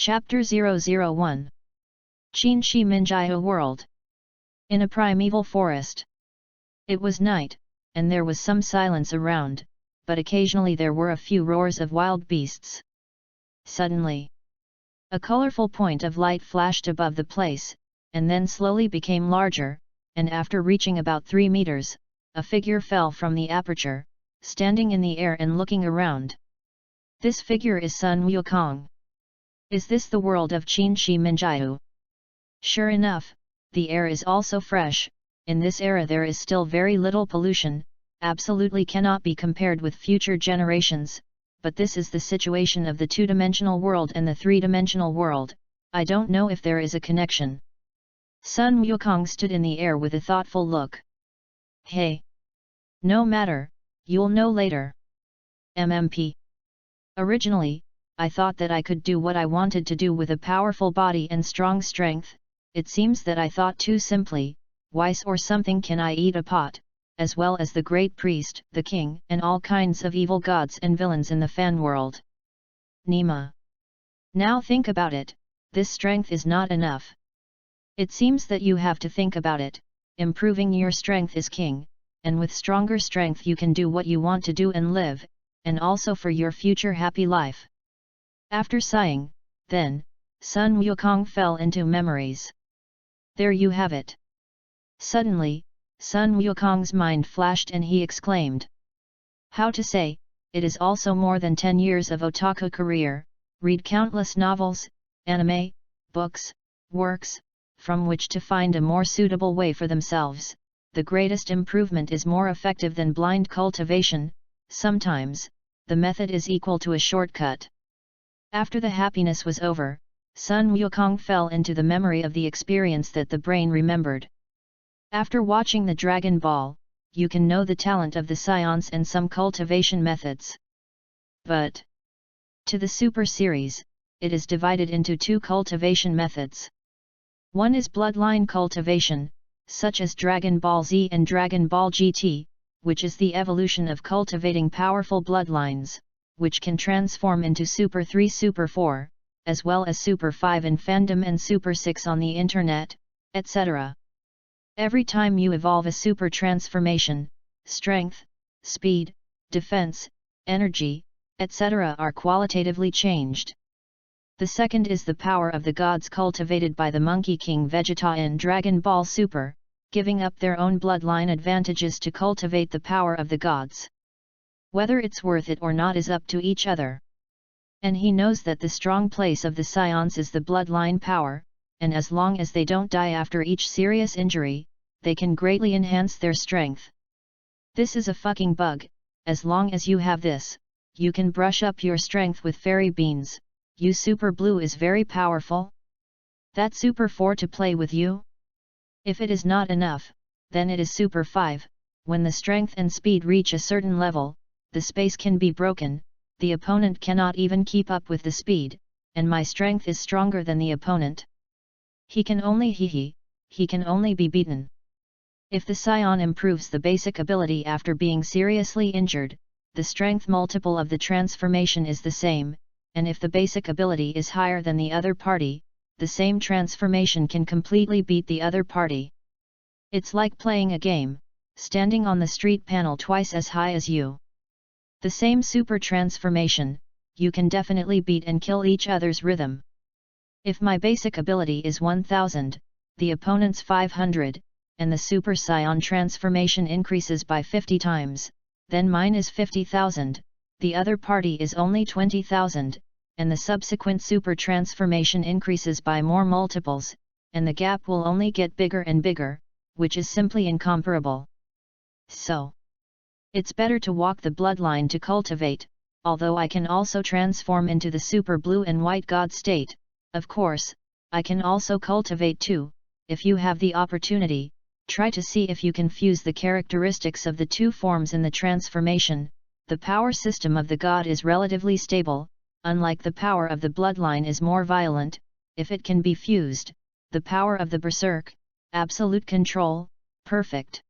Chapter 001 Qin Shi Minjiao World. In a primeval forest. It was night, and there was some silence around, but occasionally there were a few roars of wild beasts. Suddenly, a colorful point of light flashed above the place, and then slowly became larger, and after reaching about 3 meters, a figure fell from the aperture, standing in the air and looking around. This figure is Sun Wukong. Is this the world of Qin Shi Minjiao? Sure enough, the air is also fresh. In this era there is still very little pollution, absolutely cannot be compared with future generations, but this is the situation of the two-dimensional world and the three-dimensional world. I don't know if there is a connection. Sun Wukong stood in the air with a thoughtful look. Hey! No matter, you'll know later. MMP. Originally, I thought that I could do what I wanted to do with a powerful body and strong strength. It seems that I thought too simply. Weiss or something, can I eat a pot, as well as the great priest, the king, and all kinds of evil gods and villains in the fan world. Nima. Now think about it, this strength is not enough. It seems that you have to think about it. Improving your strength is king, and with stronger strength you can do what you want to do and live, and also for your future happy life. After sighing, then, Sun Wukong fell into memories. There you have it. Suddenly, Sun Wukong's mind flashed and he exclaimed. How to say, it is also more than 10 years of otaku career, read countless novels, anime, books, works, from which to find a more suitable way for themselves. The greatest improvement is more effective than blind cultivation. Sometimes, the method is equal to a shortcut. After the happiness was over, Sun Wukong fell into the memory of the experience that the brain remembered. After watching the Dragon Ball, you can know the talent of the science and some cultivation methods. But to the Super series, it is divided into 2 cultivation methods. One is bloodline cultivation, such as Dragon Ball Z and Dragon Ball GT, which is the evolution of cultivating powerful bloodlines, which can transform into Super 3, Super 4, as well as Super 5 in fandom and Super 6 on the internet, etc. Every time you evolve a super transformation, strength, speed, defense, energy, etc. are qualitatively changed. The second is the power of the gods cultivated by the Monkey King Vegeta in Dragon Ball Super, giving up their own bloodline advantages to cultivate the power of the gods. Whether it's worth it or not is up to each other. And he knows that the strong place of the scions is the bloodline power, and as long as they don't die after each serious injury, they can greatly enhance their strength. This is a fucking bug. As long as you have this, you can brush up your strength with fairy beans. You Super Blue is very powerful. That Super 4 to play with you? If it is not enough, then it is Super 5. When the strength and speed reach a certain level, the space can be broken, the opponent cannot even keep up with the speed, and my strength is stronger than the opponent. He can only he can only be beaten. If the scion improves the basic ability after being seriously injured, the strength multiple of the transformation is the same, and if the basic ability is higher than the other party, the same transformation can completely beat the other party. It's like playing a game, standing on the street panel twice as high as you. The same super transformation, you can definitely beat and kill each other's rhythm. If my basic ability is 1000, the opponent's 500, and the Super Scion transformation increases by 50 times, then mine is 50,000, the other party is only 20,000, and the subsequent super transformation increases by more multiples, and the gap will only get bigger and bigger, which is simply incomparable. So, it's better to walk the bloodline to cultivate, although I can also transform into the Super Blue and White God state. Of course, I can also cultivate too. If you have the opportunity, try to see if you can fuse the characteristics of the 2 forms in the transformation. The power system of the god is relatively stable, unlike the power of the bloodline is more violent. If it can be fused, the power of the berserk, absolute control, perfect.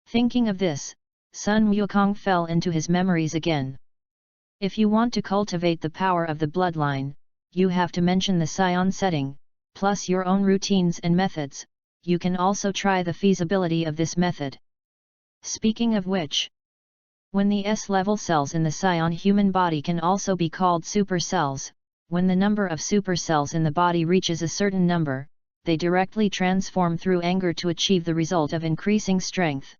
Thinking of this, Sun Wukong fell into his memories again. If you want to cultivate the power of the bloodline, you have to mention the scion setting, plus your own routines and methods. You can also try the feasibility of this method. Speaking of which, when the S-level cells in the scion human body can also be called supercells, when the number of supercells in the body reaches a certain number, they directly transform through anger to achieve the result of increasing strength.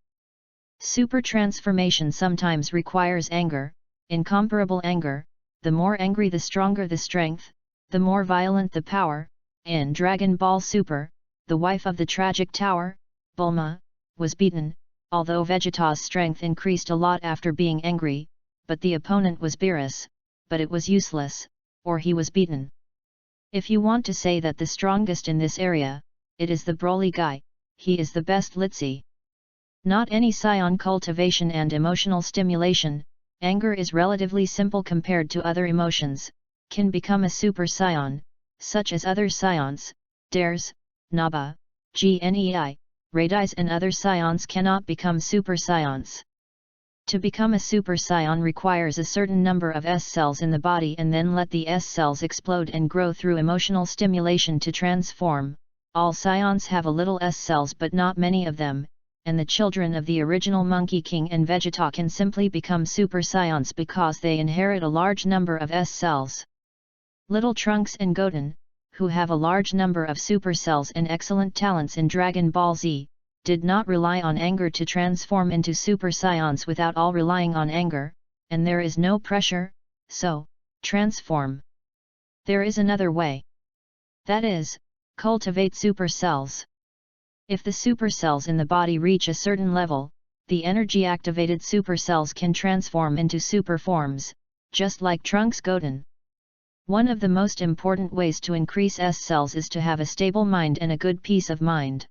Super transformation sometimes requires anger, incomparable anger. The more angry, the stronger the strength, the more violent the power. In Dragon Ball Super, the wife of the tragic tower, Bulma, was beaten, although Vegeta's strength increased a lot after being angry, but the opponent was Beerus, but it was useless, or he was beaten. If you want to say that the strongest in this area, it is the Broly guy, he is the best Litzy. Not any scion cultivation and emotional stimulation. Anger is relatively simple compared to other emotions, can become a super scion, such as other scions, dares, Naba, Gnei, Radis and other scions cannot become super scions. To become a super scion requires a certain number of S cells in the body and then let the S cells explode and grow through emotional stimulation to transform. All scions have a little S cells but not many of them, and the children of the original Monkey King and Vegeta can simply become super scions because they inherit a large number of S cells. Little Trunks and Goten, who have a large number of super cells and excellent talents in Dragon Ball Z, did not rely on anger to transform into super scions without all relying on anger, and there is no pressure, so, transform. There is another way. That is, cultivate super cells. If the super cells in the body reach a certain level, the energy-activated super cells can transform into super forms, just like Trunks Goten. One of the most important ways to increase S cells is to have a stable mind and a good peace of mind.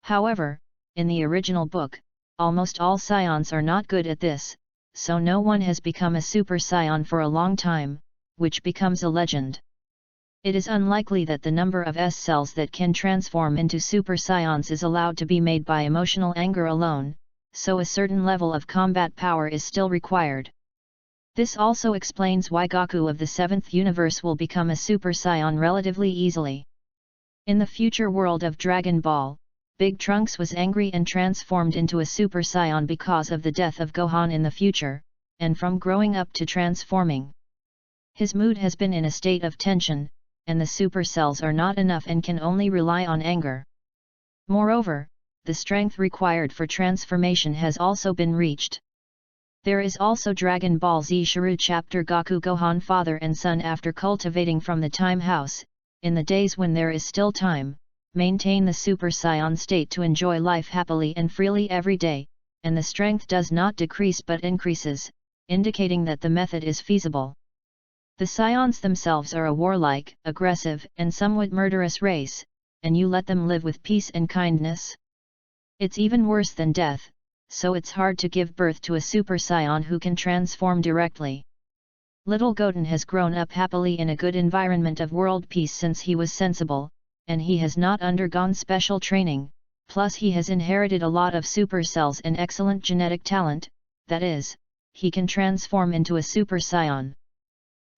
However, in the original book, almost all scions are not good at this, so no one has become a super scion for a long time, which becomes a legend. It is unlikely that the number of S cells that can transform into super scions is allowed to be made by emotional anger alone, so a certain level of combat power is still required. This also explains why Goku of the 7th universe will become a super scion relatively easily. In the future world of Dragon Ball, Big Trunks was angry and transformed into a super scion because of the death of Gohan in the future, and from growing up to transforming. His mood has been in a state of tension, and the super cells are not enough and can only rely on anger. Moreover, the strength required for transformation has also been reached. There is also Dragon Ball Z Shiru chapter Goku Gohan father and son after cultivating from the time house, in the days when there is still time, maintain the super scion state to enjoy life happily and freely every day, and the strength does not decrease but increases, indicating that the method is feasible. The scions themselves are a warlike, aggressive, and somewhat murderous race, and you let them live with peace and kindness? It's even worse than death, so it's hard to give birth to a super scion who can transform directly. Little Goten has grown up happily in a good environment of world peace since he was sensible, and he has not undergone special training, plus he has inherited a lot of super cells and excellent genetic talent, that is, he can transform into a super scion.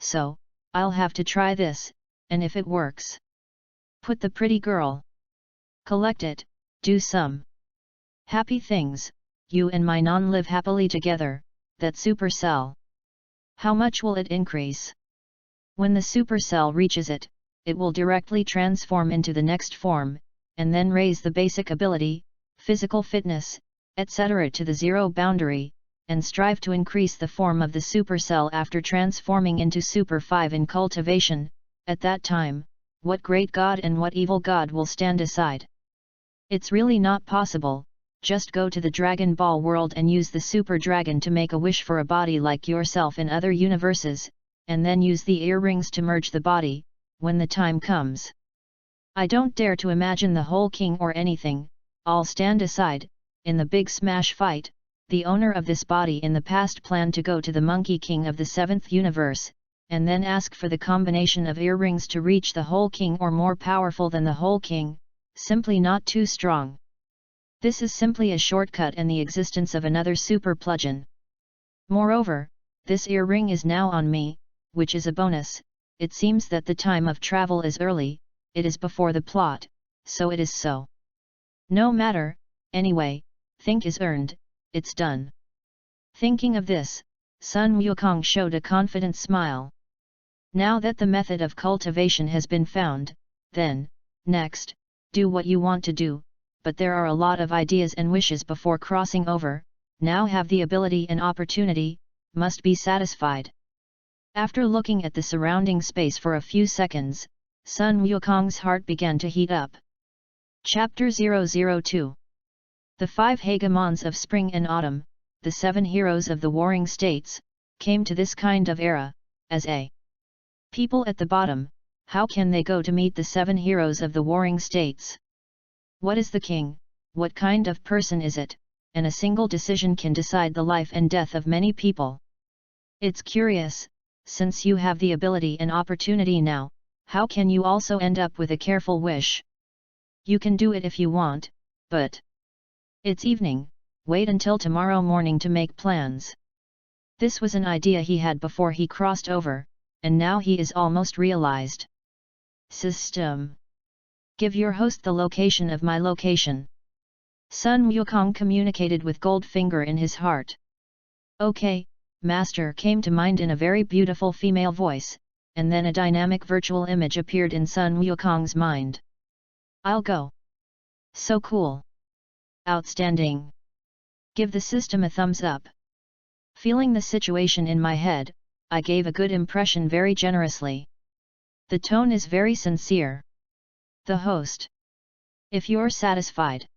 So, I'll have to try this, and if it works, put the pretty girl. Collect it, do some happy things, you and my non live happily together, that super cell. How much will it increase? When the super cell reaches it, it will directly transform into the next form, and then raise the basic ability, physical fitness, etc. to the zero boundary, and strive to increase the form of the supercell after transforming into Super 5 in cultivation. At that time, what great god and what evil god will stand aside? It's really not possible. Just go to the Dragon Ball world and use the Super Dragon to make a wish for a body like yourself in other universes, and then use the earrings to merge the body, when the time comes. I don't dare to imagine the whole king or anything. I'll stand aside. In the big smash fight, the owner of this body in the past planned to go to the Monkey King of the 7th universe, and then ask for the combination of earrings to reach the whole king or more powerful than the whole king, simply not too strong. This is simply a shortcut and the existence of another super plugin. Moreover, this earring is now on me, which is a bonus. it seems that the time of travel is early, it is before the plot, so it is so. No matter, anyway, think is earned, it's done. Thinking of this, Sun Wukong showed a confident smile. Now that the method of cultivation has been found, then, next, do what you want to do, but there are a lot of ideas and wishes before crossing over, now have the ability and opportunity, must be satisfied. After looking at the surrounding space for a few seconds, Sun Wukong's heart began to heat up. Chapter 002. The 5 hegemons of spring and autumn, the 7 heroes of the warring states, came to this kind of era, as a people at the bottom. How can they go to meet the 7 heroes of the warring states? What is the king, what kind of person is it, and a single decision can decide the life and death of many people. It's curious, since you have the ability and opportunity now, how can you also end up with a careful wish? You can do it if you want, but it's evening, wait until tomorrow morning to make plans. This was an idea he had before he crossed over, and now he is almost realized. System. Give your host the location of my location. Sun Wukong communicated with Goldfinger in his heart. Okay, Master came to mind in a very beautiful female voice, and then a dynamic virtual image appeared in Sun Wukong's mind. I'll go. So cool. Outstanding. Give the system a thumbs up. Feeling the situation in my head, I gave a good impression very generously. The tone is very sincere. The host. If you're satisfied.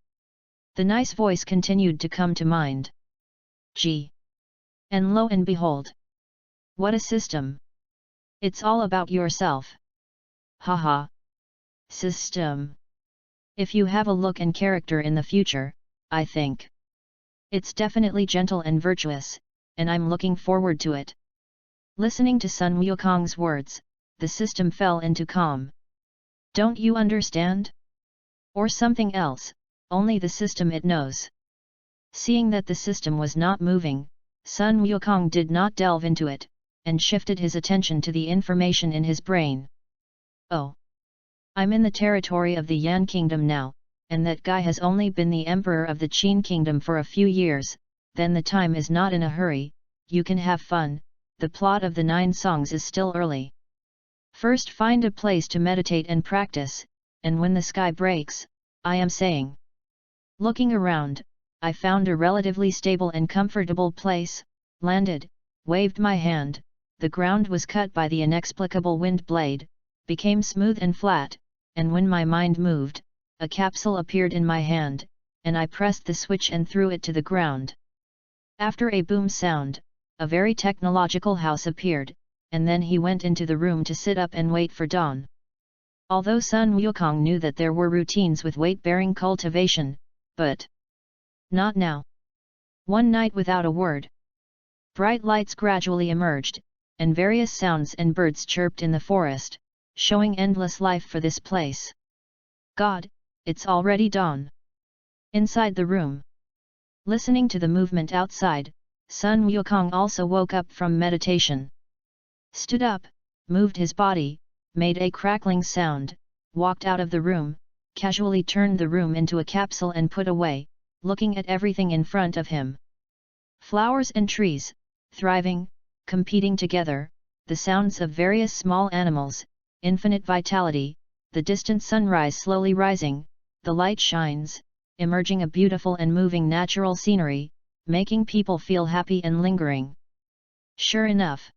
The nice voice continued to come to mind. Gee. And lo and behold. What a system. It's all about yourself. Haha. System. If you have a look and character in the future, I think. It's definitely gentle and virtuous, and I'm looking forward to it. Listening to Sun Wukong's words, the system fell into calm. Don't you understand? Or something else, only the system it knows. Seeing that the system was not moving, Sun Wukong did not delve into it, and shifted his attention to the information in his brain. Oh! I'm in the territory of the Yan Kingdom now, and that guy has only been the emperor of the Qin Kingdom for a few years, then the time is not in a hurry, you can have fun, the plot of the 9 songs is still early. First find a place to meditate and practice, and when the sky breaks, I am saying. Looking around, I found a relatively stable and comfortable place, landed, waved my hand, the ground was cut by the inexplicable wind blade, became smooth and flat, and when my mind moved, a capsule appeared in my hand, and I pressed the switch and threw it to the ground. After a boom sound, a very technological house appeared, and then he went into the room to sit up and wait for dawn. Although Sun Wukong knew that there were routines with weight-bearing cultivation, but not now. One night without a word. Bright lights gradually emerged, and various sounds and birds chirped in the forest, showing endless life for this place. God, it's already dawn. Inside the room. Listening to the movement outside, Sun Wukong also woke up from meditation. Stood up, moved his body, made a crackling sound, walked out of the room, casually turned the room into a capsule and put away, looking at everything in front of him. Flowers and trees, thriving, competing together, the sounds of various small animals, infinite vitality, the distant sunrise slowly rising, the light shines, emerging a beautiful and moving natural scenery, making people feel happy and lingering. Sure enough.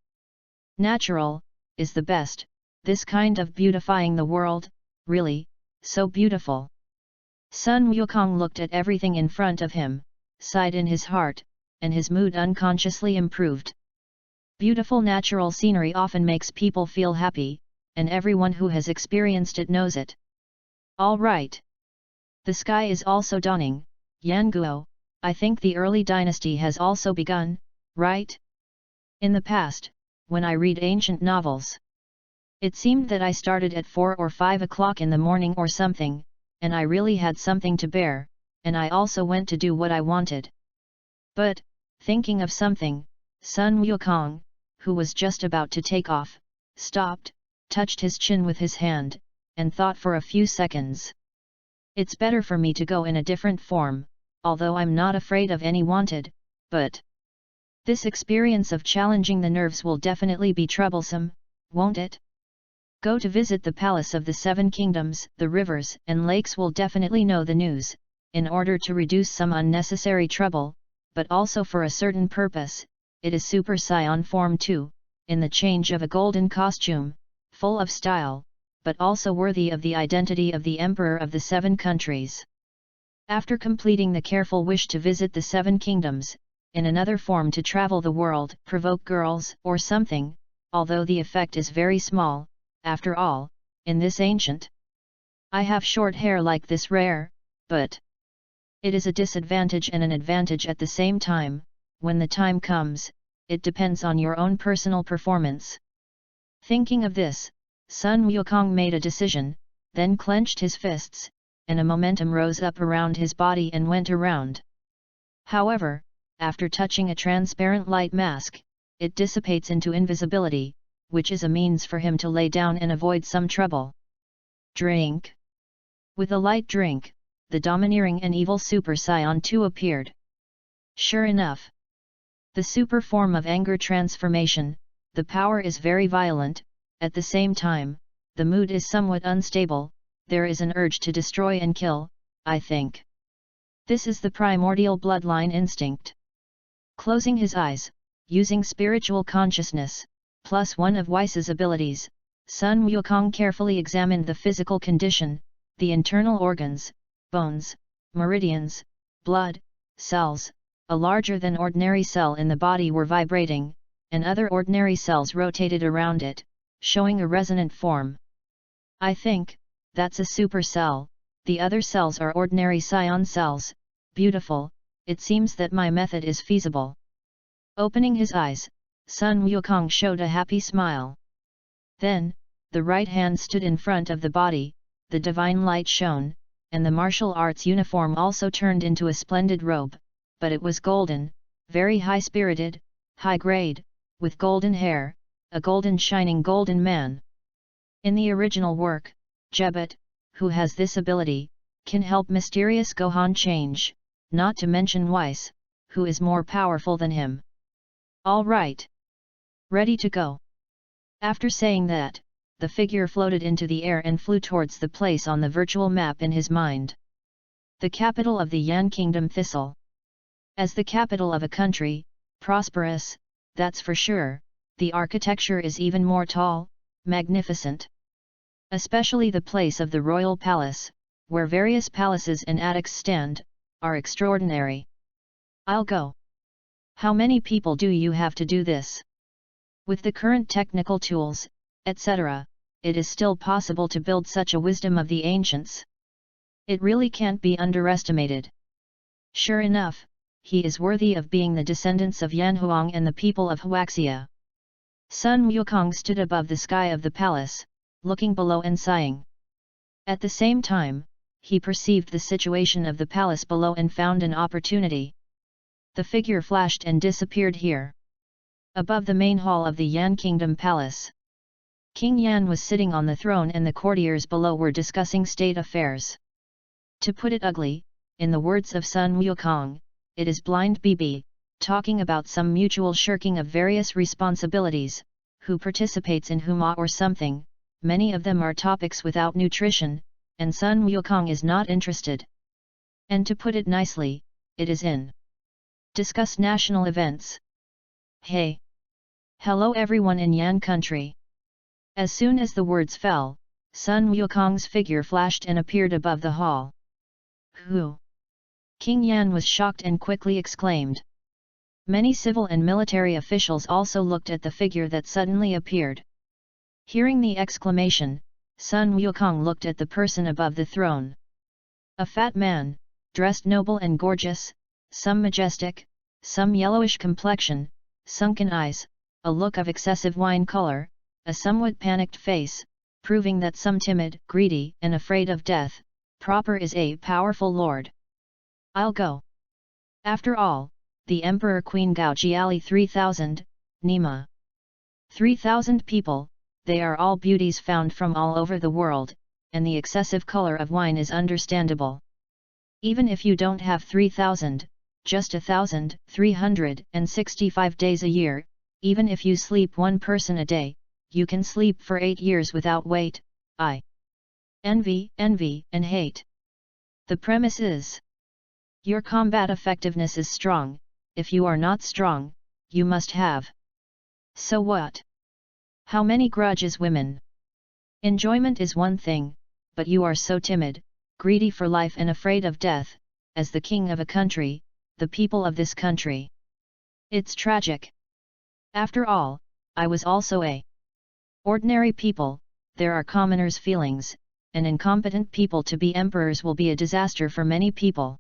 Natural, is the best, this kind of beautifying the world, really, so beautiful. Sun Wukong looked at everything in front of him, sighed in his heart, and his mood unconsciously improved. Beautiful natural scenery often makes people feel happy, and everyone who has experienced it knows it. All right. The sky is also dawning, Yanguo, I think the early dynasty has also begun, right? In the past, when I read ancient novels, it seemed that I started at 4 or 5 o'clock in the morning or something, and I really had something to bear, and I also went to do what I wanted. But, thinking of something, Sun Wukong, who was just about to take off, stopped, touched his chin with his hand, and thought for a few seconds. It's better for me to go in a different form, although I'm not afraid of any wanted, but this experience of challenging the nerves will definitely be troublesome, won't it? Go to visit the palace of the 7 kingdoms, the rivers and lakes will definitely know the news, in order to reduce some unnecessary trouble, but also for a certain purpose. It is Super Saiyan form 2, in the change of a golden costume, full of style, but also worthy of the identity of the Emperor of the 7 countries. After completing the careful wish to visit the 7 kingdoms, in another form to travel the world, provoke girls, or something, although the effect is very small, after all, in this ancient. I have short hair like this rare, but it is a disadvantage and an advantage at the same time. When the time comes, it depends on your own personal performance. Thinking of this, Sun Wukong made a decision, then clenched his fists, and a momentum rose up around his body and went around. However, after touching a transparent light mask, it dissipates into invisibility, which is a means for him to lay down and avoid some trouble. Drink. With a light drink, the domineering and evil Super Saiyan 2 appeared. Sure enough, the super form of anger transformation, the power is very violent. At the same time, the mood is somewhat unstable, there is an urge to destroy and kill, I think. This is the primordial bloodline instinct. Closing his eyes, using spiritual consciousness, plus one of Weiss's abilities, Sun Wukong carefully examined the physical condition, the internal organs, bones, meridians, blood, cells. A larger than ordinary cell in the body were vibrating, and other ordinary cells rotated around it, showing a resonant form. I think, that's a super cell, the other cells are ordinary Saiyan cells. Beautiful, it seems that my method is feasible. Opening his eyes, Sun Wukong showed a happy smile. Then, the right hand stood in front of the body, the divine light shone, and the martial arts uniform also turned into a splendid robe, but it was golden, very high-spirited, high-grade, with golden hair, a golden shining golden man. In the original work, Jebet, who has this ability, can help mysterious Gohan change, not to mention Weiss, who is more powerful than him. All right. Ready to go. After saying that, the figure floated into the air and flew towards the place on the virtual map in his mind. The capital of the Yan Kingdom Thistle. As the capital of a country, prosperous, that's for sure, the architecture is even more tall, magnificent. Especially the place of the royal palace, where various palaces and attics stand, are extraordinary. I'll go. How many people do you have to do this? With the current technical tools, etc., it is still possible to build such a wisdom of the ancients. It really can't be underestimated. Sure enough, he is worthy of being the descendants of Yan Huang and the people of Huaxia. Sun Wukong stood above the sky of the palace, looking below and sighing. At the same time, he perceived the situation of the palace below and found an opportunity. The figure flashed and disappeared here. Above the main hall of the Yan Kingdom Palace, King Yan was sitting on the throne and the courtiers below were discussing state affairs. To put it ugly, in the words of Sun Wukong, it is blind BB, talking about some mutual shirking of various responsibilities, who participates in Huma or something. Many of them are topics without nutrition, and Sun Wukong is not interested. And to put it nicely, it is in. Discuss national events. Hey! Hello everyone in Yan country. As soon as the words fell, Sun Wukong's figure flashed and appeared above the hall. Who? King Yan was shocked and quickly exclaimed. Many civil and military officials also looked at the figure that suddenly appeared. Hearing the exclamation, Sun Wukong looked at the person above the throne. A fat man, dressed noble and gorgeous, some majestic, some yellowish complexion, sunken eyes, a look of excessive wine color, a somewhat panicked face, proving that some timid, greedy and afraid of death, proper is a powerful lord. I'll go. After all, the Emperor Queen Gao Jiali 3000, Nima. 3000 people, they are all beauties found from all over the world, and the excessive color of wine is understandable. Even if you don't have 3,000, just 1,365 days a year, even if you sleep one person a day, you can sleep for 8 years without weight, envy, and hate. The premise is, your combat effectiveness is strong. If you are not strong, you must have. So what? How many grudges women? Enjoyment is one thing, but you are so timid, greedy for life and afraid of death, as the king of a country, the people of this country. It's tragic. After all, I was also a ordinary people. There are commoners' feelings, and incompetent people to be emperors will be a disaster for many people.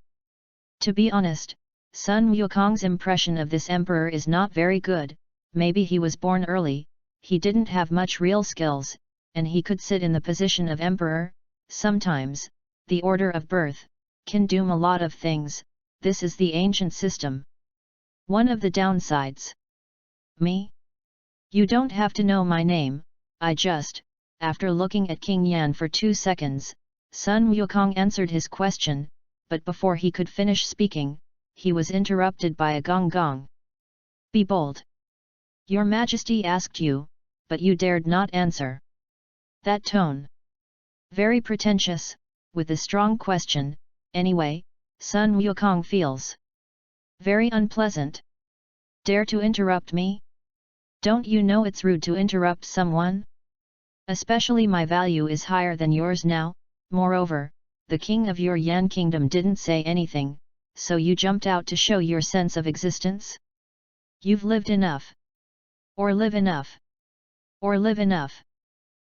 To be honest, Sun Wukong's impression of this emperor is not very good. Maybe he was born early, he didn't have much real skills, and he could sit in the position of emperor. Sometimes, the order of birth can doom a lot of things. This is the ancient system. One of the downsides. Me? You don't have to know my name. After looking at King Yan for 2 seconds, Sun Wukong answered his question, but before he could finish speaking, he was interrupted by a gong gong. Be bold. Your Majesty asked you, but you dared not answer. That tone. Very pretentious, with a strong question. Anyway, Sun Wukong feels very unpleasant. Dare to interrupt me? Don't you know it's rude to interrupt someone? Especially my value is higher than yours now. Moreover, the king of your Yan kingdom didn't say anything, so you jumped out to show your sense of existence? You've lived enough. Or live enough. Or live enough.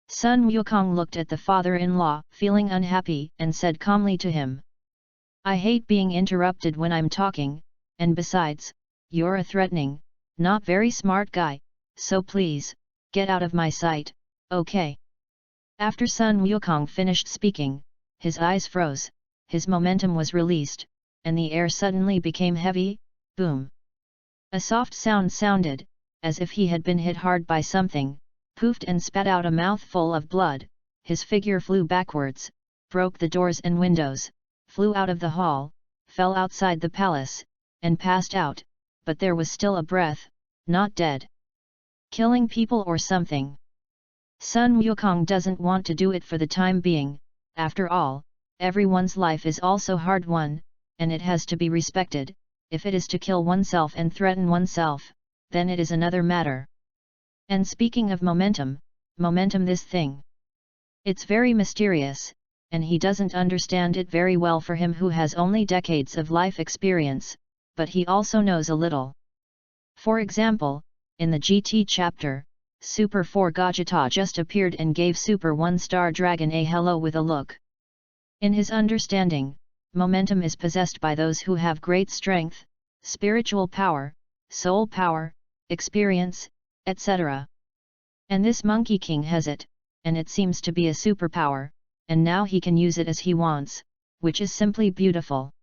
Sun Wukong looked at the father-in-law, feeling unhappy, and said calmly to him. I hate being interrupted when I'm talking, and besides, you're a threatening, not very smart guy, so please, get out of my sight, okay? After Sun Wukong finished speaking, his eyes froze, his momentum was released, and the air suddenly became heavy. Boom! A soft sound sounded, as if he had been hit hard by something, poofed and spat out a mouthful of blood. His figure flew backwards, broke the doors and windows, flew out of the hall, fell outside the palace, and passed out, but there was still a breath, not dead. Killing people or something. Sun Wukong doesn't want to do it for the time being. After all, everyone's life is also hard won, and it has to be respected. If it is to kill oneself and threaten oneself, then it is another matter. And speaking of momentum, this thing. It's very mysterious, and he doesn't understand it very well for him who has only decades of life experience, but he also knows a little. For example, in the GT chapter, Super 4 Gogeta just appeared and gave Super 1 Star Dragon a hello with a look. In his understanding, momentum is possessed by those who have great strength, spiritual power, soul power, experience, etc. And this Monkey King has it, and it seems to be a superpower, and now he can use it as he wants, which is simply beautiful.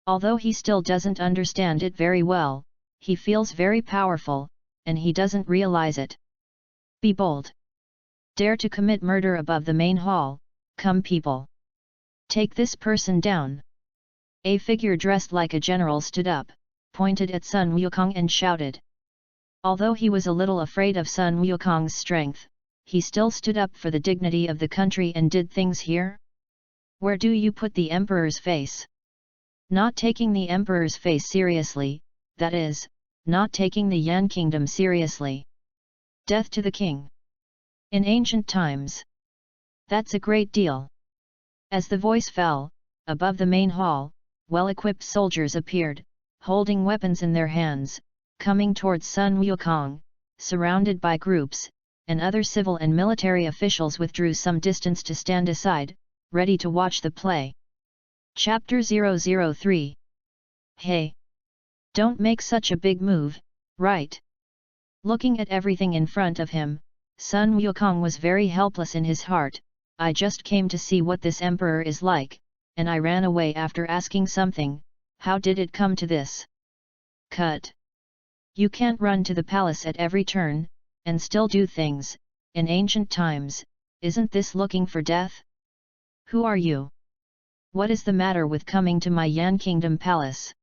Although he still doesn't understand it very well, he feels very powerful, and he doesn't realize it. Be bold. Dare to commit murder above the main hall. Come people. Take this person down. A figure dressed like a general stood up, pointed at Sun Wukong and shouted. Although he was a little afraid of Sun Wukong's strength, he still stood up for the dignity of the country and did things here. Where do you put the emperor's face? Not taking the emperor's face seriously, that is, not taking the Yan kingdom seriously. Death to the king. In ancient times. That's a great deal. As the voice fell, above the main hall, well-equipped soldiers appeared, holding weapons in their hands, coming towards Sun Wukong, surrounded by groups, and other civil and military officials withdrew some distance to stand aside, ready to watch the play. Chapter 003. Hey! Don't make such a big move, right? Looking at everything in front of him, Sun Wukong was very helpless in his heart. I just came to see what this emperor is like, and I ran away after asking something. How did it come to this? Cut. You can't run to the palace at every turn, and still do things. in ancient times, isn't this looking for death? Who are you? What is the matter with coming to my Yan Kingdom palace?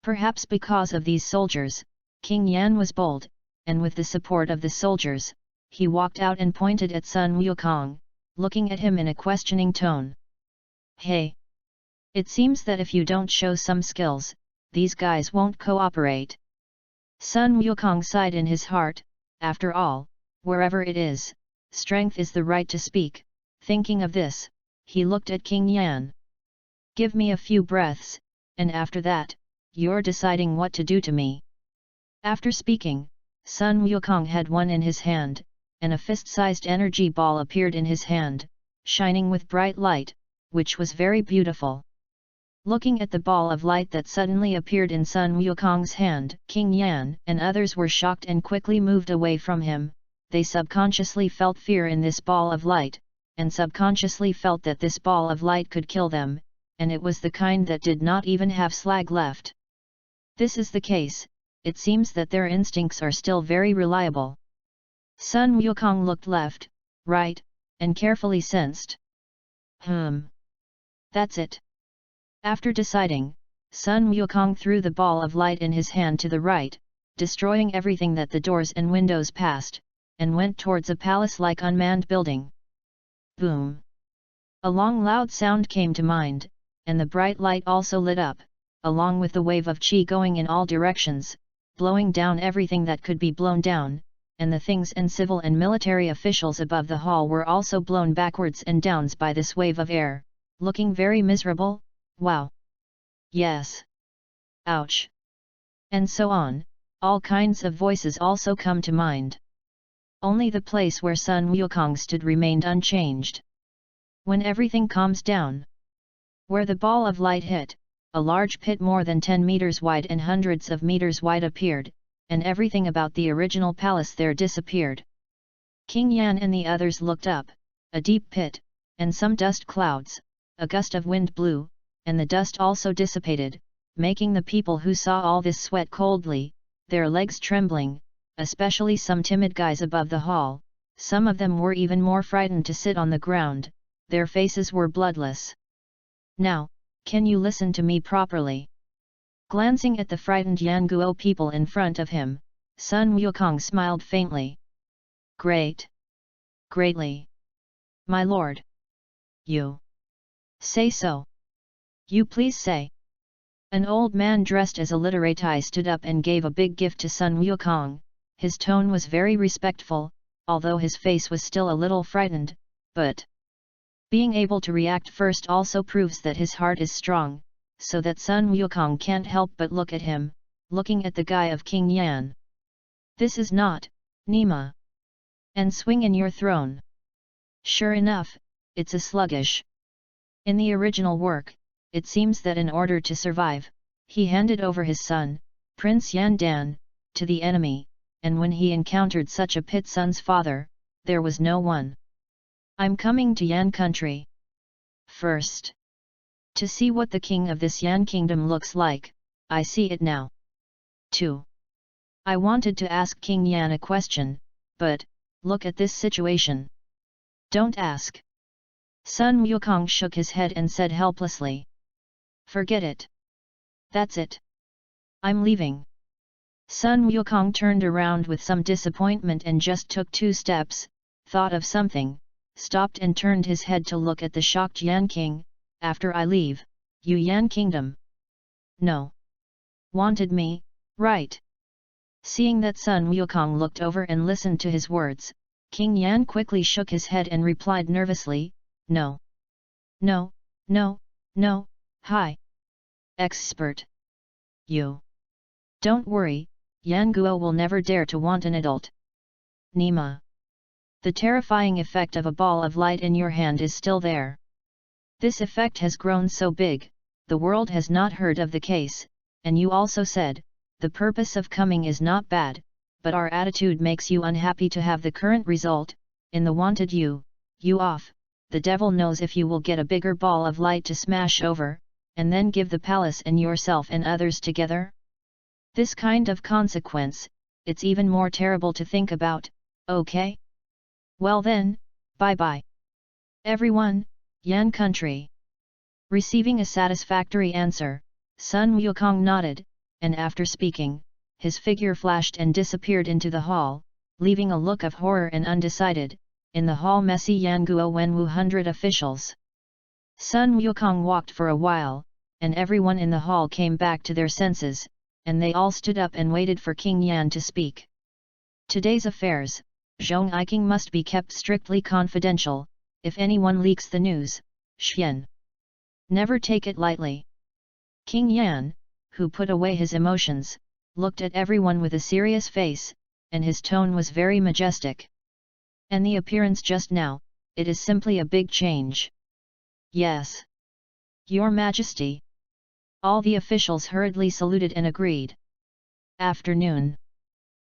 Perhaps because of these soldiers, King Yan was bold, and with the support of the soldiers, he walked out and pointed at Sun Wukong, looking at him in a questioning tone. Hey! It seems that if you don't show some skills, these guys won't cooperate. Sun Wukong sighed in his heart, after all, wherever it is, strength is the right to speak. Thinking of this, he looked at King Yan. Give me a few breaths, and after that, you're deciding what to do to me. After speaking, Sun Wukong had one in his hand, and a fist-sized energy ball appeared in his hand, shining with bright light, which was very beautiful. Looking at the ball of light that suddenly appeared in Sun Wukong's hand, King Yan and others were shocked and quickly moved away from him. They subconsciously felt fear in this ball of light, and subconsciously felt that this ball of light could kill them, and it was the kind that did not even have slag left. This is the case, it seems that their instincts are still very reliable. Sun Wukong looked left, right, and carefully sensed. That's it. After deciding, Sun Wukong threw the ball of light in his hand to the right, destroying everything that the doors and windows passed, and went towards a palace-like unmanned building. Boom! A long loud sound came to mind, and the bright light also lit up, along with the wave of qi going in all directions, blowing down everything that could be blown down, and the things and civil and military officials above the hall were also blown backwards and downs by this wave of air, looking very miserable. Wow! Yes! Ouch! And so on, all kinds of voices also come to mind. Only the place where Sun Wukong stood remained unchanged. When everything calms down, where the ball of light hit, a large pit more than 10 meters wide and hundreds of meters wide appeared, and everything about the original palace there disappeared. King Yan and the others looked up, a deep pit, and some dust clouds, a gust of wind blew, and the dust also dissipated, making the people who saw all this sweat coldly, their legs trembling, especially some timid guys above the hall. Some of them were even more frightened to sit on the ground, their faces were bloodless. Now, can you listen to me properly? Glancing at the frightened Yanguo people in front of him, Sun Wukong smiled faintly. Great! Greatly! My lord! You! Say so! You please say! An old man dressed as a literati stood up and gave a big gift to Sun Wukong. His tone was very respectful, although his face was still a little frightened, but being able to react first also proves that his heart is strong, so that Sun Wukong can't help but look at him, looking at the guy of King Yan. This is not, Nima. And swing in your throne. Sure enough, it's a sluggish. In the original work, it seems that in order to survive, he handed over his son, Prince Yan Dan, to the enemy, and when he encountered such a pit son's father, there was no one. I'm coming to Yan country. First. To see what the king of this Yan kingdom looks like, I see it now. 2. I wanted to ask King Yan a question, but, look at this situation. Don't ask. Sun Wukong shook his head and said helplessly. Forget it. That's it. I'm leaving. Sun Wukong turned around with some disappointment and just took 2 steps, thought of something, stopped and turned his head to look at the shocked Yan king. After I leave, you Yan kingdom? No. Wanted me, right? Seeing that Sun Wukong looked over and listened to his words, King Yan quickly shook his head and replied nervously, no. No, no, no, hi. Expert. You. Don't worry, Yanguo will never dare to want an adult. Nima. The terrifying effect of a ball of light in your hand is still there. This effect has grown so big, the world has not heard of the case, and you also said, the purpose of coming is not bad, but our attitude makes you unhappy to have the current result, in the wanted you off, the devil knows if you will get a bigger ball of light to smash over, and then give the palace and yourself and others together? This kind of consequence, it's even more terrible to think about, okay? Well then, bye-bye. Everyone, Yan country. Receiving a satisfactory answer, Sun Wukong nodded, and after speaking, his figure flashed and disappeared into the hall, leaving a look of horror and undecided, in the hall messy Yanguo Wenwu 100 officials. Sun Wukong walked for a while, and everyone in the hall came back to their senses, and they all stood up and waited for King Yan to speak. Today's affairs, Zhong Iking must be kept strictly confidential. If anyone leaks the news, Xian. Never take it lightly. King Yan, who put away his emotions, looked at everyone with a serious face, and his tone was very majestic. And the appearance just now, it is simply a big change. Yes. Your Majesty. All the officials hurriedly saluted and agreed. Afternoon.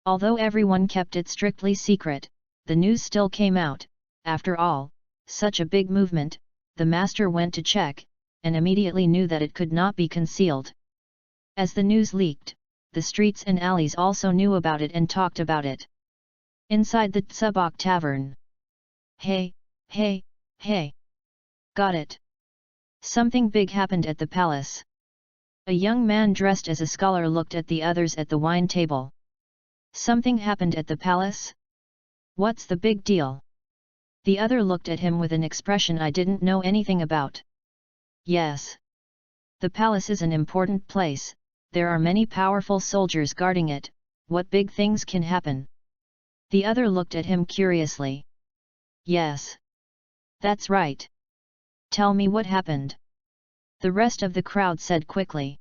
Although everyone kept it strictly secret, the news still came out. After all, such a big movement, the master went to check, and immediately knew that it could not be concealed. As the news leaked, the streets and alleys also knew about it and talked about it. Inside the Tsubok Tavern. Hey, hey, hey! Got it! Something big happened at the palace. A young man dressed as a scholar looked at the others at the wine table. Something happened at the palace? What's the big deal? The other looked at him with an expression I didn't know anything about. Yes. The palace is an important place, there are many powerful soldiers guarding it, what big things can happen? The other looked at him curiously. Yes. That's right. Tell me what happened. The rest of the crowd said quickly.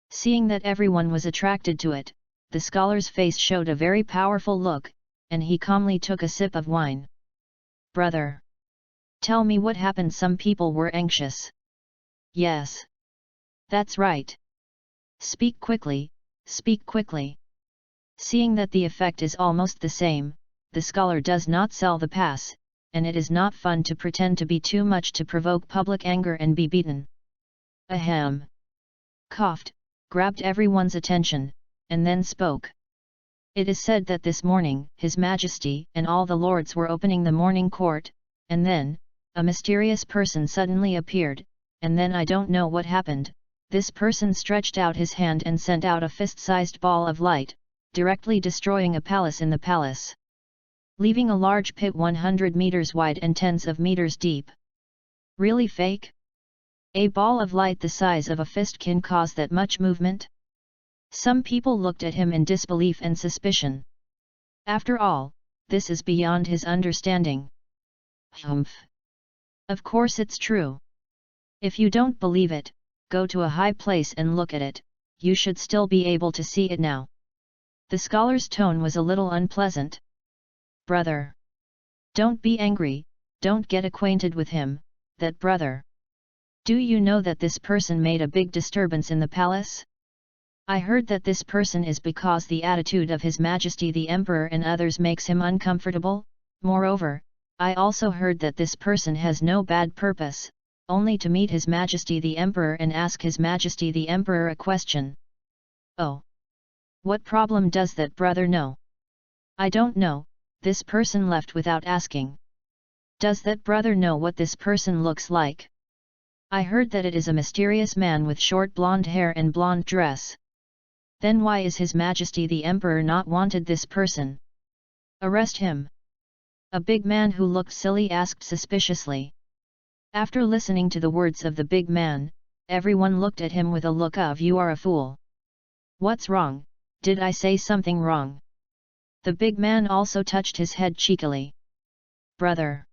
Seeing that everyone was attracted to it, the scholar's face showed a very powerful look, and he calmly took a sip of wine. Brother. Tell me what happened. Some people were anxious. Yes. That's right. Speak quickly, speak quickly. Seeing that the effect is almost the same, the scholar does not sell the pass, and it is not fun to pretend to be too much to provoke public anger and be beaten. Ahem. Coughed, grabbed everyone's attention, and then spoke. It is said that this morning His Majesty and all the lords were opening the morning court, and then, a mysterious person suddenly appeared, and then I don't know what happened. This person stretched out his hand and sent out a fist-sized ball of light, directly destroying a palace in the palace, leaving a large pit 100 meters wide and tens of meters deep. Really fake? A ball of light the size of a fist can cause that much movement? Some people looked at him in disbelief and suspicion. After all, this is beyond his understanding. Humph. Of course it's true. If you don't believe it, go to a high place and look at it, you should still be able to see it now. The scholar's tone was a little unpleasant. Brother. Don't be angry, don't get acquainted with him, that brother. Do you know that this person made a big disturbance in the palace? I heard that this person is because the attitude of His Majesty the Emperor and others makes him uncomfortable. Moreover, I also heard that this person has no bad purpose, only to meet His Majesty the Emperor and ask His Majesty the Emperor a question. Oh! What problem does that brother know? I don't know, this person left without asking. Does that brother know what this person looks like? I heard that it is a mysterious man with short blonde hair and blonde dress. Then why is His Majesty the Emperor not wanted this person? Arrest him! A big man who looked silly asked suspiciously. After listening to the words of the big man, everyone looked at him with a look of "You are a fool." What's wrong? Did I say something wrong? The big man also touched his head cheekily. Brother!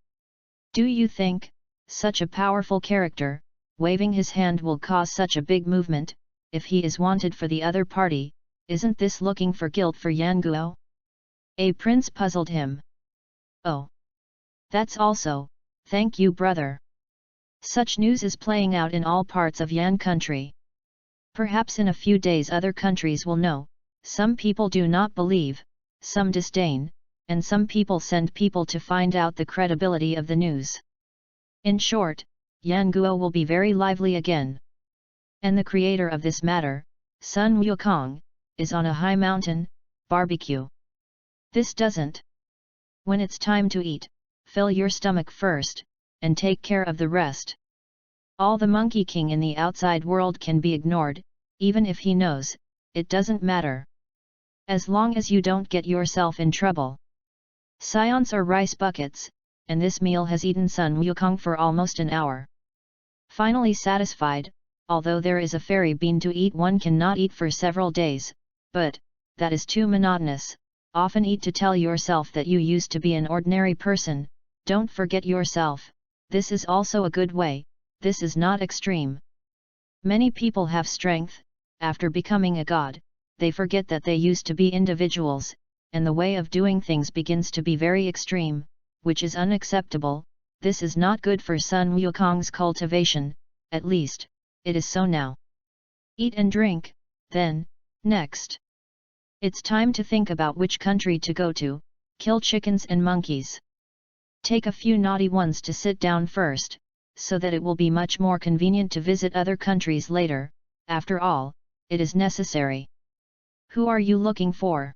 Do you think, such a powerful character, waving his hand will cause such a big movement? If he is wanted for the other party, isn't this looking for guilt for Yanguo? A prince puzzled him. Oh! That's also, thank you brother. Such news is playing out in all parts of Yan country. Perhaps in a few days other countries will know, some people do not believe, some disdain, and some people send people to find out the credibility of the news. In short, Yanguo will be very lively again. And the creator of this matter, Sun Wukong, is on a high mountain, barbecue. This doesn't. When it's time to eat, fill your stomach first, and take care of the rest. All the Monkey King in the outside world can be ignored, even if he knows, it doesn't matter. As long as you don't get yourself in trouble. Scions are rice buckets, and this meal has eaten Sun Wukong for almost an hour. Finally satisfied, although there is a fairy bean to eat, one cannot eat for several days, but, that is too monotonous. Often eat to tell yourself that you used to be an ordinary person, don't forget yourself, this is also a good way, this is not extreme. Many people have strength, after becoming a god, they forget that they used to be individuals, and the way of doing things begins to be very extreme, which is unacceptable. This is not good for Sun Wukong's cultivation, at least, it is so now. Eat and drink, then, next. It's time to think about which country to go to, kill chickens and monkeys. Take a few naughty ones to sit down first, so that it will be much more convenient to visit other countries later, after all, it is necessary. Who are you looking for?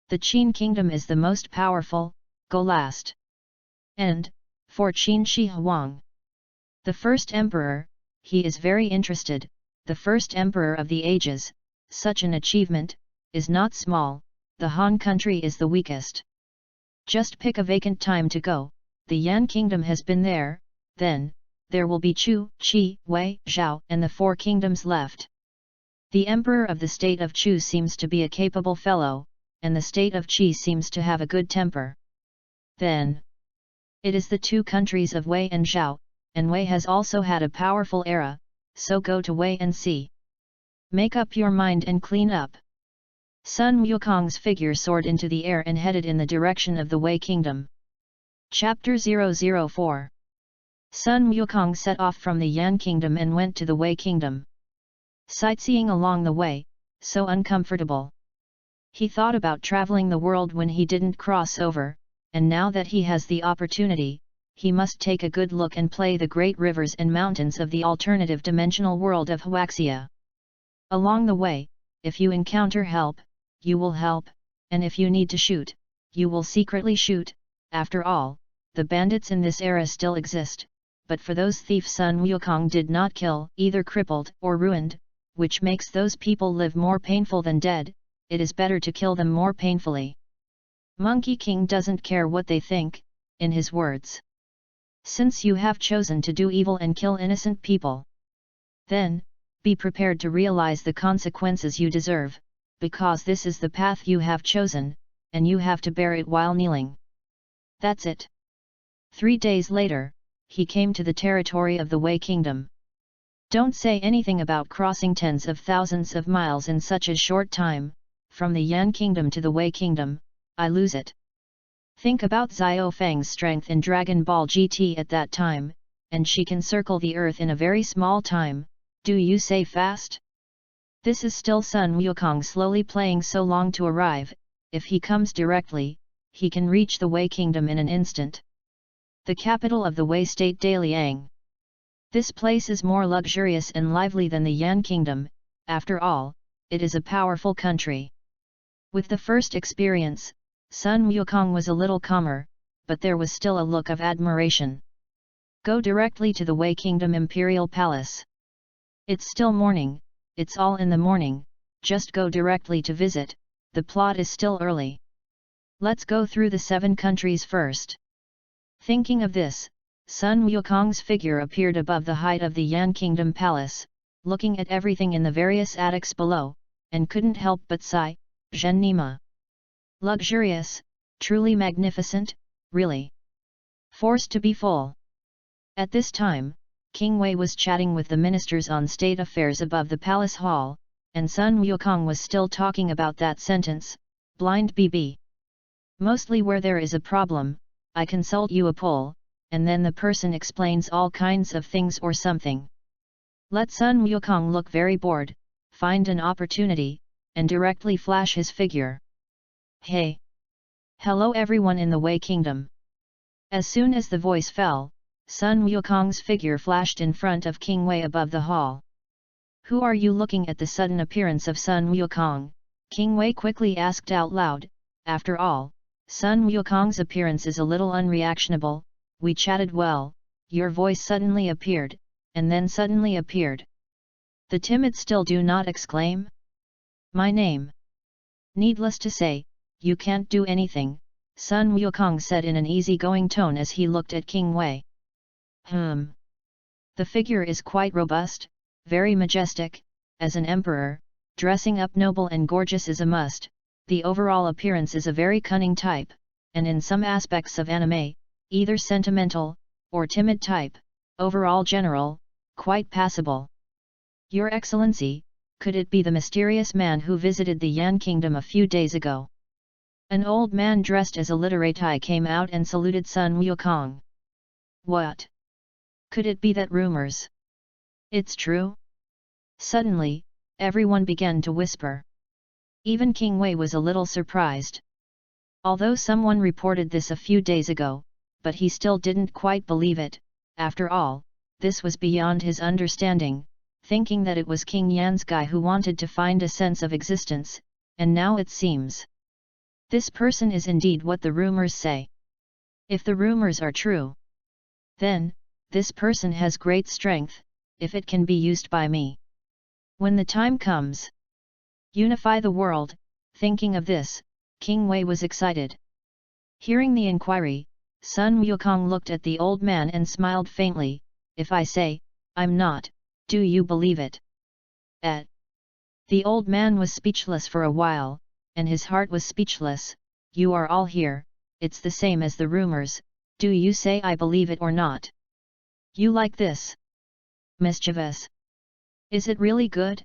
The Qin kingdom is the most powerful, go last. And, for Qin Shi Huang, the first emperor, he is very interested, the first emperor of the ages, such an achievement, is not small, the Han country is the weakest. Just pick a vacant time to go, the Yan kingdom has been there, then, there will be Chu, Qi, Wei, Zhao and the 4 kingdoms left. The emperor of the state of Chu seems to be a capable fellow, and the state of Qi seems to have a good temper. Then, it is the 2 countries of Wei and Zhao, and Wei has also had a powerful era, so go to Wei and see. Make up your mind and clean up. Sun Wukong's figure soared into the air and headed in the direction of the Wei kingdom. Chapter 004. Sun Wukong set off from the Yan kingdom and went to the Wei kingdom. Sightseeing along the way, so uncomfortable. He thought about traveling the world when he didn't cross over, and now that he has the opportunity, he must take a good look and play the great rivers and mountains of the alternative dimensional world of Huaxia. Along the way, if you encounter help, you will help, and if you need to shoot, you will secretly shoot. After all, the bandits in this era still exist, but for those thieves Sun Wukong did not kill, either crippled or ruined, which makes those people live more painful than dead, it is better to kill them more painfully. Monkey King doesn't care what they think, in his words. Since you have chosen to do evil and kill innocent people, then, be prepared to realize the consequences you deserve, because this is the path you have chosen, and you have to bear it while kneeling. That's it. 3 days later, he came to the territory of the Wei kingdom. Don't say anything about crossing tens of thousands of miles in such a short time, from the Yan kingdom to the Wei kingdom, I lose it. Think about Xiao Feng's strength in Dragon Ball GT at that time, and she can circle the earth in a very small time, do you say fast? This is still Sun Wukong slowly playing so long to arrive, if he comes directly, he can reach the Wei kingdom in an instant. The capital of the Wei state Daliang. This place is more luxurious and lively than the Yan kingdom, after all, it is a powerful country. With the first experience, Sun Wukong was a little calmer, but there was still a look of admiration. Go directly to the Wei Kingdom Imperial Palace. It's still morning, it's all in the morning, just go directly to visit, the plot is still early. Let's go through the 7 countries first. Thinking of this, Sun Wukong's figure appeared above the height of the Yan Kingdom Palace, looking at everything in the various attics below, and couldn't help but sigh, Zhen Nima. Luxurious, truly magnificent, really. Forced to be full. At this time, King Wei was chatting with the ministers on state affairs above the palace hall, and Sun Wukong was still talking about that sentence, blind BB. Mostly where there is a problem, I consult you a poll, and then the person explains all kinds of things or something. Let Sun Wukong look very bored, find an opportunity, and directly flash his figure. Hey! Hello everyone in the Wei Kingdom. As soon as the voice fell, Sun Wukong's figure flashed in front of King Wei above the hall. Who are you? Looking at the sudden appearance of Sun Wukong, King Wei quickly asked out loud, after all, Sun Wukong's appearance is a little unreactionable, we chatted well, your voice suddenly appeared, and then suddenly appeared. The timid still do not exclaim? My name. Needless to say, you can't do anything, Sun Wukong said in an easy-going tone as he looked at King Wei. The figure is quite robust, very majestic, as an emperor, dressing up noble and gorgeous is a must. The overall appearance is a very cunning type, and in some aspects of anime, either sentimental, or timid type, overall general, quite passable. Your Excellency, could it be the mysterious man who visited the Yan Kingdom a few days ago? An old man dressed as a literati came out and saluted Sun Wukong. What? Could it be that rumors? It's true? Suddenly, everyone began to whisper. Even King Wei was a little surprised. Although someone reported this a few days ago, but he still didn't quite believe it. After all, this was beyond his understanding, thinking that it was King Yan's guy who wanted to find a sense of existence, and now it seems. This person is indeed what the rumors say. If the rumors are true, then, this person has great strength, if it can be used by me. When the time comes, unify the world. Thinking of this, King Wei was excited. Hearing the inquiry, Sun Wukong looked at the old man and smiled faintly. If I say, I'm not, do you believe it? The old man was speechless for a while, and his heart was speechless. You are all here, it's the same as the rumors, do you say I believe it or not? You like this? Mischievous. Is it really good?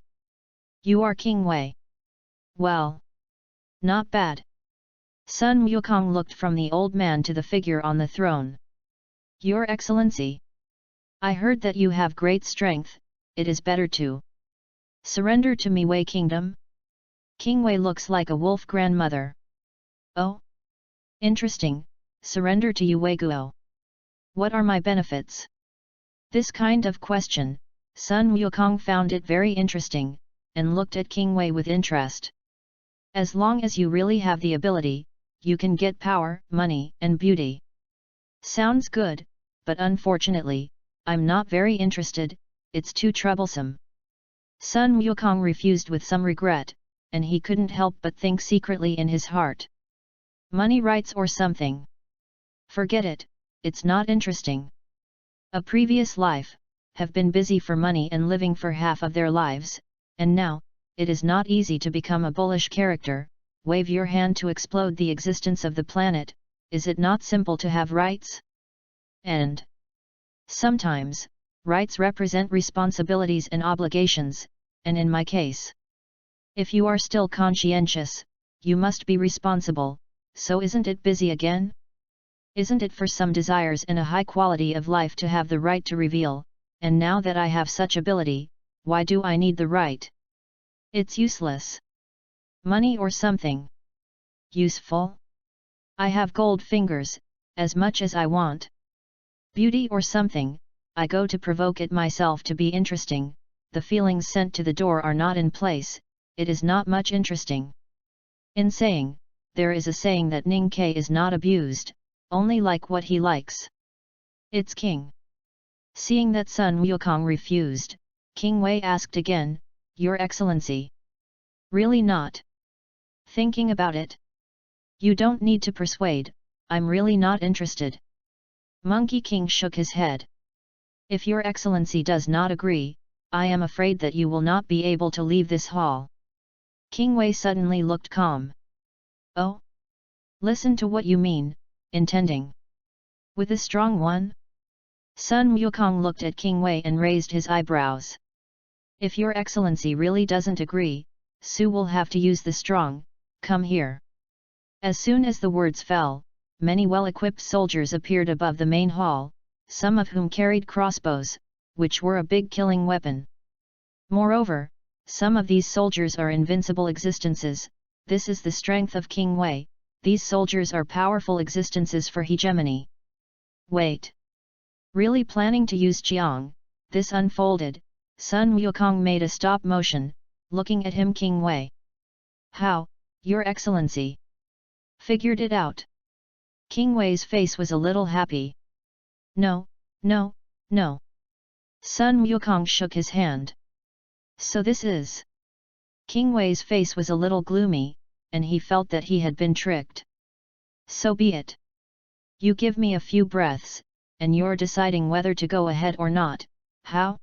You are King Wei. Well. Not bad. Sun Wukong looked from the old man to the figure on the throne. Your Excellency. I heard that you have great strength, it is better to surrender to me Wei Kingdom? King Wei looks like a wolf grandmother. Oh? Interesting, surrender to you Wei Guo. What are my benefits? This kind of question, Sun Wukong found it very interesting, and looked at King Wei with interest. As long as you really have the ability, you can get power, money, and beauty. Sounds good, but unfortunately, I'm not very interested, it's too troublesome. Sun Wukong refused with some regret, and he couldn't help but think secretly in his heart. Money rights or something. Forget it, it's not interesting. A previous life, have been busy for money and living for half of their lives, and now, it is not easy to become a bullish character. Wave your hand to explode the existence of the planet, is it not simple to have rights? And sometimes, rights represent responsibilities and obligations, and in my case, if you are still conscientious, you must be responsible, so isn't it busy again? Isn't it for some desires and a high quality of life to have the right to reveal, and now that I have such ability, why do I need the right? It's useless. Money or something. Useful? I have gold fingers, as much as I want. Beauty or something, I go to provoke it myself to be interesting, the feelings sent to the door are not in place, it is not much interesting. In saying, there is a saying that Ning Ke is not abused, only like what he likes. It's king. Seeing that Sun Wukong refused, King Wei asked again, Your Excellency. Really not? Thinking about it? You don't need to persuade, I'm really not interested. Monkey King shook his head. If Your Excellency does not agree, I am afraid that you will not be able to leave this hall. King Wei suddenly looked calm. Oh? Listen to what you mean, intending. With a strong one? Sun Wukong looked at King Wei and raised his eyebrows. If Your Excellency really doesn't agree, Su will have to use the strong, come here. As soon as the words fell, many well-equipped soldiers appeared above the main hall, some of whom carried crossbows, which were a big killing weapon. Moreover, some of these soldiers are invincible existences, this is the strength of King Wei, these soldiers are powerful existences for hegemony. Wait. Really planning to use Qiang? This unfolded, Sun Wukong made a stop motion, looking at him King Wei. How, Your Excellency? Figured it out. King Wei's face was a little happy. No, no, no. Sun Wukong shook his hand. So this is... King Wei's face was a little gloomy, and he felt that he had been tricked. So be it. You give me a few breaths, and you're deciding whether to go ahead or not. How?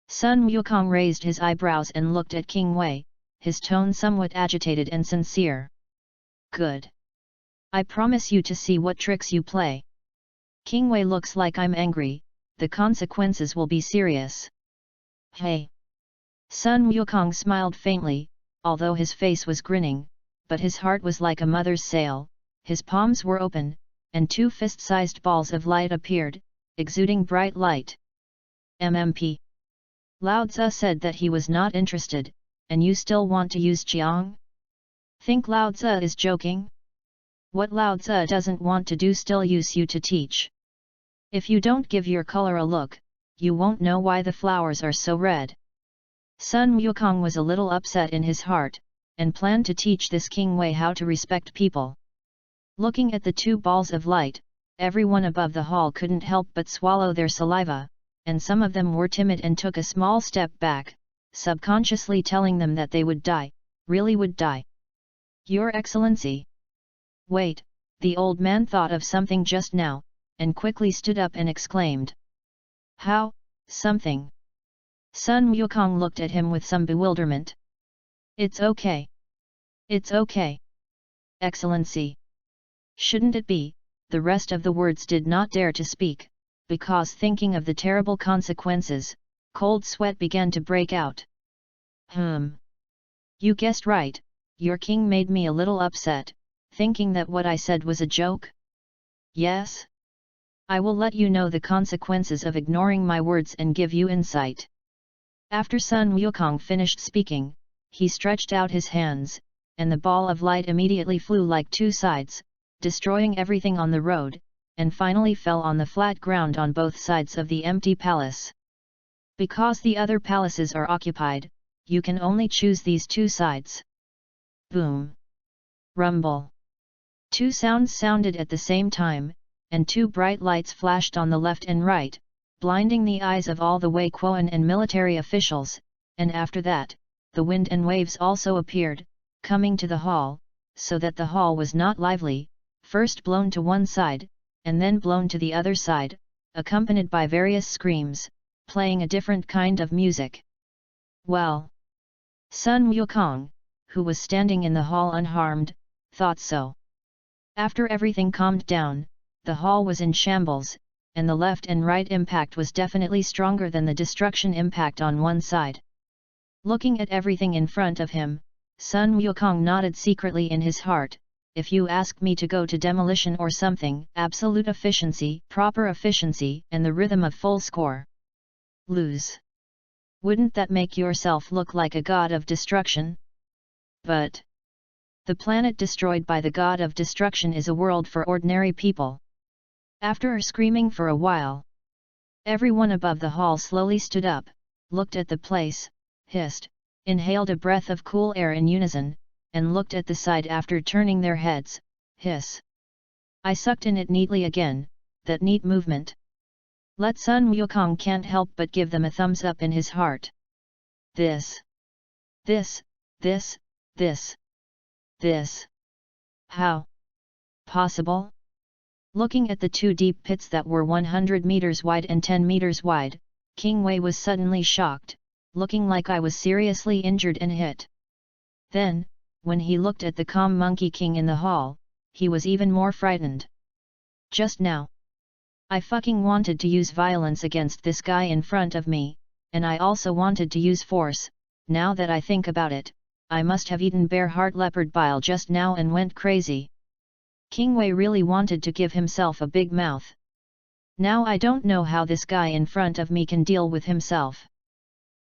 Sun Wukong raised his eyebrows and looked at King Wei, his tone somewhat agitated and sincere. Good. I promise you to see what tricks you play. King Wei looks like I'm angry, the consequences will be serious. Hey! Sun Wukong smiled faintly, although his face was grinning, but his heart was like a mother's sail, his palms were open, and two fist-sized balls of light appeared, exuding bright light. MMP. Lao Tzu said that he was not interested, and you still want to use Jiang? Think Lao Tzu is joking? What Lao Tzu doesn't want to do still use you to teach. If you don't give your color a look, you won't know why the flowers are so red. Sun Wukong was a little upset in his heart, and planned to teach this King Wei how to respect people. Looking at the two balls of light, everyone above the hall couldn't help but swallow their saliva, and some of them were timid and took a small step back, subconsciously telling them that they would die, really would die. Your Excellency! Wait, the old man thought of something just now, and quickly stood up and exclaimed. How, something? Sun Wukong looked at him with some bewilderment. It's okay. It's okay. Excellency. Shouldn't it be? The rest of the words did not dare to speak, because thinking of the terrible consequences, cold sweat began to break out. You guessed right, your king made me a little upset, thinking that what I said was a joke? Yes? I will let you know the consequences of ignoring my words and give you insight. After Sun Wukong finished speaking, he stretched out his hands, and the ball of light immediately flew like two sides, destroying everything on the road, and finally fell on the flat ground on both sides of the empty palace. Because the other palaces are occupied, you can only choose these two sides. Boom! Rumble! Two sounds sounded at the same time, and two bright lights flashed on the left and right, blinding the eyes of all the Wei Quan and military officials, and after that, the wind and waves also appeared, coming to the hall, so that the hall was not lively, first blown to one side, and then blown to the other side, accompanied by various screams, playing a different kind of music. Well! Sun Wukong, who was standing in the hall unharmed, thought so. After everything calmed down, the hall was in shambles, and the left and right impact was definitely stronger than the destruction impact on one side. Looking at everything in front of him, Sun Wukong nodded secretly in his heart. If you ask me to go to demolition or something, absolute efficiency, proper efficiency, and the rhythm of full score. Lose. Wouldn't that make yourself look like a god of destruction? But the planet destroyed by the god of destruction is a world for ordinary people. After screaming for a while, everyone above the hall slowly stood up, looked at the place, hissed, inhaled a breath of cool air in unison, and looked at the side after turning their heads, hiss. I sucked in it neatly again, that neat movement. Let Sun Wukong can't help but give them a thumbs up in his heart. This. How? Possible? Looking at the two deep pits that were 100 meters wide and 10 meters wide, King Wei was suddenly shocked, looking like I was seriously injured and hit. Then, when he looked at the calm Monkey King in the hall, he was even more frightened. Just now, I fucking wanted to use violence against this guy in front of me, and I also wanted to use force. Now that I think about it, I must have eaten bear heart leopard bile just now and went crazy. King Wei really wanted to give himself a big mouth. Now I don't know how this guy in front of me can deal with himself.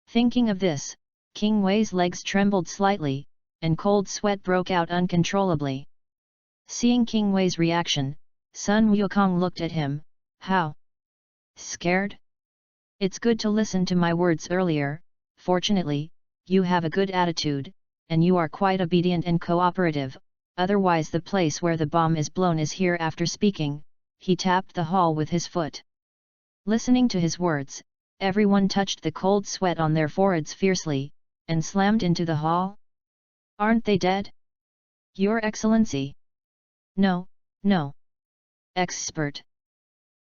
Thinking of this, King Wei's legs trembled slightly, and cold sweat broke out uncontrollably. Seeing King Wei's reaction, Sun Wukong looked at him. How? Scared? It's good to listen to my words earlier. Fortunately, you have a good attitude, and you are quite obedient and cooperative, otherwise the place where the bomb is blown is here. After speaking, he tapped the hall with his foot. Listening to his words, everyone touched the cold sweat on their foreheads fiercely, and slammed into the hall. Aren't they dead? Your Excellency? No, no. Expert.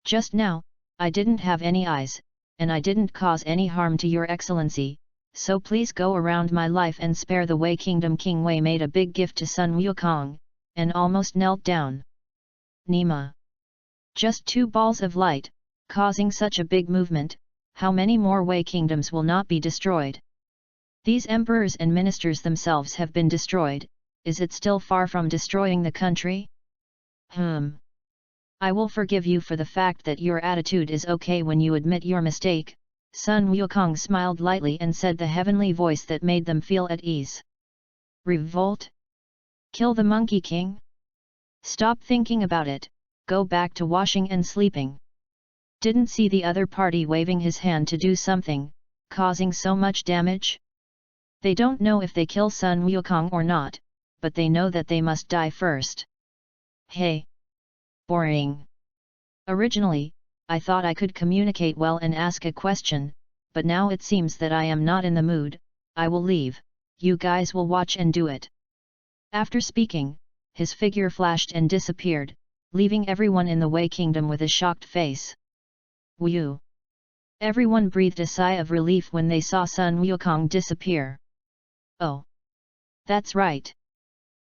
Just now, I didn't have any eyes, and I didn't cause any harm to your Excellency, so please go around my life and spare the Wei Kingdom. King Wei made a big gift to Sun Wukong, and almost knelt down. Nima. Just 2 balls of light, causing such a big movement, how many more Wei Kingdoms will not be destroyed? These emperors and ministers themselves have been destroyed, is it still far from destroying the country? I will forgive you for the fact that your attitude is okay when you admit your mistake. Sun Wukong smiled lightly and said the heavenly voice that made them feel at ease. Revolt? Kill the Monkey King? Stop thinking about it, go back to washing and sleeping. Didn't see the other party waving his hand to do something, causing so much damage? They don't know if they kill Sun Wukong or not, but they know that they must die first. Hey! Boring. Originally, I thought I could communicate well and ask a question, but now it seems that I am not in the mood. I will leave, you guys will watch and do it. After speaking, his figure flashed and disappeared, leaving everyone in the Wei Kingdom with a shocked face. Wu! Everyone breathed a sigh of relief when they saw Sun Wukong disappear. Oh! That's right.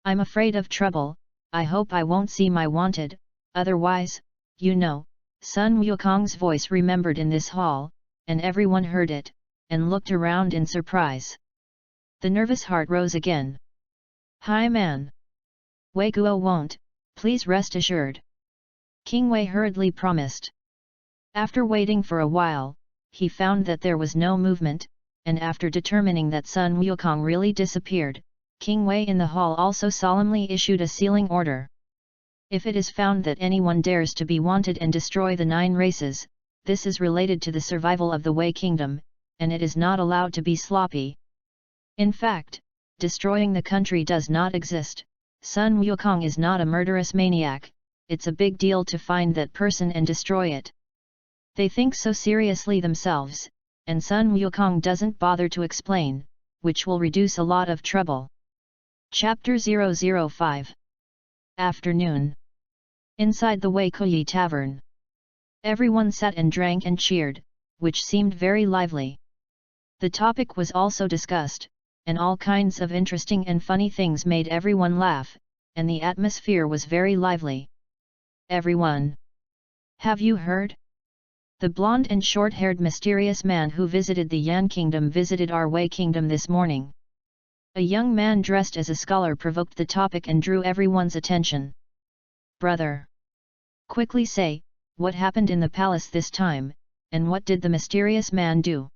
I'm afraid of trouble, I hope I won't see my wanted, otherwise, you know. Sun Wukong's voice remembered in this hall, and everyone heard it, and looked around in surprise. The nervous heart rose again. Hi man! Wei Guo won't, please rest assured. King Wei hurriedly promised. After waiting for a while, he found that there was no movement, and after determining that Sun Wukong really disappeared, King Wei in the hall also solemnly issued a sealing order. If it is found that anyone dares to be wanted and destroy the 9 races, this is related to the survival of the Wei Kingdom, and it is not allowed to be sloppy. In fact, destroying the country does not exist. Sun Wukong is not a murderous maniac, it's a big deal to find that person and destroy it. They think so seriously themselves, and Sun Wukong doesn't bother to explain, which will reduce a lot of trouble. Chapter 005. Afternoon. Inside the Wei Kuyi Tavern. Everyone sat and drank and cheered, which seemed very lively. The topic was also discussed, and all kinds of interesting and funny things made everyone laugh, and the atmosphere was very lively. Everyone. Have you heard? The blonde and short-haired mysterious man who visited the Yan Kingdom visited our Wei Kingdom this morning. A young man dressed as a scholar provoked the topic and drew everyone's attention. Brother! Quickly say, what happened in the palace this time, and what did the mysterious man do?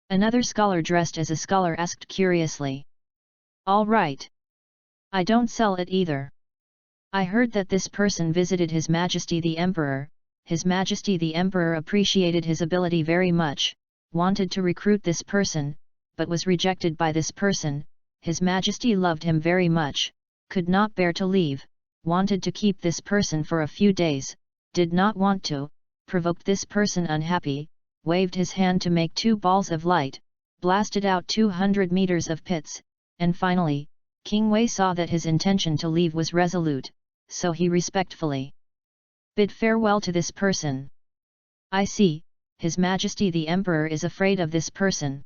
Another scholar dressed as a scholar asked curiously. All right. I don't sell it either. I heard that this person visited His Majesty the Emperor. His Majesty the Emperor appreciated his ability very much, wanted to recruit this person, but was rejected by this person. His Majesty loved him very much, could not bear to leave, wanted to keep this person for a few days, did not want to, provoked this person unhappy, waved his hand to make 2 balls of light, blasted out 200 meters of pits, and finally, King Wei saw that his intention to leave was resolute, so he respectfully bid farewell to this person. I see, His Majesty the Emperor is afraid of this person.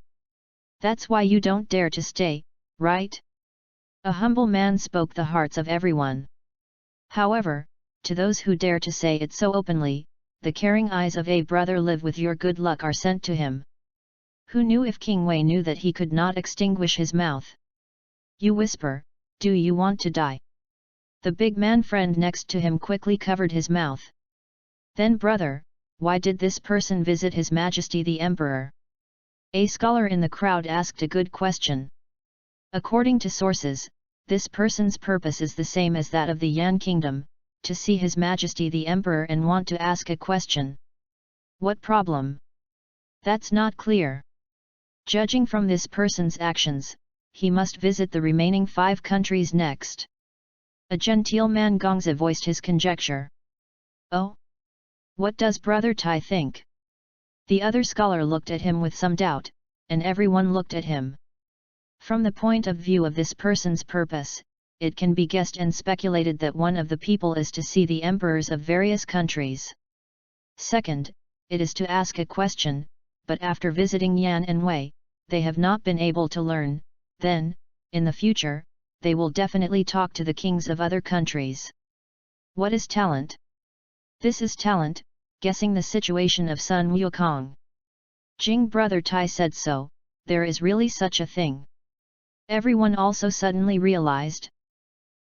That's why you don't dare to stay, right? A humble man spoke the hearts of everyone. However, to those who dare to say it so openly, the caring eyes of a brother live with your good luck are sent to him. Who knew if King Wei knew that he could not extinguish his mouth? You whisper, do you want to die? The big man friend next to him quickly covered his mouth. Then brother, why did this person visit His Majesty the Emperor? A scholar in the crowd asked a good question. According to sources, this person's purpose is the same as that of the Yan Kingdom, to see His Majesty the Emperor and want to ask a question. What problem? That's not clear. Judging from this person's actions, he must visit the remaining 5 countries next. A genteel man Gongza voiced his conjecture. Oh? What does Brother Tai think? The other scholar looked at him with some doubt, and everyone looked at him. From the point of view of this person's purpose, it can be guessed and speculated that one of the people is to see the emperors of various countries. Second, it is to ask a question, but after visiting Yan and Wei, they have not been able to learn. Then, in the future, they will definitely talk to the kings of other countries. What is talent? This is talent, guessing the situation of Sun Wukong. Jing Brother Tai said so, there is really such a thing. Everyone also suddenly realized.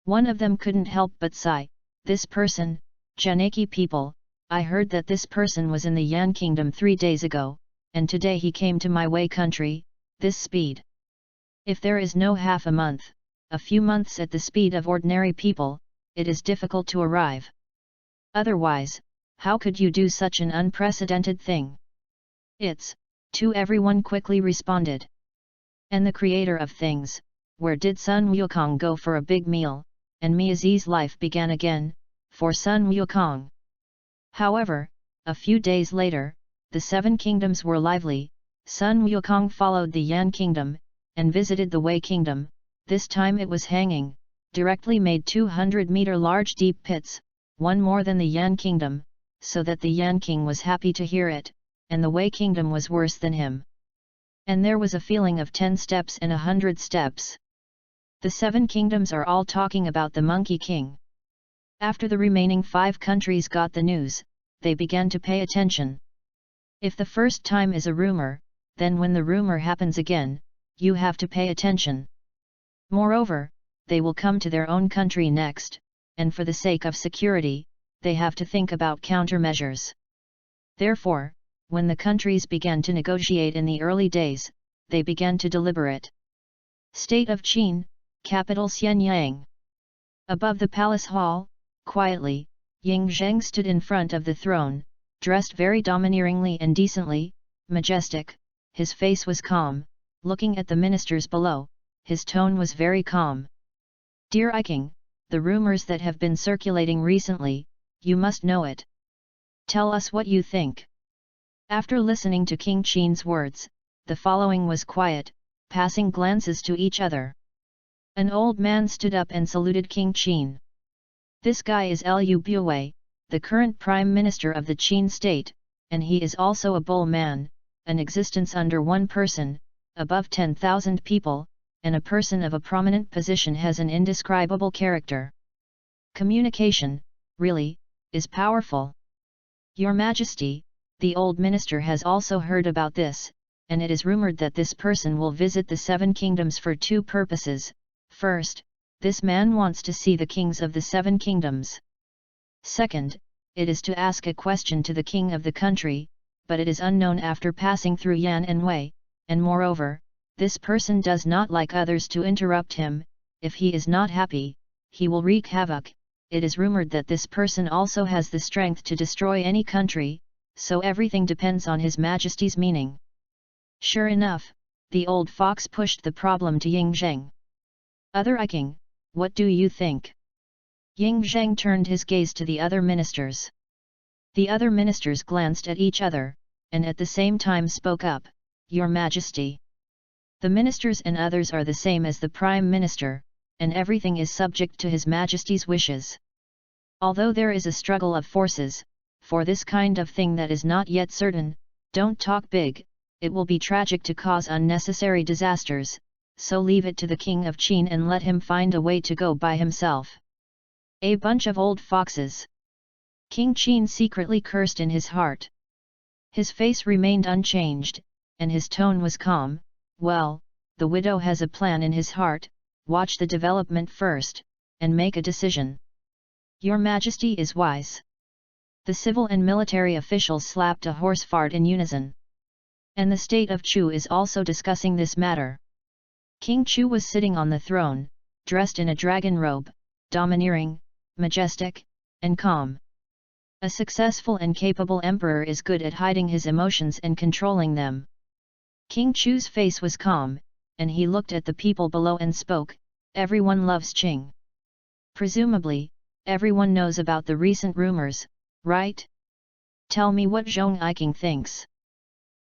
One of them couldn't help but sigh, this person, Janaki people, I heard that this person was in the Yan kingdom 3 days ago, and today he came to my Wei country, this speed. If there is no half a month, a few months at the speed of ordinary people, it is difficult to arrive. Otherwise, how could you do such an unprecedented thing? It's, too, everyone quickly responded. And the creator of things, where did Sun Wukong go for a big meal, and Miazi's life began again, for Sun Wukong. However, a few days later, the 7 kingdoms were lively. Sun Wukong followed the Yan kingdom, and visited the Wei kingdom. This time it was hanging, directly made 200-meter large deep pits, one more than the Yan kingdom, so that the Yan king was happy to hear it, and the Wei kingdom was worse than him. And there was a feeling of 10 steps and 100 steps. The 7 kingdoms are all talking about the Monkey King. After the remaining 5 countries got the news, they began to pay attention. If the first time is a rumor, then when the rumor happens again, you have to pay attention. Moreover, they will come to their own country next, and for the sake of security, they have to think about countermeasures. Therefore, when the countries began to negotiate in the early days, they began to deliberate. State of Qin, capital Xianyang. Above the palace hall, quietly, Ying Zheng stood in front of the throne, dressed very domineeringly and decently, majestic. His face was calm. Looking at the ministers below, his tone was very calm. Dear I King, the rumors that have been circulating recently, you must know it. Tell us what you think. After listening to King Qin's words, the following was quiet, passing glances to each other. An old man stood up and saluted King Qin. This guy is Liu Buwei, the current Prime Minister of the Qin state, and he is also a bull man, an existence under one person, above 10,000 people, and a person of a prominent position has an indescribable character. Communication, really, is powerful. Your Majesty, the old minister has also heard about this, and it is rumored that this person will visit the 7 kingdoms for 2 purposes. First, this man wants to see the kings of the 7 kingdoms. Second, it is to ask a question to the king of the country, but it is unknown after passing through Yan and Wei, and moreover, this person does not like others to interrupt him. If he is not happy, he will wreak havoc. It is rumored that this person also has the strength to destroy any country, so everything depends on His Majesty's meaning. Sure enough, the old fox pushed the problem to Ying Zheng. Other I King, what do you think? Ying Zheng turned his gaze to the other ministers. The other ministers glanced at each other, and at the same time spoke up, Your Majesty. The ministers and others are the same as the Prime Minister, and everything is subject to His Majesty's wishes. Although there is a struggle of forces, for this kind of thing that is not yet certain, don't talk big, it will be tragic to cause unnecessary disasters, so leave it to the King of Qin and let him find a way to go by himself. A bunch of old foxes. King Qin secretly cursed in his heart. His face remained unchanged, and his tone was calm. Well, the widow has a plan in his heart, watch the development first, and make a decision. Your Majesty is wise. The civil and military officials slapped a horse fart in unison. And the state of Chu is also discussing this matter. King Chu was sitting on the throne, dressed in a dragon robe, domineering, majestic, and calm. A successful and capable emperor is good at hiding his emotions and controlling them. King Chu's face was calm, and he looked at the people below and spoke, Everyone loves Qing. Presumably, everyone knows about the recent rumors, right? Tell me what Zhong Iking thinks.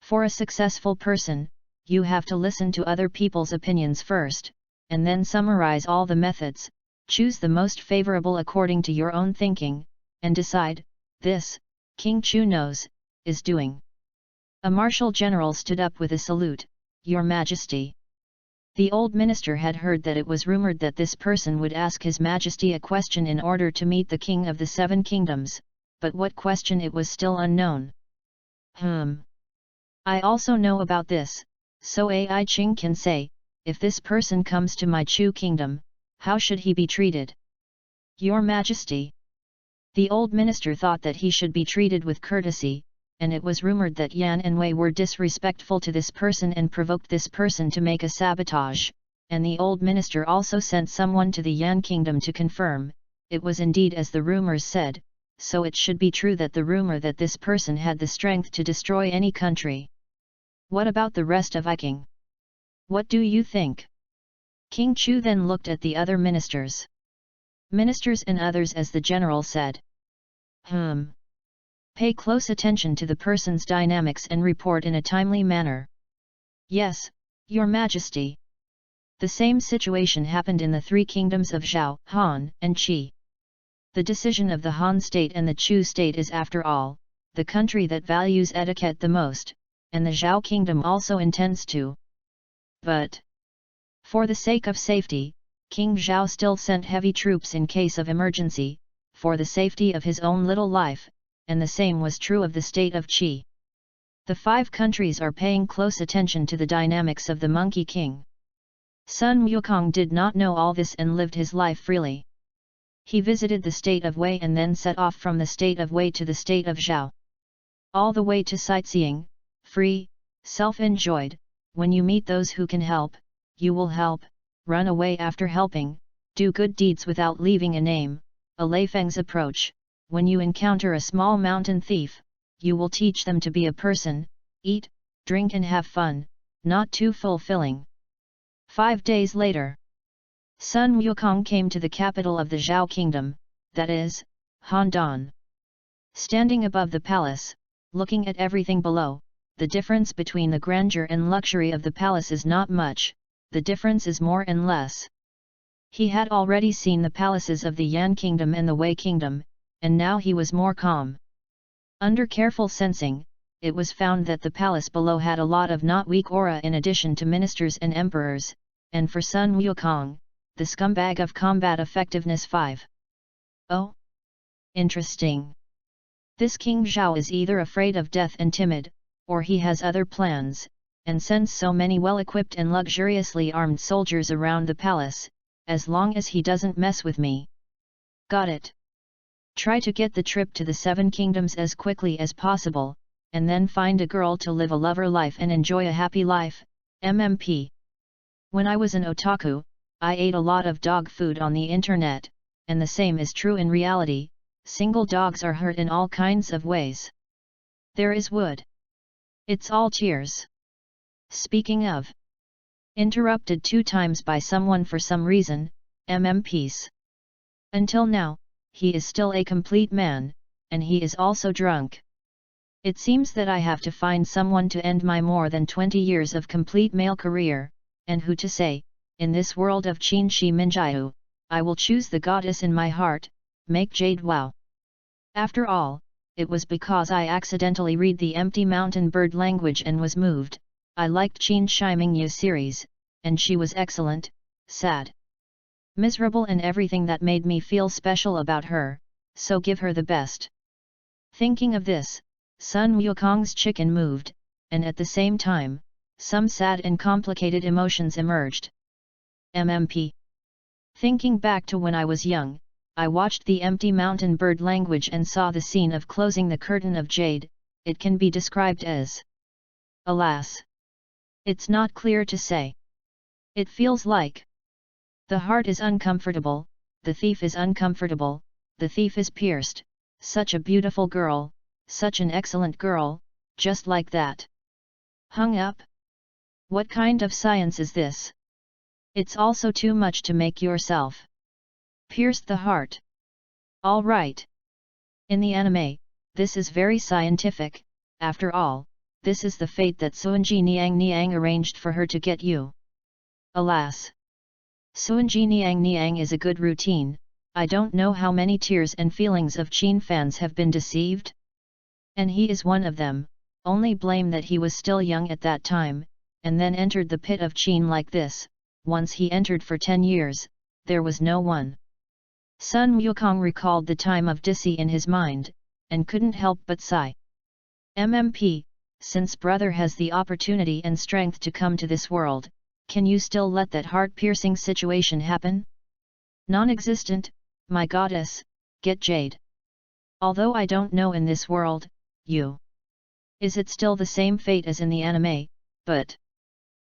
For a successful person, you have to listen to other people's opinions first, and then summarize all the methods, choose the most favorable according to your own thinking, and decide, this, King Chu knows, is doing. A marshal general stood up with a salute, Your Majesty. The old minister had heard that it was rumored that this person would ask His Majesty a question in order to meet the King of the Seven Kingdoms, but what question it was still unknown. I also know about this, so Ai Ching can say, if this person comes to my Chu kingdom, how should he be treated? Your Majesty. The old minister thought that he should be treated with courtesy, and it was rumored that Yan and Wei were disrespectful to this person and provoked this person to make a sabotage, and the old minister also sent someone to the Yan kingdom to confirm, it was indeed as the rumors said, so it should be true that the rumor that this person had the strength to destroy any country. What about the rest of Iking? What do you think? King Chu then looked at the other ministers. Ministers and others as the general said. Pay close attention to the person's dynamics and report in a timely manner. Yes, Your Majesty. The same situation happened in the three kingdoms of Zhao, Han, and Qi. The decision of the Han state and the Chu state is after all, the country that values etiquette the most, and the Zhao kingdom also intends to. But, for the sake of safety, King Zhao still sent heavy troops in case of emergency, for the safety of his own little life, and the same was true of the state of Qi. The five countries are paying close attention to the dynamics of the Monkey King. Sun Wukong did not know all this and lived his life freely. He visited the state of Wei and then set off from the state of Wei to the state of Zhao. All the way to sightseeing, free, self-enjoyed. When you meet those who can help, you will help, run away after helping, do good deeds without leaving a name, a Leifeng's approach. When you encounter a small mountain thief, you will teach them to be a person, eat, drink and have fun, not too fulfilling. 5 days later, Sun Wukong came to the capital of the Zhao kingdom, that is, Handan. Standing above the palace, looking at everything below, the difference between the grandeur and luxury of the palace is not much, the difference is more and less. He had already seen the palaces of the Yan kingdom and the Wei kingdom, and now he was more calm. Under careful sensing, it was found that the palace below had a lot of not weak aura in addition to ministers and emperors, and for Sun Wukong, the scumbag of combat effectiveness 5. Oh? Interesting. This King Zhao is either afraid of death and timid, or he has other plans, and sends so many well-equipped and luxuriously armed soldiers around the palace, as long as he doesn't mess with me. Got it. Try to get the trip to the Seven Kingdoms as quickly as possible, and then find a girl to live a lover life and enjoy a happy life, MMP. When I was an otaku, I ate a lot of dog food on the internet, and the same is true in reality, single dogs are hurt in all kinds of ways. There is wood. It's all tears. Speaking of. Interrupted 2 times by someone for some reason, MMPs. Until now, he is still a complete man, and he is also drunk. It seems that I have to find someone to end my more than 20 years of complete male career, and who to say, in this world of Qin Shi Minjiu, I will choose the goddess in my heart, make Jade wow. After all, it was because I accidentally read the empty mountain bird language and was moved. I liked Qin Shi Mingyu series, and she was excellent, sad, miserable and everything that made me feel special about her, so give her the best. Thinking of this, Sun Wukong's chicken moved, and at the same time, some sad and complicated emotions emerged. MMP. Thinking back to when I was young, I watched the empty mountain bird language and saw the scene of closing the curtain of jade. It can be described as, alas, it's not clear to say. It feels like the heart is uncomfortable, the thief is uncomfortable, the thief is pierced, such a beautiful girl, such an excellent girl, just like that. Hung up? What kind of science is this? It's also too much to make yourself. Pierced the heart. All right. In the anime, this is very scientific. After all, this is the fate that Suanji Niang arranged for her to get you. Alas! Suanji Niang is a good routine. I don't know how many tears and feelings of Qin fans have been deceived. And he is one of them. Only blame that he was still young at that time, and then entered the pit of Qin like this. Once he entered for 10 years, there was no one. Sun Wukong recalled the time of Dissy in his mind, and couldn't help but sigh. MMP, since brother has the opportunity and strength to come to this world, can you still let that heart-piercing situation happen? Non-existent, my goddess, get Jade. Although I don't know in this world, is it still the same fate as in the anime, but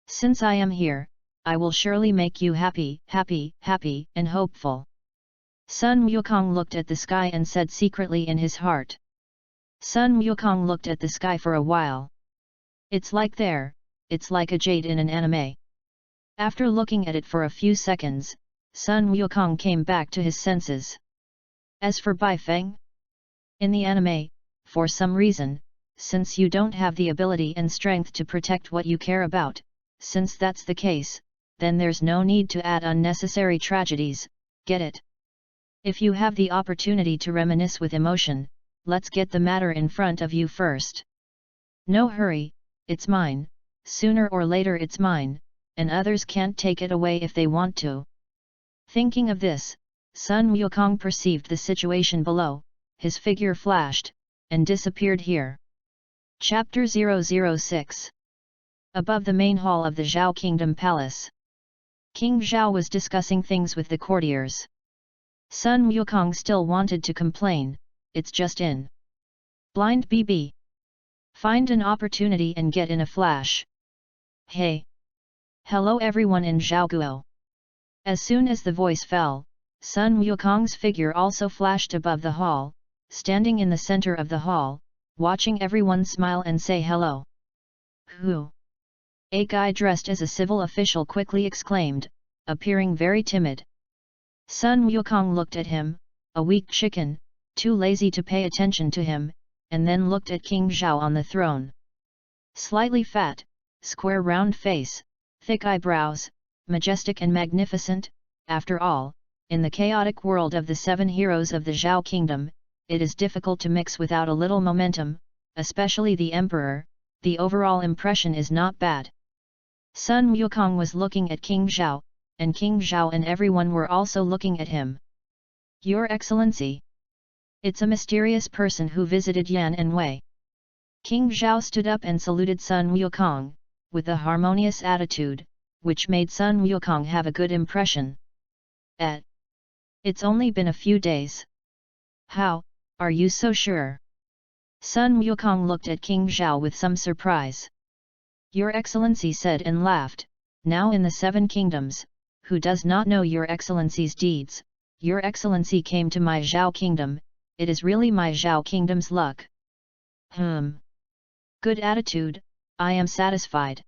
since I am here, I will surely make you happy, and hopeful. Sun Wukong looked at the sky and said secretly in his heart. Sun Wukong looked at the sky for a while. It's like a jade in an anime. After looking at it for a few seconds, Sun Wukong came back to his senses. As for Bai Feng? In the anime, for some reason, since you don't have the ability and strength to protect what you care about, since that's the case, then there's no need to add unnecessary tragedies, get it? If you have the opportunity to reminisce with emotion, let's get the matter in front of you first. No hurry, it's mine, sooner or later it's mine, and others can't take it away if they want to. Thinking of this, Sun Wukong perceived the situation below, his figure flashed, and disappeared here. Chapter 006. Above the main hall of the Zhao Kingdom Palace. King Zhao was discussing things with the courtiers. Sun Wukong still wanted to complain, it's just in. Blind BB. Find an opportunity and get in a flash. Hey! Hello everyone in Zhaoguo. As soon as the voice fell, Sun Wukong's figure also flashed above the hall, standing in the center of the hall, watching everyone smile and say hello. Who? A guy dressed as a civil official quickly exclaimed, appearing very timid. Sun Wukong looked at him, a weak chicken, too lazy to pay attention to him, and then looked at King Zhao on the throne. Slightly fat, square round face, thick eyebrows, majestic and magnificent. After all, in the chaotic world of the 7 heroes of the Zhao Kingdom, it is difficult to mix without a little momentum, especially the emperor. The overall impression is not bad. Sun Wukong was looking at King Zhao, and King Zhao and everyone were also looking at him. Your Excellency! It's a mysterious person who visited Yan and Wei. King Zhao stood up and saluted Sun Wukong, with a harmonious attitude, which made Sun Wukong have a good impression. It's only been a few days. How, are you so sure? Sun Wukong looked at King Zhao with some surprise. Your Excellency said and laughed, now in the 7 kingdoms, who does not know Your Excellency's deeds? Your Excellency came to my Zhao Kingdom, it is really my Zhao Kingdom's luck. Good attitude, I am satisfied.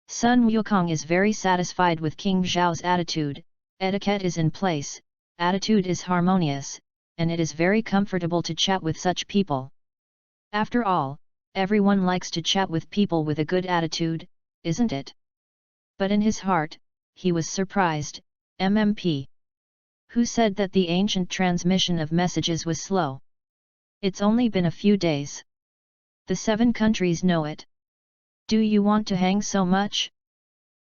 Sun Wukong is very satisfied with King Zhao's attitude, etiquette is in place, attitude is harmonious, and it is very comfortable to chat with such people. After all, everyone likes to chat with people with a good attitude, isn't it? But in his heart, he was surprised. MMP. Who said that the ancient transmission of messages was slow? It's only been a few days. The 7 countries know it. Do you want to hang so much?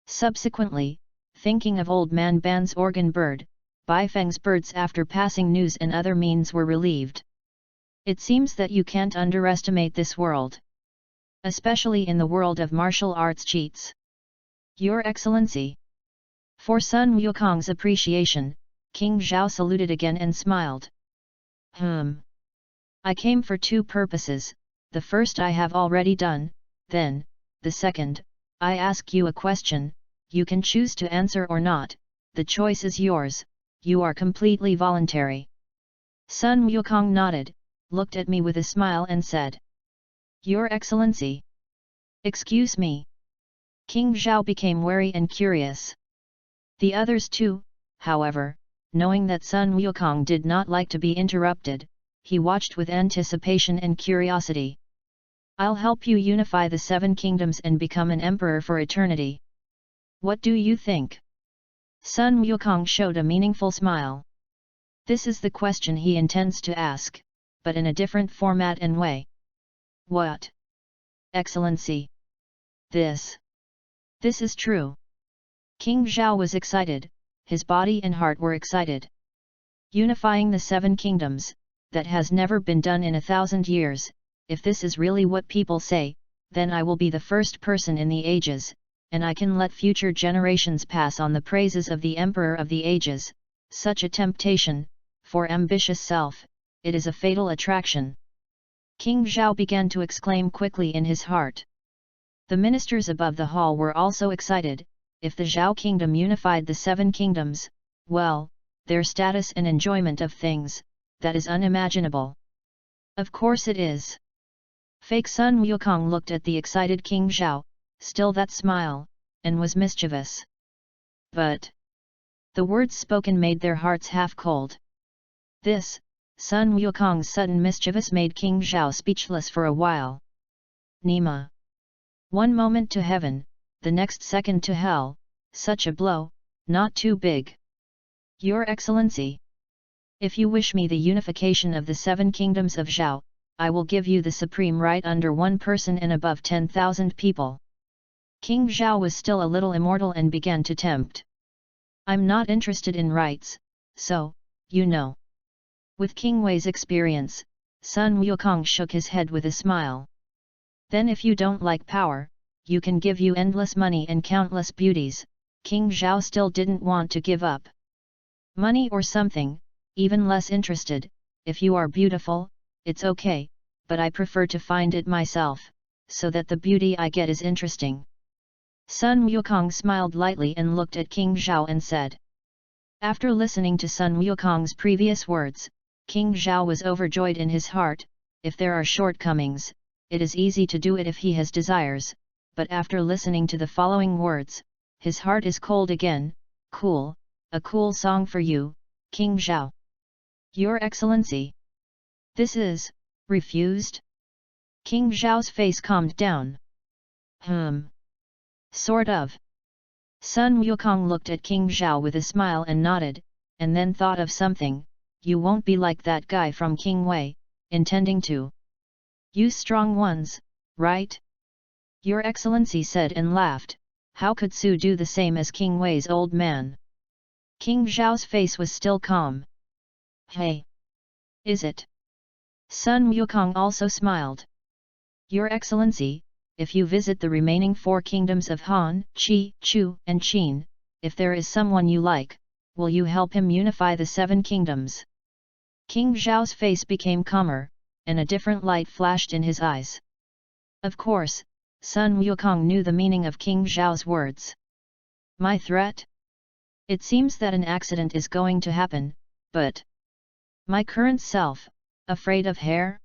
Subsequently, thinking of Old Man Ban's organ bird, Bai Feng's birds after passing news and other means were relieved. It seems that you can't underestimate this world. Especially in the world of martial arts cheats. Your Excellency. For Sun Wukong's appreciation, King Zhao saluted again and smiled. I came for 2 purposes, the first I have already done, then, the second, I ask you a question, you can choose to answer or not, the choice is yours, you are completely voluntary. Sun Wukong nodded, looked at me with a smile and said. Your Excellency. Excuse me. King Zhao became wary and curious. The others too, however, knowing that Sun Wukong did not like to be interrupted, he watched with anticipation and curiosity. "I'll help you unify the 7 kingdoms and become an emperor for eternity. What do you think?" Sun Wukong showed a meaningful smile. This is the question he intends to ask, but in a different format and way. "What? Excellency! This is true." King Zhao was excited, his body and heart were excited. Unifying the 7 kingdoms, that has never been done in 1,000 years, if this is really what people say, then I will be the first person in the ages, and I can let future generations pass on the praises of the Emperor of the ages. Such a temptation, for ambitious self, it is a fatal attraction. King Zhao began to exclaim quickly in his heart. The ministers above the hall were also excited. If the Zhao kingdom unified the 7 kingdoms, well, their status and enjoyment of things, that is unimaginable. Of course it is. Fake Sun Wukong looked at the excited King Zhao, still that smile, and was mischievous. But the words spoken made their hearts half cold. This, Sun Wukong's sudden mischievous made King Zhao speechless for a while. Nima. One moment to heaven, the next second to hell, such a blow, not too big. Your Excellency! If you wish me the unification of the 7 kingdoms of Zhao, I will give you the supreme right under 1 person and above 10,000 people. King Zhao was still a little immortal and began to tempt. I'm not interested in rights, so, you know. With King Wei's experience, Sun Wukong shook his head with a smile. Then if you don't like power, you can give you endless money and countless beauties. King Zhao still didn't want to give up. Money or something, even less interested. If you are beautiful, it's okay, but I prefer to find it myself, so that the beauty I get is interesting. Sun Wukong smiled lightly and looked at King Zhao and said. After listening to Sun Wukong's previous words, King Zhao was overjoyed in his heart. If there are shortcomings, it is easy to do it if he has desires, but after listening to the following words, his heart is cold again. Cool, a cool song for you, King Zhao. Your Excellency! This is, refused? King Zhao's face calmed down. Sort of. Sun Wukong looked at King Zhao with a smile and nodded, and then thought of something. You won't be like that guy from King Wei, intending to use strong ones, right? Your Excellency said and laughed. How could Su do the same as King Wei's old man? King Zhao's face was still calm. Hey! Is it? Sun Wukong also smiled. Your Excellency, if you visit the remaining 4 kingdoms of Han, Qi, Chu, and Qin, if there is someone you like, will you help him unify the 7 kingdoms? King Zhao's face became calmer, and a different light flashed in his eyes. Of course, Sun Wukong knew the meaning of King Zhao's words. My threat? It seems that an accident is going to happen, but my current self, afraid of hair?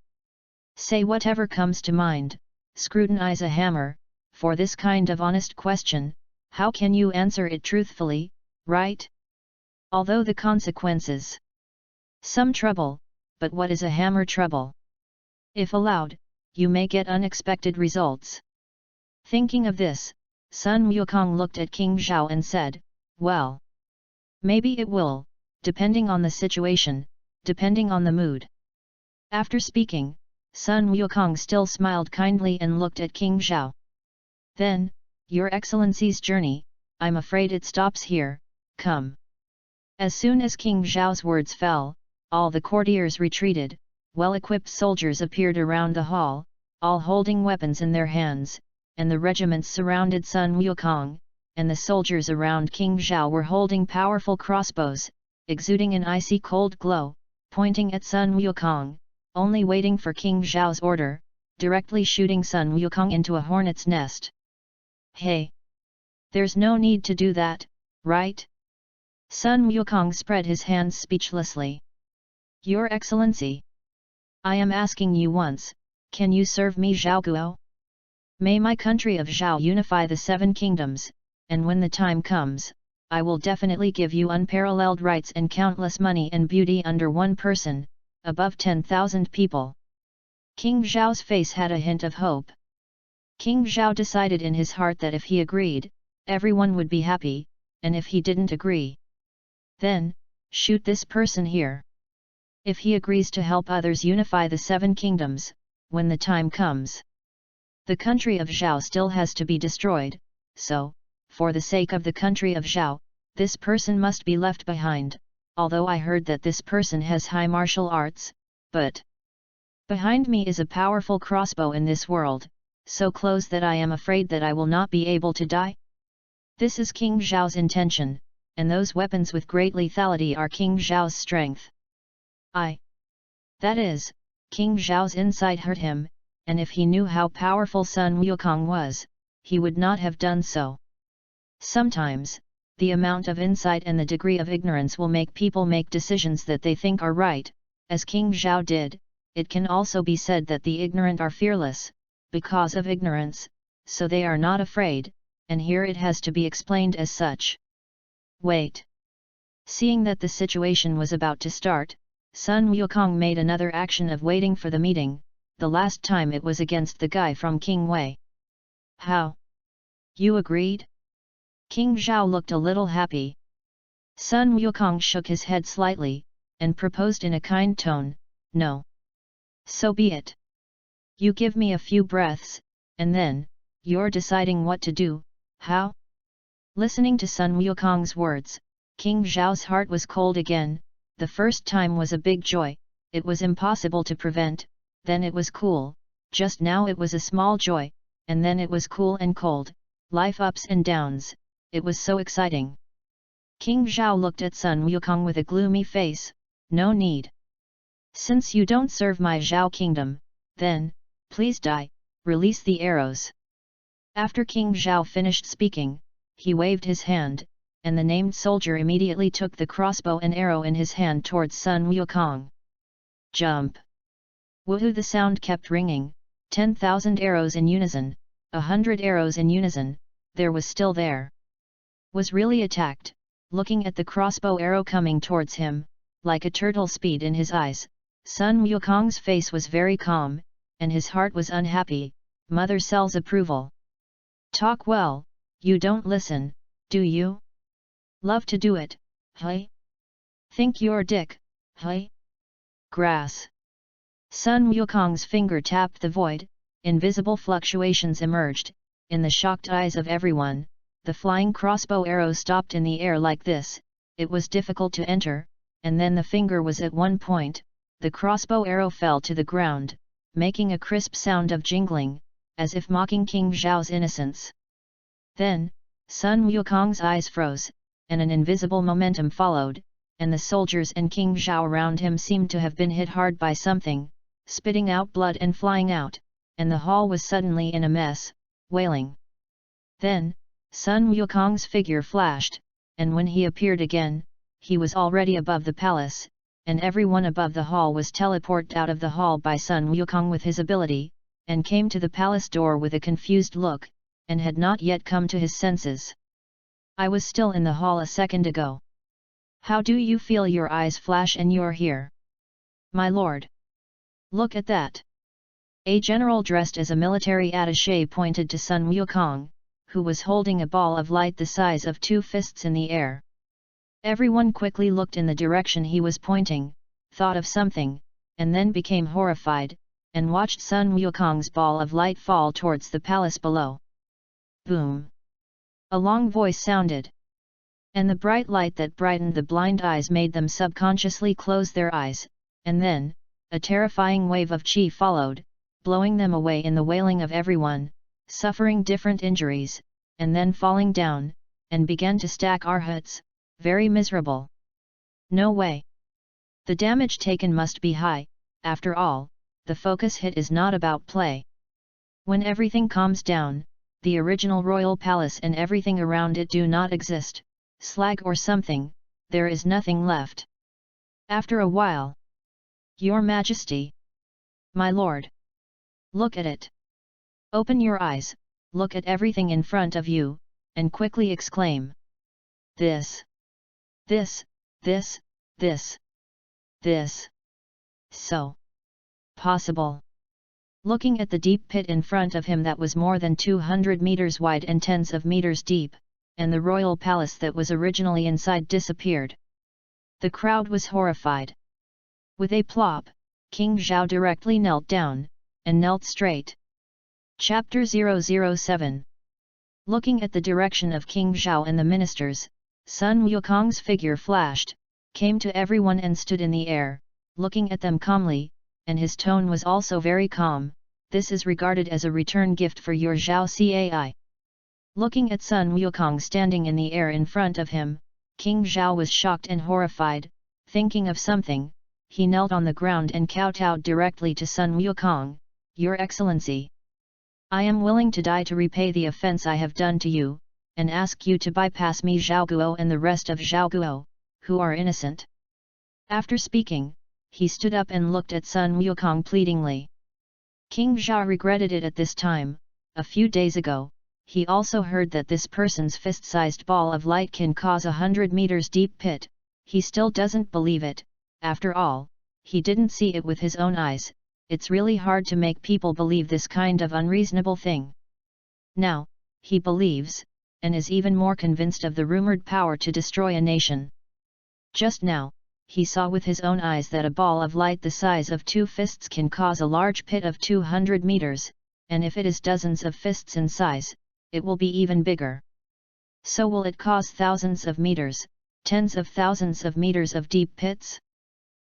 Say whatever comes to mind, scrutinize a hammer. For this kind of honest question, how can you answer it truthfully, right? Although the consequences. Some trouble, but what is a hammer trouble? If allowed, you may get unexpected results. Thinking of this, Sun Wukong looked at King Zhao and said, well, maybe it will, depending on the situation, depending on the mood. After speaking, Sun Wukong still smiled kindly and looked at King Zhao. Then, Your Excellency's journey, I'm afraid it stops here, come. As soon as King Zhao's words fell, all the courtiers retreated, well-equipped soldiers appeared around the hall, all holding weapons in their hands, and the regiments surrounded Sun Wukong, and the soldiers around King Zhao were holding powerful crossbows, exuding an icy cold glow, pointing at Sun Wukong, only waiting for King Zhao's order, directly shooting Sun Wukong into a hornet's nest. Hey! There's no need to do that, right? Sun Wukong spread his hands speechlessly. Your Excellency! I am asking you once, can you serve me Zhao Guo? May my country of Zhao unify the 7 kingdoms, and when the time comes, I will definitely give you unparalleled rights and countless money and beauty under one person, above 10,000 people. King Zhao's face had a hint of hope. King Zhao decided in his heart that if he agreed, everyone would be happy, and if he didn't agree, then, shoot this person here. If he agrees to help others unify the 7 kingdoms, when the time comes, the country of Zhao still has to be destroyed, so, for the sake of the country of Zhao, this person must be left behind, although I heard that this person has high martial arts, but behind me is a powerful crossbow in this world, so close that I am afraid that I will not be able to die. This is King Zhao's intention, and those weapons with great lethality are King Zhao's strength. That is, King Zhao's insight hurt him, and if he knew how powerful Sun Wukong was, he would not have done so. Sometimes, the amount of insight and the degree of ignorance will make people make decisions that they think are right, as King Zhao did. It can also be said that the ignorant are fearless, because of ignorance, so they are not afraid, and here it has to be explained as such. Wait. Seeing that the situation was about to start, Sun Wukong made another action of waiting for the meeting. The last time it was against the guy from King Wei. How? You agreed? King Zhao looked a little happy. Sun Wukong shook his head slightly, and proposed in a kind tone, no. So be it. You give me a few breaths, and then, you're deciding what to do, how? Listening to Sun Wukong's words, King Zhao's heart was cold again. The first time was a big joy, it was impossible to prevent, then it was cool, just now it was a small joy, and then it was cool and cold, life ups and downs, it was so exciting. King Zhao looked at Sun Wukong with a gloomy face, no need. Since you don't serve my Zhao kingdom, then, please die, release the arrows. After King Zhao finished speaking, he waved his hand, and the named soldier immediately took the crossbow and arrow in his hand towards Sun Wukong. Jump! Woohoo! The sound kept ringing, 10,000 arrows in unison, 100 arrows in unison, there was still there. Was really attacked, looking at the crossbow arrow coming towards him, like a turtle speed in his eyes, Sun Wukong's face was very calm, and his heart was unhappy. Mother Cell's approval. Talk well, you don't listen, do you? Love to do it, hey? Think you're dick, hey? Grass. Sun Wukong's finger tapped the void, invisible fluctuations emerged, in the shocked eyes of everyone, the flying crossbow arrow stopped in the air like this, it was difficult to enter, and then the finger was at one point, the crossbow arrow fell to the ground, making a crisp sound of jingling, as if mocking King Zhao's innocence. Then, Sun Wukong's eyes froze, and an invisible momentum followed, and the soldiers and King Zhao around him seemed to have been hit hard by something, spitting out blood and flying out, and the hall was suddenly in a mess, wailing. Then, Sun Wukong's figure flashed, and when he appeared again, he was already above the palace, and everyone above the hall was teleported out of the hall by Sun Wukong with his ability, and came to the palace door with a confused look, and had not yet come to his senses. I was still in the hall a second ago. How do you feel? Your eyes flash and you're here. My lord. Look at that. A general dressed as a military attaché pointed to Sun Wukong, who was holding a ball of light the size of 2 fists in the air. Everyone quickly looked in the direction he was pointing, thought of something, and then became horrified, and watched Sun Wukong's ball of light fall towards the palace below. Boom! A long voice sounded. And the bright light that brightened the blind eyes made them subconsciously close their eyes, and then, a terrifying wave of qi followed, blowing them away in the wailing of everyone, suffering different injuries, and then falling down, and began to stack arhats, very miserable. No way! The damage taken must be high, after all, the focus hit is not about play. When everything calms down, the original royal palace and everything around it do not exist, slag or something, there is nothing left. After a while. Your Majesty! My lord! Look at it! Open your eyes, look at everything in front of you, and quickly exclaim. this, this, this, this, this. So possible. Looking at the deep pit in front of him that was more than 200 meters wide and tens of meters deep, and the royal palace that was originally inside disappeared. The crowd was horrified. With a plop, King Zhao directly knelt down, and knelt straight. Chapter 007. Looking at the direction of King Zhao and the ministers, Sun Wukong's figure flashed, came to everyone and stood in the air, looking at them calmly, and his tone was also very calm. This is regarded as a return gift for your Zhao Cai. Looking at Sun Wukong standing in the air in front of him, King Zhao was shocked and horrified, thinking of something. He knelt on the ground and kowtowed directly to Sun Wukong, "Your Excellency, I am willing to die to repay the offense I have done to you, and ask you to bypass me Zhao Guo and the rest of Zhao Guo, who are innocent." After speaking, he stood up and looked at Sun Wukong pleadingly. King Zhao regretted it at this time. A few days ago, he also heard that this person's fist-sized ball of light can cause 100 meters deep pit. He still doesn't believe it. After all, he didn't see it with his own eyes. It's really hard to make people believe this kind of unreasonable thing. Now, he believes, and is even more convinced of the rumored power to destroy a nation. Just now, he saw with his own eyes that a ball of light the size of 2 fists can cause a large pit of 200 meters, and if it is dozens of fists in size, it will be even bigger. So will it cause thousands of meters, tens of thousands of meters of deep pits?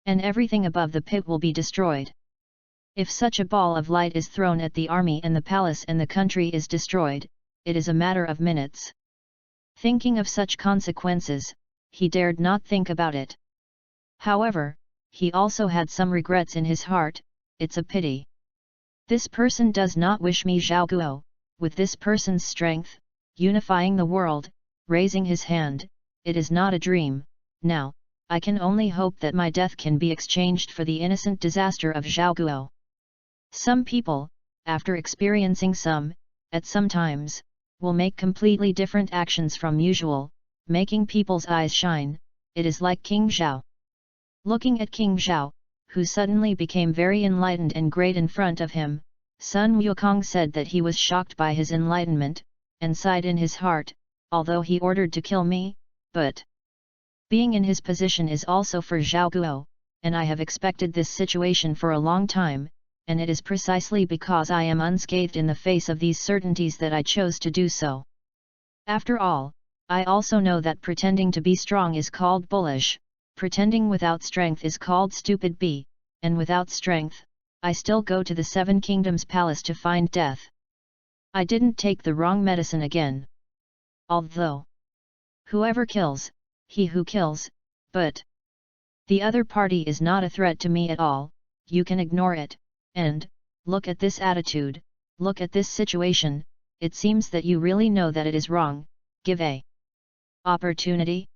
And everything above the pit will be destroyed. If such a ball of light is thrown at the army and the palace and the country is destroyed, it is a matter of minutes. Thinking of such consequences, he dared not think about it. However, he also had some regrets in his heart. It's a pity. This person does not wish me Zhao Guo, with this person's strength, unifying the world, raising his hand. It is not a dream. Now, I can only hope that my death can be exchanged for the innocent disaster of Zhao Guo. Some people, after experiencing at some times, will make completely different actions from usual, making people's eyes shine. It is like King Zhao. Looking at King Zhao, who suddenly became very enlightened and great in front of him, Sun Wukong said that he was shocked by his enlightenment, and sighed in his heart, although he ordered to kill me, but being in his position is also for Zhao Guo, and I have expected this situation for a long time, and it is precisely because I am unscathed in the face of these certainties that I chose to do so. After all, I also know that pretending to be strong is called bullish, pretending without strength is called stupid and without strength, I still go to the 7 Kingdoms Palace to find death. I didn't take the wrong medicine again. Although whoever kills, he who kills, but the other party is not a threat to me at all. You can ignore it, and look at this attitude, look at this situation. It seems that you really know that it is wrong. Give a opportunity.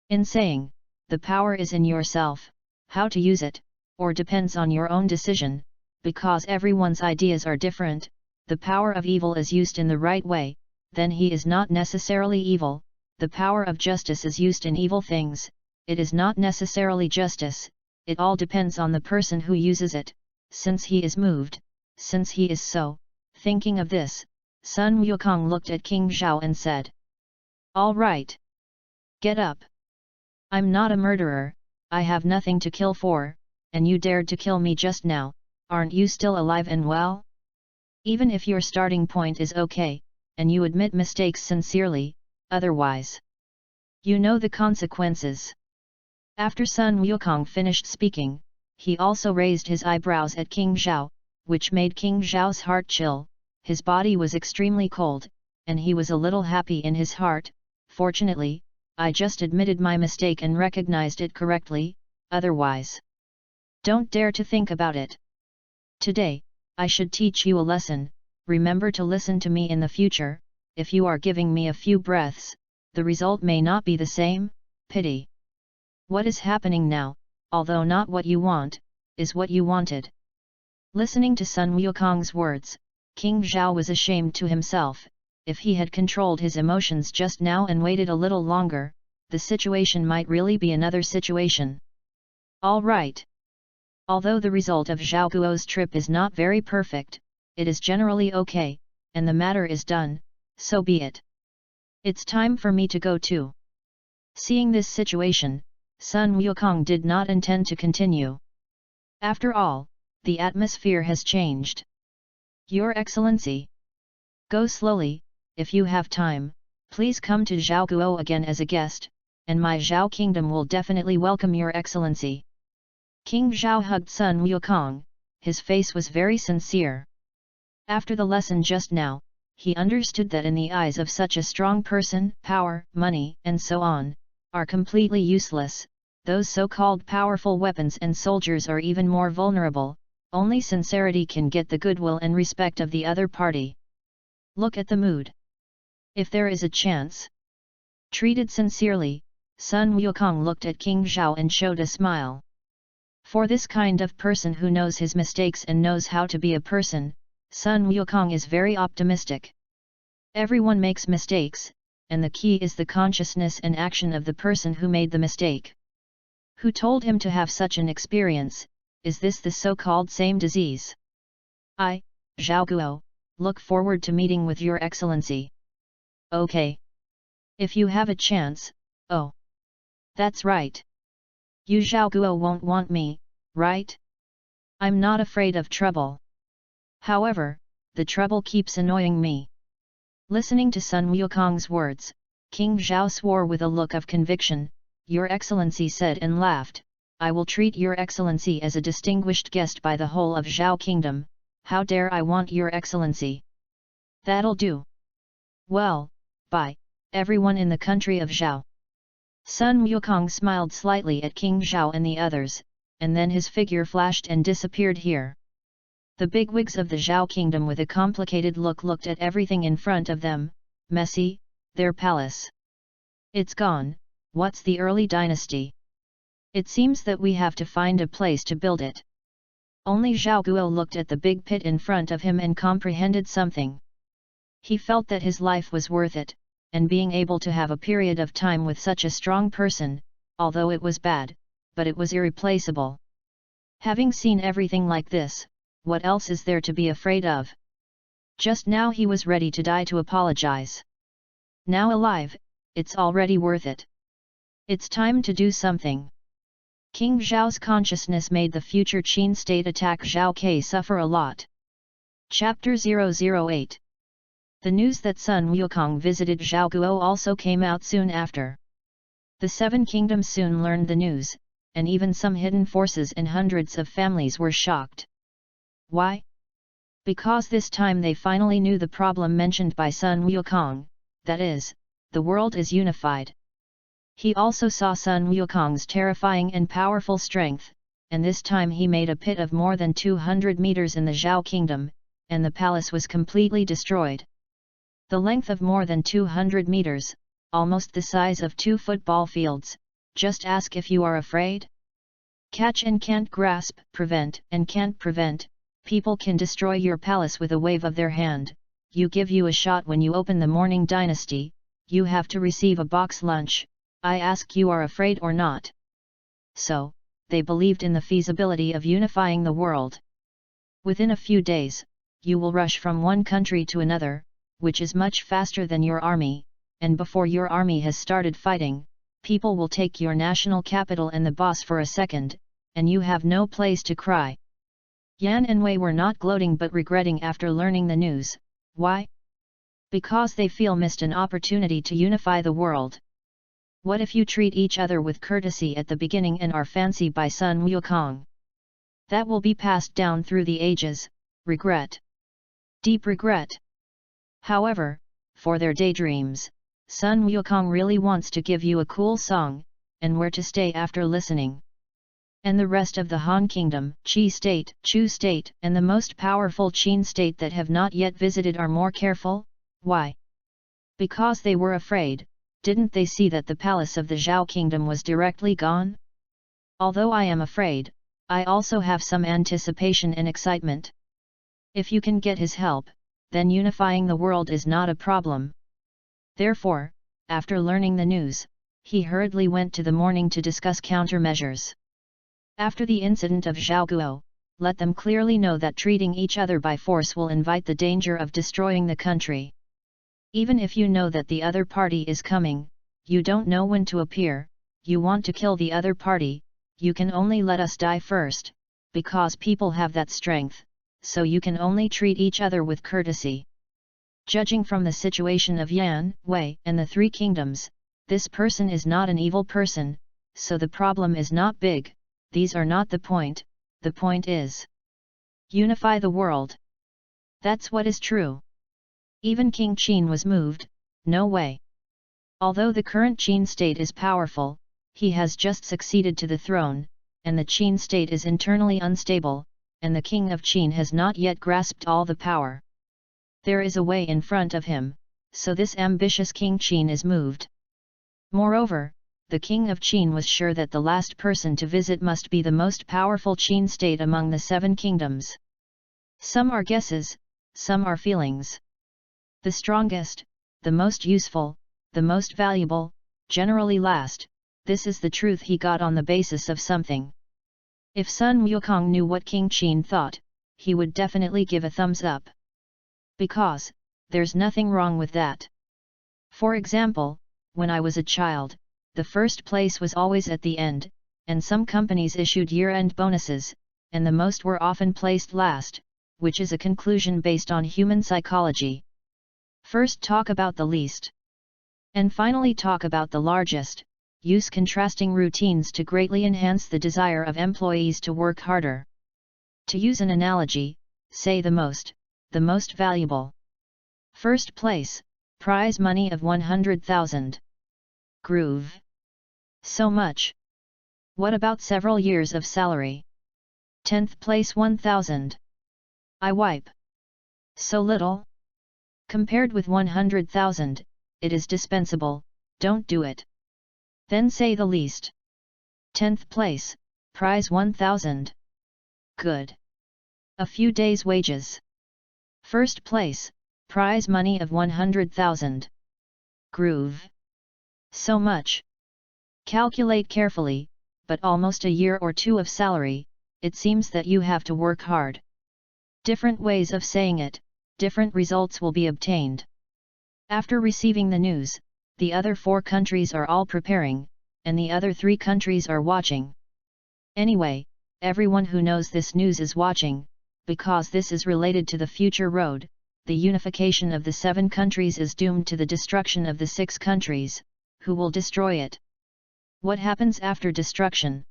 In saying, the power is in yourself, how to use it, or depends on your own decision, because everyone's ideas are different. The power of evil is used in the right way, then he is not necessarily evil. The power of justice is used in evil things, it is not necessarily justice. It all depends on the person who uses it, since he is moved, since he is so. Thinking of this, Sun Wukong looked at King Zhao and said, "All right. Get up. I'm not a murderer, I have nothing to kill for, and you dared to kill me just now. Aren't you still alive and well? Even if your starting point is okay, and you admit mistakes sincerely, otherwise, you know the consequences." After Sun Wukong finished speaking, he also raised his eyebrows at King Zhao, which made King Zhao's heart chill. His body was extremely cold, and he was a little happy in his heart. Fortunately, I just admitted my mistake and recognized it correctly, otherwise, don't dare to think about it. Today, I should teach you a lesson. Remember to listen to me in the future. If you are giving me a few breaths, the result may not be the same. Pity. What is happening now, although not what you want, is what you wanted. Listening to Sun Wukong's words, King Zhao was ashamed to himself. if he had controlled his emotions just now and waited a little longer, the situation might really be another situation. All right. Although the result of Zhao Guo's trip is not very perfect, it is generally okay, and the matter is done, so be it. It's time for me to go too. Seeing this situation, Sun Wukong did not intend to continue. After all, the atmosphere has changed. Your Excellency. Go slowly, if you have time, please come to Zhao Guo again as a guest, and my Zhao Kingdom will definitely welcome your Excellency. King Zhao hugged Sun Wukong, his face was very sincere. After the lesson just now, he understood that in the eyes of such a strong person, power, money, and so on, are completely useless. Those so-called powerful weapons and soldiers are even more vulnerable. Only sincerity can get the goodwill and respect of the other party. Look at the mood. If there is a chance. Treated sincerely, Sun Wukong looked at King Zhao and showed a smile. For this kind of person who knows his mistakes and knows how to be a person, Sun Wukong is very optimistic. Everyone makes mistakes, and the key is the consciousness and action of the person who made the mistake. Who told him to have such an experience? Is this the so-called same disease? I, Zhao Guo, look forward to meeting with your Excellency. Okay. If you have a chance, oh. That's right. You Zhao Guo won't want me, right? I'm not afraid of trouble. However, the trouble keeps annoying me. Listening to Sun Wukong's words, King Zhao swore with a look of conviction. Your Excellency said and laughed. I will treat your Excellency as a distinguished guest by the whole of Zhao Kingdom. How dare I want your Excellency? That'll do. Well, by everyone in the country of Zhao. Sun Wukong smiled slightly at King Zhao and the others, and then his figure flashed and disappeared here. The bigwigs of the Zhao Kingdom with a complicated look looked at everything in front of them, messy, their palace. It's gone, what's the early dynasty? It seems that we have to find a place to build it. Only Zhao Guo looked at the big pit in front of him and comprehended something. He felt that his life was worth it, and being able to have a period of time with such a strong person, although it was bad, but it was irreplaceable. Having seen everything like this, what else is there to be afraid of? Just now he was ready to die to apologize. Now alive, it's already worth it. It's time to do something. King Zhao's consciousness made the future Qin state attack Zhao Ke suffer a lot. Chapter 008. The news that Sun Wukong visited Zhao Guo also came out soon after. The Seven Kingdoms soon learned the news, and even some hidden forces and hundreds of families were shocked. Why? Because this time they finally knew the problem mentioned by Sun Wukong, that is, the world is unified. He also saw Sun Wukong's terrifying and powerful strength, and this time he made a pit of more than 200 meters in the Zhao Kingdom, and the palace was completely destroyed. The length of more than 200 meters, almost the size of 2 football fields, just ask if you are afraid? Catch and can't grasp, prevent and can't prevent, people can destroy your palace with a wave of their hand. You give you a shot when you open the morning dynasty, you have to receive a box lunch. I ask you are afraid or not. So, they believed in the feasibility of unifying the world. Within a few days, you will rush from one country to another, which is much faster than your army, and before your army has started fighting, people will take your national capital and the boss for a second, and you have no place to cry. Yan and Wei were not gloating but regretting after learning the news. Why? Because they feel missed an opportunity to unify the world. What if you treat each other with courtesy at the beginning and are fancied by Sun Wukong? That will be passed down through the ages, regret. Deep regret. However, for their daydreams, Sun Wukong really wants to give you a cool song, and where to stay after listening. And the rest of the Han Kingdom, Qi State, Chu State, and the most powerful Qin State that have not yet visited are more careful? Why? Because they were afraid. Didn't they see that the palace of the Zhao Kingdom was directly gone? Although I am afraid, I also have some anticipation and excitement. If you can get his help, then unifying the world is not a problem. Therefore, after learning the news, he hurriedly went to the morning to discuss countermeasures. After the incident of Zhaoguo, let them clearly know that treating each other by force will invite the danger of destroying the country. Even if you know that the other party is coming, you don't know when to appear, you want to kill the other party, you can only let us die first, because people have that strength, so you can only treat each other with courtesy. Judging from the situation of Yan, Wei, and the Three Kingdoms, this person is not an evil person, so the problem is not big. These are not the point is unify the world. That's what is true. Even King Qin was moved, no way. Although the current Qin state is powerful, he has just succeeded to the throne, and the Qin state is internally unstable, and the king of Qin has not yet grasped all the power. There is a way in front of him, so this ambitious King Qin is moved. Moreover, the king of Qin was sure that the last person to visit must be the most powerful Qin state among the 7 kingdoms. Some are guesses, some are feelings. The strongest, the most useful, the most valuable, generally last, this is the truth he got on the basis of something. If Sun Wukong knew what King Qin thought, he would definitely give a thumbs up. Because, there's nothing wrong with that. For example, when I was a child, the first place was always at the end, and some companies issued year-end bonuses, and the most were often placed last, which is a conclusion based on human psychology. First talk about the least. And finally talk about the largest, use contrasting routines to greatly enhance the desire of employees to work harder. To use an analogy, say the most valuable. First place, prize money of 100,000. Groove. So much. What about several years of salary? 10th place 1,000. I wipe. So little? Compared with 100,000, it is dispensable, don't do it. Then say the least. 10th place, prize 1,000. Good. A few days' wages. First place, prize money of 100,000. Groove. So much. Calculate carefully, but almost a year or 2 of salary, it seems that you have to work hard. Different ways of saying it, different results will be obtained. After receiving the news, the other 4 countries are all preparing, and the other 3 countries are watching. Anyway, everyone who knows this news is watching, because this is related to the future road. The unification of the 7 countries is doomed to the destruction of the 6 countries, who will destroy it. What happens after destruction?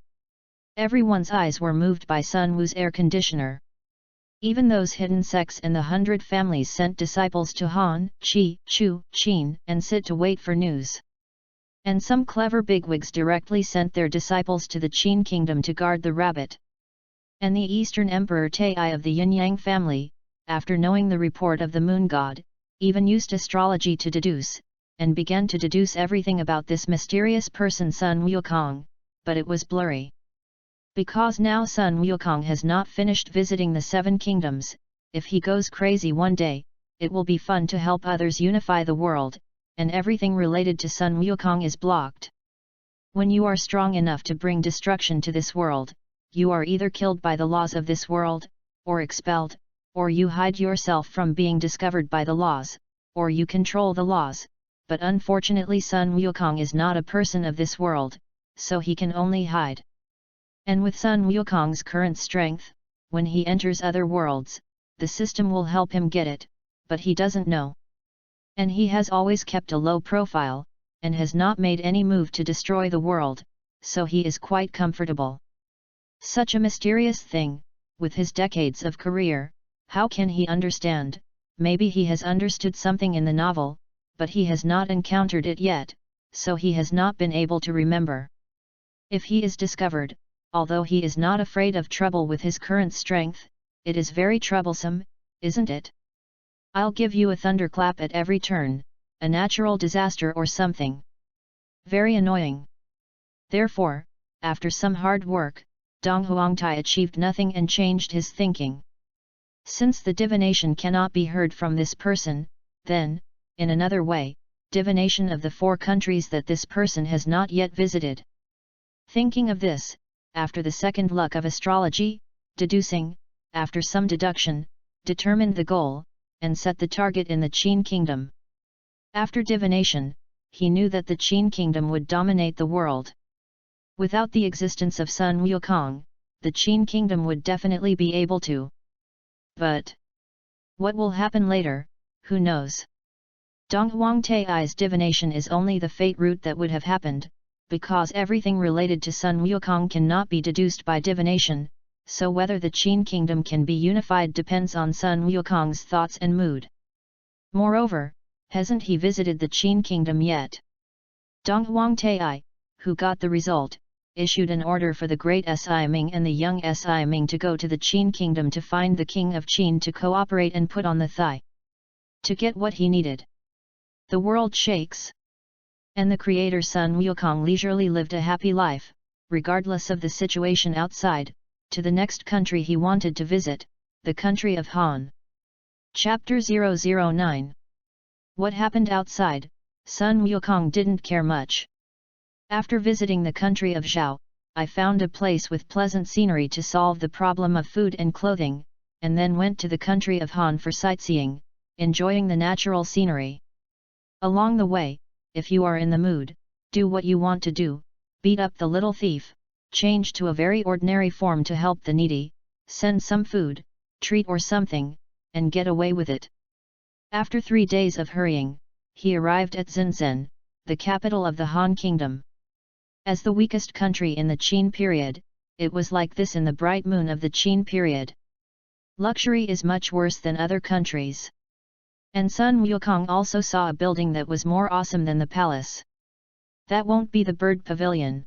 Everyone's eyes were moved by Sun Wu's air conditioner. Even those hidden sects and the 100 families sent disciples to Han, Qi, Chu, Qin, and Sit to wait for news. And some clever bigwigs directly sent their disciples to the Qin kingdom to guard the rabbit. And the Eastern Emperor Tai of the Yin-Yang family, after knowing the report of the moon god, even used astrology to deduce, and began to deduce everything about this mysterious person Sun Wukong, but it was blurry. Because now Sun Wukong has not finished visiting the 7 kingdoms, if he goes crazy one day, it will be fun to help others unify the world, and everything related to Sun Wukong is blocked. When you are strong enough to bring destruction to this world, you are either killed by the laws of this world, or expelled, or you hide yourself from being discovered by the laws, or you control the laws, but unfortunately Sun Wukong is not a person of this world, so he can only hide. And with Sun Wukong's current strength, when he enters other worlds, the system will help him get it, but he doesn't know. And he has always kept a low profile, and has not made any move to destroy the world, so he is quite comfortable. Such a mysterious thing, with his decades of career, how can he understand? Maybe he has understood something in the novel, but he has not encountered it yet, so he has not been able to remember. If he is discovered, although he is not afraid of trouble with his current strength, it is very troublesome, isn't it? I'll give you a thunderclap at every turn, a natural disaster or something. Very annoying. Therefore, after some hard work, Dong Huangtai achieved nothing and changed his thinking. Since the divination cannot be heard from this person, then, in another way, divination of the 4 countries that this person has not yet visited. Thinking of this, after the second look of astrology, deducing, after some deduction, determined the goal, and set the target in the Qin kingdom. After divination, he knew that the Qin kingdom would dominate the world. Without the existence of Sun Wukong, the Qin kingdom would definitely be able to. But what will happen later, who knows? Dong Huang Tai's divination is only the fate route that would have happened, because everything related to Sun Wukong cannot be deduced by divination, so whether the Qin kingdom can be unified depends on Sun Wukong's thoughts and mood. Moreover, hasn't he visited the Qin kingdom yet? Dong Huang Tai, who got the result, issued an order for the great Si Ming and the young Si Ming to go to the Qin kingdom to find the king of Qin to cooperate and put on the thigh. To get what he needed. The world shakes. And the creator Sun Wukong leisurely lived a happy life, regardless of the situation outside, to the next country he wanted to visit, the country of Han. Chapter 009. What happened outside, Sun Wukong didn't care much. After visiting the country of Zhao, I found a place with pleasant scenery to solve the problem of food and clothing, and then went to the country of Han for sightseeing, enjoying the natural scenery. Along the way, if you are in the mood, do what you want to do, beat up the little thief, change to a very ordinary form to help the needy, send some food, treat or something, and get away with it. After 3 days of hurrying, he arrived at Shenzhen, the capital of the Han Kingdom. As the weakest country in the Qin period, it was like this in the bright moon of the Qin period. Luxury is much worse than other countries. And Sun Wukong also saw a building that was more awesome than the palace. That won't be the bird pavilion.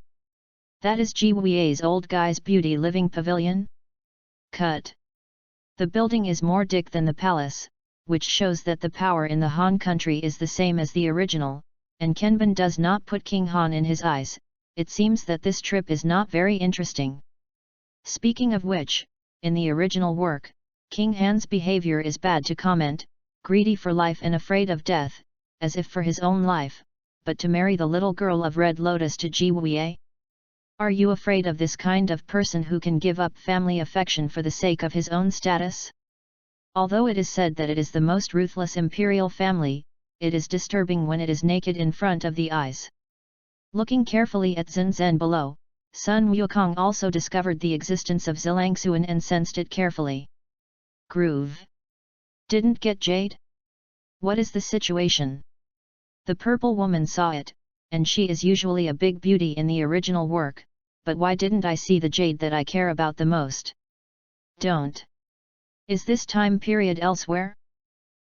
That is Ji Wei's old guy's beauty living pavilion? Cut. The building is more dick than the palace, which shows that the power in the Han country is the same as the original, and Kenban does not put King Han in his eyes. It seems that this trip is not very interesting. Speaking of which, in the original work, King Han's behavior is bad to comment, greedy for life and afraid of death, as if for his own life, but to marry the little girl of Red Lotus to Ji Wei? Are you afraid of this kind of person who can give up family affection for the sake of his own status? Although it is said that it is the most ruthless imperial family, it is disturbing when it is naked in front of the eyes. Looking carefully at Shenzhen below, Sun Wukong also discovered the existence of Zilangsuan and sensed it carefully. Groove. Didn't get jade? What is the situation? The purple woman saw it, and she is usually a big beauty in the original work, but why didn't I see the jade that I care about the most? Don't. Is this time period elsewhere?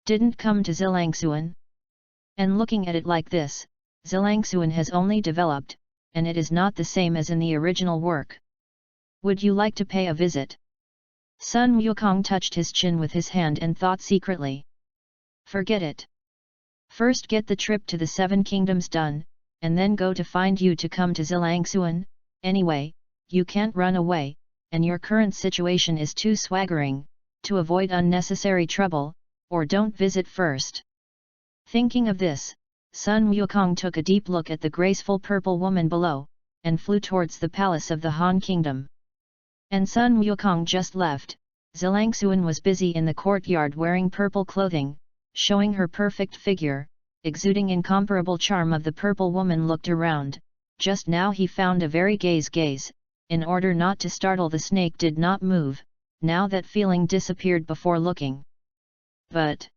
Didn't come to Zilangsuan? And looking at it like this, Zilangsuan has only developed, and it is not the same as in the original work. Would you like to pay a visit? Sun Wukong touched his chin with his hand and thought secretly. Forget it. First get the trip to the 7 kingdoms done, and then go to find you to come to Zilangsuan. Anyway, you can't run away, and your current situation is too swaggering, to avoid unnecessary trouble, or don't visit first. Thinking of this, Sun Wukong took a deep look at the graceful purple woman below, and flew towards the palace of the Han Kingdom. And Sun Wukong just left. Zilangsuan was busy in the courtyard wearing purple clothing, showing her perfect figure, exuding incomparable charm of the purple woman looked around. Just now he found a very gaze, in order not to startle the snake did not move, now that feeling disappeared before looking. But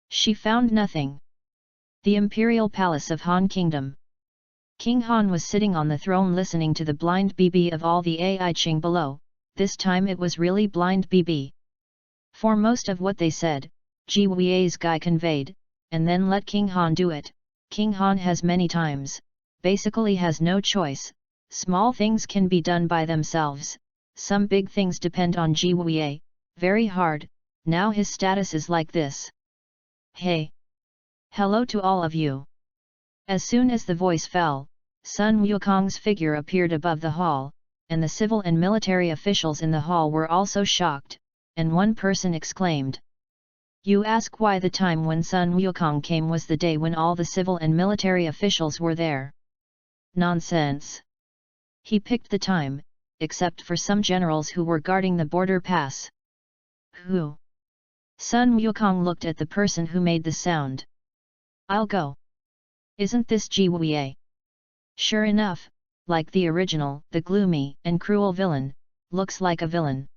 she found nothing. The imperial palace of Han Kingdom. King Han was sitting on the throne listening to the blind BB of all the AI Ching below. This time it was really blind BB. For most of what they said, Ji Wei's guy conveyed, and then let King Han do it. King Han has many times, basically has no choice. Small things can be done by themselves, some big things depend on Ji Wei, very hard. Now his status is like this. Hey! Hello to all of you! As soon as the voice fell, Sun Wukong's figure appeared above the hall, and the civil and military officials in the hall were also shocked, and one person exclaimed. You ask why the time when Sun Wukong came was the day when all the civil and military officials were there. Nonsense! He picked the time, except for some generals who were guarding the border pass. Who? Sun Wukong looked at the person who made the sound. I'll go. Isn't this Ji Wei? Sure enough, like the original, the gloomy and cruel villain, looks like a villain.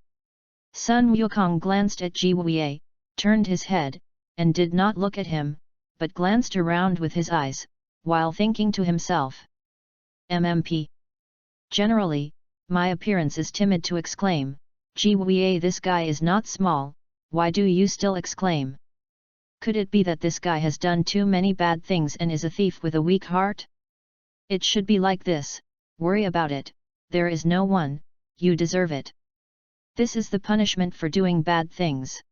Sun Wukong glanced at Ji Wei, turned his head, and did not look at him, but glanced around with his eyes, while thinking to himself. MMP. Generally, my appearance is timid to exclaim, Ji Wei, this guy is not small, why do you still exclaim? Could it be that this guy has done too many bad things and is a thief with a weak heart? It should be like this, worry about it, there is no one, you deserve it. This is the punishment for doing bad things.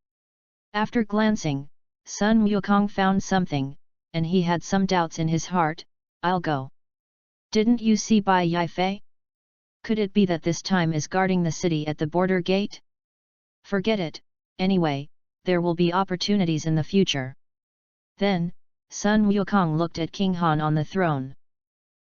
After glancing, Sun Wukong found something, and he had some doubts in his heart. I'll go. Didn't you see Bai Yifei? Could it be that this time is guarding the city at the border gate? Forget it, anyway, there will be opportunities in the future. Then, Sun Wukong looked at King Han on the throne.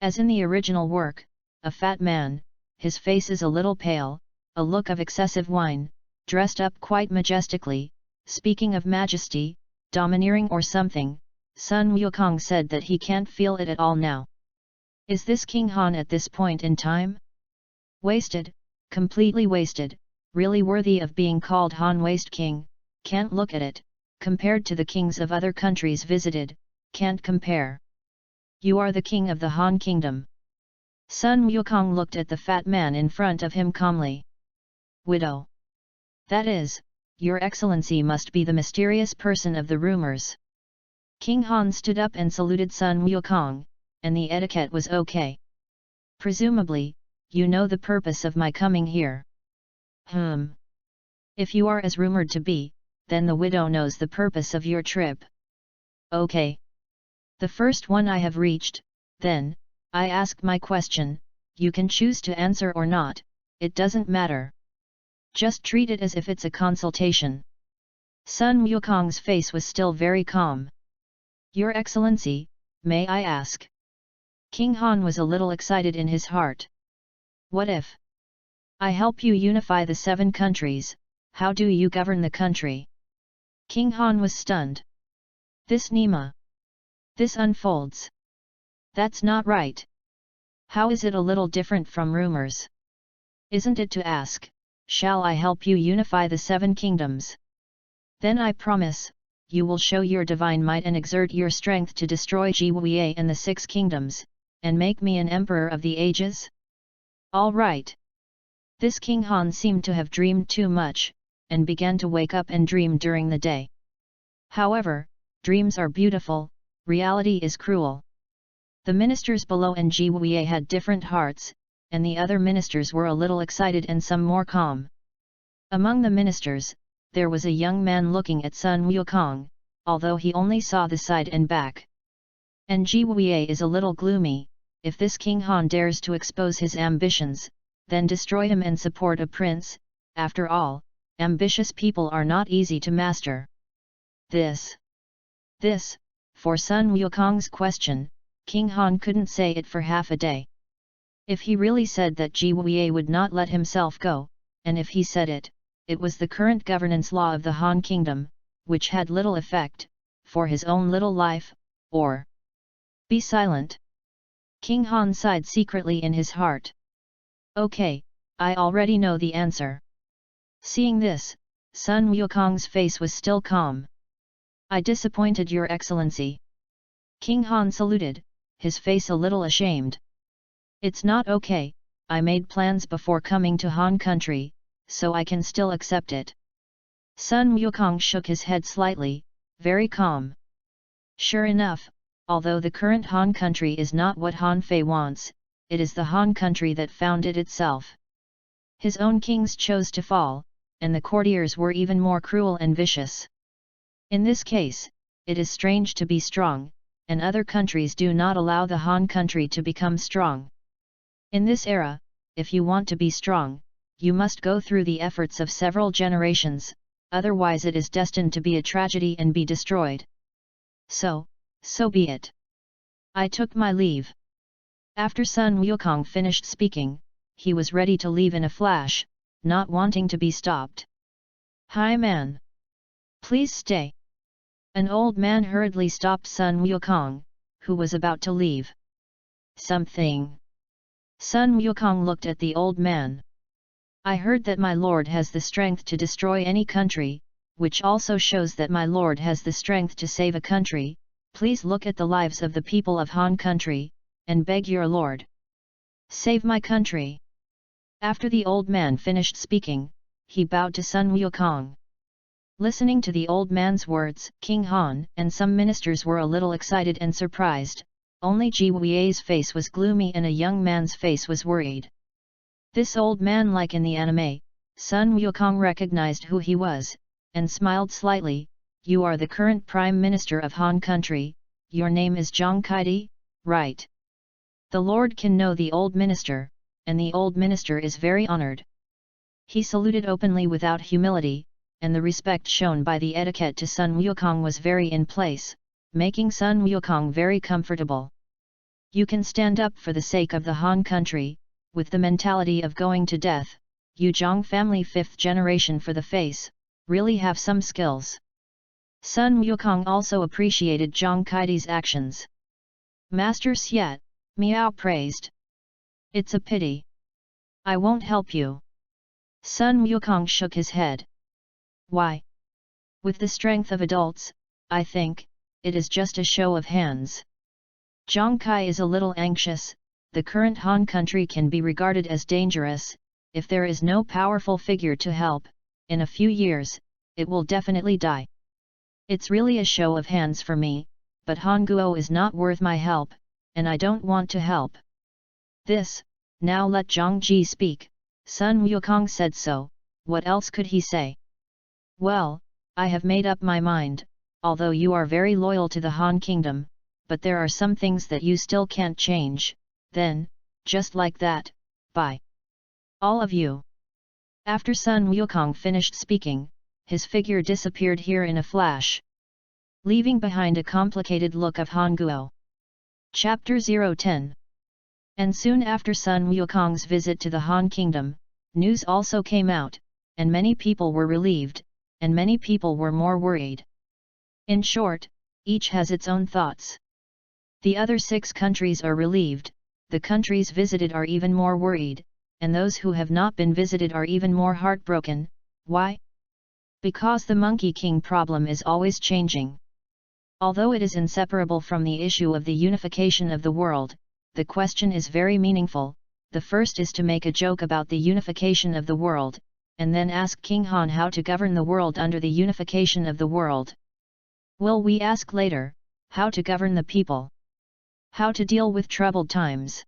As in the original work, a fat man, his face is a little pale, a look of excessive wine, dressed up quite majestically, speaking of majesty, domineering or something. Sun Wukong said that he can't feel it at all now. Is this King Han at this point in time? Wasted, completely wasted, really worthy of being called Han Waste King, can't look at it, compared to the kings of other countries visited, can't compare. You are the king of the Han Kingdom. Sun Wukong looked at the fat man in front of him calmly. Widow. That is, Your Excellency must be the mysterious person of the rumors. King Han stood up and saluted Sun Wukong, and the etiquette was okay. Presumably, you know the purpose of my coming here. If you are as rumored to be, then the widow knows the purpose of your trip. Okay. The first one I have reached, then, I ask my question, you can choose to answer or not, it doesn't matter. Just treat it as if it's a consultation. Sun Wukong's face was still very calm. Your Excellency, may I ask? King Han was a little excited in his heart. What if I help you unify the 7 countries, how do you govern the country? King Han was stunned. This Nima. This unfolds. That's not right. How is it a little different from rumors? Isn't it to ask, shall I help you unify the 7 kingdoms? Then I promise, you will show your divine might and exert your strength to destroy Ji Wei and the 6 kingdoms, and make me an emperor of the ages? All right. This King Han seemed to have dreamed too much, and began to wake up and dream during the day. However, dreams are beautiful, reality is cruel. The ministers below and Ji Wei had different hearts, and the other ministers were a little excited and some more calm. Among the ministers, there was a young man looking at Sun Wukong, although he only saw the side and back. And Ji Wei is a little gloomy. If this King Han dares to expose his ambitions, then destroy him and support a prince. After all, ambitious people are not easy to master. This, for Sun Wukong's question, King Han couldn't say it for half a day. If he really said that Ji Wei would not let himself go, and if he said it, it was the current governance law of the Han Kingdom, which had little effect, for his own little life, or be silent. King Han sighed secretly in his heart. Okay, I already know the answer. Seeing this, Sun Wukong's face was still calm. I disappointed Your Excellency. King Han saluted, his face a little ashamed. It's not okay, I made plans before coming to Han country, so I can still accept it. Sun Wukong shook his head slightly, very calm. Sure enough, although the current Han country is not what Han Fei wants, it is the Han country that found it itself. His own kings chose to fall, and the courtiers were even more cruel and vicious. In this case, it is strange to be strong, and other countries do not allow the Han country to become strong. In this era, if you want to be strong, you must go through the efforts of several generations, otherwise it is destined to be a tragedy and be destroyed. So be it. I took my leave. After Sun Wukong finished speaking, he was ready to leave in a flash, not wanting to be stopped. "Hi man! Please stay." An old man hurriedly stopped Sun Wukong, who was about to leave. "Something?" Sun Wukong looked at the old man. "I heard that my lord has the strength to destroy any country, which also shows that my lord has the strength to save a country. Please look at the lives of the people of Han country, and beg your lord. Save my country." After the old man finished speaking, he bowed to Sun Wukong. Listening to the old man's words, King Han and some ministers were a little excited and surprised. Only Ji Weie's face was gloomy and a young man's face was worried. This old man, like in the anime, Sun Wukong recognized who he was, and smiled slightly. "You are the current Prime Minister of Han country, your name is Zhang Kaidi, right?" The Lord can know the old minister, and the old minister is very honored. He saluted openly without humility, and the respect shown by the etiquette to Sun Wukong was very in place, making Sun Wukong very comfortable. "You can stand up for the sake of the Han country, with the mentality of going to death. You Zhang family 5th generation for the face, really have some skills." Sun Wukong also appreciated Zhang Kaidi's actions. "Master Xiet," Miao praised. "It's a pity. I won't help you." Sun Wukong shook his head. "Why? With the strength of adults, I think, it is just a show of hands." Zhang Kai is a little anxious. The current Han country can be regarded as dangerous. If there is no powerful figure to help, in a few years, it will definitely die. It's really a show of hands for me, but Han Guo is not worth my help, and I don't want to help. Now let Zhang Ji speak. Sun Wukong said so. What else could he say? "Well, I have made up my mind, although you are very loyal to the Han kingdom, but there are some things that you still can't change." Then, just like that, bye. All of you. After Sun Wukong finished speaking, his figure disappeared here in a flash, leaving behind a complicated look of Han Guo. Chapter 010. And soon after Sun Wukong's visit to the Han kingdom, news also came out, and many people were relieved, and many people were more worried. In short, each has its own thoughts. The other 6 countries are relieved, the countries visited are even more worried, and those who have not been visited are even more heartbroken. Why? Because the Monkey King problem is always changing. Although it is inseparable from the issue of the unification of the world, the question is very meaningful. The first is to make a joke about the unification of the world, and then ask King Han how to govern the world under the unification of the world. Will we ask later, how to govern the people? How to deal with troubled times?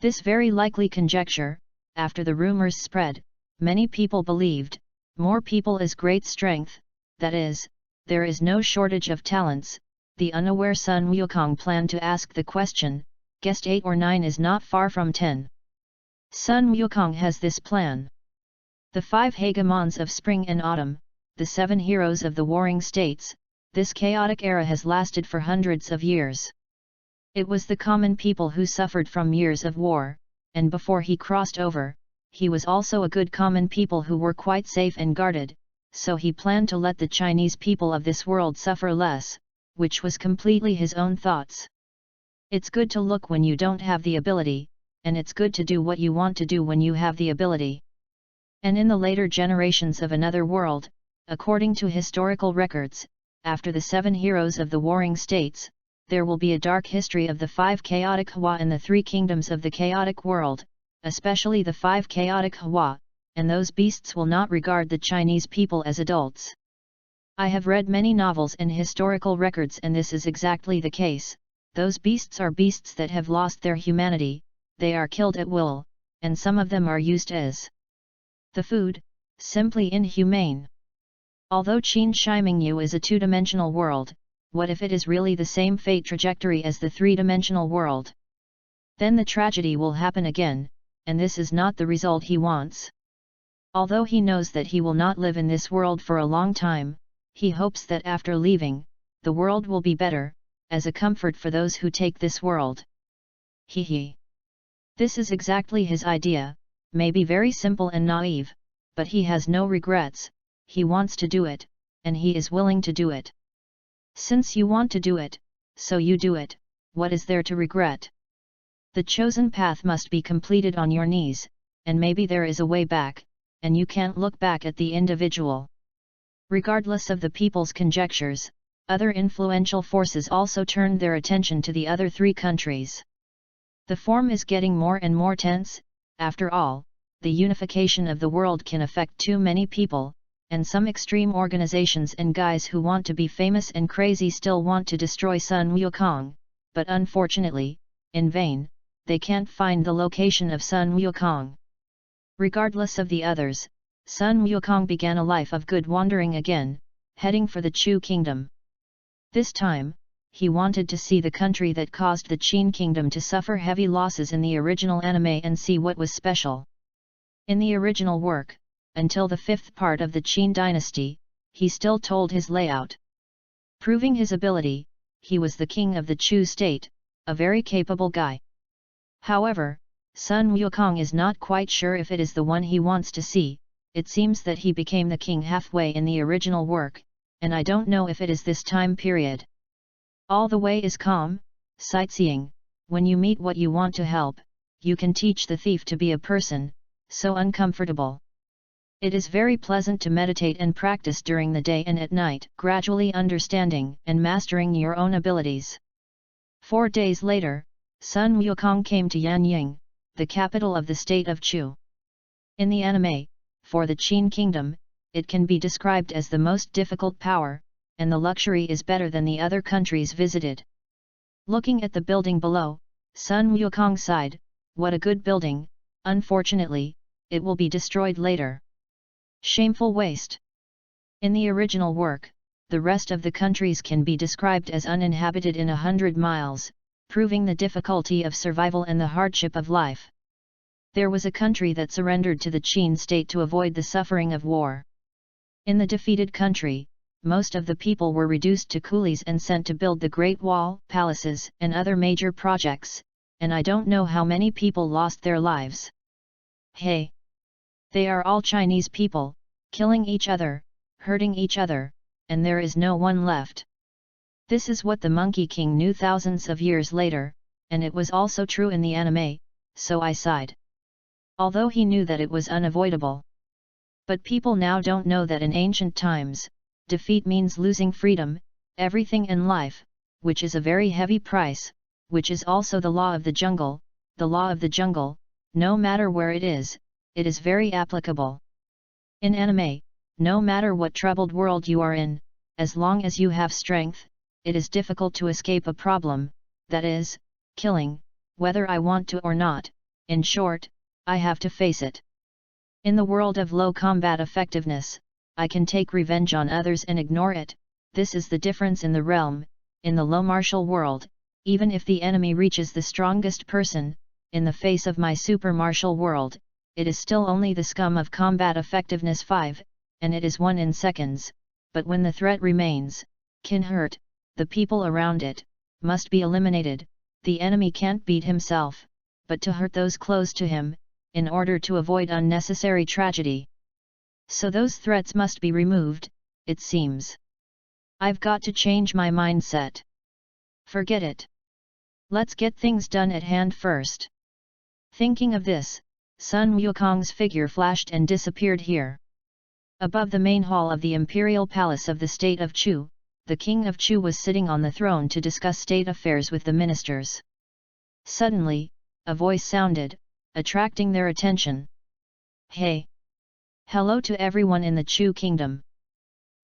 This very likely conjecture, after the rumors spread, many people believed, more people is great strength, that is, there is no shortage of talents. The unaware Sun Wukong planned to ask the question, guessed 8 or 9 is not far from 10. Sun Wukong has this plan. The 5 hegemons of spring and autumn, the 7 heroes of the warring states, this chaotic era has lasted for hundreds of years. It was the common people who suffered from years of war, and before he crossed over, he was also a good common people who were quite safe and guarded, so he planned to let the Chinese people of this world suffer less, which was completely his own thoughts. It's good to look when you don't have the ability, and it's good to do what you want to do when you have the ability. And in the later generations of another world, according to historical records, after the 7 heroes of the warring states, there will be a dark history of the 5 chaotic Hua and the 3 kingdoms of the chaotic world, especially the 5 chaotic Hua, and those beasts will not regard the Chinese people as adults. I have read many novels and historical records, and this is exactly the case. Those beasts are beasts that have lost their humanity, they are killed at will, and some of them are used as the food, simply inhumane. Although Qin Shimingyu is a 2-dimensional world, what if it is really the same fate trajectory as the 3-dimensional world? Then the tragedy will happen again, and this is not the result he wants. Although he knows that he will not live in this world for a long time, he hopes that after leaving, the world will be better, as a comfort for those who take this world. He. This is exactly his idea, may be very simple and naive, but he has no regrets, he wants to do it, and he is willing to do it. Since you want to do it, so you do it, what is there to regret? The chosen path must be completed on your knees, and maybe there is a way back, and you can't look back at the individual. Regardless of the people's conjectures, other influential forces also turned their attention to the other three countries. The form is getting more and more tense. After all, the unification of the world can affect too many people, and some extreme organizations and guys who want to be famous and crazy still want to destroy Sun Wukong, but unfortunately, in vain, they can't find the location of Sun Wukong. Regardless of the others, Sun Wukong began a life of good wandering again, heading for the Chu kingdom. This time, he wanted to see the country that caused the Qin kingdom to suffer heavy losses in the original anime and see what was special. In the original work, until the fifth part of the Qin dynasty, he still told his layout. Proving his ability, he was the king of the Chu state, a very capable guy. However, Sun Wukong is not quite sure if it is the one he wants to see. It seems that he became the king halfway in the original work, and I don't know if it is this time period. All the way is calm, sightseeing. When you meet what you want to help, you can teach the thief to be a person, so uncomfortable. It is very pleasant to meditate and practice during the day and at night, gradually understanding and mastering your own abilities. 4 days later, Sun Wukong came to Yanying, the capital of the state of Chu. In the anime, for the Qin kingdom, it can be described as the most difficult power, and the luxury is better than the other countries visited. Looking at the building below, Sun Wukong sighed, what a good building, unfortunately, it will be destroyed later. Shameful waste. In the original work, the rest of the countries can be described as uninhabited in 100 miles, proving the difficulty of survival and the hardship of life. There was a country that surrendered to the Qin state to avoid the suffering of war. In the defeated country, most of the people were reduced to coolies and sent to build the Great Wall, palaces, and other major projects, and I don't know how many people lost their lives. Hey! They are all Chinese people, killing each other, hurting each other, and there is no one left. This is what the Monkey King knew thousands of years later, and it was also true in the anime, so I sighed. Although he knew that it was unavoidable. But people now don't know that in ancient times, defeat means losing freedom, everything in life, which is a very heavy price, which is also the law of the jungle. The law of the jungle, no matter where it is very applicable. In anime, no matter what troubled world you are in, as long as you have strength, it is difficult to escape a problem, that is, killing, whether I want to or not. In short, I have to face it. In the world of low combat effectiveness, I can take revenge on others and ignore it. This is the difference in the realm. In the low martial world, even if the enemy reaches the strongest person, in the face of my super martial world, it is still only the scum of combat effectiveness 5, and it is 1 in seconds, but when the threat remains, can hurt, the people around it, must be eliminated. The enemy can't beat himself, but to hurt those close to him, in order to avoid unnecessary tragedy. So those threats must be removed, it seems. I've got to change my mindset. Forget it. Let's get things done at hand first. Thinking of this, Sun Wukong's figure flashed and disappeared here. Above the main hall of the imperial palace of the state of Chu, the king of Chu was sitting on the throne to discuss state affairs with the ministers. Suddenly, a voice sounded, attracting their attention. Hey! Hello to everyone in the Chu kingdom.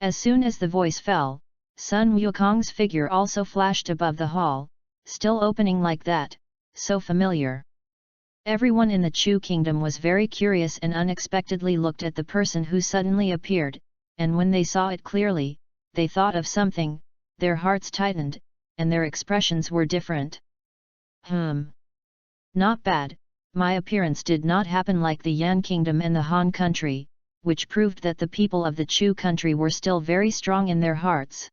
As soon as the voice fell, Sun Wukong's figure also flashed above the hall, still opening like that, so familiar. Everyone in the Chu kingdom was very curious and unexpectedly looked at the person who suddenly appeared, and when they saw it clearly, they thought of something, their hearts tightened, and their expressions were different. Not bad, my appearance did not happen like the Yan kingdom and the Han country, which proved that the people of the Chu country were still very strong in their hearts.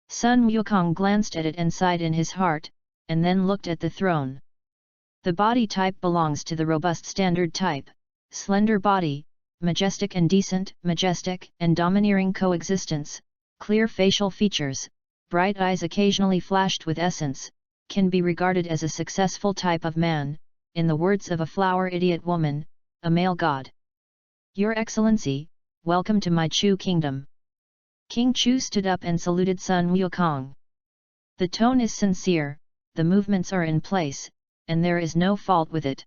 Sun Wukong glanced at it and sighed in his heart, and then looked at the throne. The body type belongs to the robust standard type, slender body, majestic and decent, majestic and domineering coexistence, clear facial features, bright eyes occasionally flashed with essence, can be regarded as a successful type of man, in the words of a flower idiot woman, a male god. Your Excellency, welcome to my Chu kingdom. King Chu stood up and saluted Sun Wukong. The tone is sincere, the movements are in place, and there is no fault with it.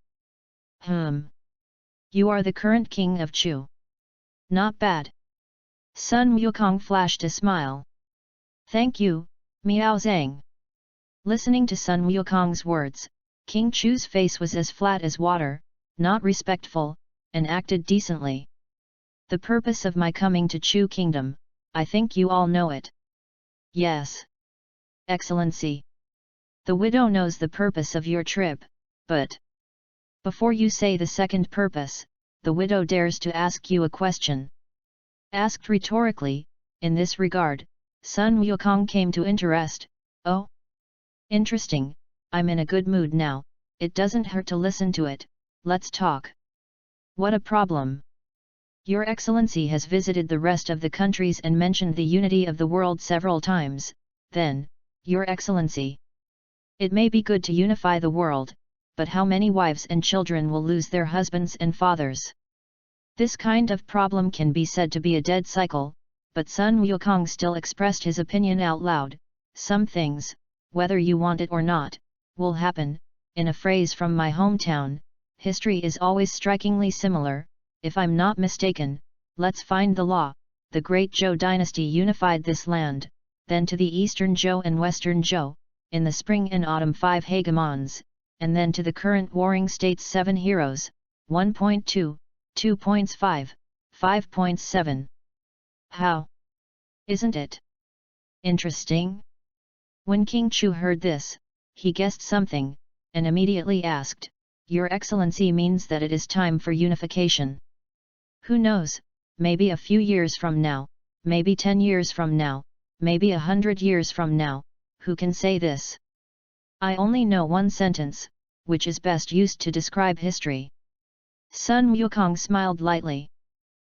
You are the current king of Chu. Not bad. Sun Wukong flashed a smile. Thank you, Miao Zhang. Listening to Sun Wukong's words, King Chu's face was as flat as water, not respectful, and acted decently. The purpose of my coming to Chu kingdom, I think you all know it. Yes. Excellency. The widow knows the purpose of your trip, but before you say the second purpose, the widow dares to ask you a question. Asked rhetorically, in this regard, Sun Wukong came to interest. Oh? Interesting, I'm in a good mood now, it doesn't hurt to listen to it, let's talk. What a problem! Your Excellency has visited the rest of the countries and mentioned the unity of the world several times, then, Your Excellency. It may be good to unify the world, but how many wives and children will lose their husbands and fathers? This kind of problem can be said to be a dead cycle, but Sun Wukong still expressed his opinion out loud. Some things, whether you want it or not, will happen. In a phrase from my hometown, history is always strikingly similar. If I'm not mistaken, let's find the law. The great Zhou dynasty unified this land, then to the eastern Zhou and western Zhou, in the spring and autumn 5 hegemons, and then to the current warring states 7 heroes, 1.2, 2.5, 5.7. How? Isn't it interesting? When King Chu heard this, he guessed something, and immediately asked, Your Excellency means that it is time for unification. Who knows, maybe a few years from now, maybe 10 years from now, maybe 100 years from now, who can say this? I only know one sentence, which is best used to describe history. Sun Wukong smiled lightly.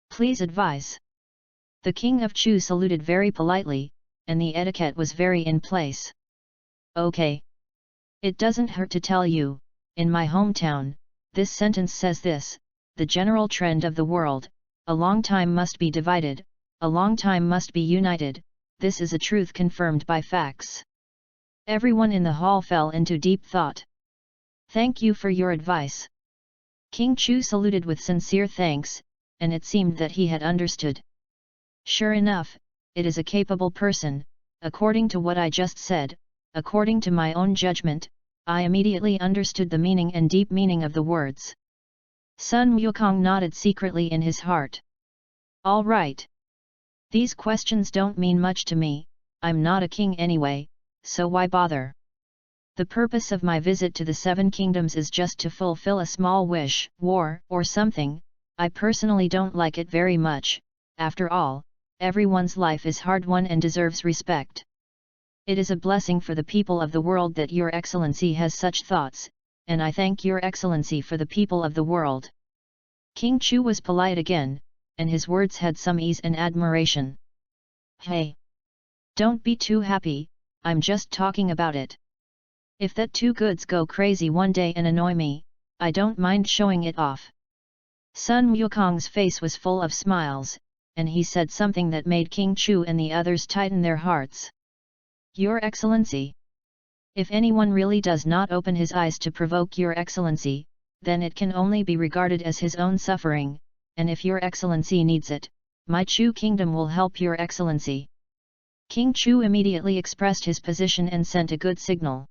Please advise. The king of Chu saluted very politely, and the etiquette was very in place. Okay. It doesn't hurt to tell you, in my hometown, this sentence says this, the general trend of the world, a long time must be divided, a long time must be united, this is a truth confirmed by facts. Everyone in the hall fell into deep thought. Thank you for your advice. King Chu saluted with sincere thanks, and it seemed that he had understood. Sure enough, it is a capable person, according to what I just said, according to my own judgment, I immediately understood the meaning and deep meaning of the words. Sun Wukong nodded secretly in his heart. All right. These questions don't mean much to me, I'm not a king anyway, so why bother? The purpose of my visit to the 7 kingdoms is just to fulfill a small wish, war, or something. I personally don't like it very much. After all, everyone's life is hard-won and deserves respect. It is a blessing for the people of the world that Your Excellency has such thoughts, and I thank Your Excellency for the people of the world. King Chu was polite again, and his words had some ease and admiration. Hey! Don't be too happy, I'm just talking about it. If that two goods go crazy one day and annoy me, I don't mind showing it off. Sun Wukong's face was full of smiles, and he said something that made King Chu and the others tighten their hearts. Your Excellency. If anyone really does not open his eyes to provoke Your Excellency, then it can only be regarded as his own suffering, and if Your Excellency needs it, my Chu kingdom will help Your Excellency. King Chu immediately expressed his position and sent a good signal.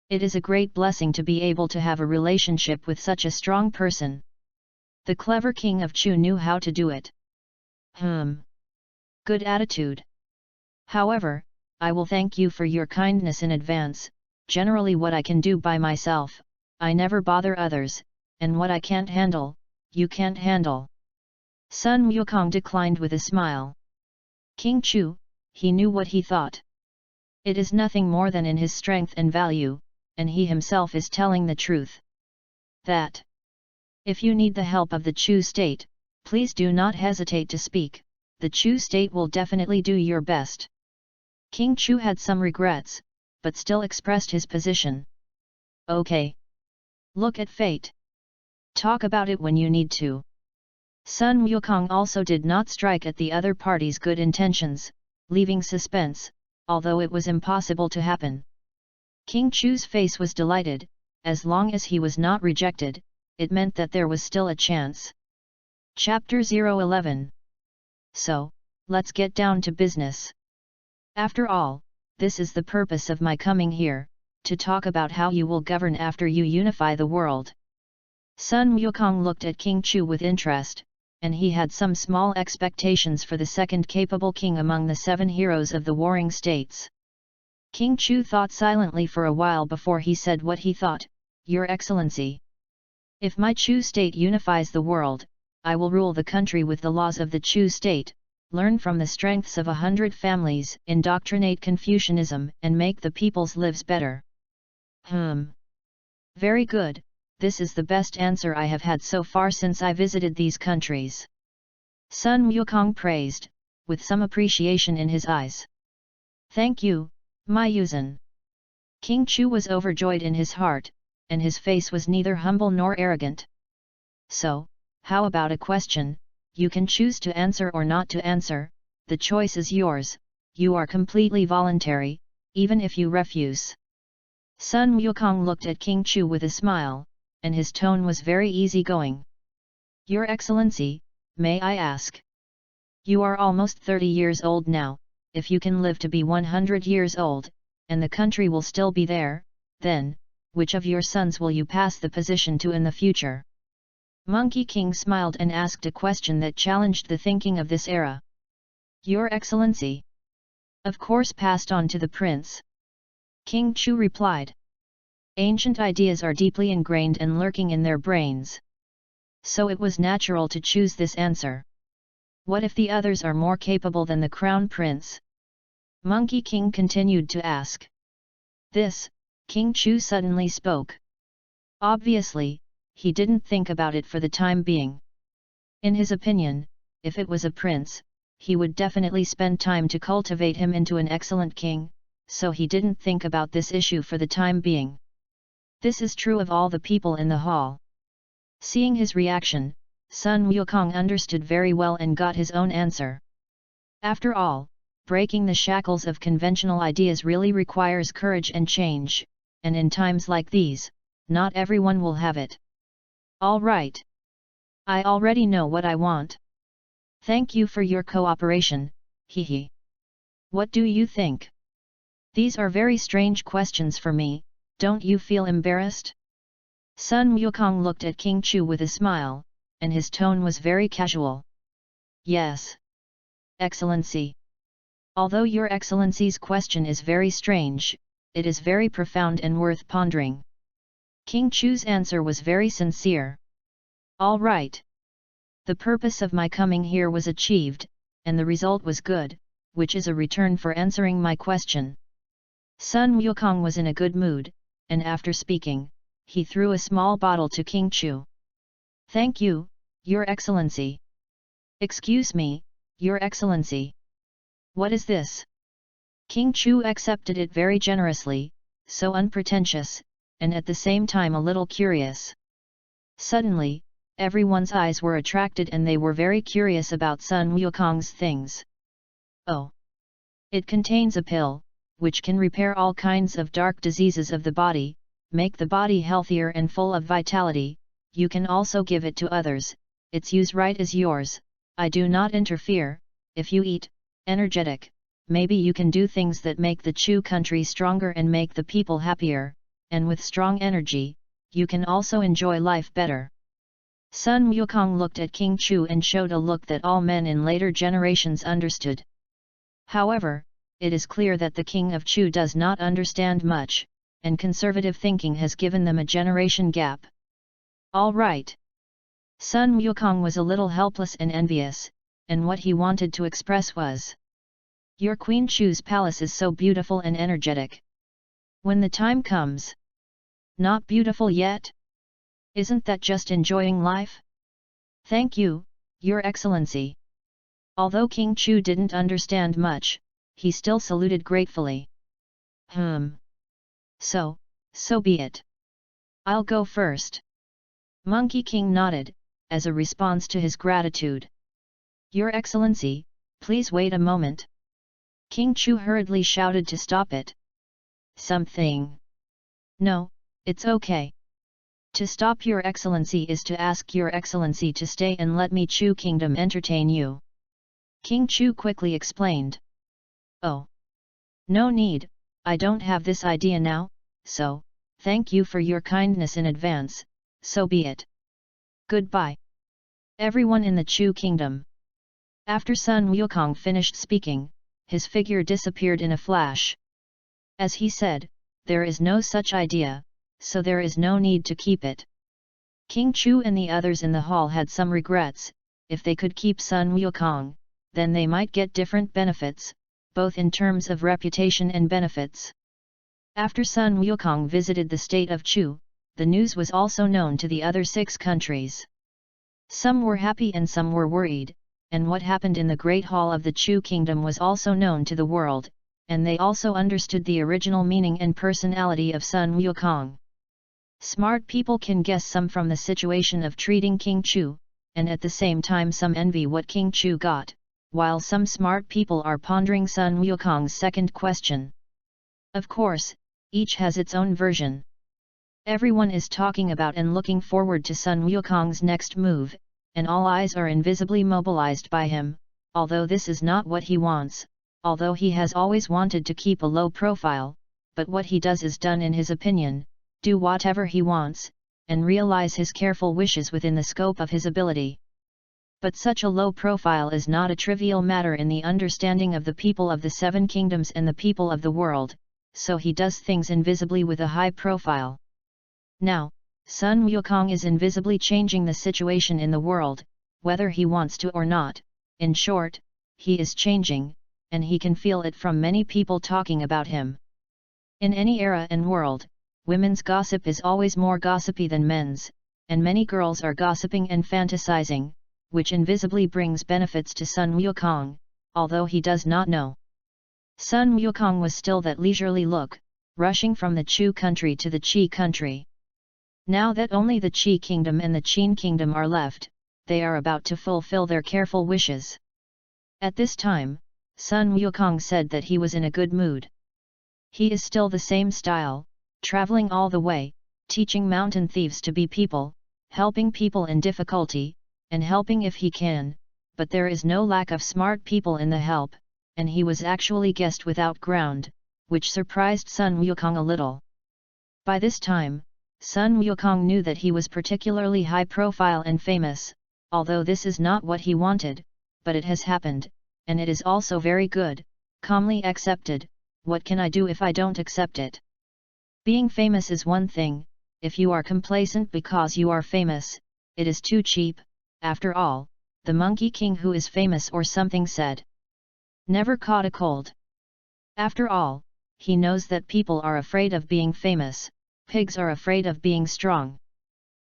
It is a great blessing to be able to have a relationship with such a strong person. The clever king of Chu knew how to do it. Good attitude. However, I will thank you for your kindness in advance. Generally what I can do by myself, I never bother others, and what I can't handle, you can't handle. Sun Wukong declined with a smile. King Chu, he knew what he thought. It is nothing more than in his strength and value, and he himself is telling the truth. That if you need the help of the Chu state, please do not hesitate to speak, the Chu state will definitely do your best. King Chu had some regrets, but still expressed his position. Okay. Look at fate. Talk about it when you need to. Sun Wukong also did not strike at the other party's good intentions, leaving suspense, although it was impossible to happen. King Chu's face was delighted, as long as he was not rejected, it meant that there was still a chance. Chapter 011. So, let's get down to business. After all, this is the purpose of my coming here, to talk about how you will govern after you unify the world. Sun Wukong looked at King Chu with interest, and he had some small expectations for the second capable king among the 7 heroes of the warring states. King Chu thought silently for a while before he said what he thought. Your Excellency. If my Chu state unifies the world, I will rule the country with the laws of the Chu state, learn from the strengths of 100 families, indoctrinate Confucianism and make the people's lives better. Very good. This is the best answer I have had so far since I visited these countries. Sun Wukong praised, with some appreciation in his eyes. Thank you, my Yuzhen. King Chu was overjoyed in his heart, and his face was neither humble nor arrogant. So, how about a question? You can choose to answer or not to answer, the choice is yours, you are completely voluntary, even if you refuse. Sun Wukong looked at King Chu with a smile, and his tone was very easygoing. Your Excellency, may I ask? You are almost 30 years old now, if you can live to be 100 years old, and the country will still be there, then, which of your sons will you pass the position to in the future? Monkey King smiled and asked a question that challenged the thinking of this era. Your Excellency. Of course passed on to the prince. King Chu replied. Ancient ideas are deeply ingrained and lurking in their brains. So it was natural to choose this answer. What if the others are more capable than the crown prince? Monkey King continued to ask. This, King Chu suddenly spoke. Obviously, he didn't think about it for the time being. In his opinion, if it was a prince, he would definitely spend time to cultivate him into an excellent king, so he didn't think about this issue for the time being. This is true of all the people in the hall. Seeing his reaction, Sun Wukong understood very well and got his own answer. After all, breaking the shackles of conventional ideas really requires courage and change, and in times like these, not everyone will have it. All right. I already know what I want. Thank you for your cooperation, hehe. What do you think? These are very strange questions for me, don't you feel embarrassed? Sun Wukong looked at King Chu with a smile, and his tone was very casual. Yes. Excellency. Although your Excellency's question is very strange, it is very profound and worth pondering. King Chu's answer was very sincere. All right. The purpose of my coming here was achieved, and the result was good, which is a return for answering my question. Sun Wukong was in a good mood, and after speaking, he threw a small bottle to King Chu. Thank you, Your Excellency. Excuse me, Your Excellency. What is this? King Chu accepted it very generously, so unpretentious, and at the same time a little curious. Suddenly, everyone's eyes were attracted and they were very curious about Sun Wukong's things. Oh! It contains a pill, which can repair all kinds of dark diseases of the body, make the body healthier and full of vitality. You can also give it to others, its use right is yours, I do not interfere. If you eat, energetic, maybe you can do things that make the Chu country stronger and make the people happier, and with strong energy, you can also enjoy life better. Sun Wukong looked at King Chu and showed a look that all men in later generations understood. However, it is clear that the King of Chu does not understand much, and conservative thinking has given them a generation gap. All right. Sun Wukong was a little helpless and envious, and what he wanted to express was, "Your Queen Chu's palace is so beautiful and energetic. When the time comes, not beautiful yet? Isn't that just enjoying life? Thank you, Your Excellency." Although King Chu didn't understand much, he still saluted gratefully. So be it. I'll go first." Monkey King nodded, as a response to his gratitude. "Your Excellency, please wait a moment." King Chu hurriedly shouted to stop it. "Something? No, it's okay. To stop Your Excellency is to ask Your Excellency to stay and let me Chu Kingdom entertain you." King Chu quickly explained. "Oh. No need, I don't have this idea now, so, thank you for your kindness in advance, so be it. Goodbye. Everyone in the Chu Kingdom." After Sun Wukong finished speaking, his figure disappeared in a flash. As he said, there is no such idea, so there is no need to keep it. King Chu and the others in the hall had some regrets. If they could keep Sun Wukong, then they might get different benefits, both in terms of reputation and benefits. After Sun Wukong visited the state of Chu, the news was also known to the other 6 countries. Some were happy and some were worried, and what happened in the Great Hall of the Chu Kingdom was also known to the world, and they also understood the original meaning and personality of Sun Wukong. Smart people can guess some from the situation of treating King Chu, and at the same time some envy what King Chu got, while some smart people are pondering Sun Wukong's second question. Of course, each has its own version. Everyone is talking about and looking forward to Sun Wukong's next move, and all eyes are invisibly mobilized by him, although this is not what he wants, although he has always wanted to keep a low profile, but what he does is done in his opinion, do whatever he wants, and realize his careful wishes within the scope of his ability. But such a low profile is not a trivial matter in the understanding of the people of the 7 kingdoms and the people of the world, so he does things invisibly with a high profile. Now, Sun Wukong is invisibly changing the situation in the world, whether he wants to or not. In short, he is changing, and he can feel it from many people talking about him. In any era and world, women's gossip is always more gossipy than men's, and many girls are gossiping and fantasizing, which invisibly brings benefits to Sun Wukong, although he does not know. Sun Wukong was still that leisurely look, rushing from the Chu country to the Qi country. Now that only the Qi kingdom and the Qin kingdom are left, they are about to fulfill their careful wishes. At this time, Sun Wukong said that he was in a good mood. He is still the same style, traveling all the way, teaching mountain thieves to be people, helping people in difficulty, and helping if he can, but there is no lack of smart people in the help, and he was actually guessed without ground, which surprised Sun Wukong a little. By this time, Sun Wukong knew that he was particularly high profile and famous, although this is not what he wanted, but it has happened, and it is also very good, calmly accepted. What can I do if I don't accept it? Being famous is one thing, if you are complacent because you are famous, it is too cheap. After all, the Monkey King who is famous or something said. Never caught a cold. After all, he knows that people are afraid of being famous, pigs are afraid of being strong.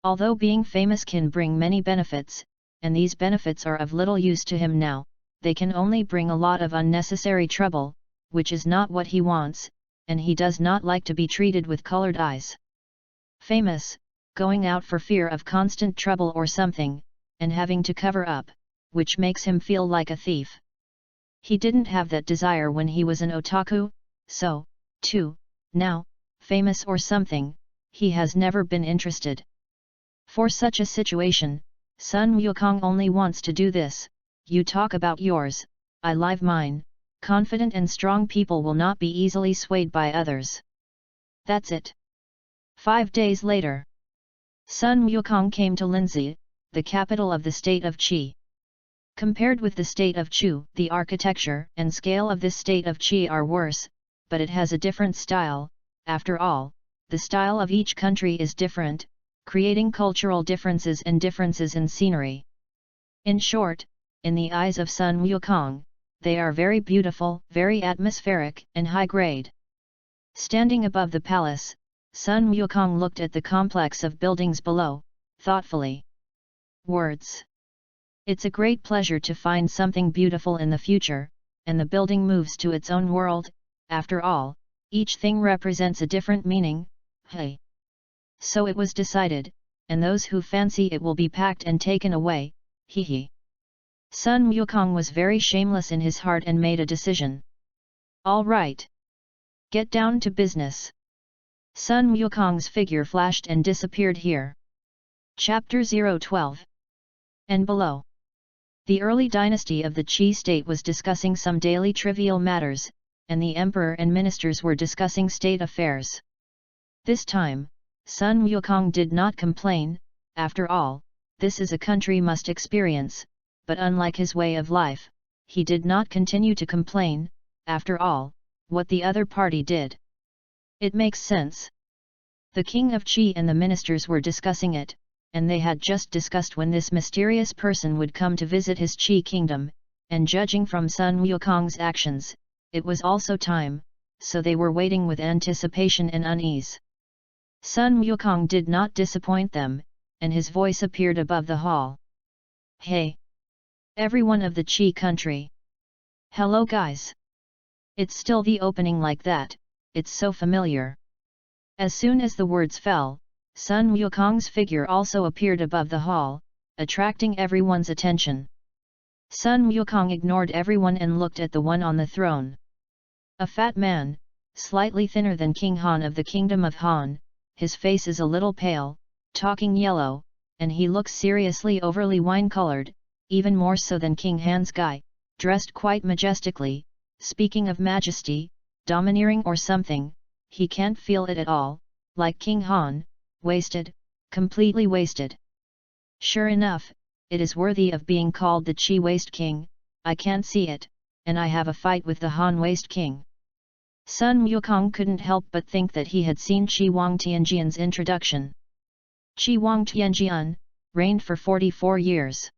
Although being famous can bring many benefits, and these benefits are of little use to him now, they can only bring a lot of unnecessary trouble, which is not what he wants, and he does not like to be treated with colored eyes. Famous, going out for fear of constant trouble or something, and having to cover up, which makes him feel like a thief. He didn't have that desire when he was an otaku, so, too, now, famous or something, he has never been interested. For such a situation, Sun Wukong only wants to do this: you talk about yours, I live mine. Confident and strong people will not be easily swayed by others. That's it. 5 days later, Sun Wukong came to Linzi, the capital of the state of Qi. Compared with the state of Chu, the architecture and scale of this state of Qi are worse, but it has a different style. After all, the style of each country is different, creating cultural differences and differences in scenery. In short, in the eyes of Sun Wukong, they are very beautiful, very atmospheric, and high-grade. Standing above the palace, Sun Wukong looked at the complex of buildings below, thoughtfully. Words. It's a great pleasure to find something beautiful in the future, and the building moves to its own world. After all, each thing represents a different meaning. Hey. So it was decided, and those who fancy it will be packed and taken away. Hee hee. Sun Wukong was very shameless in his heart and made a decision. All right. Get down to business. Sun Wukong's figure flashed and disappeared here. Chapter 012. And below. The early dynasty of the Qi state was discussing some daily trivial matters, and the emperor and ministers were discussing state affairs. This time, Sun Wukong did not complain. After all, this is a country must experience, but unlike his way of life, he did not continue to complain. After all, what the other party did. It makes sense. The king of Qi and the ministers were discussing it, and they had just discussed when this mysterious person would come to visit his Qi kingdom, and judging from Sun Wukong's actions, it was also time, so they were waiting with anticipation and unease. Sun Wukong did not disappoint them, and his voice appeared above the hall. Hey! Everyone of the Qi country! Hello guys! It's still the opening like that, it's so familiar. As soon as the words fell, Sun Wukong's figure also appeared above the hall, attracting everyone's attention. Sun Wukong ignored everyone and looked at the one on the throne. A fat man, slightly thinner than King Han of the Kingdom of Han, his face is a little pale, talking yellow, and he looks seriously overly wine-colored, even more so than King Han's guy, dressed quite majestically, speaking of majesty, domineering or something, he can't feel it at all, like King Han, wasted, completely wasted. Sure enough, it is worthy of being called the Qi Waste King. I can't see it, and I have a fight with the Han Waste King. Sun Wukong couldn't help but think that he had seen Qi Wang Tianjian's introduction. Qi Wang Tianjian reigned for 44 years.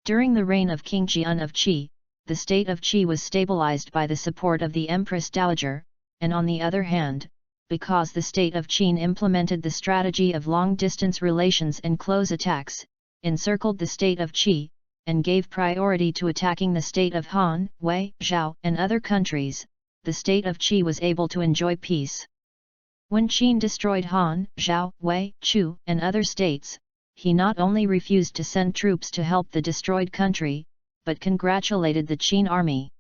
During the reign of King Jian of Qi, the state of Qi was stabilized by the support of the Empress Dowager, and on the other hand, because the state of Qin implemented the strategy of long-distance relations and close attacks, encircled the state of Qi, and gave priority to attacking the state of Han, Wei, Zhao and other countries, the state of Qi was able to enjoy peace. When Qin destroyed Han, Zhao, Wei, Chu and other states, he not only refused to send troops to help the destroyed country, but congratulated the Qin army.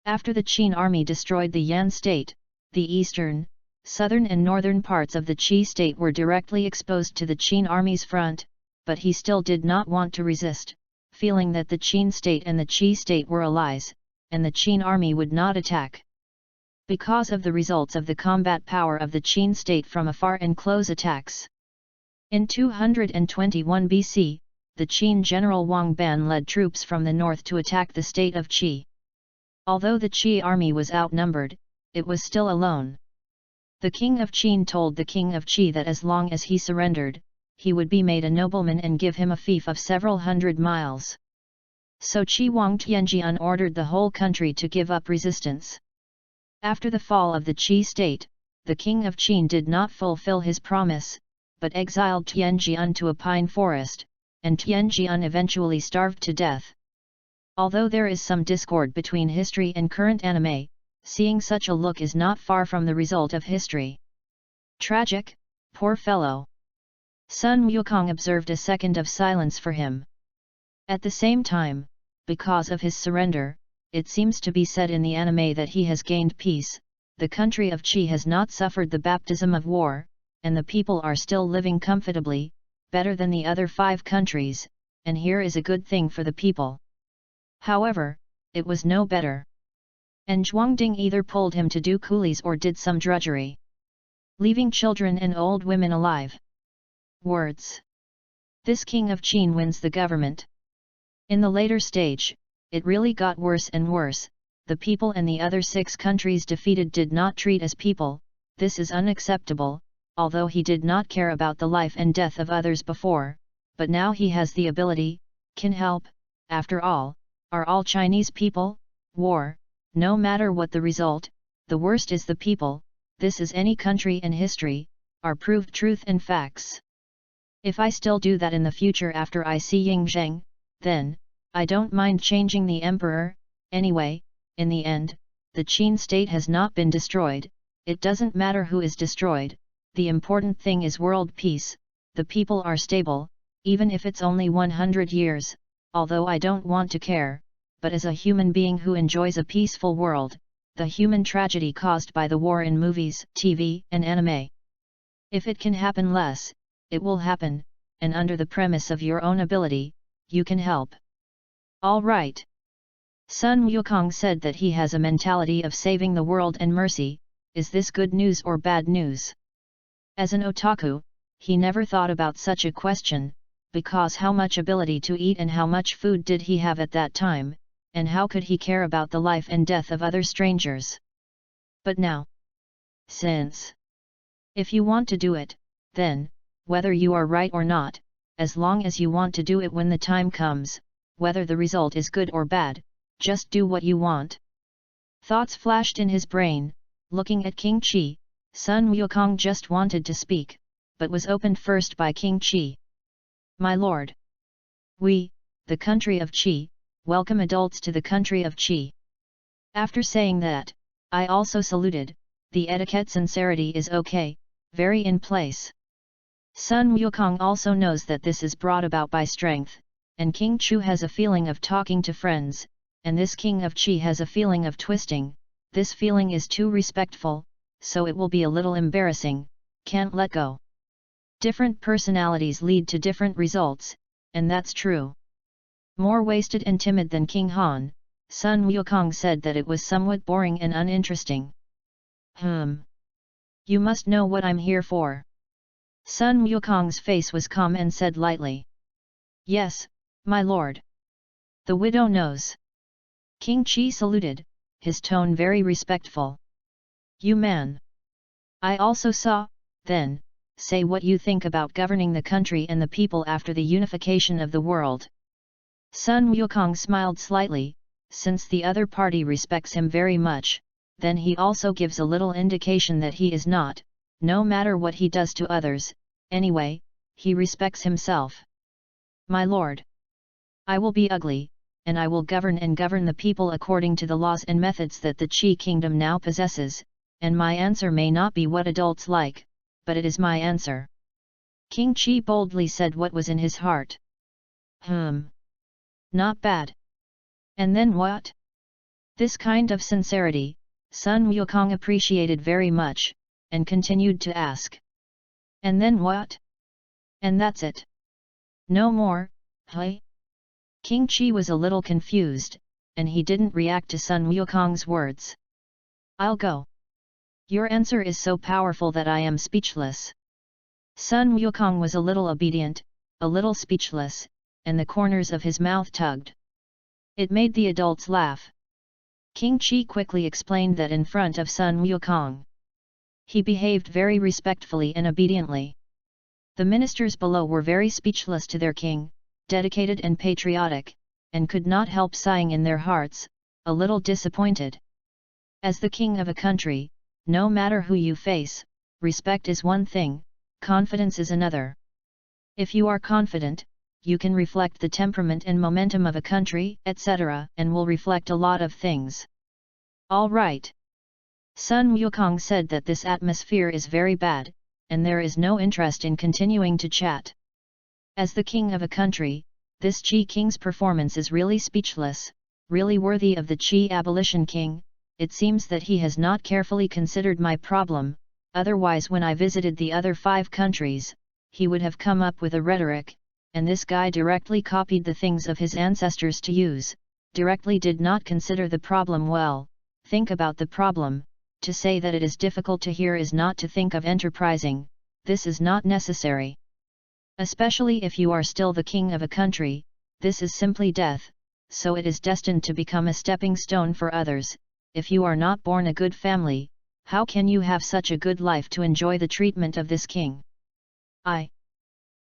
After the Qin army destroyed the Yan state, the eastern, southern and northern parts of the Qi state were directly exposed to the Qin army's front, but he still did not want to resist, feeling that the Qin state and the Qi state were allies, and the Qin army would not attack. Because of the results of the combat power of the Qin state from afar and close attacks. In 221 BC, the Qin general Wang Ban led troops from the north to attack the state of Qi. Although the Qi army was outnumbered, it was still alone. The king of Qin told the king of Qi that as long as he surrendered, he would be made a nobleman and give him a fief of several hundred miles. So Qi Wang Tianjian ordered the whole country to give up resistance. After the fall of the Qi state, the king of Qin did not fulfill his promise, but exiled Tianjian to a pine forest, and Tianjian eventually starved to death. Although there is some discord between history and current anime, seeing such a look is not far from the result of history. Tragic, poor fellow. Sun Wukong observed a second of silence for him. At the same time, because of his surrender, it seems to be said in the anime that he has gained peace, the country of Qi has not suffered the baptism of war, and the people are still living comfortably, better than the other 5 countries, and here is a good thing for the people. However, it was no better. And Zhuangding either pulled him to do coolies or did some drudgery, leaving children and old women alive. Words. This king of Qin wins the government. In the later stage, it really got worse and worse. The people and the other 6 countries defeated did not treat as people. This is unacceptable. although he did not care about the life and death of others before, but now he has the ability, can help. After all, are all Chinese people? War, no matter what the result, the worst is the people. This is any country in history, are proved truth and facts. If I still do that in the future after I see Ying Zheng, then, I don't mind changing the emperor. Anyway, in the end, the Qin state has not been destroyed. It doesn't matter who is destroyed, the important thing is world peace. The people are stable, even if it's only 100 years, although I don't want to care, but as a human being who enjoys a peaceful world, the human tragedy caused by the war in movies, TV, and anime. If it can happen less, it will happen, and under the premise of your own ability, you can help. All right. Sun Wukong said that he has a mentality of saving the world and mercy. Is this good news or bad news? As an otaku, he never thought about such a question, because how much ability to eat and how much food did he have at that time, and how could he care about the life and death of other strangers? But now, since if you want to do it, then, whether you are right or not, as long as you want to do it when the time comes, whether the result is good or bad, just do what you want. Thoughts flashed in his brain. Looking at King Qi, Sun Wukong just wanted to speak, but was opened first by King Qi. My lord, we, the country of Qi, welcome adults to the country of Qi. After saying that, I also saluted. The etiquette sincerity is okay, very in place. Sun Wukong also knows that this is brought about by strength, and King Chu has a feeling of talking to friends, and this king of Qi has a feeling of twisting. This feeling is too respectful, so it will be a little embarrassing, can't let go. Different personalities lead to different results, and that's true. More wasted and timid than King Han, Sun Wukong said that it was somewhat boring and uninteresting. You must know what I'm here for. Sun Wukong's face was calm and said lightly. Yes, my lord. The widow knows. King Qi saluted, his tone very respectful. You man. I also saw, then, say what you think about governing the country and the people after the unification of the world. Sun Wukong smiled slightly, since the other party respects him very much, then he also gives a little indication that he is not, no matter what he does to others, anyway, he respects himself. My lord. I will be ugly, and I will govern the people according to the laws and methods that the Qi kingdom now possesses, and my answer may not be what adults like, but it is my answer. King Qi boldly said what was in his heart. Not bad. And then what? This kind of sincerity, Sun Wukong appreciated very much, and continued to ask. And then what? And that's it. No more, hey? King Qi was a little confused, and he didn't react to Sun Wukong's words. I'll go. Your answer is so powerful that I am speechless. Sun Wukong was a little obedient, a little speechless, and the corners of his mouth tugged. It made the adults laugh. King Qi quickly explained that in front of Sun Wukong. He behaved very respectfully and obediently. The ministers below were very speechless to their king, dedicated and patriotic, and could not help sighing in their hearts, a little disappointed. As the king of a country, no matter who you face, respect is one thing, confidence is another. If you are confident, you can reflect the temperament and momentum of a country, etc., and will reflect a lot of things. All right. Sun Wukong said that this atmosphere is very bad, and there is no interest in continuing to chat. As the king of a country, this Qi king's performance is really speechless, really worthy of the Qi abolition king. It seems that he has not carefully considered my problem, otherwise when I visited the other 5 countries, he would have come up with a rhetoric, and this guy directly copied the things of his ancestors to use, directly did not consider the problem well. Think about the problem. To say that it is difficult to hear is not to think of enterprising. This is not necessary. Especially if you are still the king of a country, this is simply death, so it is destined to become a stepping stone for others. If you are not born a good family, How can you have such a good life to enjoy the treatment of this king?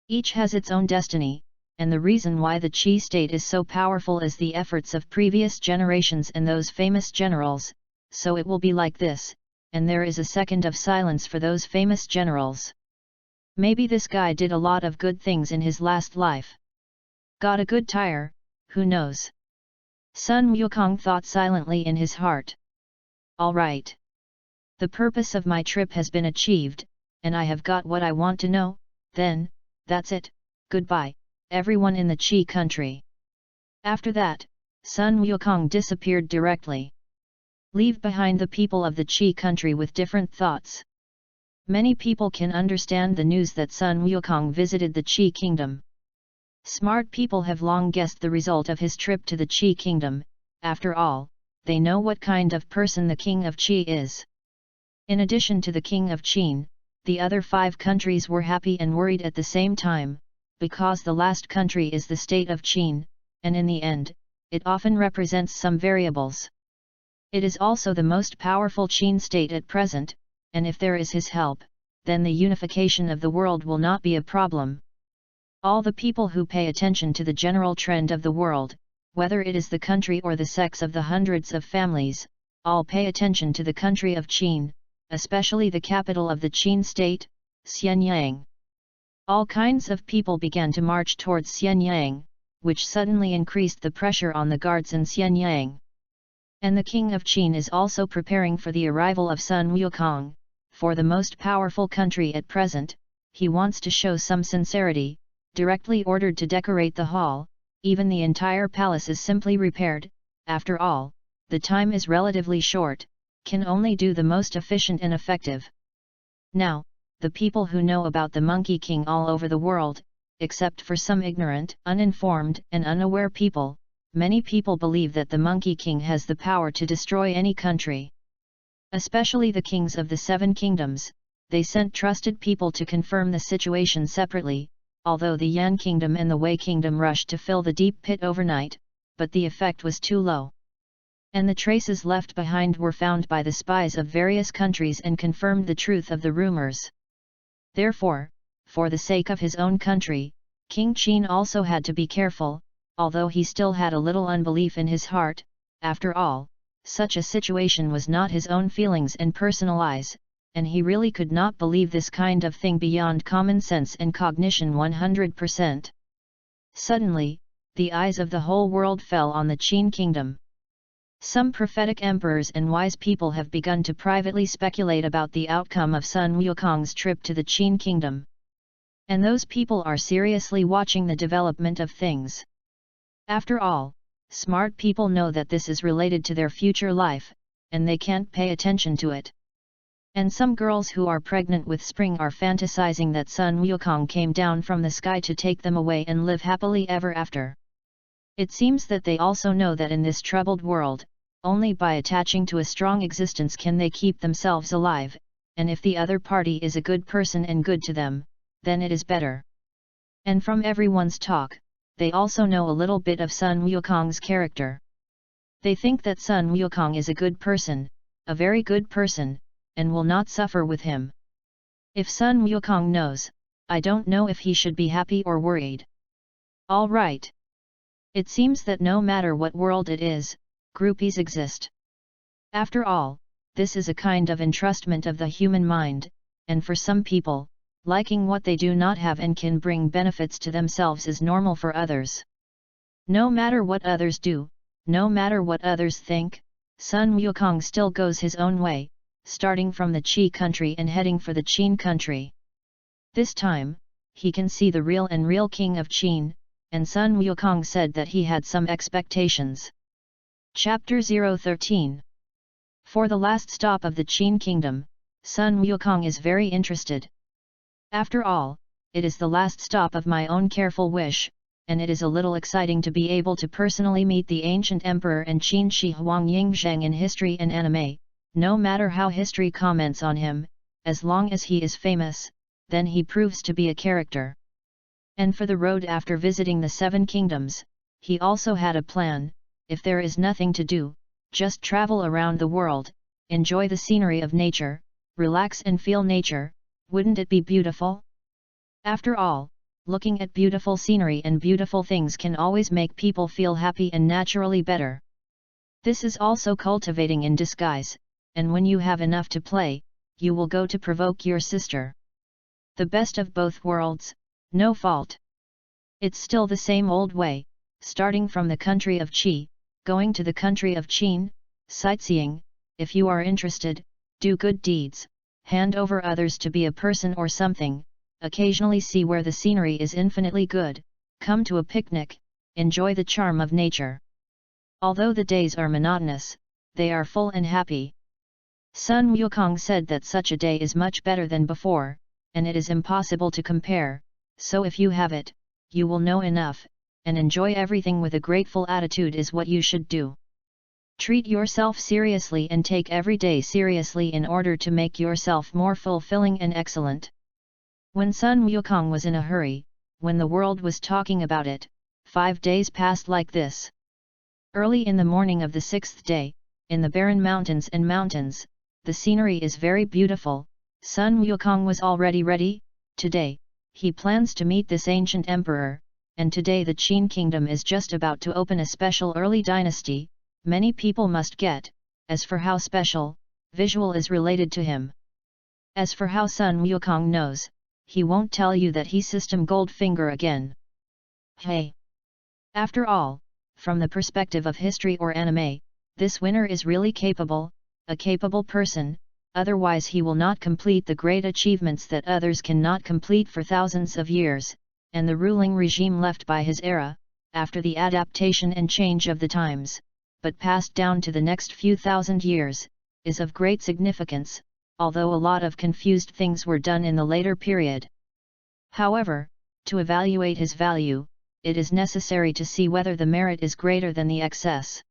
Each has its own destiny, and the reason why the Qi state is so powerful is the efforts of previous generations and those famous generals, so it will be like this, and there is a second of silence for those famous generals. Maybe this guy did a lot of good things in his last life. Got a good tire, who knows? Sun Wukong thought silently in his heart. All right. The purpose of my trip has been achieved, and I have got what I want to know, then, that's it, goodbye, everyone in the Qi country. After that, Sun Wukong disappeared directly. Leave behind the people of the Qi country with different thoughts. Many people can understand the news that Sun Wukong visited the Qi kingdom. Smart people have long guessed the result of his trip to the Qi kingdom. After all, they know what kind of person the king of Qi is. In addition to the king of Qin, the other 5 countries were happy and worried at the same time, because the last country is the state of Qin, and in the end, it often represents some variables. It is also the most powerful Qin state at present, and if there is his help, then the unification of the world will not be a problem. All the people who pay attention to the general trend of the world, whether it is the country or the sex of the hundreds of families, all pay attention to the country of Qin, especially the capital of the Qin state, Xianyang. All kinds of people began to march towards Xianyang, which suddenly increased the pressure on the guards in Xianyang. And the king of Qin is also preparing for the arrival of Sun Wukong. For the most powerful country at present, he wants to show some sincerity, directly ordered to decorate the hall. Even the entire palace is simply repaired. After all, the time is relatively short, can only do the most efficient and effective. Now, the people who know about the Monkey King all over the world, except for some ignorant, uninformed and unaware people, many people believe that the Monkey King has the power to destroy any country. Especially the kings of the 7 kingdoms, they sent trusted people to confirm the situation separately, although the Yan kingdom and the Wei kingdom rushed to fill the deep pit overnight, but the effect was too low. And the traces left behind were found by the spies of various countries and confirmed the truth of the rumors. Therefore, for the sake of his own country, King Qin also had to be careful, although he still had a little unbelief in his heart. After all, such a situation was not his own feelings and personal eyes, and he really could not believe this kind of thing beyond common sense and cognition 100%. Suddenly, the eyes of the whole world fell on the Qin kingdom. Some prophetic emperors and wise people have begun to privately speculate about the outcome of Sun Wukong's trip to the Qin kingdom. And those people are seriously watching the development of things. After all, smart people know that this is related to their future life, and they can't pay attention to it. And some girls who are pregnant with spring are fantasizing that Sun Wukong came down from the sky to take them away and live happily ever after. It seems that they also know that in this troubled world, only by attaching to a strong existence can they keep themselves alive, and if the other party is a good person and good to them, then it is better. And from everyone's talk, they also know a little bit of Sun Wukong's character. They think that Sun Wukong is a good person, a very good person, and will not suffer with him. If Sun Wukong knows, I don't know if he should be happy or worried. All right. It seems that no matter what world it is, groupies exist. After all, this is a kind of entrustment of the human mind, and for some people, liking what they do not have and can bring benefits to themselves is normal for others. No matter what others do, no matter what others think, Sun Wukong still goes his own way, starting from the Qi country and heading for the Qin country. This time, he can see the real king of Qin, and Sun Wukong said that he had some expectations. Chapter 013. For the last stop of the Qin kingdom, Sun Wukong is very interested. After all, it is the last stop of my own careful wish, and it is a little exciting to be able to personally meet the ancient emperor and Qin Shi Huang Yingzheng in history and anime. No matter how history comments on him, as long as he is famous, then he proves to be a character. And for the road after visiting the 7 kingdoms, he also had a plan. If there is nothing to do, just travel around the world, enjoy the scenery of nature, relax and feel nature. Wouldn't it be beautiful? After all, looking at beautiful scenery and beautiful things can always make people feel happy and naturally better. This is also cultivating in disguise, and when you have enough to play, you will go to provoke your sister. The best of both worlds, no fault. It's still the same old way, starting from the country of Qi, going to the country of Qin, sightseeing. If you are interested, do good deeds, hand over others to be a person or something, occasionally see where the scenery is infinitely good, come to a picnic, enjoy the charm of nature. Although the days are monotonous, they are full and happy. Sun Wukong said that such a day is much better than before, and it is impossible to compare, so if you have it, you will know enough, and enjoy everything with a grateful attitude is what you should do. Treat yourself seriously and take every day seriously in order to make yourself more fulfilling and excellent. When Sun Wukong was in a hurry, when the world was talking about it, 5 days passed like this. Early in the morning of the 6th day, in the barren mountains, the scenery is very beautiful. Sun Wukong was already ready. Today, he plans to meet this ancient emperor, and today the Qin kingdom is just about to open a special early dynasty. Many people must get, as for how special, visual is related to him. As for how Sun Wukong knows, he won't tell you that he system Goldfinger again. Hey! After all, from the perspective of history or anime, this winner is really capable, a capable person, otherwise he will not complete the great achievements that others cannot complete for thousands of years, and the ruling regime left by his era, after the adaptation and change of the times, but passed down to the next few thousand years, is of great significance, although a lot of confused things were done in the later period. However, to evaluate his value, it is necessary to see whether the merit is greater than the excess.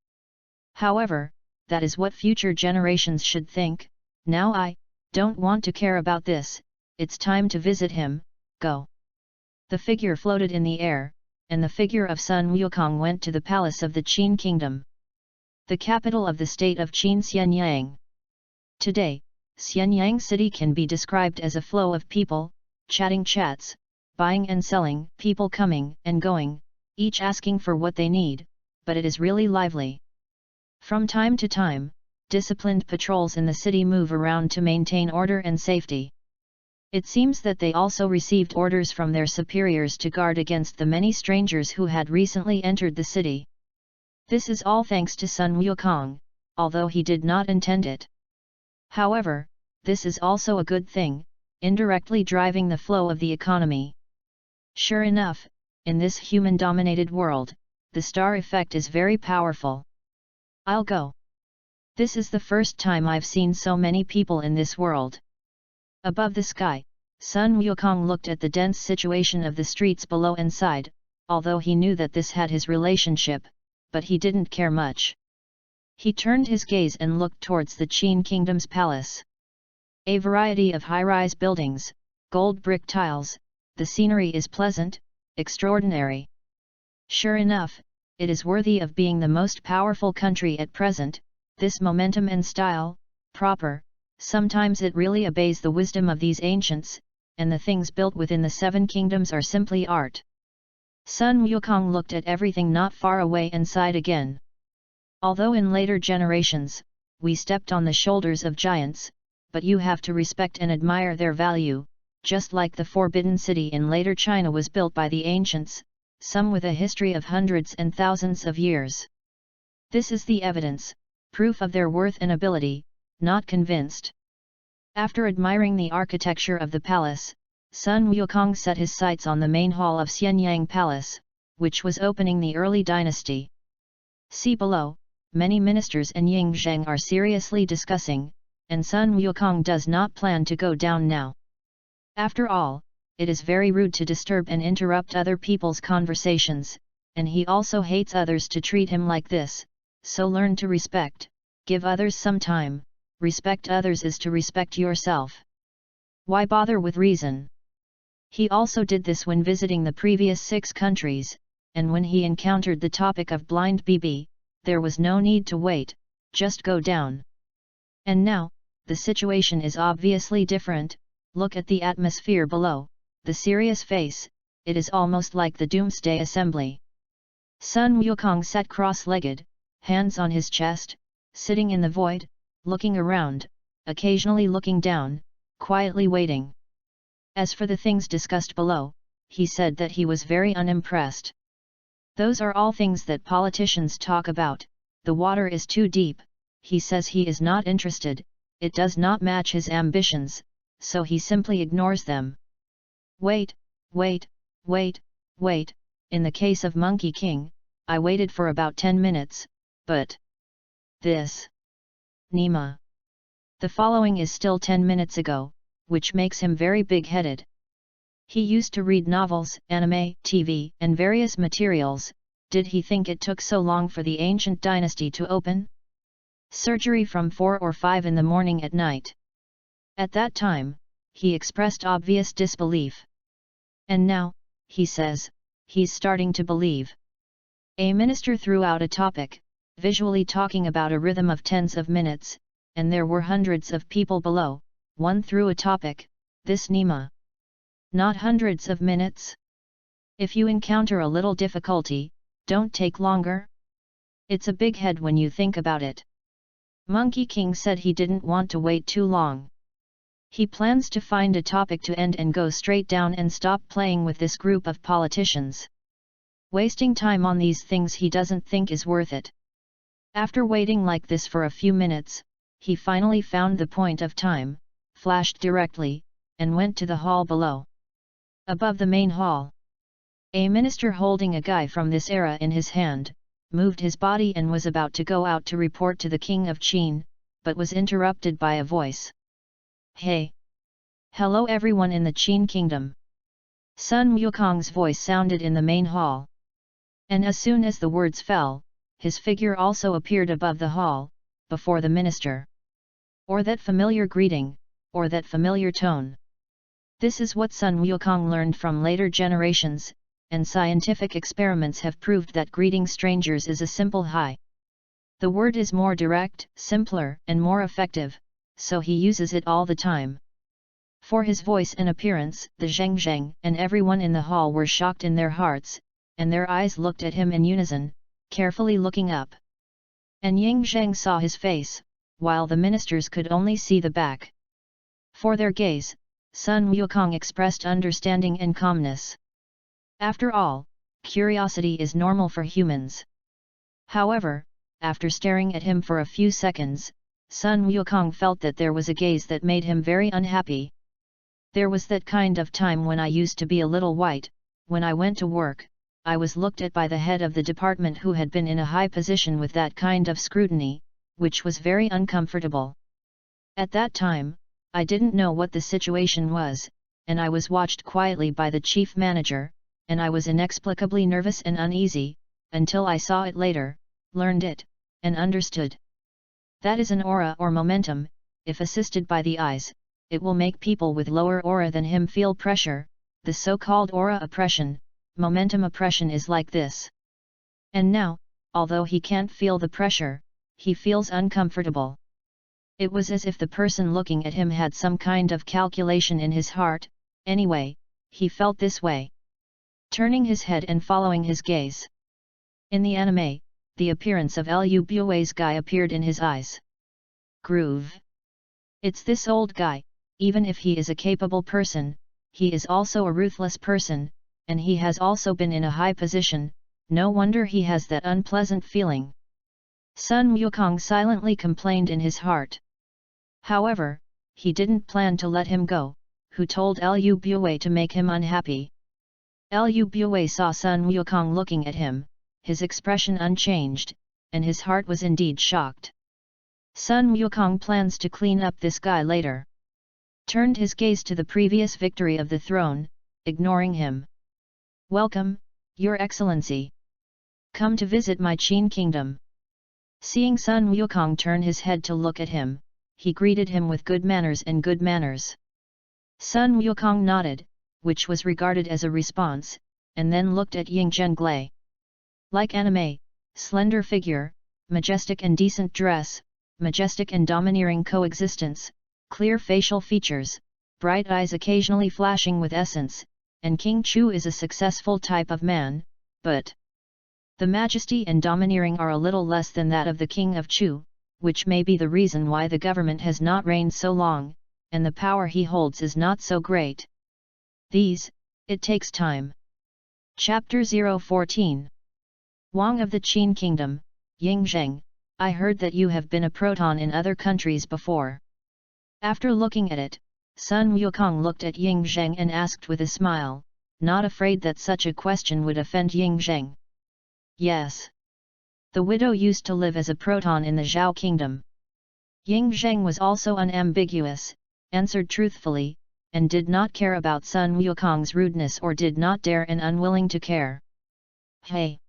However, that is what future generations should think. Now I don't want to care about this, it's time to visit him, go. The figure floated in the air, and the figure of Sun Wukong went to the palace of the Qin kingdom, the capital of the state of Qin, Xianyang. Today, Xianyang city can be described as a flow of people, chatting chats, buying and selling, people coming and going, each asking for what they need, but it is really lively. From time to time, disciplined patrols in the city move around to maintain order and safety. It seems that they also received orders from their superiors to guard against the many strangers who had recently entered the city. This is all thanks to Sun Wukong, although he did not intend it. However, this is also a good thing, indirectly driving the flow of the economy. Sure enough, in this human-dominated world, the star effect is very powerful. I'll go. This is the first time I've seen so many people in this world. Above the sky, Sun Wukong looked at the dense situation of the streets below and sighed, although he knew that this had his relationship, but he didn't care much. He turned his gaze and looked towards the Qin kingdom's palace. A variety of high-rise buildings, gold brick tiles, the scenery is pleasant, extraordinary. Sure enough, it is worthy of being the most powerful country at present, this momentum and style, proper, sometimes it really obeys the wisdom of these ancients, and the things built within the 7 kingdoms are simply art. Sun Wukong looked at everything not far away and sighed again. Although in later generations, we stepped on the shoulders of giants, but you have to respect and admire their value, just like the Forbidden City in later China was built by the ancients, some with a history of hundreds and thousands of years. This is the evidence, proof of their worth and ability, not convinced. After admiring the architecture of the palace, Sun Wukong set his sights on the main hall of Xianyang Palace, which was opening the early dynasty. See below, many ministers and Ying Zheng are seriously discussing, and Sun Wukong does not plan to go down now. After all, it is very rude to disturb and interrupt other people's conversations, and he also hates others to treat him like this, so learn to respect, give others some time, respect others is to respect yourself. Why bother with reason? He also did this when visiting the previous 6 countries, and when he encountered the topic of blind BB, there was no need to wait, just go down. And now, the situation is obviously different. Look at the atmosphere below, the serious face, it is almost like the Doomsday Assembly. Sun Wukong sat cross-legged, hands on his chest, sitting in the void, looking around, occasionally looking down, quietly waiting. As for the things discussed below, he said that he was very unimpressed. Those are all things that politicians talk about. The water is too deep, he says he is not interested, it does not match his ambitions, so he simply ignores them. Wait, in the case of Monkey King, I waited for about 10 minutes, but this Nima. The following is still 10 minutes ago, which makes him very big-headed. He used to read novels, anime, TV, and various materials. Did he think it took so long for the ancient dynasty to open? Surgery from 4 or 5 in the morning at night. At that time, he expressed obvious disbelief. And now, he says, he's starting to believe. A minister threw out a topic, visually talking about a rhythm of tens of minutes, and there were hundreds of people below. One threw a topic, this Nima. Not hundreds of minutes? If you encounter a little difficulty, don't take longer? It's a big head when you think about it. Monkey King said he didn't want to wait too long. He plans to find a topic to end and go straight down and stop playing with this group of politicians. Wasting time on these things he doesn't think is worth it. After waiting like this for a few minutes, he finally found the point of time, flashed directly, and went to the hall below. Above the main hall, a minister holding a guy from this era in his hand, moved his body and was about to go out to report to the king of Qin, but was interrupted by a voice. Hey! Hello everyone in the Qin kingdom! Sun Wukong's voice sounded in the main hall. And as soon as the words fell, his figure also appeared above the hall, before the minister. Or that familiar greeting, or that familiar tone. This is what Sun Wukong learned from later generations, and scientific experiments have proved that greeting strangers is a simple hi. The word is more direct, simpler, and more effective, so he uses it all the time. For his voice and appearance, the Zheng and everyone in the hall were shocked in their hearts, and their eyes looked at him in unison, carefully looking up. And Ying Zheng saw his face, while the ministers could only see the back. For their gaze, Sun Wukong expressed understanding and calmness. After all, curiosity is normal for humans. However, after staring at him for a few seconds, Sun Wukong felt that there was a gaze that made him very unhappy. There was that kind of time when I used to be a little white, when I went to work, I was looked at by the head of the department who had been in a high position with that kind of scrutiny, which was very uncomfortable. At that time, I didn't know what the situation was, and I was watched quietly by the chief manager, and I was inexplicably nervous and uneasy, until I saw it later, learned it, and understood. That is an aura or momentum. If assisted by the eyes, it will make people with lower aura than him feel pressure, the so-called aura oppression. Momentum oppression is like this. And now, although he can't feel the pressure, he feels uncomfortable. It was as if the person looking at him had some kind of calculation in his heart. Anyway, he felt this way. Turning his head and following his gaze. In the anime, the appearance of Liu Bue's guy appeared in his eyes. Groove. It's this old guy, even if he is a capable person, he is also a ruthless person, and he has also been in a high position, no wonder he has that unpleasant feeling. Sun Wukong silently complained in his heart. However, he didn't plan to let him go, who told Liu Bue to make him unhappy. Liu Bue saw Sun Wukong looking at him, his expression unchanged, and his heart was indeed shocked. Sun Wukong plans to clean up this guy later. Turned his gaze to the previous victory of the throne, ignoring him. Welcome, Your Excellency. Come to visit my Qin kingdom. Seeing Sun Wukong turn his head to look at him, he greeted him with good manners and good manners. Sun Wukong nodded, which was regarded as a response, and then looked at Ying Zhenglei. Like anime, slender figure, majestic and decent dress, majestic and domineering coexistence, clear facial features, bright eyes occasionally flashing with essence, and King Chu is a successful type of man, but the majesty and domineering are a little less than that of the King of Chu, which may be the reason why the government has not reigned so long, and the power he holds is not so great. It takes time. Chapter 014. Wang of the Qin Kingdom, Ying Zheng, I heard that you have been a proton in other countries before. After looking at it, Sun Wukong looked at Ying Zheng and asked with a smile, not afraid that such a question would offend Ying Zheng. Yes. The widow used to live as a proton in the Zhao Kingdom. Ying Zheng was also unambiguous, answered truthfully, and did not care about Sun Wukong's rudeness or did not dare and unwilling to care. Hey!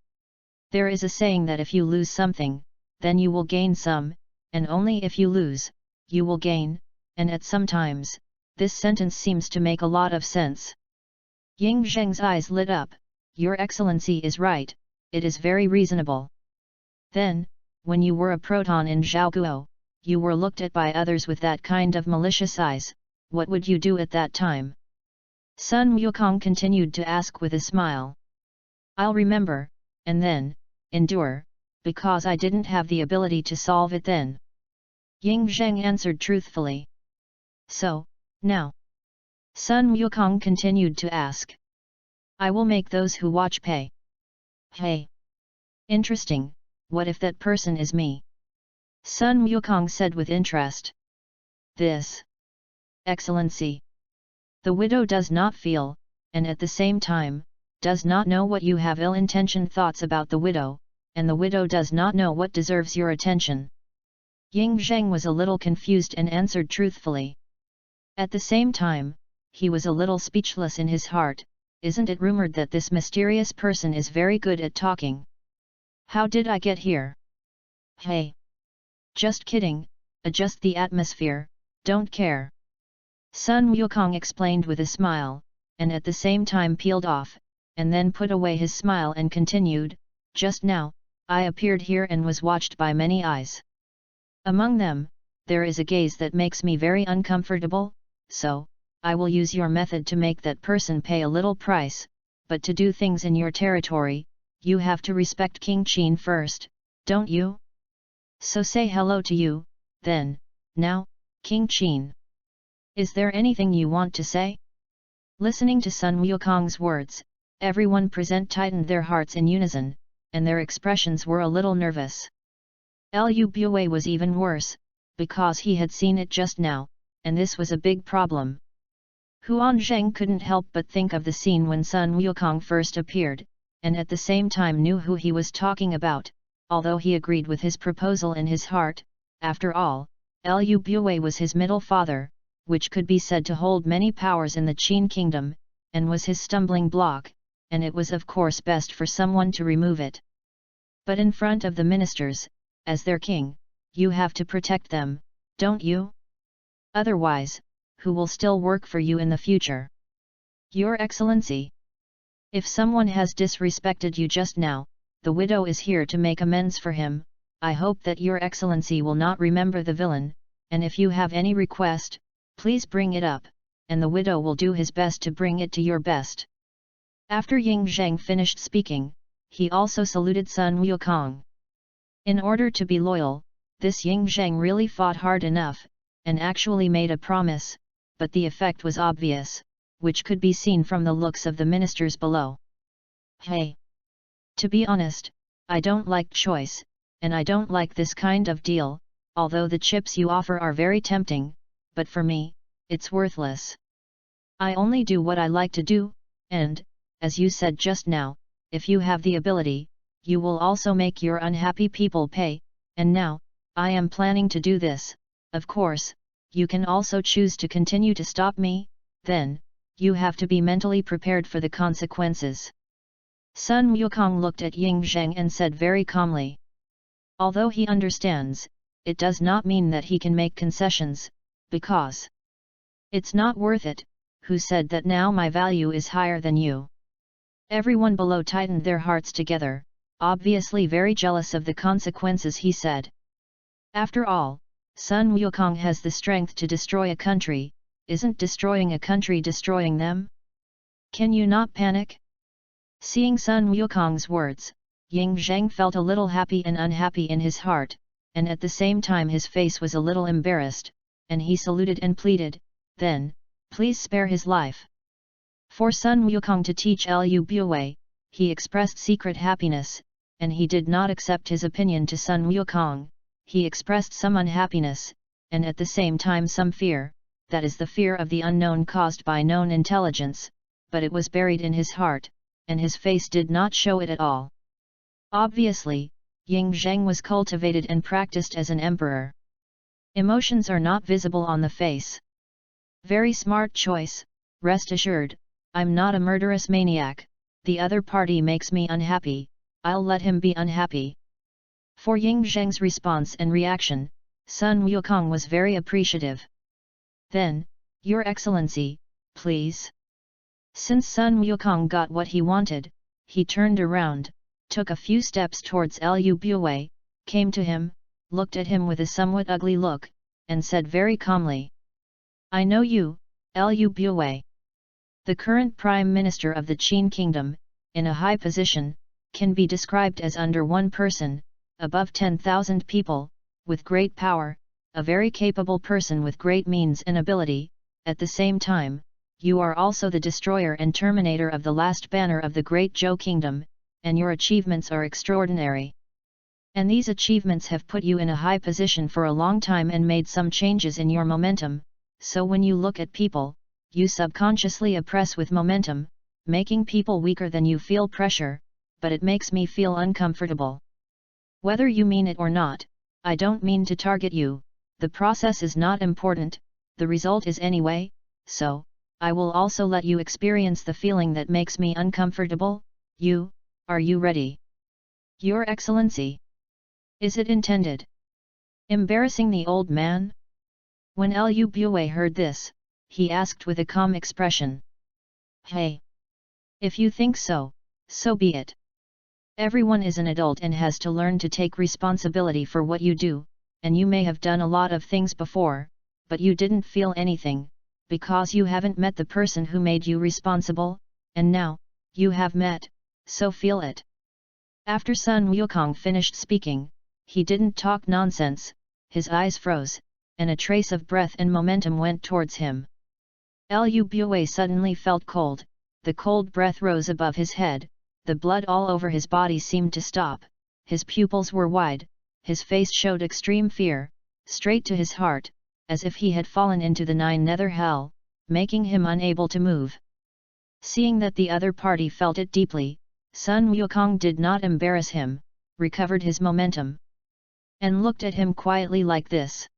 There is a saying that if you lose something, then you will gain some, and only if you lose, you will gain, and at some times, this sentence seems to make a lot of sense. Ying Zheng's eyes lit up, Your Excellency is right, it is very reasonable. Then, when you were a proton in Zhaoguo, you were looked at by others with that kind of malicious eyes, what would you do at that time? Sun Wukong continued to ask with a smile. I'll remember, and then, endure, because I didn't have the ability to solve it then. Ying Zheng answered truthfully. So, now? Sun Wukong continued to ask. I will make those who watch pay. Hey! Interesting, what if that person is me? Sun Wukong said with interest. This. Excellency. The widow does not feel, and at the same time, does not know what you have ill-intentioned thoughts about the widow, and the widow does not know what deserves your attention. Ying Zheng was a little confused and answered truthfully. At the same time, he was a little speechless in his heart. Isn't it rumored that this mysterious person is very good at talking? How did I get here? Hey! Just kidding, adjust the atmosphere, don't care. Sun Wukong explained with a smile, and at the same time peeled off, and then put away his smile and continued, just now, I appeared here and was watched by many eyes. Among them, there is a gaze that makes me very uncomfortable, so, I will use your method to make that person pay a little price, but to do things in your territory, you have to respect King Qin first, don't you? So say hello to you, then, now, King Qin. Is there anything you want to say? Listening to Sun Wukong's words, everyone present tightened their hearts in unison, and their expressions were a little nervous. Lu Bue was even worse, because he had seen it just now, and this was a big problem. Huan Zheng couldn't help but think of the scene when Sun Wukong first appeared, and at the same time knew who he was talking about, although he agreed with his proposal in his heart. After all, Lu Bue was his middle father, which could be said to hold many powers in the Qin kingdom, and was his stumbling block, and it was of course best for someone to remove it. But in front of the ministers, as their king, you have to protect them, don't you? Otherwise, who will still work for you in the future? Your Excellency. If someone has disrespected you just now, the widow is here to make amends for him. I hope that Your Excellency will not remember the villain, and if you have any request, please bring it up, and the widow will do his best to bring it to your best. After Ying Zheng finished speaking, he also saluted Sun Wukong. In order to be loyal, this Ying Zheng really fought hard enough, and actually made a promise, but the effect was obvious, which could be seen from the looks of the ministers below. Hey! To be honest, I don't like choice, and I don't like this kind of deal, although the chips you offer are very tempting, but for me, it's worthless. I only do what I like to do, and, as you said just now, if you have the ability, you will also make your unhappy people pay, and now, I am planning to do this. Of course, you can also choose to continue to stop me, then, you have to be mentally prepared for the consequences. Sun Wukong looked at Ying Zheng and said very calmly. Although he understands, it does not mean that he can make concessions, because it's not worth it. Who said that now my value is higher than you? Everyone below tightened their hearts together, obviously very jealous of the consequences he said. After all, Sun Wukong has the strength to destroy a country. Isn't destroying a country destroying them? Can you not panic? Seeing Sun Wukong's words, Ying Zheng felt a little happy and unhappy in his heart, and at the same time his face was a little embarrassed, and he saluted and pleaded, "Then, please spare his life." For Sun Wukong to teach Liu Bue, he expressed secret happiness, and he did not accept his opinion to Sun Wukong. He expressed some unhappiness, and at the same time some fear, that is the fear of the unknown caused by known intelligence, but it was buried in his heart, and his face did not show it at all. Obviously, Ying Zheng was cultivated and practiced as an emperor. Emotions are not visible on the face. Very smart choice, rest assured, I'm not a murderous maniac. The other party makes me unhappy, I'll let him be unhappy. For Ying Zheng's response and reaction, Sun Wukong was very appreciative. Then, Your Excellency, please. Since Sun Wukong got what he wanted, he turned around, took a few steps towards Liu Bue, came to him, looked at him with a somewhat ugly look, and said very calmly, "I know you, Liu Bue. The current Prime Minister of the Qin Kingdom, in a high position, can be described as under one person, above 10,000 people, with great power, a very capable person with great means and ability. At the same time, you are also the destroyer and terminator of the last banner of the Great Zhou Kingdom, and your achievements are extraordinary. And these achievements have put you in a high position for a long time and made some changes in your momentum, so when you look at people, you subconsciously oppress with momentum, making people weaker than you feel pressure, but it makes me feel uncomfortable. Whether you mean it or not, I don't mean to target you, the process is not important, the result is anyway, so, I will also let you experience the feeling that makes me uncomfortable. Are you ready? Your Excellency. Is it intended? Embarrassing the old man? When Liu Bue heard this, he asked with a calm expression. Hey! If you think so, so be it. Everyone is an adult and has to learn to take responsibility for what you do, and you may have done a lot of things before, but you didn't feel anything, because you haven't met the person who made you responsible, and now, you have met, so feel it. After Sun Wukong finished speaking, he didn't talk nonsense, his eyes froze, and a trace of breath and momentum went towards him. Liu Bue suddenly felt cold, the cold breath rose above his head, the blood all over his body seemed to stop, his pupils were wide, his face showed extreme fear, straight to his heart, as if he had fallen into the nine nether hell, making him unable to move. Seeing that the other party felt it deeply, Sun Wukong did not embarrass him, recovered his momentum, and looked at him quietly like this.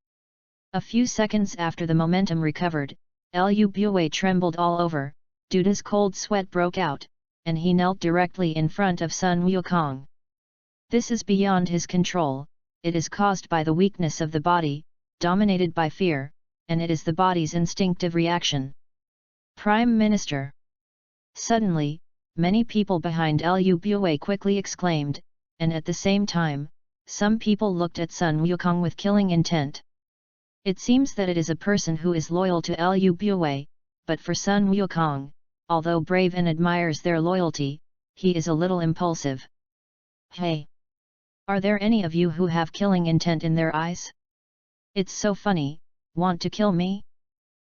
A few seconds after the momentum recovered, Liu Bue trembled all over, Duda's cold sweat broke out, and he knelt directly in front of Sun Wukong. This is beyond his control, it is caused by the weakness of the body, dominated by fear, and it is the body's instinctive reaction. Prime Minister! Suddenly, many people behind Liu Bue quickly exclaimed, and at the same time, some people looked at Sun Wukong with killing intent. It seems that it is a person who is loyal to Liu Bue, but for Sun Wukong, although brave and admires their loyalty, he is a little impulsive. Hey! Are there any of you who have killing intent in their eyes? It's so funny, want to kill me?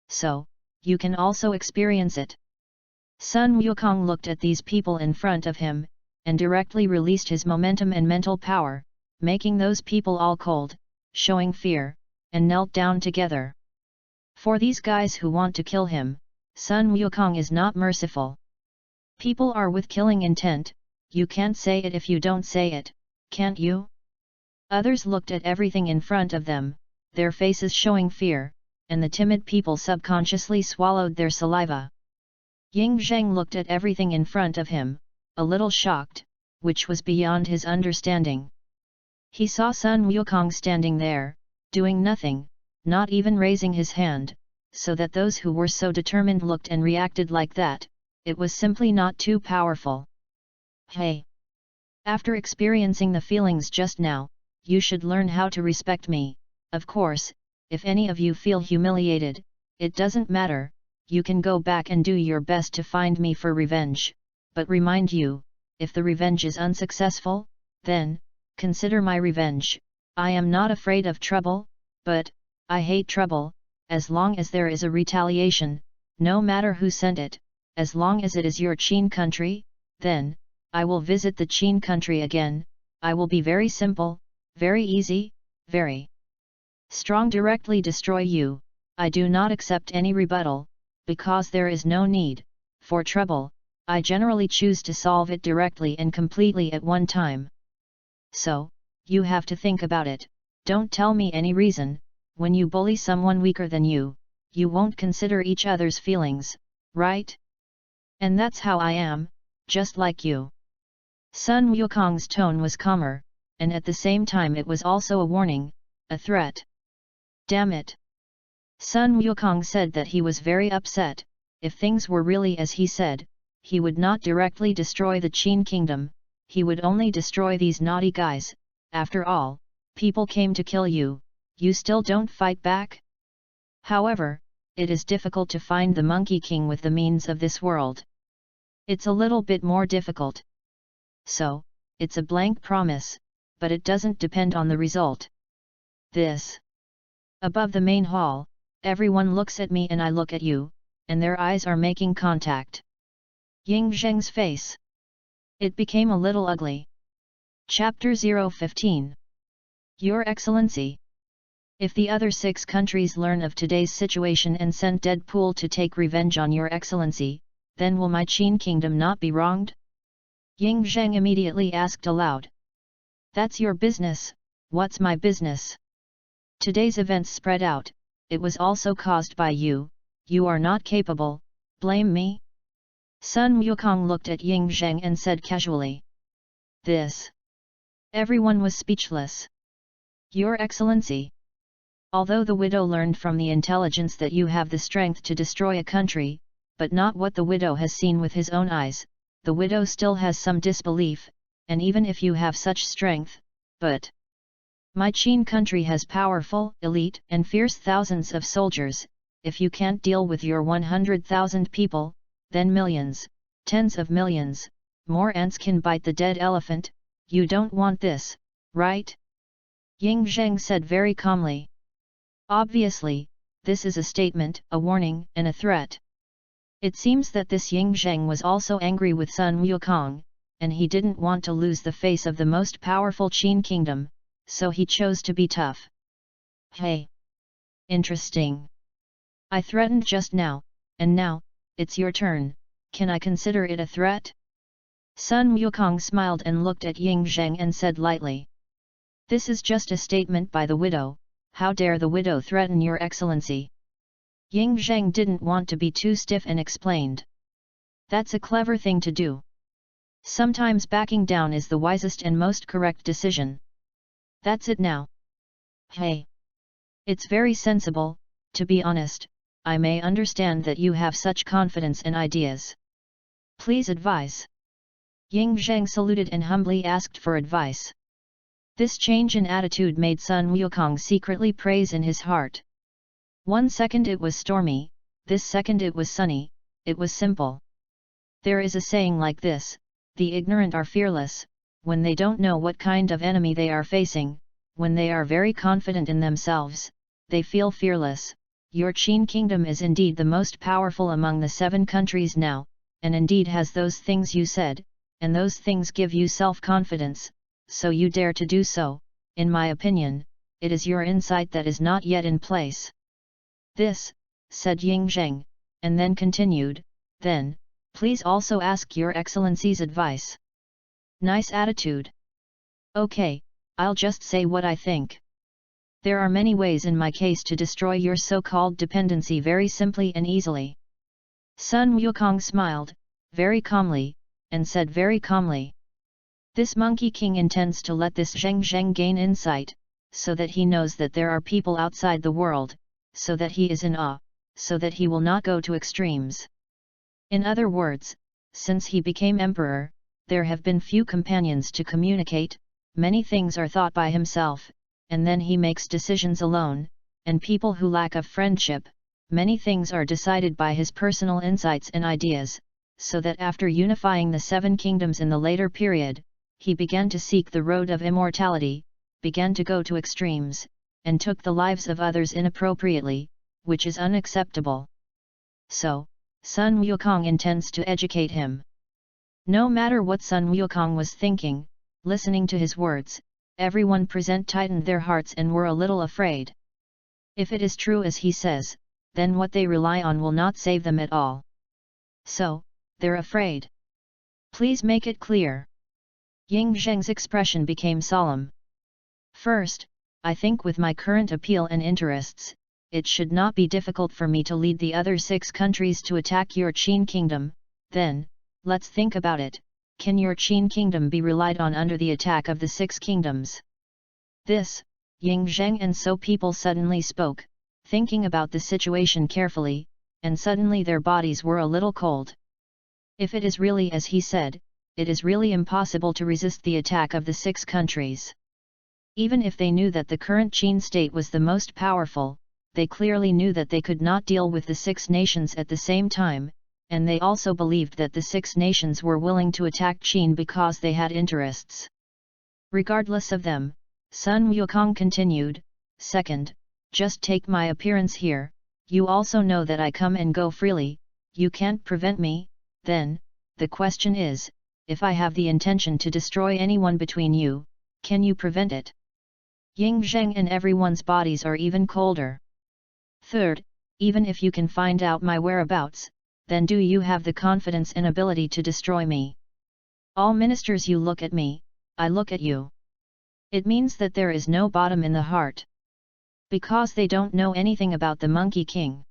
So, you can also experience it. Sun Wukong looked at these people in front of him, and directly released his momentum and mental power, making those people all cold, showing fear, and knelt down together. For these guys who want to kill him, Sun Wukong is not merciful. People are with killing intent, you can't say it if you don't say it, can't you? Others looked at everything in front of them, their faces showing fear, and the timid people subconsciously swallowed their saliva. Ying Zheng looked at everything in front of him, a little shocked, which was beyond his understanding. He saw Sun Wukong standing there, doing nothing, not even raising his hand, so that those who were so determined looked and reacted like that, it was simply not too powerful. Hey! After experiencing the feelings just now, you should learn how to respect me. Of course, if any of you feel humiliated, it doesn't matter, you can go back and do your best to find me for revenge, but remind you, if the revenge is unsuccessful, then, consider my revenge. I am not afraid of trouble, but, I hate trouble, as long as there is a retaliation, no matter who sent it, as long as it is your Qin country, then, I will visit the Qin country again. I will be very simple, very easy, very strong, directly destroy you. I do not accept any rebuttal, because there is no need for trouble. I generally choose to solve it directly and completely at one time. So, you have to think about it. Don't tell me any reason. When you bully someone weaker than you, you won't consider each other's feelings, right? And that's how I am, just like you. Sun Wukong's tone was calmer, and at the same time it was also a warning, a threat. Damn it! Sun Wukong said that he was very upset. If things were really as he said, he would not directly destroy the Qin kingdom, he would only destroy these naughty guys. After all, people came to kill you, you still don't fight back? However, it is difficult to find the Monkey King with the means of this world. It's a little bit more difficult. So, it's a blank promise, but it doesn't depend on the result. This. Above the main hall, everyone looks at me and I look at you, and their eyes are making contact. Ying Zheng's face. It became a little ugly. Chapter 015. Your Excellency. If the other 6 countries learn of today's situation and send Deadpool to take revenge on your Excellency, then will my Qin kingdom not be wronged? Ying Zheng immediately asked aloud. That's your business, what's my business? Today's events spread out, it was also caused by you, you are not capable, blame me? Sun Wukong looked at Ying Zheng and said casually. This. Everyone was speechless. Your Excellency. Although the widow learned from the intelligence that you have the strength to destroy a country, but not what the widow has seen with his own eyes, the widow still has some disbelief, and even if you have such strength, but my Qin country has powerful, elite and fierce thousands of soldiers. If you can't deal with your 100,000 people, then millions, tens of millions, more ants can bite the dead elephant. You don't want this, right? Ying Zheng said very calmly. Obviously, this is a statement, a warning, and a threat. It seems that this Ying Zheng was also angry with Sun Wukong, and he didn't want to lose the face of the most powerful Qin kingdom, so he chose to be tough. Hey! Interesting. I threatened just now, and now, it's your turn, can I consider it a threat? Sun Wukong smiled and looked at Ying Zheng and said lightly. This is just a statement by the widow, how dare the widow threaten your Excellency? Ying Zheng didn't want to be too stiff and explained. That's a clever thing to do. Sometimes backing down is the wisest and most correct decision. That's it now. Hey! It's very sensible, to be honest, I may understand that you have such confidence and ideas. Please advise. Ying Zheng saluted and humbly asked for advice. This change in attitude made Sun Wukong secretly praise in his heart. One second it was stormy, this second it was sunny, it was simple. There is a saying like this, the ignorant are fearless, when they don't know what kind of enemy they are facing, when they are very confident in themselves, they feel fearless. Your Qin kingdom is indeed the most powerful among the 7 countries now, and indeed has those things you said, and those things give you self-confidence, so you dare to do so. In my opinion, it is your insight that is not yet in place. This, said Ying Zheng, and then continued, then, please also ask your Excellency's advice. Nice attitude. Okay, I'll just say what I think. There are many ways in my case to destroy your so-called dependency very simply and easily. Sun Wukong smiled, very calmly, and said very calmly. This Monkey King intends to let this Zheng Zheng gain insight, so that he knows that there are people outside the world, so that he is in awe, so that he will not go to extremes. In other words, since he became emperor, there have been few companions to communicate, many things are thought by himself, and then he makes decisions alone, and people who lack of friendship, many things are decided by his personal insights and ideas, so that after unifying the 7 kingdoms in the later period, he began to seek the road of immortality, began to go to extremes, and took the lives of others inappropriately, which is unacceptable. So, Sun Wukong intends to educate him. No matter what Sun Wukong was thinking, listening to his words, everyone present tightened their hearts and were a little afraid. If it is true as he says, then what they rely on will not save them at all. So, they're afraid. Please make it clear. Ying Zheng's expression became solemn. First, I think with my current appeal and interests, it should not be difficult for me to lead the other 6 countries to attack your Qin kingdom. Then, let's think about it, can your Qin kingdom be relied on under the attack of the 6 kingdoms? This, Ying Zheng and so people suddenly spoke, thinking about the situation carefully, and suddenly their bodies were a little cold. If it is really as he said, it is really impossible to resist the attack of the 6 countries. Even if they knew that the current Qin state was the most powerful, they clearly knew that they could not deal with the 6 nations at the same time, and they also believed that the 6 nations were willing to attack Qin because they had interests. Regardless of them, Sun Wukong continued, second, just take my appearance here, you also know that I come and go freely, you can't prevent me, then, the question is, if I have the intention to destroy anyone between you, can you prevent it? Ying Zheng and everyone's bodies are even colder. Third, even if you can find out my whereabouts, then do you have the confidence and ability to destroy me? All ministers, you look at me, I look at you. It means that there is no bottom in the heart. Because they don't know anything about the Monkey King.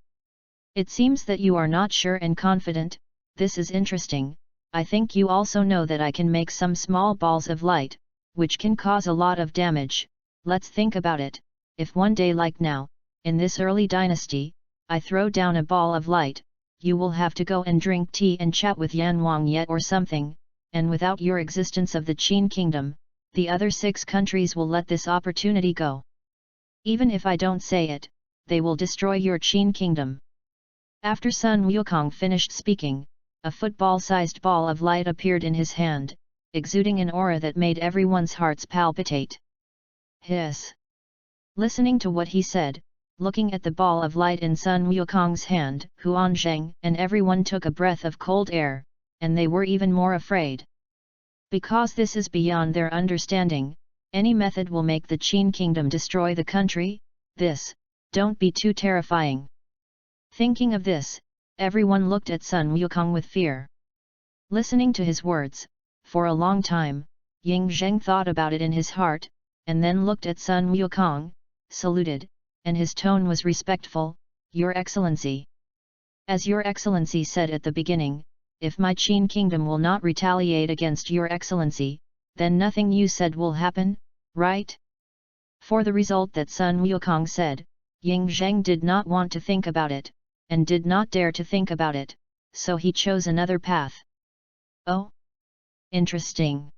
It seems that you are not sure and confident. This is interesting. I think you also know that I can make some small balls of light, which can cause a lot of damage. Let's think about it. If one day like now, in this early dynasty, I throw down a ball of light, you will have to go and drink tea and chat with Yan Wang yet or something, and without your existence of the Qin kingdom, the other 6 countries will let this opportunity go. Even if I don't say it, they will destroy your Qin kingdom. After Sun Wukong finished speaking, a football-sized ball of light appeared in his hand, exuding an aura that made everyone's hearts palpitate. Hiss! Listening to what he said, looking at the ball of light in Sun Wukong's hand, Huan Zheng and everyone took a breath of cold air, and they were even more afraid. Because this is beyond their understanding, any method will make the Qin kingdom destroy the country, this, don't be too terrifying. Thinking of this, everyone looked at Sun Wukong with fear. Listening to his words, for a long time, Ying Zheng thought about it in his heart, and then looked at Sun Wukong, saluted, and his tone was respectful, Your Excellency. As Your Excellency said at the beginning, if my Qin kingdom will not retaliate against Your Excellency, then nothing you said will happen, right? For the result that Sun Wukong said, Ying Zheng did not want to think about it, and did not dare to think about it, so he chose another path. Oh? Interesting.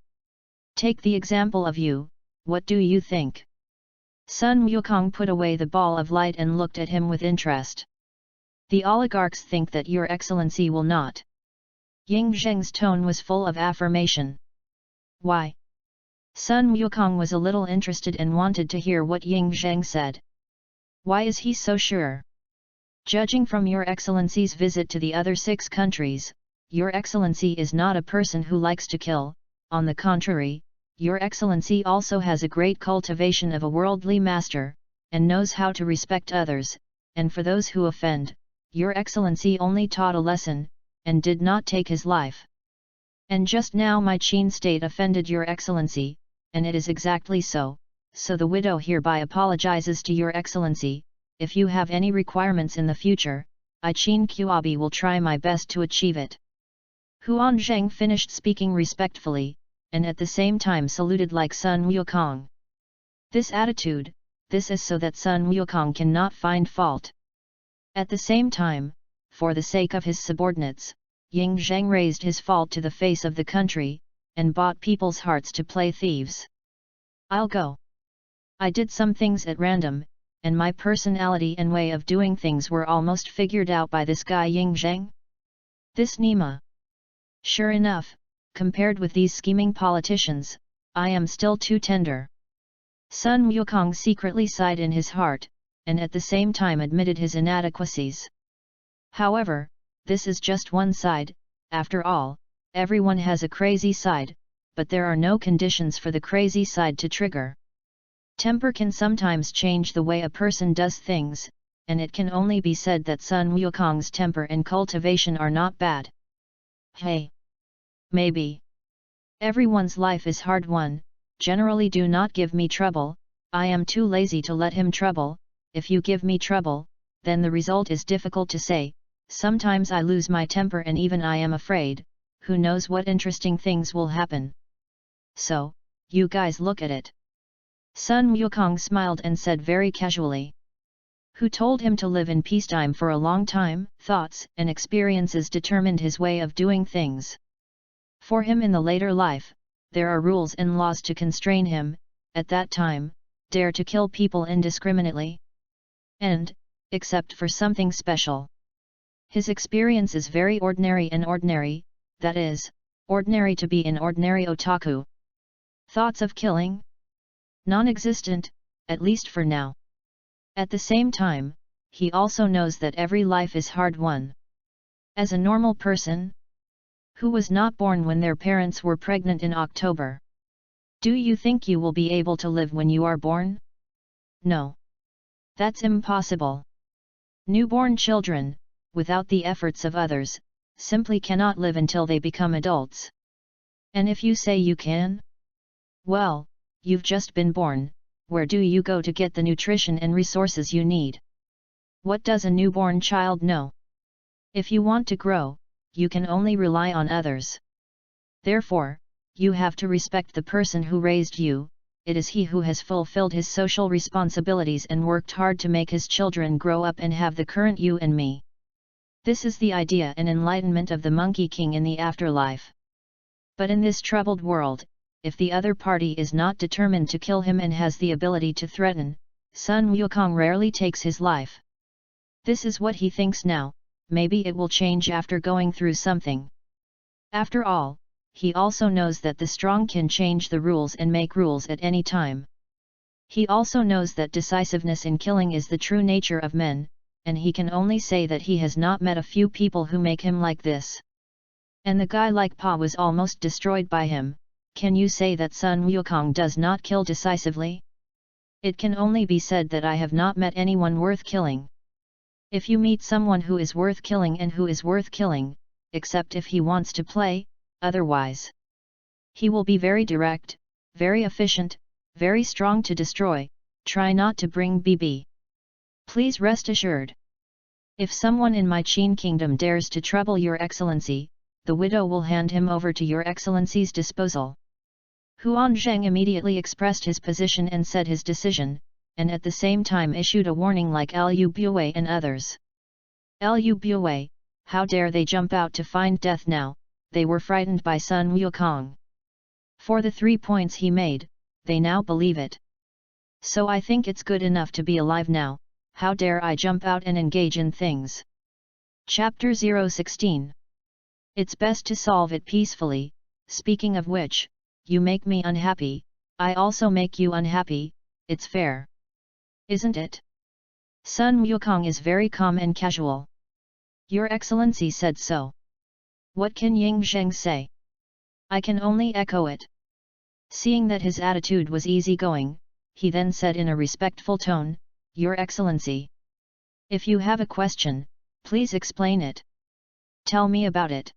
Take the example of you, what do you think? Sun Wukong put away the ball of light and looked at him with interest. The oligarchs think that Your Excellency will not. Ying Zheng's tone was full of affirmation. Why? Sun Wukong was a little interested and wanted to hear what Ying Zheng said. Why is he so sure? Judging from Your Excellency's visit to the other 6 countries, Your Excellency is not a person who likes to kill, on the contrary, Your Excellency also has a great cultivation of a worldly master, and knows how to respect others, and for those who offend, Your Excellency only taught a lesson, and did not take his life. And just now my Qin state offended Your Excellency, and it is exactly so, so the widow hereby apologizes to Your Excellency. If you have any requirements in the future, I Qin Kuabi will try my best to achieve it. Huan Zheng finished speaking respectfully, and at the same time saluted like Sun Wukong. This attitude, this is so that Sun Wukong cannot find fault. At the same time, for the sake of his subordinates, Ying Zheng raised his fault to the face of the country, and bought people's hearts to play thieves. I'll go. I did some things at random, and my personality and way of doing things were almost figured out by this guy Ying Zheng. This Nima. Sure enough, compared with these scheming politicians, I am still too tender. Sun Wukong secretly sighed in his heart, and at the same time admitted his inadequacies. However, this is just one side. After all, everyone has a crazy side, but there are no conditions for the crazy side to trigger. Temper can sometimes change the way a person does things, and it can only be said that Sun Wukong's temper and cultivation are not bad. Hey! Maybe. Everyone's life is hard one. Generally do not give me trouble, I am too lazy to let him trouble. If you give me trouble, then the result is difficult to say. Sometimes I lose my temper and even I am afraid, who knows what interesting things will happen. So, you guys look at it. Sun Wukong smiled and said very casually. Who told him to live in peacetime for a long time? Thoughts and experiences determined his way of doing things. For him in the later life, there are rules and laws to constrain him. At that time, dare to kill people indiscriminately? And, except for something special. His experience is very ordinary and ordinary, that is, ordinary to be an ordinary otaku. Thoughts of killing? Non-existent, at least for now. At the same time, he also knows that every life is hard won. As a normal person, who was not born when their parents were pregnant in October, do you think you will be able to live when you are born? No. That's impossible. Newborn children, without the efforts of others, simply cannot live until they become adults. And if you say you can? Well, you've just been born, where do you go to get the nutrition and resources you need? What does a newborn child know? If you want to grow, you can only rely on others. Therefore, you have to respect the person who raised you. It is he who has fulfilled his social responsibilities and worked hard to make his children grow up and have the current you and me. This is the idea and enlightenment of the Monkey King in the afterlife. But in this troubled world, if the other party is not determined to kill him and has the ability to threaten, Sun Wukong rarely takes his life. This is what he thinks now, maybe it will change after going through something. After all, he also knows that the strong can change the rules and make rules at any time. He also knows that decisiveness in killing is the true nature of men, and he can only say that he has not met a few people who make him like this. And the guy like Pa was almost destroyed by him. Can you say that Sun Wukong does not kill decisively? It can only be said that I have not met anyone worth killing. If you meet someone who is worth killing and who is worth killing, except if he wants to play, otherwise. He will be very direct, very efficient, very strong to destroy. Try not to bring BB. Please rest assured. If someone in my Qin kingdom dares to trouble your excellency, the widow will hand him over to your excellency's disposal. Huan Zheng immediately expressed his position and said his decision, and at the same time issued a warning like Lu Bue and others. Lu Bue, how dare they jump out to find death now? They were frightened by Sun Wukong. For the 3 points he made, they now believe it. So I think it's good enough to be alive now. How dare I jump out and engage in things? Chapter 016. It's best to solve it peacefully. Speaking of which, you make me unhappy, I also make you unhappy, it's fair. Isn't it? Sun Wukong is very calm and casual. Your Excellency said so. What can Ying Zheng say? I can only echo it. Seeing that his attitude was easygoing, he then said in a respectful tone, Your Excellency. If you have a question, please explain it. Tell me about it.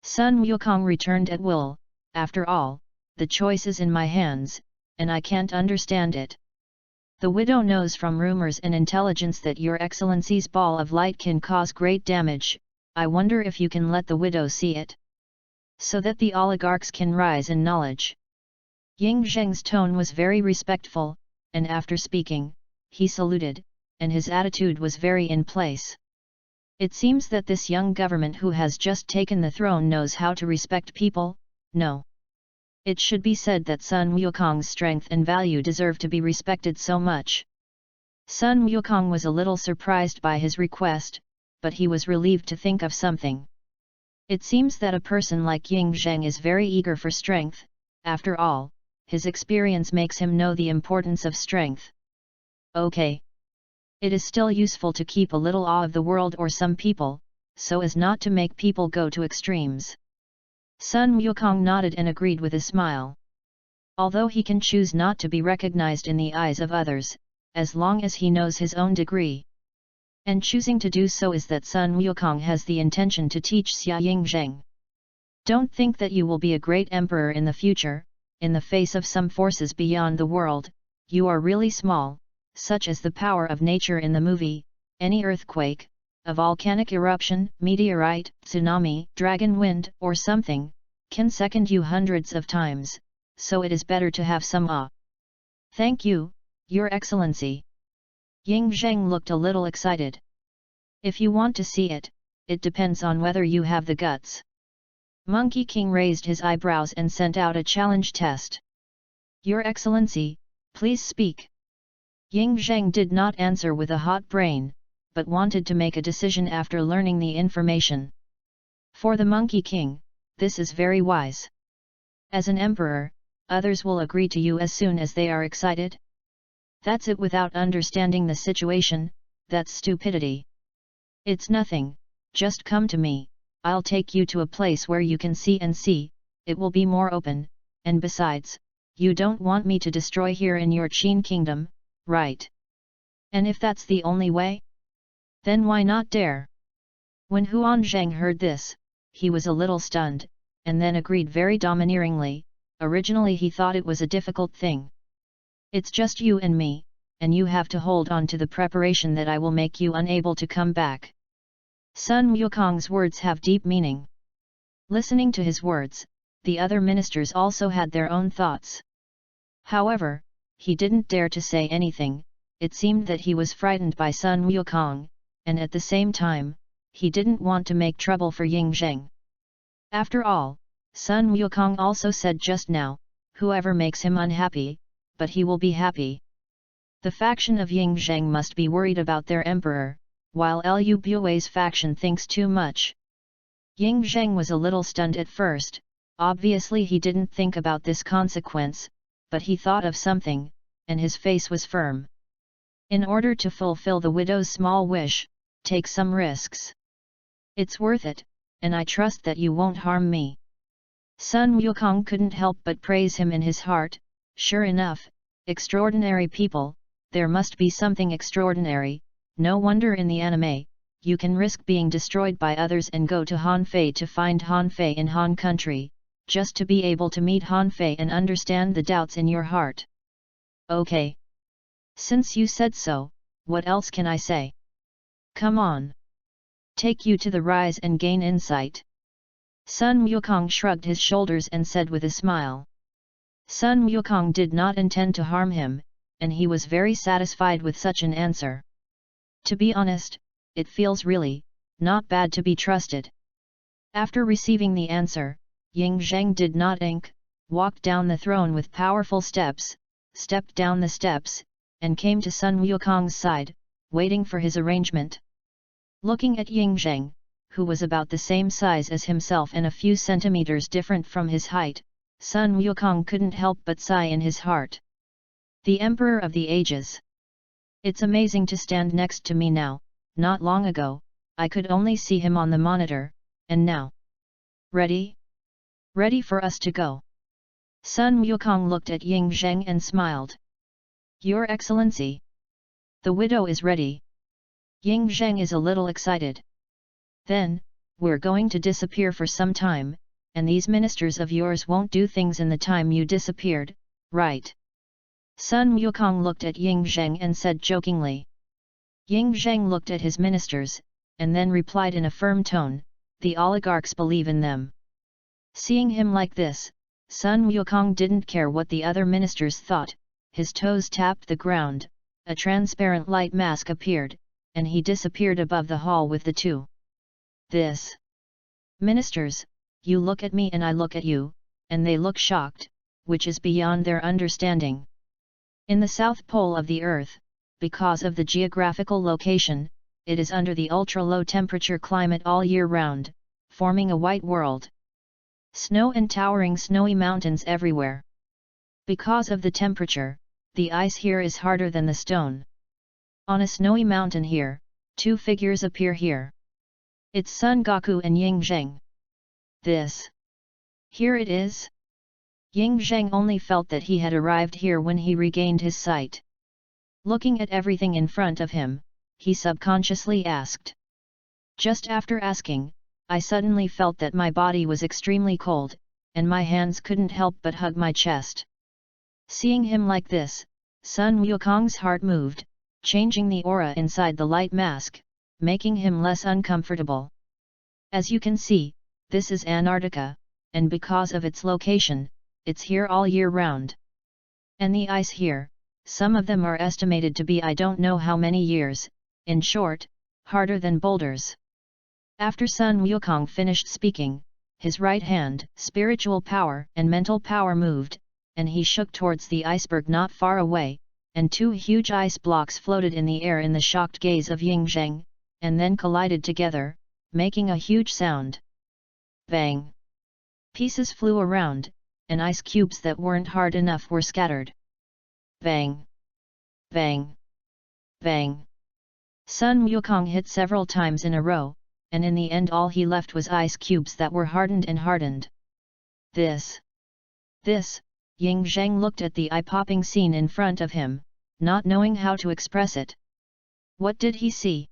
Sun Wukong returned at will. After all, the choice is in my hands, and I can't understand it. The widow knows from rumors and intelligence that Your Excellency's ball of light can cause great damage. I wonder if you can let the widow see it, so that the oligarchs can rise in knowledge. Ying Zheng's tone was very respectful, and after speaking, he saluted, and his attitude was very in place. It seems that this young government who has just taken the throne knows how to respect people. No. It should be said that Sun Wukong's strength and value deserve to be respected so much. Sun Wukong was a little surprised by his request, but he was relieved to think of something. It seems that a person like Ying Zheng is very eager for strength. After all, his experience makes him know the importance of strength. Okay. It is still useful to keep a little awe of the world or some people, so as not to make people go to extremes. Sun Wukong nodded and agreed with a smile. Although he can choose not to be recognized in the eyes of others, as long as he knows his own degree. And choosing to do so is that Sun Wukong has the intention to teach Xia Yingzheng. Don't think that you will be a great emperor in the future. In the face of some forces beyond the world, you are really small, such as the power of nature in the movie, any earthquake, a volcanic eruption, meteorite, tsunami, dragon wind, or something, can second you hundreds of times, so it is better to have some awe. Thank you, Your Excellency. Ying Zheng looked a little excited. If you want to see it, it depends on whether you have the guts. Monkey King raised his eyebrows and sent out a challenge test. Your Excellency, please speak. Ying Zheng did not answer with a hot brain, but wanted to make a decision after learning the information. For the Monkey King, this is very wise. As an emperor, others will agree to you as soon as they are excited. That's it. Without understanding the situation, that's stupidity. It's nothing, just come to me, I'll take you to a place where you can see and see, it will be more open, and besides, you don't want me to destroy here in your Qin kingdom, right? And if that's the only way? Then why not dare? When Huan Zheng heard this, he was a little stunned, and then agreed very domineeringly. Originally he thought it was a difficult thing. It's just you and me, and you have to hold on to the preparation that I will make you unable to come back. Sun Wukong's words have deep meaning. Listening to his words, the other ministers also had their own thoughts. However, he didn't dare to say anything. It seemed that he was frightened by Sun Wukong, and at the same time, he didn't want to make trouble for Ying Zheng. After all, Sun Wukong also said just now, whoever makes him unhappy, but he will be happy. The faction of Ying Zheng must be worried about their emperor, while Lu Bue's faction thinks too much. Ying Zheng was a little stunned at first. Obviously he didn't think about this consequence, but he thought of something, and his face was firm. In order to fulfill the widow's small wish, take some risks. It's worth it, and I trust that you won't harm me. Sun Wukong couldn't help but praise him in his heart. Sure enough, extraordinary people, there must be something extraordinary. No wonder in the anime, you can risk being destroyed by others and go to Han Fei to find Han Fei in Han country, just to be able to meet Han Fei and understand the doubts in your heart. Okay. Since you said so, what else can I say? Come on. Take you to the rise and gain insight. Sun Wukong shrugged his shoulders and said with a smile. Sun Wukong did not intend to harm him, and he was very satisfied with such an answer. To be honest, it feels really not bad to be trusted. After receiving the answer, Ying Zheng did not walked down the throne with powerful steps, stepped down the steps, and came to Sun Wukong's side, waiting for his arrangement. Looking at Ying Zheng, who was about the same size as himself and a few centimeters different from his height, Sun Wukong couldn't help but sigh in his heart. The Emperor of the Ages. It's amazing to stand next to me now. Not long ago, I could only see him on the monitor, and now. Ready? Ready for us to go. Sun Wukong looked at Ying Zheng and smiled. Your Excellency. The widow is ready. Ying Zheng is a little excited. Then, we're going to disappear for some time, and these ministers of yours won't do things in the time you disappeared, right? Sun Wukong looked at Ying Zheng and said jokingly. Ying Zheng looked at his ministers, and then replied in a firm tone, the oligarchs believe in them. Seeing him like this, Sun Wukong didn't care what the other ministers thought. His toes tapped the ground, a transparent light mask appeared, and he disappeared above the hall with the two. This. Ministers, you look at me and I look at you, and they look shocked, which is beyond their understanding. In the south pole of the Earth, because of the geographical location, it is under the ultra-low temperature climate all year round, forming a white world. Snow and towering snowy mountains everywhere. Because of the temperature, the ice here is harder than the stone. On a snowy mountain here, two figures appear here. It's Sun Gokul and Ying Zheng. This. Here it is? Ying Zheng only felt that he had arrived here when he regained his sight. Looking at everything in front of him, he subconsciously asked. Just after asking, I suddenly felt that my body was extremely cold, and my hands couldn't help but hug my chest. Seeing him like this, Sun Wukong's heart moved, changing the aura inside the light mask, making him less uncomfortable. As you can see, this is Antarctica, and because of its location, it's here all year round. And the ice here, some of them are estimated to be I don't know how many years, in short, harder than boulders. After Sun Wukong finished speaking, his right hand, spiritual power and mental power moved, and he shook towards the iceberg not far away, and two huge ice blocks floated in the air in the shocked gaze of Ying Zheng, and then collided together, making a huge sound. Bang! Pieces flew around, and ice cubes that weren't hard enough were scattered. Bang! Bang! Bang! Sun Wukong hit several times in a row, and in the end all he left was ice cubes that were hardened and hardened. This, Ying Zheng looked at the eye-popping scene in front of him, not knowing how to express it. What did he see?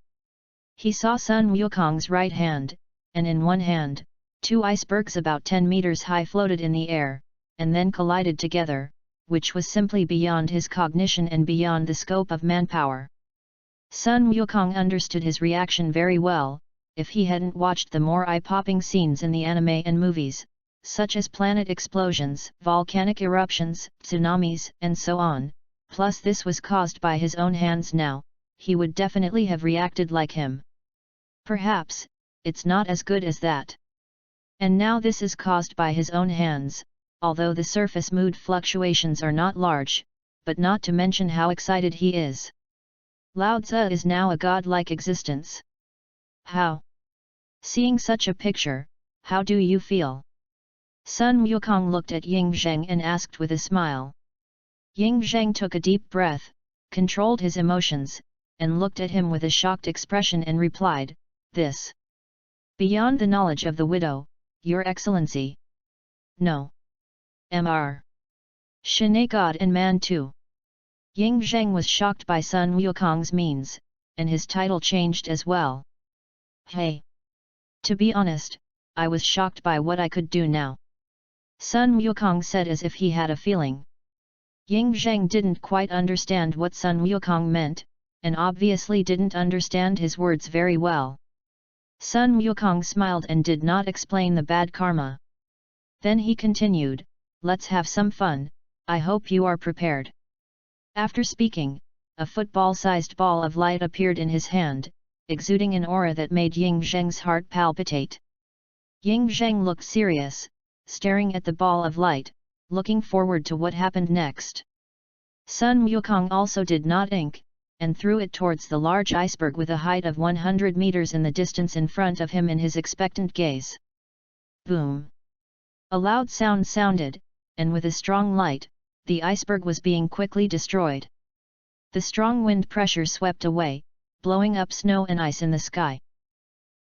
He saw Sun Wukong's right hand, and in one hand, two icebergs about 10 meters high floated in the air, and then collided together, which was simply beyond his cognition and beyond the scope of manpower. Sun Wukong understood his reaction very well. If he hadn't watched the more eye-popping scenes in the anime and movies, such as planet explosions, volcanic eruptions, tsunamis, and so on, plus this was caused by his own hands now, he would definitely have reacted like him. Perhaps, it's not as good as that. And now this is caused by his own hands, although the surface mood fluctuations are not large, but not to mention how excited he is. Lao Tzu is now a godlike existence. How? Seeing such a picture, how do you feel? Sun Wukong looked at Ying Zheng and asked with a smile. Ying Zheng took a deep breath, controlled his emotions, and looked at him with a shocked expression and replied, "This. Beyond the knowledge of the widow, Your Excellency. No. Mr. Shinai God and man too." Ying Zheng was shocked by Sun Wukong's means, and his title changed as well. Hey! To be honest, I was shocked by what I could do now. Sun Wukong said as if he had a feeling. Ying Zheng didn't quite understand what Sun Wukong meant, and obviously didn't understand his words very well. Sun Wukong smiled and did not explain the bad karma. Then he continued, "Let's have some fun, I hope you are prepared." After speaking, a football-sized ball of light appeared in his hand, exuding an aura that made Ying Zheng's heart palpitate. Ying Zheng looked serious, staring at the ball of light, looking forward to what happened next. Sun Wukong also did not ink, and threw it towards the large iceberg with a height of 100 meters in the distance in front of him in his expectant gaze. Boom! A loud sound sounded, and with a strong light, the iceberg was being quickly destroyed. The strong wind pressure swept away, blowing up snow and ice in the sky.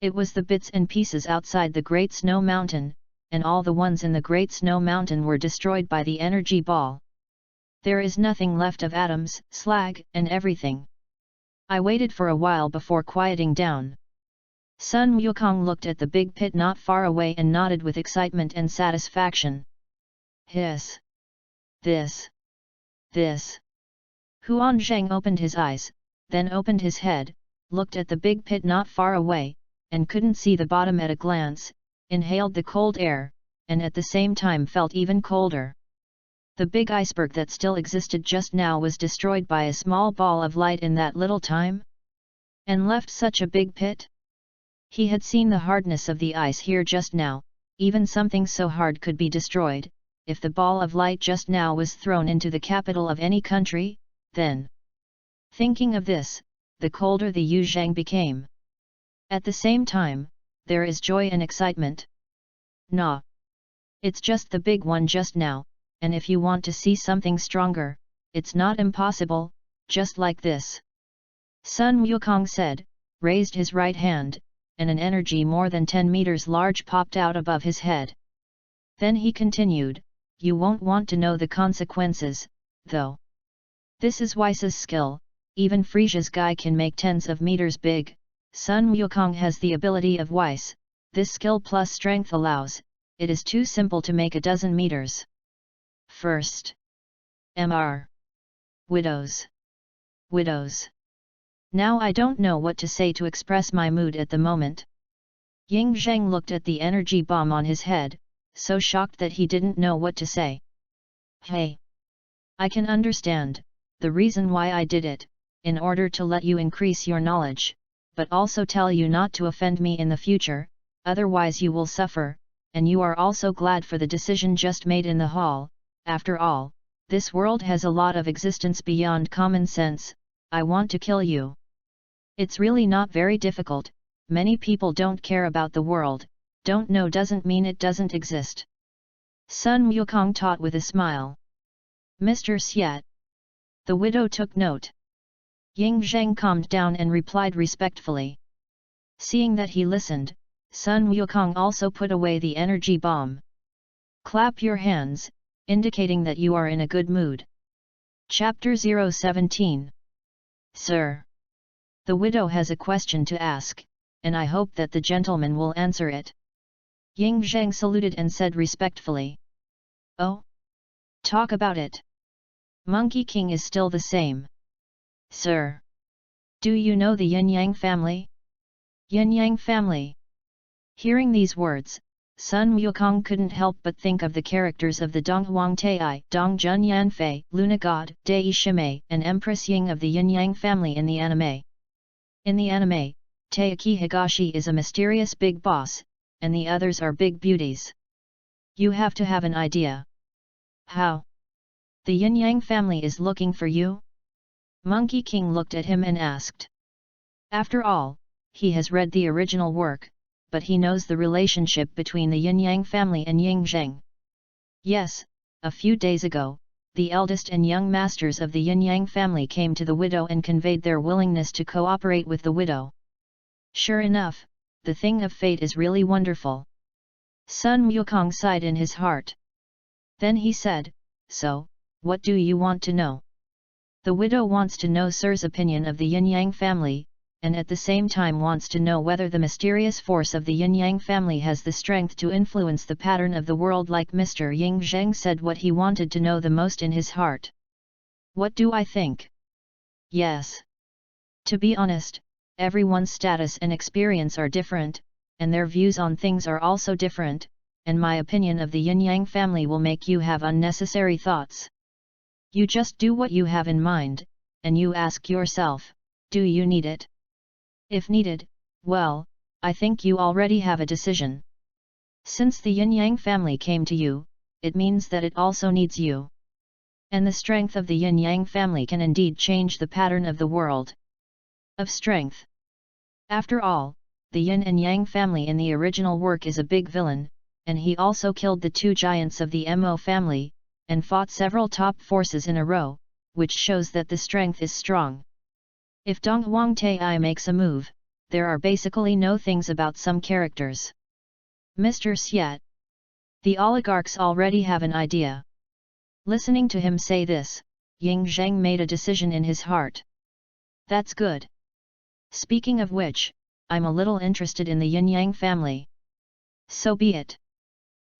It was the bits and pieces outside the Great Snow Mountain, and all the ones in the Great Snow Mountain were destroyed by the energy ball. There is nothing left of atoms, slag, and everything. I waited for a while before quieting down. Sun Wukong looked at the big pit not far away and nodded with excitement and satisfaction. Hiss! This! Huan Zheng opened his eyes, then opened his head, looked at the big pit not far away, and couldn't see the bottom at a glance, inhaled the cold air, and at the same time felt even colder. The big iceberg that still existed just now was destroyed by a small ball of light in that little time? And left such a big pit? He had seen the hardness of the ice here just now, even something so hard could be destroyed, if the ball of light just now was thrown into the capital of any country, then... Thinking of this, the colder the Yu Zhang became. At the same time, there is joy and excitement. Nah. It's just the big one just now, and if you want to see something stronger, it's not impossible, just like this. Sun Wukong said, raised his right hand, and an energy more than 10 meters large popped out above his head. Then he continued, you won't want to know the consequences, though. This is Weiss's skill, even Frisia's guy can make tens of meters big. Sun Wukong has the ability of Weiss, this skill plus strength allows, it is too simple to make a dozen meters. First. Mr. Widows. Widows. Now I don't know what to say to express my mood at the moment. Ying Zheng looked at the energy bomb on his head, so shocked that he didn't know what to say. Hey! I can understand, the reason why I did it, in order to let you increase your knowledge, but also tell you not to offend me in the future, otherwise you will suffer, and you are also glad for the decision just made in the hall. After all, this world has a lot of existence beyond common sense. I want to kill you. It's really not very difficult, many people don't care about the world, don't know doesn't mean it doesn't exist. Sun Wukong taught with a smile. Mr. Xiat. The widow took note. Ying Zheng calmed down and replied respectfully. Seeing that he listened, Sun Wukong also put away the energy bomb. Clap your hands, indicating that you are in a good mood. Chapter 017. Sir. The widow has a question to ask, and I hope that the gentleman will answer it. Ying Zheng saluted and said respectfully. Oh? Talk about it. Monkey King is still the same. Sir. Do you know the Yin Yang family? Yin Yang family. Hearing these words, Sun Wukong couldn't help but think of the characters of the Dong Huang Tai, Dong Jun Yanfei, Luna God, Dai Shimei, and Empress Ying of the Yin Yang family in the anime. In the anime, Taiki Higashi is a mysterious big boss, and the others are big beauties. You have to have an idea. How? The Yin Yang family is looking for you? Monkey King looked at him and asked. After all, he has read the original work, but he knows the relationship between the Yin Yang family and Ying Zheng. Yes, a few days ago, the eldest and young masters of the Yin Yang family came to the widow and conveyed their willingness to cooperate with the widow. Sure enough, the thing of fate is really wonderful. Sun Wukong sighed in his heart. Then he said, so, what do you want to know? The widow wants to know Sir's opinion of the Yin Yang family, and at the same time wants to know whether the mysterious force of the Yin Yang family has the strength to influence the pattern of the world like Mr. Ying Zheng said what he wanted to know the most in his heart. What do I think? Yes. To be honest, everyone's status and experience are different, and their views on things are also different, and my opinion of the Yin Yang family will make you have unnecessary thoughts. You just do what you have in mind, and you ask yourself, do you need it? If needed, well, I think you already have a decision. Since the Yin Yang family came to you, it means that it also needs you. And the strength of the Yin Yang family can indeed change the pattern of the world. Of strength. After all, the Yin and Yang family in the original work is a big villain, and he also killed the two giants of the Mo family, and fought several top forces in a row, which shows that the strength is strong. If Dong Huang Tai makes a move, there are basically no things about some characters. Mr. Xiat. The oligarchs already have an idea. Listening to him say this, Ying Zheng made a decision in his heart. That's good. Speaking of which, I'm a little interested in the Yin Yang family. So be it.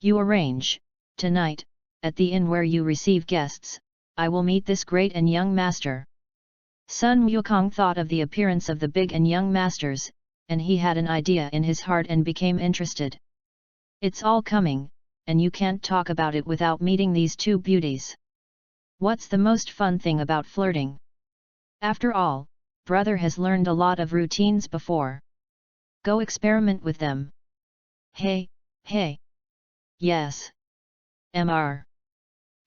You arrange, tonight, at the inn where you receive guests, I will meet this great and young master. Sun Wukong thought of the appearance of the big and young masters, and he had an idea in his heart and became interested. It's all coming, and you can't talk about it without meeting these two beauties. What's the most fun thing about flirting? After all, brother has learned a lot of routines before. Go experiment with them. Hey, hey. Yes. Mr.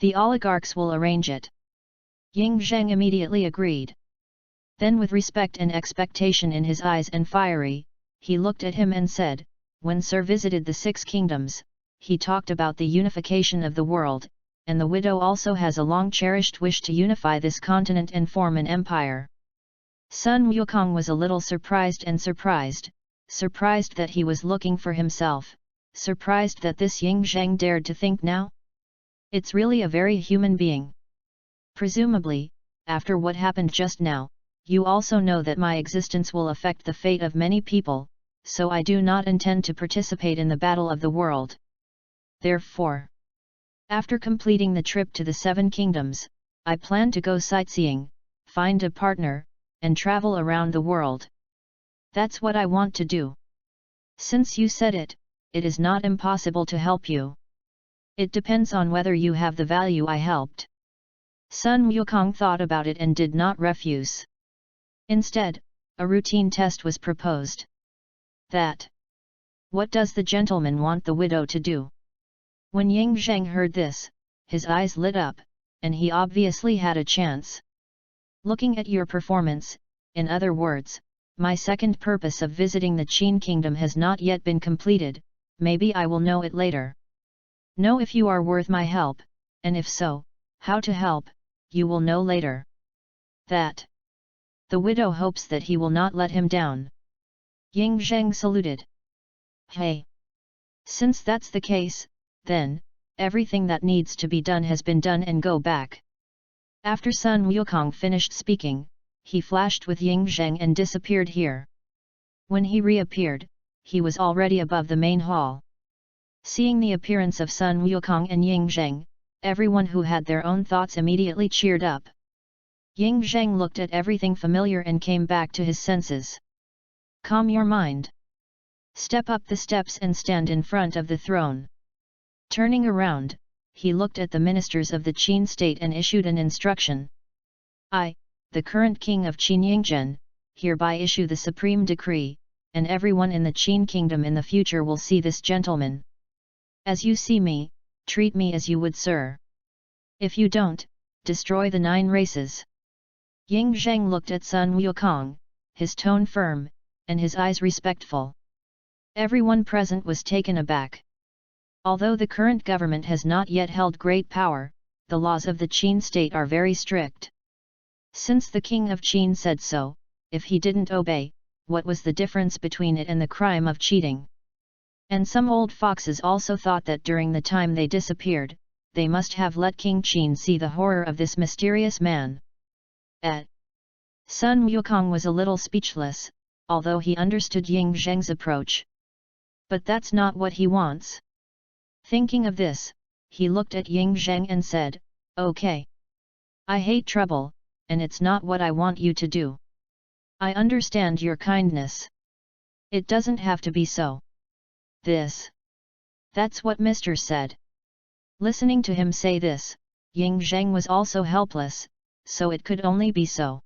The oligarchs will arrange it. Ying Zheng immediately agreed. Then with respect and expectation in his eyes and fiery, he looked at him and said, when Sir visited the 6 kingdoms, he talked about the unification of the world, and the widow also has a long-cherished wish to unify this continent and form an empire. Sun Wukong was a little surprised that he was looking for himself, surprised that this Ying Zheng dared to think now. It's really a very human being. Presumably, after what happened just now, you also know that my existence will affect the fate of many people, so I do not intend to participate in the battle of the world. Therefore, after completing the trip to the 7 kingdoms, I plan to go sightseeing, find a partner, and travel around the world. That's what I want to do. Since you said it, it is not impossible to help you. It depends on whether you have the value I helped. Sun Wukong thought about it and did not refuse. Instead, a routine test was proposed. That. What does the gentleman want the widow to do? When Ying Zheng heard this, his eyes lit up, and he obviously had a chance. Looking at your performance, in other words, my second purpose of visiting the Qin kingdom has not yet been completed, maybe I will know it later. Know if you are worth my help, and if so, how to help, you will know later. That. The widow hopes that he will not let him down. Ying Zheng saluted. Hey! Since that's the case, then, everything that needs to be done has been done and go back. After Sun Wukong finished speaking, he flashed with Ying Zheng and disappeared here. When he reappeared, he was already above the main hall. Seeing the appearance of Sun Wukong and Ying Zheng, everyone who had their own thoughts immediately cheered up. Ying Zheng looked at everything familiar and came back to his senses. Calm your mind. Step up the steps and stand in front of the throne. Turning around, he looked at the ministers of the Qin state and issued an instruction. I, the current king of Qin Yingzhen, hereby issue the supreme decree, and everyone in the Qin kingdom in the future will see this gentleman. As you see me, treat me as you would sir. If you don't, destroy the 9 races. Ying Zheng looked at Sun Wukong, his tone firm, and his eyes respectful. Everyone present was taken aback. Although the current government has not yet held great power, the laws of the Qin state are very strict. Since the king of Qin said so, if he didn't obey, what was the difference between it and the crime of cheating? And some old foxes also thought that during the time they disappeared, they must have let King Qin see the horror of this mysterious man. Sun Wukong was a little speechless, although he understood Ying Zheng's approach. But that's not what he wants. Thinking of this, he looked at Ying Zheng and said, okay. I hate trouble, and it's not what I want you to do. I understand your kindness. It doesn't have to be so. That's what Mr. said. Listening to him say this, Ying Zheng was also helpless, so it could only be so.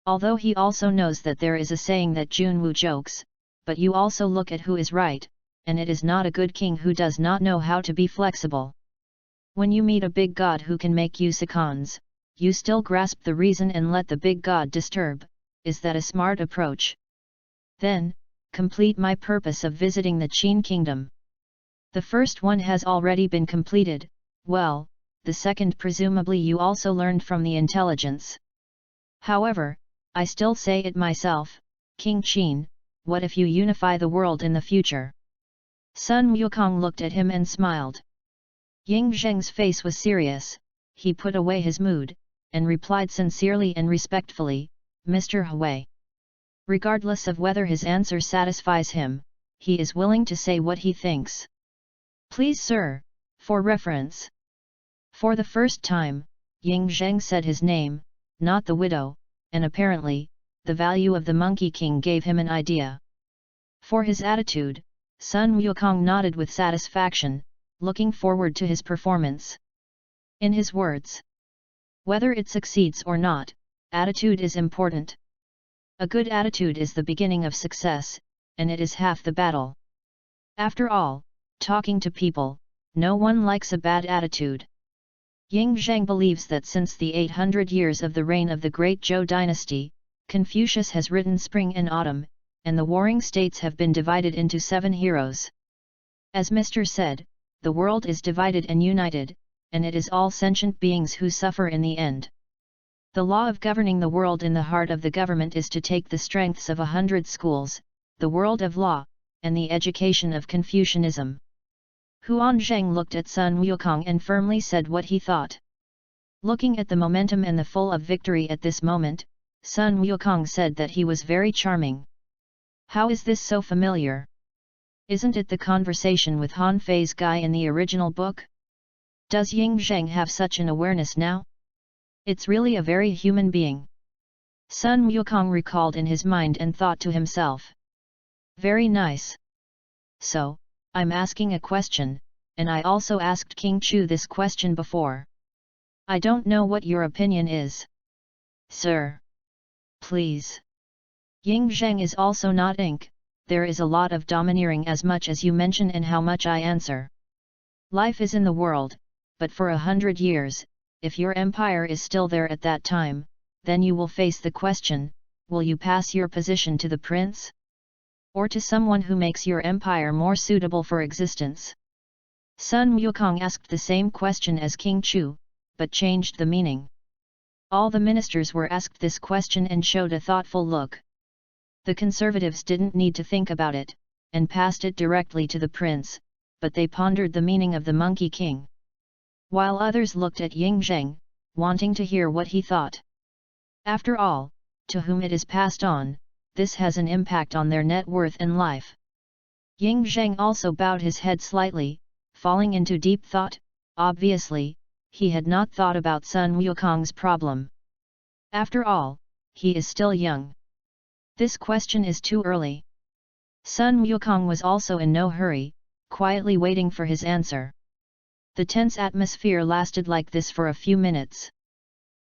Although he also knows that there is a saying that Junwu jokes, but you also look at who is right, and it is not a good king who does not know how to be flexible. When you meet a big god who can make you seconds, you still grasp the reason and let the big god disturb. Is that a smart approach? Then, complete my purpose of visiting the Qin kingdom. The first one has already been completed, well, the second presumably you also learned from the intelligence. However, I still say it myself, King Qin, what if you unify the world in the future? Sun Wukong looked at him and smiled. Ying Zheng's face was serious, he put away his mood, and replied sincerely and respectfully, Mr. Hui. Regardless of whether his answer satisfies him, he is willing to say what he thinks. Please sir, for reference. For the first time, Ying Zheng said his name, not the widow, and apparently, the value of the Monkey King gave him an idea. For his attitude, Sun Wukong nodded with satisfaction, looking forward to his performance. In his words, whether it succeeds or not, attitude is important. A good attitude is the beginning of success, and it is half the battle. After all, talking to people, no one likes a bad attitude. Ying Zheng believes that since the 800 years of the reign of the great Zhou dynasty, Confucius has written Spring and Autumn, and the warring states have been divided into 7 heroes. As Mr. said, the world is divided and united, and it is all sentient beings who suffer in the end. The law of governing the world in the heart of the government is to take the strengths of 100 schools, the world of law, and the education of Confucianism. Huan Zheng looked at Sun Wukong and firmly said what he thought. Looking at the momentum and the full of victory at this moment, Sun Wukong said that he was very charming. How is this so familiar? Isn't it the conversation with Han Fei's guy in the original book? Does Ying Zheng have such an awareness now? It's really a very human being. Sun Wukong recalled in his mind and thought to himself. Very nice. So, I'm asking a question, and I also asked King Chu this question before. I don't know what your opinion is. Sir. Please. Ying Zheng is also not ink, there is a lot of domineering as much as you mention and how much I answer. Life is in the world, but for 100 years, if your empire is still there at that time, then you will face the question, will you pass your position to the prince? Or to someone who makes your empire more suitable for existence? Sun Wukong asked the same question as King Chu, but changed the meaning. All the ministers were asked this question and showed a thoughtful look. The conservatives didn't need to think about it, and passed it directly to the prince, but they pondered the meaning of the Monkey King. While others looked at Ying Zheng, wanting to hear what he thought. After all, to whom it is passed on, this has an impact on their net worth and life. Ying Zheng also bowed his head slightly, falling into deep thought. Obviously, he had not thought about Sun Wukong's problem. After all, he is still young. This question is too early. Sun Wukong was also in no hurry, quietly waiting for his answer. The tense atmosphere lasted like this for a few minutes.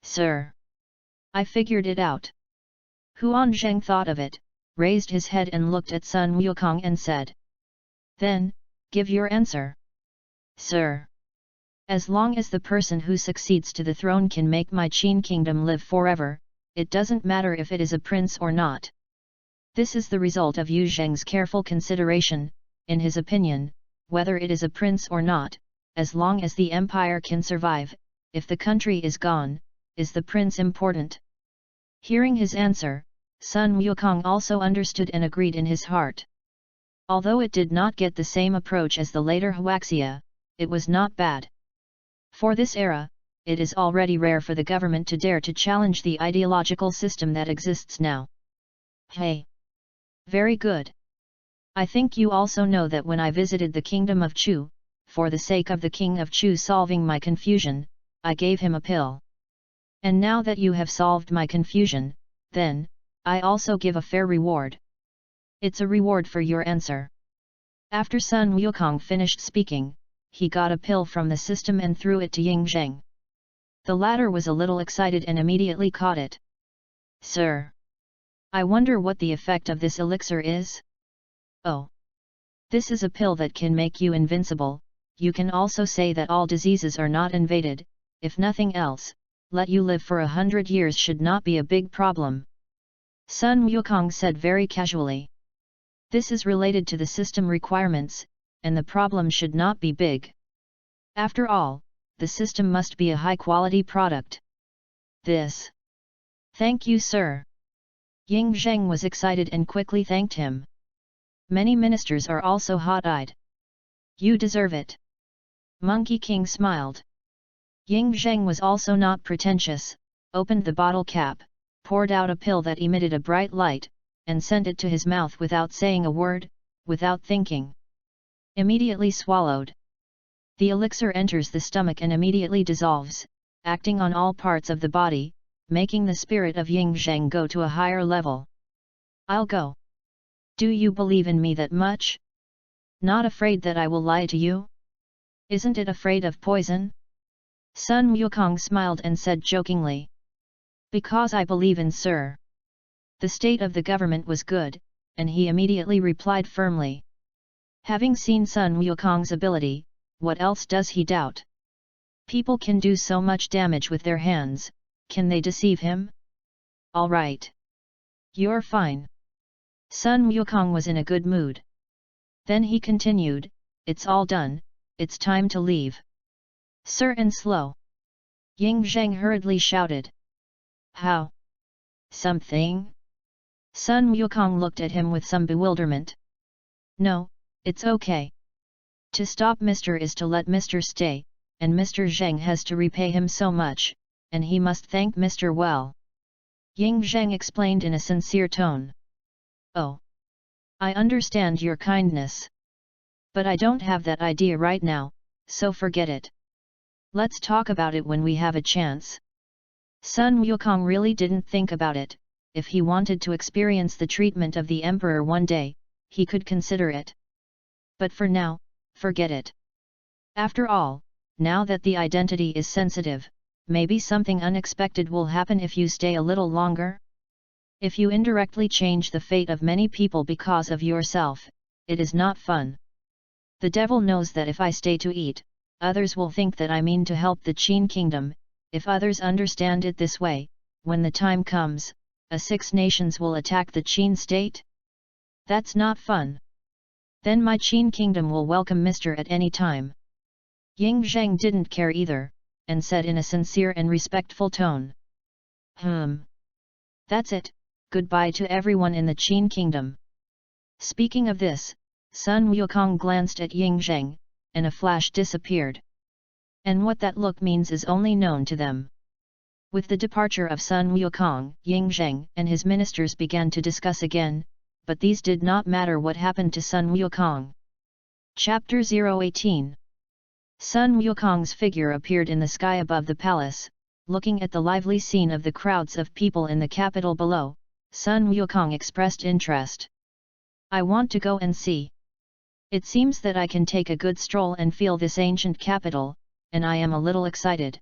Sir. I figured it out. Huan Zheng thought of it, raised his head and looked at Sun Wukong and said. Then, give your answer. Sir. As long as the person who succeeds to the throne can make my Qin kingdom live forever, it doesn't matter if it is a prince or not. This is the result of Yu Zheng's careful consideration. In his opinion, whether it is a prince or not, as long as the empire can survive, if the country is gone, is the prince important? Hearing his answer, Sun Wukong also understood and agreed in his heart. Although it did not get the same approach as the later Huaxia, it was not bad. For this era, it is already rare for the government to dare to challenge the ideological system that exists now. Hey! Very good. I think you also know that when I visited the kingdom of Chu, for the sake of the king of Chu solving my confusion, I gave him a pill. And now that you have solved my confusion, then, I also give a fair reward. It's a reward for your answer. After Sun Wukong finished speaking, he got a pill from the system and threw it to Ying Zheng. The latter was a little excited and immediately caught it. Sir. I wonder what the effect of this elixir is? Oh. This is a pill that can make you invincible. You can also say that all diseases are not invaded. If nothing else, let you live for 100 years should not be a big problem. Sun Wukong said very casually. This is related to the system requirements, and the problem should not be big. After all, the system must be a high-quality product. This. Thank you, sir. Ying Zheng was excited and quickly thanked him. Many ministers are also hot-eyed. You deserve it. Monkey King smiled. Ying Zheng was also not pretentious, opened the bottle cap, poured out a pill that emitted a bright light, and sent it to his mouth without saying a word, without thinking. Immediately swallowed. The elixir enters the stomach and immediately dissolves, acting on all parts of the body, making the spirit of Ying Zheng go to a higher level. I'll go. Do you believe in me that much? Not afraid that I will lie to you? Isn't it afraid of poison? Sun Wukong smiled and said jokingly. Because I believe in sir. The state of the government was good, and he immediately replied firmly. Having seen Sun Wukong's ability, what else does he doubt? People can do so much damage with their hands, can they deceive him? All right. You're fine. Sun Wukong was in a good mood. Then he continued, it's all done, it's time to leave. Sir and slow. Ying Zheng hurriedly shouted. How? Something? Sun Wukong looked at him with some bewilderment. No, it's okay. To stop Mr. is to let Mr. stay, and Mr. Zheng has to repay him so much, and he must thank Mr. well. Ying Zheng explained in a sincere tone. Oh. I understand your kindness. But I don't have that idea right now, so forget it. Let's talk about it when we have a chance. Sun Wukong really didn't think about it. If he wanted to experience the treatment of the emperor one day, he could consider it. But for now, forget it. After all, now that the identity is sensitive, maybe something unexpected will happen if you stay a little longer? If you indirectly change the fate of many people because of yourself, it is not fun. The devil knows that if I stay to eat, others will think that I mean to help the Qin kingdom. If others understand it this way, when the time comes, Six Nations will attack the Qin state? That's not fun. Then my Qin kingdom will welcome Mr. at any time. Ying Zheng didn't care either, and said in a sincere and respectful tone. That's it, goodbye to everyone in the Qin kingdom. Speaking of this, Sun Wukong glanced at Ying Zheng, and a flash disappeared. And what that look means is only known to them. With the departure of Sun Wukong, Ying Zheng and his ministers began to discuss again, but these did not matter what happened to Sun Wukong. Chapter 018. Sun Wukong's figure appeared in the sky above the palace, looking at the lively scene of the crowds of people in the capital below. Sun Wukong expressed interest. I want to go and see. It seems that I can take a good stroll and feel this ancient capital, and I am a little excited.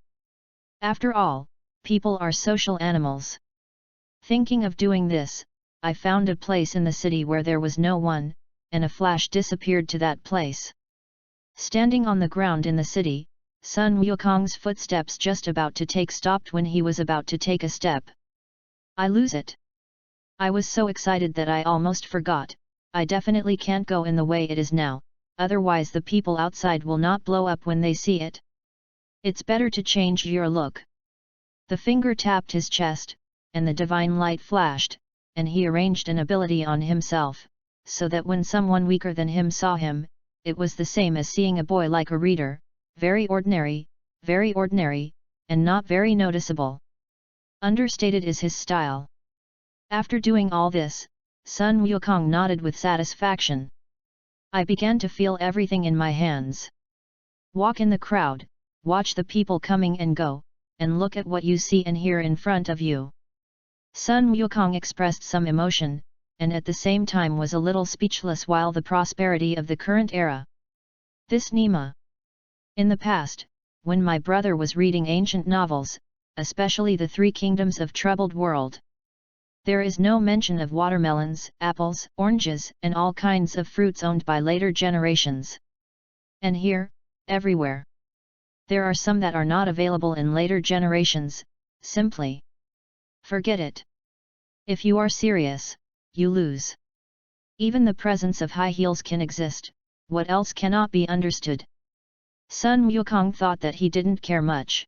After all, people are social animals. Thinking of doing this, I found a place in the city where there was no one, and a flash disappeared to that place. Standing on the ground in the city, Sun Wukong's footsteps just about to take stopped when he was about to take a step. I lose it. I was so excited that I almost forgot. I definitely can't go in the way it is now, otherwise the people outside will not blow up when they see it. It's better to change your look. The finger tapped his chest, and the divine light flashed, and he arranged an ability on himself, so that when someone weaker than him saw him, it was the same as seeing a boy like a reader, very ordinary, and not very noticeable. Understated is his style. After doing all this, Sun Wukong nodded with satisfaction. I began to feel everything in my hands. Walk in the crowd, watch the people coming and go, and look at what you see and hear in front of you. Sun Wukong expressed some emotion, and at the same time was a little speechless while the prosperity of the current era. This Nima. In the past, when my brother was reading ancient novels, especially the Three Kingdoms of Troubled World, there is no mention of watermelons, apples, oranges, and all kinds of fruits owned by later generations. And here, everywhere. There are some that are not available in later generations, simply. Forget it. If you are serious, you lose. Even the presence of high heels can exist, what else cannot be understood? Sun Wukong thought that he didn't care much.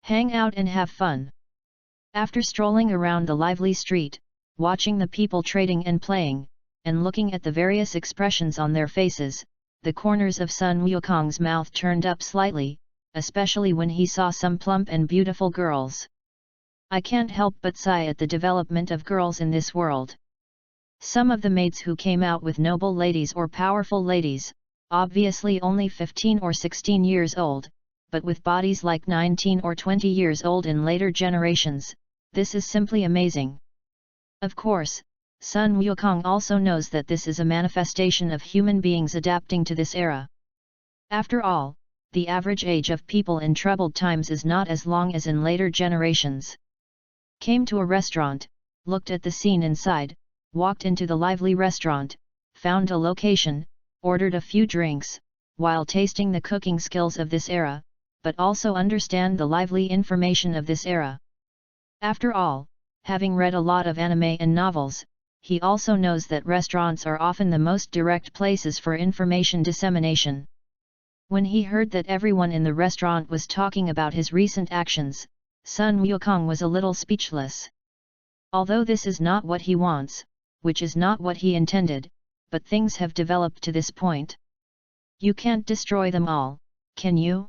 Hang out and have fun. After strolling around the lively street, watching the people trading and playing, and looking at the various expressions on their faces, the corners of Sun Wukong's mouth turned up slightly, especially when he saw some plump and beautiful girls. I can't help but sigh at the development of girls in this world. Some of the maids who came out with noble ladies or powerful ladies, obviously only 15 or 16 years old, but with bodies like 19 or 20 years old in later generations, this is simply amazing. Of course, Sun Wukong also knows that this is a manifestation of human beings adapting to this era. After all, the average age of people in troubled times is not as long as in later generations. Came to a restaurant, looked at the scene inside, walked into the lively restaurant, found a location, ordered a few drinks, while tasting the cooking skills of this era, but also understand the lively information of this era. After all, having read a lot of anime and novels, he also knows that restaurants are often the most direct places for information dissemination. When he heard that everyone in the restaurant was talking about his recent actions, Sun Wukong was a little speechless. Although this is not what he wants, which is not what he intended, but things have developed to this point. You can't destroy them all, can you?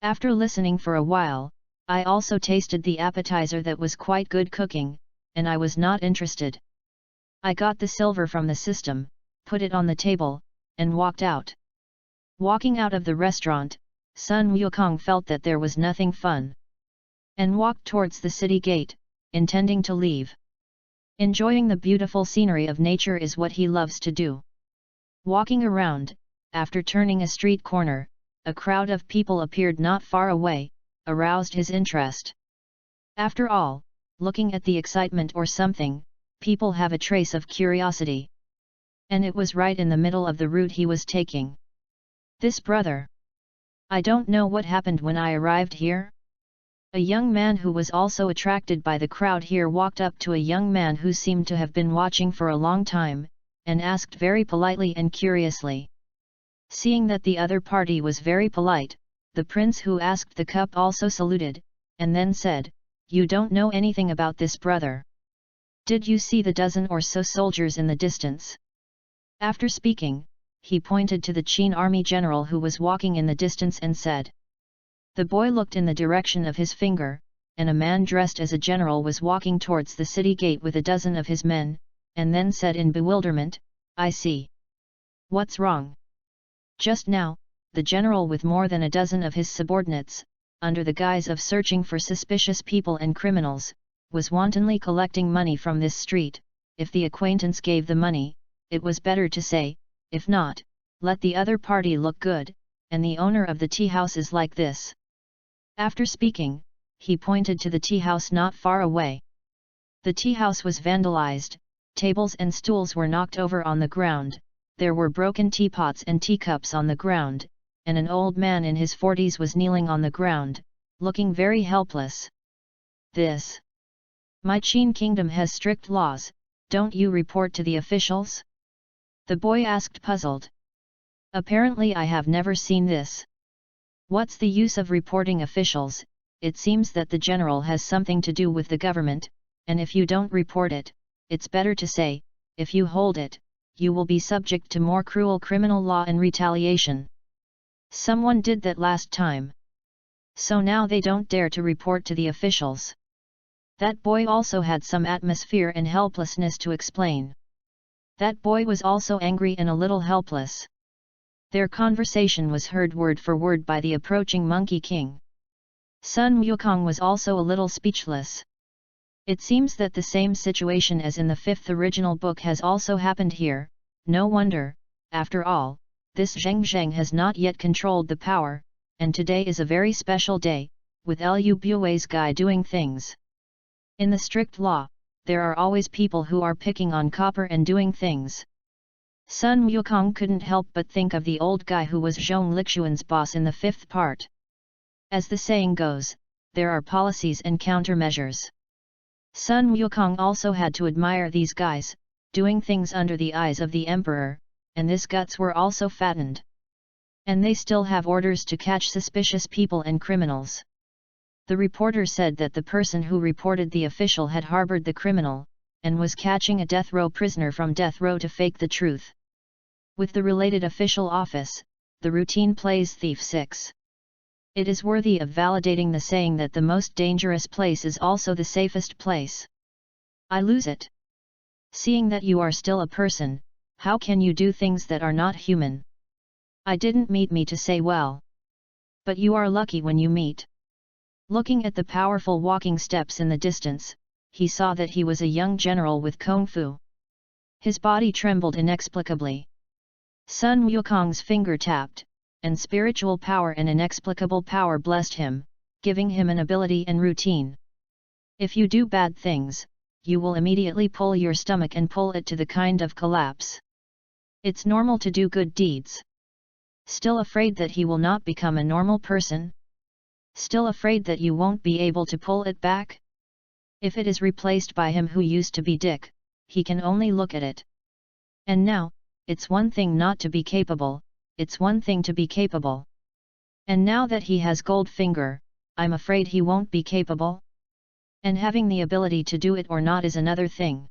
After listening for a while, I also tasted the appetizer that was quite good cooking, and I was not interested. I got the silver from the system, put it on the table, and walked out. Walking out of the restaurant, Sun Wukong felt that there was nothing fun, and walked towards the city gate, intending to leave. Enjoying the beautiful scenery of nature is what he loves to do. Walking around, after turning a street corner, a crowd of people appeared not far away, aroused his interest. After all, looking at the excitement or something, people have a trace of curiosity. And it was right in the middle of the route he was taking. This brother. I don't know what happened when I arrived here. A young man who was also attracted by the crowd here walked up to a young man who seemed to have been watching for a long time, and asked very politely and curiously. Seeing that the other party was very polite, the prince who asked the cup also saluted, and then said, "You don't know anything about this brother. Did you see the dozen or so soldiers in the distance?" After speaking, he pointed to the Qin army general who was walking in the distance and said. The boy looked in the direction of his finger, and a man dressed as a general was walking towards the city gate with a dozen of his men, and then said in bewilderment, "I see. What's wrong?" Just now, the general with more than a dozen of his subordinates, under the guise of searching for suspicious people and criminals, was wantonly collecting money from this street. If the acquaintance gave the money, it was better to say, if not, let the other party look good, and the owner of the tea house is like this. After speaking, he pointed to the tea house not far away. The tea house was vandalized, tables and stools were knocked over on the ground, there were broken teapots and teacups on the ground, and an old man in his 40s was kneeling on the ground, looking very helpless. This. My Qin kingdom has strict laws, don't you report to the officials? The boy asked puzzled. Apparently I have never seen this. What's the use of reporting officials? It seems that the general has something to do with the government, and if you don't report it, it's better to say, if you hold it, you will be subject to more cruel criminal law and retaliation. Someone did that last time. So now they don't dare to report to the officials. That boy also had some atmosphere and helplessness to explain. That boy was also angry and a little helpless. Their conversation was heard word for word by the approaching Monkey King. Sun Wukong was also a little speechless. It seems that the same situation as in the 5th original book has also happened here. No wonder, after all, this Zheng Zheng has not yet controlled the power, and today is a very special day, with Liu Bue's guy doing things. In the strict law, there are always people who are picking on copper and doing things. Sun Wukong couldn't help but think of the old guy who was Zhong Lixuan's boss in the 5th part. As the saying goes, there are policies and countermeasures. Sun Wukong also had to admire these guys, doing things under the eyes of the emperor, and this guts were also fattened. And they still have orders to catch suspicious people and criminals. The reporter said that the person who reported the official had harbored the criminal, and was catching a death row prisoner from death row to fake the truth. With the related official office, the routine plays Thief 6. It is worthy of validating the saying that the most dangerous place is also the safest place. I lose it. Seeing that you are still a person, how can you do things that are not human? I didn't meet me to say well. But you are lucky when you meet. Looking at the powerful walking steps in the distance, he saw that he was a young general with kung fu. His body trembled inexplicably. Sun Wukong's finger tapped, and spiritual power and inexplicable power blessed him, giving him an ability and routine. If you do bad things, you will immediately pull your stomach and pull it to the kind of collapse. It's normal to do good deeds. Still afraid that he will not become a normal person? Still afraid that you won't be able to pull it back? If it is replaced by him who used to be Dick, he can only look at it. And now, it's one thing not to be capable, it's one thing to be capable. And now that he has Goldfinger, I'm afraid he won't be capable? And having the ability to do it or not is another thing.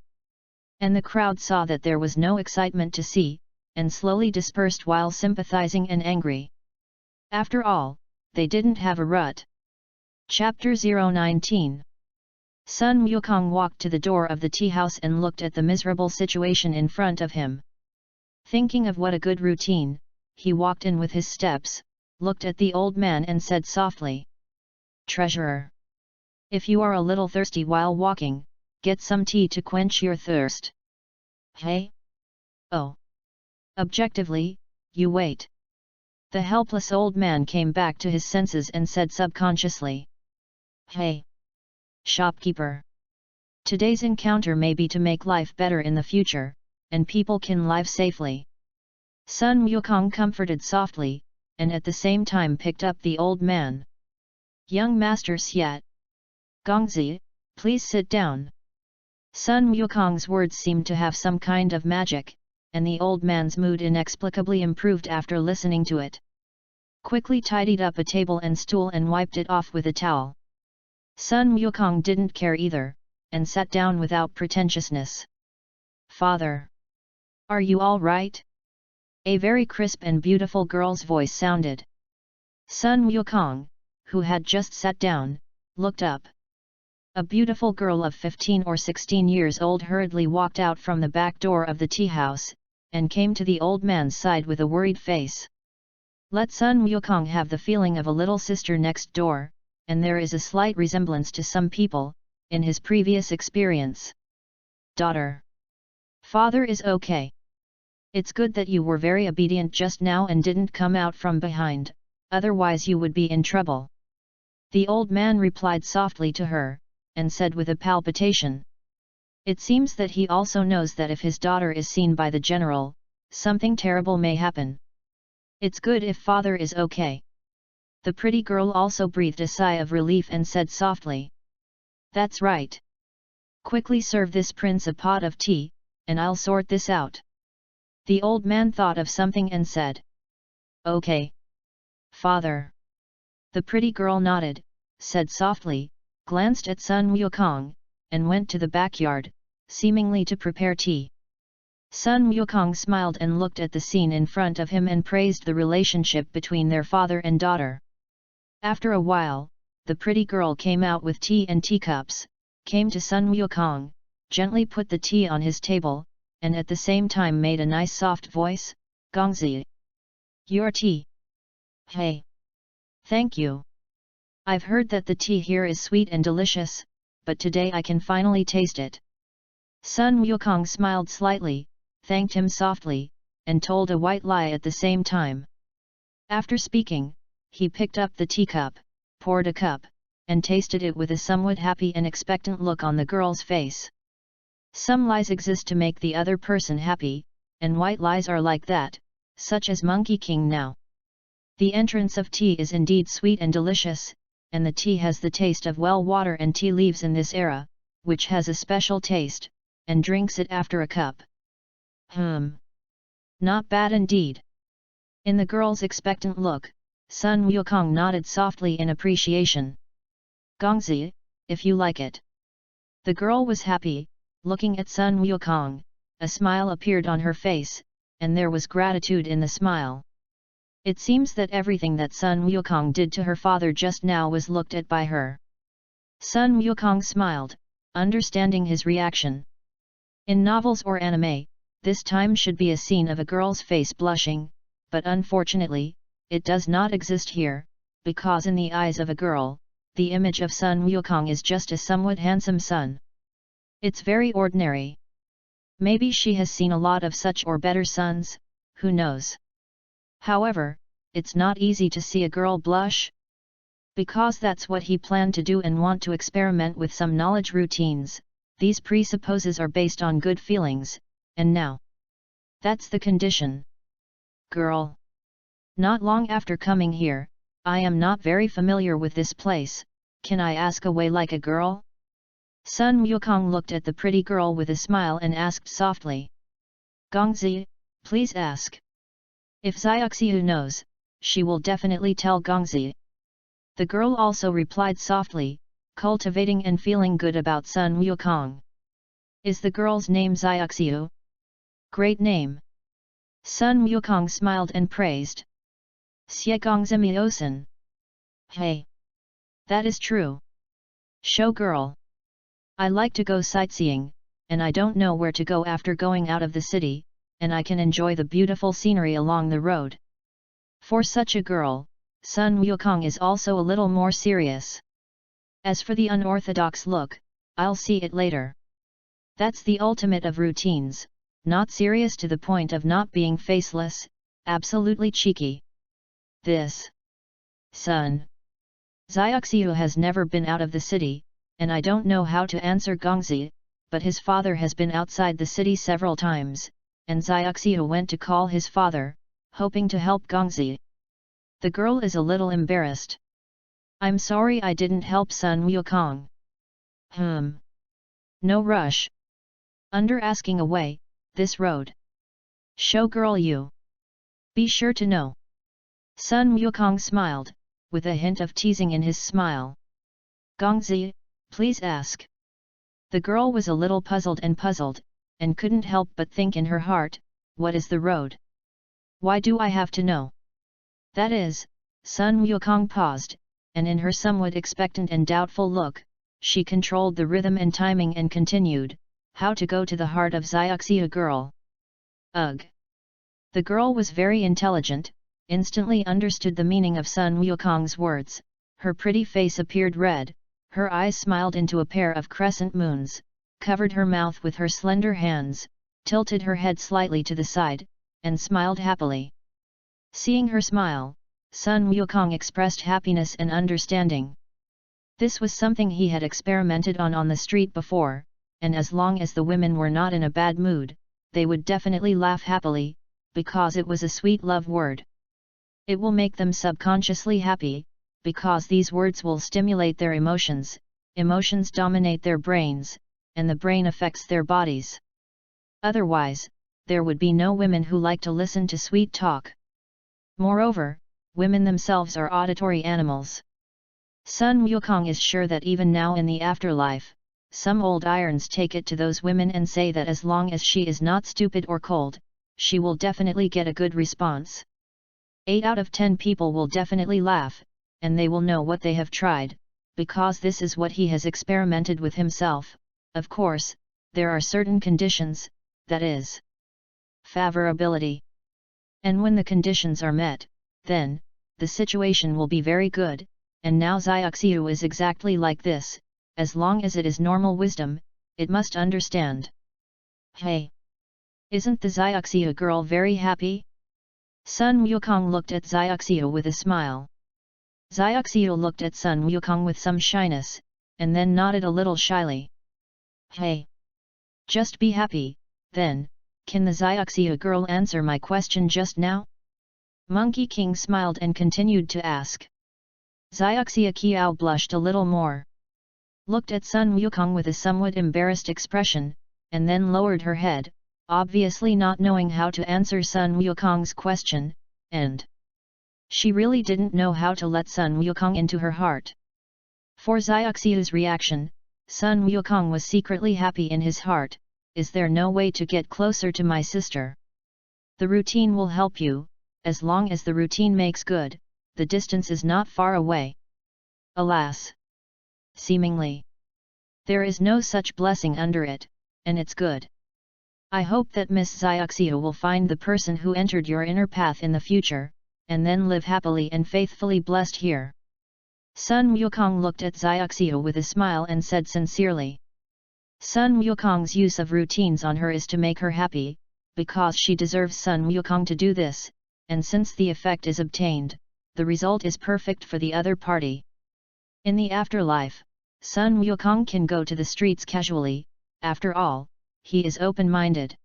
And the crowd saw that there was no excitement to see, and slowly dispersed while sympathizing and angry. After all, they didn't have a rut. Chapter 019. Sun Wukong walked to the door of the tea house and looked at the miserable situation in front of him. Thinking of what a good routine, he walked in with his steps, looked at the old man and said softly, "Treasurer, if you are a little thirsty while walking, get some tea to quench your thirst." "Hey? Oh. Objectively, you wait." The helpless old man came back to his senses and said subconsciously, "Hey, shopkeeper. Today's encounter may be to make life better in the future, and people can live safely." Sun Wukong comforted softly, and at the same time picked up the old man. "Young Master Xiat. Gongzi, please sit down." Sun Wukong's words seemed to have some kind of magic, and the old man's mood inexplicably improved after listening to it. Quickly tidied up a table and stool and wiped it off with a towel. Sun Wukong didn't care either, and sat down without pretentiousness. "Father. Are you all right?" A very crisp and beautiful girl's voice sounded. Sun Wukong, who had just sat down, looked up. A beautiful girl of 15 or 16 years old hurriedly walked out from the back door of the tea house, and came to the old man's side with a worried face. Let Sun Wukong have the feeling of a little sister next door, and there is a slight resemblance to some people, in his previous experience. "Daughter. Father is okay. It's good that you were very obedient just now and didn't come out from behind, otherwise you would be in trouble." The old man replied softly to her, and said with a palpitation. It seems that he also knows that if his daughter is seen by the general, something terrible may happen. It's good if father is okay. The pretty girl also breathed a sigh of relief and said softly, "That's right. Quickly serve this prince a pot of tea, and I'll sort this out." The old man thought of something and said, "Okay, father." The pretty girl nodded, said softly, glanced at Sun Wukong, and went to the backyard, seemingly to prepare tea. Sun Wukong smiled and looked at the scene in front of him and praised the relationship between their father and daughter. After a while, the pretty girl came out with tea and teacups, came to Sun Wukong, gently put the tea on his table, and at the same time made a nice soft voice, "Gongzi. Your tea." "Hey. Thank you. I've heard that the tea here is sweet and delicious, but today I can finally taste it." Sun Wukong smiled slightly, thanked him softly, and told a white lie at the same time. After speaking, he picked up the teacup, poured a cup, and tasted it with a somewhat happy and expectant look on the girl's face. Some lies exist to make the other person happy, and white lies are like that, such as Monkey King now. The entrance of tea is indeed sweet and delicious, and the tea has the taste of well water and tea leaves in this era, which has a special taste, and drinks it after a cup. Not bad indeed." In the girl's expectant look, Sun Wukong nodded softly in appreciation. "Gongzi, if you like it." The girl was happy, looking at Sun Wukong, a smile appeared on her face, and there was gratitude in the smile. It seems that everything that Sun Wukong did to her father just now was looked at by her. Sun Wukong smiled, understanding his reaction. In novels or anime, this time should be a scene of a girl's face blushing, but unfortunately, it does not exist here, because in the eyes of a girl, the image of Sun Wukong is just a somewhat handsome son. It's very ordinary. Maybe she has seen a lot of such or better sons, who knows. However, it's not easy to see a girl blush. Because that's what he planned to do and want to experiment with some knowledge routines, these presupposes are based on good feelings, and now. That's the condition. Girl. Not long after coming here, I am not very familiar with this place, can I ask a way like a girl? Sun Wukong looked at the pretty girl with a smile and asked softly. Gongzi, please ask. If Xiaoxiu knows, she will definitely tell Gongzi. The girl also replied softly, cultivating and feeling good about Sun Wukong. Is the girl's name Xiaoxiu? Great name. Sun Wukong smiled and praised. Xie Gongzi Miaosan. Hey! That is true. Show girl. I like to go sightseeing, and I don't know where to go after going out of the city, and I can enjoy the beautiful scenery along the road. For such a girl, Sun Wukong is also a little more serious. As for the unorthodox look, I'll see it later. That's the ultimate of routines, not serious to the point of not being faceless, absolutely cheeky. This Sun Xiaoxiu has never been out of the city, and I don't know how to answer Gongzi, but his father has been outside the city several times, and Xiaoxiu went to call his father, hoping to help Gongzi. The girl is a little embarrassed. I'm sorry I didn't help Sun Wukong. No rush. Under asking away, this road. Show girl you. Be sure to know. Sun Wukong smiled, with a hint of teasing in his smile. Gongzi, please ask. The girl was a little puzzled, and couldn't help but think in her heart, what is the road? Why do I have to know? That is, Sun Wukong paused, and in her somewhat expectant and doubtful look, she controlled the rhythm and timing and continued, how to go to the heart of Xiaoxiu girl. Ugh! The girl was very intelligent, instantly understood the meaning of Sun Wukong's words, her pretty face appeared red, her eyes smiled into a pair of crescent moons, covered her mouth with her slender hands, tilted her head slightly to the side, and smiled happily. Seeing her smile, Sun Wukong expressed happiness and understanding. This was something he had experimented on the street before, and as long as the women were not in a bad mood, they would definitely laugh happily, because it was a sweet love word. It will make them subconsciously happy, because these words will stimulate their emotions, emotions dominate their brains, and the brain affects their bodies. Otherwise, there would be no women who like to listen to sweet talk. Moreover, women themselves are auditory animals. Sun Wukong is sure that even now in the afterlife, some old irons take it to those women and say that as long as she is not stupid or cold, she will definitely get a good response. 8 out of 10 people will definitely laugh, and they will know what they have tried, because this is what he has experimented with himself. Of course, there are certain conditions, that is, favorability. And when the conditions are met, then, the situation will be very good, and now Xiaoxiu is exactly like this, as long as it is normal wisdom, it must understand. Hey! Isn't the Xiaoxiu girl very happy? Sun Wukong looked at Xiaoxiu with a smile. Xiaoxiu looked at Sun Wukong with some shyness, and then nodded a little shyly. Hey! Just be happy, then, can the Xiaoxiu girl answer my question just now? Monkey King smiled and continued to ask. Xiaoxiu Qiao blushed a little more. Looked at Sun Wukong with a somewhat embarrassed expression, and then lowered her head, obviously not knowing how to answer Sun Wukong's question, and she really didn't know how to let Sun Wukong into her heart. For Xiaoxiu's reaction, Sun Wukong was secretly happy in his heart. Is there no way to get closer to my sister? The routine will help you, as long as the routine makes good, the distance is not far away. Alas! Seemingly, there is no such blessing under it, and it's good. I hope that Miss Xiaoxiu will find the person who entered your inner path in the future, and then live happily and faithfully blessed here. Sun Wukong looked at Xiaoxiu with a smile and said sincerely. Sun Wukong's use of routines on her is to make her happy, because she deserves Sun Wukong to do this, and since the effect is obtained, the result is perfect for the other party. In the afterlife, Sun Wukong can go to the streets casually, after all, he is open-minded.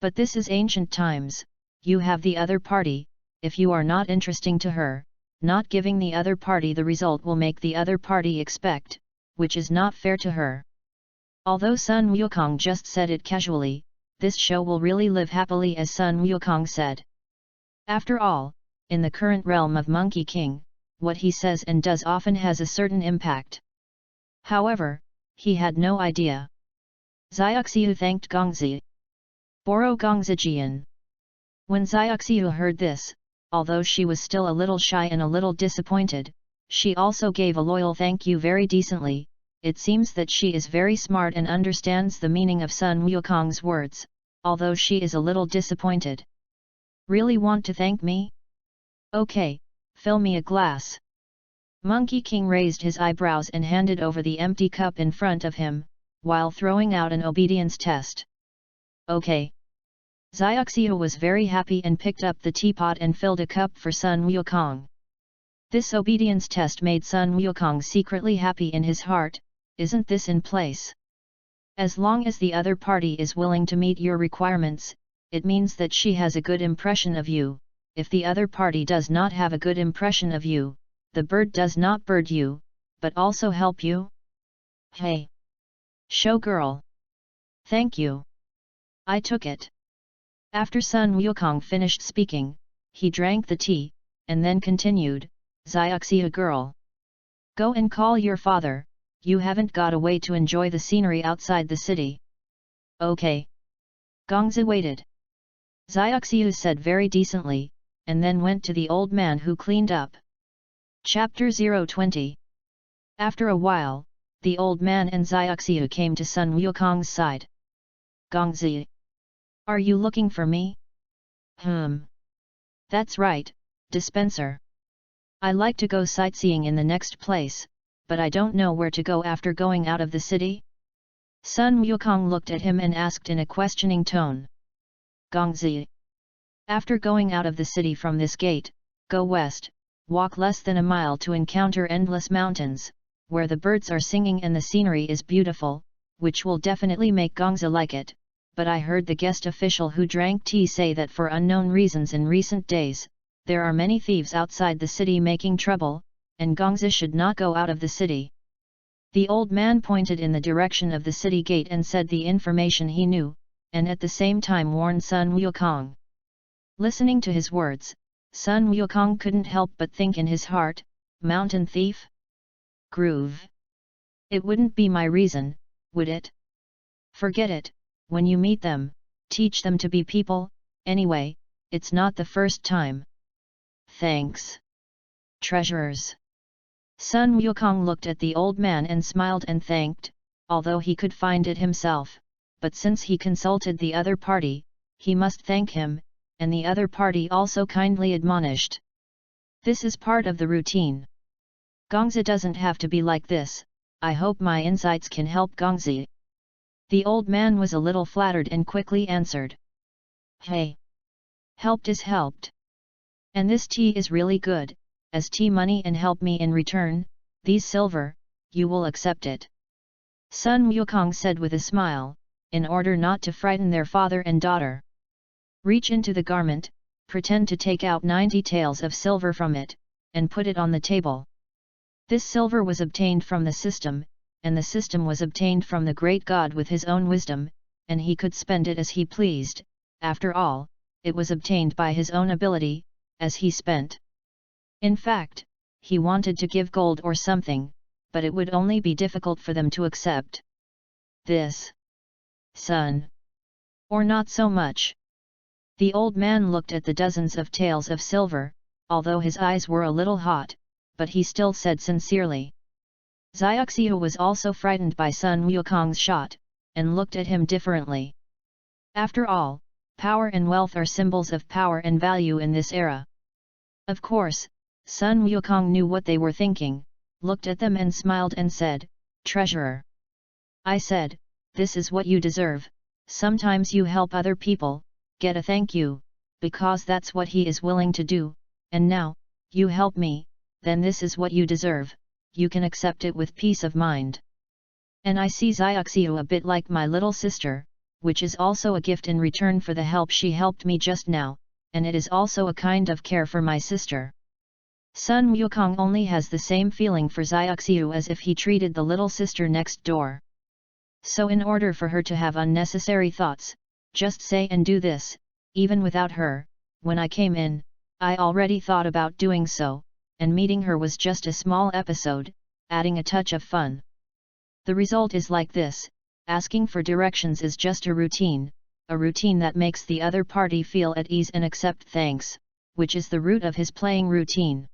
But this is ancient times, you have the other party, if you are not interesting to her, not giving the other party the result will make the other party expect, which is not fair to her. Although Sun Wukong just said it casually, this show will really live happily, as Sun Wukong said. After all, in the current realm of Monkey King, what he says and does often has a certain impact. However, he had no idea. Xiaoxiu thanked Gongzi. Boro Gongzijian. When Xiaoxiu heard this, although she was still a little shy and a little disappointed, she also gave a loyal thank you very decently. It seems that she is very smart and understands the meaning of Sun Wukong's words, although she is a little disappointed. Really want to thank me? Okay, fill me a glass. Monkey King raised his eyebrows and handed over the empty cup in front of him, while throwing out an obedience test. Okay. Xiaoxiu was very happy and picked up the teapot and filled a cup for Sun Wukong. This obedience test made Sun Wukong secretly happy in his heart. Isn't this in place? As long as the other party is willing to meet your requirements, it means that she has a good impression of you. If the other party does not have a good impression of you, the bird does not bird you, but also help you. Hey! Showgirl! Thank you! I took it. After Sun Wukong finished speaking, he drank the tea, and then continued, Xiaoxia girl. Go and call your father. You haven't got a way to enjoy the scenery outside the city. Okay. Gongzi waited. Xiaoxiu said very decently, and then went to the old man who cleaned up. Chapter 020. After a while, the old man and Xiaoxiu came to Sun Wukong's side. Gongzi. Are you looking for me? That's right, dispenser. I like to go sightseeing in the next place, but I don't know where to go after going out of the city. Sun Wukong looked at him and asked in a questioning tone. Gongzi. After going out of the city from this gate, go west, walk less than a mile to encounter endless mountains, where the birds are singing and the scenery is beautiful, which will definitely make Gongzi like it. But I heard the guest official who drank tea say that for unknown reasons in recent days, there are many thieves outside the city making trouble, and Gongzi should not go out of the city. The old man pointed in the direction of the city gate and said the information he knew, and at the same time warned Sun Wukong. Listening to his words, Sun Wukong couldn't help but think in his heart, mountain thief? Groove. It wouldn't be my reason, would it? Forget it. When you meet them, teach them to be people. Anyway, it's not the first time. Thanks. Treasurers. Sun Wukong looked at the old man and smiled and thanked, although he could find it himself, but since he consulted the other party, he must thank him, and the other party also kindly admonished. This is part of the routine. Gongzi doesn't have to be like this. I hope my insights can help Gongzi. The old man was a little flattered and quickly answered. Hey! Helped is helped. And this tea is really good, as tea money and help me in return, these silver, you will accept it. Sun Wukong said with a smile, in order not to frighten their father and daughter. Reach into the garment, pretend to take out 90 taels of silver from it, and put it on the table. This silver was obtained from the system, and the system was obtained from the great God with his own wisdom, and he could spend it as he pleased. After all, it was obtained by his own ability, as he spent. In fact, he wanted to give gold or something, but it would only be difficult for them to accept. This. Son. Or not so much. The old man looked at the dozens of taels of silver, although his eyes were a little hot, but he still said sincerely. Xiaoxiu was also frightened by Sun Wukong's shot, and looked at him differently. After all, power and wealth are symbols of power and value in this era. Of course, Sun Wukong knew what they were thinking, looked at them and smiled and said, Treasurer. I said, this is what you deserve. Sometimes you help other people, get a thank you, because that's what he is willing to do, and now, you help me, then this is what you deserve. You can accept it with peace of mind. And I see Xiaoxiu a bit like my little sister, which is also a gift in return for the help she helped me just now, and it is also a kind of care for my sister. Sun Wukong only has the same feeling for Xiaoxiu as if he treated the little sister next door. So in order for her to have unnecessary thoughts, just say and do this, even without her, when I came in, I already thought about doing so, and meeting her was just a small episode, adding a touch of fun. The result is like this, asking for directions is just a routine that makes the other party feel at ease and accept thanks, which is the root of his playing routine.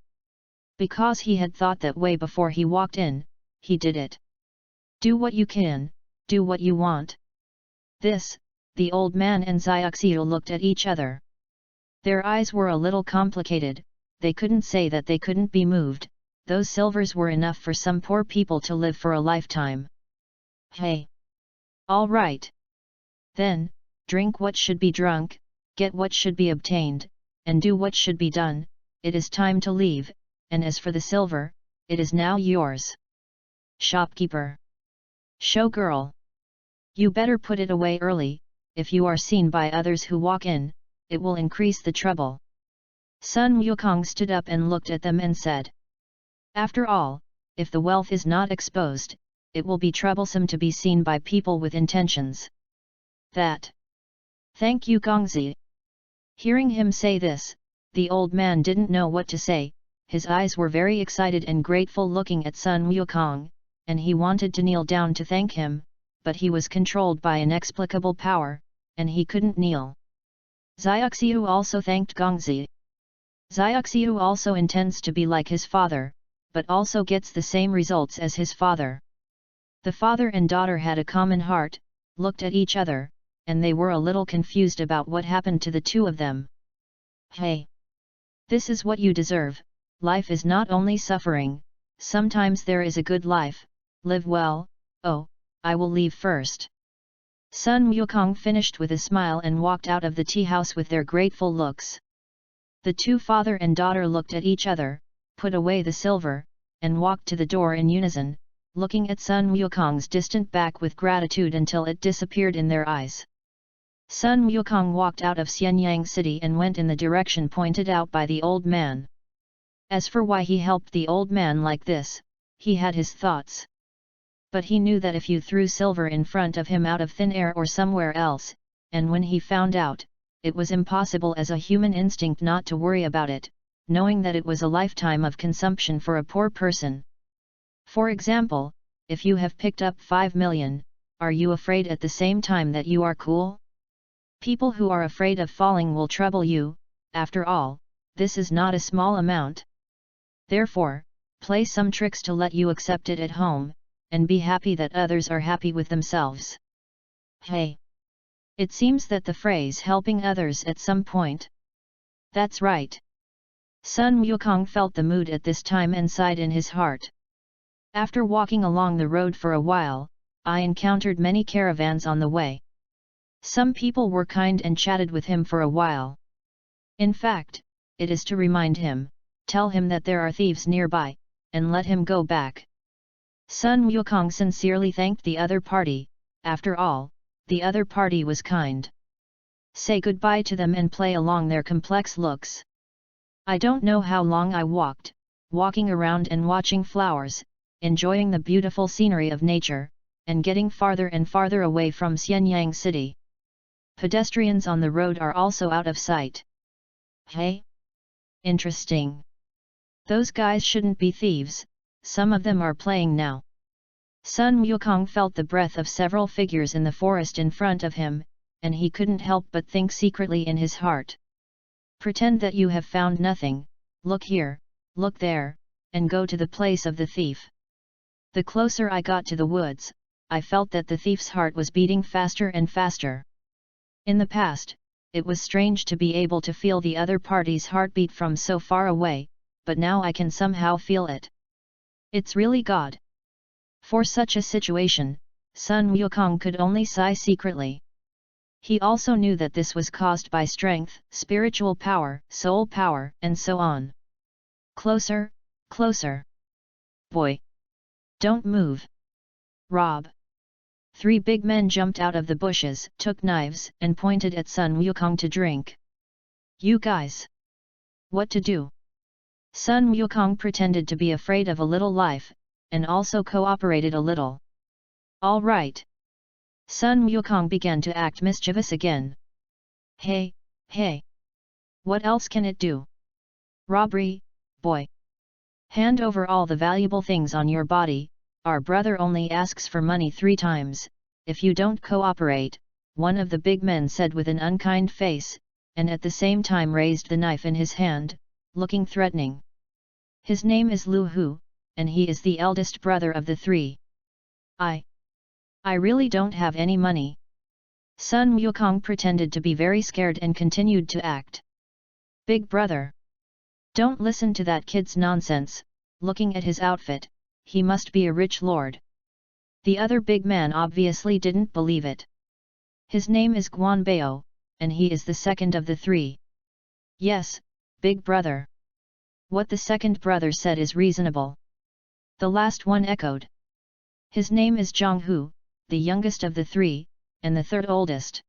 Because he had thought that way before he walked in, he did it. Do what you can, do what you want. This, the old man and Xiaoxiu looked at each other. Their eyes were a little complicated, they couldn't say that they couldn't be moved, those silvers were enough for some poor people to live for a lifetime. Hey! All right! Then, drink what should be drunk, get what should be obtained, and do what should be done, it is time to leave, and as for the silver, it is now yours. Shopkeeper! Showgirl! You better put it away early, if you are seen by others who walk in, it will increase the trouble. Sun Wukong stood up and looked at them and said. After all, if the wealth is not exposed, it will be troublesome to be seen by people with intentions. That. Thank you Gongzi. Hearing him say this, the old man didn't know what to say, his eyes were very excited and grateful looking at Sun Wukong, and he wanted to kneel down to thank him, but he was controlled by inexplicable power, and he couldn't kneel. Xiaoxiu also thanked Gongzi. Xiaoxiu also intends to be like his father, but also gets the same results as his father. The father and daughter had a common heart, looked at each other, and they were a little confused about what happened to the two of them. Hey! This is what you deserve, life is not only suffering, sometimes there is a good life, live well. Oh, I will leave first. Sun Wukong finished with a smile and walked out of the tea house with their grateful looks. The two father and daughter looked at each other, put away the silver, and walked to the door in unison, looking at Sun Wukong's distant back with gratitude until it disappeared in their eyes. Sun Wukong walked out of Xianyang City and went in the direction pointed out by the old man. As for why he helped the old man like this, he had his thoughts. But he knew that if you threw silver in front of him out of thin air or somewhere else, and when he found out, it was impossible as a human instinct not to worry about it, knowing that it was a lifetime of consumption for a poor person. For example, if you have picked up 5 million, are you afraid at the same time that you are cool? People who are afraid of falling will trouble you, after all, this is not a small amount. Therefore, play some tricks to let you accept it at home, and be happy that others are happy with themselves. Hey! It seems that the phrase helping others at some point. That's right. Sun Wukong felt the mood at this time and sighed in his heart. After walking along the road for a while, I encountered many caravans on the way. Some people were kind and chatted with him for a while. In fact, it is to remind him, tell him that there are thieves nearby, and let him go back. Sun Wukong sincerely thanked the other party, after all, the other party was kind. Say goodbye to them and play along their complex looks. I don't know how long I walked, walking around and watching flowers, enjoying the beautiful scenery of nature, and getting farther and farther away from Xianyang City. Pedestrians on the road are also out of sight. Hey? Interesting. Those guys shouldn't be thieves, some of them are playing now. Sun Wukong felt the breath of several figures in the forest in front of him, and he couldn't help but think secretly in his heart. Pretend that you have found nothing, look here, look there, and go to the place of the thief. The closer I got to the woods, I felt that the thief's heart was beating faster and faster. In the past, it was strange to be able to feel the other party's heartbeat from so far away, but now I can somehow feel it. It's really God. For such a situation, Sun Wukong could only sigh secretly. He also knew that this was caused by strength, spiritual power, soul power, and so on. Closer, closer. Boy! Don't move. Rob! 3 big men jumped out of the bushes, took knives, and pointed at Sun Wukong to drink. You guys! What to do? Sun Wukong pretended to be afraid of a little life, and also cooperated a little. All right. Sun Wukong began to act mischievous again. Hey, hey! What else can it do? Robbery, boy! Hand over all the valuable things on your body, our brother only asks for money 3 times, if you don't cooperate, one of the big men said with an unkind face, and at the same time raised the knife in his hand, looking threatening. His name is Lu Hu, and he is the eldest brother of the 3. I really don't have any money. Sun Wukong pretended to be very scared and continued to act. Big brother! Don't listen to that kid's nonsense, looking at his outfit, he must be a rich lord. The other big man obviously didn't believe it. His name is Guan Bao, and he is the second of the 3. Yes, big brother. What the second brother said is reasonable. The last one echoed. His name is Zhang Hu, the youngest of the 3, and the 3rd oldest.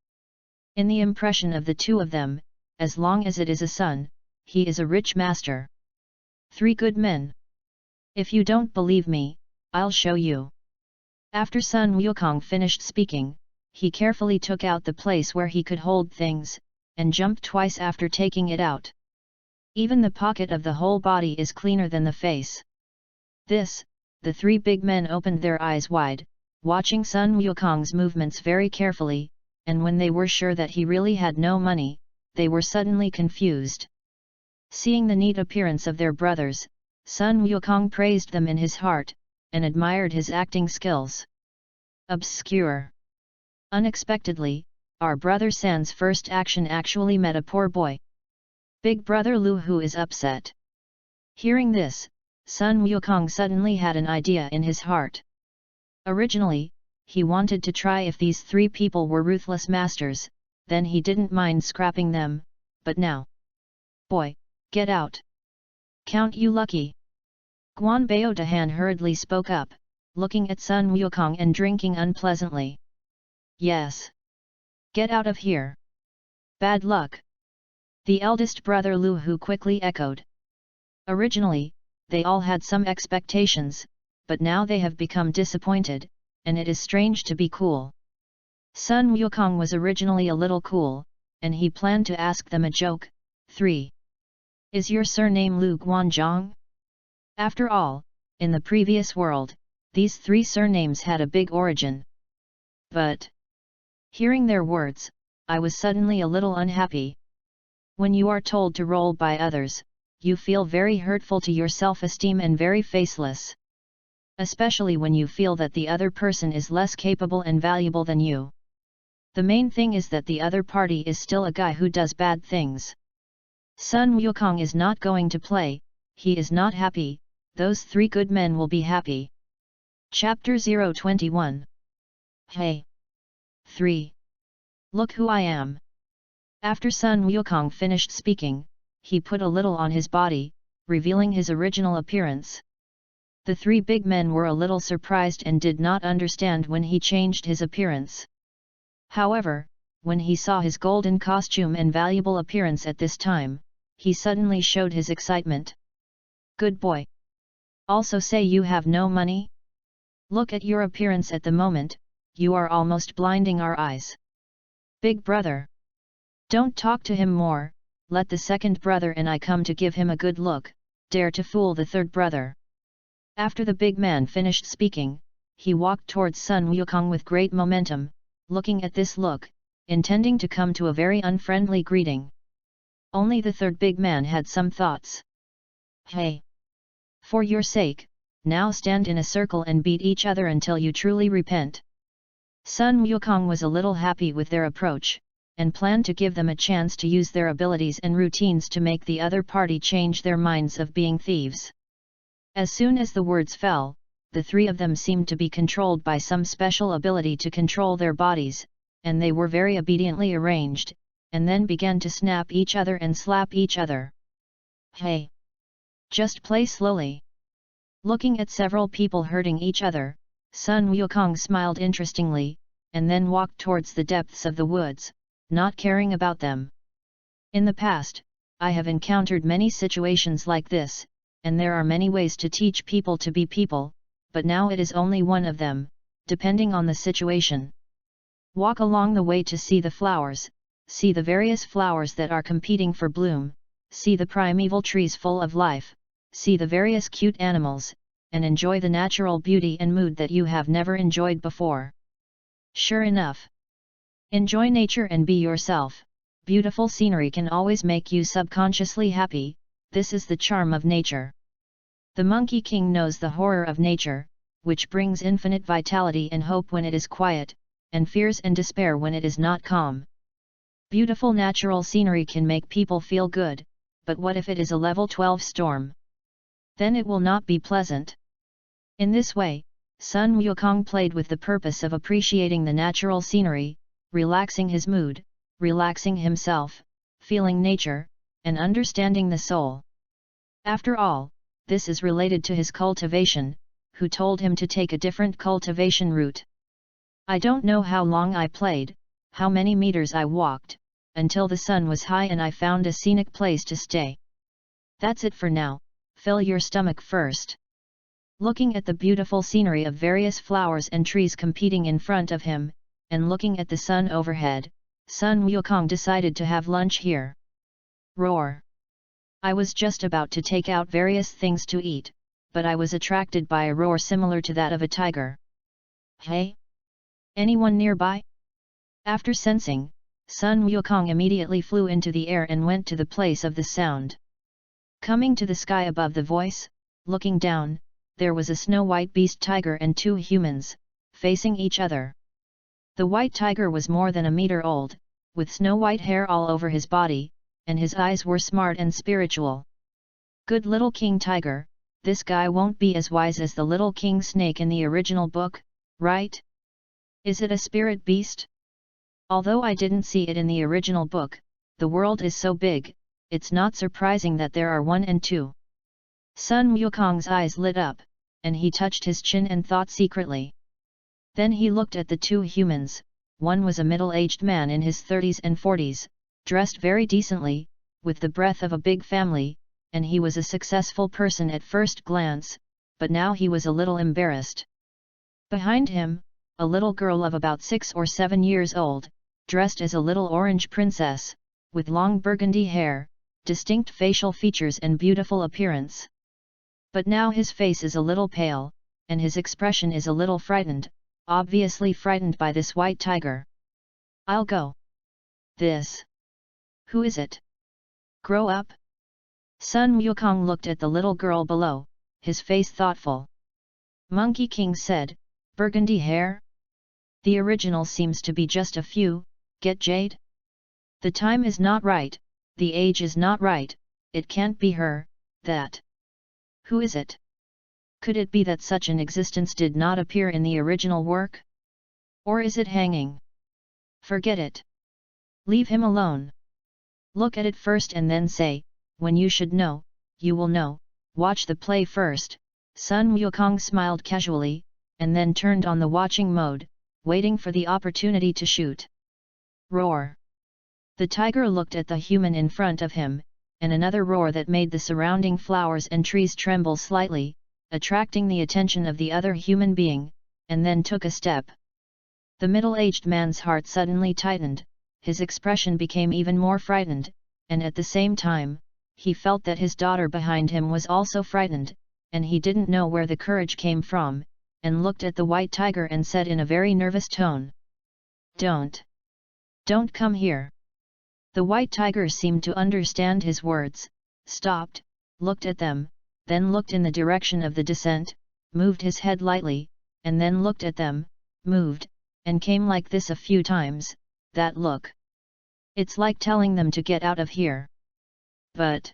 In the impression of the 2 of them, as long as it is a son, he is a rich master. 3 good men. If you don't believe me, I'll show you. After Sun Wukong finished speaking, he carefully took out the place where he could hold things, and jumped twice after taking it out. Even the pocket of the whole body is cleaner than the face. The 3 big men opened their eyes wide, watching Sun Wukong's movements very carefully, and when they were sure that he really had no money, they were suddenly confused. Seeing the neat appearance of their brothers, Sun Wukong praised them in his heart, and admired his acting skills. Obscure. Unexpectedly, our brother San's first action actually met a poor boy. Big brother Lu Hu is upset. Hearing this, Sun Wukong suddenly had an idea in his heart. Originally, he wanted to try if these 3 people were ruthless masters, then he didn't mind scrapping them, but now. Boy, get out! Count you lucky! Guan Bao Dahan hurriedly spoke up, looking at Sun Wukong and drinking unpleasantly. Yes. Get out of here! Bad luck! The eldest brother Lu Hu quickly echoed. Originally, they all had some expectations, but now they have become disappointed, and it is strange to be cool. Sun Wukong was originally a little cool, and he planned to ask them a joke. 3. Is your surname Lu Guanzhong? After all, in the previous world, these 3 surnames had a big origin. But, hearing their words, I was suddenly a little unhappy. When you are told to roll by others, you feel very hurtful to your self-esteem and very faceless. Especially when you feel that the other person is less capable and valuable than you. The main thing is that the other party is still a guy who does bad things. Sun Wukong is not going to play, he is not happy, those 3 good men will be happy. Chapter 021. Hey! 3. Look who I am! After Sun Wukong finished speaking, he put a little on his body, revealing his original appearance. The 3 big men were a little surprised and did not understand when he changed his appearance. However, when he saw his golden costume and valuable appearance at this time, he suddenly showed his excitement. Good boy! Also say you have no money? Look at your appearance at the moment, you are almost blinding our eyes. Big brother! Don't talk to him more, let the second brother and I come to give him a good look, dare to fool the 3rd brother. After the big man finished speaking, he walked towards Sun Wukong with great momentum, looking at this look, intending to come to a very unfriendly greeting. Only the 3rd big man had some thoughts. Hey! For your sake, now stand in a circle and beat each other until you truly repent. Sun Wukong was a little happy with their approach, and planned to give them a chance to use their abilities and routines to make the other party change their minds of being thieves. As soon as the words fell, the 3 of them seemed to be controlled by some special ability to control their bodies, and they were very obediently arranged, and then began to snap each other and slap each other. Hey! Just play slowly. Looking at several people hurting each other, Sun Wukong smiled interestingly, and then walked towards the depths of the woods, not caring about them. In the past, I have encountered many situations like this, and there are many ways to teach people to be people, but now it is only one of them, depending on the situation. Walk along the way to see the flowers, see the various flowers that are competing for bloom, see the primeval trees full of life, see the various cute animals, and enjoy the natural beauty and mood that you have never enjoyed before. Sure enough. Enjoy nature and be yourself. Beautiful scenery can always make you subconsciously happy, this is the charm of nature. The Monkey King knows the horror of nature, which brings infinite vitality and hope when it is quiet, and fears and despair when it is not calm. Beautiful natural scenery can make people feel good, but what if it is a level 12 storm? Then it will not be pleasant. In this way, Sun Wukong played with the purpose of appreciating the natural scenery, relaxing his mood, relaxing himself, feeling nature, and understanding the soul. After all, this is related to his cultivation, who told him to take a different cultivation route. I don't know how long I played, how many meters I walked, until the sun was high and I found a scenic place to stay. That's it for now, fill your stomach first. Looking at the beautiful scenery of various flowers and trees competing in front of him, and looking at the sun overhead, Sun Wukong decided to have lunch here. Roar! I was just about to take out various things to eat, but I was attracted by a roar similar to that of a tiger. Hey? Anyone nearby? After sensing, Sun Wukong immediately flew into the air and went to the place of the sound. Coming to the sky above the voice, looking down, there was a snow-white beast tiger and two humans, facing each other. The white tiger was more than a meter old, with snow-white hair all over his body, and his eyes were smart and spiritual. Good little King Tiger, this guy won't be as wise as the little King Snake in the original book, right? Is it a spirit beast? Although I didn't see it in the original book, the world is so big, it's not surprising that there are one and two. Sun Wukong's eyes lit up, and he touched his chin and thought secretly. Then he looked at the two humans. One was a middle-aged man in his 30s and 40s, dressed very decently, with the breath of a big family, and he was a successful person at first glance, but now he was a little embarrassed. Behind him, a little girl of about 6 or 7 years old, dressed as a little orange princess, with long burgundy hair, distinct facial features and beautiful appearance. But now his face is a little pale, and his expression is a little frightened, obviously frightened by this white tiger. I'll go. This. Who is it? Grow up? Sun Wukong looked at the little girl below, his face thoughtful. Monkey King said, burgundy hair? The original seems to be just a few, get jade? The time is not right, the age is not right, it can't be her, that. Who is it? Could it be that such an existence did not appear in the original work? Or is it hanging? Forget it. Leave him alone. Look at it first and then say, when you should know, you will know, watch the play first. Sun Wukong smiled casually, and then turned on the watching mode, waiting for the opportunity to shoot. Roar! The tiger looked at the human in front of him, and another roar that made the surrounding flowers and trees tremble slightly, attracting the attention of the other human being, and then took a step. The middle-aged man's heart suddenly tightened, his expression became even more frightened, and at the same time, he felt that his daughter behind him was also frightened, and he didn't know where the courage came from, and looked at the white tiger and said in a very nervous tone, Don't come here. The white tiger seemed to understand his words, stopped, looked at them, then looked in the direction of the descent, moved his head lightly, and then looked at them, moved, and came like this a few times, that look. It's like telling them to get out of here. But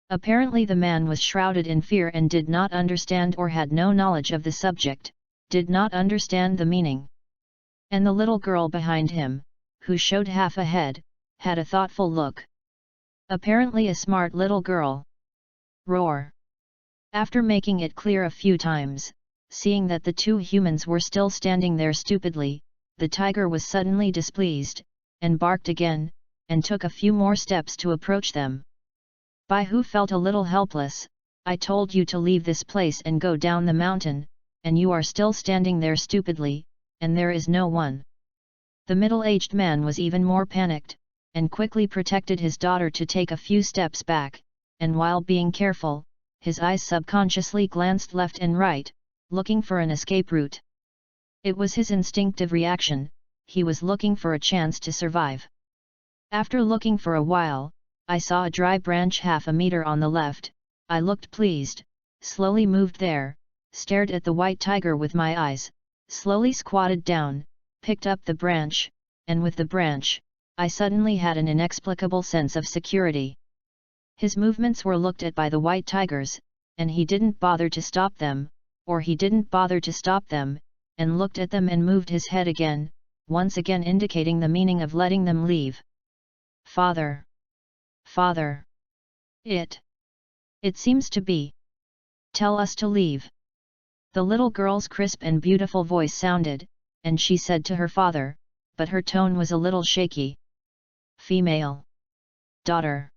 apparently the man was shrouded in fear and did not understand or had no knowledge of the subject, did not understand the meaning. And the little girl behind him, who showed half a head, had a thoughtful look. Apparently a smart little girl. Roar! After making it clear a few times, seeing that the two humans were still standing there stupidly, the tiger was suddenly displeased, and barked again, and took a few more steps to approach them. Bai Hu felt a little helpless. I told you to leave this place and go down the mountain, and you are still standing there stupidly, and there is no one." The middle-aged man was even more panicked, and quickly protected his daughter to take a few steps back, and while being careful, his eyes subconsciously glanced left and right, looking for an escape route. It was his instinctive reaction, he was looking for a chance to survive. After looking for a while, I saw a dry branch half a meter on the left. I looked pleased, slowly moved there, stared at the white tiger with my eyes, slowly squatted down, picked up the branch, and with the branch, I suddenly had an inexplicable sense of security. His movements were looked at by the white tigers, and he didn't bother to stop them, or he didn't bother to stop them, and looked at them and moved his head again, once again indicating the meaning of letting them leave. "Father! Father! It seems to be. Tell us to leave." The little girl's crisp and beautiful voice sounded, and she said to her father, but her tone was a little shaky. "Female. Daughter.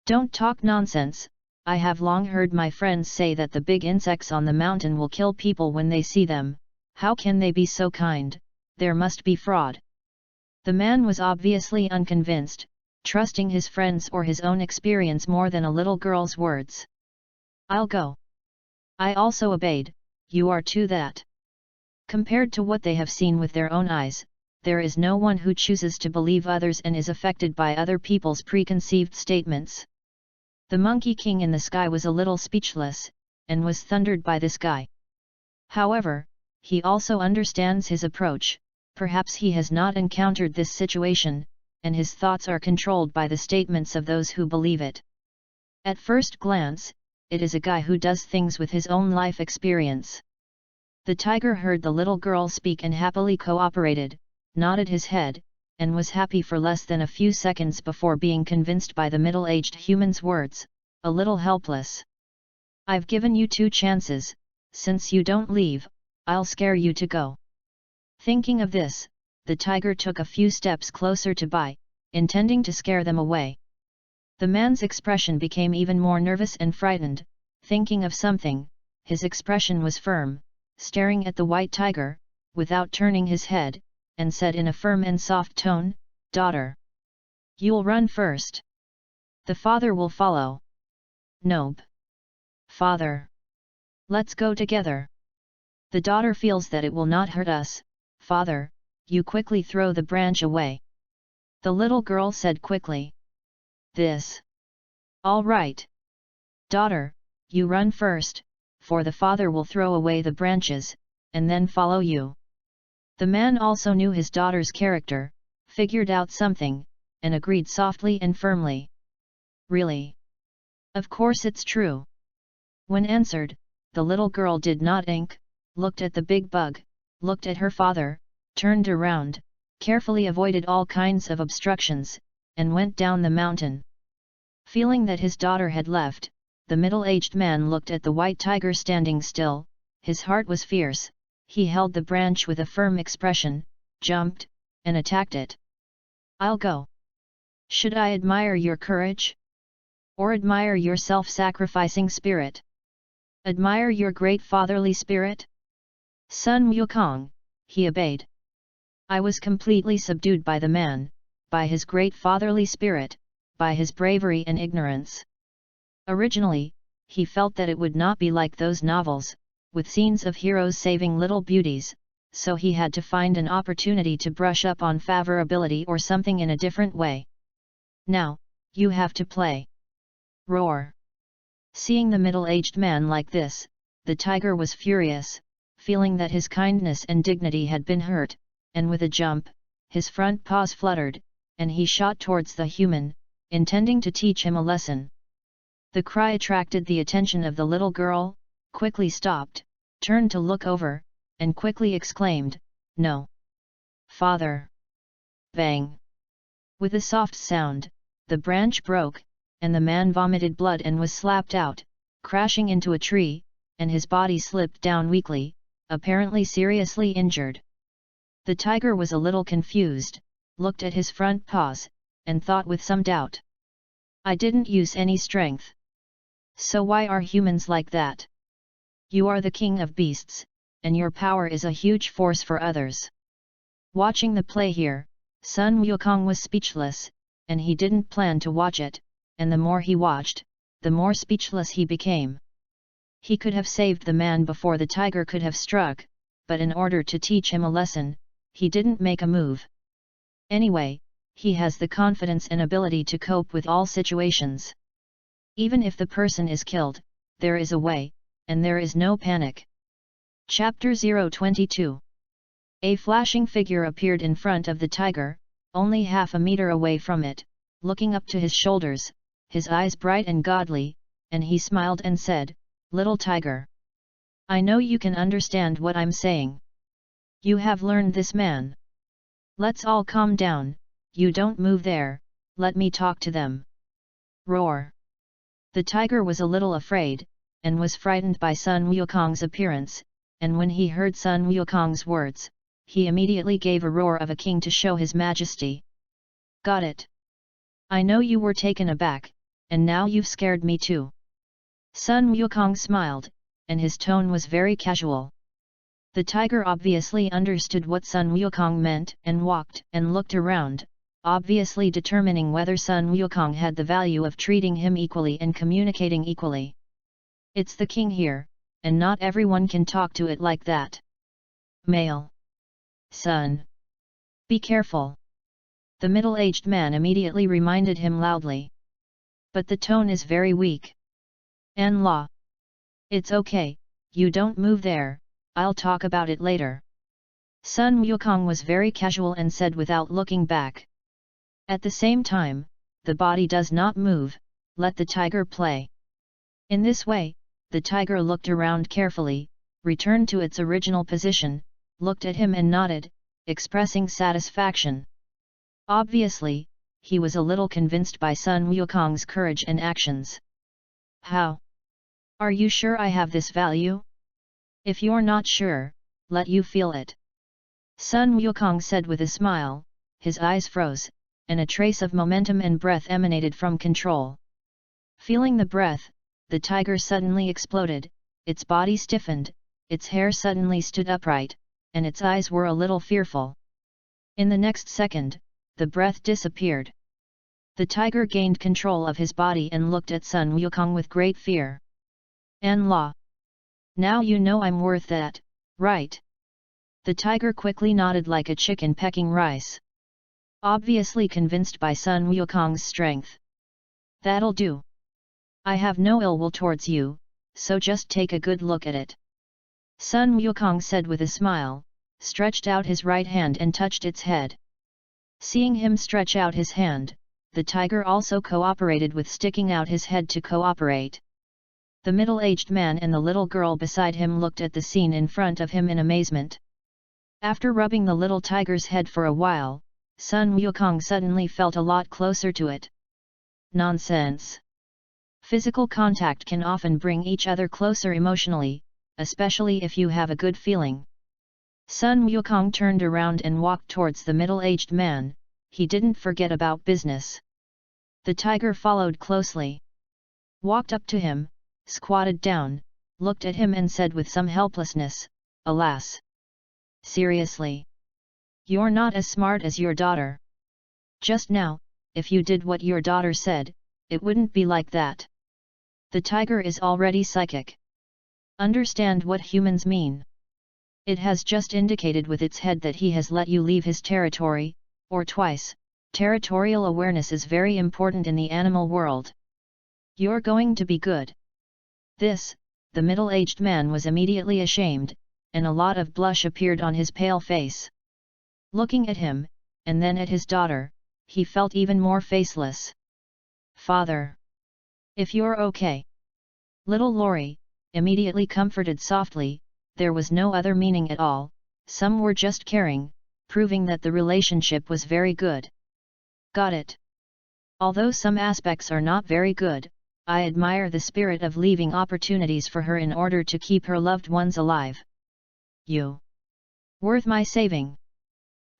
Don't talk nonsense. I have long heard my friends say that the big insects on the mountain will kill people when they see them. How can they be so kind? There must be fraud." The man was obviously unconvinced, trusting his friends or his own experience more than a little girl's words. "I'll go." I also obeyed. You are too that. Compared to what they have seen with their own eyes, there is no one who chooses to believe others and is affected by other people's preconceived statements. The Monkey King in the sky was a little speechless, and was thundered by this guy. However, he also understands his approach. Perhaps he has not encountered this situation, and his thoughts are controlled by the statements of those who believe it. At first glance, it is a guy who does things with his own life experience. The tiger heard the little girl speak and happily cooperated, nodded his head, and was happy for less than a few seconds before being convinced by the middle-aged human's words, a little helpless. "I've given you 2 chances, since you don't leave, I'll scare you to go." Thinking of this, the tiger took a few steps closer to Bai, intending to scare them away. The man's expression became even more nervous and frightened, thinking of something. His expression was firm, staring at the white tiger, without turning his head, and said in a firm and soft tone, "Daughter. You'll run first. The father will follow." "Nope. Father. Let's go together. The daughter feels that it will not hurt us, father." You quickly throw the branch away. The little girl said quickly. "This. All right. Daughter, you run first, for the father will throw away the branches, and then follow you." The man also knew his daughter's character, figured out something, and agreed softly and firmly. "Really? Of course it's true." When answered, the little girl did not ink, looked at the big bug, looked at her father, turned around, carefully avoided all kinds of obstructions, and went down the mountain. Feeling that his daughter had left, the middle-aged man looked at the white tiger standing still. His heart was fierce. He held the branch with a firm expression, jumped, and attacked it. "I'll go. Should I admire your courage? Or admire your self-sacrificing spirit? Admire your great fatherly spirit?" Sun Wukong, he obeyed. I was completely subdued by the man, by his great fatherly spirit, by his bravery and ignorance. Originally, he felt that it would not be like those novels, with scenes of heroes saving little beauties, so he had to find an opportunity to brush up on favorability or something in a different way. "Now, you have to play." Roar. Seeing the middle-aged man like this, the tiger was furious, feeling that his kindness and dignity had been hurt, and with a jump, his front paws fluttered, and he shot towards the human, intending to teach him a lesson. The cry attracted the attention of the little girl, quickly stopped, turned to look over, and quickly exclaimed, "No! Father!" Bang! With a soft sound, the branch broke, and the man vomited blood and was slapped out, crashing into a tree, and his body slipped down weakly, apparently seriously injured. The tiger was a little confused, looked at his front paws, and thought with some doubt. "I didn't use any strength. So why are humans like that? You are the king of beasts, and your power is a huge force for others. Watching the play here, Sun Wukong was speechless, and he didn't plan to watch it, and the more he watched, the more speechless he became. He could have saved the man before the tiger could have struck, but in order to teach him a lesson, he didn't make a move. Anyway, he has the confidence and ability to cope with all situations. Even if the person is killed, there is a way, and there is no panic. Chapter 022. A flashing figure appeared in front of the tiger, only half a meter away from it, looking up to his shoulders, his eyes bright and godly, and he smiled and said, "Little tiger. I know you can understand what I'm saying. You have learned this man. Let's all calm down, you don't move there, let me talk to them." Roar. The tiger was a little afraid, and was frightened by Sun Wukong's appearance, and when he heard Sun Wukong's words, he immediately gave a roar of a king to show his majesty. "Got it. I know you were taken aback, and now you've scared me too." Sun Wukong smiled, and his tone was very casual. The tiger obviously understood what Sun Wukong meant and walked and looked around, obviously determining whether Sun Wukong had the value of treating him equally and communicating equally. It's the king here, and not everyone can talk to it like that. Male. Sun. Be careful. The middle-aged man immediately reminded him loudly. But the tone is very weak. An La. It's okay, you don't move there, I'll talk about it later. Sun Wukong was very casual and said without looking back. At the same time, the body does not move, let the tiger play. In this way, the tiger looked around carefully, returned to its original position, looked at him and nodded, expressing satisfaction. Obviously, he was a little convinced by Sun Wukong's courage and actions. How? Are you sure I have this value? If you're not sure, let you feel it. Sun Wukong said with a smile, his eyes froze, and a trace of momentum and breath emanated from control. Feeling the breath, the tiger suddenly exploded, its body stiffened, its hair suddenly stood upright, and its eyes were a little fearful. In the next second, the breath disappeared. The tiger gained control of his body and looked at Sun Wukong with great fear. An La. Now you know I'm worth that, right? The tiger quickly nodded like a chicken pecking rice. Obviously convinced by Sun Wukong's strength. That'll do. I have no ill will towards you, so just take a good look at it. Sun Wukong said with a smile, stretched out his right hand and touched its head. Seeing him stretch out his hand, the tiger also cooperated with sticking out his head to cooperate. The middle-aged man and the little girl beside him looked at the scene in front of him in amazement. After rubbing the little tiger's head for a while, Sun Wukong suddenly felt a lot closer to it. Nonsense! Physical contact can often bring each other closer emotionally, especially if you have a good feeling. Sun Wukong turned around and walked towards the middle-aged man, he didn't forget about business. The tiger followed closely. Walked up to him, squatted down, looked at him and said with some helplessness, "Alas! Seriously? You're not as smart as your daughter. Just now, if you did what your daughter said, it wouldn't be like that. The tiger is already psychic. Understand what humans mean. It has just indicated with its head that he has let you leave his territory, or twice. Territorial awareness is very important in the animal world. You're going to be good." This, the middle-aged man was immediately ashamed, and a lot of blush appeared on his pale face. Looking at him, and then at his daughter, he felt even more faceless. "Father! If you're okay." Little Lori, immediately comforted softly, there was no other meaning at all, some were just caring, proving that the relationship was very good. "Got it. Although some aspects are not very good, I admire the spirit of leaving opportunities for her in order to keep her loved ones alive. You. Worth my saving."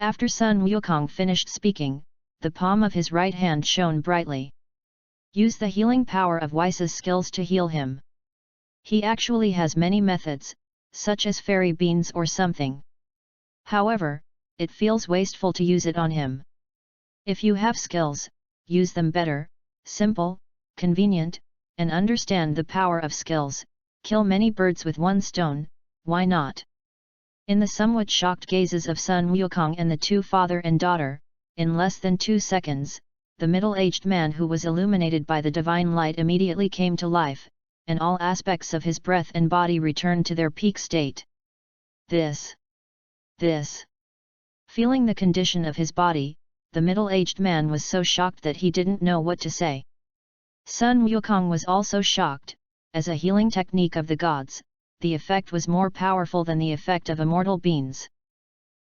After Sun Wukong finished speaking, the palm of his right hand shone brightly. Use the healing power of Weise's skills to heal him. He actually has many methods, such as fairy beans or something. However, it feels wasteful to use it on him. If you have skills, use them better, simple, convenient, and understand the power of skills. Kill many birds with one stone, why not? In the somewhat shocked gazes of Sun Wukong and the two father and daughter, in less than 2 seconds, the middle-aged man who was illuminated by the divine light immediately came to life, and all aspects of his breath and body returned to their peak state. This. Feeling the condition of his body, the middle-aged man was so shocked that he didn't know what to say. Sun Wukong was also shocked. As a healing technique of the gods, the effect was more powerful than the effect of immortal beans.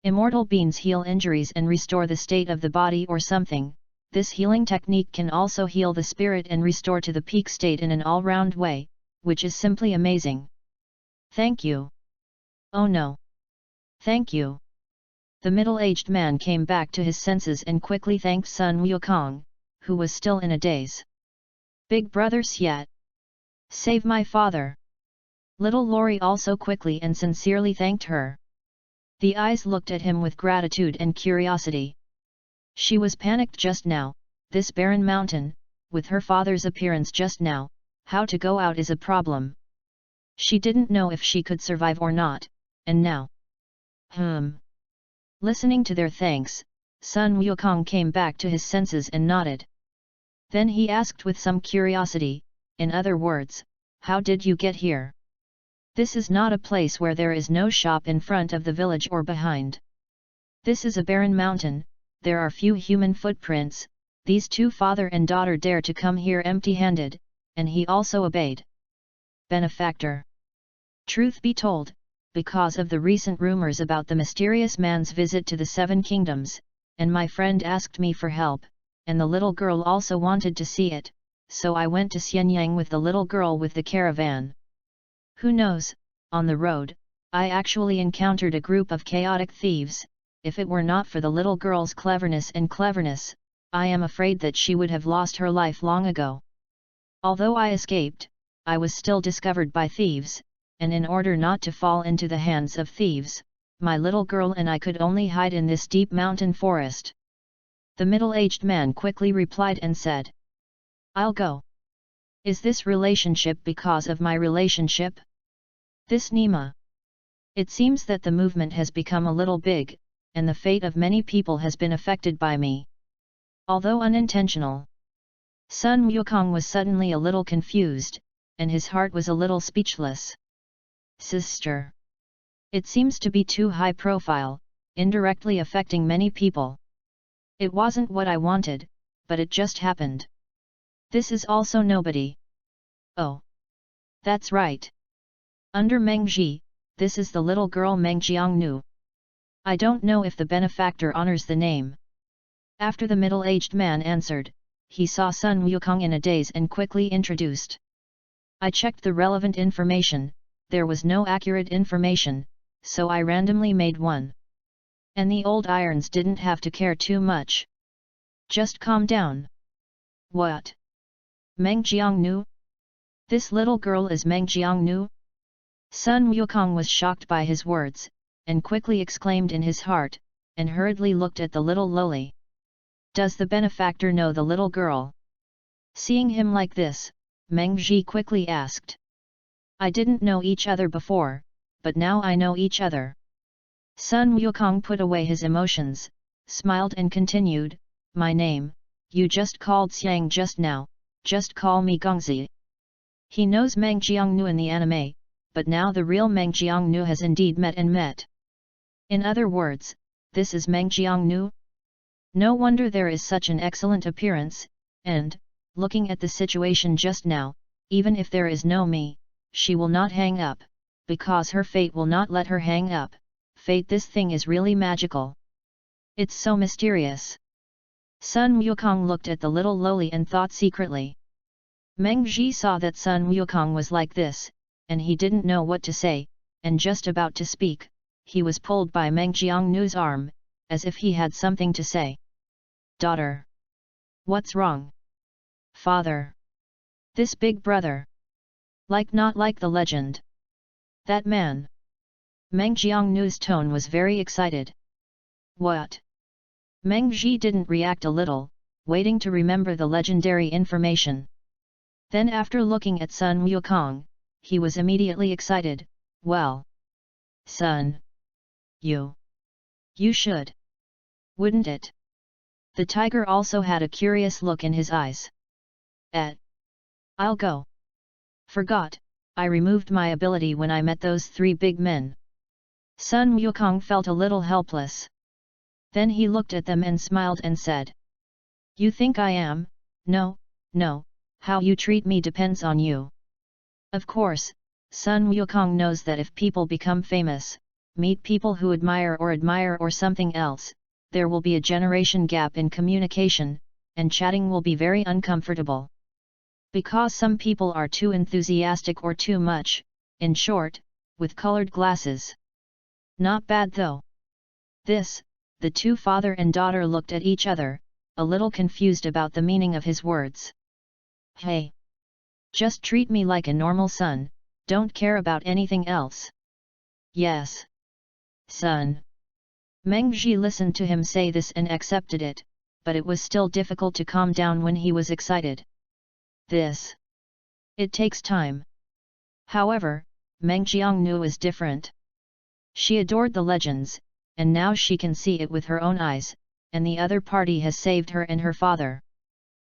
Immortal beans heal injuries and restore the state of the body or something. This healing technique can also heal the spirit and restore to the peak state in an all-round way, which is simply amazing. Thank you. Oh no. Thank you. The middle-aged man came back to his senses and quickly thanked Sun Wukong, who was still in a daze. Big brother Xiat. Save my father. Little Lori also quickly and sincerely thanked her. The eyes looked at him with gratitude and curiosity. She was panicked just now. This barren mountain, with her father's appearance just now, how to go out is a problem. She didn't know if she could survive or not, and now. Listening to their thanks, Sun Wukong came back to his senses and nodded. Then he asked with some curiosity, in other words, how did you get here? This is not a place where there is no shop in front of the village or behind. This is a barren mountain, there are few human footprints. These two father and daughter dare to come here empty-handed, and he also obeyed. Benefactor. Truth be told, because of the recent rumors about the mysterious man's visit to the 7 kingdoms, and my friend asked me for help, and the little girl also wanted to see it, so I went to Xianyang with the little girl with the caravan. Who knows, on the road, I actually encountered a group of chaotic thieves. If it were not for the little girl's cleverness, I am afraid that she would have lost her life long ago. Although I escaped, I was still discovered by thieves, and in order not to fall into the hands of thieves, my little girl and I could only hide in this deep mountain forest. The middle-aged man quickly replied and said, I'll go. Is this relationship because of my relationship? This Nima. It seems that the movement has become a little big, and the fate of many people has been affected by me. Although unintentional. Sun Wukong was suddenly a little confused, and his heart was a little speechless. Sister. It seems to be too high profile, indirectly affecting many people. It wasn't what I wanted, but it just happened. This is also nobody. Oh. That's right. Under Meng Ji, this is the little girl Meng Jiangnu. I don't know if the benefactor honors the name. After the middle-aged man answered, he saw Sun Wukong in a daze and quickly introduced. I checked the relevant information, there was no accurate information, so I randomly made one. And the old irons didn't have to care too much. Just calm down. What? Meng Jiangnu? This little girl is Meng Jiangnu? Sun Wukong was shocked by his words, and quickly exclaimed in his heart, and hurriedly looked at the little lowly. Does the benefactor know the little girl? Seeing him like this, Meng Ji quickly asked. I didn't know each other before, but now I know each other. Sun Wukong put away his emotions, smiled and continued, my name, you just called Xiang just now, just call me Gongzi. He knows Meng Jiangnu in the anime, but now the real Meng Jiangnu has indeed met. In other words, this is Meng Jiangnu? No wonder there is such an excellent appearance, and, looking at the situation just now, even if there is no me, she will not hang up, because her fate will not let her hang up. Fate, this thing is really magical. It's so mysterious. Sun Wukong looked at the little lowly and thought secretly. Meng Ji saw that Sun Wukong was like this, and he didn't know what to say, and just about to speak, he was pulled by Meng Jiangnu's arm, as if he had something to say. Daughter. What's wrong? Father. This big brother. Not like the legend. That man. Meng Jiangnu's tone was very excited. What? Meng Ji didn't react a little, waiting to remember the legendary information. Then after looking at Sun Wukong, he was immediately excited. Well. Son. You should. Wouldn't it? The tiger also had a curious look in his eyes. I'll go. Forgot, I removed my ability when I met those three big men. Sun Wukong felt a little helpless. Then he looked at them and smiled and said. You think I am? No, how you treat me depends on you. Of course, Sun Wukong knows that if people become famous, meet people who admire or something else, there will be a generation gap in communication, and chatting will be very uncomfortable. Because some people are too enthusiastic or too much, in short, with colored glasses. Not bad though. The two father and daughter looked at each other, a little confused about the meaning of his words. Hey! Just treat me like a normal son, don't care about anything else. Yes. Son. Meng Ji listened to him say this and accepted it, but it was still difficult to calm down when he was excited. It takes time. However, Meng Jiangnu is different. She adored the legends, and now she can see it with her own eyes, and the other party has saved her and her father.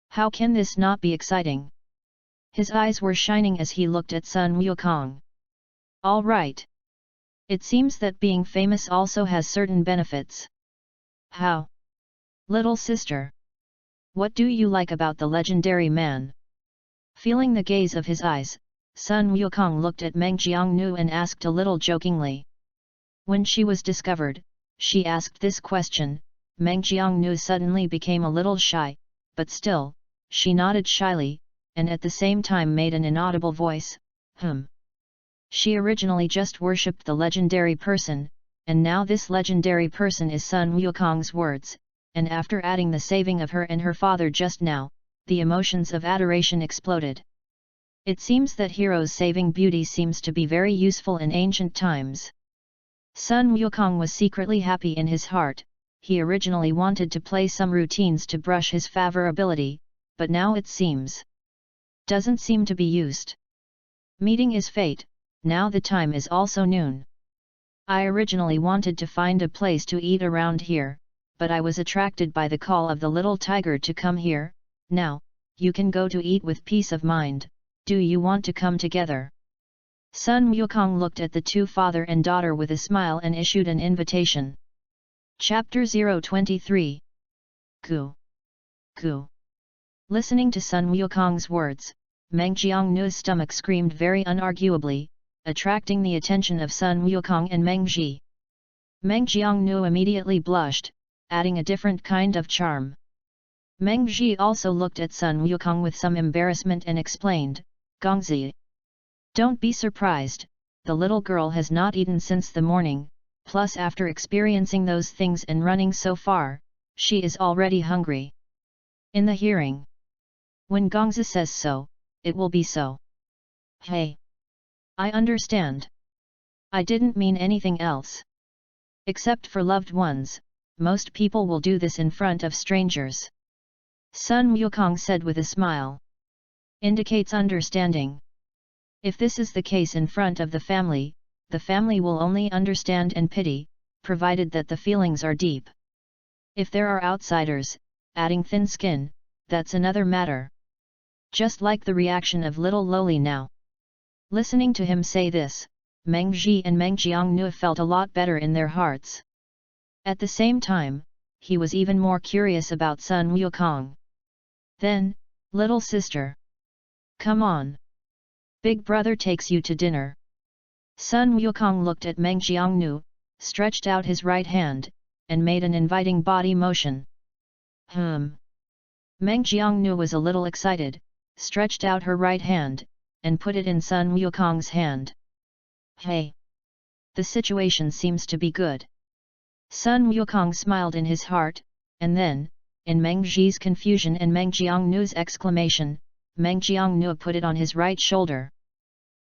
How can this not be exciting? His eyes were shining as he looked at Sun Wukong. All right. It seems that being famous also has certain benefits. How? Little sister. What do you like about the legendary man? Feeling the gaze of his eyes, Sun Wukong looked at Meng Jiangnu and asked a little jokingly. When she was discovered, she asked this question. Meng Jiangnu suddenly became a little shy, but still, she nodded shyly, and at the same time made an inaudible voice, She originally just worshipped the legendary person, and now this legendary person is Sun Wukong's words, and after adding the saving of her and her father just now, the emotions of adoration exploded. It seems that heroes saving beauty seems to be very useful in ancient times. Sun Wukong was secretly happy in his heart. He originally wanted to play some routines to brush his favor ability, but now it seems. Doesn't seem to be used. Meeting is fate, now the time is also noon. I originally wanted to find a place to eat around here, but I was attracted by the call of the little tiger to come here. Now, you can go to eat with peace of mind. Do you want to come together? Sun Wukong looked at the two father and daughter with a smile and issued an invitation. Chapter 023. Gu. Listening to Sun Wukong's words, Meng Jiangnu's stomach screamed very unarguably, attracting the attention of Sun Wukong and Meng Ji. Meng Jiangnu immediately blushed, adding a different kind of charm. Meng Ji also looked at Sun Wukong with some embarrassment and explained, Gongzi. Don't be surprised, the little girl has not eaten since the morning, plus after experiencing those things and running so far, she is already hungry. In the hearing. When Gongzi says so, it will be so. Hey! I understand. I didn't mean anything else. Except for loved ones, most people will do this in front of strangers. Sun Wukong said with a smile. Indicates understanding. If this is the case in front of the family will only understand and pity, provided that the feelings are deep. If there are outsiders, adding thin skin, that's another matter. Just like the reaction of little Loli now. Listening to him say this, Meng Ji and Meng Jiangnu felt a lot better in their hearts. At the same time, he was even more curious about Sun Wukong. Then, little sister. Come on. Big brother takes you to dinner. Sun Wukong looked at Meng Jiangnu, stretched out his right hand, and made an inviting body motion. Meng Jiangnu was a little excited, stretched out her right hand, and put it in Sun Wukong's hand. Hey! The situation seems to be good. Sun Wukong smiled in his heart, and then, in Meng Ji's confusion and Meng Jiangnu's exclamation, Meng Jiangnu put it on his right shoulder.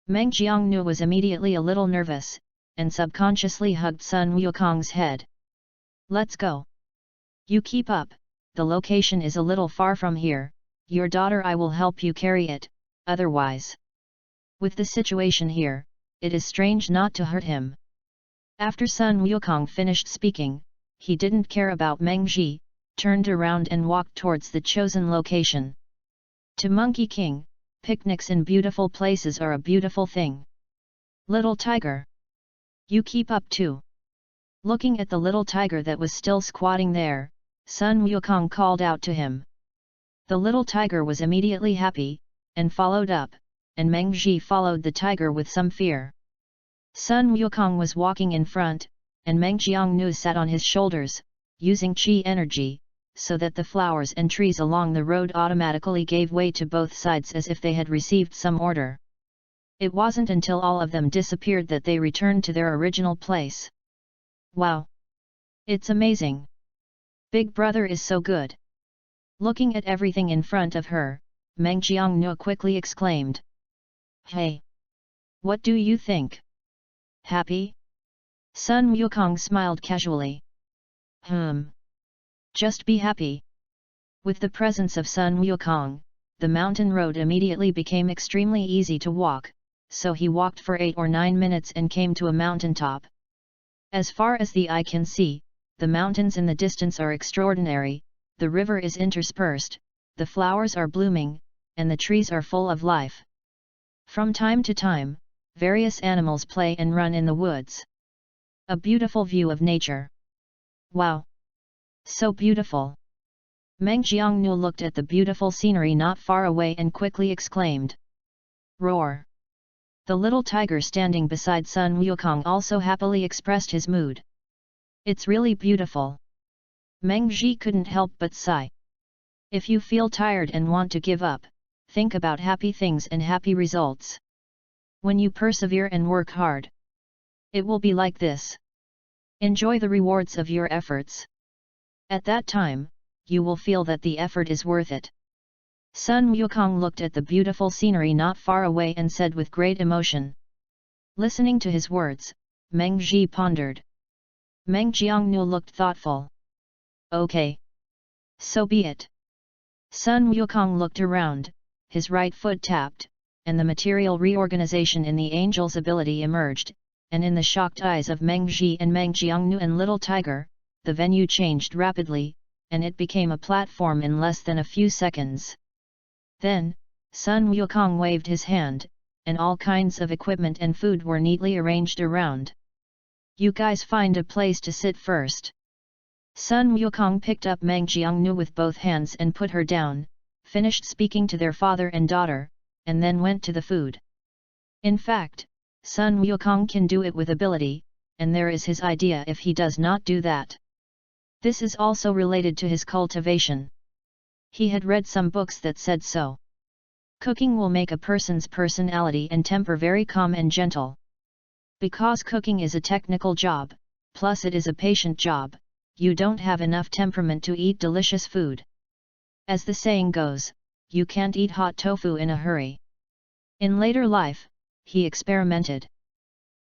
Meng Jiangnu was immediately a little nervous, and subconsciously hugged Sun Wukong's head. Let's go. You keep up, the location is a little far from here, your daughter I will help you carry it, otherwise. With the situation here, it is strange not to hurt him. After Sun Wukong finished speaking, he didn't care about Meng Ji, turned around and walked towards the chosen location. To Monkey King, picnics in beautiful places are a beautiful thing. Little tiger. You keep up too. Looking at the little tiger that was still squatting there, Sun Wukong called out to him. The little tiger was immediately happy, and followed up, and Meng Ji followed the tiger with some fear. Sun Wukong was walking in front, and Meng Jiangnu sat on his shoulders, using qi energy, so that the flowers and trees along the road automatically gave way to both sides as if they had received some order. It wasn't until all of them disappeared that they returned to their original place. Wow! It's amazing! Big brother is so good! Looking at everything in front of her, Meng Jiangnu quickly exclaimed. Hey! What do you think? Happy? Sun Wukong smiled casually. Just be happy. With the presence of Sun Wukong, the mountain road immediately became extremely easy to walk, so he walked for 8 or 9 minutes and came to a mountaintop. As far as the eye can see, the mountains in the distance are extraordinary, the river is interspersed, the flowers are blooming, and the trees are full of life. From time to time, various animals play and run in the woods. A beautiful view of nature. Wow! So beautiful! Meng Jiangnu looked at the beautiful scenery not far away and quickly exclaimed. Roar! The little tiger standing beside Sun Wukong also happily expressed his mood. It's really beautiful. Meng Ji couldn't help but sigh. If you feel tired and want to give up, think about happy things and happy results. When you persevere and work hard, it will be like this. Enjoy the rewards of your efforts. At that time, you will feel that the effort is worth it. Sun Wukong looked at the beautiful scenery not far away and said with great emotion. Listening to his words, Meng Ji pondered. Meng Jiangnu looked thoughtful. Okay. So be it. Sun Wukong looked around, his right foot tapped, and the material reorganization in the angel's ability emerged, and in the shocked eyes of Meng Ji and Meng Jiangnu and Little Tiger, the venue changed rapidly, and it became a platform in less than a few seconds. Then, Sun Wukong waved his hand, and all kinds of equipment and food were neatly arranged around. You guys find a place to sit first. Sun Wukong picked up Meng Jiangnu with both hands and put her down, finished speaking to their father and daughter, and then went to the food. In fact, Sun Wukong can do it with ability, and there is his idea if he does not do that. This is also related to his cultivation. He had read some books that said so. Cooking will make a person's personality and temper very calm and gentle. Because cooking is a technical job, plus it is a patient job, you don't have enough temperament to eat delicious food. As the saying goes, you can't eat hot tofu in a hurry. In later life, he experimented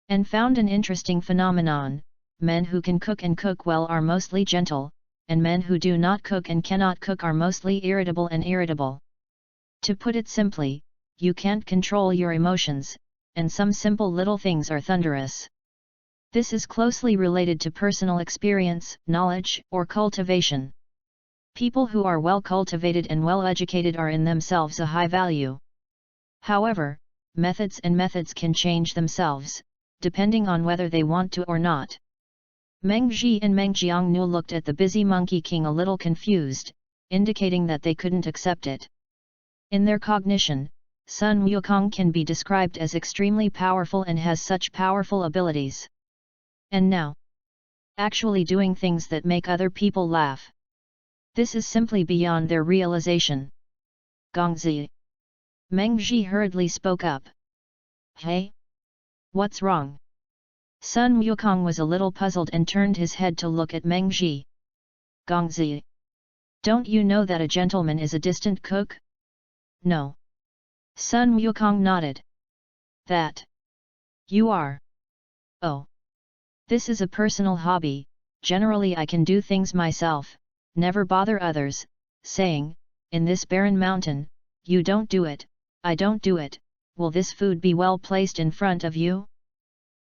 and found an interesting phenomenon. Men who can cook and cook well are mostly gentle, and men who do not cook and cannot cook are mostly irritable and irritable. To put it simply, you can't control your emotions, and some simple little things are thunderous. This is closely related to personal experience, knowledge, or cultivation. People who are well cultivated and well educated are in themselves a high value. However, methods can change themselves, depending on whether they want to or not. Meng Ji and Meng Jiangnu looked at the busy Monkey King a little confused, indicating that they couldn't accept it. In their cognition, Sun Wukong can be described as extremely powerful and has such powerful abilities. And now, actually doing things that make other people laugh. This is simply beyond their realization. Gongzi. Meng Ji hurriedly spoke up. Hey? What's wrong? Sun Wukong was a little puzzled and turned his head to look at Meng Ji. Gongzi. Don't you know that a gentleman is a distant cook? No. Sun Wukong nodded. That you are. Oh. This is a personal hobby, generally I can do things myself, never bother others, saying, in this barren mountain, you don't do it, I don't do it, will this food be well placed in front of you?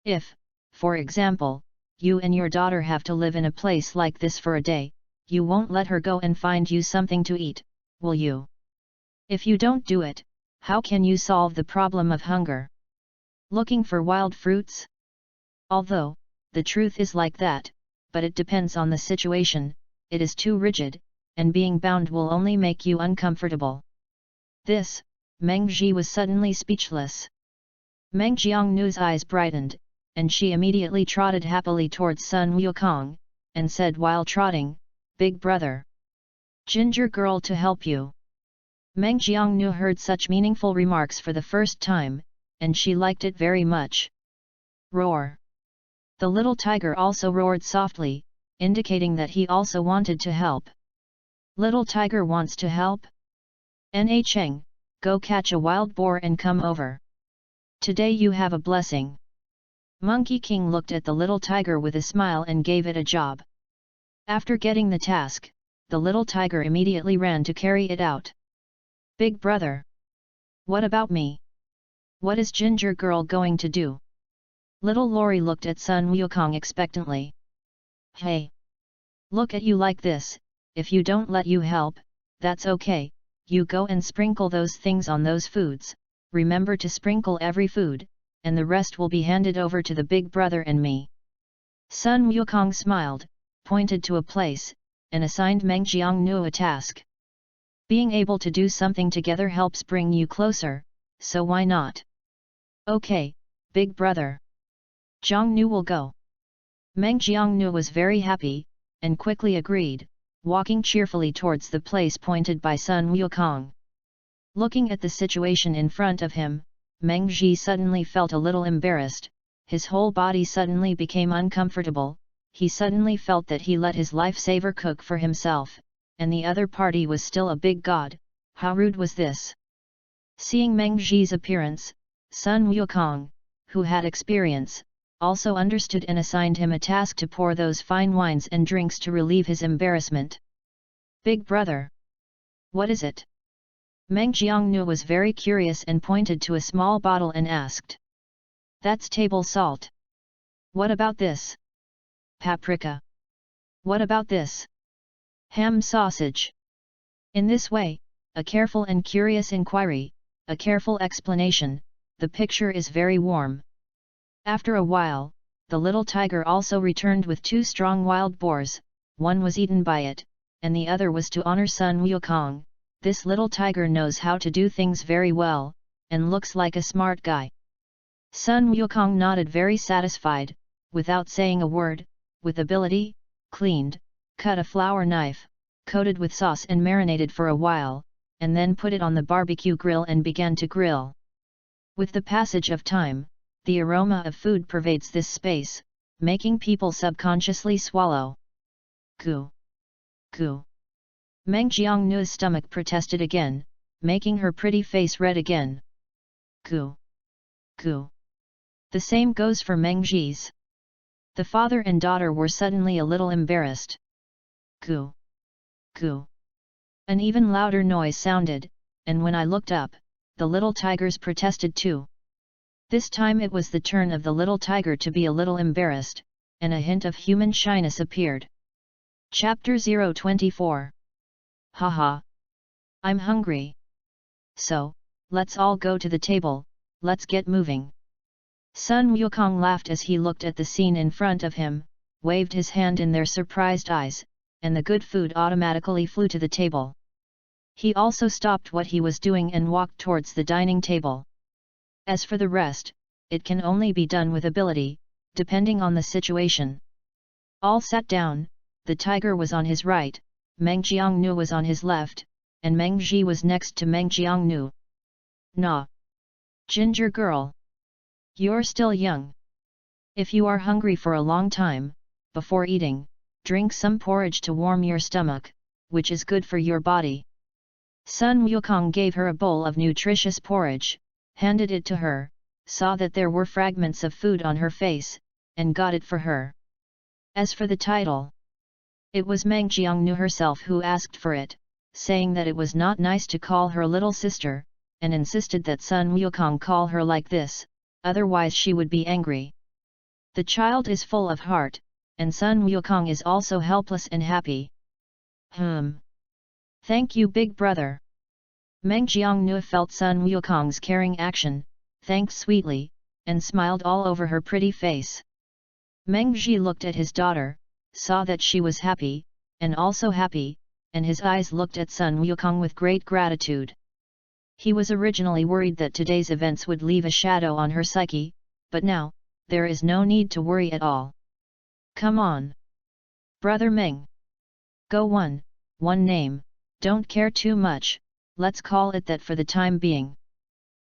If, for example, you and your daughter have to live in a place like this for a day, you won't let her go and find you something to eat, will you? If you don't do it, how can you solve the problem of hunger? Looking for wild fruits? Although, the truth is like that, but it depends on the situation, it is too rigid, and being bound will only make you uncomfortable. This, Meng Ji was suddenly speechless. Meng Jiangnu's eyes brightened, and she immediately trotted happily towards Sun Wukong, and said while trotting, Big brother. Ginger girl to help you. Meng Jiangnu heard such meaningful remarks for the first time, and she liked it very much. Roar. The little tiger also roared softly, indicating that he also wanted to help. Little tiger wants to help? Nha Cheng, go catch a wild boar and come over. Today you have a blessing. Monkey King looked at the little tiger with a smile and gave it a job. After getting the task, the little tiger immediately ran to carry it out. Big brother. What about me? What is Ginger girl going to do? Little Lori looked at Sun Wukong expectantly. Hey! Look at you like this, if you don't let you help, that's okay, you go and sprinkle those things on those foods, remember to sprinkle every food, and the rest will be handed over to the big brother and me. Sun Wukong smiled, pointed to a place, and assigned Meng Jiangnu a task. Being able to do something together helps bring you closer, so why not? Okay, big brother. Jiangnu will go. Meng Jiangnu was very happy, and quickly agreed, walking cheerfully towards the place pointed by Sun Wukong. Looking at the situation in front of him, Meng Ji suddenly felt a little embarrassed, his whole body suddenly became uncomfortable, he suddenly felt that he let his lifesaver cook for himself, and the other party was still a big god, how rude was this? Seeing Meng Ji's appearance, Sun Wukong, who had experience, also understood and assigned him a task to pour those fine wines and drinks to relieve his embarrassment. Big brother. What is it? Meng Jiangnu was very curious and pointed to a small bottle and asked. That's table salt. What about this? Paprika. What about this? Ham sausage. In this way, a careful and curious inquiry, a careful explanation, the picture is very warm. After a while, the little tiger also returned with 2 strong wild boars, one was eaten by it, and the other was to honor Sun Wukong. This little tiger knows how to do things very well, and looks like a smart guy. Sun Wukong nodded very satisfied, without saying a word, with ability, cleaned, cut a flour knife, coated with sauce and marinated for a while, and then put it on the barbecue grill and began to grill. With the passage of time, the aroma of food pervades this space, making people subconsciously swallow. Goo! Goo! Meng Jiangnu's stomach protested again, making her pretty face red again. Goo! Goo! The same goes for Meng Ji's. The father and daughter were suddenly a little embarrassed. Goo! Goo! An even louder noise sounded, and when I looked up, the little tigers protested too. This time it was the turn of the little tiger to be a little embarrassed, and a hint of human shyness appeared. Chapter 024. Haha! I'm hungry. So, let's all go to the table, let's get moving. Sun Wukong laughed as he looked at the scene in front of him, waved his hand in their surprised eyes, and the good food automatically flew to the table. He also stopped what he was doing and walked towards the dining table. As for the rest, it can only be done with ability, depending on the situation. All sat down, the tiger was on his right, Meng Jiangnu was on his left, and Meng Ji was next to Meng Jiangnu. Nah! Ginger girl! You're still young. If you are hungry for a long time, before eating, drink some porridge to warm your stomach, which is good for your body. Sun Wukong gave her a bowl of nutritious porridge, handed it to her, saw that there were fragments of food on her face, and got it for her. As for the title, it was Meng Jiangnu herself who asked for it, saying that it was not nice to call her little sister, and insisted that Sun Wukong call her like this, otherwise she would be angry. The child is full of heart, and Sun Wukong is also helpless and happy. Thank you, big brother. Meng Jiangnu felt Sun Wukong's caring action, thanked sweetly, and smiled all over her pretty face. Meng Ji looked at his daughter, saw that she was happy, and also happy, and his eyes looked at Sun Wukong with great gratitude. He was originally worried that today's events would leave a shadow on her psyche, but now, there is no need to worry at all. Come on, Brother Meng. Go one name, don't care too much, let's call it that for the time being.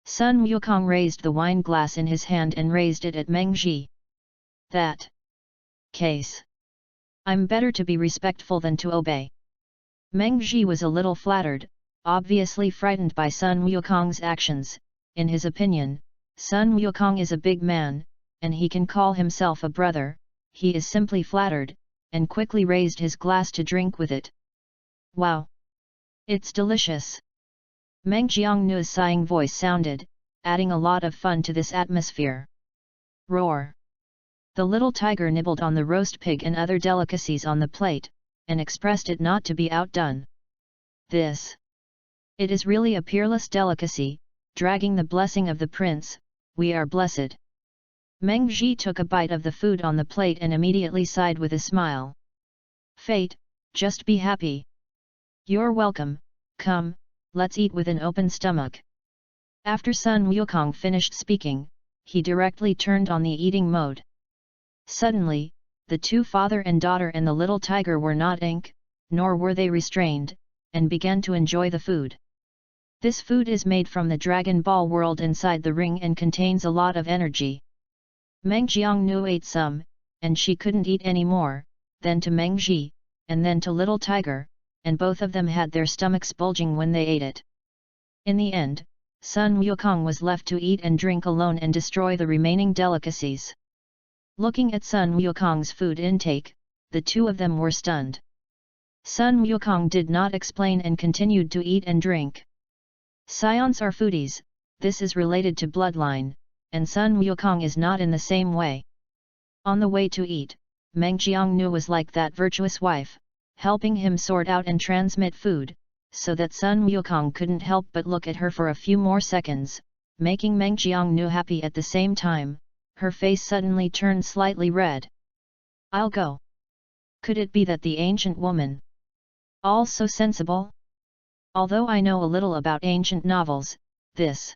Sun Wukong raised the wine glass in his hand and raised it at Meng Ji. That case. I'm better to be respectful than to obey. Meng Ji was a little flattered, obviously frightened by Sun Wukong's actions. In his opinion, Sun Wukong is a big man, and he can call himself a brother. He is simply flattered, and quickly raised his glass to drink with it. Wow! It's delicious! Meng Jiangnu's sighing voice sounded, adding a lot of fun to this atmosphere. Roar! The little tiger nibbled on the roast pig and other delicacies on the plate, and expressed it not to be outdone. This! It is really a peerless delicacy, dragging the blessing of the prince, we are blessed. Meng Ji took a bite of the food on the plate and immediately sighed with a smile. Fate, just be happy. You're welcome, come, let's eat with an open stomach. After Sun Wukong finished speaking, he directly turned on the eating mode. Suddenly, the two father and daughter and the little tiger were not nor were they restrained, and began to enjoy the food. This food is made from the Dragon Ball world inside the ring and contains a lot of energy. Meng Jiangnu ate some, and she couldn't eat any more, then to Meng Ji, and then to little tiger, and both of them had their stomachs bulging when they ate it. In the end, Sun Wukong was left to eat and drink alone and destroy the remaining delicacies. Looking at Sun Wukong's food intake, the two of them were stunned. Sun Wukong did not explain and continued to eat and drink. Scions are foodies, this is related to bloodline, and Sun Wukong is not in the same way. On the way to eat, Meng Jiangnu was like that virtuous wife, helping him sort out and transmit food, so that Sun Wukong couldn't help but look at her for a few more seconds, making Meng Jiangnu happy at the same time. Her face suddenly turned slightly red. I'll go. Could it be that the ancient woman? All so sensible? Although I know a little about ancient novels, this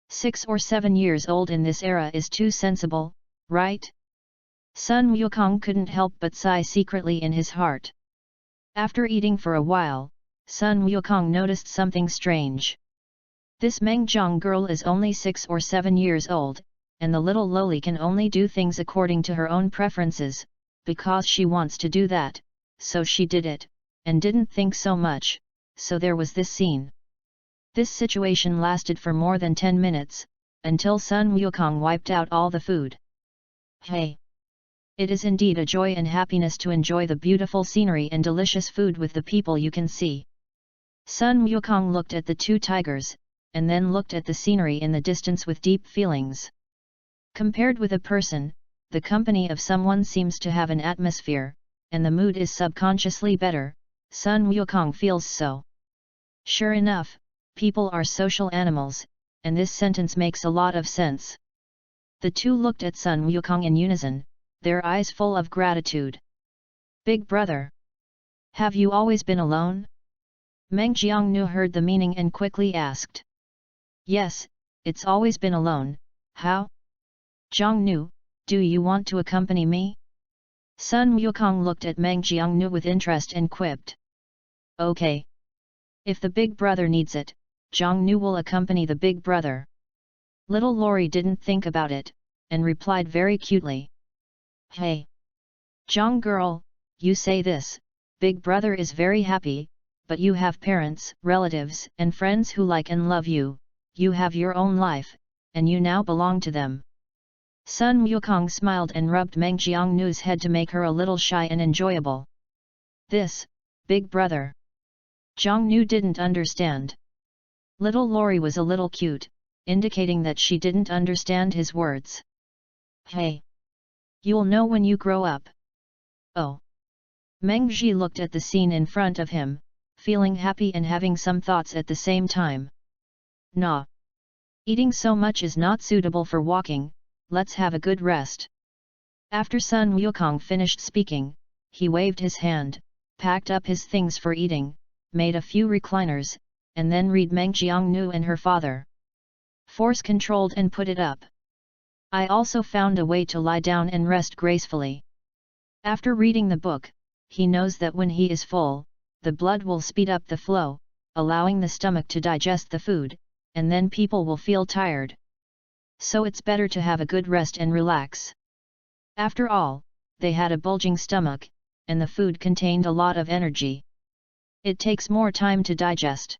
6 or 7 years old in this era is too sensible, right? Sun Wukong couldn't help but sigh secretly in his heart. After eating for a while, Sun Wukong noticed something strange. This Meng Jiang girl is only 6 or 7 years old, and the little loli can only do things according to her own preferences, because she wants to do that, so she did it, and didn't think so much, so there was this scene. This situation lasted for more than 10 minutes, until Sun Wukong wiped out all the food. Hey! It is indeed a joy and happiness to enjoy the beautiful scenery and delicious food with the people you can see. Sun Wukong looked at the two tigers, and then looked at the scenery in the distance with deep feelings. Compared with a person, the company of someone seems to have an atmosphere, and the mood is subconsciously better. Sun Wukong feels so. Sure enough, people are social animals, and this sentence makes a lot of sense. The two looked at Sun Wukong in unison, their eyes full of gratitude. Big brother! Have you always been alone? Meng Jiangnu heard the meaning and quickly asked. Yes, it's always been alone, how? Jiangnu, do you want to accompany me? Sun Wukong looked at Meng Jiangnu with interest and quipped. Okay. If the big brother needs it, Jiangnu will accompany the big brother. Little Lori didn't think about it, and replied very cutely. Hey! Jiang girl, you say this, big brother is very happy, but you have parents, relatives, and friends who like and love you, you have your own life, and you now belong to them. Sun Wukong smiled and rubbed Meng Jiangnu's head to make her a little shy and enjoyable. This, big brother. Jiangnu didn't understand. Little Lori was a little cute, indicating that she didn't understand his words. Hey! You'll know when you grow up. Oh! Meng Ji looked at the scene in front of him, feeling happy and having some thoughts at the same time. Nah! Eating so much is not suitable for walking, let's have a good rest. After Sun Wukong finished speaking, he waved his hand, packed up his things for eating, made a few recliners, and then read Meng Jiangnu and her father. Force controlled and put it up. I also found a way to lie down and rest gracefully. After reading the book, he knows that when he is full, the blood will speed up the flow, allowing the stomach to digest the food, and then people will feel tired. So it's better to have a good rest and relax. After all, they had a bulging stomach, and the food contained a lot of energy. It takes more time to digest.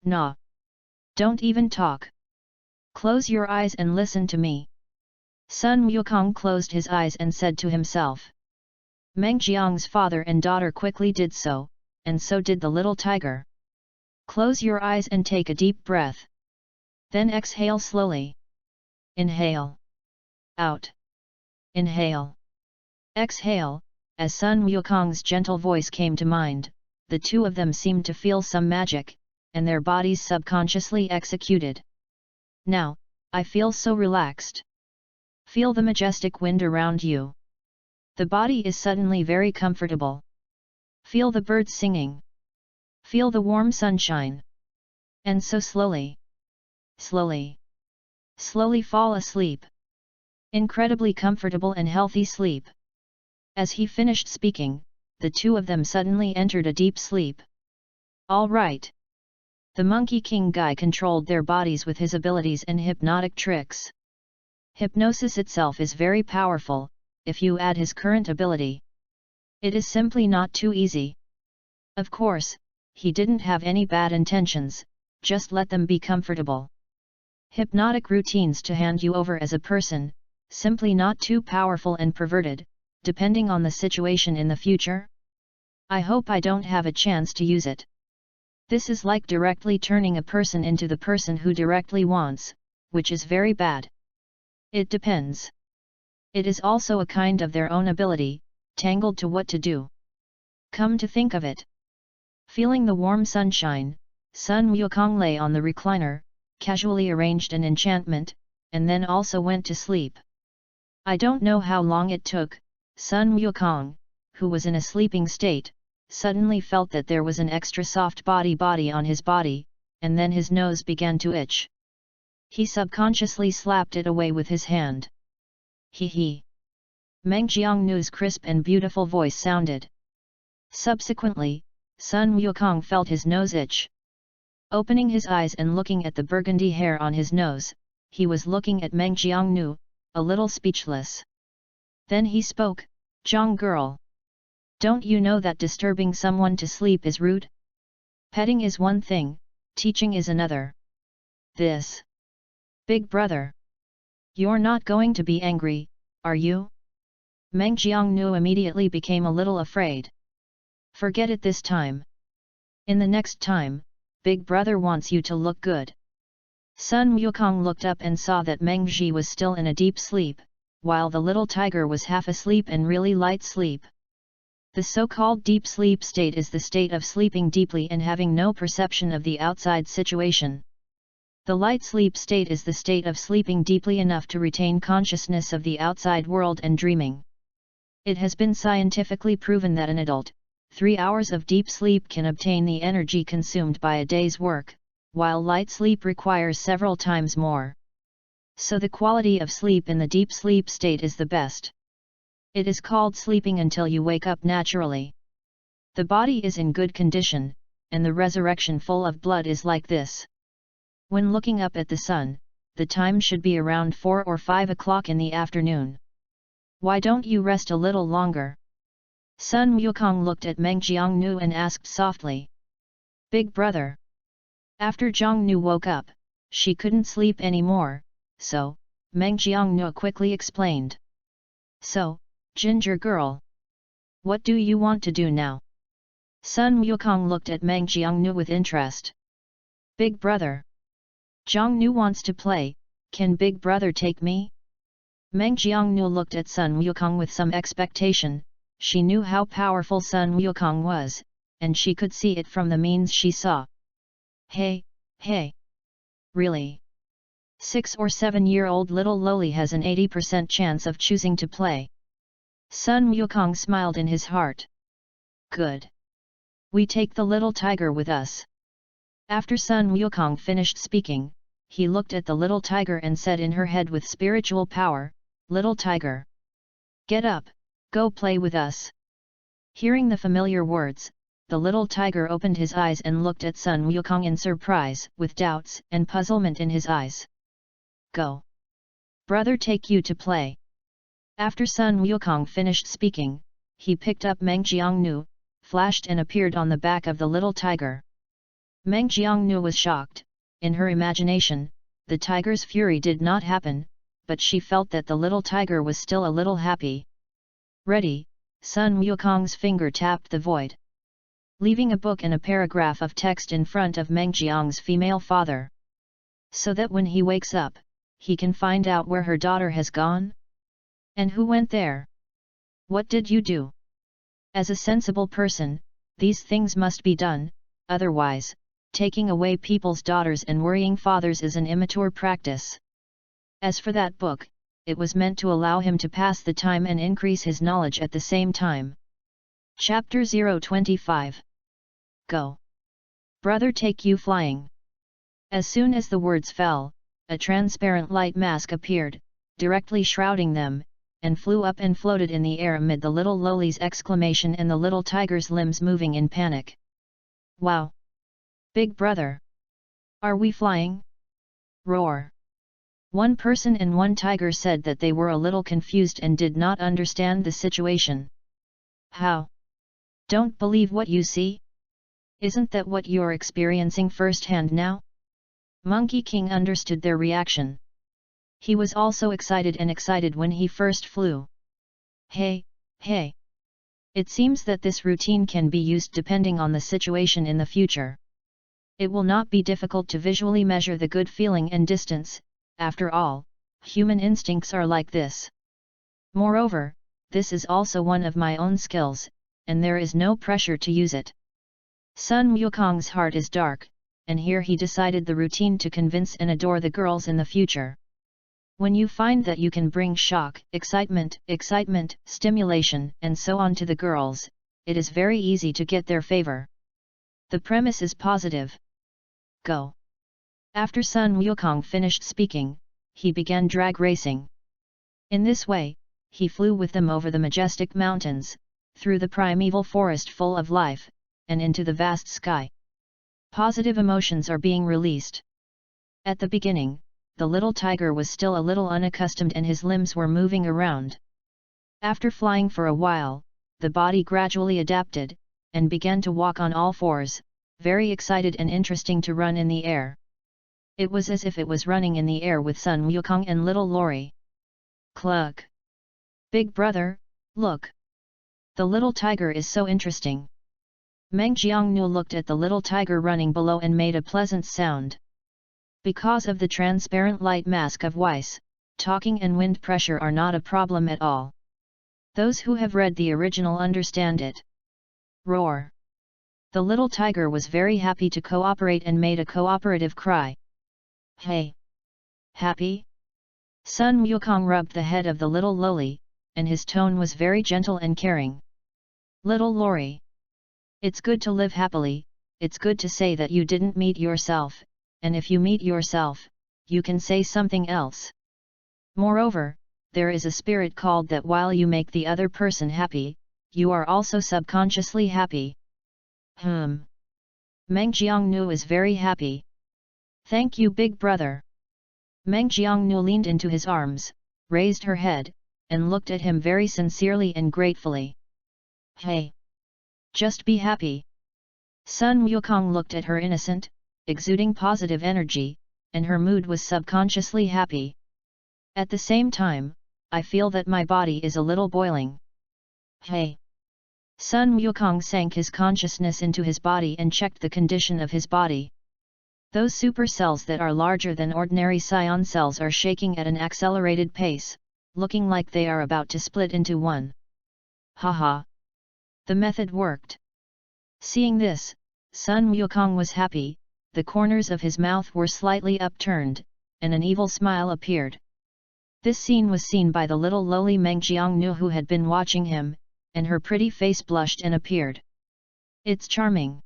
Nah! Don't even talk. Close your eyes and listen to me. Sun Wukong closed his eyes and said to himself. Meng Jiang's father and daughter quickly did so, and so did the little tiger. Close your eyes and take a deep breath. Then exhale slowly. Inhale. Out. Inhale. Exhale. As Sun Wukong's gentle voice came to mind, the two of them seemed to feel some magic, and their bodies subconsciously executed. Now, I feel so relaxed. Feel the majestic wind around you. The body is suddenly very comfortable. Feel the birds singing. Feel the warm sunshine. And so slowly, slowly fall asleep. Incredibly comfortable and healthy sleep. As he finished speaking, the two of them suddenly entered a deep sleep. All right. The Monkey King guy controlled their bodies with his abilities and hypnotic tricks. Hypnosis itself is very powerful, if you add his current ability. It is simply not too easy. Of course, he didn't have any bad intentions, just let them be comfortable. Hypnotic routines to hand you over as a person, simply not too powerful and perverted, depending on the situation in the future. I hope I don't have a chance to use it. This is like directly turning a person into the person who directly wants, which is very bad. It depends. It is also a kind of their own ability, tangled to what to do. Come to think of it. Feeling the warm sunshine, Sun Wukong lay on the recliner, casually arranged an enchantment, and then also went to sleep. I don't know how long it took. Sun Wukong, who was in a sleeping state, suddenly felt that there was an extra soft body on his body, and then his nose began to itch. He subconsciously slapped it away with his hand. He. Meng Jiangnu's crisp and beautiful voice sounded. Subsequently, Sun Wukong felt his nose itch. Opening his eyes and looking at the burgundy hair on his nose, he was looking at Meng Jiangnu, a little speechless. Then he spoke, "Jiang girl. Don't you know that disturbing someone to sleep is rude? Petting is one thing, teaching is another. This. Big brother. You're not going to be angry, are you?" Meng Jiangnu immediately became a little afraid. Forget it this time. In the next time, Big brother wants you to look good. Sun Wukong looked up and saw that Meng Ji was still in a deep sleep, while the little tiger was half asleep and really light sleep. The so-called deep sleep state is the state of sleeping deeply and having no perception of the outside situation. The light sleep state is the state of sleeping deeply enough to retain consciousness of the outside world and dreaming. It has been scientifically proven that an adult, 3 hours of deep sleep can obtain the energy consumed by a day's work, while light sleep requires several times more. So the quality of sleep in the deep sleep state is the best. It is called sleeping until you wake up naturally. The body is in good condition, and the resurrection full of blood is like this. When looking up at the sun, the time should be around 4 or 5 o'clock in the afternoon. Why don't you rest a little longer? Sun Wukong looked at Meng Jiangnu and asked softly. Big brother. After Jiangnu woke up, she couldn't sleep anymore, so, Meng Jiangnu quickly explained. So, Ginger girl. What do you want to do now? Sun Wukong looked at Meng Jiangnu with interest. Big brother. Jiangnu wants to play, can big brother take me? Meng Jiangnu looked at Sun Wukong with some expectation. She knew how powerful Sun Wukong was, and she could see it from the means she saw. Hey. Really? 6 or 7-year-old little loli has an 80% chance of choosing to play. Sun Wukong smiled in his heart. Good. We take the little tiger with us. After Sun Wukong finished speaking, he looked at the little tiger and said in her head with spiritual power, Little tiger. Get up, go play with us. Hearing the familiar words, the little tiger opened his eyes and looked at Sun Wukong in surprise, with doubts and puzzlement in his eyes. Go. Brother take you to play. After Sun Wukong finished speaking, he picked up Meng Jiangnu, flashed and appeared on the back of the little tiger. Meng Jiangnu was shocked. In her imagination, the tiger's fury did not happen, but she felt that the little tiger was still a little happy. Ready, Sun Wukong's finger tapped the void, leaving a book and a paragraph of text in front of Meng Jiang's female father. So that when he wakes up, he can find out where her daughter has gone? And who went there? What did you do? As a sensible person, these things must be done, otherwise, taking away people's daughters and worrying fathers is an immature practice. As for that book, it was meant to allow him to pass the time and increase his knowledge at the same time. Chapter 025. Go. Brother take you flying. As soon as the words fell, a transparent light mask appeared, directly shrouding them, and flew up and floated in the air amid the little loli's exclamation and the little tiger's limbs moving in panic. Wow! Big brother! Are we flying? Roar! One person and one tiger said that they were a little confused and did not understand the situation. How? Don't believe what you see? Isn't that what you're experiencing firsthand now? Monkey King understood their reaction. He was also excited when he first flew. Hey! It seems that this routine can be used depending on the situation in the future. It will not be difficult to visually measure the good feeling and distance. After all, human instincts are like this. Moreover, this is also one of my own skills, and there is no pressure to use it. Sun Wukong's heart is dark, and here he decided the routine to convince and adore the girls in the future. When you find that you can bring shock, excitement, stimulation, and so on to the girls, it is very easy to get their favor. The premise is positive. Go. After Sun Wukong finished speaking, he began drag racing. In this way, he flew with them over the majestic mountains, through the primeval forest full of life, and into the vast sky. Positive emotions are being released. At the beginning, the little tiger was still a little unaccustomed and his limbs were moving around. After flying for a while, the body gradually adapted, and began to walk on all fours, very excited and interesting to run in the air. It was as if it was running in the air with Sun Wukong and little Lori. Cluck! Big brother, look! The little tiger is so interesting. Meng Jiangnu looked at the little tiger running below and made a pleasant sound. Because of the transparent light mask of Weiss, talking and wind pressure are not a problem at all. Those who have read the original understand it. Roar! The little tiger was very happy to cooperate and made a cooperative cry. Hey! Happy? Sun Wukong rubbed the head of the little loli, and his tone was very gentle and caring. Little Lori! It's good to live happily, it's good to say that you didn't meet yourself, and if you meet yourself, you can say something else. Moreover, there is a spirit called that while you make the other person happy, you are also subconsciously happy. Meng Jiangnu is very happy. Thank you big brother. Meng Jiangnu leaned into his arms, raised her head, and looked at him very sincerely and gratefully. Hey! Just be happy. Sun Wukong looked at her innocent, exuding positive energy, and her mood was subconsciously happy. At the same time, I feel that my body is a little boiling. Hey! Sun Wukong sank his consciousness into his body and checked the condition of his body. Those supercells that are larger than ordinary scion cells are shaking at an accelerated pace, looking like they are about to split into one. Haha! The method worked. Seeing this, Sun Wukong was happy, the corners of his mouth were slightly upturned, and an evil smile appeared. This scene was seen by the little lowly Meng Jiangnu who had been watching him, and her pretty face blushed and appeared. It's charming.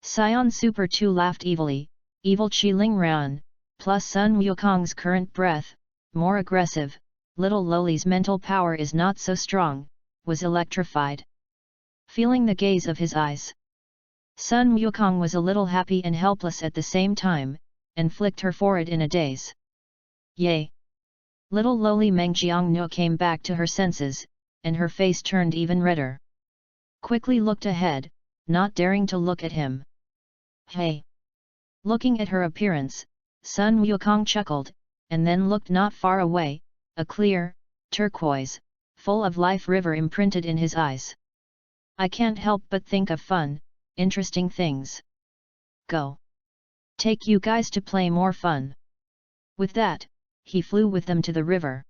Scion Super 2 laughed evilly, evil Qi Ling Ran, plus Sun Wukong's current breath, more aggressive, little lowly's mental power is not so strong, was electrified. Feeling the gaze of his eyes, Sun Wukong was a little happy and helpless at the same time, and flicked her forehead in a daze. Yay! Little lowly Meng Jiangnu came back to her senses, and her face turned even redder. Quickly looked ahead, not daring to look at him. Hey! Looking at her appearance, Sun Wukong chuckled, and then looked not far away, a clear, turquoise, full of life river imprinted in his eyes. I can't help but think of fun, interesting things. Go! Take you guys to play more fun. With that, he flew with them to the river.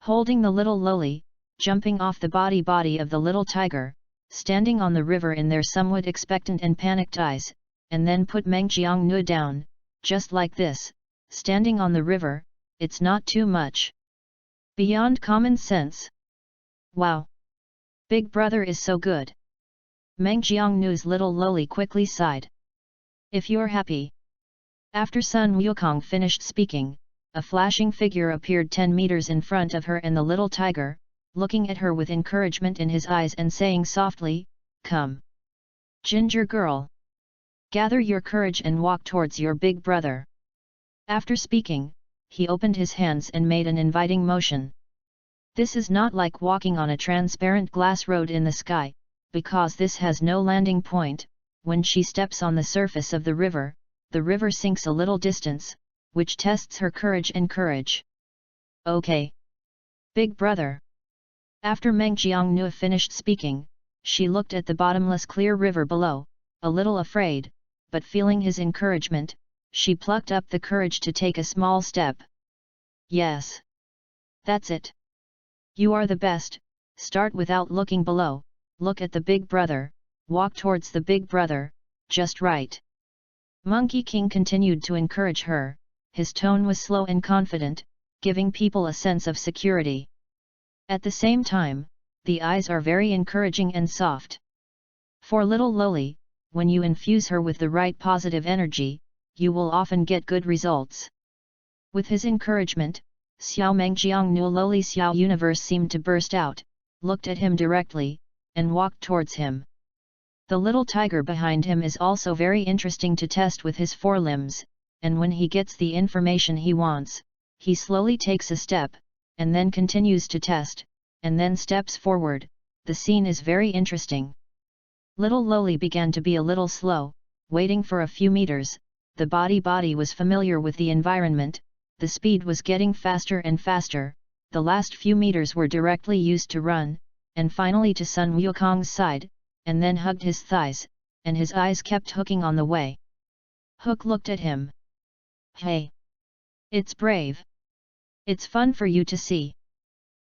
Holding the little lowly, jumping off the body of the little tiger, standing on the river in their somewhat expectant and panicked eyes, and then put Meng Jiangnu down, just like this, standing on the river, it's not too much. Beyond common sense. Wow! Big brother is so good. Meng Jiangnu's little lowly quickly sighed. If you're happy. After Sun Wukong finished speaking, a flashing figure appeared 10 meters in front of her and the little tiger, looking at her with encouragement in his eyes and saying softly, "Come. Ginger girl. Gather your courage and walk towards your big brother." After speaking, he opened his hands and made an inviting motion. This is not like walking on a transparent glass road in the sky, because this has no landing point. When she steps on the surface of the river sinks a little distance, which tests her courage and courage. Okay. Big brother. After Meng Jiangnu finished speaking, she looked at the bottomless clear river below, a little afraid, but feeling his encouragement, she plucked up the courage to take a small step. Yes. That's it. You are the best, start without looking below, look at the big brother, walk towards the big brother, just right. Monkey King continued to encourage her, his tone was slow and confident, giving people a sense of security. At the same time, the eyes are very encouraging and soft. For little lowly, when you infuse her with the right positive energy, you will often get good results. With his encouragement, Xiao Meng Jiangnu lowly Xiao universe seemed to burst out, looked at him directly, and walked towards him. The little tiger behind him is also very interesting to test with his forelimbs, and when he gets the information he wants, he slowly takes a step, and then continues to test, and then steps forward. The scene is very interesting. Little lowly began to be a little slow, waiting for a few meters, the body was familiar with the environment, the speed was getting faster and faster, the last few meters were directly used to run, and finally to Sun Wukong's side, and then hugged his thighs, and his eyes kept hooking on the way. Hook looked at him. Hey! It's brave. It's fun for you to see.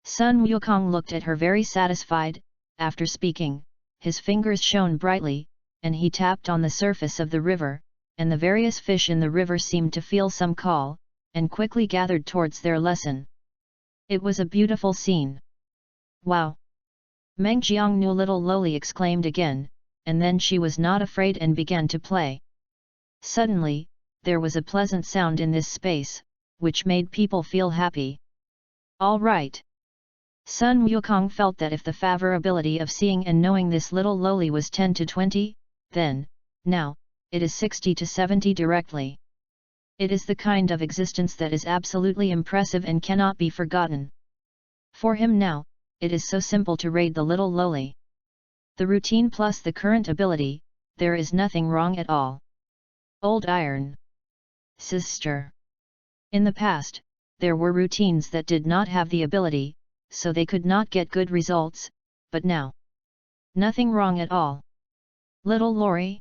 Sun Wukong looked at her very satisfied. After speaking, his fingers shone brightly, and he tapped on the surface of the river, and the various fish in the river seemed to feel some call, and quickly gathered towards their lesson. It was a beautiful scene. Wow! Meng Jiangnu little lowly exclaimed again, and then she was not afraid and began to play. Suddenly, there was a pleasant sound in this space, which made people feel happy. All right. Sun Wukong felt that if the favorability of seeing and knowing this little lowly was 10 to 20, then, now, it is 60 to 70 directly. It is the kind of existence that is absolutely impressive and cannot be forgotten. For him now, it is so simple to raid the little lowly. The routine plus the current ability, there is nothing wrong at all. Old iron. Sister. In the past, there were routines that did not have the ability, so they could not get good results, but now. Nothing wrong at all. Little Lori?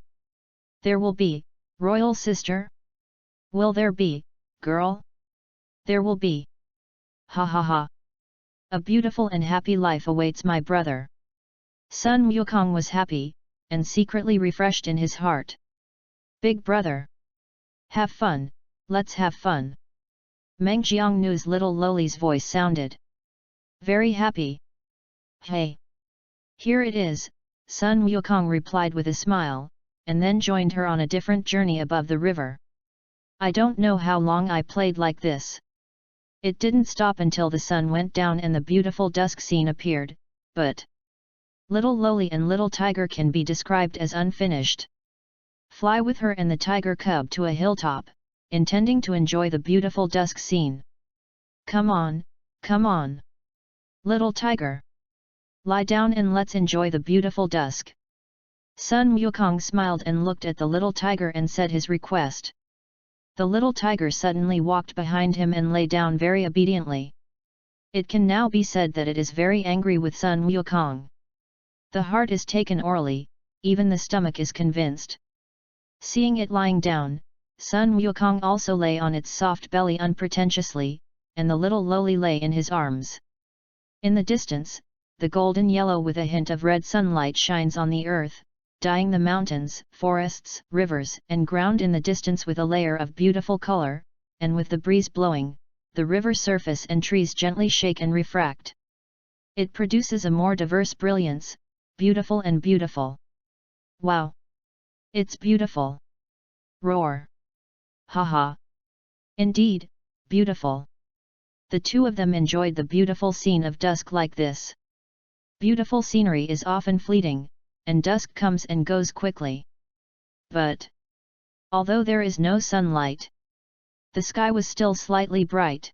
There will be, royal sister? Will there be, girl? There will be. Ha ha ha. A beautiful and happy life awaits my brother. Sun Wukong was happy, and secretly refreshed in his heart. Big brother. Have fun, let's have fun. Meng Jiangnu's little Loli's voice sounded. Very happy. Hey. Here it is, Sun Wukong replied with a smile, and then joined her on a different journey above the river. I don't know how long I played like this. It didn't stop until the sun went down and the beautiful dusk scene appeared, but little Loli and little tiger can be described as unfinished. Fly with her and the tiger cub to a hilltop, intending to enjoy the beautiful dusk scene. Come on, come on. Little tiger. Lie down and let's enjoy the beautiful dusk. Sun Wukong smiled and looked at the little tiger and said his request. The little tiger suddenly walked behind him and lay down very obediently. It can now be said that it is very angry with Sun Wukong. The heart is taken orally, even the stomach is convinced. Seeing it lying down, Sun Wukong also lay on its soft belly unpretentiously, and the little Loli lay in his arms. In the distance, the golden yellow with a hint of red sunlight shines on the earth, dyeing the mountains, forests, rivers and ground in the distance with a layer of beautiful color, and with the breeze blowing, the river surface and trees gently shake and refract. It produces a more diverse brilliance, beautiful and beautiful. Wow! It's beautiful! Roar! Ha ha! Indeed, beautiful! The two of them enjoyed the beautiful scene of dusk like this. Beautiful scenery is often fleeting, and dusk comes and goes quickly. But although there is no sunlight, the sky was still slightly bright.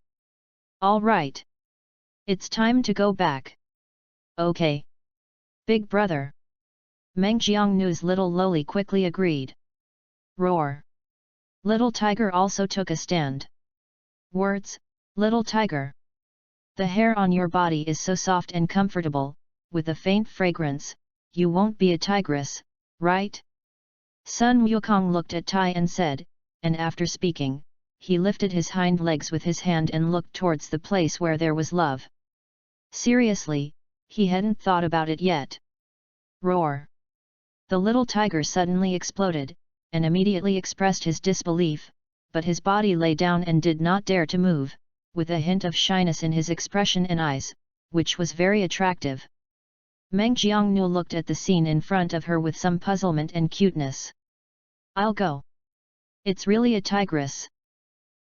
All right. It's time to go back. Okay. Big brother. Meng Jiangnu's little Loli quickly agreed. Roar. Little tiger also took a stand. Words, little tiger. The hair on your body is so soft and comfortable, with a faint fragrance, you won't be a tigress, right? Sun Wukong looked at Tai and said, and after speaking, he lifted his hind legs with his hand and looked towards the place where there was love. Seriously, he hadn't thought about it yet. Roar! The little tiger suddenly exploded, and immediately expressed his disbelief, but his body lay down and did not dare to move, with a hint of shyness in his expression and eyes, which was very attractive. Meng Jiangnu looked at the scene in front of her with some puzzlement and cuteness. I'll go. It's really a tigress.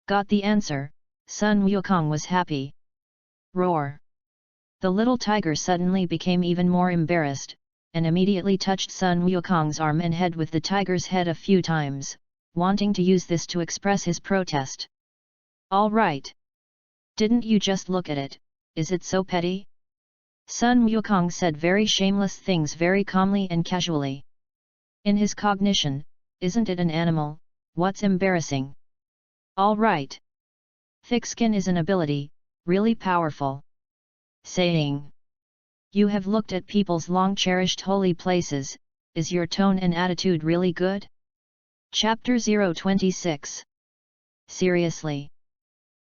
Got the answer, Sun Wukong was happy. Roar! The little tiger suddenly became even more embarrassed, and immediately touched Sun Wukong's arm and head with the tiger's head a few times, wanting to use this to express his protest. All right. Didn't you just look at it, is it so petty? Sun Wukong said very shameless things very calmly and casually. In his cognition, isn't it an animal, what's embarrassing? All right. Thick skin is an ability, really powerful. Saying. You have looked at people's long-cherished holy places, is your tone and attitude really good? Chapter 026. Seriously.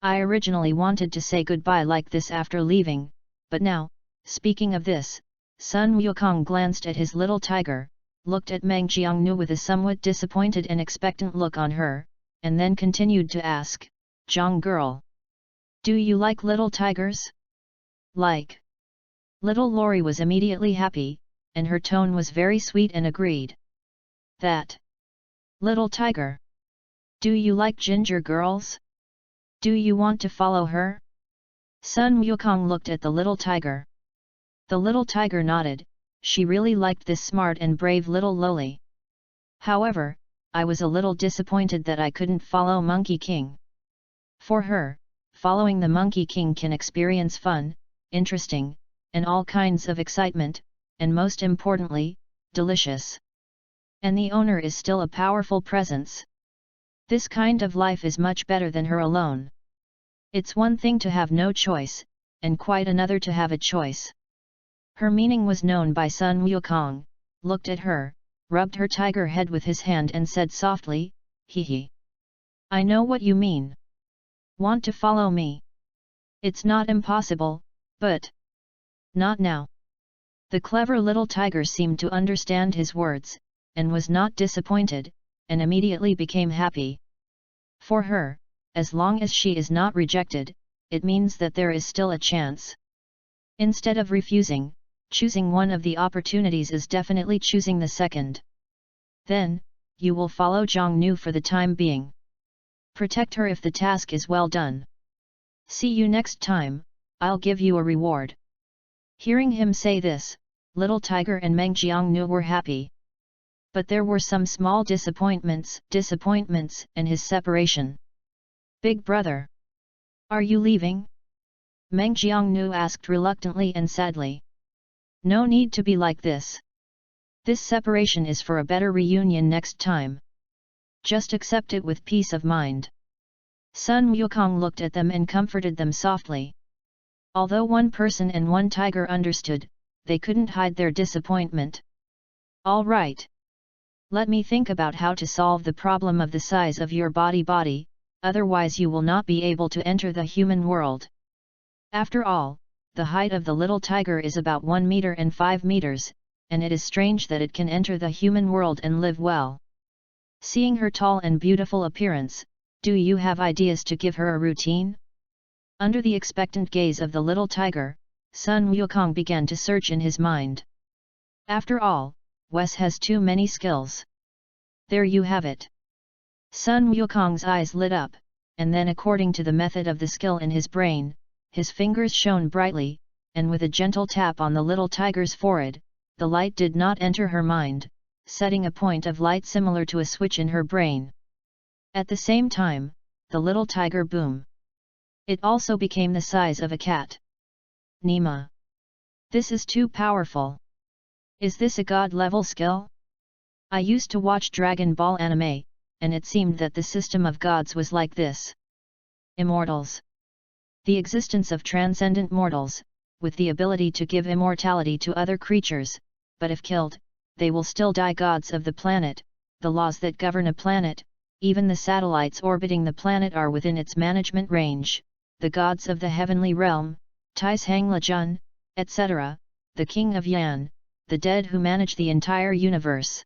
I originally wanted to say goodbye like this after leaving, but now, speaking of this, Sun Wukong glanced at his little tiger, looked at Meng Jiangnu with a somewhat disappointed and expectant look on her, and then continued to ask, Zhang girl. Do you like little tigers? Like. Little Lori was immediately happy, and her tone was very sweet and agreed. That. Little tiger. Do you like ginger girls? Do you want to follow her? Sun Wukong looked at the little tiger. The little tiger nodded, she really liked this smart and brave little Loli. However, I was a little disappointed that I couldn't follow Monkey King. For her, following the Monkey King can experience fun, interesting, and all kinds of excitement, and most importantly, delicious. And the owner is still a powerful presence. This kind of life is much better than her alone. It's one thing to have no choice, and quite another to have a choice. Her meaning was known by Sun Wukong, looked at her, rubbed her tiger head with his hand and said softly, "Hee hee. I know what you mean. Want to follow me? It's not impossible, but not now." The clever little tiger seemed to understand his words, and was not disappointed, and immediately became happy. For her, as long as she is not rejected, it means that there is still a chance. Instead of refusing, choosing one of the opportunities is definitely choosing the second. Then, you will follow Zhongnu for the time being. Protect her if the task is well done. See you next time, I'll give you a reward. Hearing him say this, little tiger and Meng Jiangnu were happy. But there were some small disappointments, and his separation. "Big brother, are you leaving?" Meng Jiangnu asked reluctantly and sadly. "No need to be like this. This separation is for a better reunion next time. Just accept it with peace of mind." Sun Wukong looked at them and comforted them softly. Although one person and one tiger understood, they couldn't hide their disappointment. "All right. Let me think about how to solve the problem of the size of your body, otherwise you will not be able to enter the human world." After all, the height of the little tiger is about 1 meter and 5 meters, and it is strange that it can enter the human world and live well. Seeing her tall and beautiful appearance, do you have ideas to give her a routine? Under the expectant gaze of the little tiger, Sun Wukong began to search in his mind. After all, Wes has too many skills. There you have it. Sun Wukong's eyes lit up, and then according to the method of the skill in his brain, his fingers shone brightly, and with a gentle tap on the little tiger's forehead, the light did not enter her mind, setting a point of light similar to a switch in her brain. At the same time, the little tiger boom. It also became the size of a cat. Nima. This is too powerful. Is this a god-level skill? I used to watch Dragon Ball anime, and it seemed that the system of gods was like this. Immortals. The existence of transcendent mortals, with the ability to give immortality to other creatures, but if killed, they will still die. Gods of the planet, the laws that govern a planet, even the satellites orbiting the planet are within its management range, the gods of the heavenly realm, Tais Hang Lejun, etc., the king of Yan, the dead who manage the entire universe.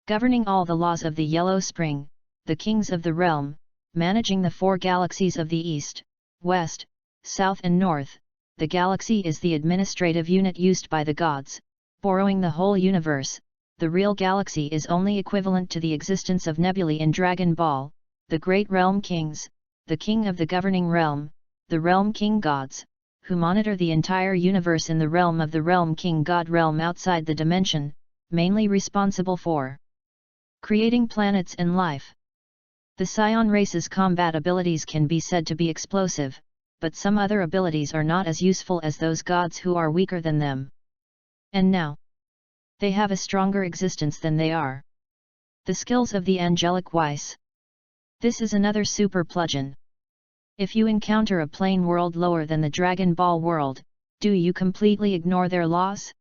Governing all the laws of the Yellow Spring, the kings of the realm, managing the 4 galaxies of the East, West, South and North, the galaxy is the administrative unit used by the gods, borrowing the whole universe. The real galaxy is only equivalent to the existence of nebulae in Dragon Ball, the great realm kings, the king of the governing realm, the realm king gods, who monitor the entire universe in the realm of the realm king god realm outside the dimension, mainly responsible for creating planets and life. The Scion race's combat abilities can be said to be explosive, but some other abilities are not as useful as those gods who are weaker than them. And now, they have a stronger existence than they are. The skills of the angelic Weiss. This is another super plugin. If you encounter a plane world lower than the Dragon Ball world, do you completely ignore their laws?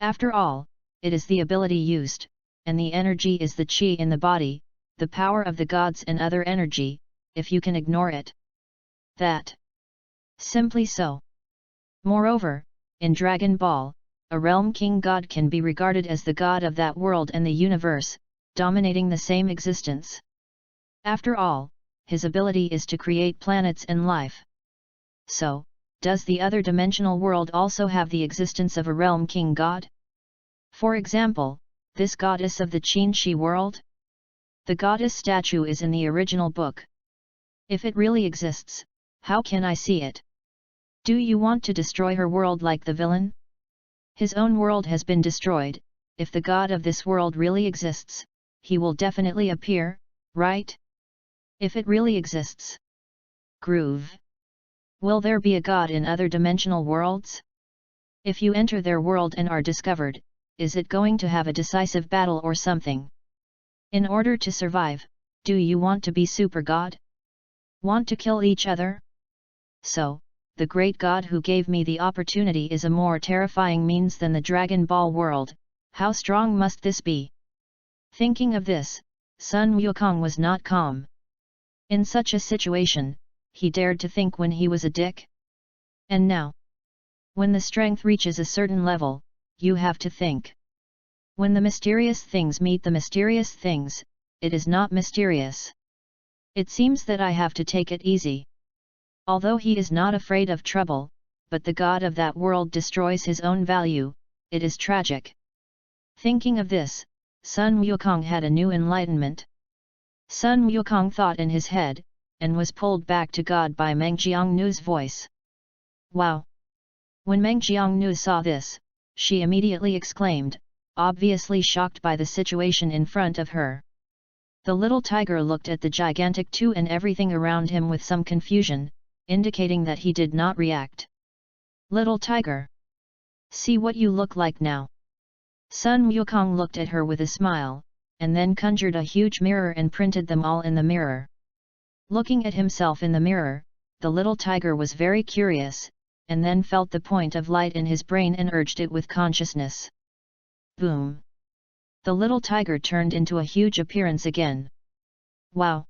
After all, it is the ability used, and the energy is the chi in the body, the power of the gods and other energy, if you can ignore it. That. Simply so. Moreover, in Dragon Ball, a realm king god can be regarded as the god of that world and the universe, dominating the same existence. After all, his ability is to create planets and life. So, does the other dimensional world also have the existence of a realm king god? For example, this goddess of the Qin-Shi world? The goddess statue is in the original book. If it really exists, how can I see it? Do you want to destroy her world like the villain? His own world has been destroyed. If the god of this world really exists, he will definitely appear, right? If it really exists. Groove. Will there be a god in other dimensional worlds? If you enter their world and are discovered, is it going to have a decisive battle or something? In order to survive, do you want to be super god? Want to kill each other? So, the great god who gave me the opportunity is a more terrifying means than the Dragon Ball world, how strong must this be? Thinking of this, Sun Wukong was not calm. In such a situation, he dared to think when he was a dick? And now? When the strength reaches a certain level, you have to think. When the mysterious things meet the mysterious things, it is not mysterious. It seems that I have to take it easy. Although he is not afraid of trouble, but the god of that world destroys his own value, it is tragic. Thinking of this, Sun Wukong had a new enlightenment. Sun Wukong thought in his head, and was pulled back to God by Meng Jiangnu's voice. Wow! When Meng Jiangnu saw this, she immediately exclaimed, obviously shocked by the situation in front of her. The little tiger looked at the gigantic two and everything around him with some confusion, indicating that he did not react. Little tiger! See what you look like now. Sun Wukong looked at her with a smile, and then conjured a huge mirror and printed them all in the mirror. Looking at himself in the mirror, the little tiger was very curious, and then felt the point of light in his brain and urged it with consciousness. Boom! The little tiger turned into a huge appearance again. Wow!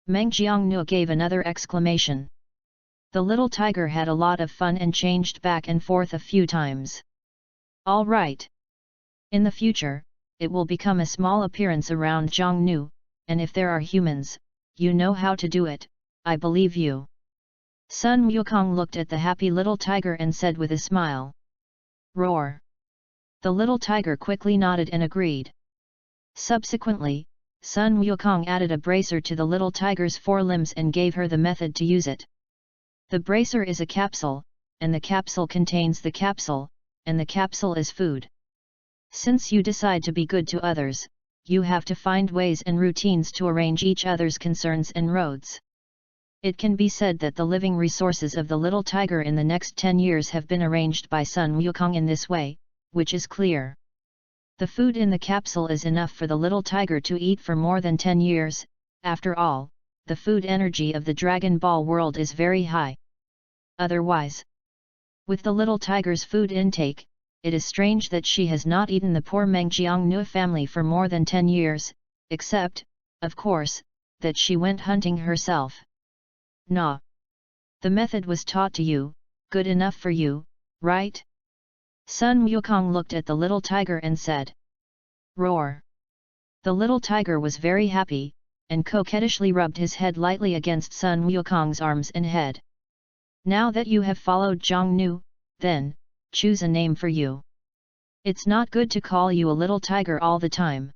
Meng Jiangnu gave another exclamation. The little tiger had a lot of fun and changed back and forth a few times. All right. In the future, it will become a small appearance around Jiangnu, and if there are humans, you know how to do it, I believe you. Sun Wukong looked at the happy little tiger and said with a smile. Roar! The little tiger quickly nodded and agreed. Subsequently, Sun Wukong added a bracer to the little tiger's forelimbs and gave her the method to use it. The bracer is a capsule, and the capsule contains the capsule, and the capsule is food. Since you decide to be good to others, you have to find ways and routines to arrange each other's concerns and roads. It can be said that the living resources of the little tiger in the next 10 years have been arranged by Sun Wukong in this way, which is clear. The food in the capsule is enough for the little tiger to eat for more than 10 years, after all, the food energy of the Dragon Ball world is very high. Otherwise, with the little tiger's food intake, it is strange that she has not eaten the poor Meng Jiangnu family for more than 10 years, except, of course, that she went hunting herself. Nah. The method was taught to you, good enough for you, right? Sun Wukong looked at the little tiger and said. Roar! The little tiger was very happy, and coquettishly rubbed his head lightly against Sun Wukong's arms and head. Now that you have followed Jiangnu, then, choose a name for you. It's not good to call you a little tiger all the time.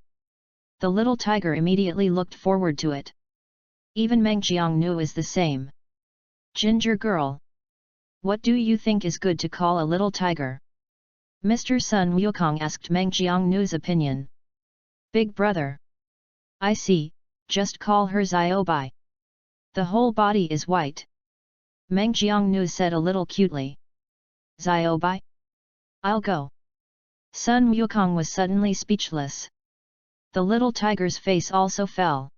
The little tiger immediately looked forward to it. Even Meng Jiangnu is the same. Ginger girl. What do you think is good to call a little tiger? Mr. Sun Wukong asked Meng Jiangnu's opinion. Big brother. I see, just call her Xiaobai. The whole body is white. Meng Jiangnu said a little cutely. Xiaobai? I'll go. Sun Wukong was suddenly speechless. The little tiger's face also fell.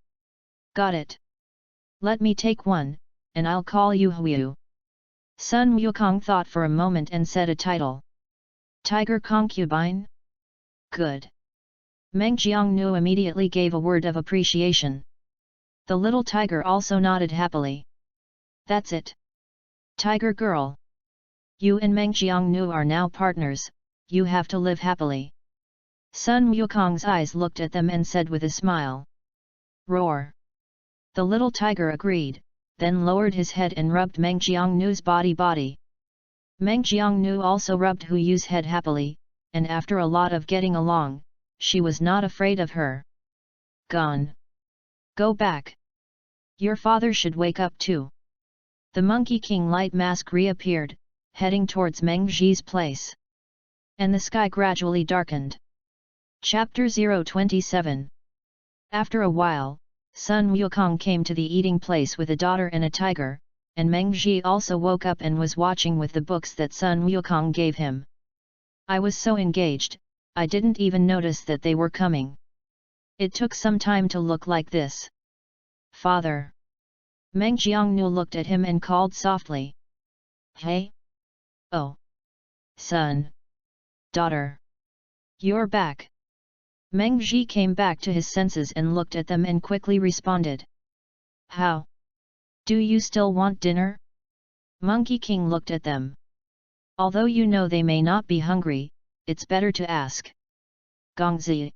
Got it. Let me take one, and I'll call you Huiyu. Sun Wukong thought for a moment and said a title. Tiger concubine? Good. Meng Jiangnu immediately gave a word of appreciation. The little tiger also nodded happily. That's it. Tiger girl. You and Meng Jiangnu are now partners, you have to live happily. Sun Wukong's eyes looked at them and said with a smile. Roar. The little tiger agreed, then lowered his head and rubbed Meng Jiangnu's body. Meng Jiangnu also rubbed Huyu's head happily, and after a lot of getting along, she was not afraid of her. Gone. Go back. Your father should wake up too. The Monkey King light mask reappeared, heading towards Meng Ji's place. And the sky gradually darkened. Chapter 027. After a while, Sun Wukong came to the eating place with a daughter and a tiger, and Meng Ji also woke up and was watching with the books that Sun Wukong gave him. I was so engaged, I didn't even notice that they were coming. It took some time to look like this. Father. Meng Jiangnu looked at him and called softly. Hey? Oh. Son. Daughter. You're back. Meng Ji came back to his senses and looked at them and quickly responded. How? Do you still want dinner? Monkey King looked at them. Although you know they may not be hungry, it's better to ask. Gongzi.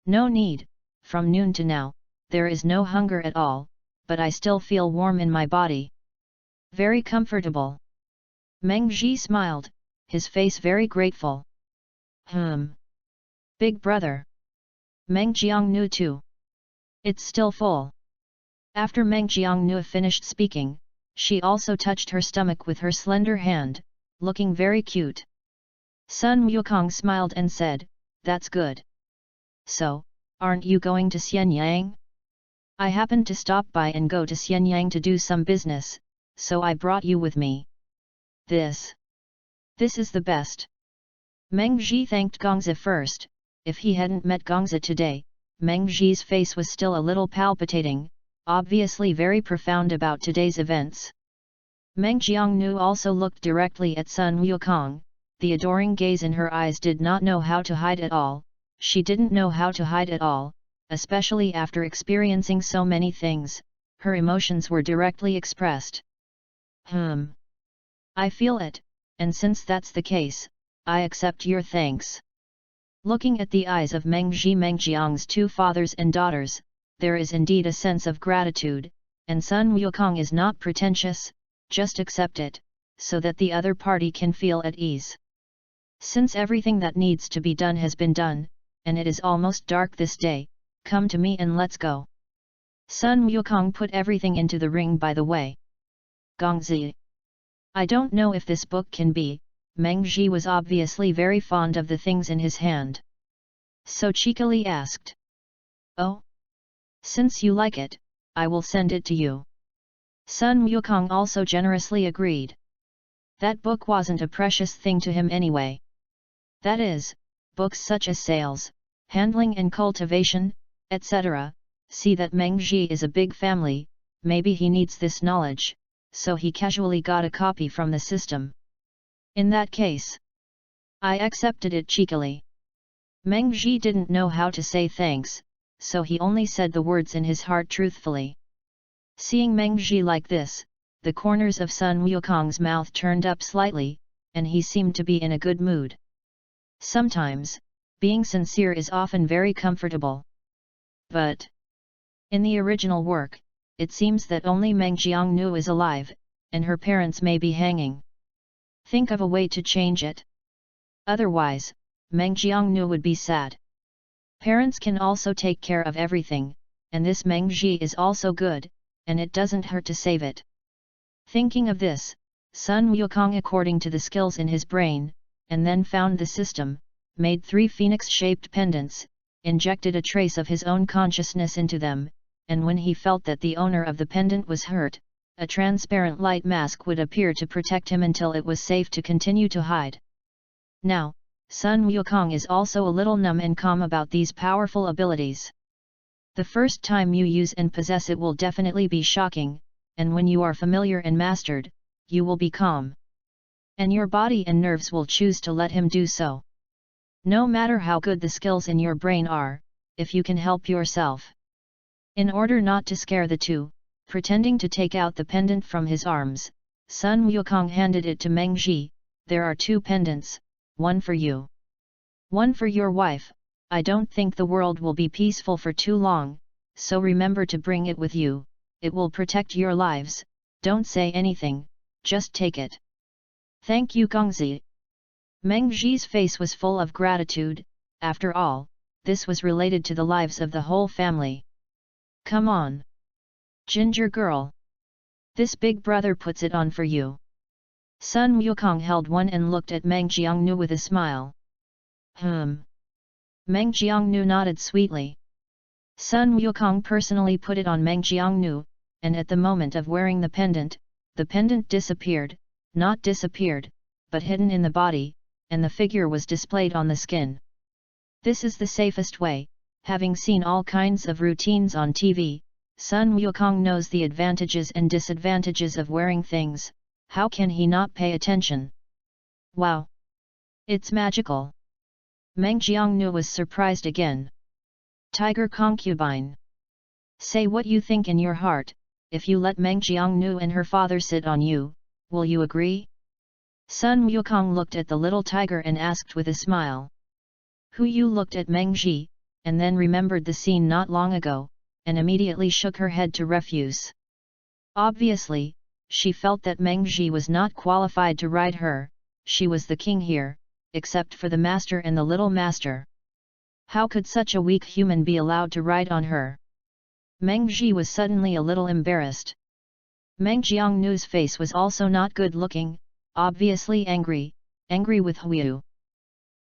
No need, from noon to now, there is no hunger at all, but I still feel warm in my body. Very comfortable. Meng Ji smiled, his face very grateful. Big brother. Meng Jiangnu too. It's still full. After Meng Jiangnu finished speaking, she also touched her stomach with her slender hand, looking very cute. Sun Wukong smiled and said, That's good. So, aren't you going to Xianyang? I happened to stop by and go to Xianyang to do some business, so I brought you with me. This is the best. Meng Ji thanked Gongzi first. If he hadn't met Gongzi today, Meng Ji's face was still a little palpitating, obviously very profound about today's events. Meng Jiangnu also looked directly at Sun Wukong. The adoring gaze in her eyes did not know how to hide at all. She didn't know how to hide at all, especially after experiencing so many things. Her emotions were directly expressed. I feel it, and since that's the case, I accept your thanks. Looking at the eyes of Meng Jiang's two fathers and daughters, there is indeed a sense of gratitude, and Sun Wukong is not pretentious, just accept it, so that the other party can feel at ease. Since everything that needs to be done has been done, and it is almost dark this day, come to me and let's go. Sun Wukong put everything into the ring by the way. Gongzi. I don't know if this book can be. Meng Ji was obviously very fond of the things in his hand. So cheekily asked. Oh? Since you like it, I will send it to you. Sun Wukong also generously agreed. That book wasn't a precious thing to him anyway. That is, books such as sales, handling and cultivation, etc. See that Meng Ji is a big family, maybe he needs this knowledge, so he casually got a copy from the system. In that case, I accepted it cheekily. Meng Ji didn't know how to say thanks, so he only said the words in his heart truthfully. Seeing Meng Ji like this, the corners of Sun Wukong's mouth turned up slightly, and he seemed to be in a good mood. Sometimes, being sincere is often very comfortable. But in the original work, it seems that only Meng Jiangnu is alive, and her parents may be hanging. Think of a way to change it. Otherwise, Meng Jiangnu would be sad. Parents can also take care of everything, and this Meng Ji is also good, and it doesn't hurt to save it. Thinking of this, Sun Wukong according to the skills in his brain, and then found the system, made 3 phoenix-shaped pendants, injected a trace of his own consciousness into them, and when he felt that the owner of the pendant was hurt, a transparent light mask would appear to protect him until it was safe to continue to hide. Now, Sun Wukong is also a little numb and calm about these powerful abilities. The first time you use and possess it will definitely be shocking, and when you are familiar and mastered, you will be calm. And your body and nerves will choose to let him do so. No matter how good the skills in your brain are, if you can help yourself. In order not to scare the two, pretending to take out the pendant from his arms, Sun Wukong handed it to Meng Ji. There are 2 pendants, one for you. One for your wife. I don't think the world will be peaceful for too long, so remember to bring it with you, it will protect your lives, don't say anything, just take it. Thank you Gongzi. Meng Ji's face was full of gratitude, after all, this was related to the lives of the whole family. Come on. Ginger girl. This big brother puts it on for you. Sun Wukong held one and looked at Meng Jiangnu with a smile. Meng Jiangnu nodded sweetly. Sun Wukong personally put it on Meng Jiangnu, and at the moment of wearing the pendant disappeared, not disappeared, but hidden in the body, and the figure was displayed on the skin. This is the safest way. Having seen all kinds of routines on TV, Sun Wukong knows the advantages and disadvantages of wearing things. How can he not pay attention? Wow! It's magical! Meng Jiangnu was surprised again. Tiger concubine. Say what you think in your heart. If you let Meng Jiangnu and her father sit on you, will you agree? Sun Wukong looked at the little tiger and asked with a smile. Who you looked at Meng Ji, and then remembered the scene not long ago, and immediately shook her head to refuse. Obviously, she felt that Meng Ji was not qualified to ride her. She was the king here, except for the master and the little master. How could such a weak human be allowed to ride on her? Meng Ji was suddenly a little embarrassed. Meng Jiangnu's face was also not good looking, obviously angry with Huiyu.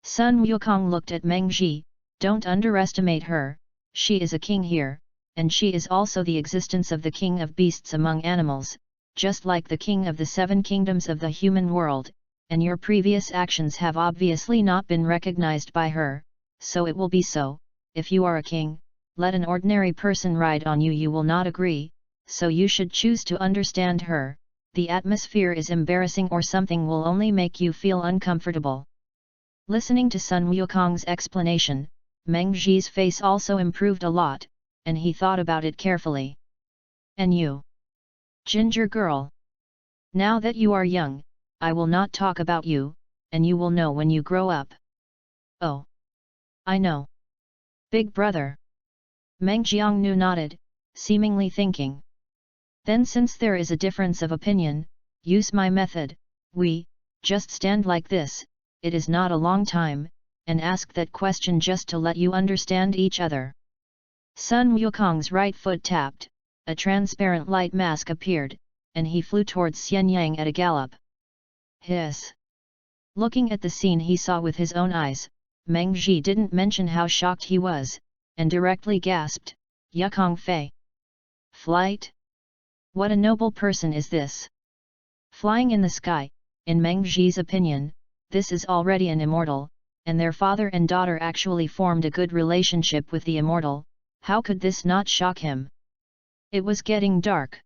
Sun Wukong looked at Meng Ji. Don't underestimate her, she is a king here, and she is also the existence of the king of beasts among animals, just like the king of the 7 kingdoms of the human world, and your previous actions have obviously not been recognized by her, so it will be so. If you are a king, let an ordinary person ride on you will not agree, so you should choose to understand her. The atmosphere is embarrassing or something will only make you feel uncomfortable. Listening to Sun Wukong's explanation, Meng Ji's face also improved a lot, and he thought about it carefully. And you? Ginger girl. Now that you are young, I will not talk about you, and you will know when you grow up. Oh. I know. Big brother. Meng Jiangnu nodded, seemingly thinking. Then since there is a difference of opinion, use my method. We, just stand like this, it is not a long time, and ask that question just to let you understand each other. Sun Wukong's right foot tapped, a transparent light mask appeared, and he flew towards Xianyang at a gallop. Hiss! Looking at the scene he saw with his own eyes, Meng Ji didn't mention how shocked he was, and directly gasped, Yukong Fei! Flight? What a noble person is this! Flying in the sky, in Meng Ji's opinion, this is already an immortal, and their father and daughter actually formed a good relationship with the immortal. How could this not shock him? It was getting dark.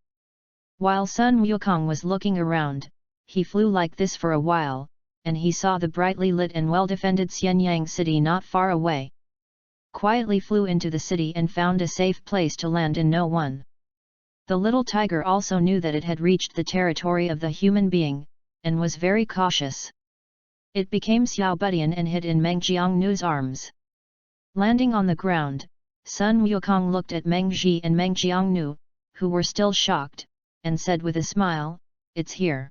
While Sun Wukong was looking around, he flew like this for a while, and he saw the brightly lit and well-defended Xianyang city not far away. Quietly flew into the city and found a safe place to land in no one. The little tiger also knew that it had reached the territory of the human being, and was very cautious. It became Xiaobudian and hid in Meng Jiangnu's arms. Landing on the ground, Sun Wukong looked at Meng Ji and Meng Jiangnu, who were still shocked, and said with a smile, It's here.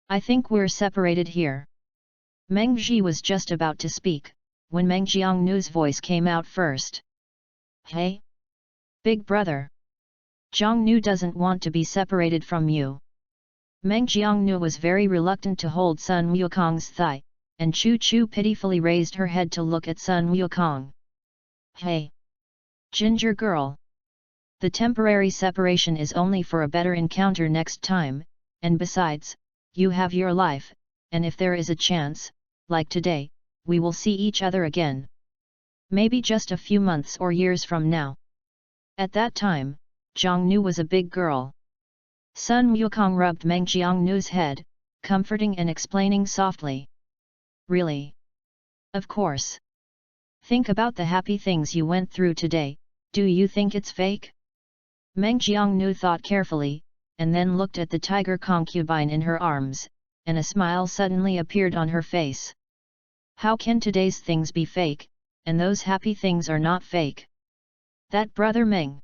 I think we're separated here. Meng Ji was just about to speak, when Meng Jiangnu's voice came out first. Hey! Big brother! Jiangnu doesn't want to be separated from you. Meng Jiangnu was very reluctant to hold Sun Wukong's thigh, and Chu Chu pitifully raised her head to look at Sun Wukong. Hey! Ginger girl! The temporary separation is only for a better encounter next time, and besides, you have your life, and if there is a chance, like today, we will see each other again. Maybe just a few months or years from now. At that time, Jiangnu was a big girl. Sun Wukong rubbed Meng Jiangnu's head, comforting and explaining softly. Really? Of course. Think about the happy things you went through today. Do you think it's fake? Meng Jiangnu thought carefully, and then looked at the tiger concubine in her arms, and a smile suddenly appeared on her face. How can today's things be fake, and those happy things are not fake? That brother Meng.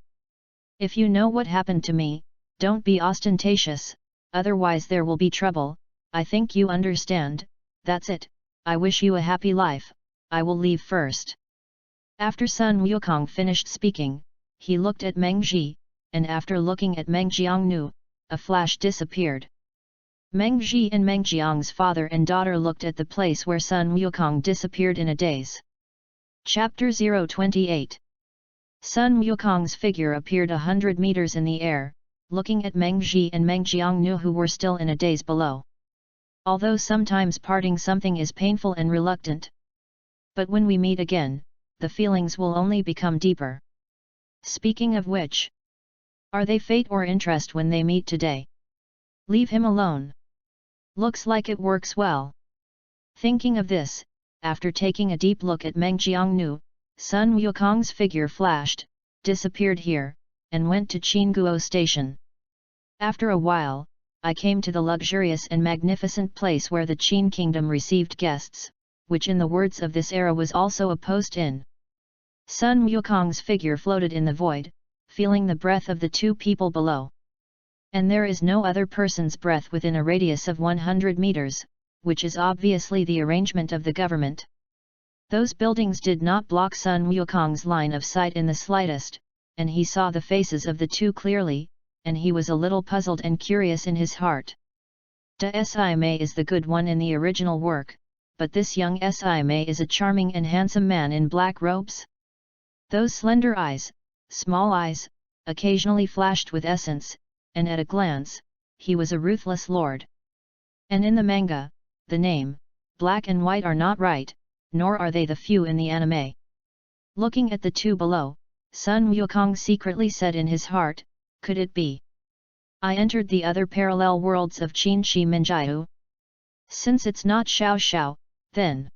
If you know what happened to me, don't be ostentatious, otherwise there will be trouble. I think you understand. That's it. I wish you a happy life. I will leave first. After Sun Wukong finished speaking, he looked at Meng Ji, and after looking at Meng Jiangnu, a flash disappeared. Meng Ji and Meng Jiang's father and daughter looked at the place where Sun Wukong disappeared in a daze. Chapter 028. Sun Wukong's figure appeared 100 meters in the air, looking at Meng Ji and Meng Jiangnu who were still in a daze below. Although sometimes parting something is painful and reluctant. But when we meet again, the feelings will only become deeper. Speaking of which, are they fate or interest when they meet today? Leave him alone. Looks like it works well. Thinking of this, after taking a deep look at Meng Jiangnu, Sun Wukong's figure flashed, disappeared here, and went to Qingguo Station. After a while, I came to the luxurious and magnificent place where the Qin kingdom received guests, which in the words of this era was also a post inn. Sun Wukong's figure floated in the void, feeling the breath of the two people below. And there is no other person's breath within a radius of 100 meters, which is obviously the arrangement of the government. Those buildings did not block Sun Wukong's line of sight in the slightest, and he saw the faces of the two clearly, and he was a little puzzled and curious in his heart. Da Si Mei is the good one in the original work, but this young Si Mei is a charming and handsome man in black robes. Those slender eyes, small eyes, occasionally flashed with essence, and at a glance, he was a ruthless lord. And in the manga, the name, black and white are not right, nor are they the few in the anime. Looking at the two below, Sun Wukong secretly said in his heart, could it be? I entered the other parallel worlds of Qin Shi Minjiu? Since it's not Xiao Xiao, then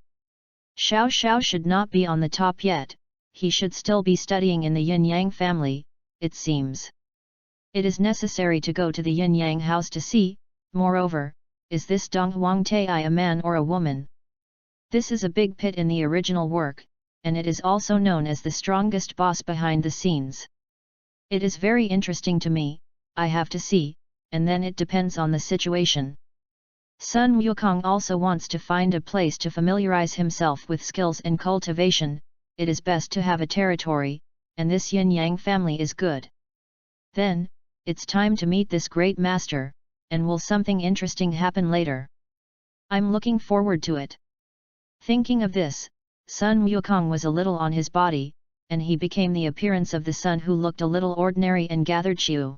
Xiao Xiao should not be on the top yet, he should still be studying in the Yin Yang family, it seems. It is necessary to go to the Yin Yang house to see, moreover, is this Dong Huang Tai a man or a woman? This is a big pit in the original work, and it is also known as the strongest boss behind the scenes. It is very interesting to me, I have to see, and then it depends on the situation. Sun Wukong also wants to find a place to familiarize himself with skills and cultivation. It is best to have a territory, and this Yin Yang family is good. Then, it's time to meet this great master, and will something interesting happen later? I'm looking forward to it. Thinking of this, Sun Wukong was a little on his body, and he became the appearance of the sun who looked a little ordinary and gathered chiu.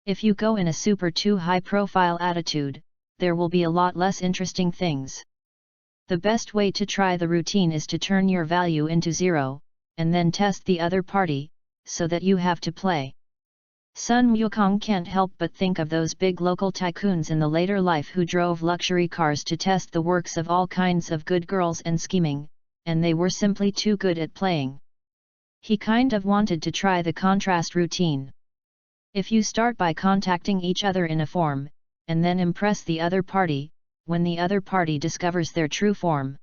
If you go in a super too high profile attitude, there will be a lot less interesting things. The best way to try the routine is to turn your value into 0, and then test the other party, so that you have to play. Sun Wukong can't help but think of those big local tycoons in the later life who drove luxury cars to test the works of all kinds of good girls and scheming, and they were simply too good at playing. He kind of wanted to try the contrast routine. If you start by contacting each other in a form, and then impress the other party, when the other party discovers their true form,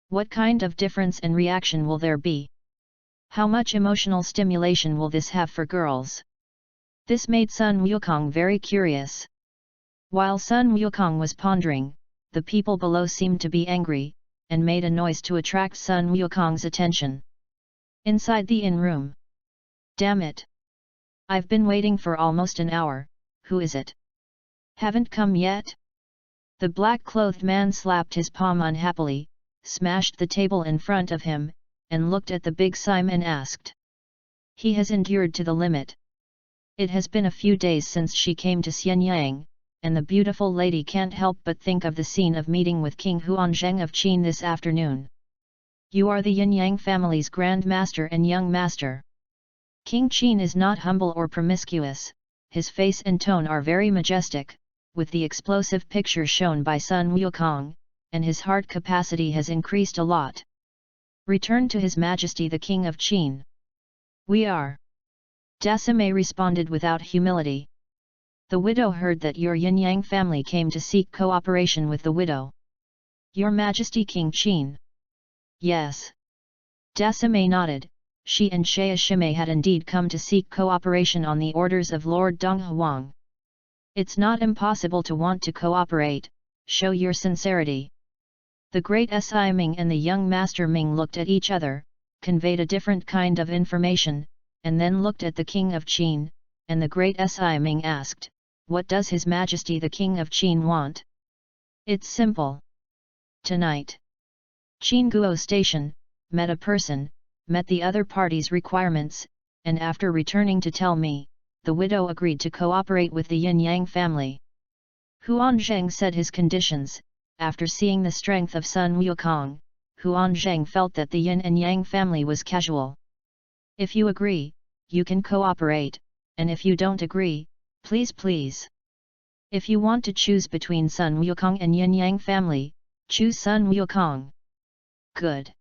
what kind of difference and reaction will there be? How much emotional stimulation will this have for girls? This made Sun Wukong very curious. While Sun Wukong was pondering, the people below seemed to be angry, and made a noise to attract Sun Wukong's attention. Inside the inn room. Damn it! I've been waiting for almost an hour, who is it? Haven't come yet? The black-clothed man slapped his palm unhappily, smashed the table in front of him, and looked at the big Simon and asked. He has endured to the limit. It has been a few days since she came to Xianyang, and the beautiful lady can't help but think of the scene of meeting with King Huanzheng of Qin this afternoon. You are the Yin Yang family's Grand Master and Young Master. King Qin is not humble or promiscuous, his face and tone are very majestic, with the explosive picture shown by Sun Wukong, and his heart capacity has increased a lot. Return to His Majesty the King of Qin. We are. Dasime responded without humility. The widow heard that your Yin Yang family came to seek cooperation with the widow. Your Majesty King Qin. Yes. Dasime nodded. She and Shea Shime had indeed come to seek cooperation on the orders of Lord Dong Huang. It's not impossible to want to cooperate, show your sincerity. The great Si Ming and the young Master Ming looked at each other, conveyed a different kind of information, and then looked at the King of Qin, and the great Si Ming asked, what does His Majesty the King of Qin want? It's simple. Tonight. Qingguo Station, met a person, met the other party's requirements, and after returning to tell me, the widow agreed to cooperate with the Yin Yang family. Huanzheng said his conditions, after seeing the strength of Sun Wukong, Huan Zheng felt that the yin and yang family was casual. If you agree, you can cooperate, and if you don't agree, please. If you want to choose between Sun Wukong and yin yang family, choose Sun Wukong. Good.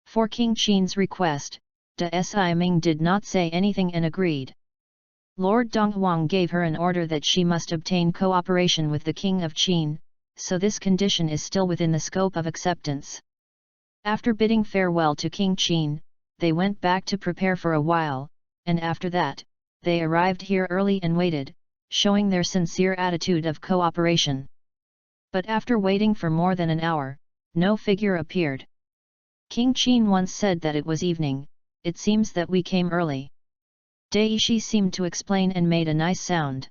For King Qin's request, De Si Ming did not say anything and agreed. Lord Donghuang gave her an order that she must obtain cooperation with the King of Qin, so this condition is still within the scope of acceptance. After bidding farewell to King Qin, they went back to prepare for a while, and after that, they arrived here early and waited, showing their sincere attitude of cooperation. But after waiting for more than an hour, no figure appeared. King Qin once said that it was evening. It seems that we came early. Daishi seemed to explain and made a nice sound.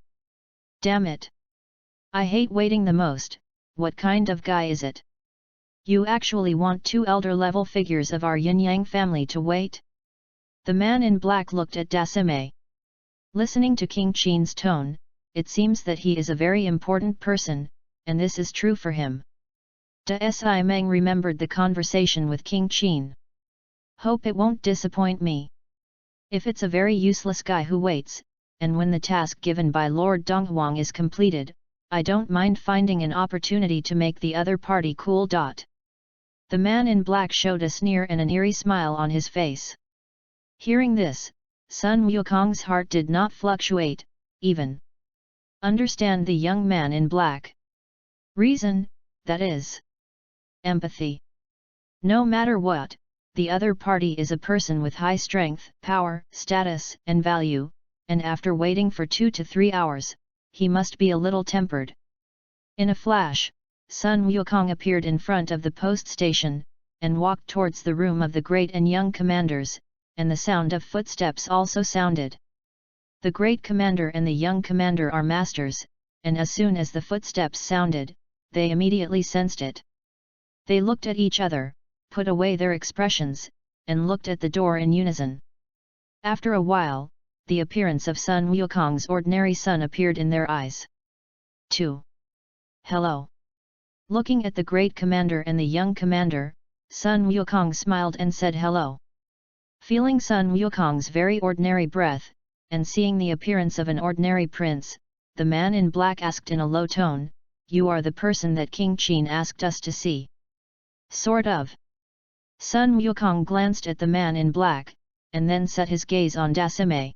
Damn it! I hate waiting the most. What kind of guy is it? You actually want two elder-level figures of our yin-yang family to wait? The man in black looked at Dasime. Listening to King Qin's tone, it seems that he is a very important person, and this is true for him. Da Si Meng remembered the conversation with King Qin. Hope it won't disappoint me. If it's a very useless guy who waits, and when the task given by Lord Donghuang is completed, I don't mind finding an opportunity to make the other party cool. The man in black showed a sneer and an eerie smile on his face. Hearing this, Sun Wukong's heart did not fluctuate, even. Understand the young man in black. Reason, that is. Empathy. No matter what, the other party is a person with high strength, power, status, and value, and after waiting for 2 to 3 hours, he must be a little tempered. In a flash, Sun Wukong appeared in front of the post station, and walked towards the room of the great and young commanders, and the sound of footsteps also sounded. The great commander and the young commander are masters, and as soon as the footsteps sounded, they immediately sensed it. They looked at each other, put away their expressions, and looked at the door in unison. After a while, the appearance of Sun Wukong's ordinary son appeared in their eyes. 2. Hello. Looking at the great commander and the young commander, Sun Wukong smiled and said hello. Feeling Sun Wukong's very ordinary breath, and seeing the appearance of an ordinary prince, the man in black asked in a low tone, "You are the person that King Qin asked us to see?" Sort of. Sun Wukong glanced at the man in black, and then set his gaze on Dasime.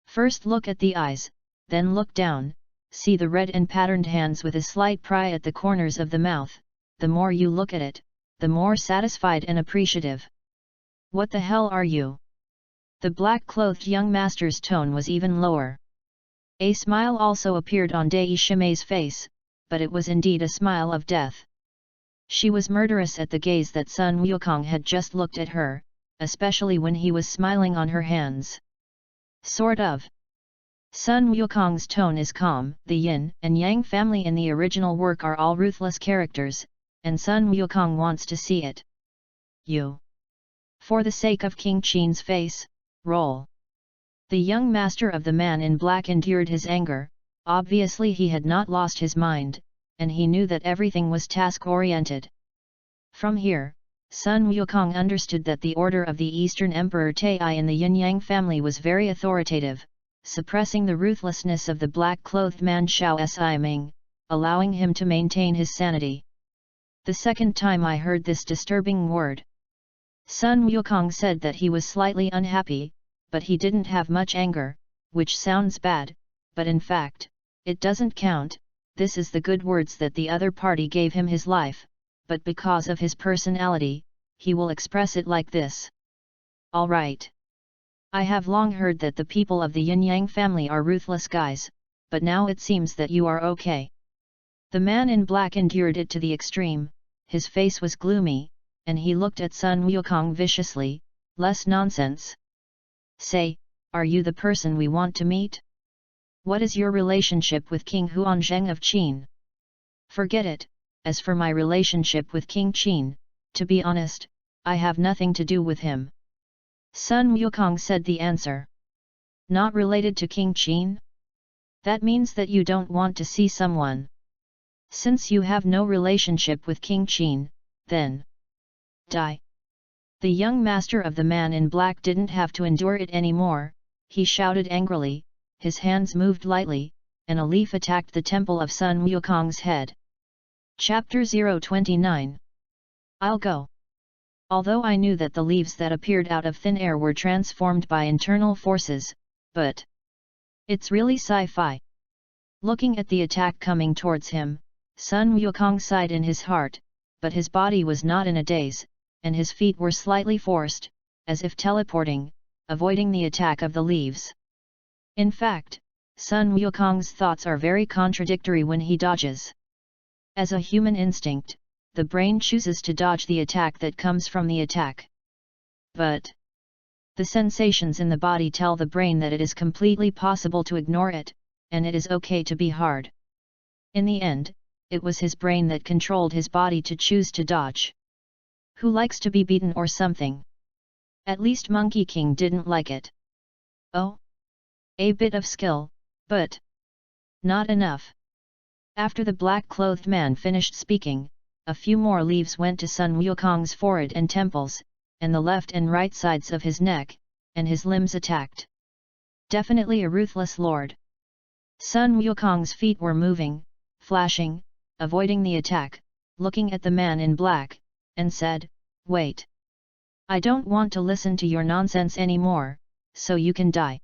First look at the eyes, then look down, see the red and patterned hands with a slight pry at the corners of the mouth. The more you look at it, the more satisfied and appreciative. What the hell are you? The black-clothed young master's tone was even lower. A smile also appeared on Dai Shimei's face, but it was indeed a smile of death. She was murderous at the gaze that Sun Wukong had just looked at her, especially when he was smiling on her hands. Sort of. Sun Wukong's tone is calm. The yin and yang family in the original work are all ruthless characters, and Sun Wukong wants to see it. You. For the sake of King Qin's face, roll. The young master of the man in black endured his anger. Obviously he had not lost his mind, and he knew that everything was task-oriented. From here, Sun Wukong understood that the order of the Eastern Emperor Tai in the yin-yang family was very authoritative, suppressing the ruthlessness of the black-clothed man Xiao Siming, allowing him to maintain his sanity. The second time I heard this disturbing word. Sun Wukong said that he was slightly unhappy, but he didn't have much anger, which sounds bad, but in fact, it doesn't count. This is the good words that the other party gave him his life, but because of his personality, he will express it like this. All right. I have long heard that the people of the yin-yang family are ruthless guys, but now it seems that you are okay. The man in black endured it to the extreme. His face was gloomy, and he looked at Sun Wukong viciously. Less nonsense. Say, are you the person we want to meet? What is your relationship with King Huanzheng of Qin? Forget it. As for my relationship with King Qin, to be honest, I have nothing to do with him. Sun Wukong said the answer. Not related to King Qin? That means that you don't want to see someone. Since you have no relationship with King Qin, then Die! The young master of the man in black didn't have to endure it anymore. He shouted angrily, his hands moved lightly, and a leaf attacked the temple of Sun Wukong's head. Chapter 029. I'll go. Although I knew that the leaves that appeared out of thin air were transformed by internal forces, but it's really sci-fi. Looking at the attack coming towards him, Sun Wukong sighed in his heart, but his body was not in a daze, and his feet were slightly forced, as if teleporting, avoiding the attack of the leaves. In fact, Sun Wukong's thoughts are very contradictory when he dodges. As a human instinct, the brain chooses to dodge the attack that comes from the attack. But the sensations in the body tell the brain that it is completely possible to ignore it, and it is okay to be hard. In the end, it was his brain that controlled his body to choose to dodge. Who likes to be beaten or something? At least Monkey King didn't like it. Oh? A bit of skill, but not enough. After the black-clothed man finished speaking, a few more leaves went to Sun Wukong's forehead and temples, and the left and right sides of his neck, and his limbs attacked. Definitely a ruthless lord. Sun Wukong's feet were moving, flashing, avoiding the attack, looking at the man in black, and said, "Wait. I don't want to listen to your nonsense anymore, so you can die."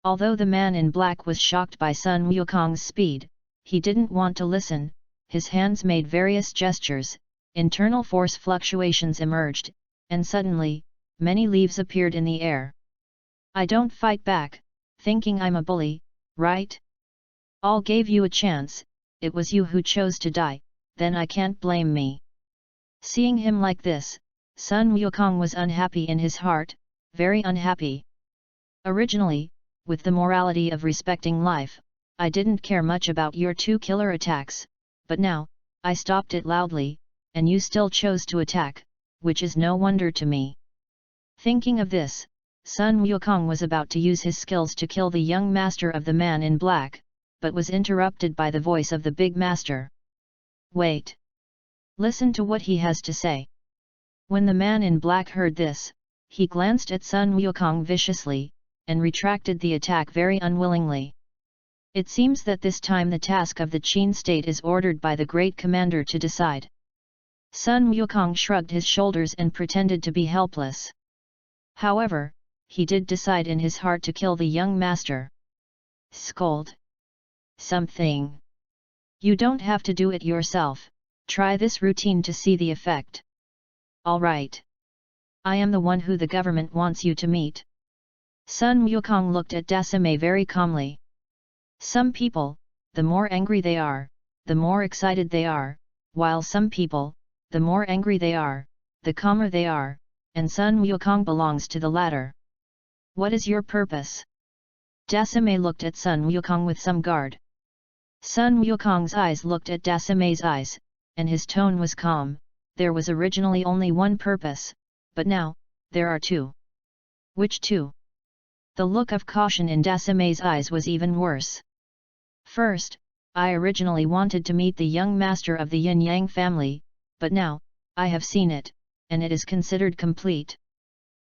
Although the man in black was shocked by Sun Wukong's speed, he didn't want to listen. His hands made various gestures, internal force fluctuations emerged, and suddenly, many leaves appeared in the air. "I don't fight back, thinking I'm a bully, right? All gave you a chance, it was you who chose to die, then I can't blame me." Seeing him like this, Sun Wukong was unhappy in his heart, very unhappy. Originally, with the morality of respecting life, I didn't care much about your two killer attacks, but now, I stopped it loudly, and you still chose to attack, which is no wonder to me. Thinking of this, Sun Wukong was about to use his skills to kill the young master of the man in black, but was interrupted by the voice of the big master. "Wait! Listen to what he has to say." When the man in black heard this, he glanced at Sun Wukong viciously, and retracted the attack very unwillingly. It seems that this time the task of the Qin state is ordered by the great commander to decide. Sun Wukong shrugged his shoulders and pretended to be helpless. However, he did decide in his heart to kill the young master. Scold something. You don't have to do it yourself, try this routine to see the effect. Alright. I am the one who the government wants you to meet. Sun Wukong looked at Dasame very calmly. Some people, the more angry they are, the more excited they are, while some people, the more angry they are, the calmer they are, and Sun Wukong belongs to the latter. What is your purpose? Dasame looked at Sun Wukong with some guard. Sun Wukong's eyes looked at Dasame's eyes, and his tone was calm. There was originally only one purpose, but now, there are two. Which two? The look of caution in Dasame's eyes was even worse. First, I originally wanted to meet the young master of the Yin-Yang family, but now, I have seen it, and it is considered complete.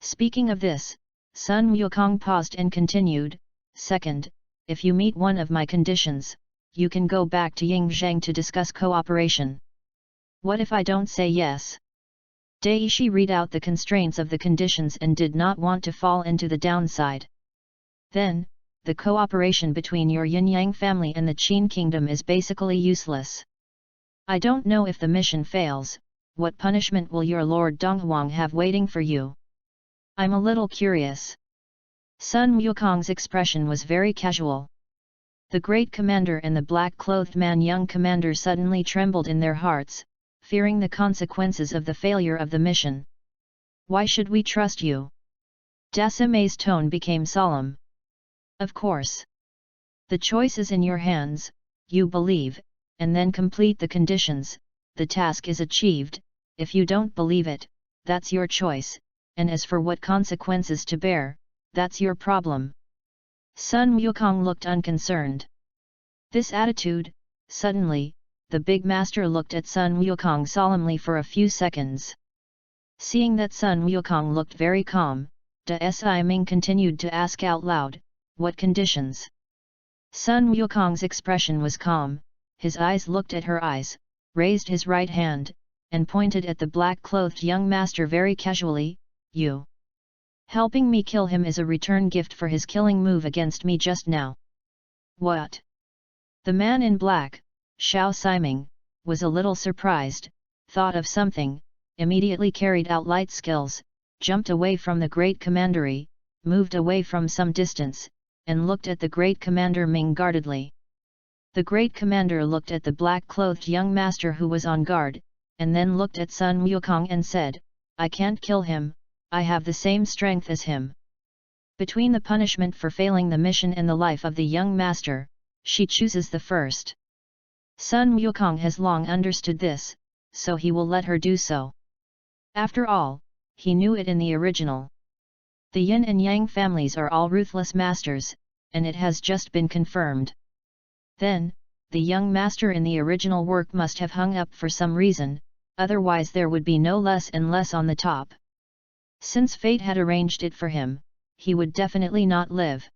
Speaking of this, Sun Wukong paused and continued, "Second, if you meet one of my conditions, you can go back to Yingzhang to discuss cooperation." What if I don't say yes? Daishi read out the constraints of the conditions and did not want to fall into the downside. Then, the cooperation between your Yin-Yang family and the Qin kingdom is basically useless. I don't know if the mission fails, what punishment will your Lord Donghuang have waiting for you? I'm a little curious. Sun Wukong's expression was very casual. The great commander and the black-clothed man young commander suddenly trembled in their hearts, fearing the consequences of the failure of the mission. Why should we trust you? Dasame's tone became solemn. Of course. The choice is in your hands, you believe, and then complete the conditions, the task is achieved. If you don't believe it, that's your choice, and as for what consequences to bear, that's your problem. Sun Wukong looked unconcerned. This attitude, suddenly, the big master looked at Sun Wukong solemnly for a few seconds. Seeing that Sun Wukong looked very calm, Da Si Ming continued to ask out loud, "What conditions?" Sun Wukong's expression was calm, his eyes looked at her eyes, raised his right hand, and pointed at the black-clothed young master very casually, "You helping me kill him is a return gift for his killing move against me just now." "What?" The man in black, Xiao Siming, was a little surprised, thought of something, immediately carried out light skills, jumped away from the great commandery, moved away from some distance, and looked at the great commander Ming guardedly. The great commander looked at the black-clothed young master who was on guard, and then looked at Sun Wukong and said, "I can't kill him, I have the same strength as him." Between the punishment for failing the mission and the life of the young master, she chooses the first. Sun Wukong has long understood this, so he will let her do so. After all, he knew it in the original. The Yin and Yang families are all ruthless masters, and it has just been confirmed. Then, the young master in the original work must have hung up for some reason, otherwise there would be no less and less on the top. Since fate had arranged it for him, he would definitely not live.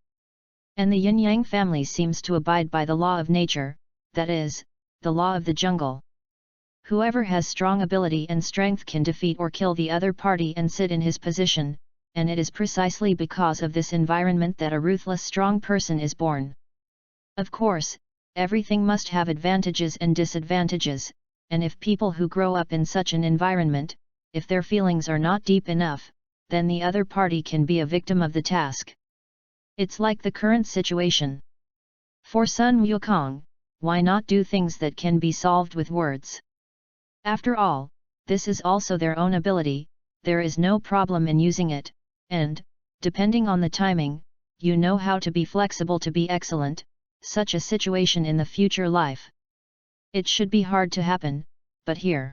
And the Yin-Yang family seems to abide by the law of nature, that is, the law of the jungle. Whoever has strong ability and strength can defeat or kill the other party and sit in his position, and it is precisely because of this environment that a ruthless strong person is born. Of course, everything must have advantages and disadvantages, and if people who grow up in such an environment, if their feelings are not deep enough, then the other party can be a victim of the task. It's like the current situation. For Sun Wukong, why not do things that can be solved with words? After all, this is also their own ability, there is no problem in using it, and, depending on the timing, you know how to be flexible to be excellent, such a situation in the future life. It should be hard to happen, but here.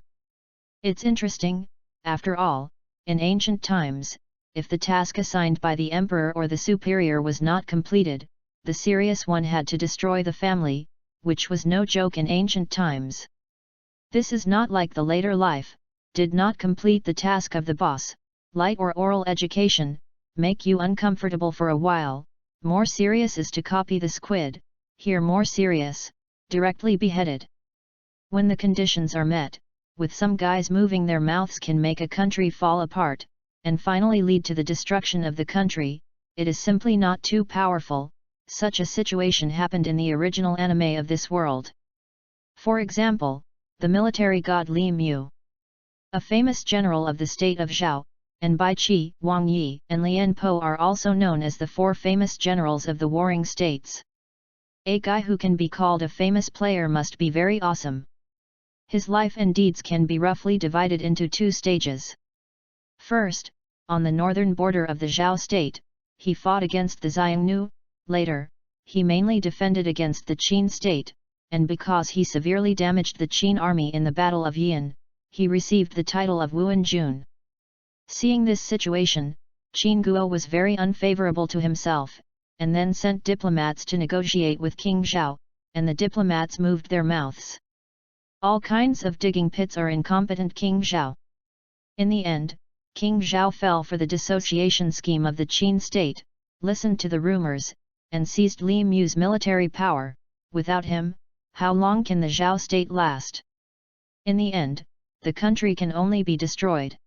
It's interesting, after all, in ancient times, if the task assigned by the emperor or the superior was not completed, the serious one had to destroy the family, which was no joke in ancient times. This is not like the later life, did not complete the task of the boss, light or oral education, make you uncomfortable for a while, more serious is to copy the squid, here more serious, directly beheaded. When the conditions are met, with some guys moving their mouths can make a country fall apart, and finally lead to the destruction of the country, it is simply not too powerful. Such a situation happened in the original anime of this world. For example, the military god Li Mu. A famous general of the state of Zhao, and Bai Qi, Wang Yi, and Lian Po are also known as the four famous generals of the warring states. A guy who can be called a famous player must be very awesome. His life and deeds can be roughly divided into two stages. First, on the northern border of the Zhao state, he fought against the Xiongnu. Later, he mainly defended against the Qin state, and because he severely damaged the Qin army in the Battle of Yian, he received the title of Wuan Jun. Seeing this situation, Qin Guo was very unfavorable to himself, and then sent diplomats to negotiate with King Zhao, and the diplomats moved their mouths. All kinds of digging pits are incompetent King Zhao. In the end, King Zhao fell for the dissociation scheme of the Qin state, listened to the rumors, and seized Li Mu's military power. Without him, how long can the Zhao state last? In the end, the country can only be destroyed.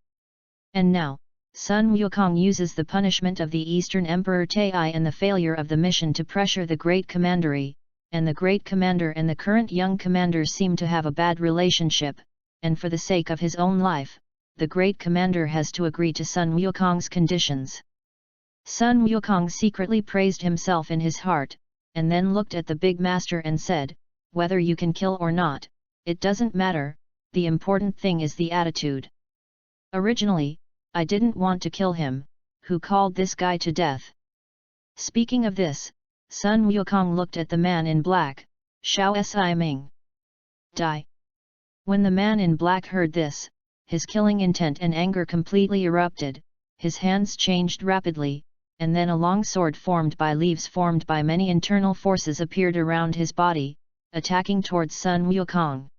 And now, Sun Wukong uses the punishment of the Eastern Emperor Tai and the failure of the mission to pressure the Great Commandery, and the Great Commander and the current young commander seem to have a bad relationship, and for the sake of his own life, the Great Commander has to agree to Sun Wukong's conditions. Sun Wukong secretly praised himself in his heart, and then looked at the big master and said, "Whether you can kill or not, it doesn't matter, the important thing is the attitude. Originally, I didn't want to kill him, who called this guy to death?" Speaking of this, Sun Wukong looked at the man in black, Xiao Siming. Die. When the man in black heard this, his killing intent and anger completely erupted, his hands changed rapidly, and then a long sword formed by leaves formed by many internal forces appeared around his body, attacking towards Sun Wukong.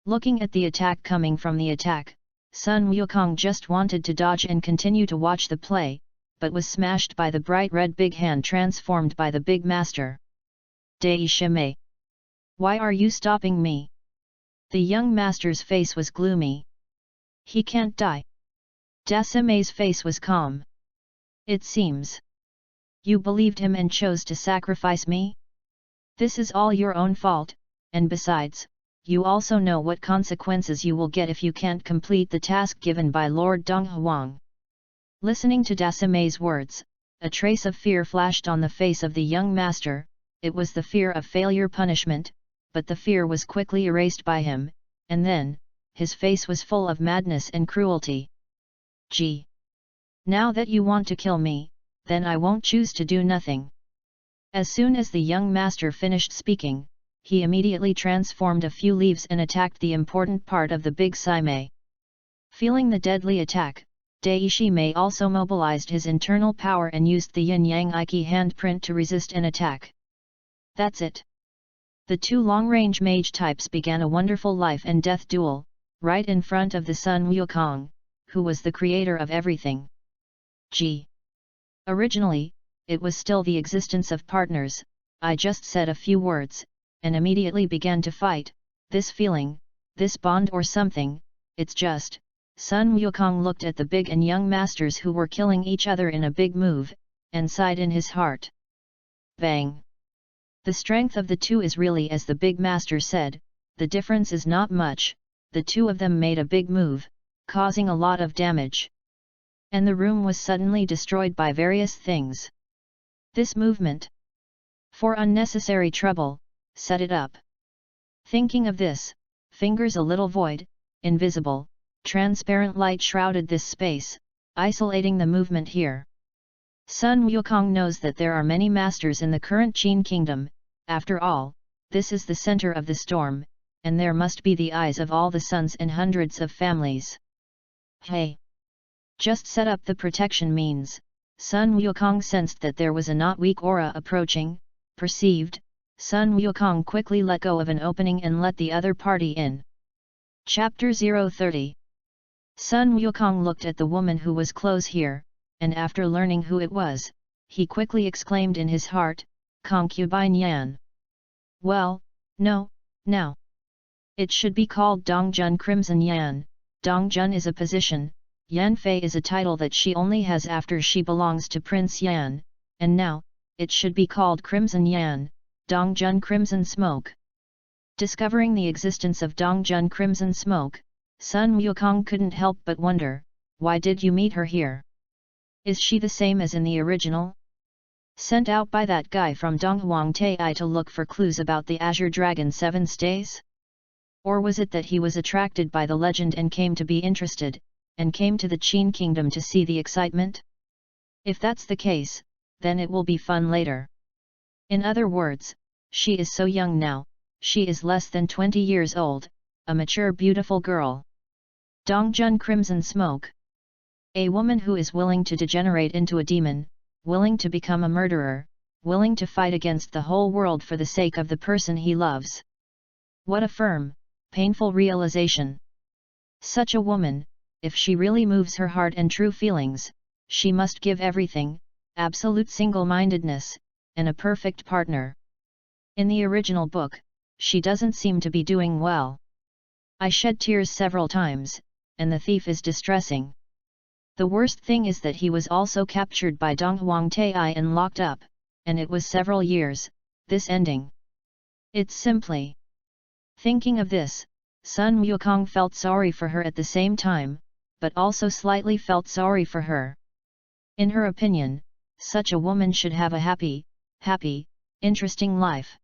Looking at the attack coming from the attack, Sun Wukong just wanted to dodge and continue to watch the play, but was smashed by the bright red big hand transformed by the big master. Dai Shimei. Why are you stopping me? The young master's face was gloomy. He can't die. Dasimei's face was calm. It seems you believed him and chose to sacrifice me? This is all your own fault, and besides, you also know what consequences you will get if you can't complete the task given by Lord Donghuang. Listening to Dasimei's words, a trace of fear flashed on the face of the young master. It was the fear of failure punishment, but the fear was quickly erased by him, and then, his face was full of madness and cruelty. Gee! Now that you want to kill me, then I won't choose to do nothing. As soon as the young master finished speaking, he immediately transformed a few leaves and attacked the important part of the big Saimei. Feeling the deadly attack, Dai Shimei also mobilized his internal power and used the yin-yang Iki handprint to resist an attack. That's it. The two long-range mage types began a wonderful life and death duel, right in front of the Sun Wukong, who was the creator of everything. Gee! Originally, it was still the existence of partners. I just said a few words, and immediately began to fight. This feeling, this bond or something, it's just... Sun Wukong looked at the big and young masters who were killing each other in a big move, and sighed in his heart. Bang! The strength of the two is really as the big master said, the difference is not much. The two of them made a big move, causing a lot of damage. And the room was suddenly destroyed by various things. This movement, for unnecessary trouble, set it up. Thinking of this, fingers a little void, invisible, transparent light shrouded this space, isolating the movement here. Sun Wukong knows that there are many masters in the current Qin kingdom. After all, this is the center of the storm, and there must be the eyes of all the sons and hundreds of families. Hey! Just set up the protection means. Sun Wukong sensed that there was a not weak aura approaching, perceived. Sun Wukong quickly let go of an opening and let the other party in. Chapter 030. Sun Wukong looked at the woman who was close here, and after learning who it was, he quickly exclaimed in his heart, concubine Yan. Well, no, now. It should be called Dongjun Crimson Yan. Dongjun is a position, Yanfei is a title that she only has after she belongs to Prince Yan, and now, it should be called Crimson Yan, Dongjun Crimson Smoke. Discovering the existence of Dongjun Crimson Smoke, Sun Wukong couldn't help but wonder, why did you meet her here? Is she the same as in the original? Sent out by that guy from Donghuang Tai to look for clues about the Azure Dragon 7 stays? Or was it that he was attracted by the legend and came to be interested, and came to the Qin kingdom to see the excitement? If that's the case, then it will be fun later. In other words, she is so young now, she is less than 20 years old, a mature beautiful girl. Dongjun Crimson Smoke. A woman who is willing to degenerate into a demon, willing to become a murderer, willing to fight against the whole world for the sake of the person he loves. What a firm, painful realization. Such a woman, if she really moves her heart and true feelings, she must give everything, absolute single-mindedness, and a perfect partner. In the original book, she doesn't seem to be doing well. I shed tears several times, and the thief is distressing. The worst thing is that he was also captured by Donghuang Tai and locked up, and it was several years, this ending. It's simply... Thinking of this, Sun Wukong felt sorry for her at the same time, but also slightly felt sorry for her. In her opinion, such a woman should have a happy, interesting life.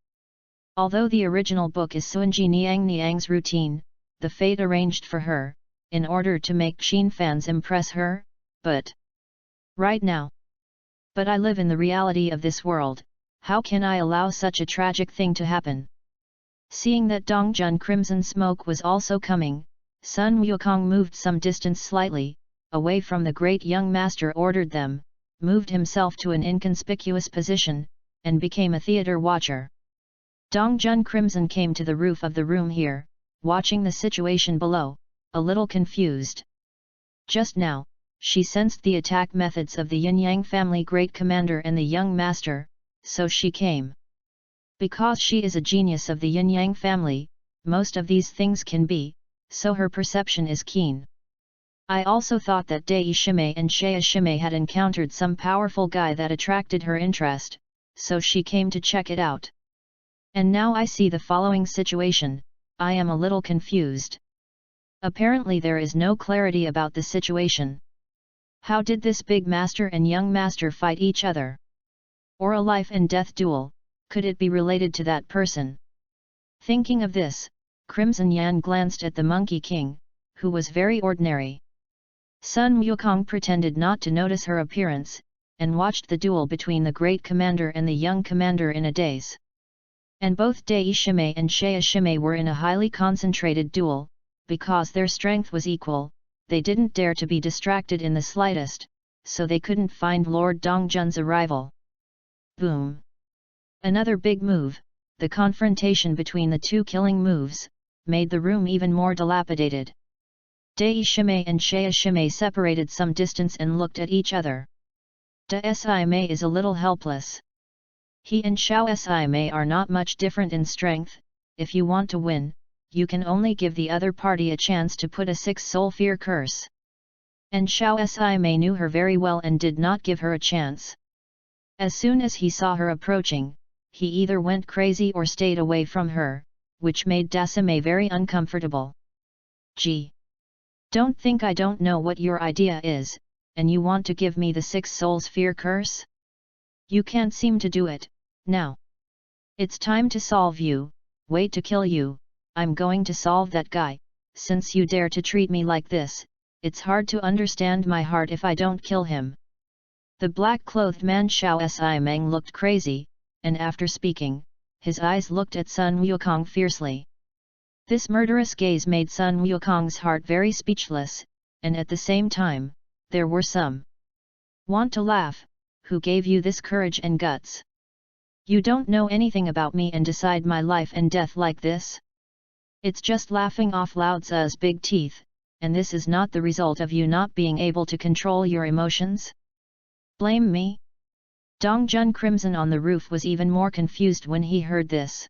Although the original book is Sunji Niang's routine, the fate arranged for her, in order to make Qin fans impress her, but... Right now. But I live in the reality of this world, how can I allow such a tragic thing to happen? Seeing that Dongjun Crimson Smoke was also coming, Sun Wukong moved some distance slightly, away from the great young master ordered them, moved himself to an inconspicuous position, and became a theater watcher. Dongjun Crimson came to the roof of the room here, watching the situation below, a little confused. Just now, she sensed the attack methods of the Yin-Yang family great commander and the young master, so she came. Because she is a genius of the Yin-Yang family, most of these things can be, so her perception is keen. I also thought that Dai Shimei and Shaya Shimei had encountered some powerful guy that attracted her interest, so she came to check it out. And now I see the following situation, I am a little confused. Apparently there is no clarity about the situation. How did this big master and young master fight each other? Or a life and death duel, could it be related to that person? Thinking of this, Crimson Yan glanced at the Monkey King, who was very ordinary. Sun Wukong pretended not to notice her appearance, and watched the duel between the great commander and the young commander in a daze. And both Dai Shimei and Shaya Shimei were in a highly concentrated duel, because their strength was equal, they didn't dare to be distracted in the slightest, so they couldn't find Lord Dongjun's arrival. Boom! Another big move, the confrontation between the two killing moves, made the room even more dilapidated. Dai Shimei and Shaya Shimei separated some distance and looked at each other. Da Si Mei is a little helpless. He and Xiao Si Mei are not much different in strength. If you want to win, you can only give the other party a chance to put a 6-soul fear curse. And Xiao Si Mei knew her very well and did not give her a chance. As soon as he saw her approaching, he either went crazy or stayed away from her, which made Dasime very uncomfortable. Gee! Don't think I don't know what your idea is, and you want to give me the 6 souls fear curse? You can't seem to do it, now. It's time to solve you, wait to kill you, I'm going to solve that guy, since you dare to treat me like this, it's hard to understand my heart if I don't kill him. The black-clothed man Xiao Si Meng looked crazy, and after speaking, his eyes looked at Sun Wukong fiercely. This murderous gaze made Sun Wukong's heart very speechless, and at the same time, there were some. Want to laugh? Who gave you this courage and guts? You don't know anything about me and decide my life and death like this? It's just laughing off Lao Tzu's big teeth, and this is not the result of you not being able to control your emotions? Blame me? Dongjun Crimson on the roof was even more confused when he heard this.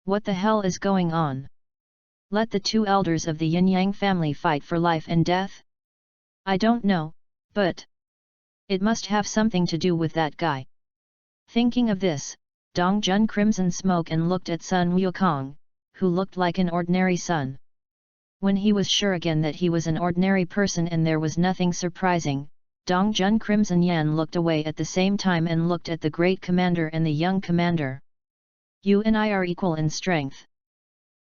What the hell is going on? Let the two elders of the Yin-Yang family fight for life and death? I don't know, but it must have something to do with that guy. Thinking of this, Dongjun Crimson spoke and looked at Sun Wukong, who looked like an ordinary son. When he was sure again that he was an ordinary person and there was nothing surprising, Dongjun Crimson Yan looked away at the same time and looked at the great commander and the young commander. You and I are equal in strength.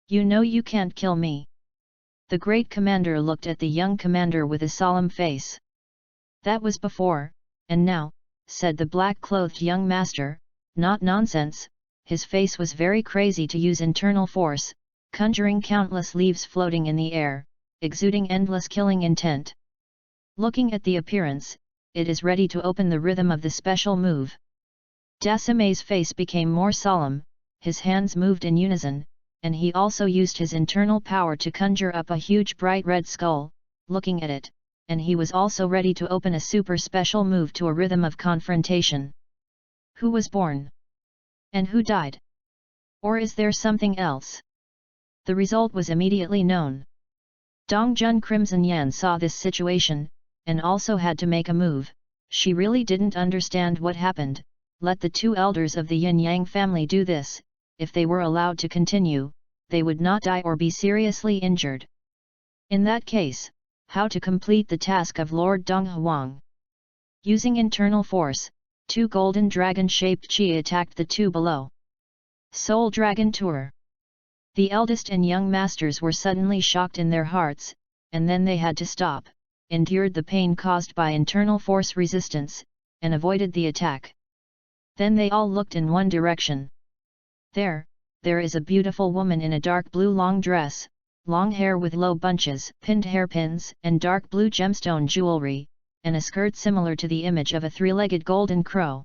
You know you can't kill me. The great commander looked at the young commander with a solemn face. That was before, and now, said the black-clothed young master, not nonsense. His face was very crazy to use internal force, conjuring countless leaves floating in the air, exuding endless killing intent. Looking at the appearance, it is ready to open the rhythm of the special move. Dasime's face became more solemn, his hands moved in unison, and he also used his internal power to conjure up a huge bright red skull, looking at it, and he was also ready to open a super special move to a rhythm of confrontation. Who was born? And who died? Or is there something else? The result was immediately known. Dongjun Crimson Yan saw this situation, and also had to make a move. She really didn't understand what happened. Let the two elders of the Yin-Yang family do this. If they were allowed to continue, they would not die or be seriously injured. In that case, how to complete the task of Lord Donghuang? Using internal force, two golden dragon-shaped chi attacked the two below. Soul Dragon Tour. The eldest and young masters were suddenly shocked in their hearts, and then they had to stop, endured the pain caused by internal force resistance, and avoided the attack. Then they all looked in one direction. There is a beautiful woman in a dark blue long dress, long hair with low bunches, pinned hairpins, and dark blue gemstone jewelry, and a skirt similar to the image of a three-legged golden crow.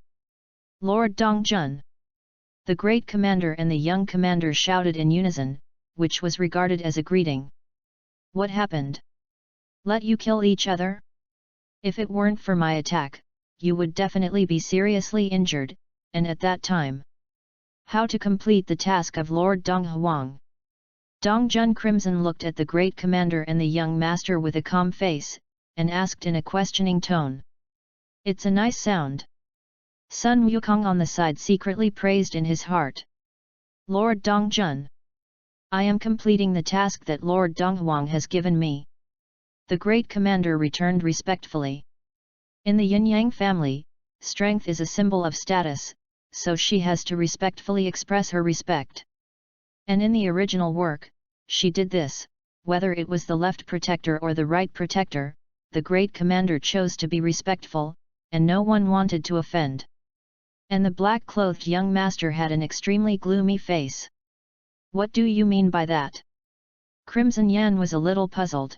Lord Dongjun! The great commander and the young commander shouted in unison, which was regarded as a greeting. What happened? Let you kill each other? If it weren't for my attack, you would definitely be seriously injured, and at that time. How to complete the task of Lord Dong Huang? Dong Jun Crimson looked at the great commander and the young master with a calm face, and asked in a questioning tone. It's a nice sound. Sun Wukong on the side secretly praised in his heart. Lord Dong Jun. I am completing the task that Lord Dong Huang has given me. The great commander returned respectfully. In the Yin Yang family, strength is a symbol of status, so she has to respectfully express her respect. And in the original work, she did this, whether it was the left protector or the right protector, the great commander chose to be respectful, and no one wanted to offend. And the black-clothed young master had an extremely gloomy face. What do you mean by that? Crimson Yan was a little puzzled.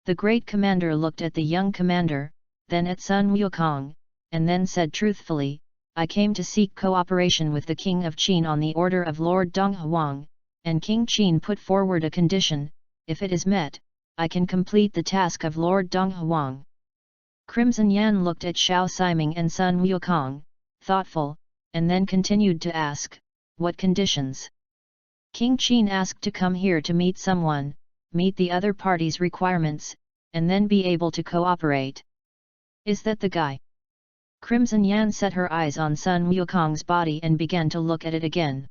The great commander looked at the young commander, then at Sun Wukong, and then said truthfully, I came to seek cooperation with the King of Qin on the order of Lord Dong Huang, and King Qin put forward a condition, if it is met, I can complete the task of Lord Dong Huang. Crimson Yan looked at Xiao Siming and Sun Wukong, thoughtful, and then continued to ask, what conditions? King Qin asked to come here to meet someone, meet the other party's requirements, and then be able to cooperate. Is that the guy? Crimson Yan set her eyes on Sun Wukong's body and began to look at it again.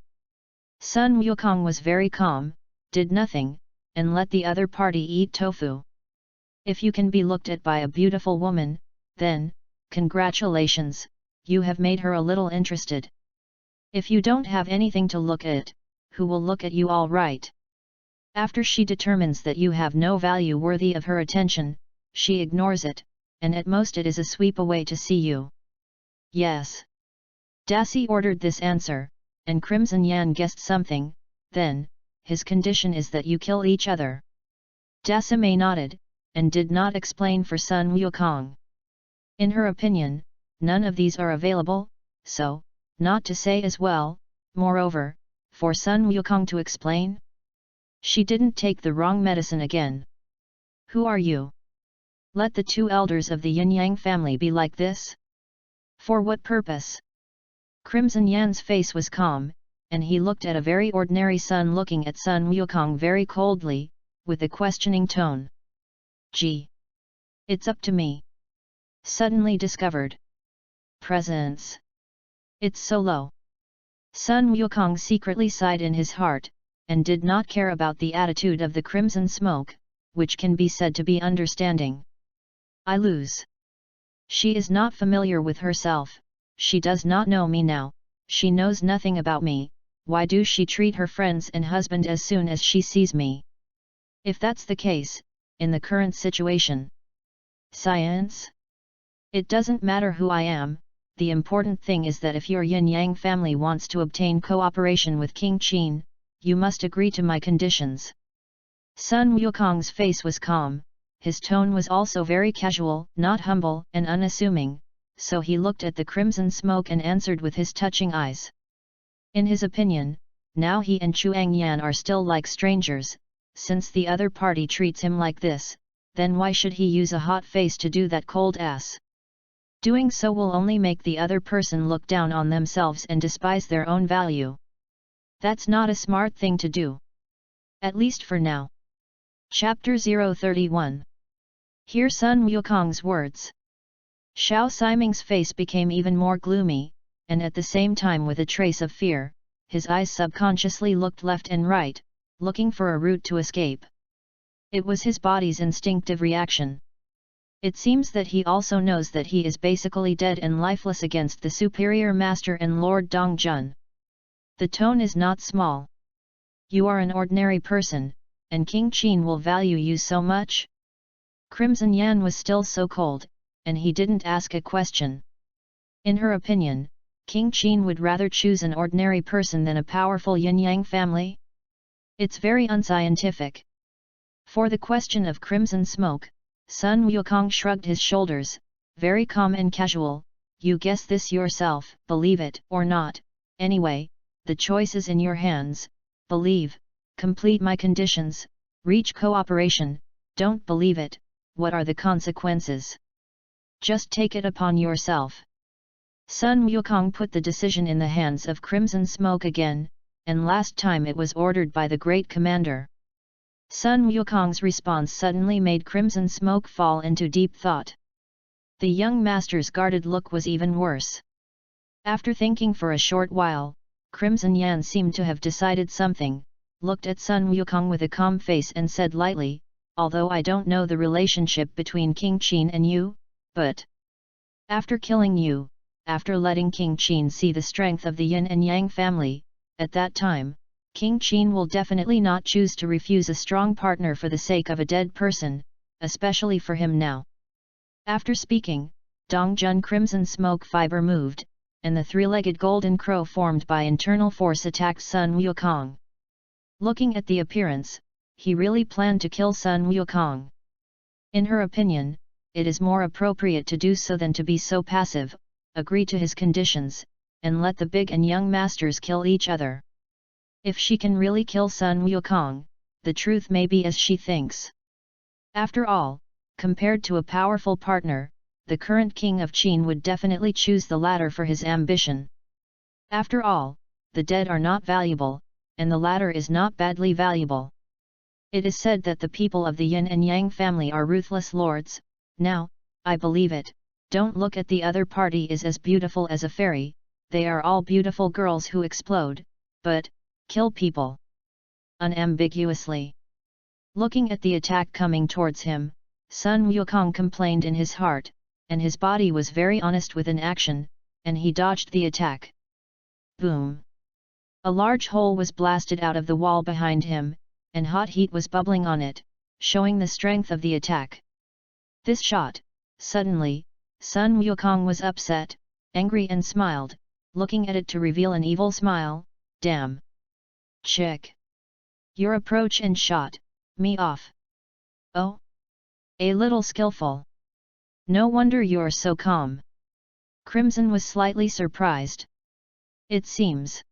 Sun Wukong was very calm, did nothing, and let the other party eat tofu. If you can be looked at by a beautiful woman, then, congratulations, you have made her a little interested. If you don't have anything to look at, who will look at you all right? After she determines that you have no value worthy of her attention, she ignores it, and at most it is a sweep away to see you. Yes. Dasi ordered this answer, and Crimson Yan guessed something, then, his condition is that you kill each other. Dasime nodded, and did not explain for Sun Wukong. In her opinion, none of these are available, so, not to say as well, moreover, for Sun Wukong to explain? She didn't take the wrong medicine again. Who are you? Let the two elders of the Yin Yang family be like this? For what purpose? Crimson Yan's face was calm, and he looked at a very ordinary Sun looking at Sun Wukong very coldly, with a questioning tone. Gee! It's up to me. Suddenly discovered. Presence. It's so low. Sun Wukong secretly sighed in his heart, and did not care about the attitude of the crimson smoke, which can be said to be understanding. I lose. She is not familiar with herself, she does not know me now, she knows nothing about me, why do she treat her friends and husband as soon as she sees me? If that's the case, in the current situation. Science? It doesn't matter who I am, the important thing is that if your Yin Yang family wants to obtain cooperation with King Qin, you must agree to my conditions. Sun Wukong's face was calm, his tone was also very casual, not humble and unassuming, so he looked at the crimson smoke and answered with his touching eyes. In his opinion, now he and Chuang Yan are still like strangers, since the other party treats him like this, then why should he use a hot face to do that cold ass? Doing so will only make the other person look down on themselves and despise their own value. That's not a smart thing to do. At least for now. Chapter 031. Hear Sun Wukong's words. Xiao Siming's face became even more gloomy, and at the same time with a trace of fear, his eyes subconsciously looked left and right, looking for a route to escape. It was his body's instinctive reaction. It seems that he also knows that he is basically dead and lifeless against the superior master and Lord Dongjun. The tone is not small. You are an ordinary person, and King Qin will value you so much? Crimson Yan was still so cold, and he didn't ask a question. In her opinion, King Qin would rather choose an ordinary person than a powerful Yin Yang family? It's very unscientific. For the question of crimson smoke, Sun Wukong shrugged his shoulders, very calm and casual, you guess this yourself, believe it or not, anyway, the choice is in your hands, believe, complete my conditions, reach cooperation, don't believe it, what are the consequences? Just take it upon yourself. Sun Wukong put the decision in the hands of Crimson Smoke again, and last time it was ordered by the great commander. Sun Wukong's response suddenly made Crimson Smoke fall into deep thought. The young master's guarded look was even worse. After thinking for a short while, Crimson Yan seemed to have decided something, looked at Sun Wukong with a calm face and said lightly, although I don't know the relationship between King Qin and you, but after killing you, after letting King Qin see the strength of the Yin and Yang family, at that time, King Qin will definitely not choose to refuse a strong partner for the sake of a dead person, especially for him now. After speaking, Dongjun Crimson Smoke Fiber moved, and the three-legged golden crow formed by internal force attacked Sun Wukong. Looking at the appearance, he really planned to kill Sun Wukong. In her opinion, it is more appropriate to do so than to be so passive, agree to his conditions, and let the big and young masters kill each other. If she can really kill Sun Wukong, the truth may be as she thinks. After all, compared to a powerful partner, the current king of Qin would definitely choose the latter for his ambition. After all, the dead are not valuable, and the latter is not badly valuable. It is said that the people of the Yin and Yang family are ruthless lords. Now, I believe it. Don't look at the other party is as beautiful as a fairy, they are all beautiful girls who explode, but kill people. Unambiguously. Looking at the attack coming towards him, Sun Wukong complained in his heart, and his body was very honest with an action, and he dodged the attack. Boom! A large hole was blasted out of the wall behind him, and hot heat was bubbling on it, showing the strength of the attack. This shot, suddenly, Sun Wukong was upset, angry and smiled, looking at it to reveal an evil smile. Damn! Chick! Your approach and shot me off. Oh! A little skillful. No wonder you're so calm. Crimson was slightly surprised. It seems.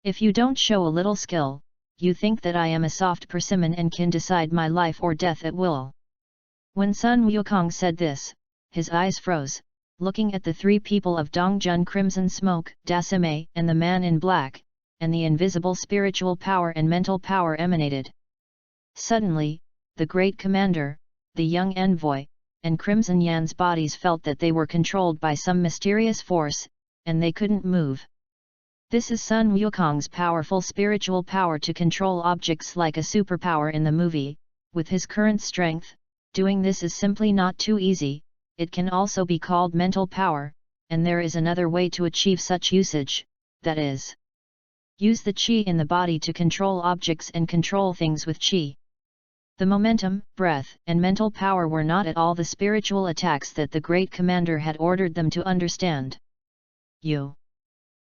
If you don't show a little skill, you think that I am a soft persimmon and can decide my life or death at will. When Sun Wukong said this, his eyes froze, looking at the three people of Dongjun Crimson Smoke, Dasime and the man in black, and the invisible spiritual power and mental power emanated. Suddenly, the great commander, the young envoy, and Crimson Yan's bodies felt that they were controlled by some mysterious force, and they couldn't move. This is Sun Wukong's powerful spiritual power to control objects like a superpower in the movie. With his current strength, doing this is simply not too easy. It can also be called mental power, and there is another way to achieve such usage, that is, use the qi in the body to control objects and control things with qi. The momentum, breath, and mental power were not at all the spiritual attacks that the great commander had ordered them to understand.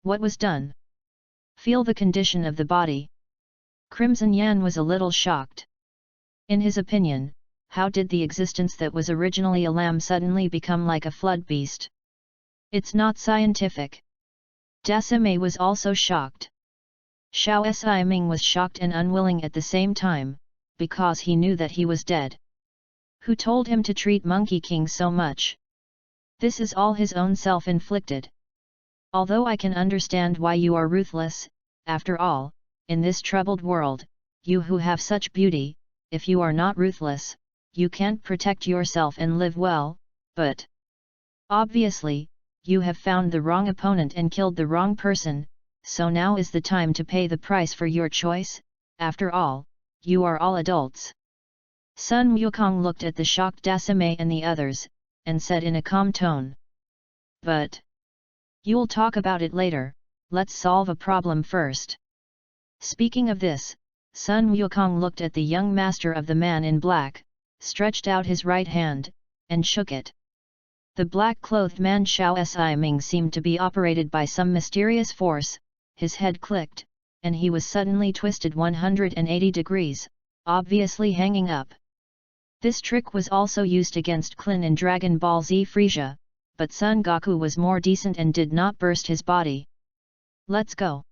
What was done? Feel the condition of the body. Crimson Yan was a little shocked. In his opinion, how did the existence that was originally a lamb suddenly become like a flood beast? It's not scientific. Dasime was also shocked. Xiao Siming was shocked and unwilling at the same time, because he knew that he was dead. Who told him to treat Monkey King so much? This is all his own self-inflicted. Although I can understand why you are ruthless, after all, in this troubled world, you who have such beauty, if you are not ruthless, you can't protect yourself and live well, but obviously, you have found the wrong opponent and killed the wrong person, so now is the time to pay the price for your choice. After all, you are all adults. Sun Wukong looked at the shocked Dasime and the others, and said in a calm tone. But you'll talk about it later, let's solve a problem first. Speaking of this, Sun Wukong looked at the young master of the man in black, stretched out his right hand, and shook it. The black-clothed man Xiao Siming seemed to be operated by some mysterious force, his head clicked, and he was suddenly twisted 180 degrees, obviously hanging up. This trick was also used against Klin in Dragon Ball Z Frieza, but Son Goku was more decent and did not burst his body. Let's go.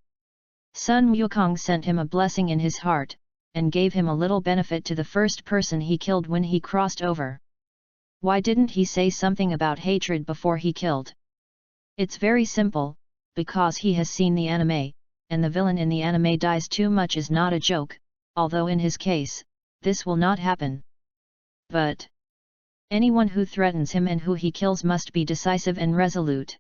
Sun Wukong sent him a blessing in his heart, and gave him a little benefit to the first person he killed when he crossed over. Why didn't he say something about hatred before he killed? It's very simple, because he has seen the anime, and the villain in the anime dies too much is not a joke, although in his case, this will not happen. But anyone who threatens him and who he kills must be decisive and resolute.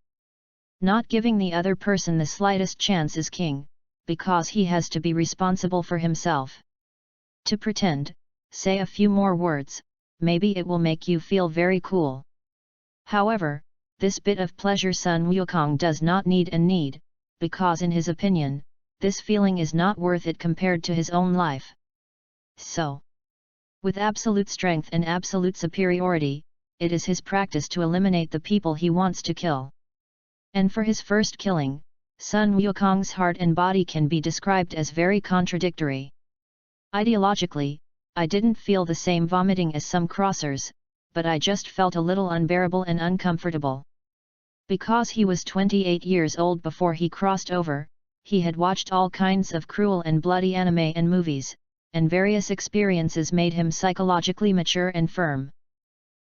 Not giving the other person the slightest chance is king, because he has to be responsible for himself. To pretend, say a few more words, maybe it will make you feel very cool. However, this bit of pleasure Sun Wukong does not need, because in his opinion, this feeling is not worth it compared to his own life. So, with absolute strength and absolute superiority, it is his practice to eliminate the people he wants to kill. And for his first killing, Sun Wukong's heart and body can be described as very contradictory. Ideologically, I didn't feel the same vomiting as some crossers, but I just felt a little unbearable and uncomfortable. Because he was 28 years old before he crossed over, he had watched all kinds of cruel and bloody anime and movies, and various experiences made him psychologically mature and firm.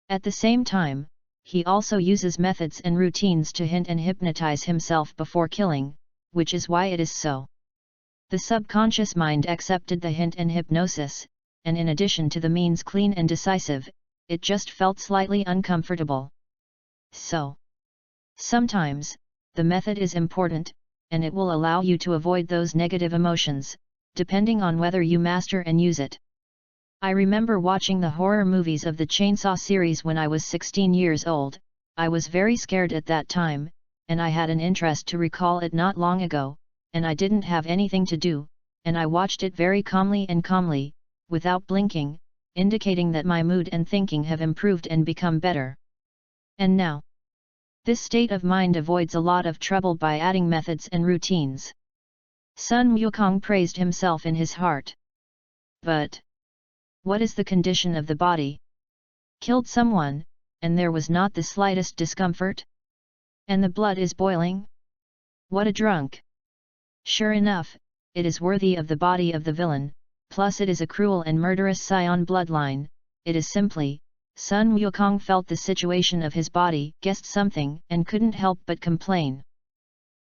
At the same time, he also uses methods and routines to hint and hypnotize himself before killing, which is why it is so. The subconscious mind accepted the hint and hypnosis, and in addition to the means clean and decisive, it just felt slightly uncomfortable. So, sometimes, the method is important, and it will allow you to avoid those negative emotions, depending on whether you master and use it. I remember watching the horror movies of the Chainsaw series when I was 16 years old. I was very scared at that time, and I had an interest to recall it not long ago, and I didn't have anything to do, and I watched it very calmly, without blinking, indicating that my mood and thinking have improved and become better. And now, this state of mind avoids a lot of trouble by adding methods and routines. Sun Wukong praised himself in his heart. But what is the condition of the body? Killed someone, and there was not the slightest discomfort? And the blood is boiling? What a drunk! Sure enough, it is worthy of the body of the villain, plus it is a cruel and murderous scion bloodline. It is simply, Sun Wukong felt the situation of his body, guessed something, and couldn't help but complain.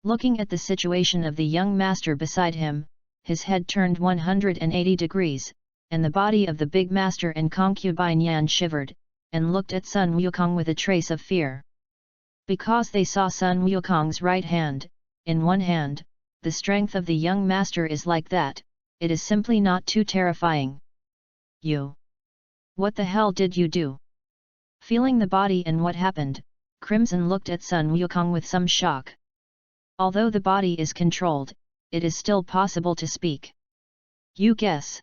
Looking at the situation of the young master beside him, his head turned 180 degrees, and the body of the big master and concubine Yan shivered, and looked at Sun Wukong with a trace of fear. Because they saw Sun Wukong's right hand, in one hand, the strength of the young master is like that, it is simply not too terrifying. You! What the hell did you do? Feeling the body and what happened, Crimson looked at Sun Wukong with some shock. Although the body is controlled, it is still possible to speak. You guess.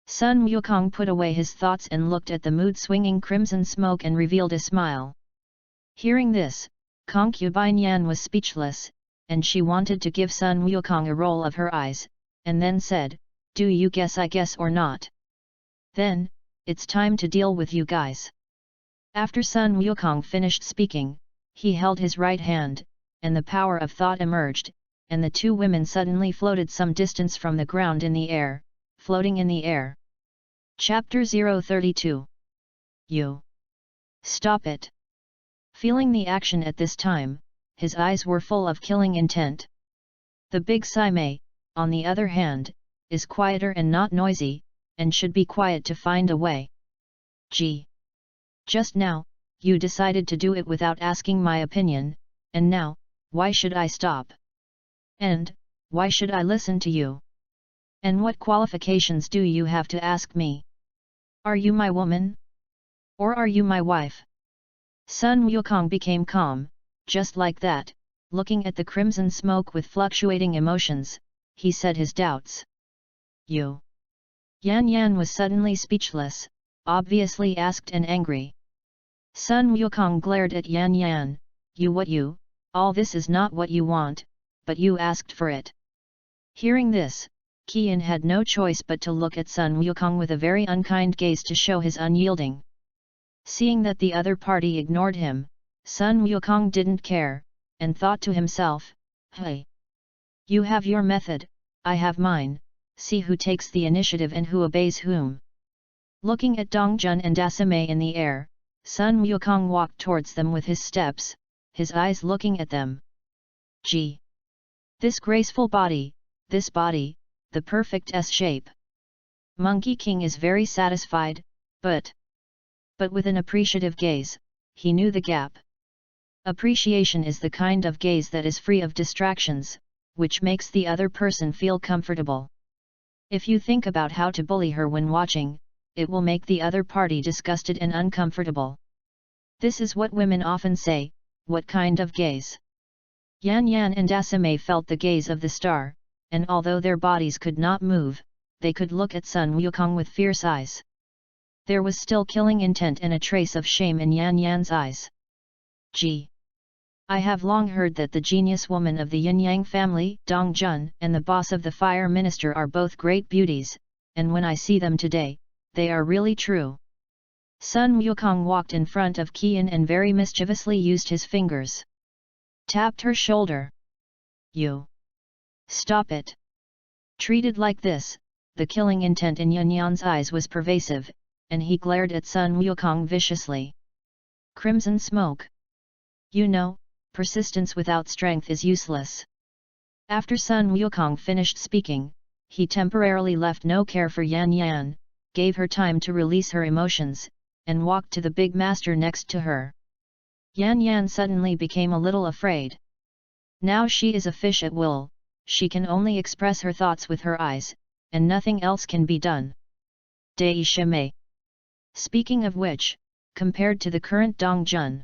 Sun Wukong put away his thoughts and looked at the mood-swinging Crimson Smoke and revealed a smile. Hearing this, concubine Yan was speechless, and she wanted to give Sun Wukong a roll of her eyes, and then said, "Do you guess I guess or not? Then, it's time to deal with you guys." After Sun Wukong finished speaking, he held his right hand, and the power of thought emerged, and the two women suddenly floated some distance from the ground in the air, floating in the air. Chapter 032. You! Stop it! Feeling the action at this time, his eyes were full of killing intent. The big Saimei, on the other hand, is quieter and not noisy, and should be quiet to find a way. Gee! Just now, you decided to do it without asking my opinion, and now, why should I stop? And, why should I listen to you? And what qualifications do you have to ask me? Are you my woman? Or are you my wife? Sun Wukong became calm, just like that, looking at the Crimson Smoke with fluctuating emotions, he said his doubts. You! Yan was suddenly speechless, obviously asked and angry. Sun Wukong glared at Yan. You, all this is not what you want, but you asked for it. Hearing this, Qian had no choice but to look at Sun Wukong with a very unkind gaze to show his unyielding. Seeing that the other party ignored him, Sun Wukong didn't care, and thought to himself, "Hey! You have your method, I have mine, see who takes the initiative and who obeys whom." Looking at Dongjun and Dasame in the air, Sun Wukong walked towards them with his steps, his eyes looking at them. Gee! This graceful body, this body, the perfect S-shape. Monkey King is very satisfied, but with an appreciative gaze, he knew the gap. Appreciation is the kind of gaze that is free of distractions, which makes the other person feel comfortable. If you think about how to bully her when watching, it will make the other party disgusted and uncomfortable. This is what women often say, what kind of gaze? Yan Yan and Dasame felt the gaze of the star, and although their bodies could not move, they could look at Sun Wukong with fierce eyes. There was still killing intent and a trace of shame in Yan Yan's eyes. Gee! I have long heard that the genius woman of the Yin-Yang family, Dong Jun, and the boss of the fire minister are both great beauties, and when I see them today, they are really true. Sun Wukong walked in front of Qian and very mischievously used his fingers. Tapped her shoulder. You! Stop it! Treated like this, the killing intent in Yan Yan's eyes was pervasive, and he glared at Sun Wukong viciously. Crimson smoke! You know, persistence without strength is useless. After Sun Wukong finished speaking, he temporarily left no care for Yan Yan, gave her time to release her emotions, and walked to the big master next to her. Yan Yan suddenly became a little afraid. Now she is a fish at will, she can only express her thoughts with her eyes, and nothing else can be done. Dei Shimei. Speaking of which, compared to the current Dong Jun,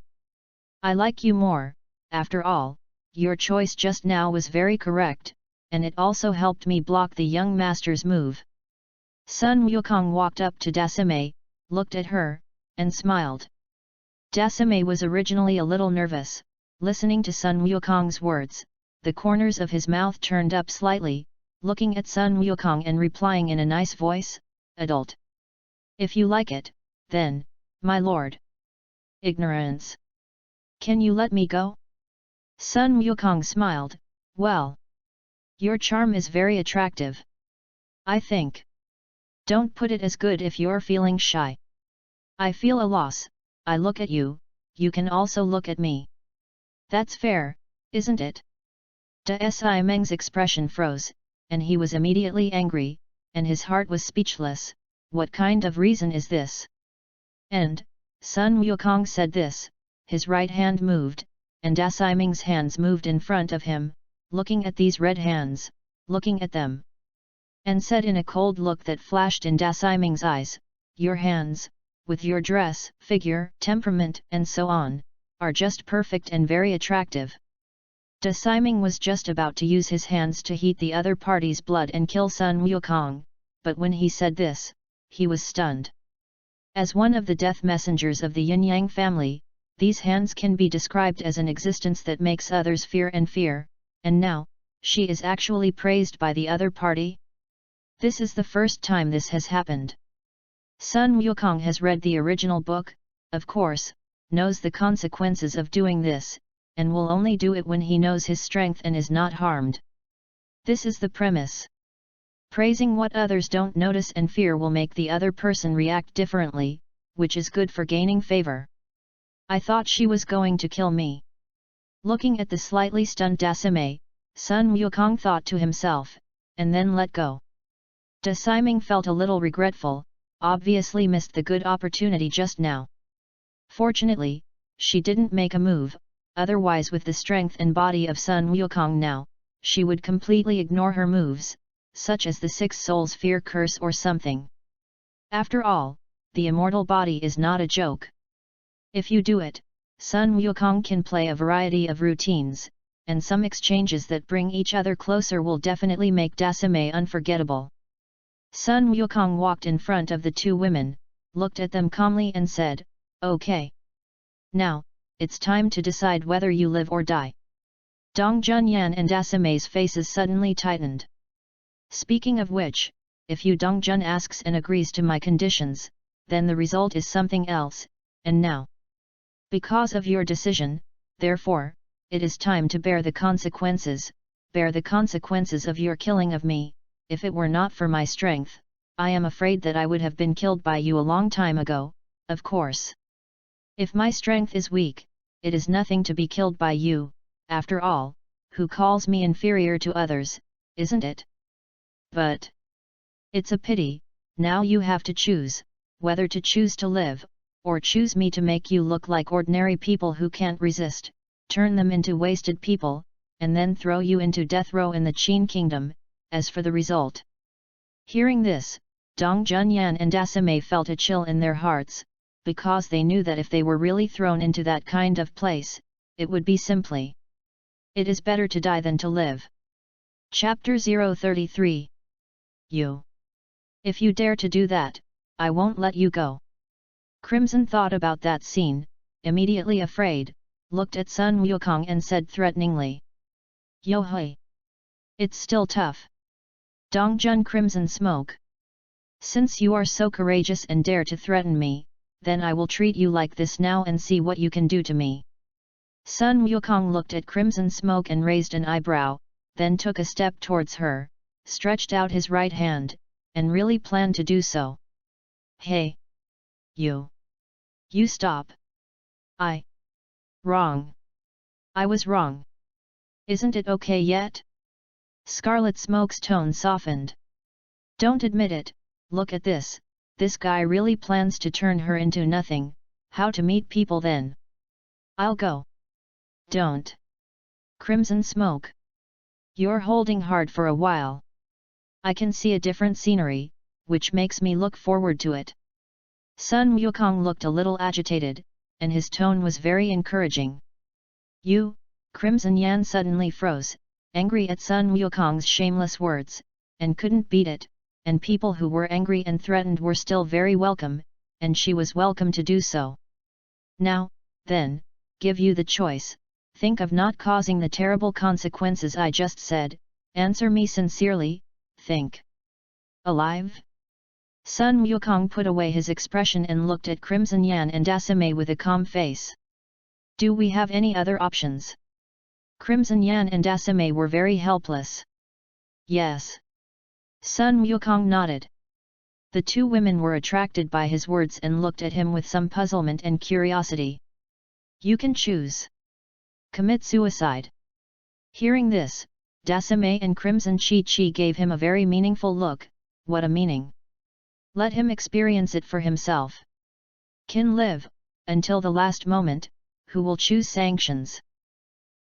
I like you more. After all, your choice just now was very correct, and it also helped me block the young master's move. Sun Wukong walked up to Dasame, looked at her, and smiled. Dasame was originally a little nervous, listening to Sun Wukong's words, the corners of his mouth turned up slightly, looking at Sun Wukong and replying in a nice voice, adult. If you like it, then, my lord. Ignorance. Can you let me go? Sun Wukong smiled, well. Your charm is very attractive. I think. Don't put it as good if you're feeling shy. I feel a loss, I look at you, you can also look at me. That's fair, isn't it? Da Si Meng's expression froze, and he was immediately angry, and his heart was speechless. What kind of reason is this? And, Sun Wukong said this, his right hand moved, and Da Si Meng's hands moved in front of him, looking at these red hands, looking at them. And said in a cold look that flashed in Da Si Meng's eyes, your hands, with your dress, figure, temperament, and so on, are just perfect and very attractive. Da Si Meng was just about to use his hands to heat the other party's blood and kill Sun Wukong, but when he said this, he was stunned. As one of the death messengers of the Yin-Yang family, these hands can be described as an existence that makes others fear, and now, she is actually praised by the other party? This is the first time this has happened. Sun Wukong has read the original book, of course, knows the consequences of doing this, and will only do it when he knows his strength and is not harmed. This is the premise. Praising what others don't notice and fear will make the other person react differently, which is good for gaining favor. I thought she was going to kill me. Looking at the slightly stunned Dasame, Sun Wukong thought to himself, and then let go. Da Si Meng felt a little regretful, obviously missed the good opportunity just now. Fortunately, she didn't make a move, otherwise with the strength and body of Sun Wukong now, she would completely ignore her moves, such as the Six Souls Fear Curse or something. After all, the immortal body is not a joke. If you do it, Sun Wukong can play a variety of routines, and some exchanges that bring each other closer will definitely make Dasame unforgettable. Sun Wukong walked in front of the two women, looked at them calmly and said, okay. Now, it's time to decide whether you live or die. Dong Junyan and Dasame's faces suddenly tightened. Speaking of which, if you Dong Jun asks and agrees to my conditions, then the result is something else, and now. Because of your decision, therefore, it is time to bear the consequences of your killing of me. If it were not for my strength, I am afraid that I would have been killed by you a long time ago, of course. If my strength is weak, it is nothing to be killed by you, after all, who calls me inferior to others, isn't it? But it's a pity, now you have to choose, whether to choose to live, or choose me to make you look like ordinary people who can't resist, turn them into wasted people, and then throw you into death row in the Qin kingdom, as for the result. Hearing this, Dong Junyan and Dasame felt a chill in their hearts, because they knew that if they were really thrown into that kind of place, it would be simply, "It is better to die than to live." Chapter 033. You. If you dare to do that, I won't let you go. Crimson thought about that scene, immediately afraid, looked at Sun Wukong and said threateningly, "Yo hui! It's still tough." Dongjun Crimson Smoke. Since you are so courageous and dare to threaten me, then I will treat you like this now and see what you can do to me. Sun Wukong looked at Crimson Smoke and raised an eyebrow, then took a step towards her, stretched out his right hand, and really planned to do so. "Hey! You stop! Wrong! I was wrong! Isn't it okay yet?" Scarlet Smoke's tone softened. "Don't admit it, look at this guy really plans to turn her into nothing, how to meet people then? I'll go." "Don't! Crimson Smoke! You're holding hard for a while. I can see a different scenery, which makes me look forward to it." Sun Wukong looked a little agitated, and his tone was very encouraging. "You?" Crimson Yan suddenly froze, angry at Sun Wukong's shameless words, and couldn't beat it, and people who were angry and threatened were still very welcome, and she was welcome to do so. "Now, then, give you the choice, think of not causing the terrible consequences I just said, answer me sincerely, think. Alive?" Sun Wukong put away his expression and looked at Crimson Yan and Dasame with a calm face. "Do we have any other options?" Crimson Yan and Dasame were very helpless. "Yes." Sun Wukong nodded. The two women were attracted by his words and looked at him with some puzzlement and curiosity. "You can choose. Commit suicide." Hearing this, Dasame and Crimson Chi gave him a very meaningful look. What a meaning! Let him experience it for himself. Can live, until the last moment, who will choose sanctions?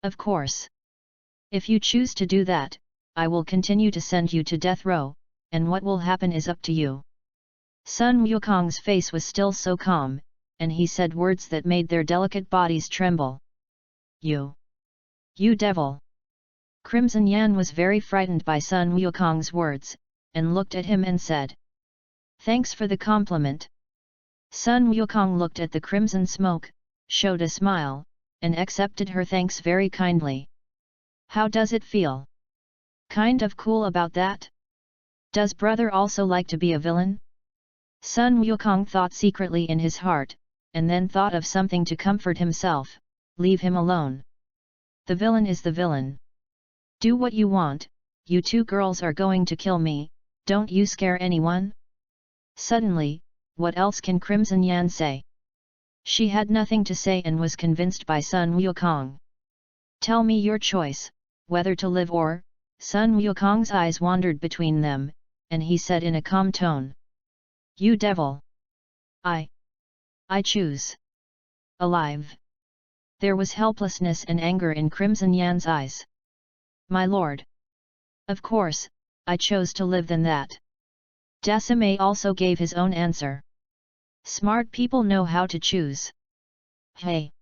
Of course. If you choose to do that, I will continue to send you to death row, and what will happen is up to you. Sun Wukong's face was still so calm, and he said words that made their delicate bodies tremble. You devil!" Crimson Yan was very frightened by Sun Wukong's words, and looked at him and said, "Thanks for the compliment." Sun Wukong looked at the Crimson Smoke, showed a smile, and accepted her thanks very kindly. "How does it feel? Kind of cool about that? Does brother also like to be a villain?" Sun Wukong thought secretly in his heart, and then thought of something to comfort himself. Leave him alone. The villain is the villain. Do what you want, you two girls are going to kill me, don't you scare anyone? Suddenly, what else can Crimson Yan say? She had nothing to say and was convinced by Sun Wukong. "Tell me your choice, whether to live or..." Sun Wukong's eyes wandered between them, and he said in a calm tone. "You devil! I choose alive." There was helplessness and anger in Crimson Yan's eyes. "My lord! Of course, I chose to live than that." Dasame also gave his own answer. "Smart people know how to choose." "Hey!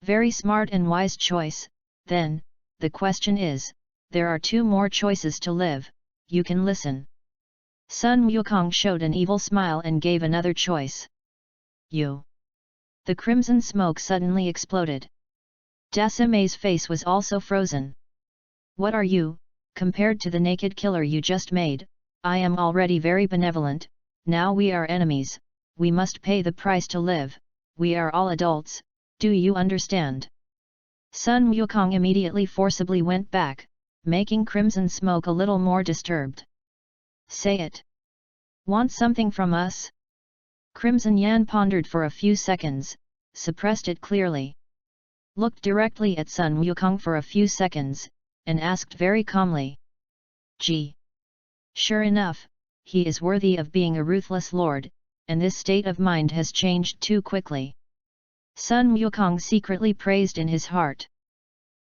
Very smart and wise choice, then, the question is, there are two more choices to live, you can listen." Sun Wukong showed an evil smile and gave another choice. "You." The Crimson Smoke suddenly exploded. Dasame's face was also frozen. "What are you, compared to the naked killer you just made? I am already very benevolent, now we are enemies, we must pay the price to live, we are all adults, do you understand?" Sun Wukong immediately forcibly went back, making Crimson Smoke a little more disturbed. "Say it. Want something from us?" Crimson Yan pondered for a few seconds, suppressed it clearly, looked directly at Sun Wukong for a few seconds, and asked very calmly. Gee! Sure enough, he is worthy of being a ruthless lord, and this state of mind has changed too quickly. Sun Wukong secretly praised in his heart.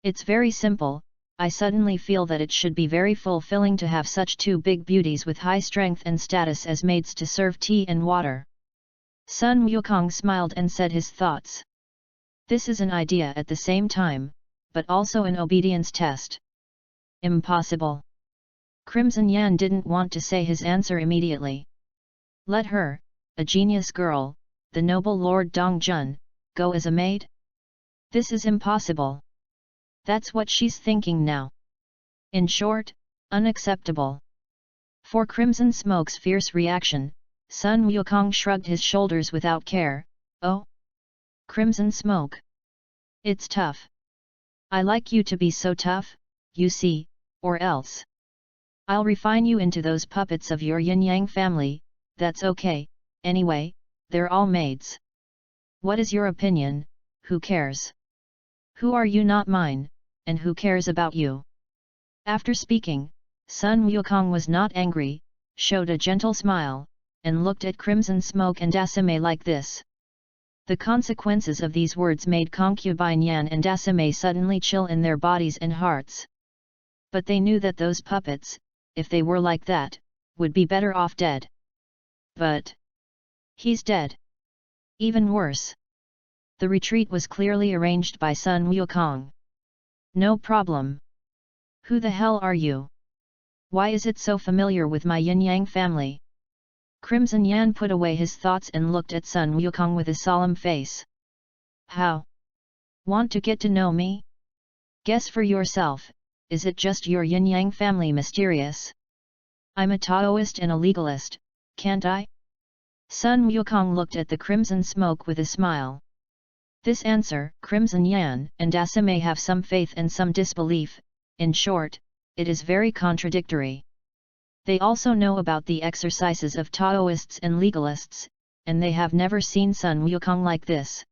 It's very simple, I suddenly feel that it should be very fulfilling to have such two big beauties with high strength and status as maids to serve tea and water. Sun Wukong smiled and said his thoughts. This is an idea at the same time, but also an obedience test. Impossible. Crimson Yan didn't want to say his answer immediately. Let her, a genius girl, the noble Lord Dong Jun, go as a maid? This is impossible. That's what she's thinking now. In short, unacceptable. For Crimson Smoke's fierce reaction, Sun Wukong shrugged his shoulders without care. Oh? Crimson Smoke. It's tough. I like you to be so tough, you see, or else I'll refine you into those puppets of your yin-yang family. That's okay, anyway, they're all maids. What is your opinion? Who cares? Who are you? Not mine, and who cares about you? After speaking, Sun Wukong was not angry, showed a gentle smile, and looked at Crimson Smoke and Dasame like this. The consequences of these words made Concubine Yan and Dasame suddenly chill in their bodies and hearts. But they knew that those puppets, if they were like that, would be better off dead. But he's dead. Even worse. The retreat was clearly arranged by Sun Wukong. No problem. Who the hell are you? Why is it so familiar with my yin-yang family? Crimson Yan put away his thoughts and looked at Sun Wukong with a solemn face. How? Want to get to know me? Guess for yourself, is it just your yin-yang family mysterious? I'm a Taoist and a legalist, can't I? Sun Wukong looked at the Crimson Smoke with a smile. This answer, Crimson Yan and Dasame have some faith and some disbelief. In short, it is very contradictory. They also know about the exercises of Taoists and legalists, and they have never seen Sun Wukong like this.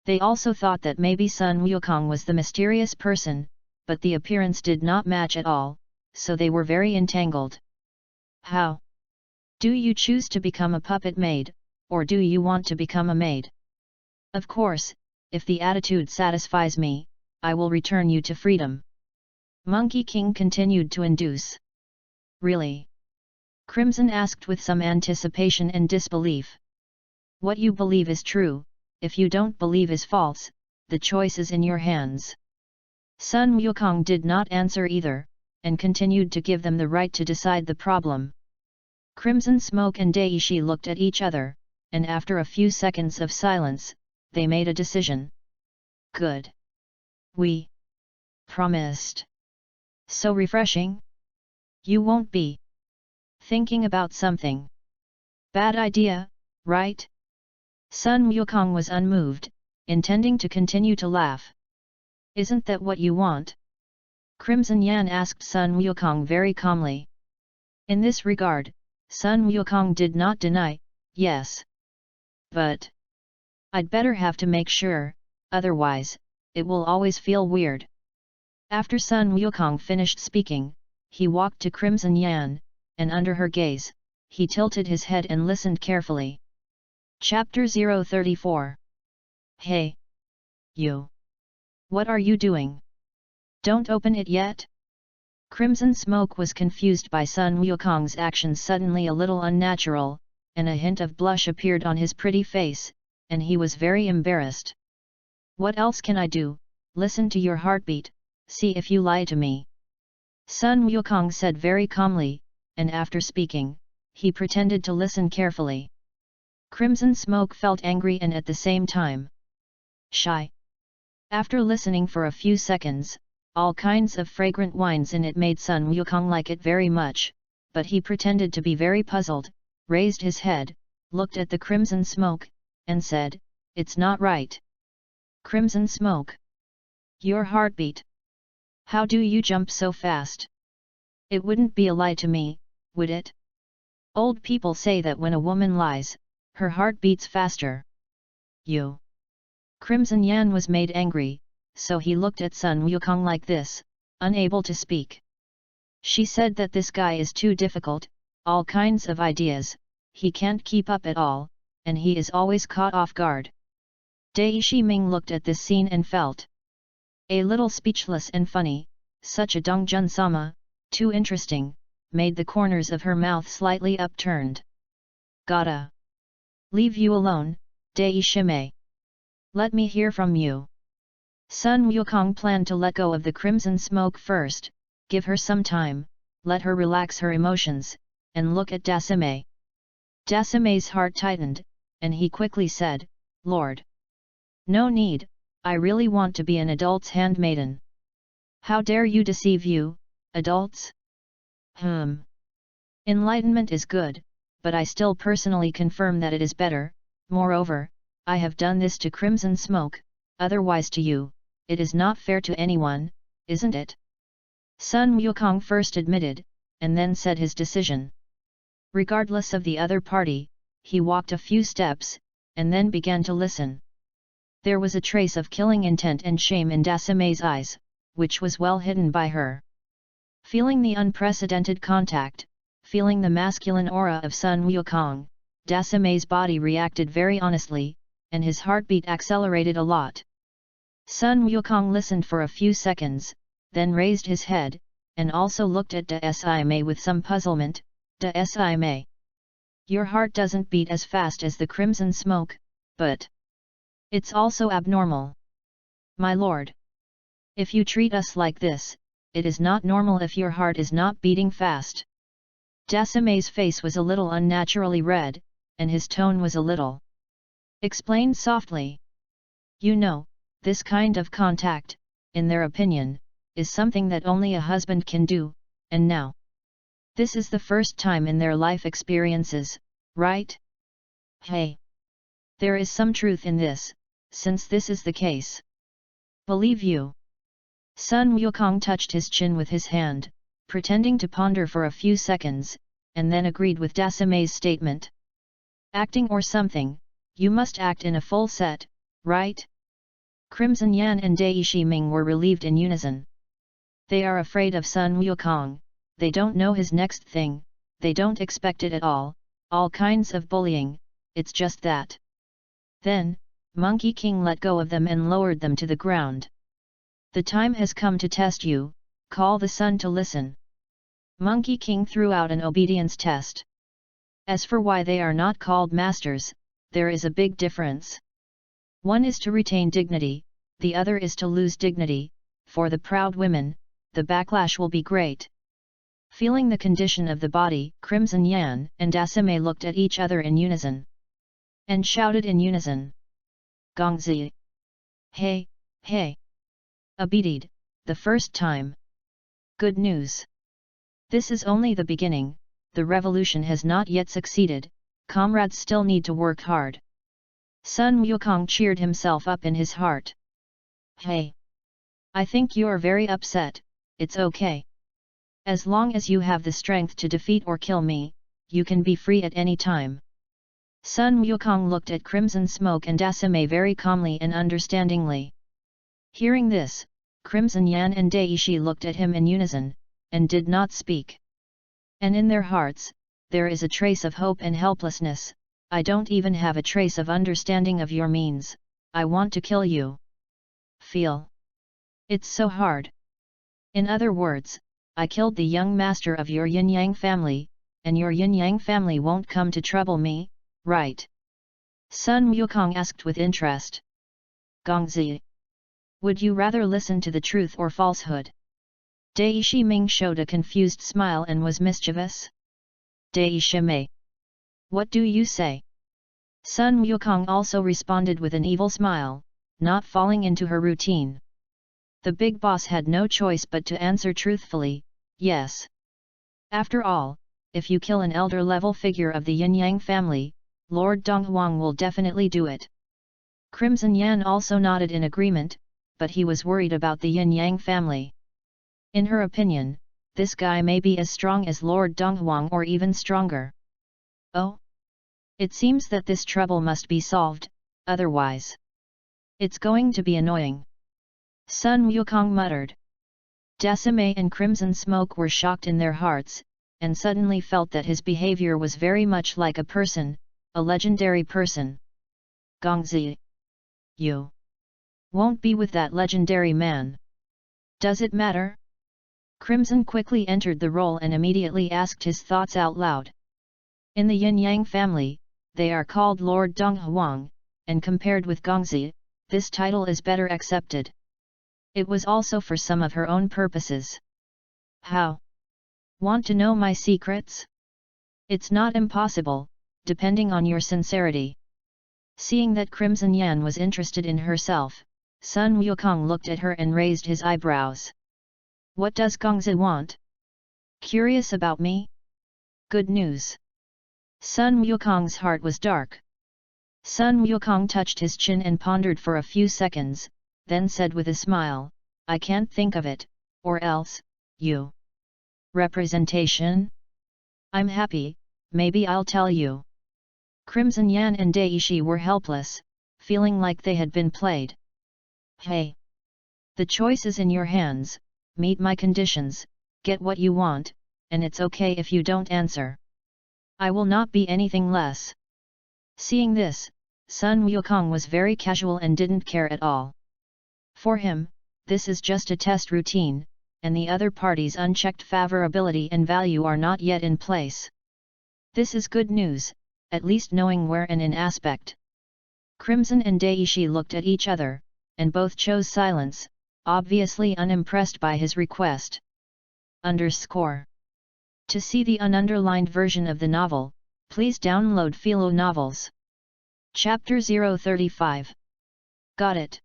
They also thought that maybe Sun Wukong was the mysterious person, but the appearance did not match at all, so they were very entangled. How? Do you choose to become a puppet maid, or do you want to become a maid? Of course, if the attitude satisfies me, I will return you to freedom. Monkey King continued to induce. Really? Crimson asked with some anticipation and disbelief. What you believe is true, if you don't believe is false, the choice is in your hands. Sun Wukong did not answer either, and continued to give them the right to decide the problem. Crimson Smoke and Daishi looked at each other, and after a few seconds of silence, they made a decision. Good. We promised. So refreshing? You won't be thinking about something bad idea, right? Sun Wukong was unmoved, intending to continue to laugh. Isn't that what you want? Crimson Yan asked Sun Wukong very calmly. In this regard, Sun Wukong did not deny, yes. But I'd better have to make sure, otherwise, it will always feel weird. After Sun Wukong finished speaking, he walked to Crimson Yan, and under her gaze, he tilted his head and listened carefully. Chapter 034. Hey! You! What are you doing? Don't open it yet? Crimson Smoke was confused by Sun Wukong's actions, suddenly a little unnatural, and a hint of blush appeared on his pretty face, and he was very embarrassed. What else can I do? Listen to your heartbeat, see if you lie to me. Sun Wukong said very calmly, and after speaking, he pretended to listen carefully. Crimson Smoke felt angry and at the same time shy. After listening for a few seconds, all kinds of fragrant wines in it made Sun Wukong like it very much, but he pretended to be very puzzled, raised his head, looked at the Crimson Smoke, and said, "It's not right." Crimson Smoke. Your heartbeat. How do you jump so fast? It wouldn't be a lie to me, would it? Old people say that when a woman lies, her heart beats faster. You Crimson Yan was made angry, so he looked at Sun Wukong like this, unable to speak. She said that this guy is too difficult, all kinds of ideas, he can't keep up at all, and he is always caught off guard. Dai Shiming looked at this scene and felt a little speechless and funny. Such a Dongjun Sama, too interesting, made the corners of her mouth slightly upturned. Gotta leave you alone, Dai Shimei. Let me hear from you. Sun Wukong planned to let go of the crimson smoke first, give her some time, let her relax her emotions, and look at Dasime. Dasime's heart tightened, and he quickly said, Lord, no need, I really want to be an adult's handmaiden. How dare you deceive you, adults? Enlightenment is good, but I still personally confirm that it is better. Moreover, I have done this to Crimson Smoke, otherwise to you, it is not fair to anyone, isn't it? Sun Wukong first admitted, and then said his decision. Regardless of the other party, he walked a few steps, and then began to listen. There was a trace of killing intent and shame in Dasime's eyes, which was well hidden by her. Feeling the unprecedented contact, feeling the masculine aura of Sun Wukong, Dasime's body reacted very honestly, and his heartbeat accelerated a lot. Sun Wukong listened for a few seconds, then raised his head, and also looked at Dasime with some puzzlement. Dasime, your heart doesn't beat as fast as the crimson smoke, but it's also abnormal. My lord, if you treat us like this, it is not normal if your heart is not beating fast. Dasime's face was a little unnaturally red, and his tone was a little explained softly. You know, this kind of contact, in their opinion, is something that only a husband can do, and now this is the first time in their life experiences, right? Hey! There is some truth in this, since this is the case. Believe you. Sun Wukong touched his chin with his hand, pretending to ponder for a few seconds, and then agreed with Dasime's statement. Acting or something, you must act in a full set, right? Crimson Yan and Dai Shiming were relieved in unison. They are afraid of Sun Wukong, they don't know his next thing, they don't expect it at all kinds of bullying, it's just that. Then, Monkey King let go of them and lowered them to the ground. The time has come to test you, call the sun to listen. Monkey King threw out an obedience test. As for why they are not called masters, there is a big difference. One is to retain dignity, the other is to lose dignity. For the proud women, the backlash will be great. Feeling the condition of the body, Crimson Yan and Dasime looked at each other in unison. And shouted in unison. Gongzi! Hey, hey! Obedied, the first time. Good news. This is only the beginning, the revolution has not yet succeeded, comrades still need to work hard. Sun Wukong cheered himself up in his heart. Hey! I think you are very upset, it's okay. As long as you have the strength to defeat or kill me, you can be free at any time. Sun Wukong looked at Crimson Smoke and Dasime very calmly and understandingly. Hearing this, Crimson Yan and Daishi looked at him in unison, and did not speak. And in their hearts, there is a trace of hope and helplessness. I don't even have a trace of understanding of your means, I want to kill you. Feel. It's so hard. In other words, I killed the young master of your yin-yang family, and your yin-yang family won't come to trouble me, right? Sun Wukong asked with interest. Gongzi. Would you rather listen to the truth or falsehood? Dai Shiming showed a confused smile and was mischievous. Dai Shimei. What do you say? Sun Wukong also responded with an evil smile, not falling into her routine. The big boss had no choice but to answer truthfully, yes. After all, if you kill an elder-level figure of the yin-yang family, Lord Donghuang will definitely do it. Crimson Yan also nodded in agreement, but he was worried about the yin-yang family. In her opinion, this guy may be as strong as Lord Donghuang or even stronger. Oh? It seems that this trouble must be solved, otherwise It's going to be annoying. Sun Wukong muttered. Dasame and Crimson Smoke were shocked in their hearts, and suddenly felt that his behavior was very much like a person, a legendary person. Gongzi. You won't be with that legendary man. Does it matter? Crimson quickly entered the role and immediately asked his thoughts out loud. In the Yin-Yang family, they are called Lord Dong Huang, and compared with Gongzi, this title is better accepted. It was also for some of her own purposes. How? Want to know my secrets? It's not impossible, depending on your sincerity. Seeing that Crimson Yan was interested in herself, Sun Wukong looked at her and raised his eyebrows. What does Gongzi want? Curious about me? Good news. Sun Wukong's heart was dark. Sun Wukong touched his chin and pondered for a few seconds, then said with a smile, I can't think of it, or else, you. Representation? I'm happy, maybe I'll tell you. Crimson Yan and Daishi were helpless, feeling like they had been played. Hey! The choice is in your hands, meet my conditions, get what you want, and it's okay if you don't answer. I will not be anything less. Seeing this, Sun Wukong was very casual and didn't care at all. For him, this is just a test routine, and the other party's unchecked favorability and value are not yet in place. This is good news, at least knowing where and in aspect. Crimson and Daishi looked at each other, and both chose silence, obviously unimpressed by his request. To see the ununderlined version of the novel, please download Philo Novels. Chapter 035. Got it.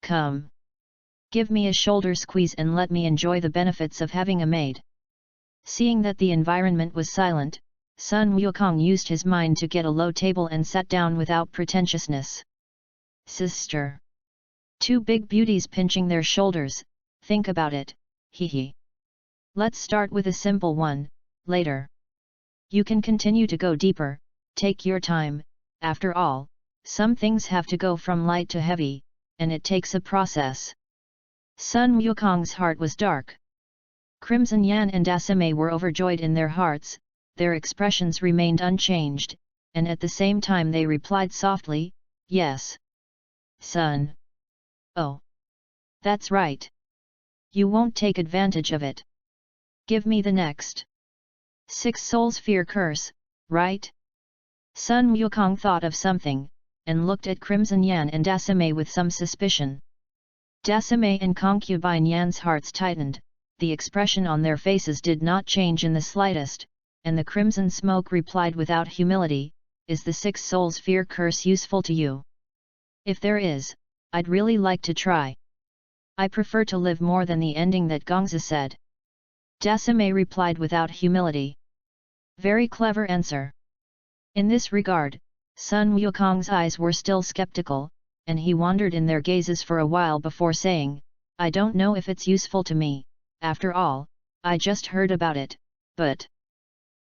Come. Give me a shoulder squeeze and let me enjoy the benefits of having a maid. Seeing that the environment was silent, Sun Wukong used his mind to get a low table and sat down without pretentiousness. Sister. Two big beauties pinching their shoulders, think about it, hee. Let's start with a simple one, later. You can continue to go deeper, take your time, after all, some things have to go from light to heavy, and it takes a process. Sun Wukong's heart was dark. Crimson Yan and Dasame were overjoyed in their hearts, their expressions remained unchanged, and at the same time they replied softly, yes. Sun. Oh. That's right. You won't take advantage of it. Give me the next. 6 souls fear curse, right? Sun Wukong thought of something, and looked at Crimson Yan and Dasame with some suspicion. Dasame and concubine Yan's hearts tightened, the expression on their faces did not change in the slightest, and the Crimson Smoke replied without humility, is the 6 souls fear curse useful to you? If there is, I'd really like to try. I prefer to live more than the ending that Gongzi said. Dasame replied without humility. Very clever answer. In this regard, Sun Wukong's eyes were still skeptical, and he wandered in their gazes for a while before saying, I don't know if it's useful to me, after all, I just heard about it, but...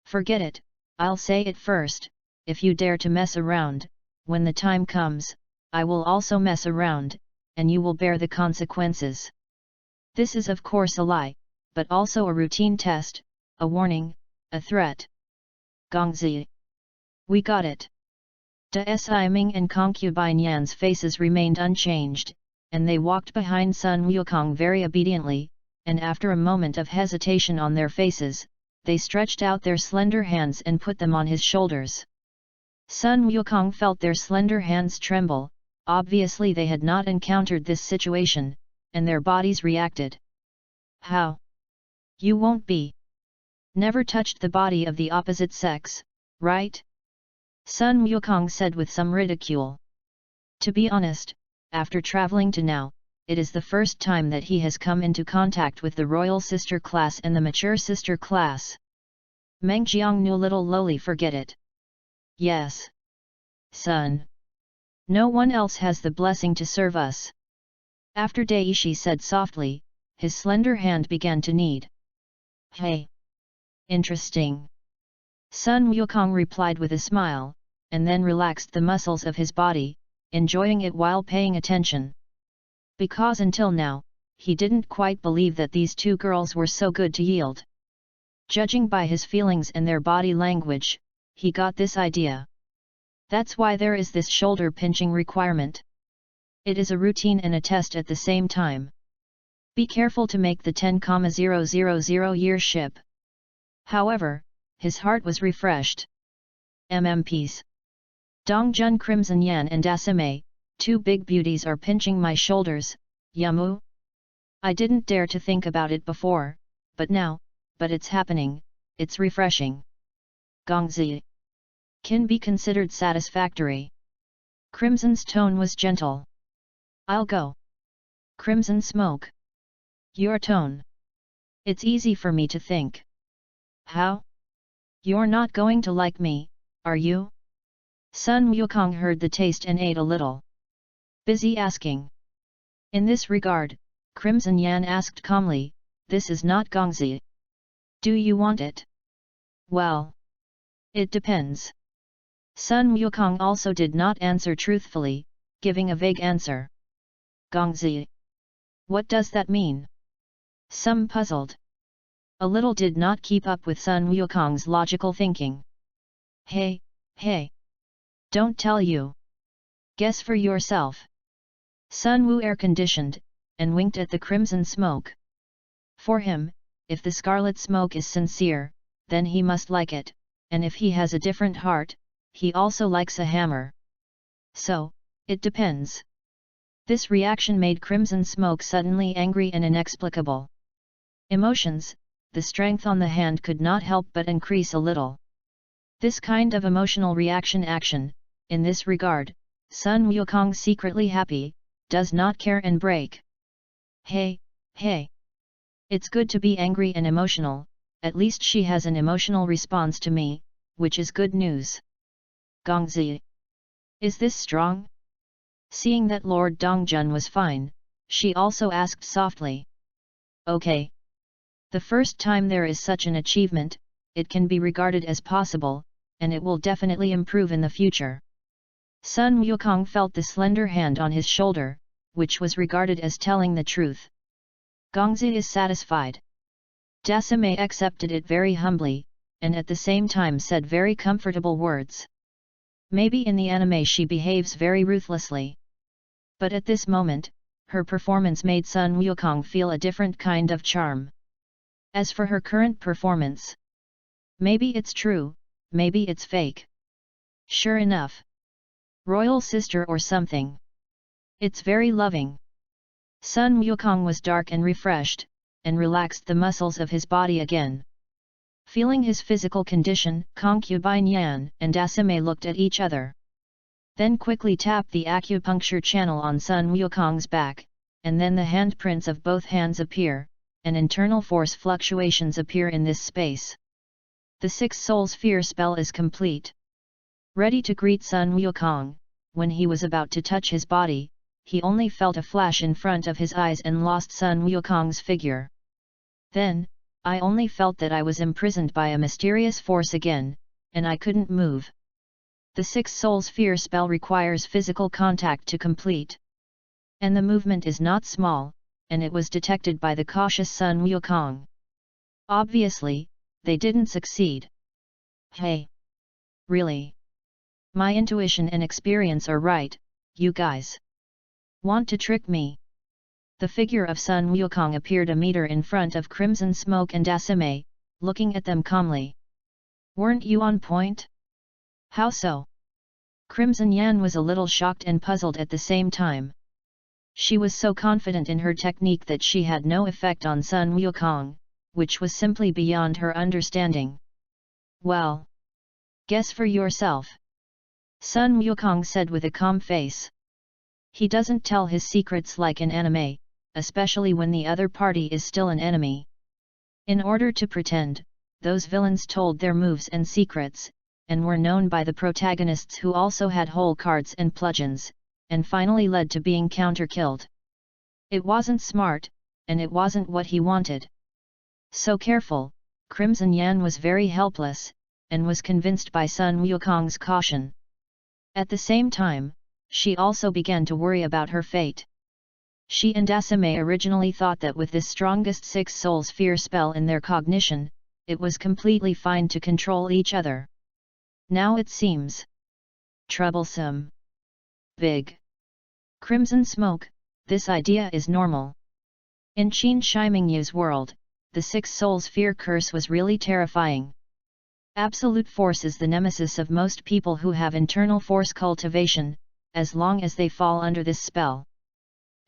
Forget it, I'll say it first, if you dare to mess around, when the time comes, I will also mess around, and you will bear the consequences. This is of course a lie, but also a routine test, a warning, a threat. Gongzi. We got it. Ming and concubine Yan's faces remained unchanged, and they walked behind Sun Wukong very obediently, and after a moment of hesitation on their faces, they stretched out their slender hands and put them on his shoulders. Sun Wukong felt their slender hands tremble, obviously they had not encountered this situation, and their bodies reacted. How? You won't be. Never touched the body of the opposite sex, right? Sun Wukong said with some ridicule. To be honest, after traveling to now, it is the first time that he has come into contact with the royal sister class and the mature sister class. Meng Jiang knew little lowly forget it. Yes. Son. No one else has the blessing to serve us. After Daishi said softly, his slender hand began to knead. Hey. Interesting. Sun Wukong replied with a smile, and then relaxed the muscles of his body, enjoying it while paying attention. Because until now, he didn't quite believe that these two girls were so good to yield. Judging by his feelings and their body language, he got this idea. That's why there is this shoulder pinching requirement. It is a routine and a test at the same time. Be careful to make the 10,000 year ship. However, his heart was refreshed. MMPs. Dongjun, Crimson Yan and Dasame, two big beauties, are pinching my shoulders, Yamu. I didn't dare to think about it before, but it's happening, it's refreshing. Gongzi. Can be considered satisfactory. Crimson's tone was gentle. I'll go. Crimson Smoke. Your tone. It's easy for me to think. How? You're not going to like me, are you? Sun Wukong heard the taste and ate a little. Busy asking. In this regard, Crimson Yan asked calmly, this is not Gongzi. Do you want it? Well. It depends. Sun Wukong also did not answer truthfully, giving a vague answer. Gongzi. What does that mean? Some puzzled. A little did not keep up with Sun Wukong's logical thinking. Hey. Don't tell you. Guess for yourself. Sun Wu air-conditioned, and winked at the crimson smoke. For him, if the scarlet smoke is sincere, then he must like it, and if he has a different heart, he also likes a hammer. So, it depends. This reaction made Crimson Smoke suddenly angry and inexplicable. Emotions, the strength on the hand could not help but increase a little. This kind of emotional reaction action, in this regard, Sun Wukong secretly happy, does not care and break. Hey. It's good to be angry and emotional, at least she has an emotional response to me, which is good news. Gongzi. Is this strong? Seeing that Lord Dongjun was fine, she also asked softly. Okay. The first time there is such an achievement, it can be regarded as possible, and it will definitely improve in the future. Sun Wukong felt the slender hand on his shoulder, which was regarded as telling the truth. Gongzi is satisfied. Dasame accepted it very humbly, and at the same time said very comfortable words. Maybe in the anime she behaves very ruthlessly. But at this moment, her performance made Sun Wukong feel a different kind of charm. As for her current performance, maybe it's true, maybe it's fake. Sure enough. Royal sister or something. It's very loving. Sun Wukong was dark and refreshed, and relaxed the muscles of his body again. Feeling his physical condition, Concubine Yan and Dasame looked at each other. Then quickly tapped the acupuncture channel on Sun Wukong's back, and then the handprints of both hands appear, and internal force fluctuations appear in this space. The Six Souls Fear spell is complete. Ready to greet Sun Wukong, when he was about to touch his body, he only felt a flash in front of his eyes and lost Sun Wukong's figure. Then, I only felt that I was imprisoned by a mysterious force again, and I couldn't move. The Six Souls Fear spell requires physical contact to complete. And the movement is not small, and it was detected by the cautious Sun Wukong. Obviously, they didn't succeed. Hey! Really? My intuition and experience are right, you guys. Want to trick me? The figure of Sun Wukong appeared a meter in front of Crimson Smoke and Dasame, looking at them calmly. Weren't you on point? How so? Crimson Yan was a little shocked and puzzled at the same time. She was so confident in her technique that she had no effect on Sun Wukong, which was simply beyond her understanding. Well, guess for yourself. Sun Wukong said with a calm face. He doesn't tell his secrets like in anime, especially when the other party is still an enemy. In order to pretend, those villains told their moves and secrets, and were known by the protagonists who also had hole cards and plugins, and finally led to being counter-killed. It wasn't smart, and it wasn't what he wanted. So careful, Crimson Yan was very helpless, and was convinced by Sun Wukong's caution. At the same time, she also began to worry about her fate. She and Dasame originally thought that with this strongest six souls fear spell in their cognition, it was completely fine to control each other. Now it seems troublesome. Big. Crimson smoke, this idea is normal. In Qin Shimingyu's world, the six souls fear curse was really terrifying. Absolute force is the nemesis of most people who have internal force cultivation, as long as they fall under this spell.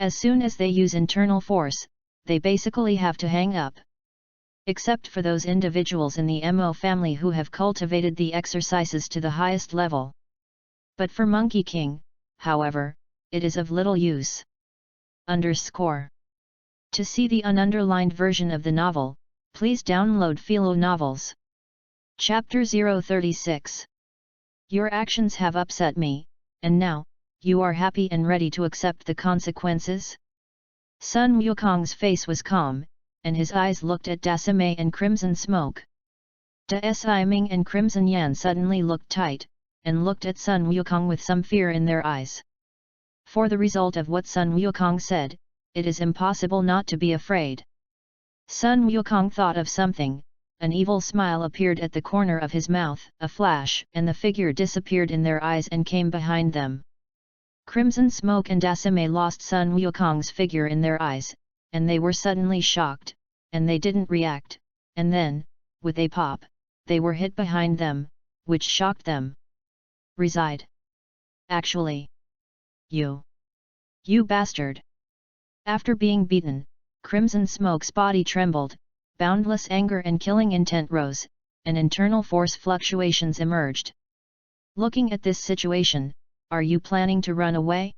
As soon as they use internal force, they basically have to hang up. Except for those individuals in the Mo family who have cultivated the exercises to the highest level. But for Monkey King, however, it is of little use. To see the ununderlined version of the novel, please download Philo Novels. Chapter 036. Your actions have upset me, and now, you are happy and ready to accept the consequences? Sun Wukong's face was calm, and his eyes looked at Dasame and Crimson Smoke. Da Ming and Crimson Yan suddenly looked tight, and looked at Sun Wukong with some fear in their eyes. For the result of what Sun Wukong said, it is impossible not to be afraid. Sun Wukong thought of something, an evil smile appeared at the corner of his mouth, a flash, and the figure disappeared in their eyes and came behind them. Crimson Smoke and Dasame lost Sun Wukong's figure in their eyes, and they were suddenly shocked, and they didn't react, and then, with a pop, they were hit behind them, which shocked them. Reside. Actually. You bastard. After being beaten, Crimson Smoke's body trembled, boundless anger and killing intent rose, and internal force fluctuations emerged. Looking at this situation, are you planning to run away?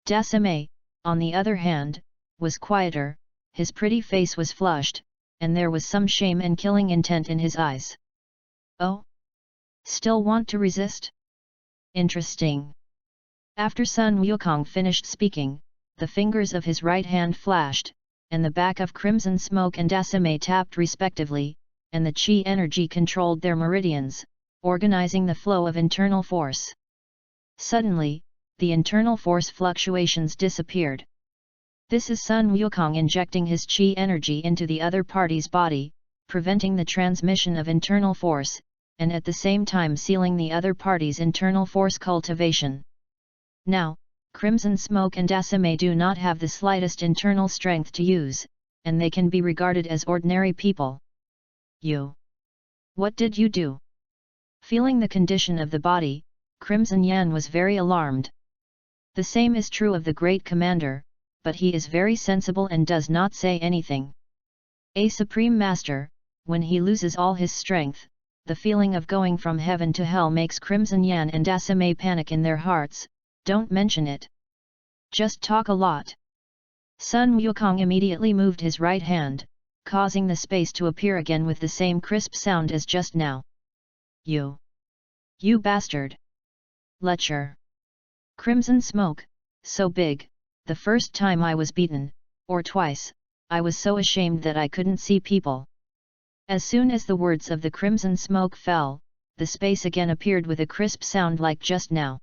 Dasame, on the other hand, was quieter, his pretty face was flushed, and there was some shame and killing intent in his eyes. Oh? Still want to resist? Interesting. After Sun Wukong finished speaking, the fingers of his right hand flashed, and the back of Crimson Smoke and Dasame tapped respectively, and the chi energy controlled their meridians, organizing the flow of internal force. Suddenly, the internal force fluctuations disappeared. This is Sun Wukong injecting his chi energy into the other party's body, preventing the transmission of internal force, and at the same time sealing the other party's internal force cultivation. Now, Crimson Smoke and Dasame do not have the slightest internal strength to use, and they can be regarded as ordinary people. You. What did you do? Feeling the condition of the body, Crimson Yan was very alarmed. The same is true of the great commander, but he is very sensible and does not say anything. A supreme master, when he loses all his strength, the feeling of going from heaven to hell makes Crimson Yan and Dasame panic in their hearts. Don't mention it. Just talk a lot. Sun Wukong immediately moved his right hand, causing the space to appear again with the same crisp sound as just now. You bastard. Lecher. Crimson Smoke, so big, the first time I was beaten, or twice, I was so ashamed that I couldn't see people. As soon as the words of the Crimson Smoke fell, the space again appeared with a crisp sound like just now.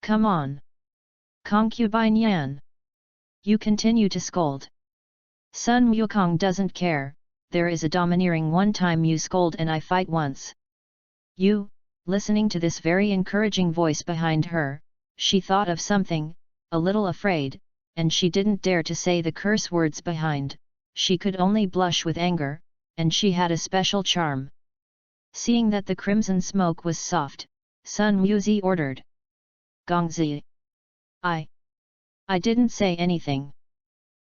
Come on. Concubine Yan. You continue to scold. Sun Wukong doesn't care, there is a domineering one time you scold and I fight once. You, listening to this very encouraging voice behind her, she thought of something, a little afraid, and she didn't dare to say the curse words behind, she could only blush with anger, and she had a special charm. Seeing that the Crimson Smoke was soft, Sun Wuzi ordered. Gongzi. I didn't say anything.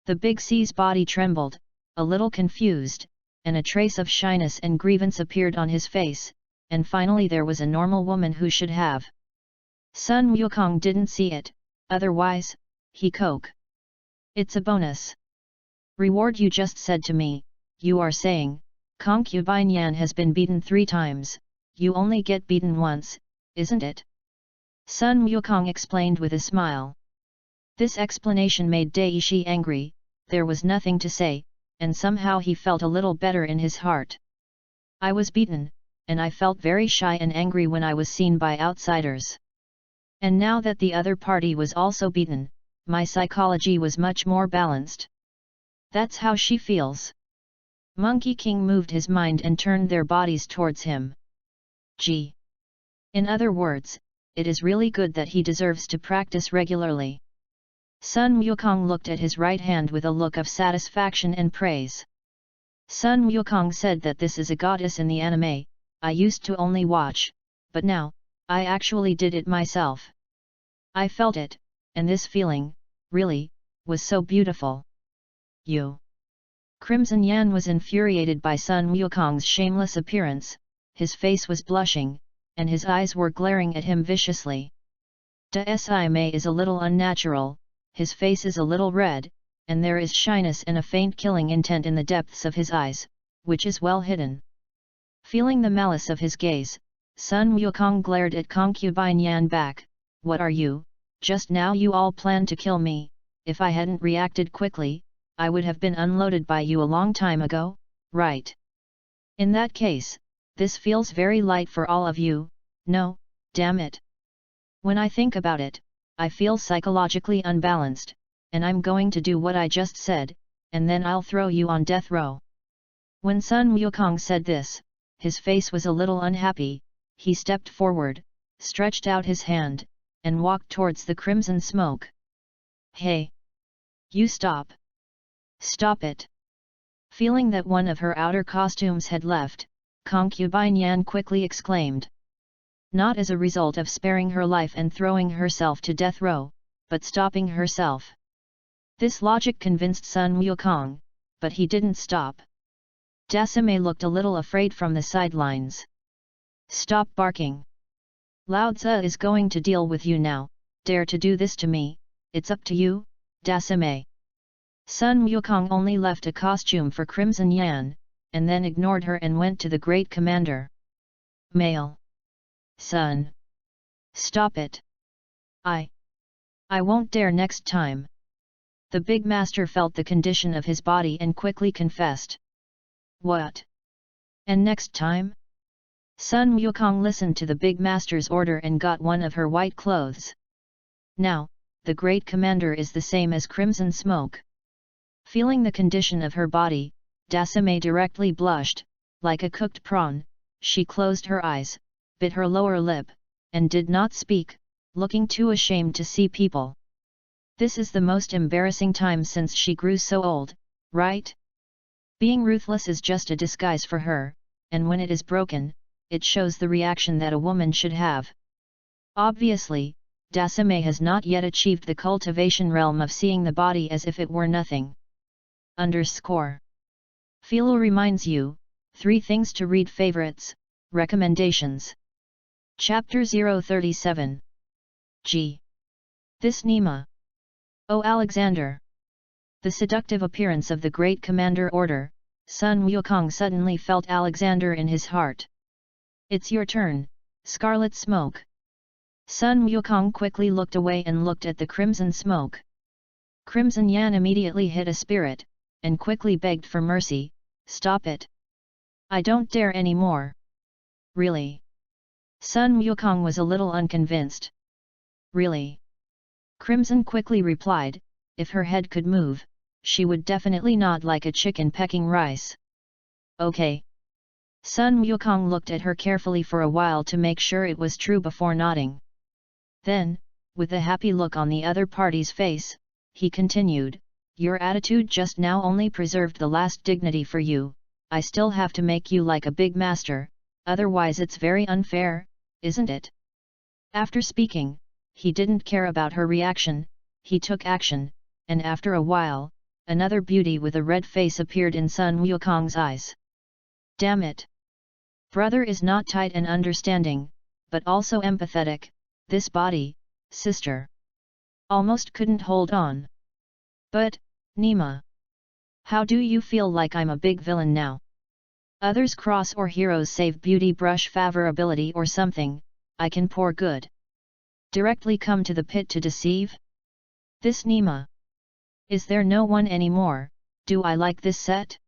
The Big C's body trembled, a little confused, and a trace of shyness and grievance appeared on his face, and finally there was a normal woman who should have. Sun Wukong didn't see it, otherwise, he coke. It's a bonus. Reward you just said to me, you are saying, Concubine Yan has been beaten 3 times, you only get beaten once, isn't it? Sun Wukong explained with a smile. This explanation made Daishi angry, there was nothing to say, and somehow he felt a little better in his heart. I was beaten, and I felt very shy and angry when I was seen by outsiders. And now that the other party was also beaten, my psychology was much more balanced. That's how she feels. Monkey King moved his mind and turned their bodies towards him. Gee. In other words, it is really good that he deserves to practice regularly. Sun Wukong looked at his right hand with a look of satisfaction and praise. Sun Wukong said that this is a goddess in the anime. I used to only watch, but now, I actually did it myself. I felt it, and this feeling, really, was so beautiful. You. Crimson Yan was infuriated by Sun Wukong's shameless appearance, his face was blushing, and his eyes were glaring at him viciously. Da Mei is a little unnatural, his face is a little red, and there is shyness and a faint killing intent in the depths of his eyes, which is well hidden. Feeling the malice of his gaze, Sun Wukong glared at concubine Yan back. What are you? Just now you all planned to kill me. If I hadn't reacted quickly, I would have been unloaded by you a long time ago, right? In that case, this feels very light for all of you. No, damn it. When I think about it, I feel psychologically unbalanced, and I'm going to do what I just said, and then I'll throw you on death row. When Sun Wukong said this, his face was a little unhappy. He stepped forward, stretched out his hand, and walked towards the crimson smoke. Hey! You stop! Stop it! Feeling that one of her outer costumes had left, concubine Yan quickly exclaimed. Not as a result of sparing her life and throwing herself to death row, but stopping herself. This logic convinced Sun Wukong, but he didn't stop. Dasame looked a little afraid from the sidelines. Stop barking! Lao Tzu is going to deal with you now. Dare to do this to me, it's up to you, Dasame. Sun Wukong only left a costume for Crimson Yan, and then ignored her and went to the great commander. Male. Sun. Stop it. I won't dare next time. The big master felt the condition of his body and quickly confessed. What? And next time? Sun Wukong listened to the big master's order and got one of her white clothes. Now, the great commander is the same as Crimson Smoke. Feeling the condition of her body, Dasame directly blushed, like a cooked prawn. She closed her eyes, bit her lower lip, and did not speak, looking too ashamed to see people. This is the most embarrassing time since she grew so old, right? Being ruthless is just a disguise for her, and when it is broken, it shows the reaction that a woman should have. Obviously, Dasame has not yet achieved the cultivation realm of seeing the body as if it were nothing. Philo reminds you, 3 things to read favorites, recommendations. Chapter 037. G. This Nima. O Alexander. The seductive appearance of the great commander order, Sun Wukong suddenly felt Alexander in his heart. It's your turn, Scarlet Smoke. Sun Wukong quickly looked away and looked at the crimson smoke. Crimson Yan immediately hit a spirit, and quickly begged for mercy. Stop it. I don't dare anymore. Really? Sun Wukong was a little unconvinced. Really? Crimson quickly replied, if her head could move, she would definitely nod like a chicken pecking rice. Okay. Sun Wukong looked at her carefully for a while to make sure it was true before nodding. Then, with a happy look on the other party's face, he continued, your attitude just now only preserved the last dignity for you. I still have to make you like a big master, otherwise it's very unfair, isn't it? After speaking, he didn't care about her reaction, he took action, and after a while, another beauty with a red face appeared in Sun Wukong's eyes. Damn it! Brother is not tight and understanding, but also empathetic, this body, sister. Almost couldn't hold on. But, Nima. How do you feel like I'm a big villain now? Others cross or heroes save beauty brush favorability or something, I can pour good. Directly come to the pit to deceive? This Nima. Is there no one anymore, do I like this set?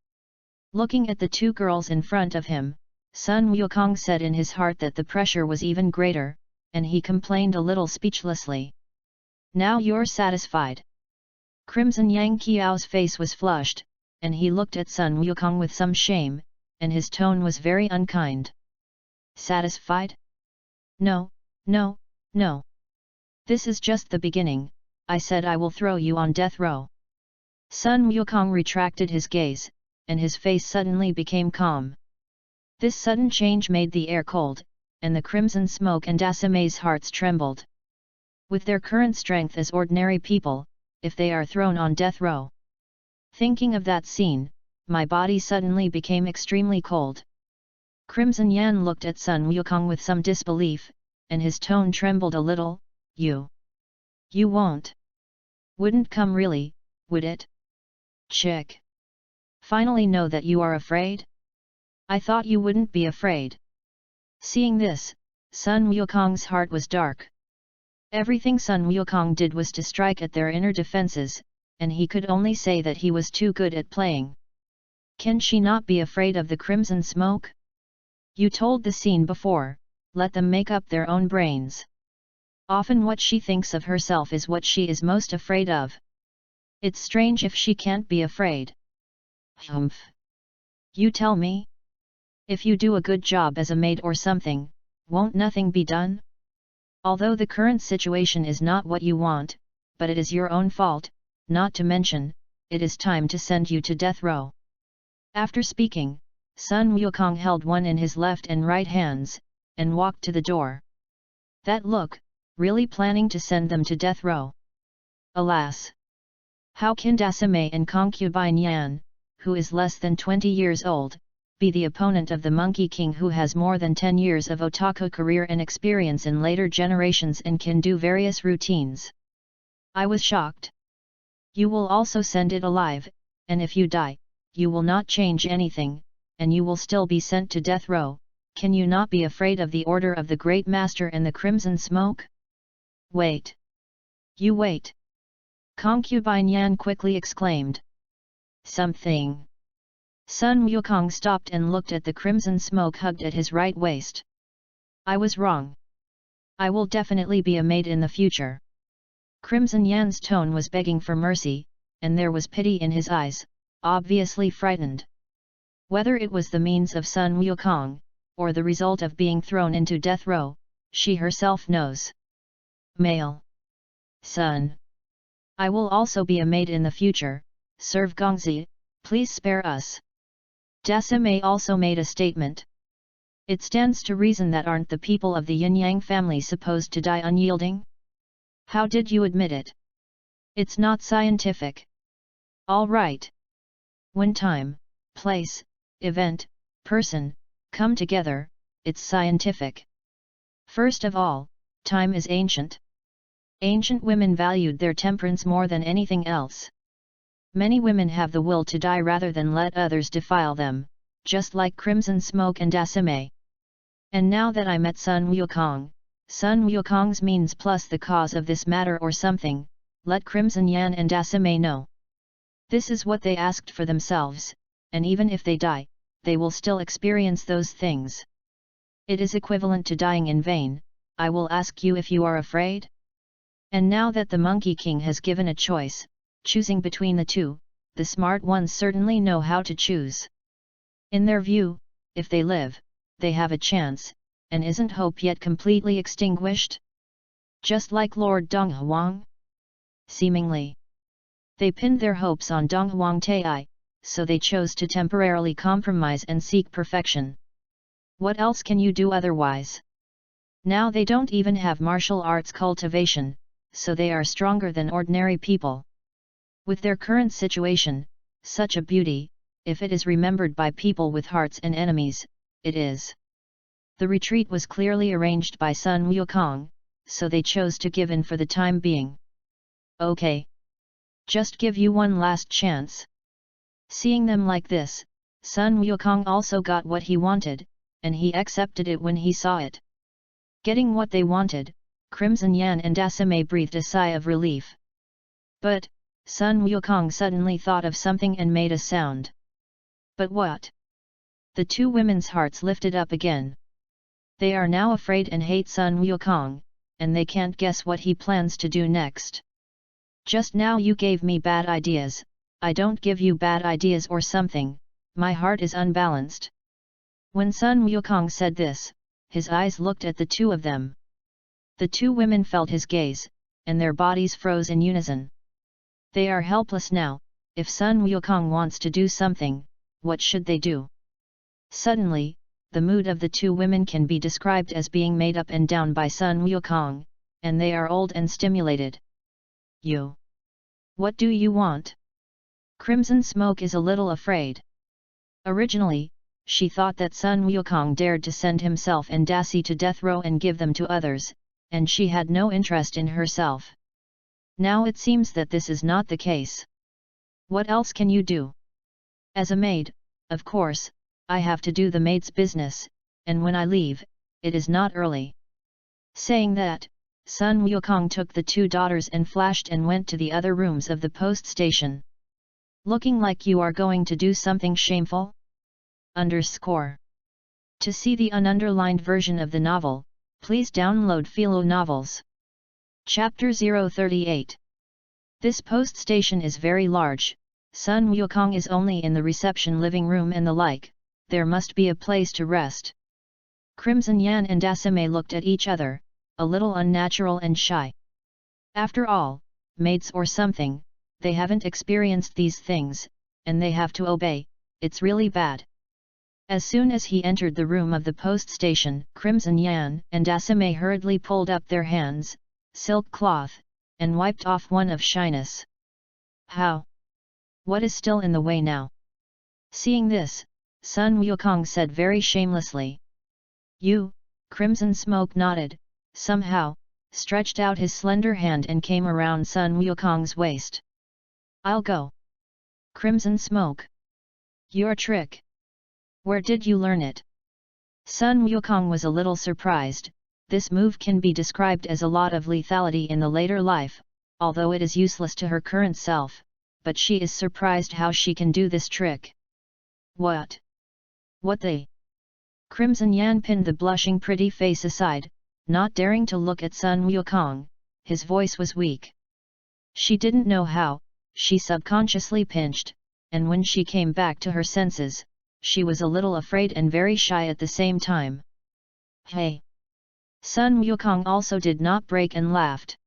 Looking at the 2 girls in front of him, Sun Wukong said in his heart that the pressure was even greater, and he complained a little speechlessly. Now you're satisfied? Crimson Yang Qiao's face was flushed, and he looked at Sun Wukong with some shame, and his tone was very unkind. Satisfied? No, no, no. This is just the beginning. I said I will throw you on death row. Sun Wukong retracted his gaze, and his face suddenly became calm. This sudden change made the air cold, and the crimson smoke and Dasame's hearts trembled. With their current strength as ordinary people, if they are thrown on death row. Thinking of that scene, my body suddenly became extremely cold. Crimson Yan looked at Sun Wukong with some disbelief, and his tone trembled a little. You won't. Wouldn't come really, would it? Chick. Finally know that you are afraid? I thought you wouldn't be afraid. Seeing this, Sun Wukong's heart was dark. Everything Sun Wukong did was to strike at their inner defenses, and he could only say that he was too good at playing. Can she not be afraid of the crimson smoke? You told the scene before, let them make up their own brains. Often what she thinks of herself is what she is most afraid of. It's strange if she can't be afraid. Humph. You tell me? If you do a good job as a maid or something, won't nothing be done? Although the current situation is not what you want, but it is your own fault, not to mention, it is time to send you to death row. After speaking, Sun Wukong held one in his left and right hands, and walked to the door. That look, really planning to send them to death row. Alas! How can Dasame and concubine Yan, who is less than 20 years old, be the opponent of the Monkey King who has more than 10 years of otaku career and experience in later generations and can do various routines? I was shocked. You will also send it alive, and if you die, you will not change anything, and you will still be sent to death row. Can you not be afraid of the order of the Great Master and the Crimson Smoke? Wait! You wait! Concubine Yan quickly exclaimed. Something! Sun Wukong stopped and looked at the crimson smoke hugged at his right waist. I was wrong. I will definitely be a maid in the future. Crimson Yan's tone was begging for mercy, and there was pity in his eyes, obviously frightened. Whether it was the means of Sun Wukong, or the result of being thrown into death row, she herself knows. Male. Son. I will also be a maid in the future, serve Gongzi, please spare us. Dasame also made a statement. It stands to reason that aren't the people of the Yin-Yang family supposed to die unyielding? How did you admit it? It's not scientific. All right. When time, place, event, person, come together, it's scientific. First of all, time is ancient. Ancient women valued their temperance more than anything else. Many women have the will to die rather than let others defile them, just like Crimson Smoke and Dasame. And now that I met Sun Wukong's means plus the cause of this matter or something, let Crimson Yan and Dasame know. This is what they asked for themselves, and even if they die, they will still experience those things. It is equivalent to dying in vain. I will ask you if you are afraid? And now that the Monkey King has given a choice, choosing between the two, the smart ones certainly know how to choose. In their view, if they live, they have a chance, and isn't hope yet completely extinguished? Just like Lord Donghuang? Seemingly. They pinned their hopes on Donghuang Tai, so they chose to temporarily compromise and seek perfection. What else can you do otherwise? Now they don't even have martial arts cultivation, so they are stronger than ordinary people. With their current situation, such a beauty, if it is remembered by people with hearts and enemies, it is. The retreat was clearly arranged by Sun Wukong, so they chose to give in for the time being. Okay. Just give you one last chance. Seeing them like this, Sun Wukong also got what he wanted, and he accepted it when he saw it. Getting what they wanted, Crimson Yan and Dasame breathed a sigh of relief. But, Sun Wukong suddenly thought of something and made a sound. But what? The two women's hearts lifted up again. They are now afraid and hate Sun Wukong, and they can't guess what he plans to do next. Just now you gave me bad ideas, I don't give you bad ideas or something, my heart is unbalanced. When Sun Wukong said this, his eyes looked at the two of them. The two women felt his gaze, and their bodies froze in unison. They are helpless now. If Sun Wukong wants to do something, what should they do? Suddenly, the mood of the two women can be described as being made up and down by Sun Wukong, and they are old and stimulated. You. What do you want? Crimson Smoke is a little afraid. Originally, she thought that Sun Wukong dared to send himself and Dynasty to death row and give them to others, and she had no interest in herself. Now it seems that this is not the case. What else can you do? As a maid, of course, I have to do the maid's business, and when I leave, it is not early. Saying that, Sun Wukong took the two daughters and flashed and went to the other rooms of the post station. Looking like you are going to do something shameful? To see the ununderlined version of the novel, please download Philo Novels. Chapter 038. This post station is very large. Sun Wukong is only in the reception living room and the like, there must be a place to rest. Crimson Yan and Dasame looked at each other, a little unnatural and shy. After all, maids or something, they haven't experienced these things, and they have to obey, it's really bad. As soon as he entered the room of the post station, Crimson Yan and Dasame hurriedly pulled up their hands, silk cloth, and wiped off one of shyness. How? What is still in the way now? Seeing this, Sun Wukong said very shamelessly. You, Crimson Smoke nodded, somehow, stretched out his slender hand and came around Sun Wukong's waist. I'll go. Crimson Smoke. Your trick. Where did you learn it? Sun Wukong was a little surprised. This move can be described as a lot of lethality in the later life, although it is useless to her current self, but she is surprised how she can do this trick. What? What they? Crimson Yan pinned the blushing pretty face aside, not daring to look at Sun Wukong, his voice was weak. She didn't know how, she subconsciously pinched, and when she came back to her senses, she was a little afraid and very shy at the same time. Hey! Sun Wukong also did not break and laughed.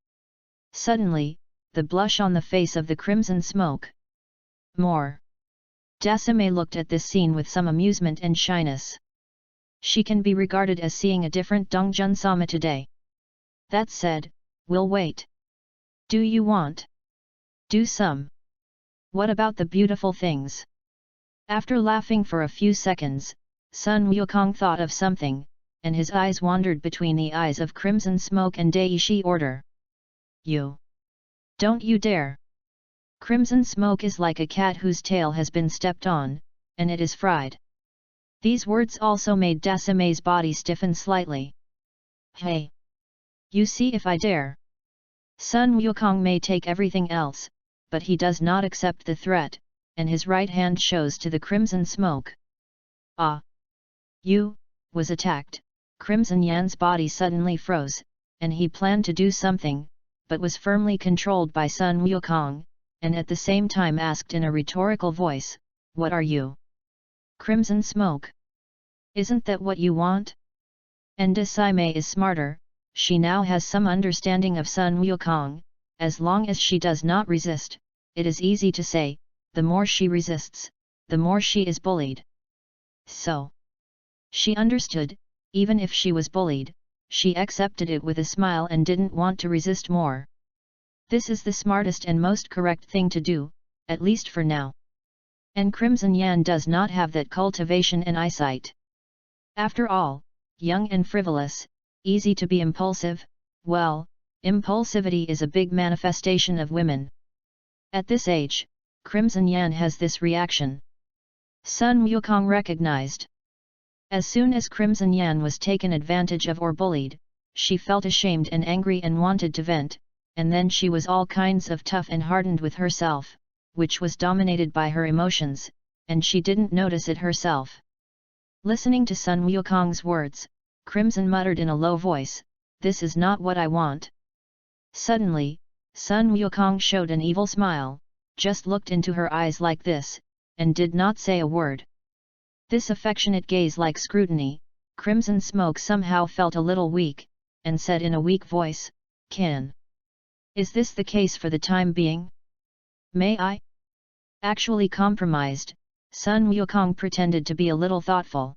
Suddenly, the blush on the face of the Crimson Smoke. More. Dasame looked at this scene with some amusement and shyness. She can be regarded as seeing a different Dongjun Sama today. That said, we'll wait. Do you want? Do some. What about the beautiful things? After laughing for a few seconds, Sun Wukong thought of something, and his eyes wandered between the eyes of Crimson Smoke and Daishi Order. You! Don't you dare! Crimson Smoke is like a cat whose tail has been stepped on, and it is fried. These words also made Dasame's body stiffen slightly. Hey! You see if I dare! Sun Wukong may take everything else, but he does not accept the threat, and his right hand shows to the Crimson Smoke. Ah! You! Was attacked. Crimson Yan's body suddenly froze, and he planned to do something, but was firmly controlled by Sun Wukong, and at the same time asked in a rhetorical voice, What are you? Crimson Smoke. Isn't that what you want? And Dasame is smarter, she now has some understanding of Sun Wukong, as long as she does not resist, it is easy to say, the more she resists, the more she is bullied. So. She understood, even if she was bullied, she accepted it with a smile and didn't want to resist more. This is the smartest and most correct thing to do, at least for now. And Crimson Yan does not have that cultivation and eyesight. After all, young and frivolous, easy to be impulsive, well, impulsivity is a big manifestation of women. At this age, Crimson Yan has this reaction. Sun Wukong recognized. As soon as Crimson Yan was taken advantage of or bullied, she felt ashamed and angry and wanted to vent, and then she was all kinds of tough and hardened with herself, which was dominated by her emotions, and she didn't notice it herself. Listening to Sun Wukong's words, Crimson muttered in a low voice, this is not what I want. Suddenly, Sun Wukong showed an evil smile, just looked into her eyes like this, and did not say a word. This affectionate gaze like scrutiny, Crimson Smoke somehow felt a little weak, and said in a weak voice, "Can. Is this the case for the time being? May I?" Actually compromised, Sun Wukong pretended to be a little thoughtful,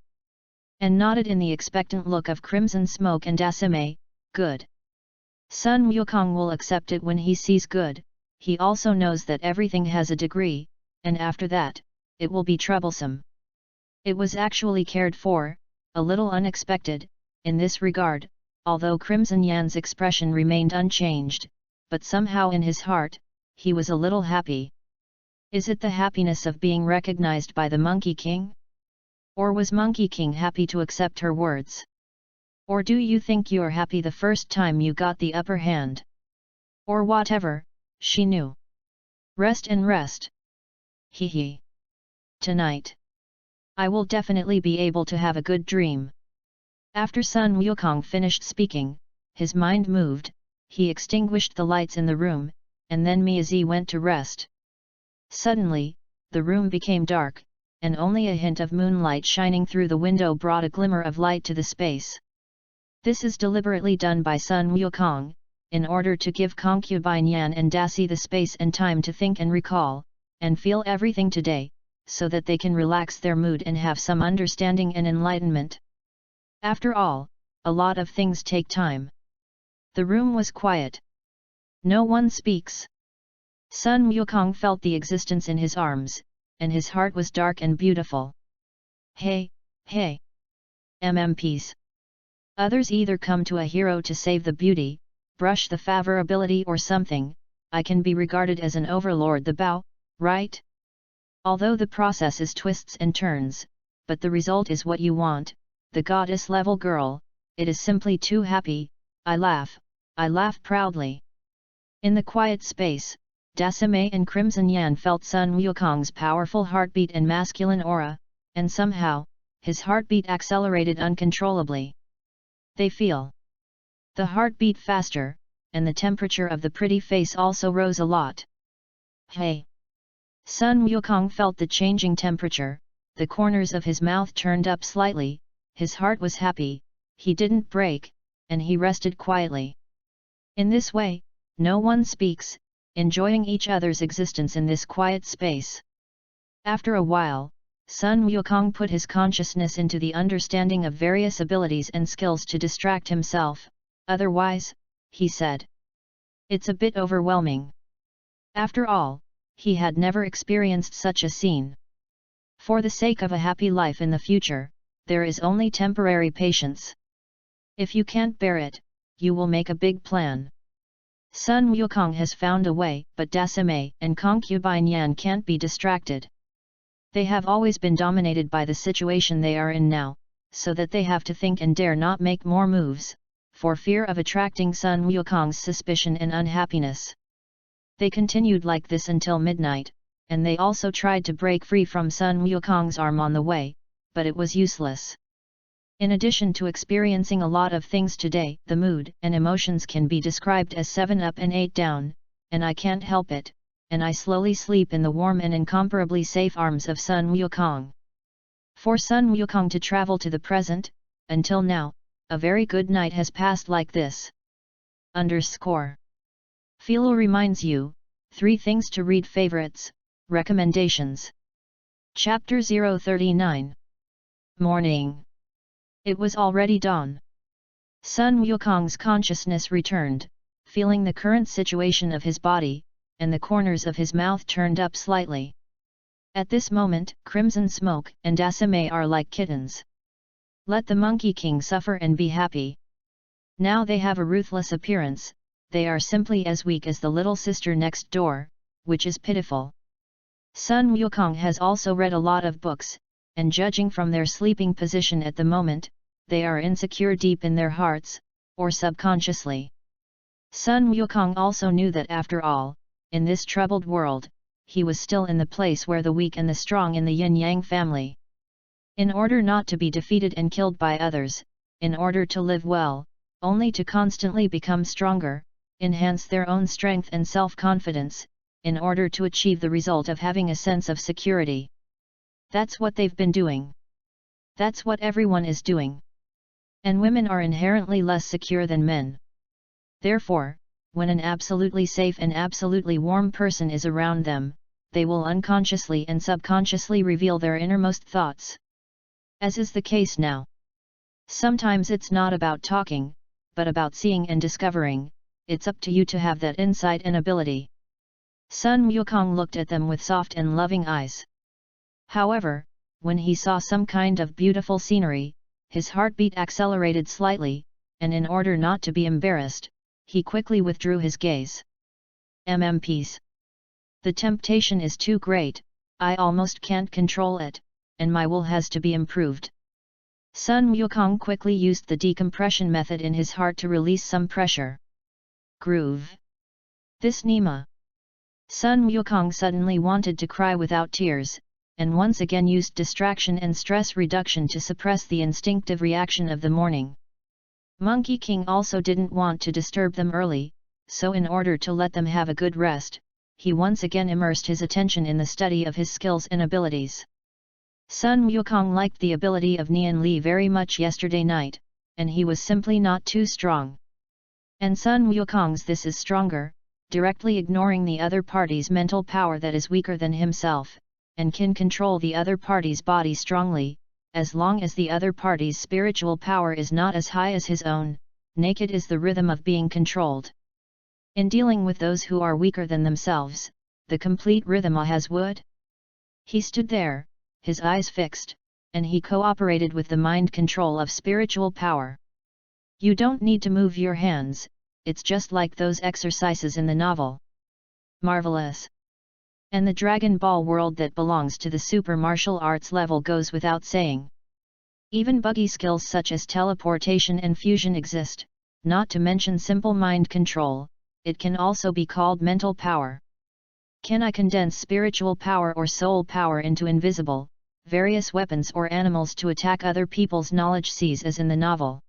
and nodded in the expectant look of Crimson Smoke and Dasame, "Good. Sun Wukong will accept it when he sees good, he also knows that everything has a degree, and after that, it will be troublesome." It was actually cared for, a little unexpected, in this regard, although Crimson Yan's expression remained unchanged, but somehow in his heart, he was a little happy. Is it the happiness of being recognized by the Monkey King? Or was Monkey King happy to accept her words? Or do you think you're happy the first time you got the upper hand? Or whatever, she knew. Rest and rest. Hee hee. Tonight, I will definitely be able to have a good dream. After Sun Wukong finished speaking, his mind moved, he extinguished the lights in the room, and then Miazi went to rest. Suddenly, the room became dark, and only a hint of moonlight shining through the window brought a glimmer of light to the space. This is deliberately done by Sun Wukong, in order to give concubine Yan and Dasi the space and time to think and recall, and feel everything today, so that they can relax their mood and have some understanding and enlightenment. After all, a lot of things take time. The room was quiet. No one speaks. Sun Wukong felt the existence in his arms, and his heart was dark and beautiful. Hey, hey! MMPs. Others either come to a hero to save the beauty, brush the favorability or something, I can be regarded as an overlord the bow, right? Although the process is twists and turns, but the result is what you want, the goddess-level girl, it is simply too happy, I laugh proudly. In the quiet space, Dasame and Crimson Yan felt Sun Wukong's powerful heartbeat and masculine aura, and somehow, his heartbeat accelerated uncontrollably. They feel the heartbeat faster, and the temperature of the pretty face also rose a lot. Hey! Sun Wukong felt the changing temperature, the corners of his mouth turned up slightly, his heart was happy, he didn't break, and he rested quietly. In this way, no one speaks, enjoying each other's existence in this quiet space. After a while, Sun Wukong put his consciousness into the understanding of various abilities and skills to distract himself, otherwise, he said, it's a bit overwhelming. After all, he had never experienced such a scene. For the sake of a happy life in the future, there is only temporary patience. If you can't bear it, you will make a big plan. Sun Wukong has found a way, but Dasame and concubine Yan can't be distracted. They have always been dominated by the situation they are in now, so that they have to think and dare not make more moves, for fear of attracting Sun Wukong's suspicion and unhappiness. They continued like this until midnight, and they also tried to break free from Sun Wukong's arm on the way, but it was useless. In addition to experiencing a lot of things today, the mood and emotions can be described as 7 up and 8 down, and I can't help it, and I slowly sleep in the warm and incomparably safe arms of Sun Wukong. For Sun Wukong to travel to the present, until now, a very good night has passed like this. Philo reminds you, 3 things to read favorites, recommendations. Chapter 039. Morning. It was already dawn. Sun Wukong's consciousness returned, feeling the current situation of his body, and the corners of his mouth turned up slightly. At this moment, Crimson Smoke and Dasame are like kittens. Let the Monkey King suffer and be happy. Now they have a ruthless appearance, they are simply as weak as the little sister next door, which is pitiful. Sun Wukong has also read a lot of books, and judging from their sleeping position at the moment, they are insecure deep in their hearts, or subconsciously. Sun Wukong also knew that after all, in this troubled world, he was still in the place where the weak and the strong in the yin-yang family. In order not to be defeated and killed by others, in order to live well, only to constantly become stronger, enhance their own strength and self-confidence, in order to achieve the result of having a sense of security. That's what they've been doing. That's what everyone is doing. And women are inherently less secure than men. Therefore, when an absolutely safe and absolutely warm person is around them, they will unconsciously and subconsciously reveal their innermost thoughts. As is the case now. Sometimes it's not about talking, but about seeing and discovering. It's up to you to have that insight and ability. Sun Wukong looked at them with soft and loving eyes. However, when he saw some kind of beautiful scenery, his heartbeat accelerated slightly, and in order not to be embarrassed, he quickly withdrew his gaze. MMPs. The temptation is too great, I almost can't control it, and my will has to be improved. Sun Wukong quickly used the decompression method in his heart to release some pressure. Groove. This Nima. Sun Wukong suddenly wanted to cry without tears, and once again used distraction and stress reduction to suppress the instinctive reaction of the morning. Monkey King also didn't want to disturb them early, so in order to let them have a good rest, he once again immersed his attention in the study of his skills and abilities. Sun Wukong liked the ability of Nian Li very much yesterday night, and he was simply not too strong. And Sun Wukong's this is stronger, directly ignoring the other party's mental power that is weaker than himself, and can control the other party's body strongly, as long as the other party's spiritual power is not as high as his own. Naked is the rhythm of being controlled. In dealing with those who are weaker than themselves, the complete rhythm has wood. He stood there, his eyes fixed, and he cooperated with the mind control of spiritual power. You don't need to move your hands, it's just like those exercises in the novel. Marvelous. And the Dragon Ball world that belongs to the super martial arts level goes without saying. Even buggy skills such as teleportation and fusion exist, not to mention simple mind control. It can also be called mental power. Can I condense spiritual power or soul power into invisible, various weapons or animals to attack other people's knowledge seas as in the novel?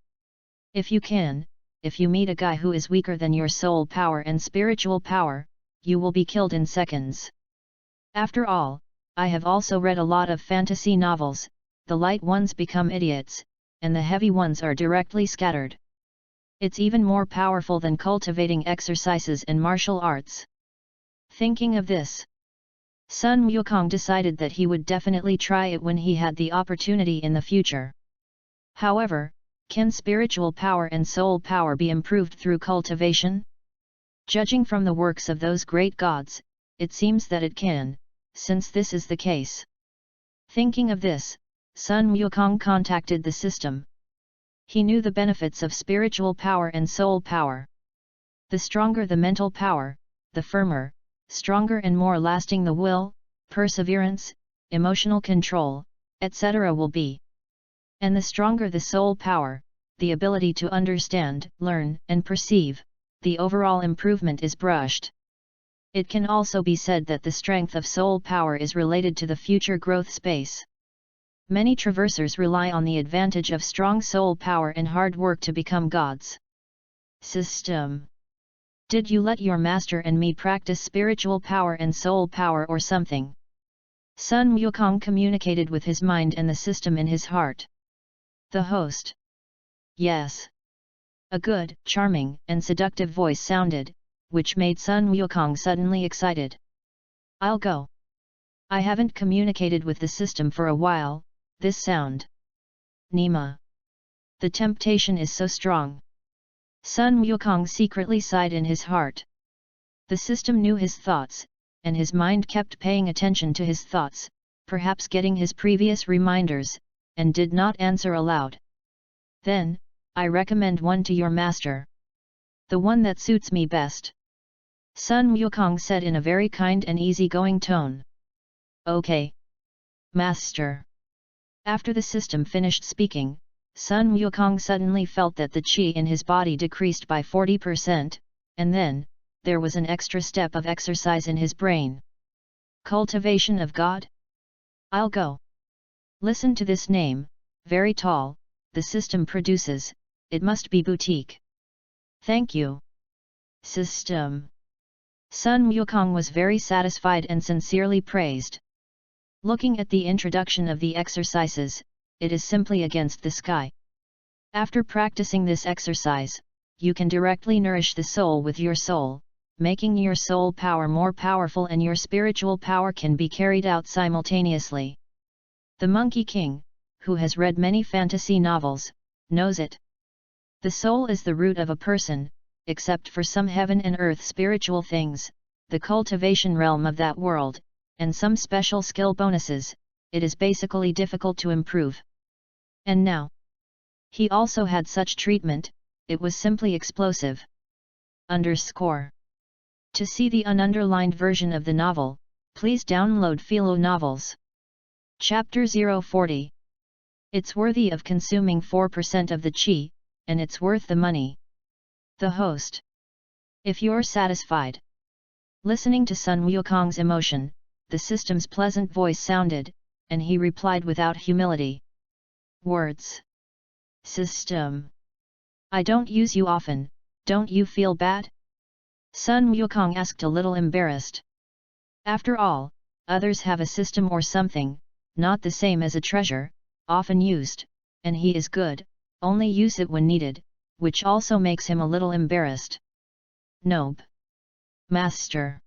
If you can, if you meet a guy who is weaker than your soul power and spiritual power, you will be killed in seconds. After all, I have also read a lot of fantasy novels, the light ones become idiots, and the heavy ones are directly scattered. It's even more powerful than cultivating exercises and martial arts. Thinking of this, Sun Wukong decided that he would definitely try it when he had the opportunity in the future. However, can spiritual power and soul power be improved through cultivation? Judging from the works of those great gods, it seems that it can, since this is the case. Thinking of this, Sun Wukong contacted the system. He knew the benefits of spiritual power and soul power. The stronger the mental power, the firmer, stronger and more lasting the will, perseverance, emotional control, etc. will be. And the stronger the soul power, the ability to understand, learn, and perceive, the overall improvement is brushed. It can also be said that the strength of soul power is related to the future growth space. Many traversers rely on the advantage of strong soul power and hard work to become gods. System. Did you let your master and me practice spiritual power and soul power or something? Sun Wukong communicated with his mind and the system in his heart. The host. Yes. A good, charming, and seductive voice sounded, which made Sun Wukong suddenly excited. I'll go. I haven't communicated with the system for a while. This sound. Nima. The temptation is so strong. Sun Wukong secretly sighed in his heart. The system knew his thoughts, and his mind kept paying attention to his thoughts, perhaps getting his previous reminders, and did not answer aloud. Then, I recommend one to your master. The one that suits me best. Sun Wukong said in a very kind and easygoing tone. Okay. Master. After the system finished speaking, Sun Wukong suddenly felt that the qi in his body decreased by 40%, and then, there was an extra step of exercise in his brain. Cultivation of God? I'll go. Listen to this name, very tall, the system produces, it must be boutique. Thank you. System. Sun Wukong was very satisfied and sincerely praised. Looking at the introduction of the exercises, it is simply against the sky. After practicing this exercise, you can directly nourish the soul with your soul, making your soul power more powerful, and your spiritual power can be carried out simultaneously. The Monkey King, who has read many fantasy novels, knows it. The soul is the root of a person, except for some heaven and earth spiritual things, the cultivation realm of that world, and some special skill bonuses, it is basically difficult to improve. And now, he also had such treatment, it was simply explosive. To see the ununderlined version of the novel, please download Philo Novels. Chapter 040. It's worthy of consuming 4% of the chi, and it's worth the money. The host. If you're satisfied. Listening to Sun Wukong's emotion, the system's pleasant voice sounded, and he replied without humility. Words. System. I don't use you often, don't you feel bad? Sun Wukong asked a little embarrassed. After all, others have a system or something, not the same as a treasure, often used, and he is good, only use it when needed, which also makes him a little embarrassed. Nope. Master.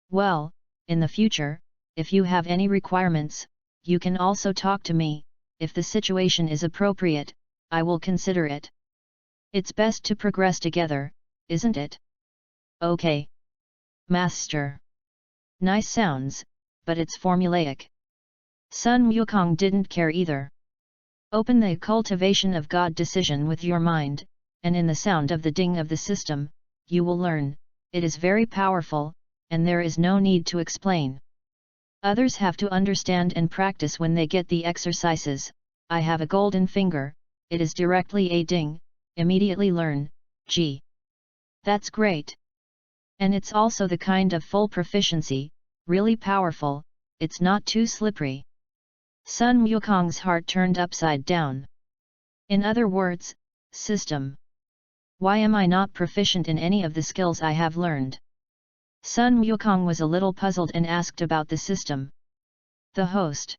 Well, in the future, if you have any requirements, you can also talk to me, if the situation is appropriate, I will consider it. It's best to progress together, isn't it? Okay. Master. Nice sounds, but it's formulaic. Sun Wukong didn't care either. Open the cultivation of God decision with your mind, and in the sound of the ding of the system, you will learn, it is very powerful, and there is no need to explain. Others have to understand and practice when they get the exercises. I have a golden finger, it is directly a ding, immediately learn, gee. That's great. And it's also the kind of full proficiency, really powerful, it's not too slippery. Sun Wukong's heart turned upside down. In other words, system. Why am I not proficient in any of the skills I have learned? Sun Wukong was a little puzzled and asked about the system. The host.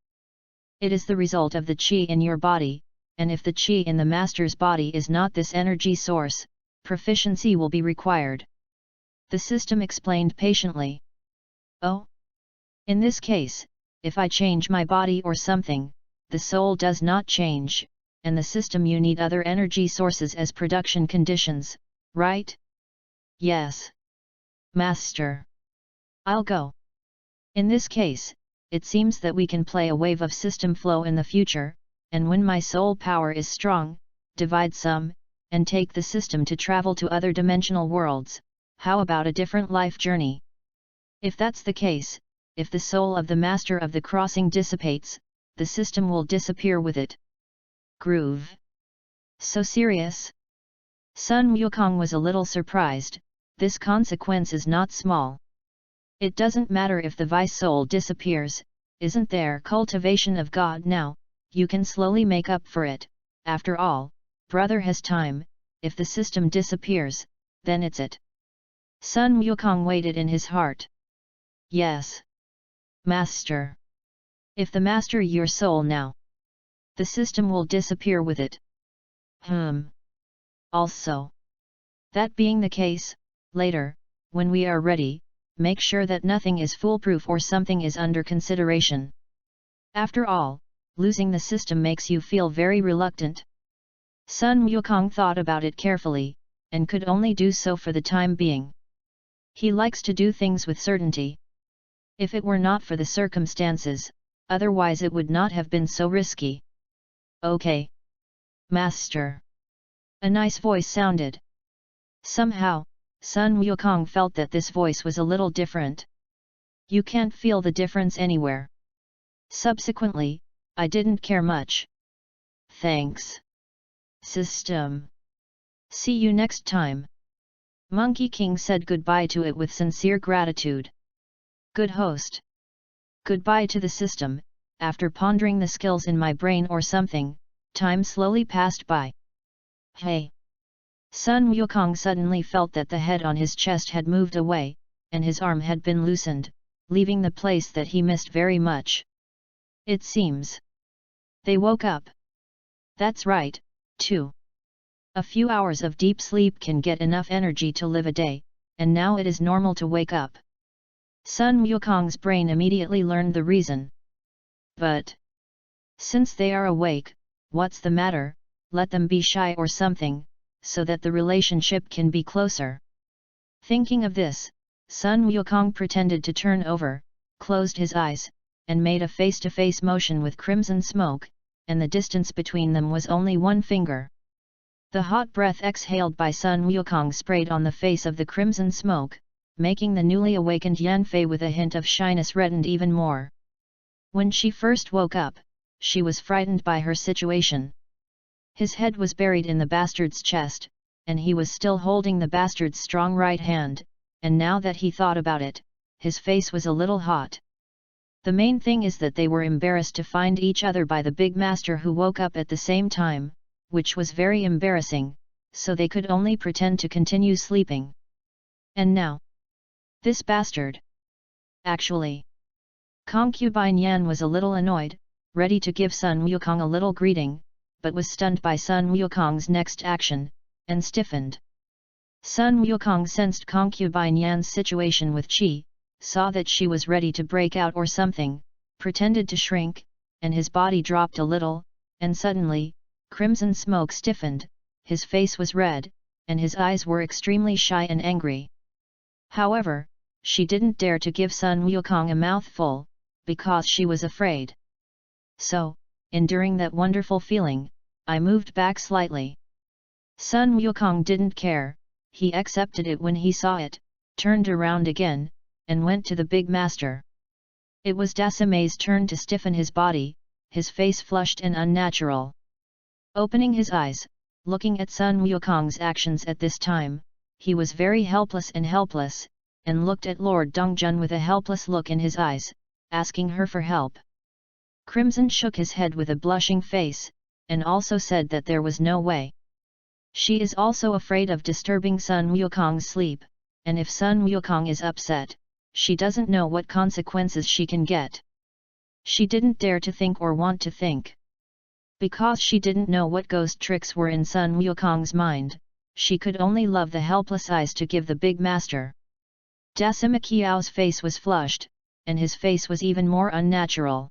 It is the result of the qi in your body, and if the qi in the master's body is not this energy source, proficiency will be required. The system explained patiently. Oh? In this case, if I change my body or something, the soul does not change, and the system you need other energy sources as production conditions, right? Yes. Master. I'll go. In this case, it seems that we can play a wave of system flow in the future, and when my soul power is strong, divide some, and take the system to travel to other dimensional worlds. How about a different life journey? If that's the case, if the soul of the master of the crossing dissipates, the system will disappear with it. Groove. So serious? Sun Wukong was a little surprised, this consequence is not small. It doesn't matter if the vice soul disappears, isn't there cultivation of God now, you can slowly make up for it, after all, brother has time, if the system disappears, then it's it. Sun Wukong waited in his heart. Yes. Master. If the master your soul now, the system will disappear with it. Also. That being the case, later, when we are ready, make sure that nothing is foolproof or something is under consideration. After all, losing the system makes you feel very reluctant. Sun Wukong thought about it carefully, and could only do so for the time being. He likes to do things with certainty. If it were not for the circumstances, otherwise it would not have been so risky. Okay. Master. A nice voice sounded. Somehow, Sun Wukong felt that this voice was a little different. You can't feel the difference anywhere. Subsequently, I didn't care much. Thanks. System. See you next time. Monkey King said goodbye to it with sincere gratitude. Good host. Goodbye to the system. After pondering the skills in my brain or something, time slowly passed by. Hey. Sun Wukong suddenly felt that the head on his chest had moved away, and his arm had been loosened, leaving the place that he missed very much. It seems they woke up. That's right, too. A few hours of deep sleep can get enough energy to live a day, and now it is normal to wake up. Sun Wukong's brain immediately learned the reason. But since they are awake, what's the matter? Let them be shy or something, so that the relationship can be closer. Thinking of this, Sun Wukong pretended to turn over, closed his eyes, and made a face-to-face motion with Crimson Smoke, and the distance between them was only 1 finger. The hot breath exhaled by Sun Wukong sprayed on the face of the Crimson Smoke, making the newly awakened Yanfei with a hint of shyness reddened even more. When she first woke up, she was frightened by her situation. His head was buried in the bastard's chest, and he was still holding the bastard's strong right hand, and now that he thought about it, his face was a little hot. The main thing is that they were embarrassed to find each other by the big master who woke up at the same time, which was very embarrassing, so they could only pretend to continue sleeping. And now, this bastard. Actually, Concubine Yan was a little annoyed, ready to give Sun Wukong a little greeting, but was stunned by Sun Wukong's next action, and stiffened. Sun Wukong sensed Concubine Yan's situation with Qi, saw that she was ready to break out or something, pretended to shrink, and his body dropped a little, and suddenly, Crimson Smoke stiffened, his face was red, and his eyes were extremely shy and angry. However, she didn't dare to give Sun Wukong a mouthful, because she was afraid. So, enduring that wonderful feeling, I moved back slightly. Sun Wukong didn't care, he accepted it when he saw it, turned around again, and went to the big master. It was Dasame's turn to stiffen his body, his face flushed and unnatural. Opening his eyes, looking at Sun Wukong's actions at this time, he was very helpless, and looked at Lord Dongjun with a helpless look in his eyes, asking her for help. Crimson shook his head with a blushing face, and also said that there was no way. She is also afraid of disturbing Sun Wukong's sleep, and if Sun Wukong is upset, she doesn't know what consequences she can get. She didn't dare to think or want to think. Because she didn't know what ghost tricks were in Sun Wukong's mind, she could only love the helpless eyes to give the big master. Dasima Qiao's face was flushed, and his face was even more unnatural.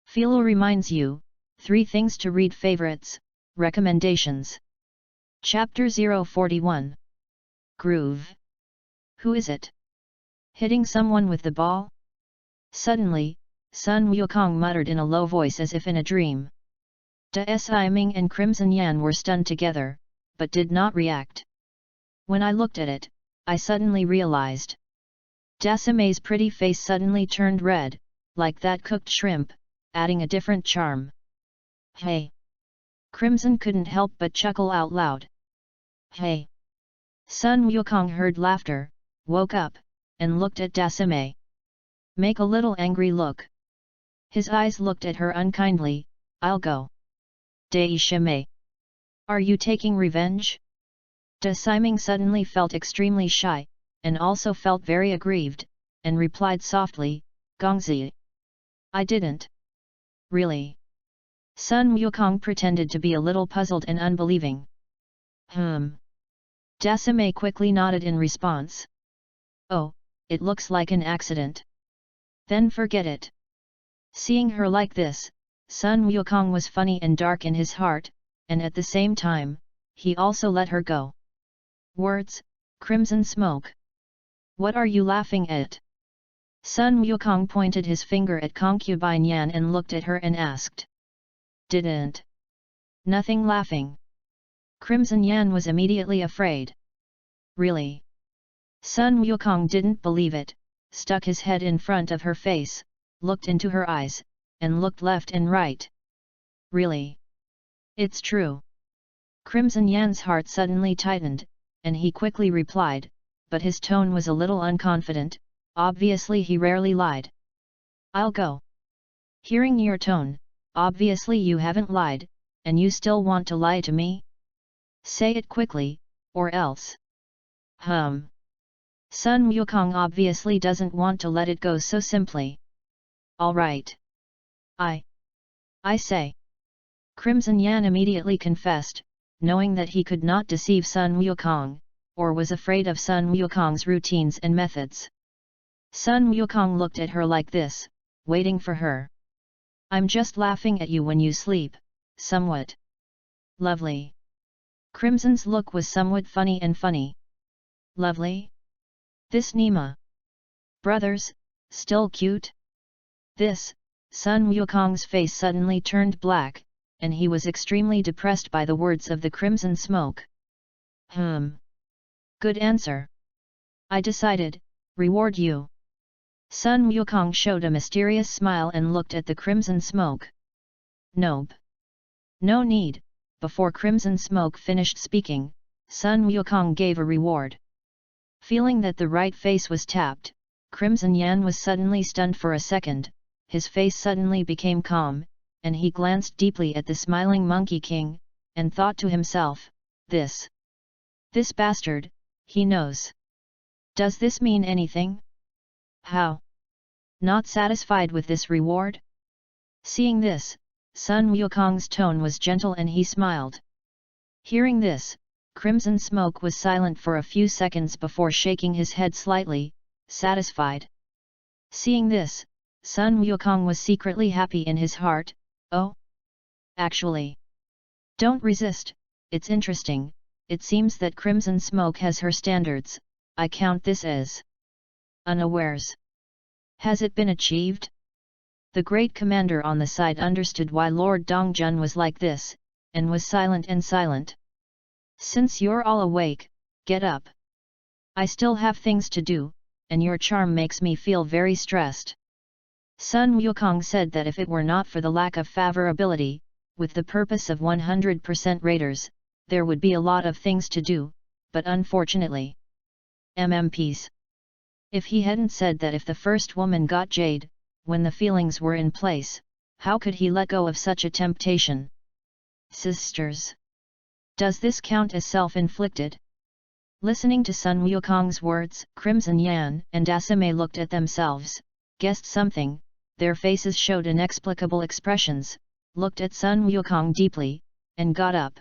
Philo reminds you, 3 things to read favorites, recommendations. Chapter 041. Groove. Who is it? Hitting someone with the ball? Suddenly, Sun Wukong muttered in a low voice as if in a dream. Da Si-ming and Crimson Yan were stunned together, but did not react. When I looked at it, I suddenly realized. Dasime's pretty face suddenly turned red, like that cooked shrimp, adding a different charm. Hey! Crimson couldn't help but chuckle out loud. Hey! Sun Wukong heard laughter, woke up, and looked at Dasime. Make a little angry look. His eyes looked at her unkindly. I'll go. Daishime. Are you taking revenge? Dasiming suddenly felt extremely shy, and also felt very aggrieved, and replied softly, Gongzi. I didn't. Really? Sun Wukong pretended to be a little puzzled and unbelieving. Dasime quickly nodded in response. Oh, it looks like an accident. Then forget it. Seeing her like this, Sun Wukong was funny and dark in his heart, and at the same time, he also let her go. Words, Crimson Smoke. What are you laughing at? Sun Wukong pointed his finger at Concubine Yan and looked at her and asked. Didn't. Nothing laughing. Crimson Yan was immediately afraid. Really? Sun Wukong didn't believe it, stuck his head in front of her face, looked into her eyes, and looked left and right. Really? It's true. Crimson Yan's heart suddenly tightened, and he quickly replied, but his tone was a little unconfident, obviously he rarely lied. I'll go. Hearing your tone, obviously you haven't lied, and you still want to lie to me? Say it quickly, or else. Sun Wukong obviously doesn't want to let it go so simply. All right. I say. Crimson Yan immediately confessed, knowing that he could not deceive Sun Wukong, or was afraid of Sun Wukong's routines and methods. Sun Wukong looked at her like this, waiting for her. I'm just laughing at you when you sleep, somewhat. Lovely. Crimson's look was somewhat funny. Lovely? This Nima. Brothers, still cute? This, Sun Wukong's face suddenly turned black, and he was extremely depressed by the words of the Crimson Smoke. Good answer. I decided, reward you. Sun Wukong showed a mysterious smile and looked at the Crimson Smoke. Nope. No need. Before Crimson Smoke finished speaking, Sun Wukong gave a reward. Feeling that the right face was tapped, Crimson Yan was suddenly stunned for a second, his face suddenly became calm, and he glanced deeply at the smiling Monkey King, and thought to himself, this bastard, he knows. Does this mean anything? How? Not satisfied with this reward? Seeing this, Sun Wukong's tone was gentle and he smiled. Hearing this, Crimson Smoke was silent for a few seconds before shaking his head slightly, satisfied. Seeing this, Sun Wukong was secretly happy in his heart. Oh? Actually. Don't resist, it's interesting, it seems that Crimson Smoke has her standards, I count this as unawares. Has it been achieved? The great commander on the side understood why Lord Dongjun was like this, and was silent. Since you're all awake, get up. I still have things to do, and your charm makes me feel very stressed. Sun Wukong said that if it were not for the lack of favorability, with the purpose of 100% raiders, there would be a lot of things to do, but unfortunately. MMPs. If he hadn't said that if the first woman got jade, when the feelings were in place, how could he let go of such a temptation? Sisters. Does this count as self-inflicted? Listening to Sun Wukong's words, Crimson Yan and Dasame looked at themselves, guessed something, their faces showed inexplicable expressions, looked at Sun Wukong deeply, and got up.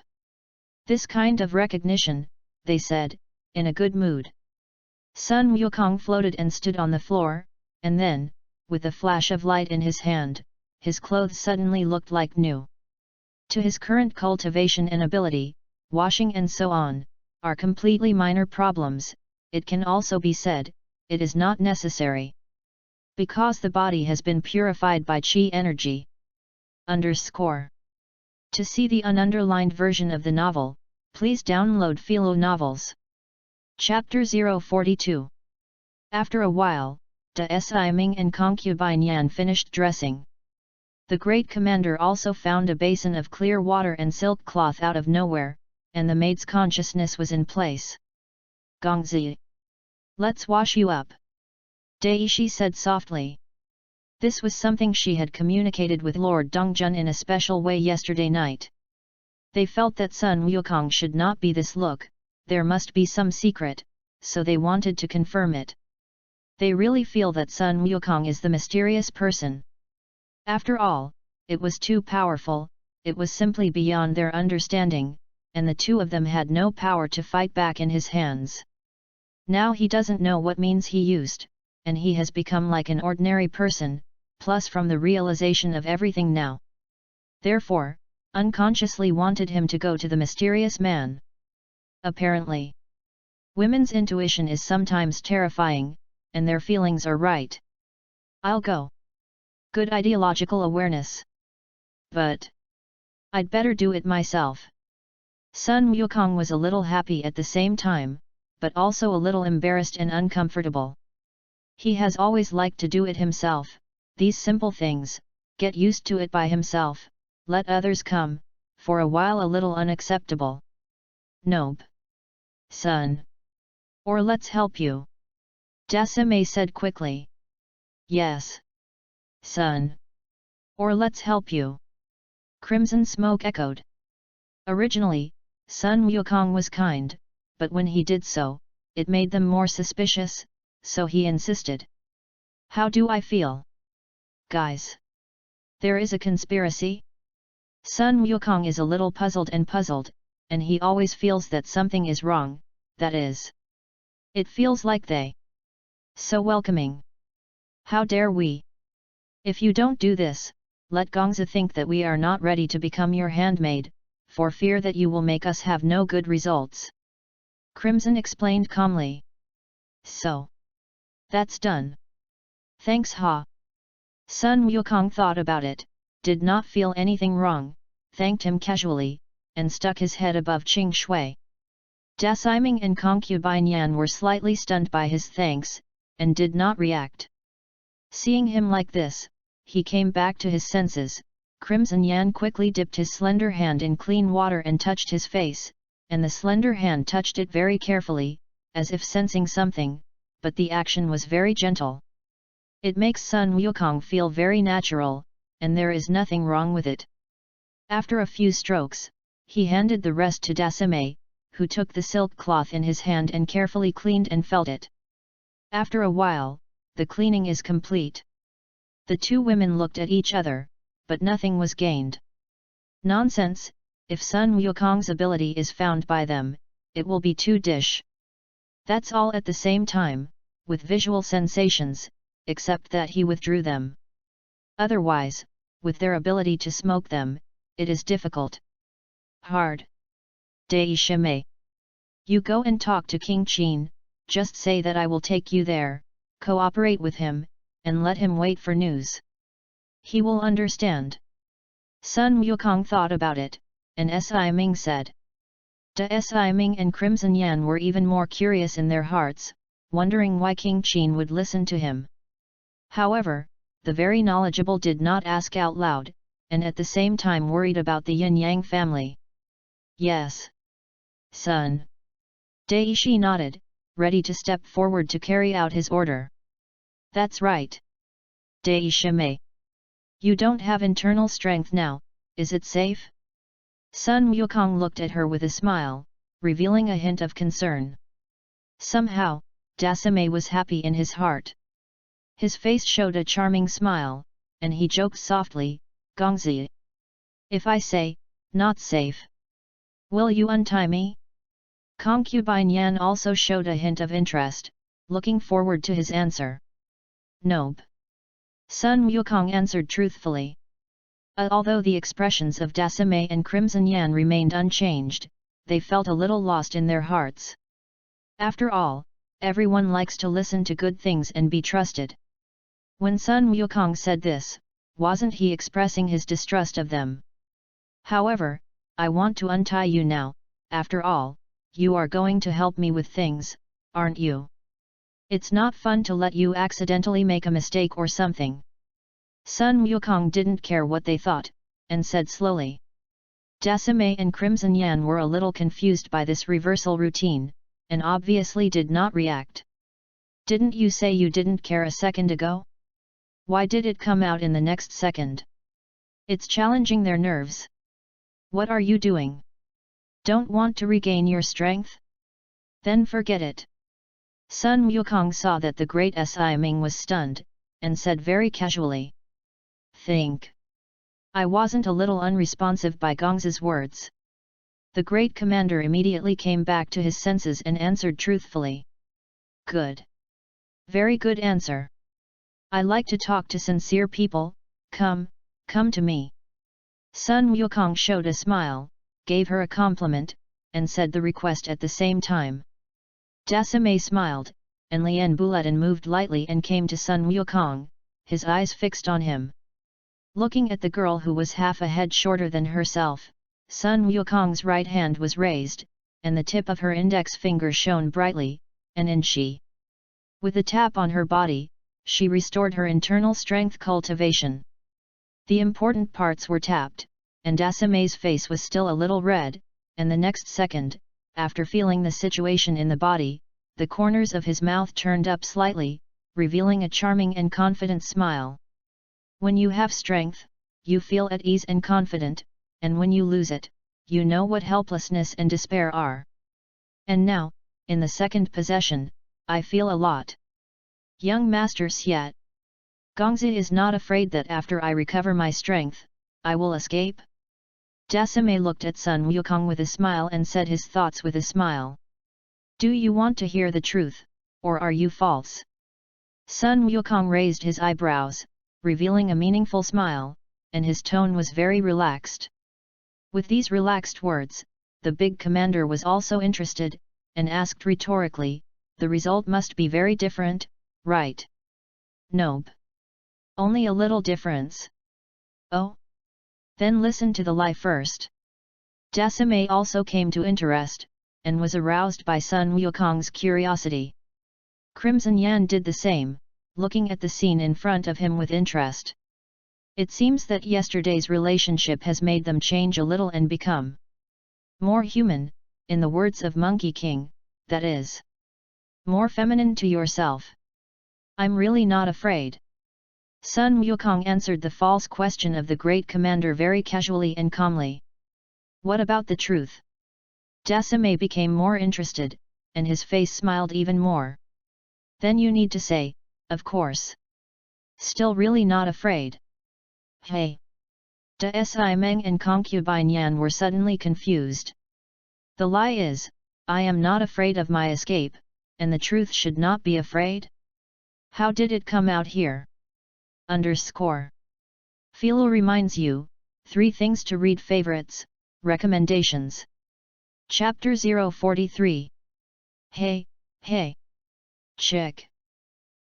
This kind of recognition, they said, in a good mood. Sun Wukong floated and stood on the floor, and then, with a flash of light in his hand, his clothes suddenly looked like new. To his current cultivation and ability, washing and so on, are completely minor problems, it can also be said, it is not necessary. Because the body has been purified by Qi energy. To see the ununderlined version of the novel, please download Philo Novels. Chapter 042. After a while, Da Si Ming and concubine Yan finished dressing. The great commander also found a basin of clear water and silk cloth out of nowhere, and the maid's consciousness was in place. Gongzi. Let's wash you up. Daishi said softly. This was something she had communicated with Lord Dongjun in a special way yesterday night. They felt that Sun Wukong should not be this look, there must be some secret, so they wanted to confirm it. They really feel that Sun Wukong is the mysterious person. After all, it was too powerful, it was simply beyond their understanding, and the two of them had no power to fight back in his hands. Now he doesn't know what means he used, and he has become like an ordinary person, plus from the realization of everything now. Therefore, unconsciously wanted him to go to the mysterious man. Apparently, women's intuition is sometimes terrifying, and their feelings are right. I'll go. Good ideological awareness. But I'd better do it myself. Sun Wukong was a little happy at the same time, but also a little embarrassed and uncomfortable. He has always liked to do it himself, these simple things, get used to it by himself, let others come, for a while a little unacceptable. Nope. Son. Or let's help you. Dasame said quickly. Yes. Son. Or let's help you. Crimson Smoke echoed. Originally, Sun Wukong was kind, but when he did so, it made them more suspicious, so he insisted. How do I feel? Guys, there is a conspiracy? Sun Wukong is a little puzzled, and he always feels that something is wrong, that is. It feels like they so welcoming. How dare we? If you don't do this, let Gongzi think that we are not ready to become your handmaid, for fear that you will make us have no good results. Crimson explained calmly. So. That's done. Thanks Ha. Sun Wukong thought about it, did not feel anything wrong, thanked him casually, and stuck his head above Qing Shui. Da Siming and concubine Yan were slightly stunned by his thanks, and did not react. Seeing him like this, he came back to his senses. Crimson Yan quickly dipped his slender hand in clean water and touched his face, and the slender hand touched it very carefully, as if sensing something, but the action was very gentle. It makes Sun Wukong feel very natural, and there is nothing wrong with it. After a few strokes, he handed the rest to Dasame, who took the silk cloth in his hand and carefully cleaned and felt it. After a while, the cleaning is complete. The two women looked at each other, but nothing was gained. Nonsense, if Sun Wukong's ability is found by them, it will be two dish. That's all at the same time, with visual sensations, except that he withdrew them. Otherwise, with their ability to smoke them, it is difficult. Hard. Dai Shimei. You go and talk to King Qin, just say that I will take you there, cooperate with him, and let him wait for news. He will understand. Sun Wukong thought about it, and Si Ming said. Da Si Ming and Crimson Yan were even more curious in their hearts, wondering why King Qin would listen to him. However, the very knowledgeable did not ask out loud, and at the same time worried about the Yin-Yang family. Yes. Son. Dai Shi nodded, ready to step forward to carry out his order. That's right. Dai Shimei. You don't have internal strength now, is it safe? Sun Wukong looked at her with a smile, revealing a hint of concern. Somehow, Dasame was happy in his heart. His face showed a charming smile, and he joked softly, Gongzi. If I say, not safe, will you untie me? Concubine Yan also showed a hint of interest, looking forward to his answer. Nope. Sun Wukong answered truthfully. Although the expressions of Dasame and Crimson Yan remained unchanged, they felt a little lost in their hearts. After all, everyone likes to listen to good things and be trusted. When Sun Wukong said this, wasn't he expressing his distrust of them? However, I want to untie you now, after all, you are going to help me with things, aren't you? It's not fun to let you accidentally make a mistake or something. Sun Wukong didn't care what they thought, and said slowly. Dasame and Crimson Yan were a little confused by this reversal routine, and obviously did not react. Didn't you say you didn't care a second ago? Why did it come out in the next second? It's challenging their nerves. What are you doing? Don't want to regain your strength? Then forget it. Sun Wukong saw that the great Si Ming was stunned, and said very casually. Think. I wasn't a little unresponsive by Gongzi's words. The great commander immediately came back to his senses and answered truthfully. Good. Very good answer. I like to talk to sincere people, come to me. Sun Wukong showed a smile, gave her a compliment, and said the request at the same time. Dasame smiled, and Lian Buletin moved lightly and came to Sun Wukong, his eyes fixed on him. Looking at the girl who was half a head shorter than herself, Sun Wukong's right hand was raised, and the tip of her index finger shone brightly, and with a tap on her body, she restored her internal strength cultivation. The important parts were tapped, and Dasame's face was still a little red, and the next second, after feeling the situation in the body, the corners of his mouth turned up slightly, revealing a charming and confident smile. When you have strength, you feel at ease and confident, and when you lose it, you know what helplessness and despair are. And now, in the second possession, I feel a lot. Young Master Xiat. Gongzi is not afraid that after I recover my strength, I will escape? Dasame looked at Sun Wukong with a smile and said his thoughts with a smile. Do you want to hear the truth, or are you false? Sun Wukong raised his eyebrows, revealing a meaningful smile, and his tone was very relaxed. With these relaxed words, the big commander was also interested, and asked rhetorically, the result must be very different, right? Nope. Only a little difference. Oh? Then listen to the lie first. Dasame also came to interest, and was aroused by Sun Wukong's curiosity. Crimson Yan did the same, looking at the scene in front of him with interest. It seems that yesterday's relationship has made them change a little and become more human, in the words of Monkey King, that is, more feminine to yourself. I'm really not afraid. Sun Wukong answered the false question of the great commander very casually and calmly. What about the truth? Dasame became more interested, and his face smiled even more. Then you need to say, of course. Still really not afraid. Hey! Da Si Meng and concubine Yan were suddenly confused. The lie is, I am not afraid of my escape, and the truth should not be afraid? How did it come out here? Philo reminds you, 3 things to read favorites, recommendations. Chapter 043. Hey, hey! Chick!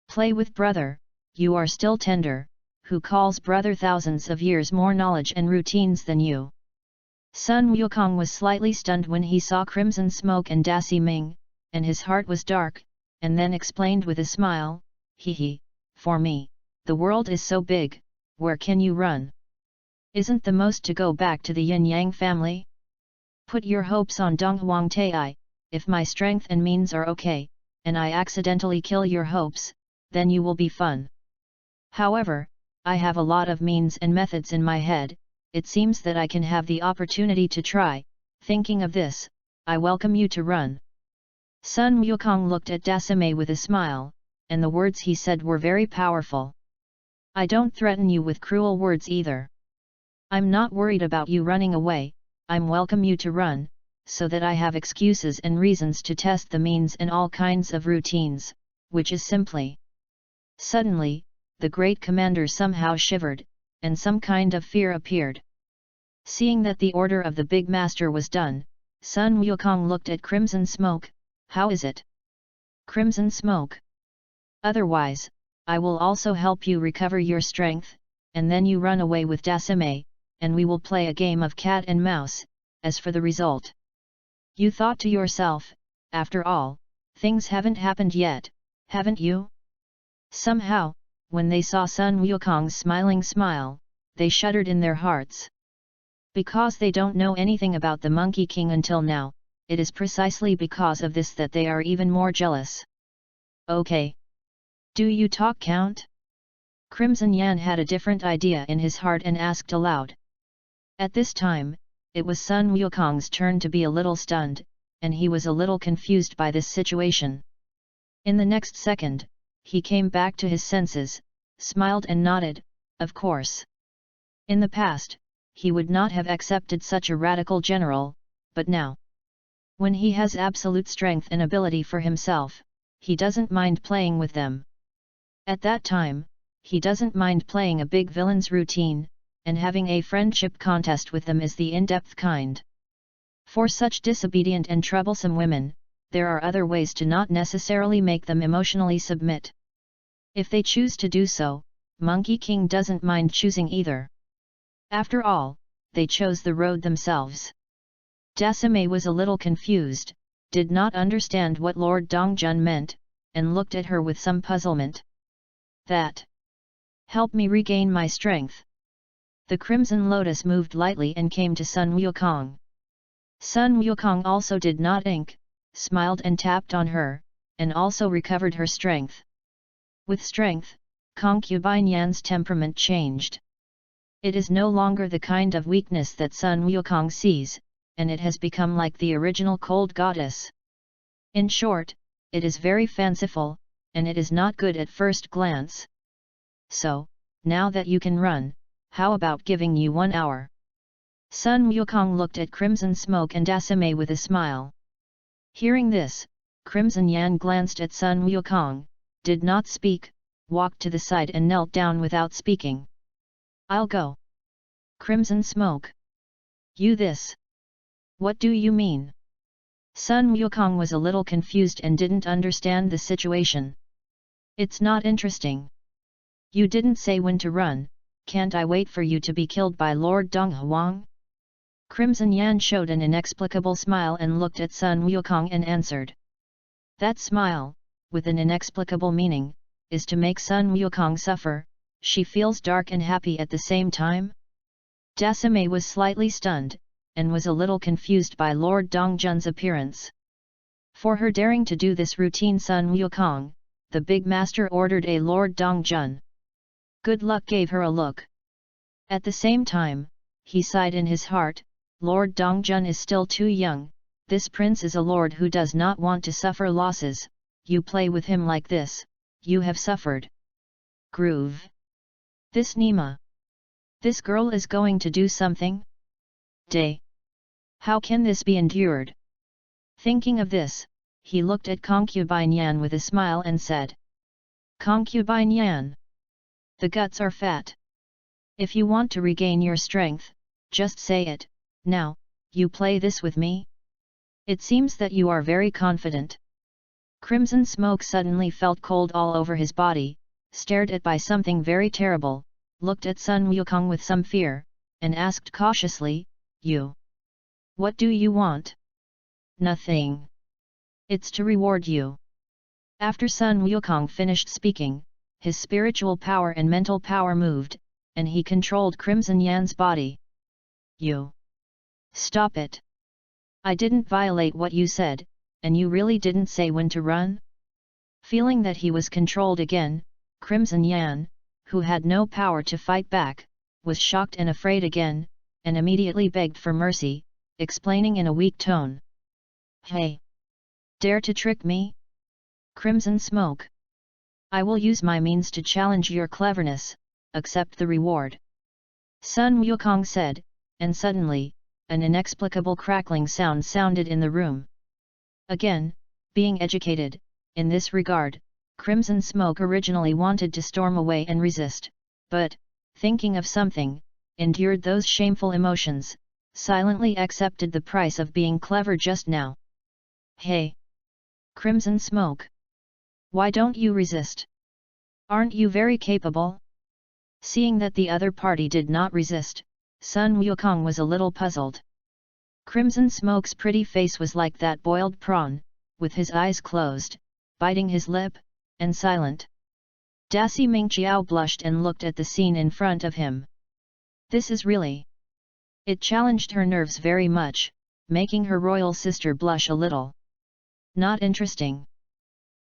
Play with brother, you are still tender, who calls brother thousands of years more knowledge and routines than you. Sun Wukong was slightly stunned when he saw Crimson Smoke and Dasi Ming, and his heart was dark, and then explained with a smile, hee, for me, the world is so big, where can you run? Isn't the most to go back to the Yin-Yang family? Put your hopes on Dong Huang Tai, if my strength and means are okay, and I accidentally kill your hopes, then you will be fun. However, I have a lot of means and methods in my head, it seems that I can have the opportunity to try, thinking of this, I welcome you to run. Sun Wukong looked at Dasame with a smile, and the words he said were very powerful. I don't threaten you with cruel words either. I'm not worried about you running away, I'm welcome you to run, so that I have excuses and reasons to test the means and all kinds of routines, which is simply. Suddenly, the great commander somehow shivered, and some kind of fear appeared. Seeing that the order of the big master was done, Sun Wukong looked at Crimson Smoke, how is it? Crimson Smoke. Otherwise, I will also help you recover your strength, and then you run away with Dasame, and we will play a game of cat and mouse, as for the result. You thought to yourself, after all, things haven't happened yet, haven't you? Somehow, when they saw Sun Wukong's smiling smile, they shuddered in their hearts. Because they don't know anything about the Monkey King until now, it is precisely because of this that they are even more jealous. Okay. Do you talk count? Crimson Yan had a different idea in his heart and asked aloud. At this time, it was Sun Wukong's turn to be a little stunned, and he was a little confused by this situation. In the next second, he came back to his senses, smiled and nodded, of course. In the past, he would not have accepted such a radical general, but now, when he has absolute strength and ability for himself, he doesn't mind playing with them. At that time, he doesn't mind playing a big villain's routine, and having a friendship contest with them is the in-depth kind. For such disobedient and troublesome women, there are other ways to not necessarily make them emotionally submit. If they choose to do so, Monkey King doesn't mind choosing either. After all, they chose the road themselves. Dasame was a little confused, did not understand what Lord Dongjun meant, and looked at her with some puzzlement. That. Help me regain my strength. The Crimson Lotus moved lightly and came to Sun Wukong. Sun Wukong also did not ink, smiled and tapped on her, and also recovered her strength. With strength, concubine Yan's temperament changed. It is no longer the kind of weakness that Sun Wukong sees, and it has become like the original cold goddess. In short, it is very fanciful, and it is not good at first glance. So, now that you can run, how about giving you 1 hour? Sun Wukong looked at Crimson Smoke and Dasame with a smile. Hearing this, Crimson Yan glanced at Sun Wukong, did not speak, walked to the side and knelt down without speaking. I'll go. Crimson Smoke. You this? What do you mean? Sun Wukong was a little confused and didn't understand the situation. It's not interesting. You didn't say when to run, can't I wait for you to be killed by Lord Dong Huang? Crimson Yan showed an inexplicable smile and looked at Sun Wukong and answered. That smile, with an inexplicable meaning, is to make Sun Wukong suffer. She feels dark and happy at the same time. Dasame was slightly stunned, and was a little confused by Lord Dongjun's appearance. For her daring to do this routine, Sun Wukong, the big master ordered a Lord Dongjun. Good luck gave her a look. At the same time, he sighed in his heart, Lord Dongjun is still too young, this prince is a lord who does not want to suffer losses, you play with him like this, you have suffered. Groove. This Nima. This girl is going to do something? Day. How can this be endured? Thinking of this, he looked at Concubine Yan with a smile and said. Concubine Yan. The guts are fat. If you want to regain your strength, just say it, now, you play this with me? It seems that you are very confident. Crimson Smoke suddenly felt cold all over his body, stared at by something very terrible, looked at Sun Wukong with some fear, and asked cautiously, You? What do you want? Nothing. It's to reward you. After Sun Wukong finished speaking, his spiritual power and mental power moved, and he controlled Crimson Yan's body. You. Stop it. I didn't violate what you said, and you really didn't say when to run? Feeling that he was controlled again, Crimson Yan, who had no power to fight back, was shocked and afraid again, and immediately begged for mercy, explaining in a weak tone. Hey! Dare to trick me? Crimson Smoke. I will use my means to challenge your cleverness, accept the reward. Sun Wukong said, and suddenly, an inexplicable crackling sound sounded in the room. Again, being educated, in this regard, Crimson Smoke originally wanted to storm away and resist, but, thinking of something, endured those shameful emotions, silently accepted the price of being clever just now. Hey! Crimson Smoke! Why don't you resist? Aren't you very capable? Seeing that the other party did not resist, Sun Wukong was a little puzzled. Crimson Smoke's pretty face was like that boiled prawn, with his eyes closed, biting his lip, and silent. Dasi Mingqiao blushed and looked at the scene in front of him. This is really... It challenged her nerves very much, making her royal sister blush a little. Not interesting.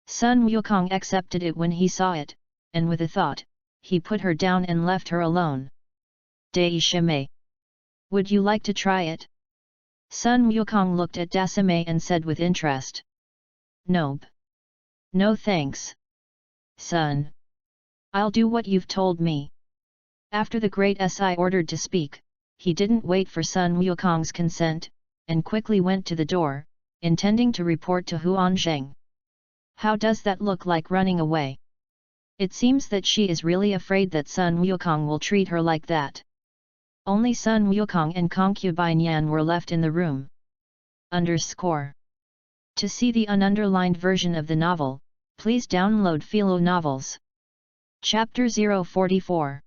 Sun Wukong accepted it when he saw it, and with a thought, he put her down and left her alone. Dai Shimei. Would you like to try it? Sun Wukong looked at Dasame and said with interest. Nope. No thanks. Son. I'll do what you've told me. After the great SI ordered to speak, he didn't wait for Sun Wukong's consent, and quickly went to the door, intending to report to Huan Zheng. How does that look like running away? It seems that she is really afraid that Sun Wukong will treat her like that. Only Sun Wukong and Concubine Yan were left in the room. To see the ununderlined version of the novel, please download Philo Novels. Chapter 044.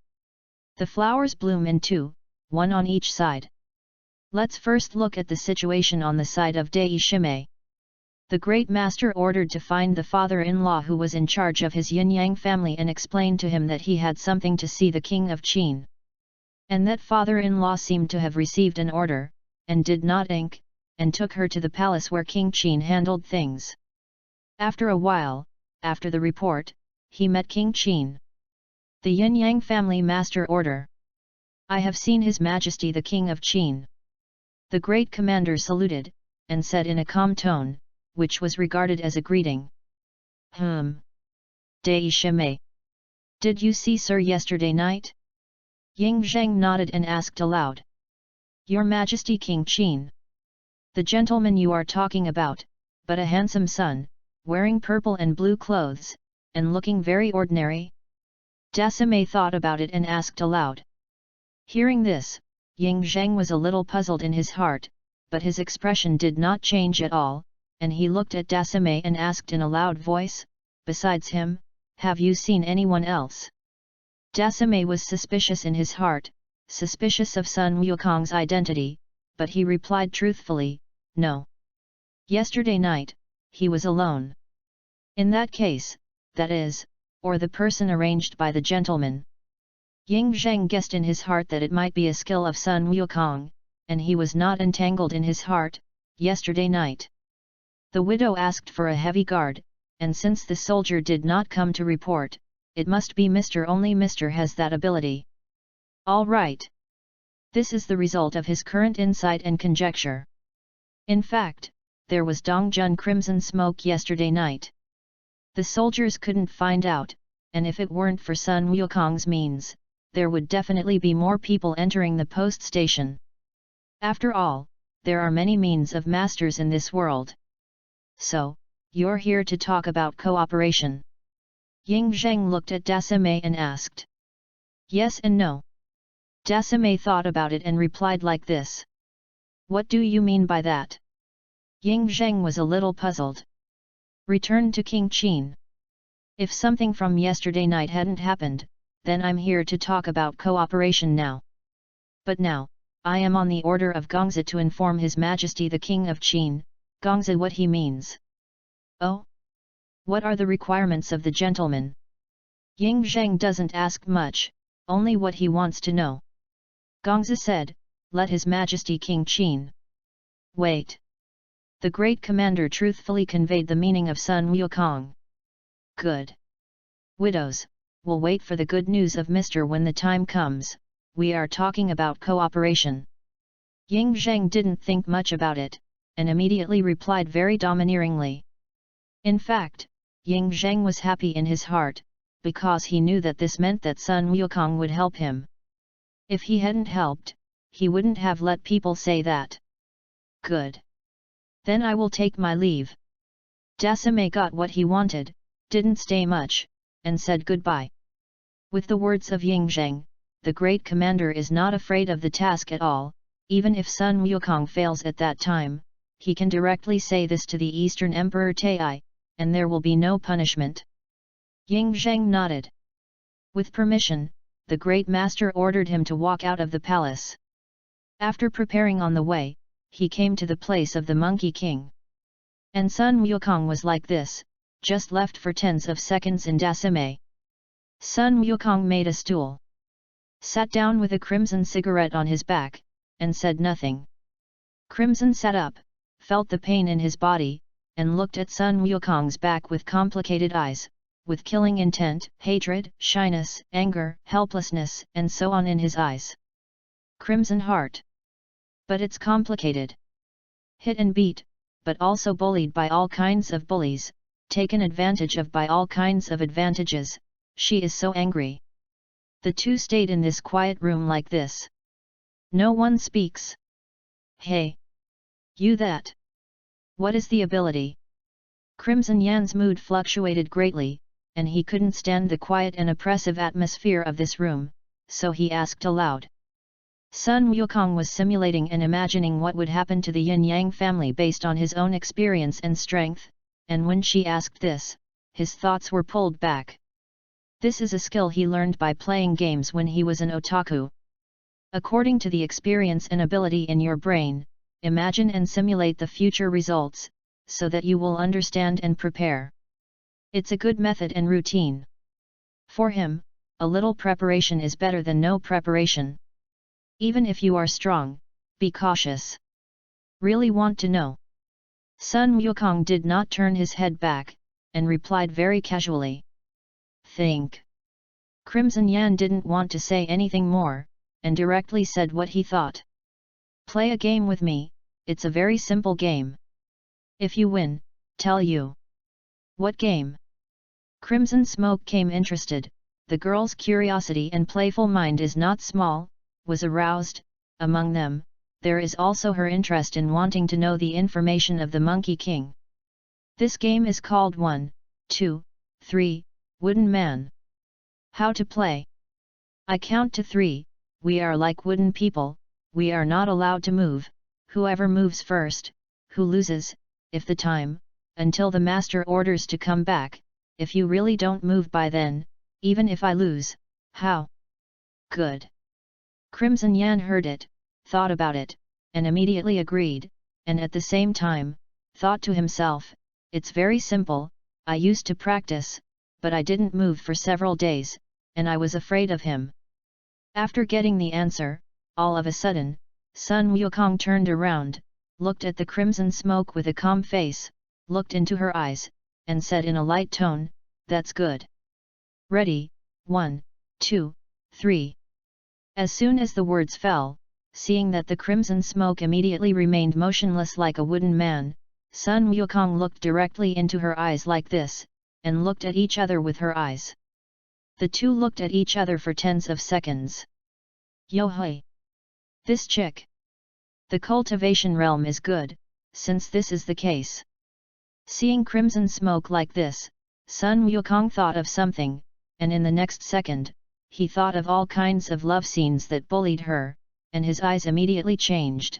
The flowers bloom in two, one on each side. Let's first look at the situation on the side of Dai Shimei. The great master ordered to find the father-in-law who was in charge of his yin-yang family and explained to him that he had something to see the king of Qin. And that father-in-law seemed to have received an order, and did not ink, and took her to the palace where King Qin handled things. After a while, after the report, he met King Qin. The yin-yang family master order. I have seen His Majesty the King of Qin. The great commander saluted, and said in a calm tone, which was regarded as a greeting. Dei Shimei. Did you see Sir yesterday night? Ying Zheng nodded and asked aloud. Your Majesty King Qin. The gentleman you are talking about, but a handsome son, wearing purple and blue clothes, and looking very ordinary? Dasame thought about it and asked aloud. Hearing this, Ying Zheng was a little puzzled in his heart, but his expression did not change at all, and he looked at Dasame and asked in a loud voice, besides him, have you seen anyone else? Dasame was suspicious in his heart, suspicious of Sun Wukong's identity, but he replied truthfully, no. Yesterday night, he was alone. In that case, that is, or the person arranged by the gentleman. Ying Zheng guessed in his heart that it might be a skill of Sun Wukong, and he was not entangled in his heart, yesterday night. The widow asked for a heavy guard, and since the soldier did not come to report, it must be Mr. Only Mr. has that ability. All right. This is the result of his current insight and conjecture. In fact, there was Dongjun crimson smoke yesterday night. The soldiers couldn't find out, and if it weren't for Sun Wukong's means, there would definitely be more people entering the post station. After all, there are many means of masters in this world. So, you're here to talk about cooperation? Ying Zheng looked at Dasame and asked. Yes and no. Dasame thought about it and replied like this. What do you mean by that? Ying Zheng was a little puzzled. Return to King Qin. If something from yesterday night hadn't happened, then I'm here to talk about cooperation now. But now, I am on the order of Gongzi to inform His Majesty the King of Qin, Gongzi what he means. Oh? What are the requirements of the gentleman? Ying Zheng doesn't ask much, only what he wants to know. Gongzi said, let His Majesty King Qin. Wait. The great commander truthfully conveyed the meaning of Sun Wukong. Good. Widows, we'll wait for the good news of Mr. when the time comes, we are talking about cooperation. Ying Zheng didn't think much about it, and immediately replied very domineeringly. In fact, Ying Zheng was happy in his heart, because he knew that this meant that Sun Wukong would help him. If he hadn't helped, he wouldn't have let people say that. Good. Then I will take my leave. Dasame got what he wanted, didn't stay much, and said goodbye. With the words of Ying Zheng, the great commander is not afraid of the task at all, even if Sun Wukong fails at that time, he can directly say this to the Eastern Emperor Tai, and there will be no punishment. Ying Zheng nodded. With permission, the great master ordered him to walk out of the palace. After preparing on the way, he came to the place of the Monkey King. And Sun Wukong was like this, just left for tens of seconds in Dasame. Sun Wukong made a stool, sat down with a crimson cigarette on his back, and said nothing. Crimson sat up, felt the pain in his body, and looked at Sun Wukong's back with complicated eyes, with killing intent, hatred, shyness, anger, helplessness, and so on in his eyes. Crimson heart. But it's complicated. Hit and beat, but also bullied by all kinds of bullies, taken advantage of by all kinds of advantages, she is so angry. The two stayed in this quiet room like this. No one speaks. Hey! You that! What is the ability? Crimson Yan's mood fluctuated greatly, and he couldn't stand the quiet and oppressive atmosphere of this room, so he asked aloud. Sun Wukong was simulating and imagining what would happen to the Yin-Yang family based on his own experience and strength, and when she asked this, his thoughts were pulled back. This is a skill he learned by playing games when he was an otaku. According to the experience and ability in your brain, imagine and simulate the future results, so that you will understand and prepare. It's a good method and routine. For him, a little preparation is better than no preparation. Even if you are strong, be cautious. Really want to know? Sun Wukong did not turn his head back, and replied very casually. Think. Crimson Yan didn't want to say anything more, and directly said what he thought. Play a game with me, it's a very simple game. If you win, tell you. What game? Crimson Smoke came interested, the girl's curiosity and playful mind is not small, was aroused. Among them, there is also her interest in wanting to know the information of the Monkey King. This game is called 1, 2, 3, Wooden Man. How to play? I count to 3, we are like wooden people, we are not allowed to move, whoever moves first, who loses, if the time, until the master orders to come back, if you really don't move by then, even if I lose, how? Good. Crimson Yan heard it, thought about it, and immediately agreed, and at the same time, thought to himself, it's very simple, I used to practice, but I didn't move for several days, and I was afraid of him. After getting the answer, all of a sudden, Sun Wukong turned around, looked at the Crimson Smoke with a calm face, looked into her eyes, and said in a light tone, that's good. Ready, 1, 2, 3. As soon as the words fell, seeing that the Crimson Smoke immediately remained motionless like a wooden man, Sun Wukong looked directly into her eyes like this, and looked at each other with her eyes. The two looked at each other for tens of seconds. Yo-hoi! This chick! The cultivation realm is good, since this is the case. Seeing Crimson Smoke like this, Sun Wukong thought of something, and in the next second, he thought of all kinds of love scenes that bullied her, and his eyes immediately changed.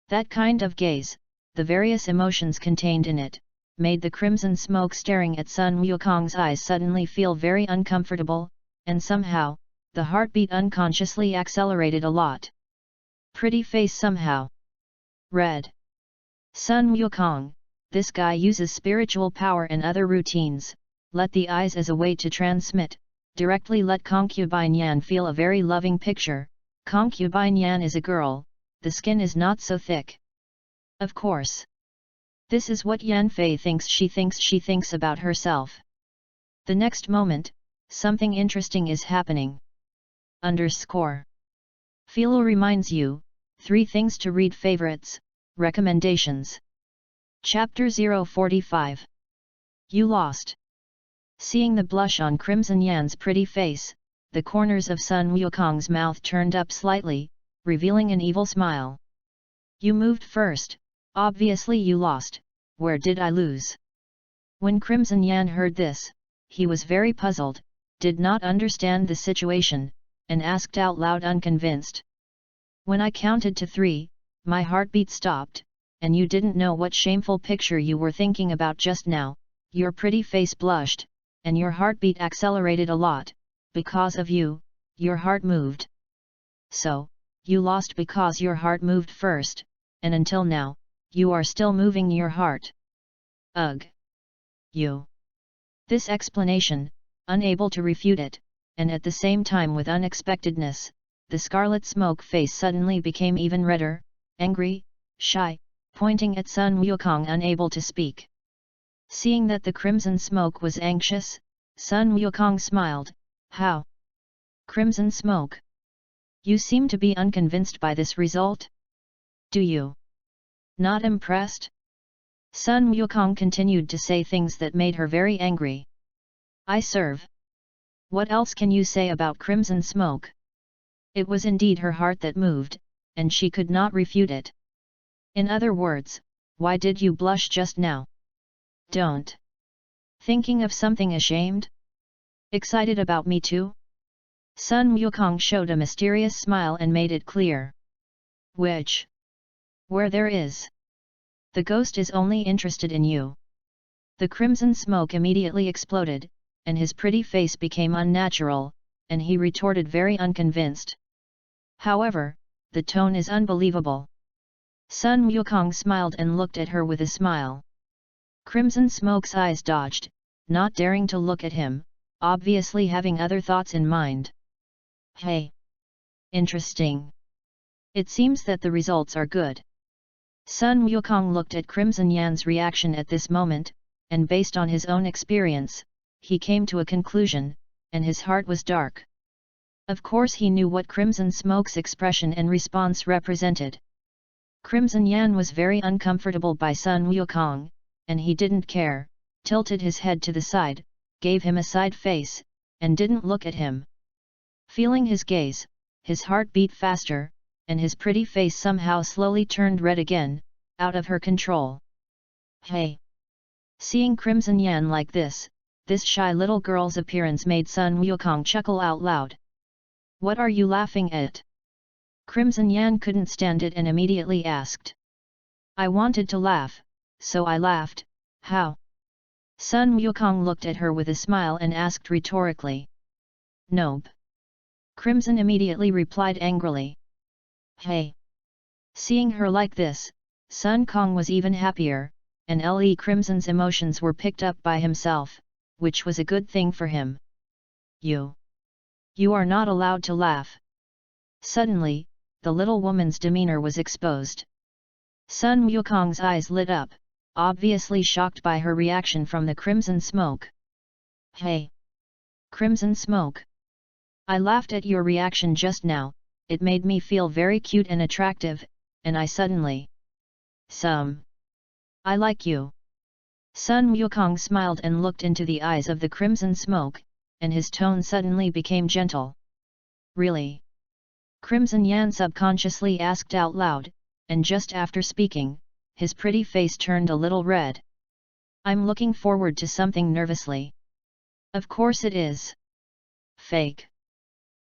That kind of gaze, the various emotions contained in it, made the Crimson Smoke staring at Sun Wukong's eyes suddenly feel very uncomfortable, and somehow, the heartbeat unconsciously accelerated a lot. Pretty face somehow. Red. Sun Wukong, this guy uses spiritual power and other routines, let the eyes as a way to transmit, directly let Concubine Yan feel a very loving picture. Concubine Yan is a girl, the skin is not so thick. Of course. This is what Yan Fei thinks she thinks about herself. The next moment, something interesting is happening. Underscore. Philo reminds you, 3 things to read favorites, recommendations. Chapter 045. You lost. Seeing the blush on Crimson Yan's pretty face, the corners of Sun Wukong's mouth turned up slightly, revealing an evil smile. You moved first, obviously you lost, where did I lose? When Crimson Yan heard this, he was very puzzled, did not understand the situation, and asked out loud unconvinced. When I counted to 3, my heartbeat stopped, and you didn't know what shameful picture you were thinking about just now, your pretty face blushed, and your heartbeat accelerated a lot, because of you, your heart moved. So, you lost because your heart moved first, and until now, you are still moving your heart. Ugh! You! This explanation, unable to refute it, and at the same time with unexpectedness, the Scarlet Smoke face suddenly became even redder, angry, shy, pointing at Sun Wukong unable to speak. Seeing that the Crimson Smoke was anxious, Sun Wukong smiled, how? Crimson Smoke? You seem to be unconvinced by this result? Do you? Not impressed? Sun Wukong continued to say things that made her very angry. I serve. What else can you say about Crimson Smoke? It was indeed her heart that moved, and she could not refute it. In other words, why did you blush just now? Don't. Thinking of something ashamed? Excited about me too? Sun Wukong showed a mysterious smile and made it clear. Which? Where there is. The ghost is only interested in you. The Crimson Smoke immediately exploded, and his pretty face became unnatural, and he retorted very unconvinced. However, the tone is unbelievable. Sun Wukong smiled and looked at her with a smile. Crimson Smoke's eyes dodged, not daring to look at him, obviously having other thoughts in mind. Hey! Interesting. It seems that the results are good. Sun Wukong looked at Crimson Yan's reaction at this moment, and based on his own experience, he came to a conclusion, and his heart was dark. Of course he knew what Crimson Smoke's expression and response represented. Crimson Yan was very uncomfortable by Sun Wukong, and he didn't care, tilted his head to the side, gave him a side face, and didn't look at him. Feeling his gaze, his heart beat faster, and his pretty face somehow slowly turned red again, out of her control. Hey! Seeing Crimson Yan like this shy little girl's appearance made Sun Wukong chuckle out loud. What are you laughing at? Crimson Yan couldn't stand it and immediately asked. I wanted to laugh, so I laughed. How? Sun Wukong looked at her with a smile and asked rhetorically. Nope. Crimson immediately replied angrily. Hey! Seeing her like this, Sun Kong was even happier, and Le Crimson's emotions were picked up by himself, which was a good thing for him. You are not allowed to laugh. Suddenly, the little woman's demeanor was exposed. Sun Wukong's eyes lit up, obviously shocked by her reaction from the crimson smoke. Hey! Crimson smoke! I laughed at your reaction just now, it made me feel very cute and attractive, and I suddenly... I like you. Sun Wukong smiled and looked into the eyes of the crimson smoke, and his tone suddenly became gentle. Really? Crimson Yan subconsciously asked out loud, and just after speaking, his pretty face turned a little red. I'm looking forward to something nervously. Of course it is. Fake.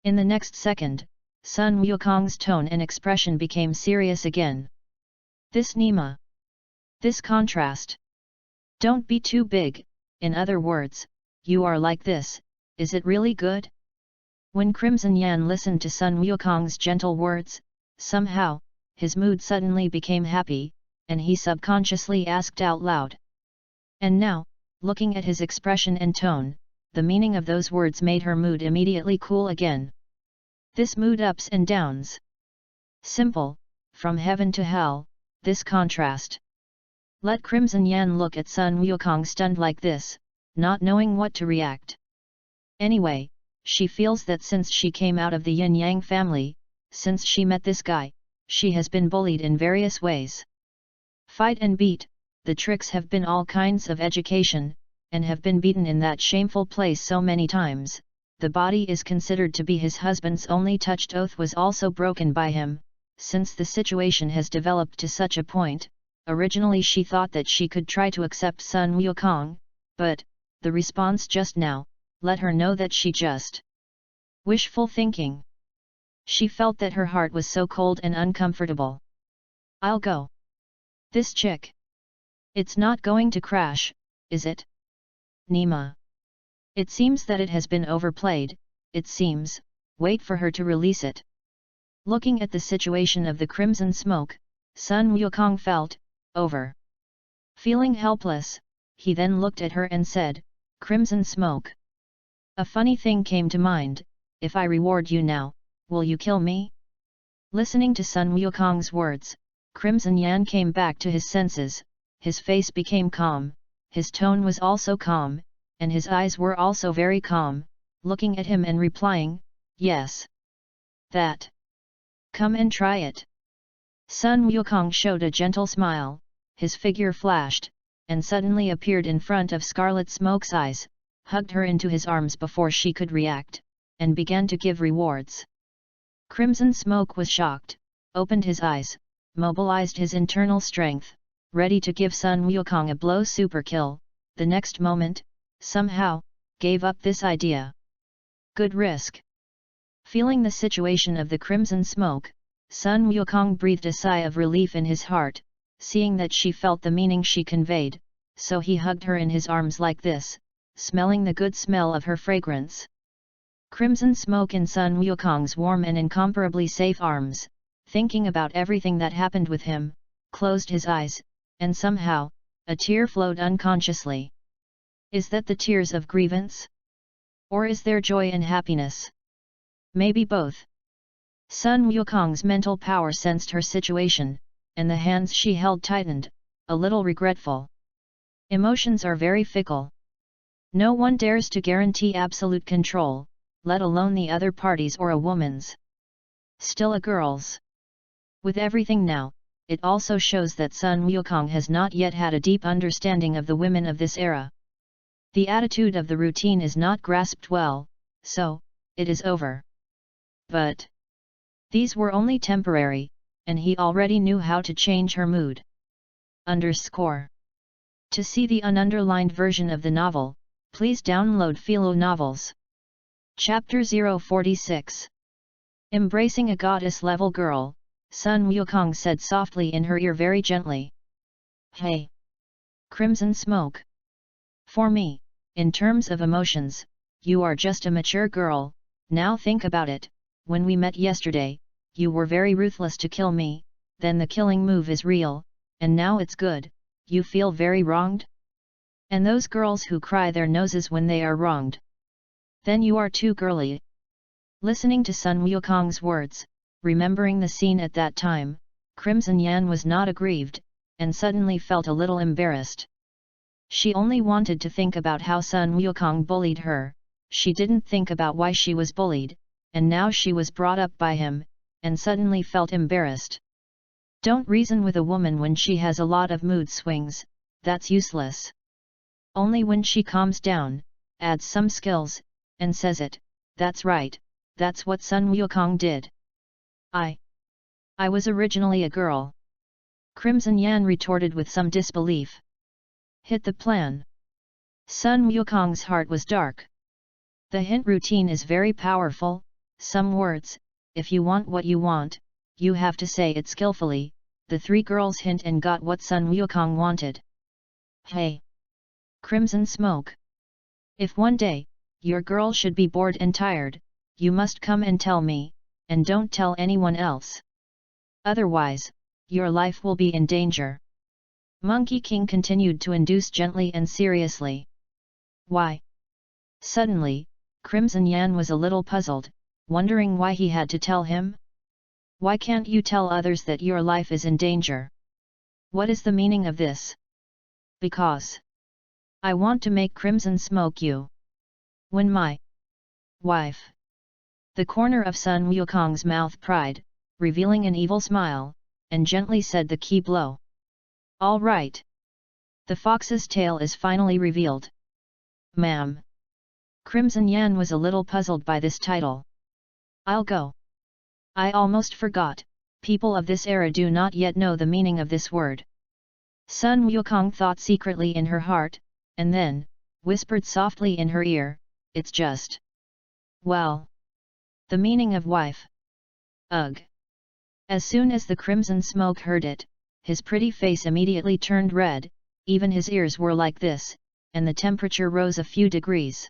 In the next second, Sun Wukong's tone and expression became serious again. This Nima. This contrast. Don't be too big, in other words, you are like this, is it really good? When Crimson Yan listened to Sun Wukong's gentle words, somehow, his mood suddenly became happy, and he subconsciously asked out loud. And now, looking at his expression and tone, the meaning of those words made her mood immediately cool again. This mood ups and downs. Simple, from heaven to hell, this contrast. Let Crimson Yan look at Sun Wukong stunned like this, not knowing what to react. Anyway, she feels that since she came out of the Yin-Yang family, since she met this guy, she has been bullied in various ways. Fight and beat, the tricks have been all kinds of education, and have been beaten in that shameful place so many times. The body is considered to be his husband's only touched oath was also broken by him, since the situation has developed to such a point. Originally she thought that she could try to accept Sun Wukong, but, the response just now, let her know that she just wishful thinking. She felt that her heart was so cold and uncomfortable. I'll go. This chick. It's not going to crash, is it? Nima. It seems that it has been overplayed, it seems, wait for her to release it. Looking at the situation of the crimson smoke, Sun Wukong felt, over. Feeling helpless, he then looked at her and said, Crimson smoke. A funny thing came to mind, if I reward you now, will you kill me? Listening to Sun Wukong's words, Crimson Yan came back to his senses, his face became calm, his tone was also calm, and his eyes were also very calm, looking at him and replying, yes. That. Come and try it. Sun Wukong showed a gentle smile, his figure flashed, and suddenly appeared in front of Scarlet Smoke's eyes, hugged her into his arms before she could react, and began to give rewards. Crimson Smoke was shocked, opened his eyes, mobilized his internal strength, ready to give Sun Wukong a blow super kill, the next moment, somehow, gave up this idea. Good risk. Feeling the situation of the Crimson Smoke, Sun Wukong breathed a sigh of relief in his heart, seeing that she felt the meaning she conveyed, so he hugged her in his arms like this, smelling the good smell of her fragrance. Crimson Smoke in Sun Wukong's warm and incomparably safe arms, thinking about everything that happened with him, closed his eyes, and somehow, a tear flowed unconsciously. Is that the tears of grievance? Or is there joy and happiness? Maybe both. Sun Wukong's mental power sensed her situation, and the hands she held tightened, a little regretful. Emotions are very fickle. No one dares to guarantee absolute control, let alone the other party's or a woman's. Still a girl's. With everything now, it also shows that Sun Wukong has not yet had a deep understanding of the women of this era. The attitude of the routine is not grasped well, so, it is over. But these were only temporary, and he already knew how to change her mood. To see the ununderlined version of the novel, please download Philo Novels. Chapter 046. Embracing a goddess-level girl, Sun Wukong said softly in her ear very gently. Hey! Crimson Smoke! For me, in terms of emotions, you are just a mature girl. Now think about it, when we met yesterday, you were very ruthless to kill me, then the killing move is real, and now it's good, you feel very wronged? And those girls who cry their noses when they are wronged. Then you are too girly. Listening to Sun Wukong's words, remembering the scene at that time, Crimson Yan was not aggrieved, and suddenly felt a little embarrassed. She only wanted to think about how Sun Wukong bullied her, she didn't think about why she was bullied, and now she was brought up by him, and suddenly felt embarrassed. Don't reason with a woman when she has a lot of mood swings, that's useless. Only when she calms down, adds some skills, and says it, that's right, that's what Sun Wukong did. I was originally a girl. Crimson Yan retorted with some disbelief. Hit the plan. Sun Wukong's heart was dark. The hint routine is very powerful, some words, if you want what you want, you have to say it skillfully. The three girls hint and got what Sun Wukong wanted. Hey! Crimson Smoke! If one day, your girl should be bored and tired, you must come and tell me, and don't tell anyone else. Otherwise, your life will be in danger. Monkey King continued to induce gently and seriously. Why? Suddenly, Crimson Yan was a little puzzled, wondering why he had to tell him. Why can't you tell others that your life is in danger? What is the meaning of this? Because I want to make Crimson Smoke you. When my wife. The corner of Sun Wukong's mouth pried, revealing an evil smile, and gently said the key blow. All right. The fox's tail is finally revealed. Ma'am. Crimson Yan was a little puzzled by this title. I'll go. I almost forgot, people of this era do not yet know the meaning of this word. Sun Wukong thought secretly in her heart, and then, whispered softly in her ear, it's just. Well. The meaning of wife. Ugh. As soon as the Crimson Smoke heard it, his pretty face immediately turned red, even his ears were like this, and the temperature rose a few degrees.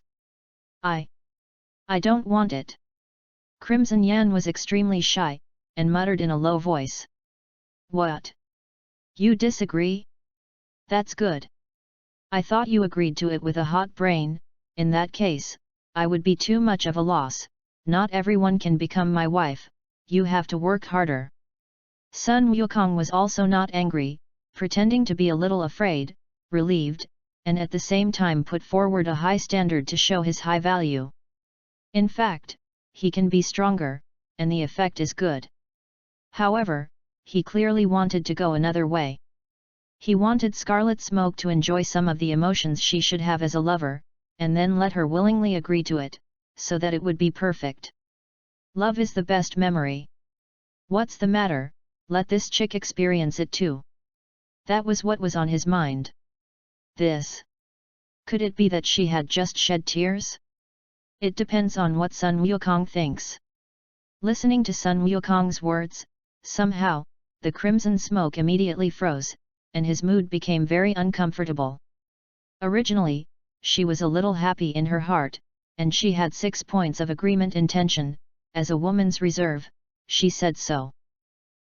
I don't want it. Crimson Yan was extremely shy, and muttered in a low voice. What? You disagree? That's good. I thought you agreed to it with a hot brain. In that case, I would be too much of a loss. Not everyone can become my wife, you have to work harder. Sun Wukong was also not angry, pretending to be a little afraid, relieved, and at the same time put forward a high standard to show his high value. In fact, he can be stronger, and the effect is good. However, he clearly wanted to go another way. He wanted Scarlet Smoke to enjoy some of the emotions she should have as a lover, and then let her willingly agree to it, so that it would be perfect. Love is the best memory. What's the matter, let this chick experience it too. That was what was on his mind. This. Could it be that she had just shed tears? It depends on what Sun Wukong thinks. Listening to Sun Wukong's words, somehow, the Crimson Smoke immediately froze, and his mood became very uncomfortable. Originally, she was a little happy in her heart, and she had 6 points of agreement intention, as a woman's reserve, she said so.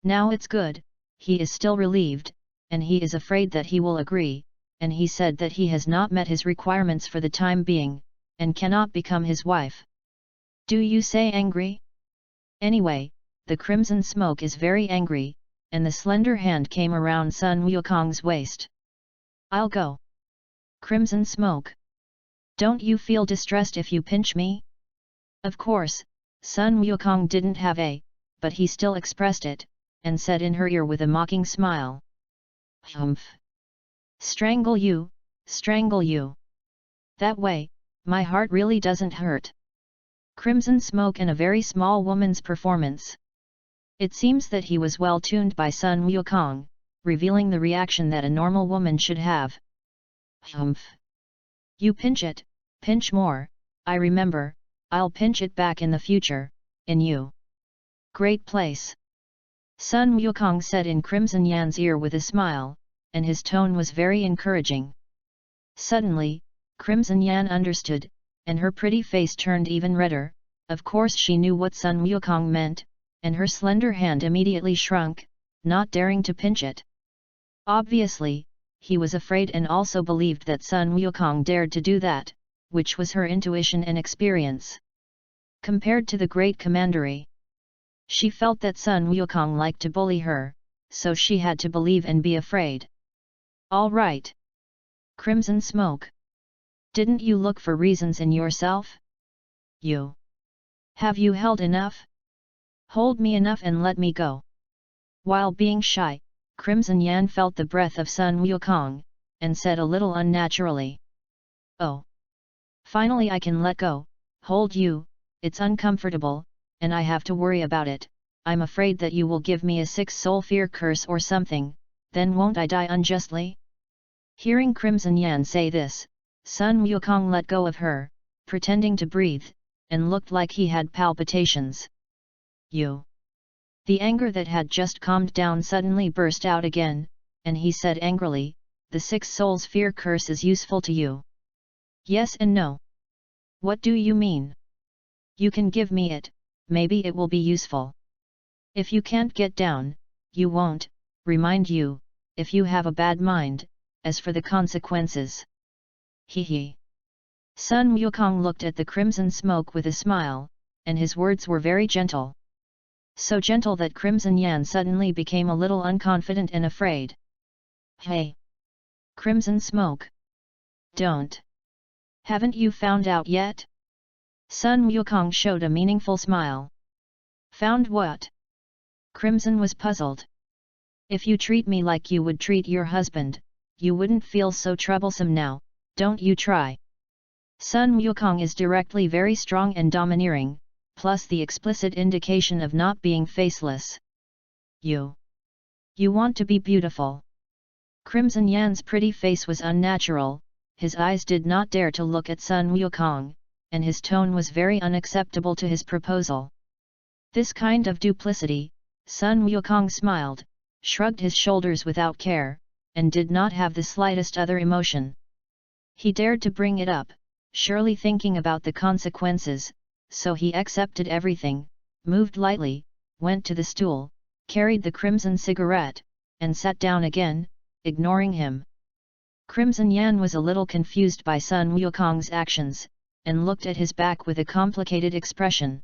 Now it's good, he is still relieved, and he is afraid that he will agree, and he said that he has not met his requirements for the time being, and cannot become his wife. Do you say angry? Anyway, the Crimson Smoke is very angry, and the slender hand came around Sun Wukong's waist. I'll go. Crimson Smoke. Don't you feel distressed if you pinch me? Of course, Sun Wukong didn't have a, but he still expressed it, and said in her ear with a mocking smile. Humph! Strangle you, strangle you. That way, my heart really doesn't hurt. Crimson smoke and a very small woman's performance. It seems that he was well tuned by Sun Wukong, revealing the reaction that a normal woman should have. Humph! You pinch more, I remember, I'll pinch it back in the future, in you. Great place. Sun Wukong said in Crimson Yan's ear with a smile, and his tone was very encouraging. Suddenly, Crimson Yan understood, and her pretty face turned even redder. Of course she knew what Sun Wukong meant, and her slender hand immediately shrunk, not daring to pinch it. Obviously, he was afraid and also believed that Sun Wukong dared to do that, which was her intuition and experience. Compared to the great commandery, she felt that Sun Wukong liked to bully her, so she had to believe and be afraid. All right. Crimson Smoke. Didn't you look for reasons in yourself? You. Have you held enough? Hold me enough and let me go. While being shy, Crimson Yan felt the breath of Sun Wukong, and said a little unnaturally. Oh. Finally I can let go, hold you, it's uncomfortable, and I have to worry about it. I'm afraid that you will give me a 6-soul fear curse or something, then won't I die unjustly? Hearing Crimson Yan say this, Sun Wukong let go of her, pretending to breathe, and looked like he had palpitations. You. The anger that had just calmed down suddenly burst out again, and he said angrily, the 6 souls fear curse is useful to you. Yes and no. What do you mean? You can give me it, maybe it will be useful. If you can't get down, you won't, remind you, if you have a bad mind, as for the consequences. Hee hee. Sun Wukong looked at the Crimson Smoke with a smile, and his words were very gentle. So gentle that Crimson Yan suddenly became a little unconfident and afraid. Hey! Crimson Smoke! Don't! Haven't you found out yet? Sun Wukong showed a meaningful smile. Found what? Crimson was puzzled. If you treat me like you would treat your husband, you wouldn't feel so troublesome now, don't you try. Sun Wukong is directly very strong and domineering, plus the explicit indication of not being faceless. You want to be beautiful. Crimson Yan's pretty face was unnatural, his eyes did not dare to look at Sun Wukong, and his tone was very unacceptable to his proposal. This kind of duplicity, Sun Wukong smiled, shrugged his shoulders without care, and did not have the slightest other emotion. He dared to bring it up, surely thinking about the consequences, so he accepted everything, moved lightly, went to the stool, carried the crimson cigarette, and sat down again, ignoring him. Crimson Yan was a little confused by Sun Wukong's actions, and looked at his back with a complicated expression.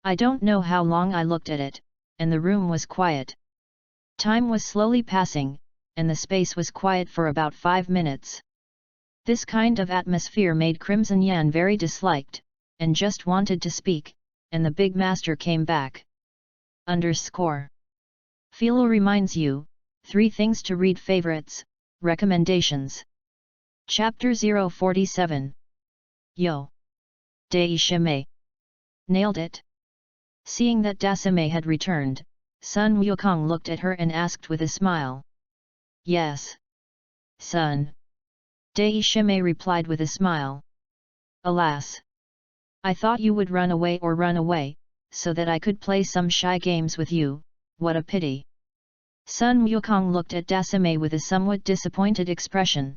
I don't know how long I looked at it, and the room was quiet. Time was slowly passing, and the space was quiet for about 5 minutes. This kind of atmosphere made Crimson Yan very disliked, and just wanted to speak, and the big master came back. Philo reminds you, 3 things to read favorites, recommendations. Chapter 047. Yo! Daishime! Nailed it! Seeing that Dasime had returned, Sun Wukong looked at her and asked with a smile. Yes. Son. Daishime replied with a smile. Alas! I thought you would run away, so that I could play some shy games with you, what a pity. Sun Wukong looked at Dasime with a somewhat disappointed expression.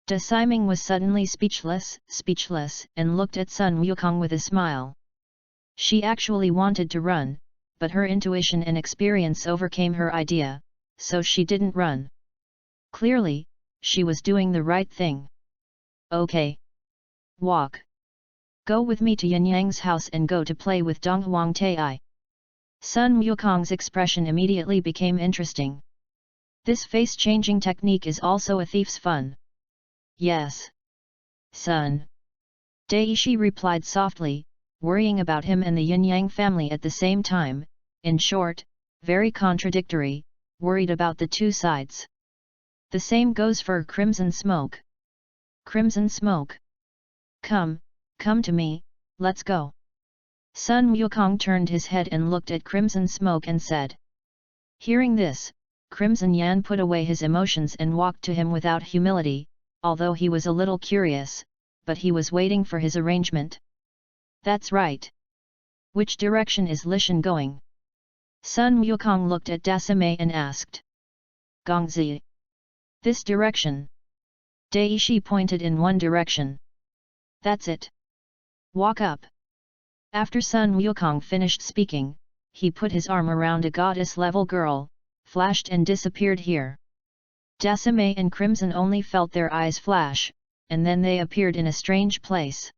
Dasime was suddenly speechless, and looked at Sun Wukong with a smile. She actually wanted to run, but her intuition and experience overcame her idea, so she didn't run. Clearly, she was doing the right thing. Okay. Walk. Go with me to Yin Yang's house and go to play with Dong Huang Tai. Sun Wukong's expression immediately became interesting. This face-changing technique is also a thief's fun. Yes. Son. Daishi replied softly, worrying about him and the Yin Yang family at the same time, in short, very contradictory, worried about the two sides. The same goes for Crimson Smoke. Crimson Smoke. Come to me, let's go. Sun Wukong turned his head and looked at Crimson Smoke and said. Hearing this, Crimson Yan put away his emotions and walked to him without humility, although he was a little curious, but he was waiting for his arrangement. That's right. Which direction is Lishan going? Sun Wukong looked at Dasame and asked. Gongzi. This direction. Daishi pointed in one direction. That's it. Walk up. After Sun Wukong finished speaking, he put his arm around a goddess-level girl, flashed and disappeared here. Dasame and Crimson only felt their eyes flash, and then they appeared in a strange place.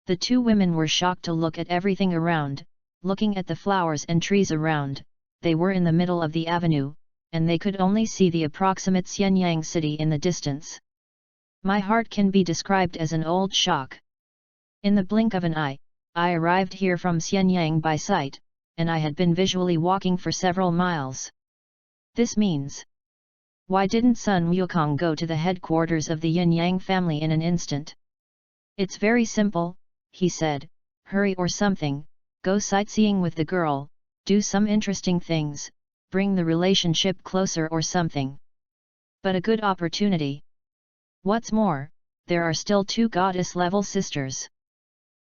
The two women were shocked to look at everything around, looking at the flowers and trees around. They were in the middle of the avenue, and they could only see the approximate Xianyang city in the distance. My heart can be described as an old shock. In the blink of an eye, I arrived here from Xianyang by sight, and I had been visually walking for several miles. This means... Why didn't Sun Wukong go to the headquarters of the Yin-Yang family in an instant? It's very simple, he said, hurry or something, go sightseeing with the girl, do some interesting things, bring the relationship closer or something. But a good opportunity. What's more, there are still two goddess-level sisters.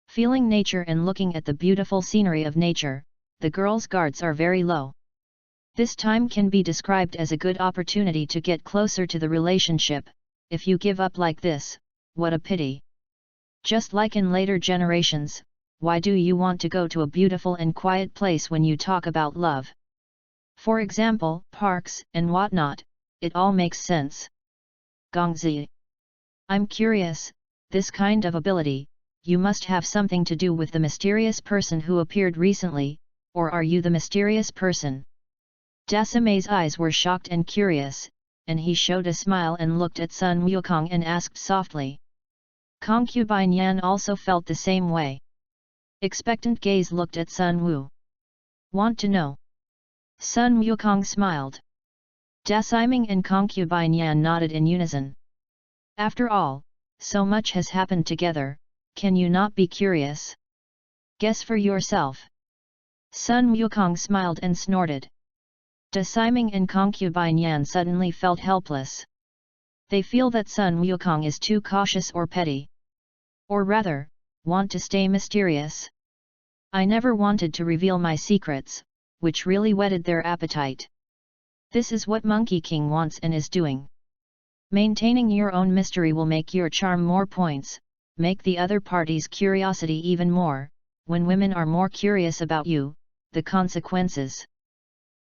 Feeling nature and looking at the beautiful scenery of nature, the girl's guards are very low. This time can be described as a good opportunity to get closer to the relationship. If you give up like this, what a pity. Just like in later generations, why do you want to go to a beautiful and quiet place when you talk about love? For example, parks and whatnot, it all makes sense. Gongzi. I'm curious, this kind of ability, you must have something to do with the mysterious person who appeared recently, or are you the mysterious person? Dasame's eyes were shocked and curious, and he showed a smile and looked at Sun Wukong and asked softly. Concubine Yan also felt the same way. Expectant gaze looked at Sun Wu. Want to know? Sun Wukong smiled. Dasiming and Concubine Yan nodded in unison. After all, so much has happened together, can you not be curious? Guess for yourself. Sun Wukong smiled and snorted. Dasiming and Concubine Yan suddenly felt helpless. They feel that Sun Wukong is too cautious or petty. Or rather, want to stay mysterious. I never wanted to reveal my secrets, which really whetted their appetite. This is what Monkey King wants and is doing. Maintaining your own mystery will make your charm more points, make the other party's curiosity even more. When women are more curious about you, the consequences.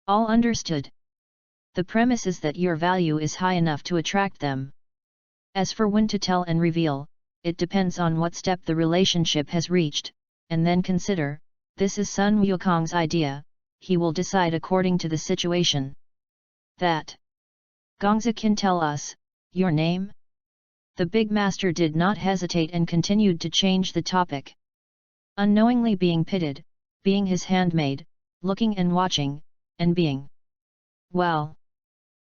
All understood. The premise is that your value is high enough to attract them. As for when to tell and reveal, it depends on what step the relationship has reached, and then consider, this is Sun Wukong's idea, he will decide according to the situation. That. Gongzi can tell us, your name? The big master did not hesitate and continued to change the topic. Unknowingly being pitted, being his handmaid, looking and watching, and being, well,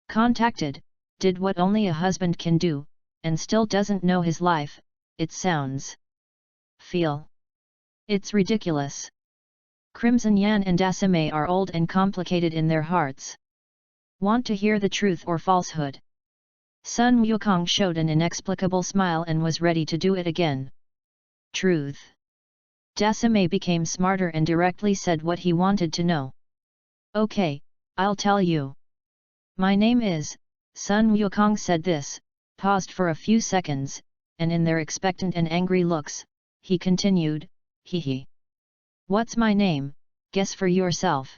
contacted, did what only a husband can do, and still doesn't know his life, it sounds. Feel. It's ridiculous. Crimson Yan and Dasame are old and complicated in their hearts. Want to hear the truth or falsehood? Sun Wukong showed an inexplicable smile and was ready to do it again. Truth. Dasame became smarter and directly said what he wanted to know. Okay, I'll tell you. My name is, Sun Wukong said this, paused for a few seconds, and in their expectant and angry looks, he continued, hee. What's my name, guess for yourself.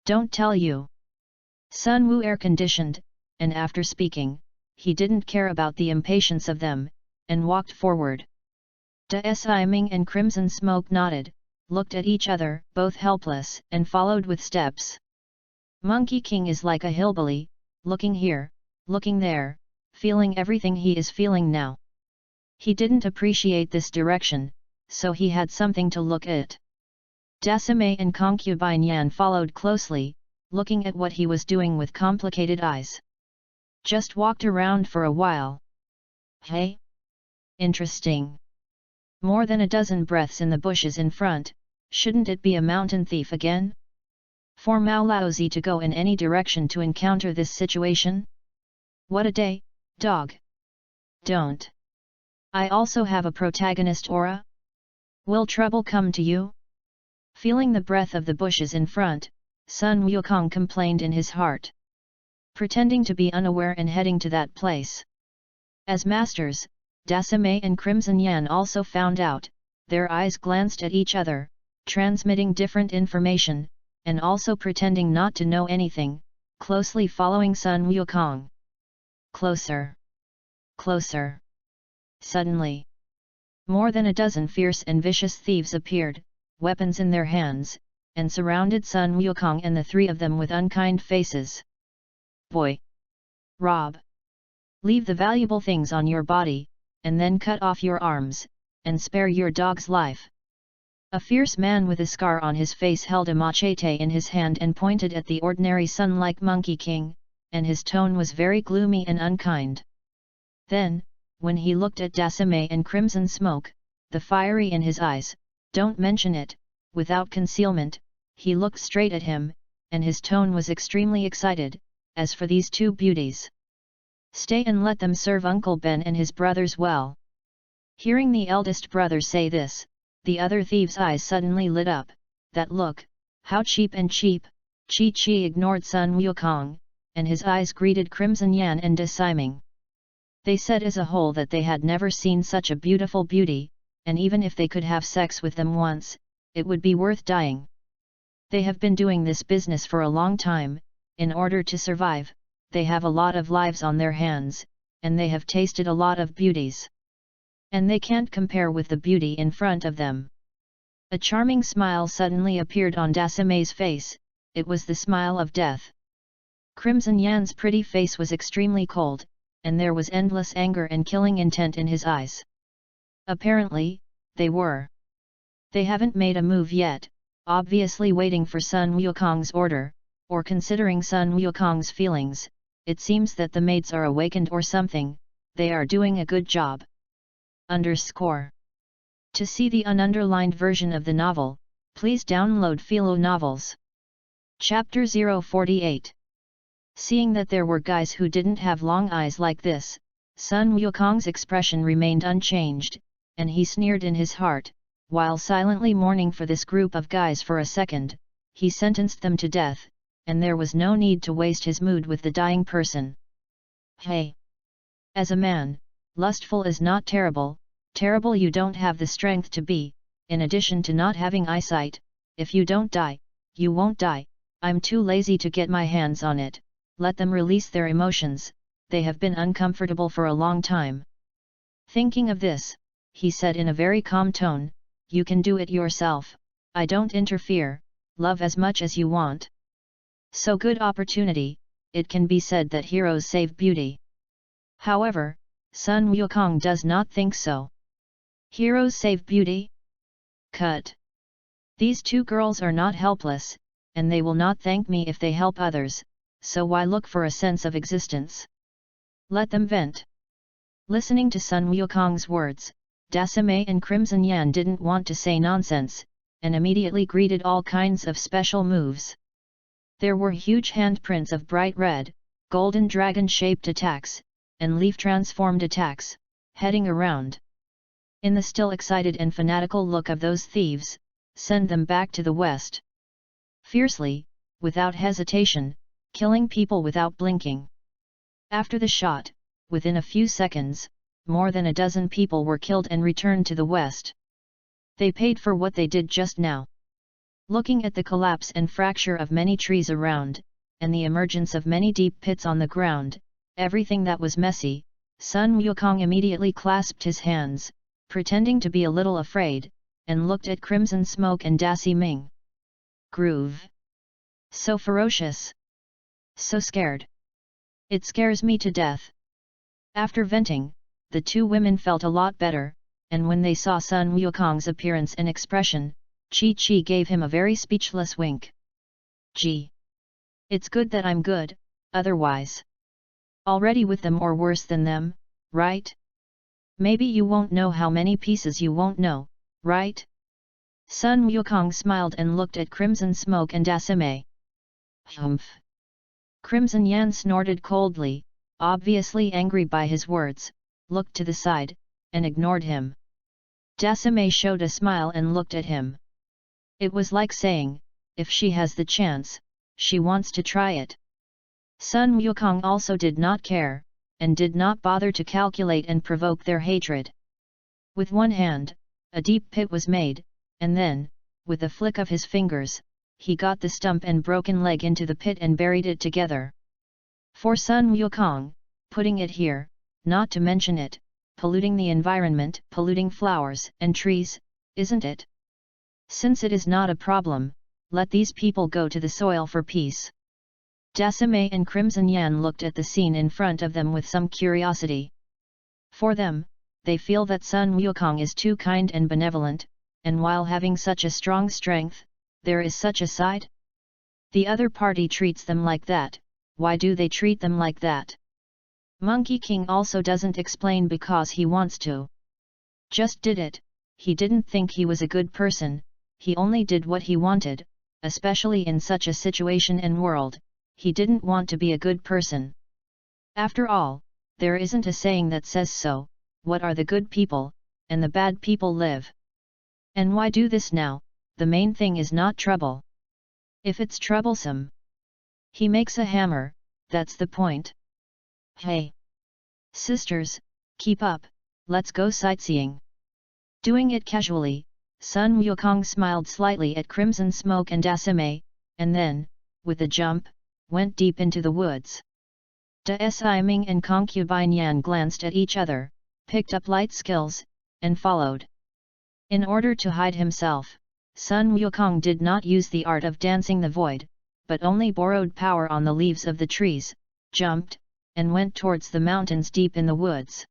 Don't tell you. Sun Wu air-conditioned, and after speaking, he didn't care about the impatience of them, and walked forward. Dasiming and Crimson Smoke nodded, looked at each other, both helpless, and followed with steps. Monkey King is like a hillbilly, looking here, looking there, feeling everything he is feeling now. He didn't appreciate this direction, so he had something to look at. Dasame and Concubine Yan followed closely, looking at what he was doing with complicated eyes. Just walked around for a while. Hey? Interesting. More than a dozen breaths in the bushes in front, shouldn't it be a mountain thief again? For Mao Laozi to go in any direction to encounter this situation? What a day, dog! Don't. I also have a protagonist aura? Will trouble come to you? Feeling the breath of the bushes in front, Sun Wukong complained in his heart. Pretending to be unaware and heading to that place. As masters, Dasame and Crimson Yan also found out, their eyes glanced at each other, transmitting different information, and also pretending not to know anything, closely following Sun Wukong. Closer. Closer. Suddenly, more than a dozen fierce and vicious thieves appeared, weapons in their hands, and surrounded Sun Wukong and the three of them with unkind faces. Boy! Rob! Leave the valuable things on your body, and then cut off your arms, and spare your dog's life. A fierce man with a scar on his face held a machete in his hand and pointed at the ordinary sun-like Monkey King, and his tone was very gloomy and unkind. Then, when he looked at Dasame and Crimson Smoke, the fiery in his eyes, don't mention it, without concealment, he looked straight at him, and his tone was extremely excited. As for these two beauties, stay and let them serve Uncle Ben and his brothers well. Hearing the eldest brother say this, the other thieves' eyes suddenly lit up. That look, how cheap and cheap! Chi ignored Sun Wukong, and his eyes greeted Crimson Yan and Desiming. They said as a whole that they had never seen such a beautiful beauty, and even if they could have sex with them once, it would be worth dying. They have been doing this business for a long time. In order to survive, they have a lot of lives on their hands, and they have tasted a lot of beauties. And they can't compare with the beauty in front of them. A charming smile suddenly appeared on Dasame's face, it was the smile of death. Crimson Yan's pretty face was extremely cold, and there was endless anger and killing intent in his eyes. Apparently, they haven't made a move yet, obviously waiting for Sun Wukong's order. Or considering Sun Wukong's feelings, it seems that the mates are awakened or something, they are doing a good job. _ To see the ununderlined version of the novel, please download Philo Novels. Chapter 048. Seeing that there were guys who didn't have long eyes like this, Sun Wukong's expression remained unchanged, and he sneered in his heart, while silently mourning for this group of guys for a second, he sentenced them to death. And there was no need to waste his mood with the dying person. Hey! As a man, lustful is not terrible, terrible you don't have the strength to be, in addition to not having eyesight, if you don't die, you won't die, I'm too lazy to get my hands on it, let them release their emotions, they have been uncomfortable for a long time. Thinking of this, he said in a very calm tone, you can do it yourself, I don't interfere, love as much as you want. So good opportunity, it can be said that heroes save beauty. However, Sun Wukong does not think so. Heroes save beauty? Cut. These two girls are not helpless, and they will not thank me if they help others, so why look for a sense of existence? Let them vent. Listening to Sun Wukong's words, Dasame and Crimson Yan didn't want to say nonsense, and immediately greeted all kinds of special moves. There were huge handprints of bright red, golden dragon-shaped attacks, and leaf-transformed attacks, heading around. In the still excited and fanatical look of those thieves, send them back to the west. Fiercely, without hesitation, killing people without blinking. After the shot, within a few seconds, more than a dozen people were killed and returned to the west. They paid for what they did just now. Looking at the collapse and fracture of many trees around, and the emergence of many deep pits on the ground, everything that was messy, Sun Wukong immediately clasped his hands, pretending to be a little afraid, and looked at Crimson Smoke and Dasi Ming. Groove. So ferocious. So scared. It scares me to death. After venting, the two women felt a lot better, and when they saw Sun Wukong's appearance and expression, Chi gave him a very speechless wink. Gee! It's good that I'm good, otherwise. Already with them or worse than them, right? Maybe you won't know how many pieces you won't know, right? Sun Wukong smiled and looked at Crimson Smoke and Dasame. Humph! Crimson Yan snorted coldly, obviously angry by his words, looked to the side, and ignored him. Dasame showed a smile and looked at him. It was like saying, if she has the chance, she wants to try it. Sun Wukong also did not care, and did not bother to calculate and provoke their hatred. With one hand, a deep pit was made, and then, with a flick of his fingers, he got the stump and broken leg into the pit and buried it together. For Sun Wukong, putting it here, not to mention it, polluting the environment, polluting flowers and trees, isn't it? Since it is not a problem, let these people go to the soil for peace. Dasame and Crimson Yan looked at the scene in front of them with some curiosity. For them, they feel that Sun Wukong is too kind and benevolent, and while having such a strong strength, there is such a side? The other party treats them like that, why do they treat them like that? Monkey King also doesn't explain because he wants to. Just did it, he didn't think he was a good person, he only did what he wanted, especially in such a situation and world. He didn't want to be a good person. After all, there isn't a saying that says so, what are the good people, and the bad people live. And why do this now? The main thing is not trouble. If it's troublesome, he makes a hammer, that's the point. Hey! Sisters, keep up, let's go sightseeing. Doing it casually, Sun Wukong smiled slightly at Crimson Smoke and Dasame, and then, with a jump, went deep into the woods. Da Ming and Concubine Yan glanced at each other, picked up light skills, and followed. In order to hide himself, Sun Wukong did not use the art of dancing the void, but only borrowed power on the leaves of the trees, jumped, and went towards the mountains deep in the woods.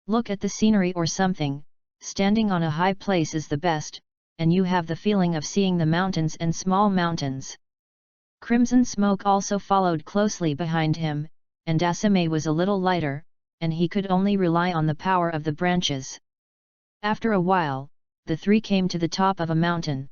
Look at the scenery or something, standing on a high place is the best, and you have the feeling of seeing the mountains and small mountains. Crimson Smoke also followed closely behind him, and Dasame was a little lighter, and he could only rely on the power of the branches. After a while, the three came to the top of a mountain.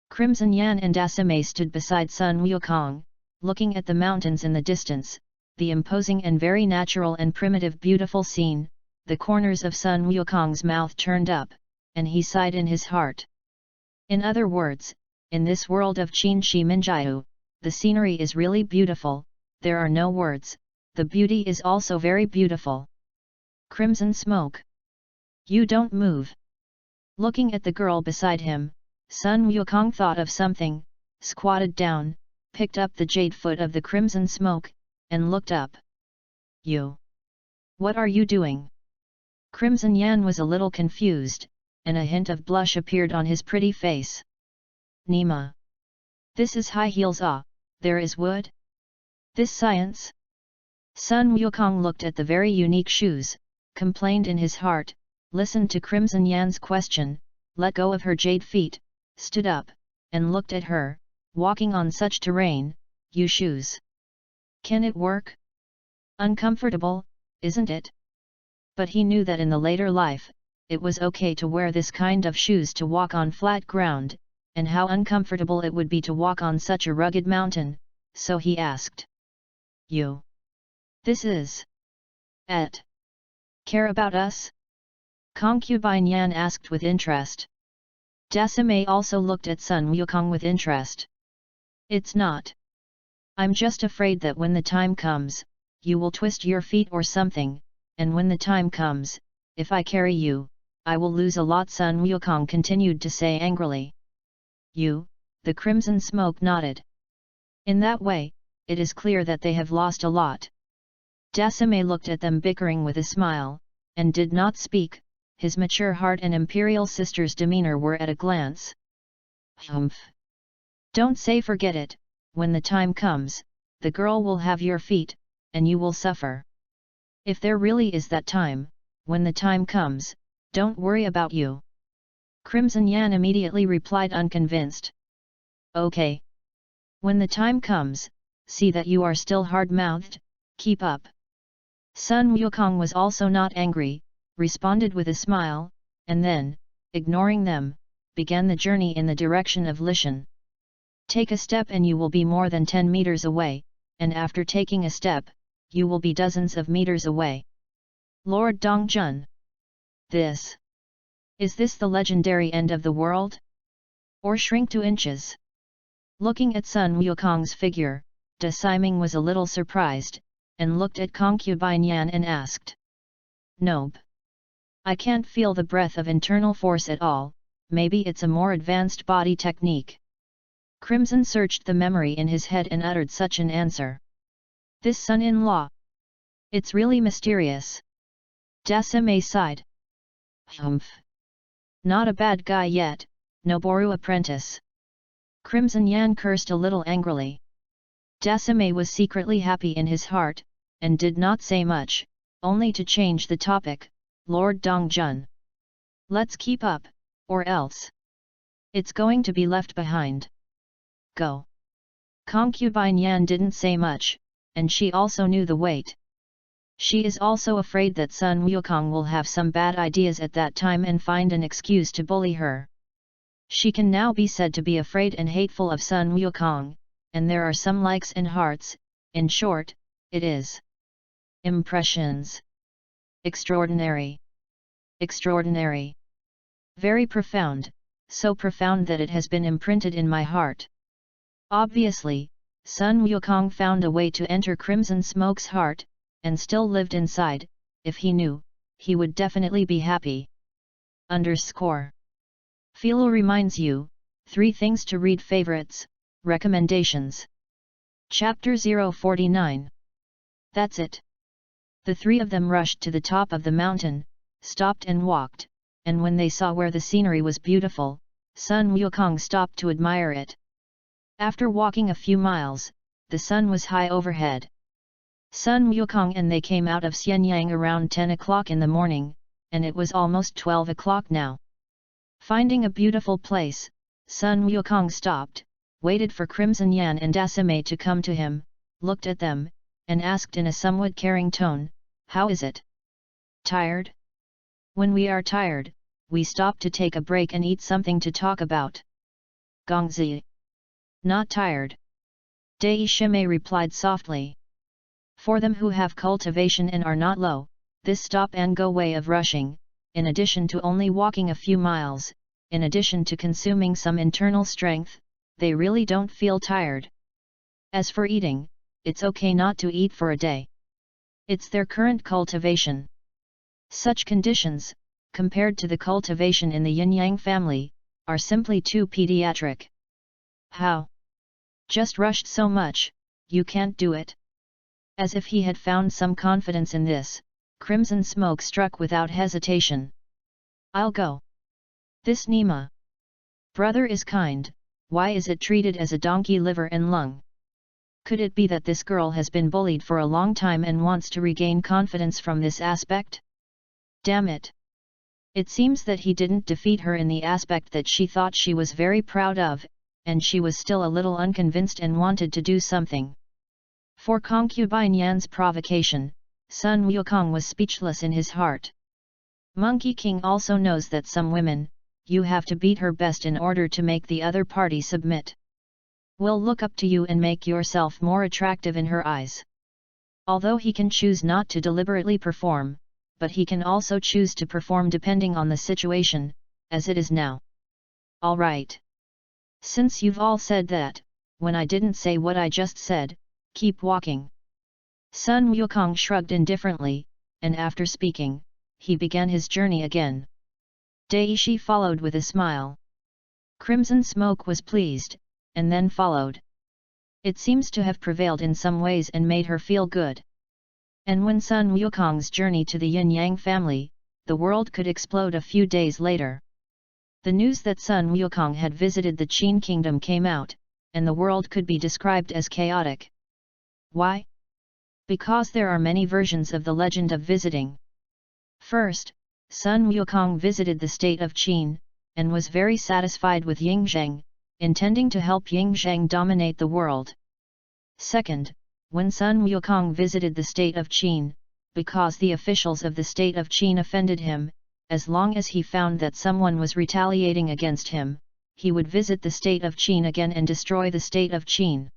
Crimson Yan and Dasame stood beside Sun Wukong, looking at the mountains in the distance, the imposing and very natural and primitive beautiful scene. The corners of Sun Wukong's mouth turned up, and he sighed in his heart. In other words, in this world of Qin Shi Minjiu, the scenery is really beautiful, there are no words, the beauty is also very beautiful. Crimson Smoke. You don't move. Looking at the girl beside him, Sun Wukong thought of something, squatted down, picked up the jade foot of the Crimson Smoke, and looked up. You. What are you doing? Crimson Yan was a little confused, and a hint of blush appeared on his pretty face. Nima. This is high heels ah, there is wood? This science? Sun Wukong looked at the very unique shoes, complained in his heart, listened to Crimson Yan's question, let go of her jade feet, stood up, and looked at her, walking on such terrain, you shoes. Can it work? Uncomfortable, isn't it? But he knew that in the later life, it was okay to wear this kind of shoes to walk on flat ground, and how uncomfortable it would be to walk on such a rugged mountain, so he asked. You. This is. Et. Care about us? Concubine Yan asked with interest. Dasame also looked at Sun Wukong with interest. It's not. I'm just afraid that when the time comes, you will twist your feet or something, and when the time comes, if I carry you, I will lose a lot. Sun Wukong continued to say angrily. You, the Crimson Smoke nodded. In that way, it is clear that they have lost a lot. Dasame looked at them bickering with a smile, and did not speak, his mature heart and imperial sister's demeanor were at a glance. Humph! Don't say forget it, when the time comes, the girl will have your feet, and you will suffer. If there really is that time, when the time comes, don't worry about you. Crimson Yan immediately replied unconvinced. Okay. When the time comes, see that you are still hard-mouthed, keep up. Sun Wukong was also not angry, responded with a smile, and then, ignoring them, began the journey in the direction of Lishan. Take a step and you will be more than 10 meters away, and after taking a step, you will be dozens of meters away. Lord Dongjun. Is this the legendary end of the world? Or shrink to inches? Looking at Sun Wukong's figure, De Siming was a little surprised, and looked at Concubine Yan and asked. Nope. I can't feel the breath of internal force at all, maybe it's a more advanced body technique. Crimson searched the memory in his head and uttered such an answer. This son-in-law. It's really mysterious. Dasime sighed. Humph. Not a bad guy yet, Noboru apprentice. Crimson Yan cursed a little angrily. Dasime was secretly happy in his heart, and did not say much, only to change the topic. Lord Dongjun. Let's keep up, or else it's going to be left behind. Go. Concubine Yan didn't say much, and she also knew the weight. She is also afraid that Sun Wukong will have some bad ideas at that time and find an excuse to bully her. She can now be said to be afraid and hateful of Sun Wukong, and there are some likes and hearts. In short, it is impressions. Extraordinary. Extraordinary. Very profound, so profound that it has been imprinted in my heart. Obviously, Sun Wukong found a way to enter Crimson Smoke's heart, and still lived inside. If he knew, he would definitely be happy. Philo reminds you, 3 things to read favorites, recommendations. Chapter 049. That's it. The 3 of them rushed to the top of the mountain, stopped and walked, and when they saw where the scenery was beautiful, Sun Wukong stopped to admire it. After walking a few miles, the sun was high overhead. Sun Wukong and they came out of Xianyang around 10 o'clock in the morning, and it was almost 12 o'clock now. Finding a beautiful place, Sun Wukong stopped, waited for Crimson Yan and Dasime to come to him, looked at them, and asked in a somewhat caring tone, how is it? Tired? When we are tired, we stop to take a break and eat something to talk about. Gongzi. Not tired. Dai Shime replied softly. For them who have cultivation and are not low, this stop-and-go way of rushing, in addition to only walking a few miles, in addition to consuming some internal strength, they really don't feel tired. As for eating, it's okay not to eat for a day. It's their current cultivation. Such conditions, compared to the cultivation in the yin-yang family, are simply too pediatric. How? Just rushed so much, you can't do it? As if he had found some confidence in this, Crimson Smoke struck without hesitation. I'll go. This Nima brother is kind, why is it treated as a donkey liver and lung? Could it be that this girl has been bullied for a long time and wants to regain confidence from this aspect? Damn it! It seems that he didn't defeat her in the aspect that she thought she was very proud of, and she was still a little unconvinced and wanted to do something. For Concubine Yan's provocation, Sun Wukong was speechless in his heart. Monkey King also knows that some women, you have to beat her best in order to make the other party submit. Will look up to you and make yourself more attractive in her eyes. Although he can choose not to deliberately perform, but he can also choose to perform depending on the situation, as it is now. Alright. Since you've all said that, when I didn't say what I just said, keep walking. Sun Wukong shrugged indifferently, and after speaking, he began his journey again. Daishi followed with a smile. Crimson Smoke was pleased, and then followed. It seems to have prevailed in some ways and made her feel good. And when Sun Wukong's journey to the Yin-Yang family, the world could explode a few days later. The news that Sun Wukong had visited the Qin kingdom came out, and the world could be described as chaotic. Why? Because there are many versions of the legend of visiting. First, Sun Wukong visited the state of Qin, and was very satisfied with Yingzheng, intending to help Yingzheng dominate the world. Second, when Sun Wukong visited the state of Qin, because the officials of the state of Qin offended him, as long as he found that someone was retaliating against him, he would visit the state of Qin again and destroy the state of Qin.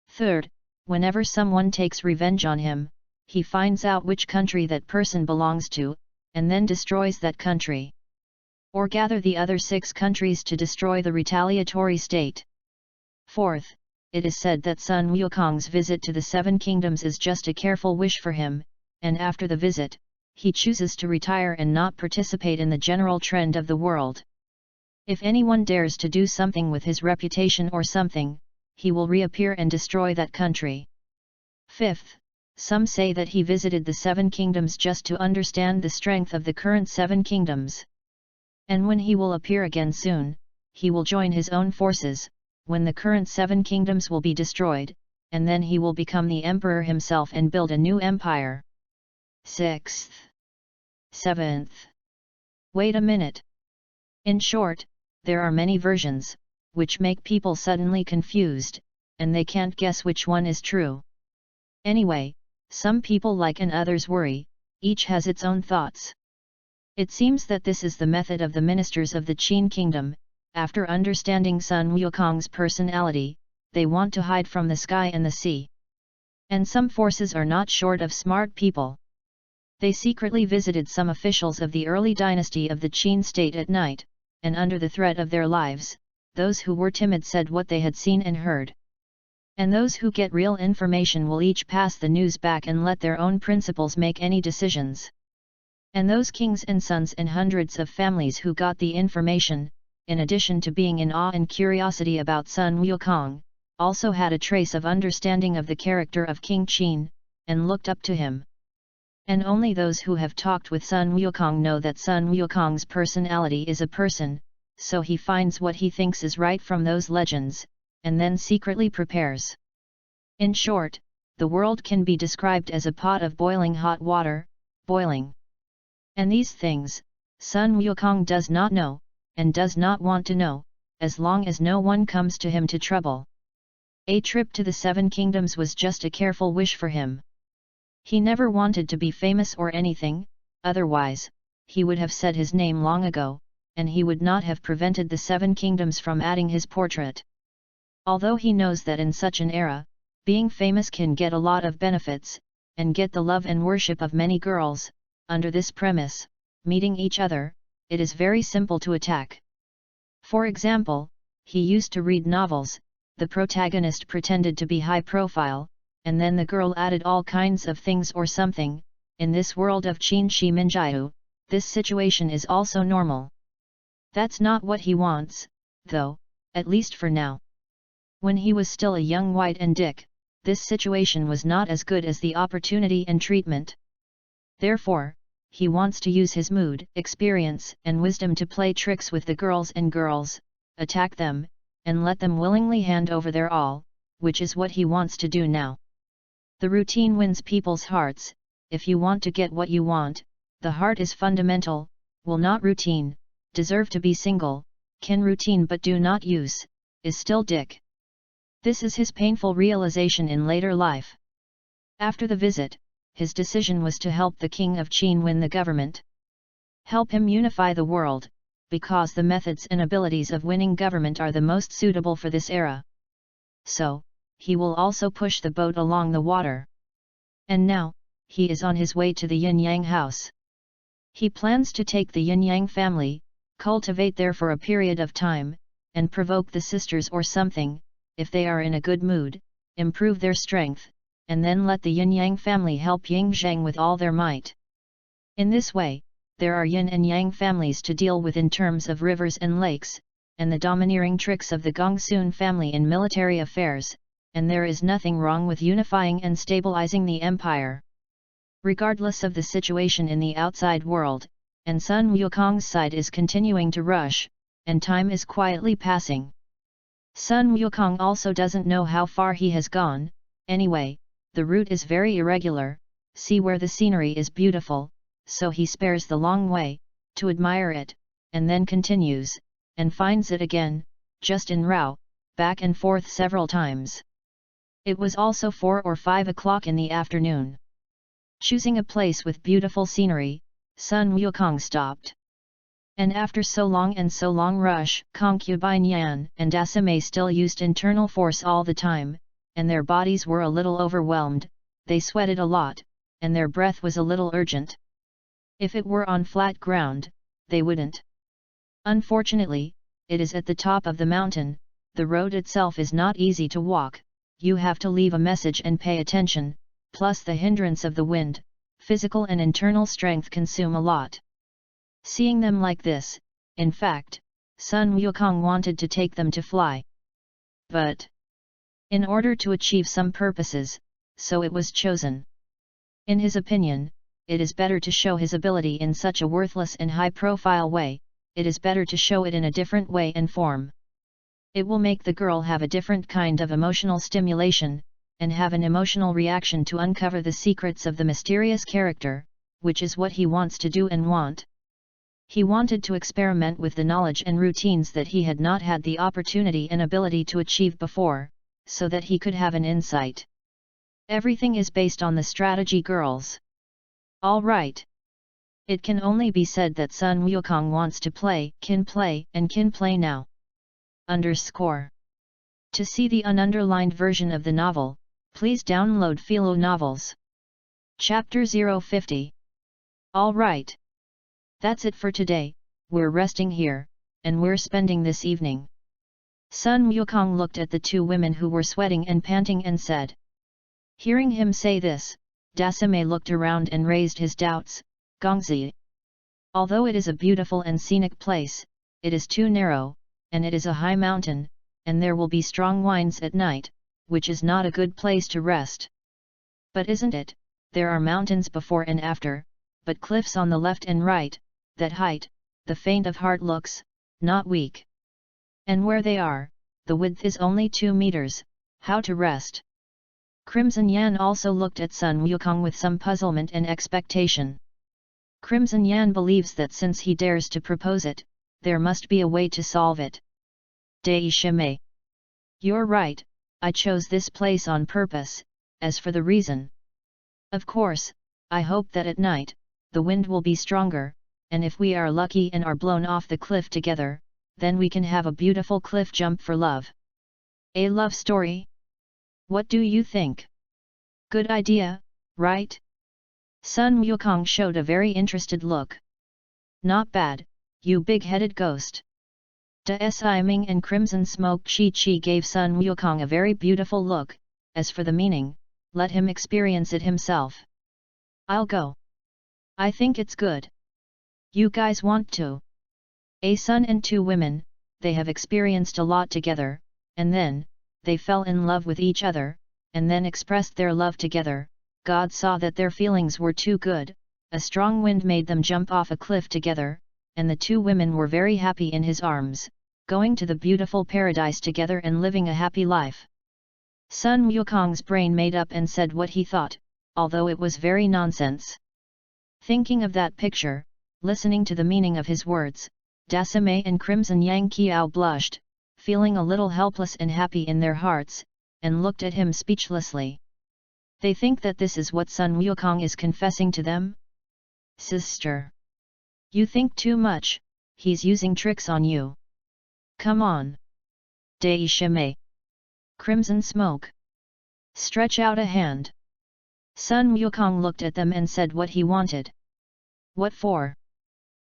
Third, whenever someone takes revenge on him, he finds out which country that person belongs to, and then destroys that country. Or gather the other 6 countries to destroy the retaliatory state. Fourth, it is said that Sun Wukong's visit to the 7 kingdoms is just a careful wish for him, and after the visit, he chooses to retire and not participate in the general trend of the world. If anyone dares to do something with his reputation or something, he will reappear and destroy that country. Fifth, some say that he visited the 7 kingdoms just to understand the strength of the current 7 kingdoms. And when he will appear again soon, he will join his own forces, when the current 7 kingdoms will be destroyed, and then he will become the emperor himself and build a new empire. Sixth. Seventh. Wait a minute. In short, there are many versions, which make people suddenly confused, and they can't guess which one is true. Anyway, some people like and others worry, each has its own thoughts. It seems that this is the method of the ministers of the Qin kingdom. After understanding Sun Wukong's personality, they want to hide from the sky and the sea. And some forces are not short of smart people. They secretly visited some officials of the early dynasty of the Qin state at night, and under the threat of their lives, those who were timid said what they had seen and heard. And those who get real information will each pass the news back and let their own principals make any decisions. And those kings and sons and hundreds of families who got the information, in addition to being in awe and curiosity about Sun Wukong, also had a trace of understanding of the character of King Qin, and looked up to him. And only those who have talked with Sun Wukong know that Sun Wukong's personality is a person, so he finds what he thinks is right from those legends, and then secretly prepares. In short, the world can be described as a pot of boiling hot water, boiling. And these things, Sun Wukong does not know, and does not want to know, as long as no one comes to him to trouble. A trip to the 7 kingdoms was just a careful wish for him. He never wanted to be famous or anything, otherwise, he would have said his name long ago, and he would not have prevented the 7 kingdoms from adding his portrait. Although he knows that in such an era, being famous can get a lot of benefits, and get the love and worship of many girls, under this premise, meeting each other, it is very simple to attack. For example, he used to read novels, the protagonist pretended to be high profile, and then the girl added all kinds of things or something. In this world of Qin Shi Minjiu, this situation is also normal. That's not what he wants, though, at least for now. When he was still a young White and Dick, this situation was not as good as the opportunity and treatment. Therefore, he wants to use his mood, experience, and wisdom to play tricks with the girls, attack them, and let them willingly hand over their all, which is what he wants to do now. The routine wins people's hearts. If you want to get what you want, the heart is fundamental, will not routine, deserve to be single, can routine but do not use, is still Dick. This is his painful realization in later life. After the visit, his decision was to help the king of Qin win the government. Help him unify the world, because the methods and abilities of winning government are the most suitable for this era. So, he will also push the boat along the water. And now, he is on his way to the Yin-Yang house. He plans to take the Yin-Yang family, cultivate there for a period of time, and provoke the sisters or something, if they are in a good mood, improve their strength, and then let the Yin-Yang family help Yin Zhang with all their might. In this way, there are Yin and Yang families to deal with in terms of rivers and lakes, and the domineering tricks of the Gongsun family in military affairs, and there is nothing wrong with unifying and stabilizing the empire. Regardless of the situation in the outside world, and Sun Wukong's side is continuing to rush, and time is quietly passing. Sun Wukong also doesn't know how far he has gone. Anyway, the route is very irregular, see where the scenery is beautiful, so he spares the long way, to admire it, and then continues, and finds it again, just en route, back and forth several times. It was also 4 or 5 o'clock in the afternoon. Choosing a place with beautiful scenery, Sun Wukong stopped. And after so long rush, concubine Yan and Dasame still used internal force all the time, and their bodies were a little overwhelmed, they sweated a lot, and their breath was a little urgent. If it were on flat ground, they wouldn't. Unfortunately, it is at the top of the mountain, the road itself is not easy to walk, you have to leave a message and pay attention, plus the hindrance of the wind, physical and internal strength consume a lot. Seeing them like this, in fact, Sun Wukong wanted to take them to fly. But, in order to achieve some purposes, so it was chosen. In his opinion, it is better to show his ability in such a worthless and high-profile way, it is better to show it in a different way and form. It will make the girl have a different kind of emotional stimulation, and have an emotional reaction to uncover the secrets of the mysterious character, which is what he wants to do and want. He wanted to experiment with the knowledge and routines that he had not had the opportunity and ability to achieve before, so that he could have an insight. Everything is based on the strategy, girls. All right. It can only be said that Sun Wukong wants to play, can play now. To see the ununderlined version of the novel, please download Philo Novels. Chapter 050. All right. That's it for today, we're resting here, and we're spending this evening. Sun Wukong looked at the two women who were sweating and panting and said. Hearing him say this, Dasame looked around and raised his doubts, Gongzi. Although it is a beautiful and scenic place, it is too narrow, and it is a high mountain, and there will be strong winds at night, which is not a good place to rest. But isn't it, there are mountains before and after, but cliffs on the left and right, that height, the faint of heart looks, not weak. And where they are, the width is only 2 meters, how to rest? Crimson Yan also looked at Sun Wukong with some puzzlement and expectation. Crimson Yan believes that since he dares to propose it, there must be a way to solve it. Dai Shimei. You're right, I chose this place on purpose, as for the reason. Of course, I hope that at night, the wind will be stronger, and if we are lucky and are blown off the cliff together, then we can have a beautiful cliff jump for love. A love story? What do you think? Good idea, right? Sun Wukong showed a very interested look. Not bad, you big-headed ghost. Da Ming and Crimson Smoke Chi gave Sun Wukong a very beautiful look, as for the meaning, let him experience it himself. I'll go. I think it's good. You guys want to? A son and two women, they have experienced a lot together, and then, they fell in love with each other, and then expressed their love together. God saw that their feelings were too good, a strong wind made them jump off a cliff together, and the two women were very happy in his arms, going to the beautiful paradise together and living a happy life. Sun Wukong's brain made up and said what he thought, although it was very nonsense. Thinking of that picture, listening to the meaning of his words, Dasame and Crimson Yang Qiao blushed, feeling a little helpless and happy in their hearts, and looked at him speechlessly. They think that this is what Sun Wukong is confessing to them? Sister! You think too much, he's using tricks on you. Come on! Dai Shimei! Crimson Smoke! Stretch out a hand! Sun Wukong looked at them and said what he wanted. What for?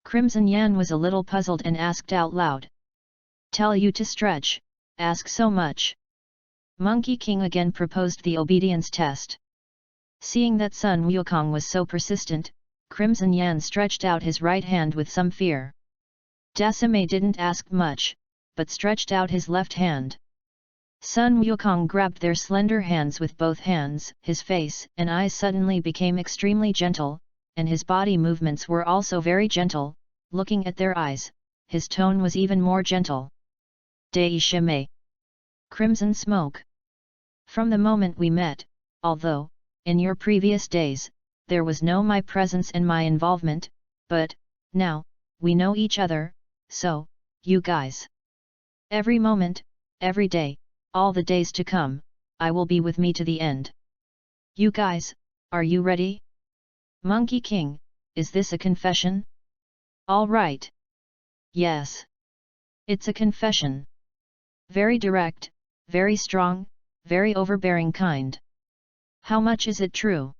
Crimson Yan was a little puzzled and asked out loud. Tell you to stretch, ask so much. Monkey King again proposed the obedience test. Seeing that Sun Wukong was so persistent, Crimson Yan stretched out his right hand with some fear. Dasame didn't ask much, but stretched out his left hand. Sun Wukong grabbed their slender hands with both hands, his face and eyes suddenly became extremely gentle, and his body movements were also very gentle, looking at their eyes, his tone was even more gentle. Dai Shimei. Crimson Smoke. From the moment we met, although, in your previous days, there was no my presence and my involvement, but, now, we know each other, so, you guys. Every moment, every day, all the days to come, I will be with me to the end. You guys, are you ready? Monkey King, is this a confession? All right. Yes. It's a confession. Very direct, very strong, very overbearing kind. How much is it true?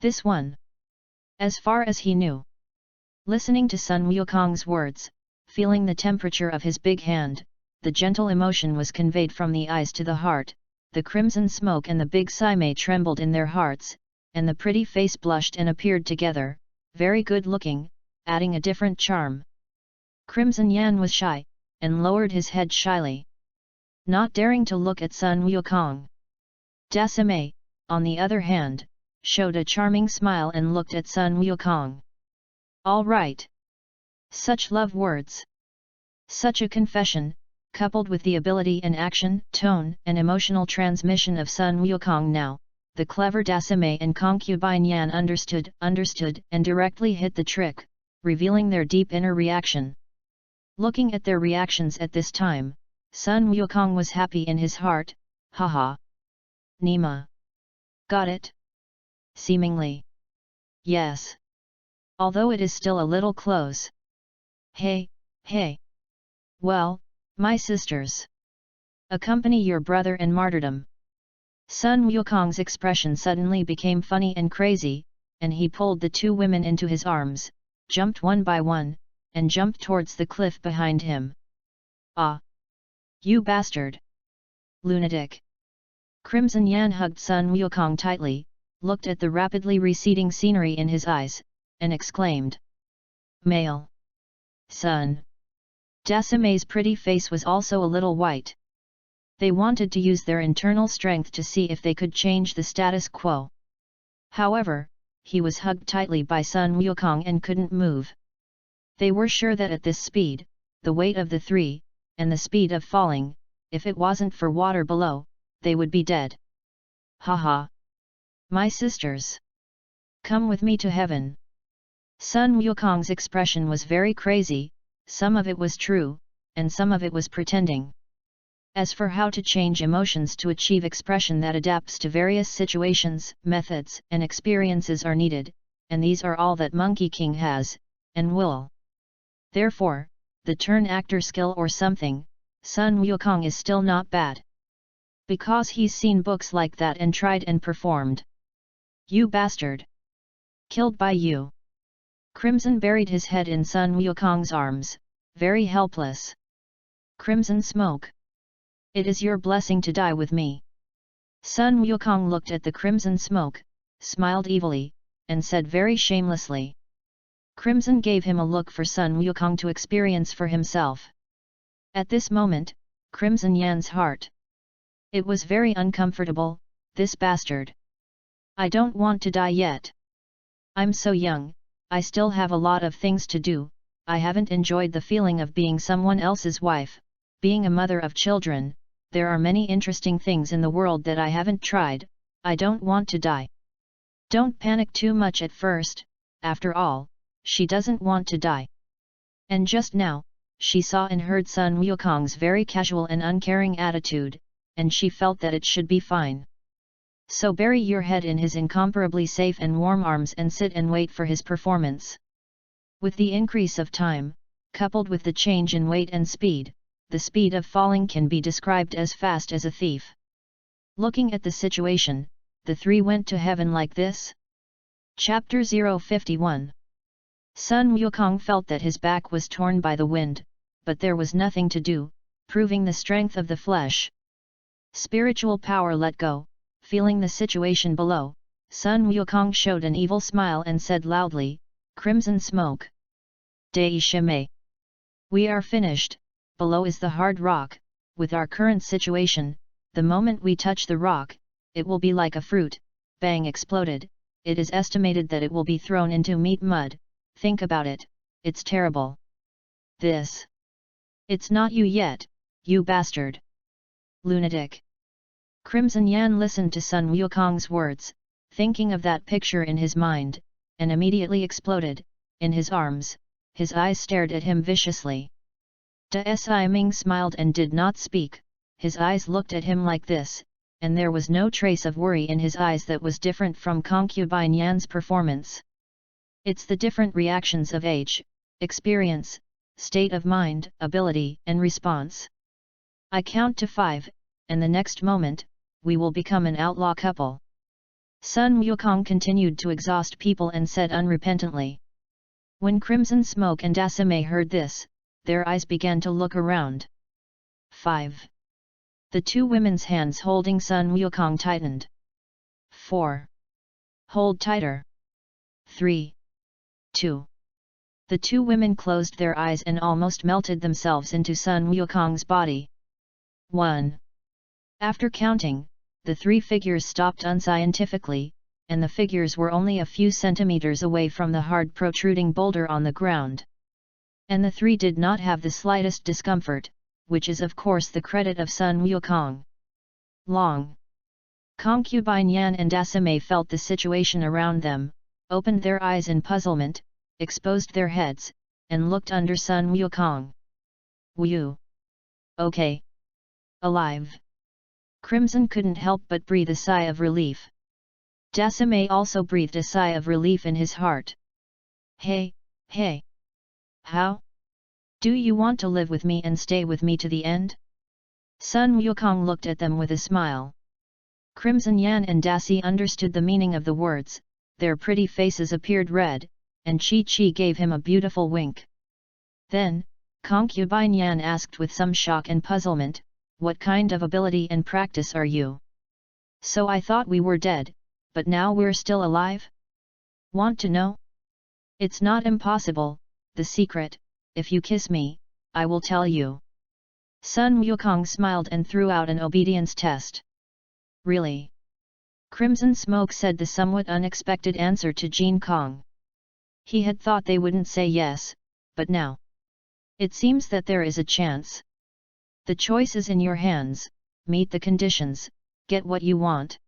This one. As far as he knew. Listening to Sun Wukong's words, feeling the temperature of his big hand, the gentle emotion was conveyed from the eyes to the heart, the crimson smoke and the big Sime trembled in their hearts, and the pretty face blushed and appeared together, very good looking, adding a different charm. Crimson Yan was shy, and lowered his head shyly, not daring to look at Sun Wukong. Dasame, on the other hand, showed a charming smile and looked at Sun Wukong. All right. Such love words. Such a confession, coupled with the ability and action, tone and emotional transmission of Sun Wukong now, the clever Dasame and concubine Yan understood and directly hit the trick, revealing their deep inner reaction. Looking at their reactions at this time, Sun Wukong was happy in his heart, haha. Nima. Got it? Seemingly. Yes. Although it is still a little close. Hey. Well, my sisters. Accompany your brother in martyrdom. Sun Wukong's expression suddenly became funny and crazy, and he pulled the two women into his arms, jumped one by one, and jumped towards the cliff behind him. Ah! You bastard! Lunatic! Crimson Yan hugged Sun Wukong tightly, looked at the rapidly receding scenery in his eyes, and exclaimed. Male! Sun! Dasame's pretty face was also a little white. They wanted to use their internal strength to see if they could change the status quo. However, he was hugged tightly by Sun Wukong and couldn't move. They were sure that at this speed, the weight of the three, and the speed of falling, if it wasn't for water below, they would be dead. Haha! My sisters! Come with me to heaven! Sun Wukong's expression was very crazy, some of it was true, and some of it was pretending. As for how to change emotions to achieve expression that adapts to various situations, methods and experiences are needed, and these are all that Monkey King has, and will. Therefore, the turn actor skill or something, Sun Wukong is still not bad. Because he's seen books like that and tried and performed. You bastard! Killed by you! Crimson buried his head in Sun Wukong's arms, very helpless. Crimson smoke! It is your blessing to die with me. Sun Wukong looked at the crimson smoke, smiled evilly, and said very shamelessly. Crimson gave him a look for Sun Wukong to experience for himself. At this moment, Crimson Yan's heart. It was very uncomfortable, this bastard. I don't want to die yet. I'm so young, I still have a lot of things to do, I haven't enjoyed the feeling of being someone else's wife, being a mother of children, there are many interesting things in the world that I haven't tried, I don't want to die. Don't panic too much at first, after all, she doesn't want to die. And just now, she saw and heard Sun Wukong's very casual and uncaring attitude, and she felt that it should be fine. So bury your head in his incomparably safe and warm arms and sit and wait for his performance. With the increase of time, coupled with the change in weight and speed, the speed of falling can be described as fast as a thief. Looking at the situation, the three went to heaven like this. Chapter 051. Sun Wukong felt that his back was torn by the wind, but there was nothing to do, proving the strength of the flesh. Spiritual power let go, feeling the situation below, Sun Wukong showed an evil smile and said loudly, Crimson smoke. Dei Shime. We are finished, below is the hard rock, with our current situation, the moment we touch the rock, it will be like a fruit, bang exploded, it is estimated that it will be thrown into meat mud, think about it, it's terrible. This. It's not you yet, you bastard. Lunatic. Crimson Yan listened to Sun Wukong's words, thinking of that picture in his mind, and immediately exploded, in his arms, his eyes stared at him viciously. Da Si Ming smiled and did not speak, his eyes looked at him like this, and there was no trace of worry in his eyes that was different from concubine Yan's performance. It's the different reactions of age, experience, state of mind, ability, and response. I count to 5, and the next moment, we will become an outlaw couple. Sun Wukong continued to exhaust people and said unrepentantly. When Crimson Smoke and Dasame heard this, their eyes began to look around. 5. The two women's hands holding Sun Wukong tightened. 4. Hold tighter. 3. 2. The two women closed their eyes and almost melted themselves into Sun Wukong's body. 1. After counting, the three figures stopped unscientifically, and the figures were only a few centimeters away from the hard protruding boulder on the ground. And the three did not have the slightest discomfort, which is of course the credit of Sun Wukong. Long. Concubine Yan and Dasame felt the situation around them, opened their eyes in puzzlement, exposed their heads, and looked under Sun Wukong. Wu. Okay. Alive. Crimson couldn't help but breathe a sigh of relief. Dasame also breathed a sigh of relief in his heart. Hey, hey. How? Do you want to live with me and stay with me to the end? Sun Wukong looked at them with a smile. Crimson Yan and Dasi understood the meaning of the words, their pretty faces appeared red, and Chi gave him a beautiful wink. Then, Concubine Yan asked with some shock and puzzlement, what kind of ability and practice are you? So I thought we were dead, but now we're still alive? Want to know? It's not impossible, the secret, if you kiss me, I will tell you. Sun Wukong smiled and threw out an obedience test. Really? Crimson Smoke said the somewhat unexpected answer to Jin Kong. He had thought they wouldn't say yes, but now. It seems that there is a chance. The choice is in your hands, meet the conditions, get what you want.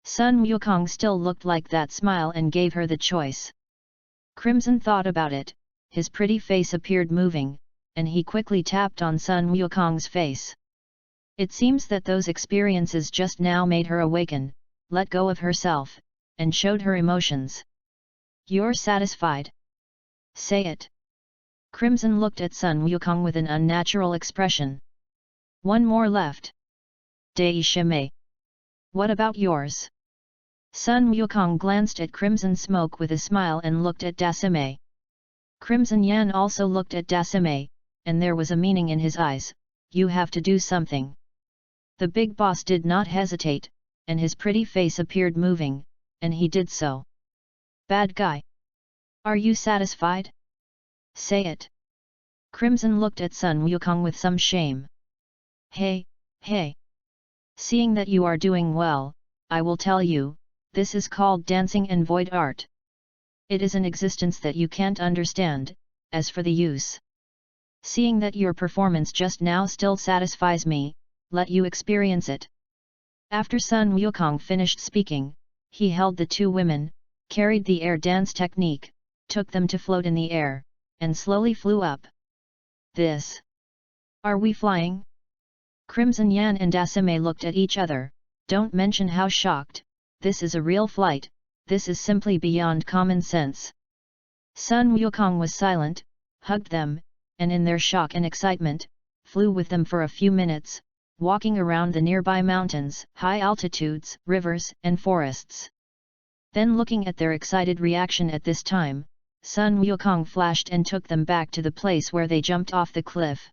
Sun Wukong still looked like that smile and gave her the choice. Crimson thought about it, his pretty face appeared moving, and he quickly tapped on Sun Wukong's face. It seems that those experiences just now made her awaken, let go of herself, and showed her emotions. You're satisfied? Say it. Crimson looked at Sun Wukong with an unnatural expression. One more left. Dei Shimei. What about yours? Sun Wukong glanced at Crimson Smoke with a smile and looked at Dasame. Crimson Yan also looked at Dasame, and there was a meaning in his eyes, you have to do something. The big boss did not hesitate, and his pretty face appeared moving, and he did so. Bad guy. Are you satisfied? Say it. Crimson looked at Sun Wukong with some shame. Hey, hey. Seeing that you are doing well, I will tell you, this is called dancing and void art. It is an existence that you can't understand, as for the use. Seeing that your performance just now still satisfies me, let you experience it. After Sun Wukong finished speaking, he held the two women, carried the air dance technique, took them to float in the air, and slowly flew up. This. Are we flying? Crimson Yan and Dasame looked at each other, don't mention how shocked, this is a real flight, this is simply beyond common sense. Sun Wukong was silent, hugged them, and in their shock and excitement, flew with them for a few minutes, walking around the nearby mountains, high altitudes, rivers, and forests. Then looking at their excited reaction at this time, Sun Wukong flashed and took them back to the place where they jumped off the cliff.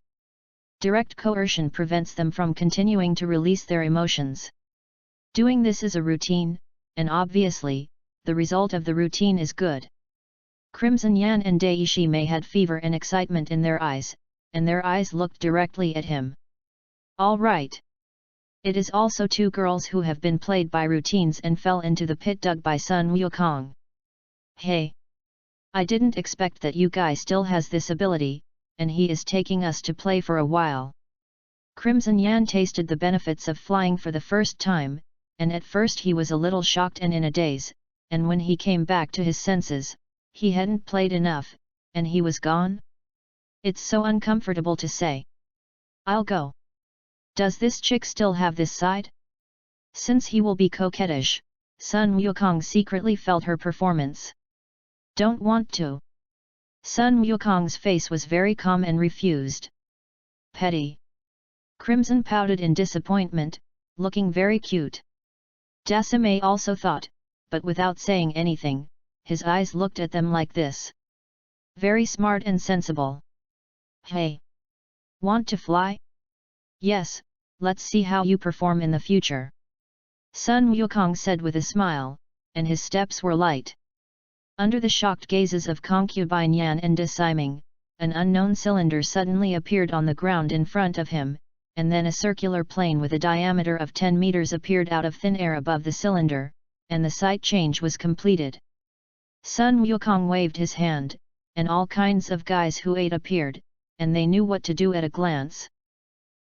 Direct coercion prevents them from continuing to release their emotions. Doing this is a routine, and obviously, the result of the routine is good. Crimson Yan and Dei Shimei had fever and excitement in their eyes, and their eyes looked directly at him. All right. It is also two girls who have been played by routines and fell into the pit dug by Sun Wukong. Hey! I didn't expect that you guy still has this ability, and he is taking us to play for a while. Crimson Yan tasted the benefits of flying for the first time, and at first he was a little shocked and in a daze, and when he came back to his senses, he hadn't played enough, and he was gone? It's so uncomfortable to say. I'll go. Does this chick still have this side? Since he will be coquettish, Sun Wukong secretly felt her performance. Don't want to. Sun Wukong's face was very calm and refused. Petty. Crimson pouted in disappointment, looking very cute. Dasame also thought, but without saying anything, his eyes looked at them like this. Very smart and sensible. Hey! Want to fly? Yes, let's see how you perform in the future. Sun Wukong said with a smile, and his steps were light. Under the shocked gazes of concubine Yan and Dasime, an unknown cylinder suddenly appeared on the ground in front of him, and then a circular plane with a diameter of 10 meters appeared out of thin air above the cylinder, and the sight change was completed. Sun Wukong waved his hand, and all kinds of guys who ate appeared, and they knew what to do at a glance.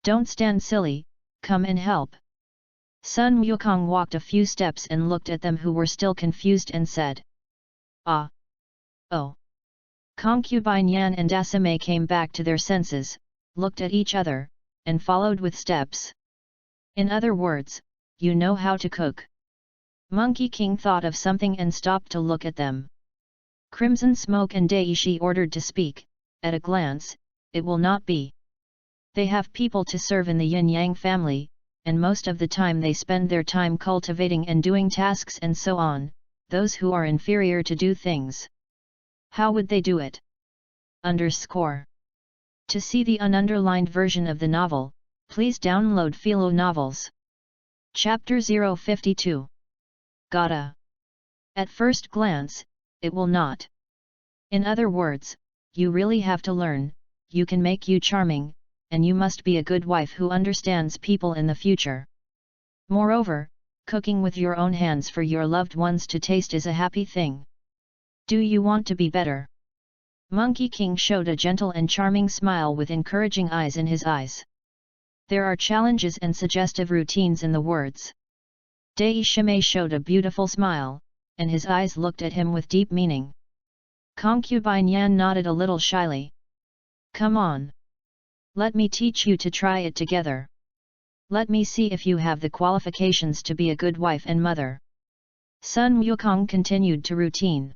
Don't stand silly, come and help. Sun Wukong walked a few steps and looked at them who were still confused and said. Ah! Oh! Concubine Yan and Dasame came back to their senses, looked at each other, and followed with steps. In other words, you know how to cook. Monkey King thought of something and stopped to look at them. Crimson Smoke and Daishi ordered to speak. At a glance, it will not be. They have people to serve in the Yin-Yang family, and most of the time they spend their time cultivating and doing tasks and so on, those who are inferior to do things. How would they do it? To see the ununderlined version of the novel, please download Philo Novels. Chapter 052. Gotta. At first glance, it will not. In other words, you really have to learn, you can make you charming, and you must be a good wife who understands people in the future. Moreover, cooking with your own hands for your loved ones to taste is a happy thing. Do you want to be better? Monkey King showed a gentle and charming smile with encouraging eyes in his eyes. There are challenges and suggestive routines in the words. Daishime showed a beautiful smile, and his eyes looked at him with deep meaning. Concubine Yan nodded a little shyly. Come on. Let me teach you to try it together. Let me see if you have the qualifications to be a good wife and mother. Sun Wukong continued to routine.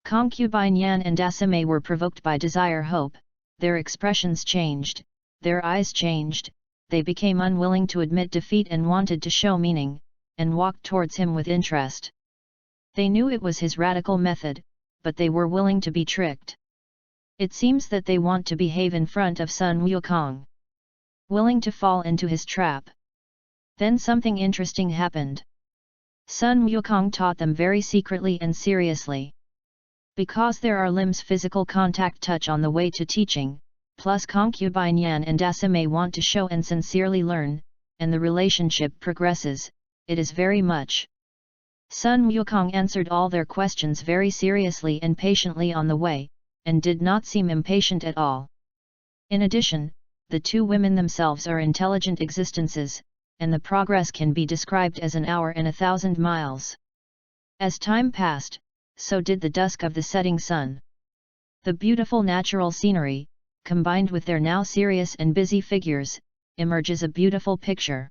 Concubine Yan and Dasame were provoked by desire-hope, their expressions changed, their eyes changed, they became unwilling to admit defeat and wanted to show meaning, and walked towards him with interest. They knew it was his radical method, but they were willing to be tricked. It seems that they want to behave in front of Sun Wukong. Willing to fall into his trap. Then something interesting happened. Sun Wukong taught them very secretly and seriously. Because there are limbs physical contact touch on the way to teaching, plus concubine Yan and Dasame want to show and sincerely learn, and the relationship progresses, it is very much. Sun Wukong answered all their questions very seriously and patiently on the way, and did not seem impatient at all. In addition, the two women themselves are intelligent existences, and the progress can be described as an hour and 1,000 miles. As time passed, so did the dusk of the setting sun. The beautiful natural scenery, combined with their now serious and busy figures, emerges a beautiful picture.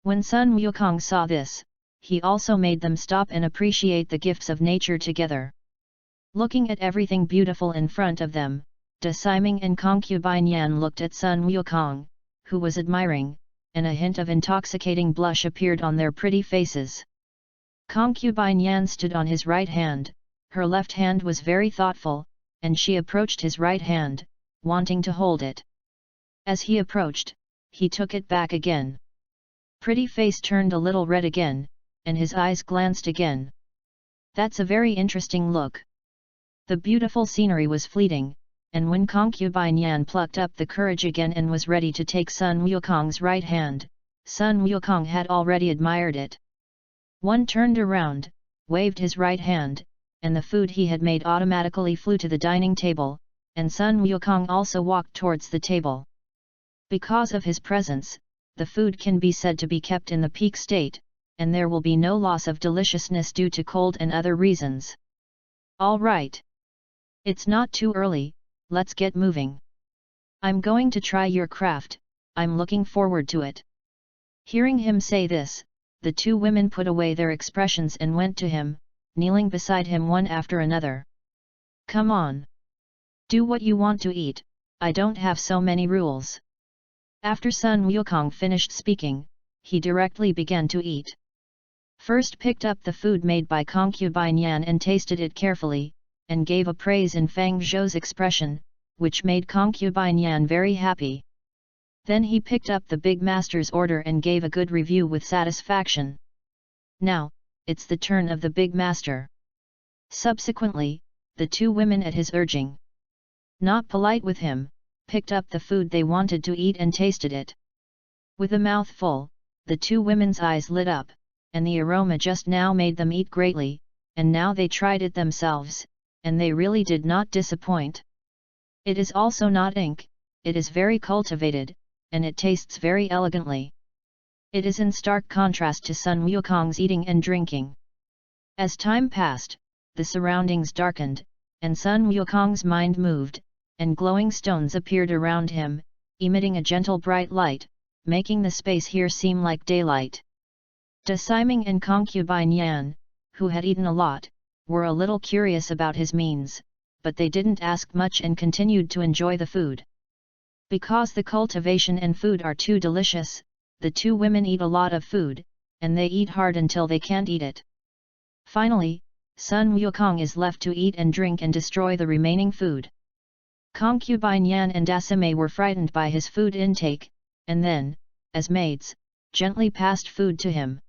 When Sun Wukong saw this, he also made them stop and appreciate the gifts of nature together. Looking at everything beautiful in front of them, Dasime and concubine Yan looked at Sun Wukong, who was admiring, and a hint of intoxicating blush appeared on their pretty faces. Concubine Yan stood on his right hand, her left hand was very thoughtful, and she approached his right hand, wanting to hold it. As he approached, he took it back again. Pretty face turned a little red again, and his eyes glanced again. That's a very interesting look. The beautiful scenery was fleeting, and when concubine Yan plucked up the courage again and was ready to take Sun Wukong's right hand, Sun Wukong had already admired it. One turned around, waved his right hand, and the food he had made automatically flew to the dining table, and Sun Wukong also walked towards the table. Because of his presence, the food can be said to be kept in the peak state, and there will be no loss of deliciousness due to cold and other reasons. All right. It's not too early, let's get moving. I'm going to try your craft, I'm looking forward to it. Hearing him say this, the two women put away their expressions and went to him, kneeling beside him one after another. "Come on. Do what you want to eat, I don't have so many rules." After Sun Wukong finished speaking, he directly began to eat. First picked up the food made by concubine Yan and tasted it carefully, and gave a praise in Fang Zhou's expression, which made concubine Yan very happy. Then he picked up the big master's order and gave a good review with satisfaction. Now, it's the turn of the big master. Subsequently, the two women at his urging, not polite with him, picked up the food they wanted to eat and tasted it. With a mouth full, the two women's eyes lit up, and the aroma just now made them eat greatly, and now they tried it themselves, and they really did not disappoint. It is also not ink, it is very cultivated, and it tastes very elegantly. It is in stark contrast to Sun Wukong's eating and drinking. As time passed, the surroundings darkened, and Sun Wukong's mind moved, and glowing stones appeared around him, emitting a gentle bright light, making the space here seem like daylight. Da Siming and concubine Yan, who had eaten a lot, were a little curious about his means, but they didn't ask much and continued to enjoy the food. Because the cultivation and food are too delicious, the two women eat a lot of food, and they eat hard until they can't eat it. Finally, Sun Wukong is left to eat and drink and destroy the remaining food. Concubine Yan and Dasame were frightened by his food intake, and then, as maids, gently passed food to him.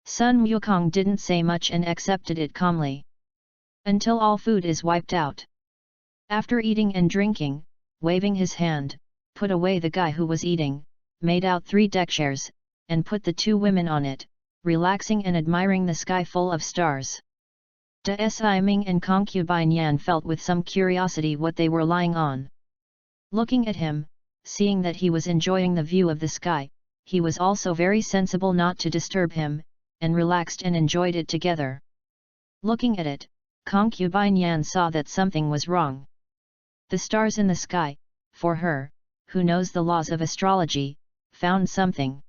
Sun Wukong didn't say much and accepted it calmly. Until all food is wiped out. After eating and drinking, waving his hand, put away the guy who was eating, made out 3 deck chairs, and put the two women on it, relaxing and admiring the sky full of stars. Da Siming and concubine Yan felt with some curiosity what they were lying on. Looking at him, seeing that he was enjoying the view of the sky, he was also very sensible not to disturb him, and relaxed and enjoyed it together. Looking at it, concubine Yan saw that something was wrong. The stars in the sky, for her, who knows the laws of astrology, found something.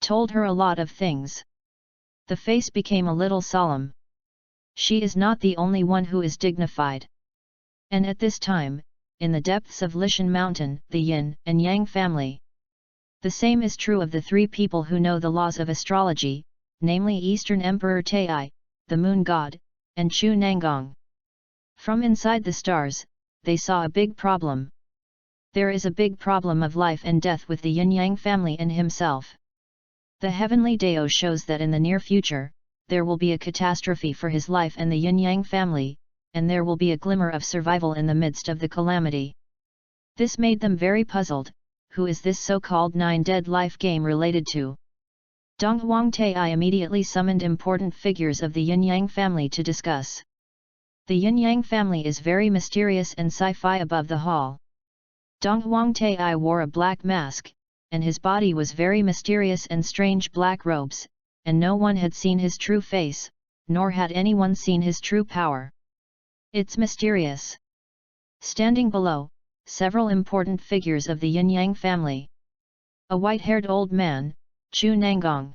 Told her a lot of things. The face became a little solemn. She is not the only one who is dignified. And at this time, in the depths of Lishan Mountain, the Yin and Yang family. The same is true of the 3 people who know the laws of astrology, namely Eastern Emperor Tai, the Moon God, and Chu Nangong. From inside the stars, they saw a big problem. There is a big problem of life and death with the Yin-Yang family and himself. The heavenly Dao shows that in the near future, there will be a catastrophe for his life and the Yin-Yang family, and there will be a glimmer of survival in the midst of the calamity. This made them very puzzled. Who is this so-called 9 Dead Life game related to? Dong Huang Tai immediately summoned important figures of the Yin-Yang family to discuss. The Yin-Yang family is very mysterious and sci-fi above the hall. Dong Huang Tai wore a black mask, and his body was very mysterious and strange black robes, and no one had seen his true face, nor had anyone seen his true power. It's mysterious. Standing below, several important figures of the Yin-Yang family. A white-haired old man, Chu Nangong.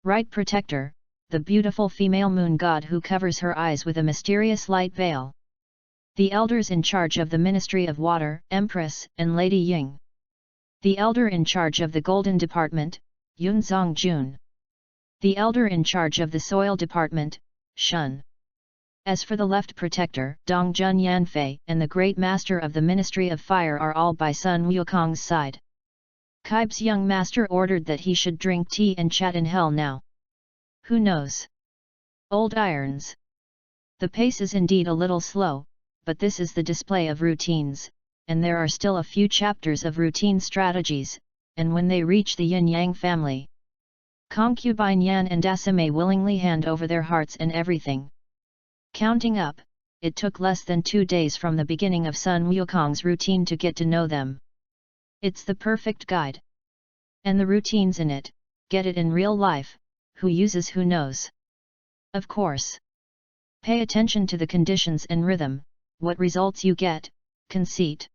Right protector, the beautiful female moon god who covers her eyes with a mysterious light veil. The elders in charge of the Ministry of Water, Empress and Lady Ying. The elder in charge of the Golden Department, Yun Zongjun. The elder in charge of the Soil Department, Shun. As for the left protector, Dong Jun Yanfei and the Great Master of the Ministry of Fire are all by Sun Wukong's side. Kaib's young master ordered that he should drink tea and chat in hell now. Who knows? Old irons. The pace is indeed a little slow, but this is the display of routines, and there are still a few chapters of routine strategies, and when they reach the Yin-Yang family, concubine Yan and Dasame willingly hand over their hearts and everything. Counting up, it took less than 2 days from the beginning of Sun Wukong's routine to get to know them. It's the perfect guide. And the routines in it, get it in real life, who uses who knows. Of course. Pay attention to the conditions and rhythm, what results you get, conceit.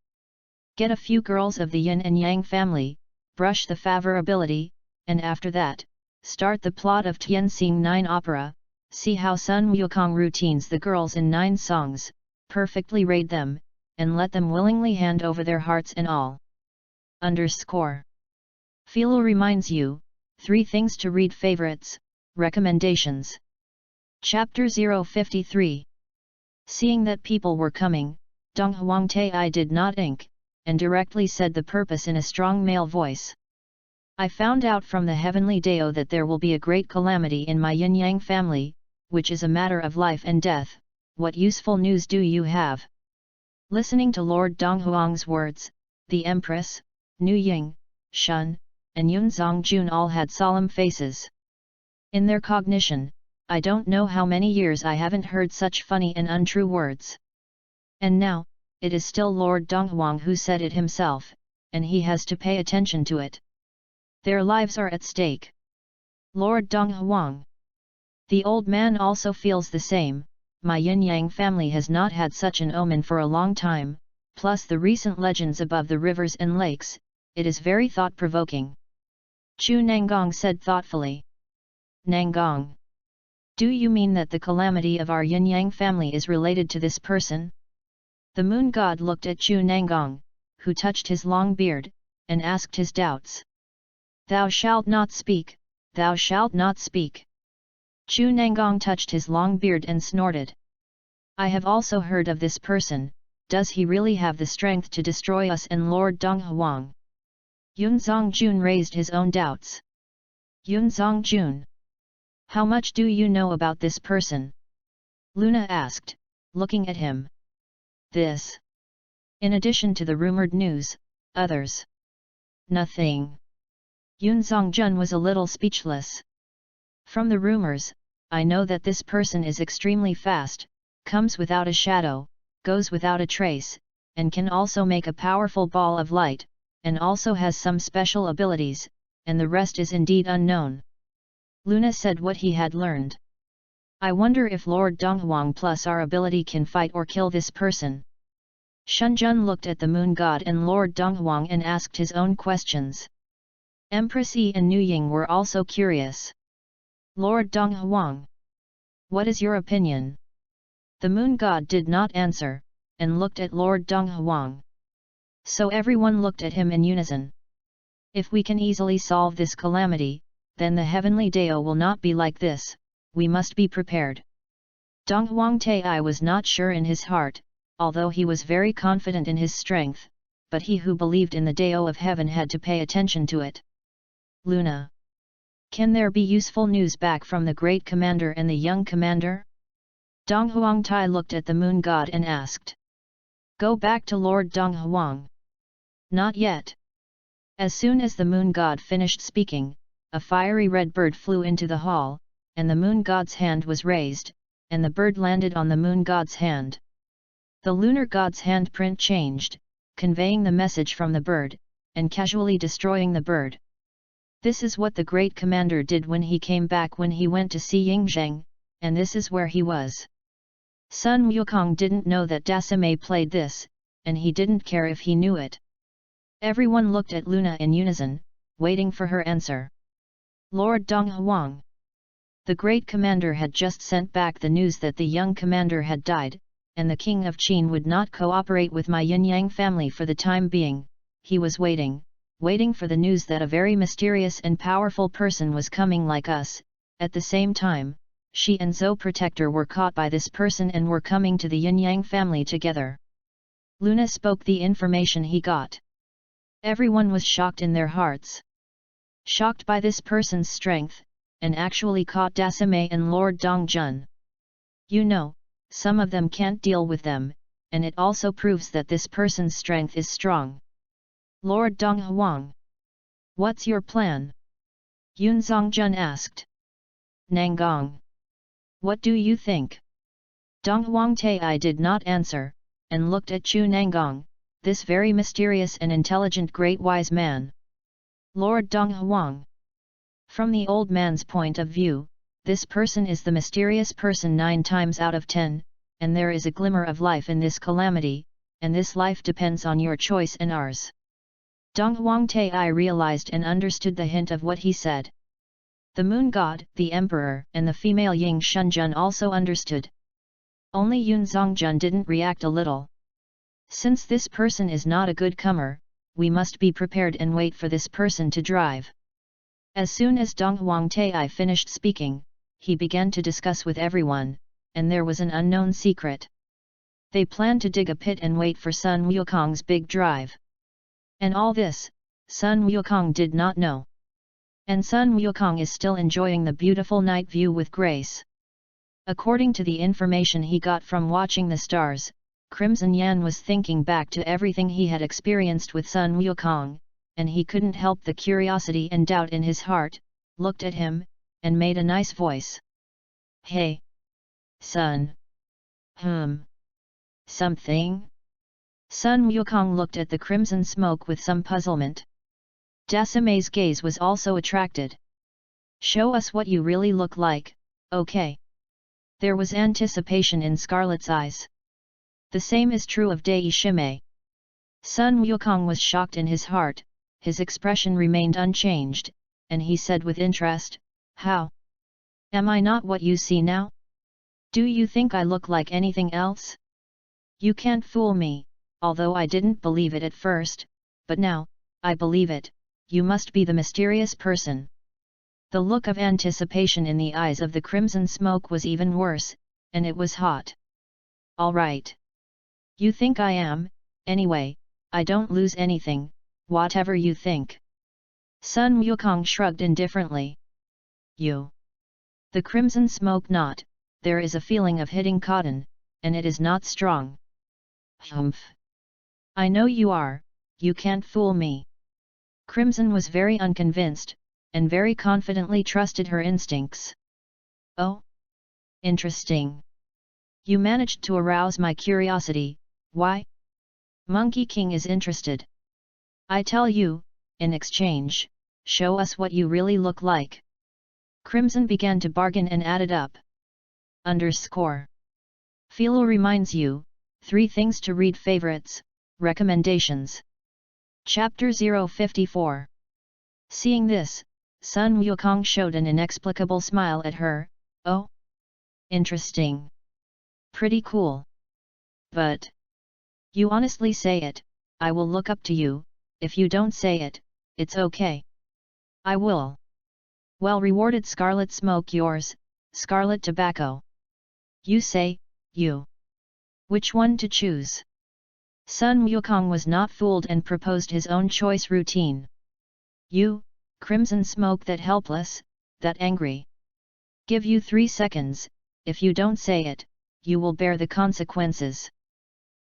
Get a few girls of the Yin and Yang family, brush the favorability, and after that, start the plot of Tianxing 9 opera, see how Sun Wukong routines the girls in 9 songs, perfectly rate them, and let them willingly hand over their hearts and all. Philo reminds you, 3 things to read favorites, recommendations. Chapter 053. Seeing that people were coming, Dong Huang Tai did not ink, and directly said the purpose in a strong male voice. I found out from the heavenly Dao that there will be a great calamity in my yin-yang family, which is a matter of life and death. What useful news do you have? Listening to Lord Donghuang's words, the Empress, Nu Ying, Shun, and Yun Zongjun all had solemn faces. In their cognition, I don't know how many years I haven't heard such funny and untrue words. And now, it is still Lord Donghuang who said it himself, and he has to pay attention to it. Their lives are at stake. Lord Donghuang. The old man also feels the same. My yin-yang family has not had such an omen for a long time, plus the recent legends above the rivers and lakes, it is very thought-provoking. Chu Nanggong said thoughtfully. Nanggong. Do you mean that the calamity of our yin-yang family is related to this person? The moon god looked at Chu Nanggong, who touched his long beard, and asked his doubts. Thou shalt not speak, thou shalt not speak. Chu Nanggong touched his long beard and snorted. I have also heard of this person, does he really have the strength to destroy us and Lord Donghuang? Yun Zongjun raised his own doubts. Yun Zongjun. How much do you know about this person? Luna asked, looking at him. This. In addition to the rumored news, others. Nothing. Yun Zongjun was a little speechless. From the rumors, I know that this person is extremely fast, comes without a shadow, goes without a trace, and can also make a powerful ball of light, and also has some special abilities, and the rest is indeed unknown. Luna said what he had learned. I wonder if Lord Donghuang plus our ability can fight or kill this person. Shunjun looked at the moon god and Lord Donghuang and asked his own questions. Empress Yi and Nu Ying were also curious. Lord Donghuang. What is your opinion? The moon god did not answer, and looked at Lord Donghuang. So everyone looked at him in unison. If we can easily solve this calamity, then the heavenly Dao will not be like this, we must be prepared. Donghuang Tai was not sure in his heart, although he was very confident in his strength, but he who believed in the Dao of heaven had to pay attention to it. Luna. Can there be useful news back from the great commander and the young commander? Donghuang Tai looked at the moon god and asked. Go back to Lord Donghuang. Not yet. As soon as the moon god finished speaking, a fiery red bird flew into the hall, and the moon god's hand was raised, and the bird landed on the moon god's hand. The lunar god's handprint changed, conveying the message from the bird, and casually destroying the bird. This is what the great commander did when he came back when he went to see Yingzheng, and this is where he was. Sun Wukong didn't know that Dasame played this, and he didn't care if he knew it. Everyone looked at Luna in unison, waiting for her answer. Lord Donghuang. The great commander had just sent back the news that the young commander had died, and the king of Qin would not cooperate with my yin-yang family for the time being. He was waiting for the news that a very mysterious and powerful person was coming like us. At the same time, Shi and Zhou Protector were caught by this person and were coming to the yin-yang family together. Luna spoke the information he got. Everyone was shocked in their hearts. Shocked by this person's strength, and actually caught Dasame and Lord Dongjun. You know, some of them can't deal with them, and it also proves that this person's strength is strong. Lord Donghuang. What's your plan? Yun Zongjun asked. Nanggong. What do you think? Donghuang Tai did not answer, and looked at Chu Nanggong, this very mysterious and intelligent great wise man. Lord Donghuang. From the old man's point of view, this person is the mysterious person 9 times out of 10, and there is a glimmer of life in this calamity, and this life depends on your choice and ours. Donghuang Tai realized and understood the hint of what he said. The moon god, the emperor, and the female Ying Shunjun also understood. Only Yun Zongjun didn't react a little. Since this person is not a good comer, we must be prepared and wait for this person to drive. As soon as Dong Huangtai finished speaking, he began to discuss with everyone, and there was an unknown secret. They planned to dig a pit and wait for Sun Wukong's big drive. And all this, Sun Wukong did not know. And Sun Wukong is still enjoying the beautiful night view with grace. According to the information he got from watching the stars, Crimson Yan was thinking back to everything he had experienced with Sun Wukong, and he couldn't help the curiosity and doubt in his heart, looked at him, and made a nice voice. Hey! Sun! Something? Sun Wukong looked at the crimson smoke with some puzzlement. Dasame's gaze was also attracted. Show us what you really look like, okay? There was anticipation in Scarlet's eyes. The same is true of Dai Shimei. Sun Wukong was shocked in his heart, his expression remained unchanged, and he said with interest, How? Am I not what you see now? Do you think I look like anything else? You can't fool me, although I didn't believe it at first, but now, I believe it, you must be the mysterious person. The look of anticipation in the eyes of the crimson smoke was even worse, and it was hot. All right. You think I am, anyway, I don't lose anything, whatever you think. Sun Wukong shrugged indifferently. You. The crimson smoke not, there is a feeling of hitting cotton, and it is not strong. Humph. I know you are, you can't fool me. Crimson was very unconvinced, and very confidently trusted her instincts. Oh? Interesting. You managed to arouse my curiosity, why? Monkey King is interested. I tell you, in exchange, show us what you really look like. Crimson began to bargain and added up. Underscore. Philo reminds you, 3 things to read favorites, recommendations. Chapter 054. Seeing this, Sun Wukong showed an inexplicable smile at her. Oh? Interesting. Pretty cool. But you honestly say it, I will look up to you, if you don't say it, it's okay. I will. Well rewarded Scarlet Smoke yours, Scarlet Tobacco. You say, you. Which one to choose? Sun Wukong was not fooled and proposed his own choice routine. You, crimson smoke that helpless, that angry. Give you 3 seconds, if you don't say it, you will bear the consequences.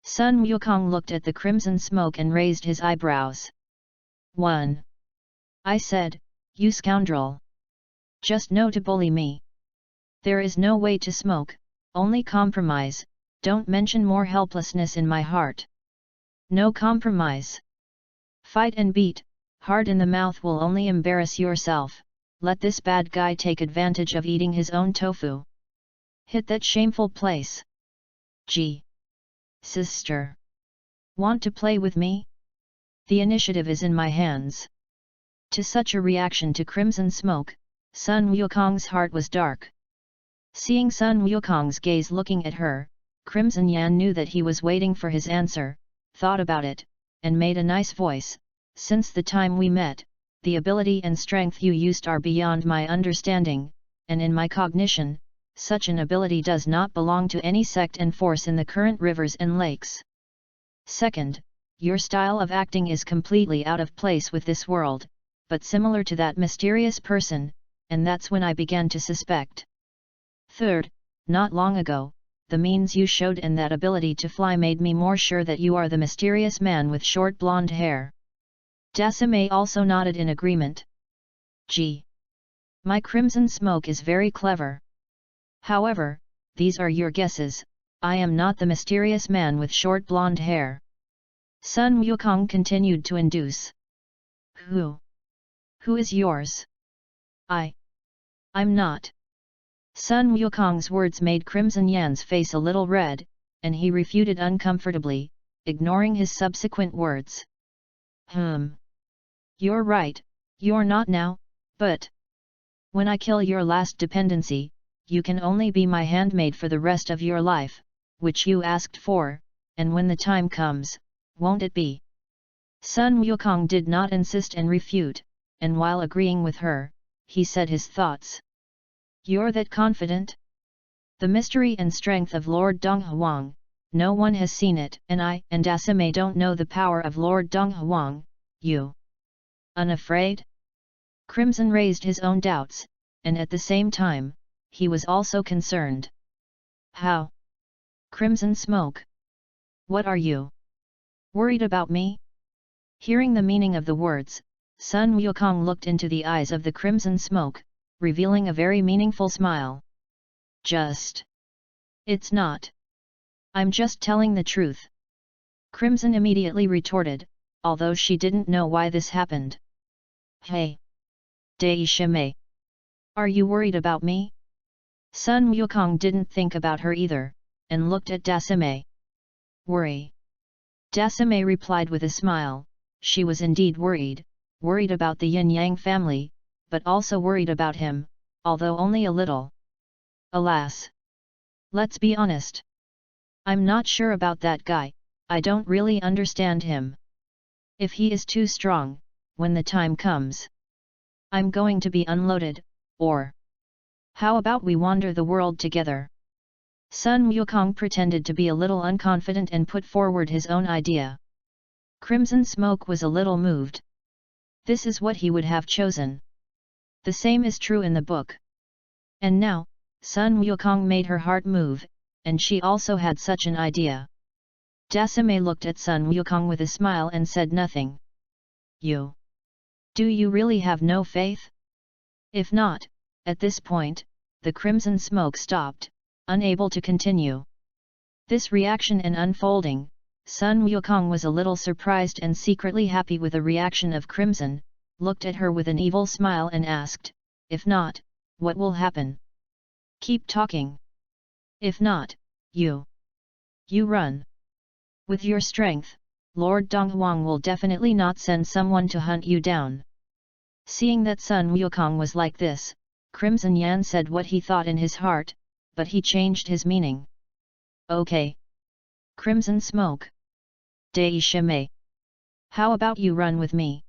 Sun Wukong looked at the crimson smoke and raised his eyebrows. 1. I said, you scoundrel. Just know to bully me. There is no way to smoke, only compromise, don't mention more helplessness in my heart. No compromise. Fight and beat, hard in the mouth will only embarrass yourself, let this bad guy take advantage of eating his own tofu. Hit that shameful place. Gee. Sister. Want to play with me? The initiative is in my hands. To such a reaction to crimson smoke, Sun Wukong's heart was dark. Seeing Sun Wukong's gaze looking at her, Crimson Yan knew that he was waiting for his answer, thought about it, and made a nice voice. Since the time we met, the ability and strength you used are beyond my understanding, and in my cognition, such an ability does not belong to any sect and force in the current rivers and lakes. Second, your style of acting is completely out of place with this world, but similar to that mysterious person, and that's when I began to suspect. Third, not long ago, the means you showed and that ability to fly made me more sure that you are the mysterious man with short blonde hair. Dasame also nodded in agreement. Gee! My crimson smoke is very clever. However, these are your guesses, I am not the mysterious man with short blonde hair. Sun Wukong continued to induce. Who? Who is yours? I'm not. Sun Wukong's words made Crimson Yan's face a little red, and he refuted uncomfortably, ignoring his subsequent words. You're right, you're not now, but When I kill your last dependency, you can only be my handmaid for the rest of your life, which you asked for, and when the time comes, won't it be? Sun Wukong did not insist and refute, and while agreeing with her, he said his thoughts. You're that confident? The mystery and strength of Lord Donghuang, no one has seen it, and I and Dasame don't know the power of Lord Donghuang. You unafraid? Crimson raised his own doubts, and at the same time, he was also concerned. How? Crimson Smoke. What are you? Worried about me? Hearing the meaning of the words, Sun Wukong looked into the eyes of the Crimson Smoke, revealing a very meaningful smile. It's not. I'm just telling the truth. Crimson immediately retorted, although she didn't know why this happened. Hey! Dai Shimei! Are you worried about me? Sun Wukong didn't think about her either, and looked at Dasame. Worry? Dasame replied with a smile. She was indeed worried about the Yin-Yang family, but also worried about him, although only a little. Alas! Let's be honest. I'm not sure about that guy, I don't really understand him. If he is too strong, when the time comes, I'm going to be unloaded, or how about we wander the world together? Sun Wukong pretended to be a little unconfident and put forward his own idea. Crimson Smoke was a little moved. This is what he would have chosen. The same is true in the book. And now, Sun Wukong made her heart move, and she also had such an idea. Dasame looked at Sun Wukong with a smile and said nothing. Do you really have no faith? If not, at this point, the Crimson Smoke stopped, unable to continue. This reaction and unfolding, Sun Wukong was a little surprised and secretly happy with the reaction of Crimson, looked at her with an evil smile and asked, if not, what will happen? Keep talking. If not, you run. With your strength, Lord Donghuang will definitely not send someone to hunt you down. Seeing that Sun Wukong was like this, Crimson Yan said what he thought in his heart, but he changed his meaning. Okay. Crimson Smoke. Dai Shimei. How about you run with me?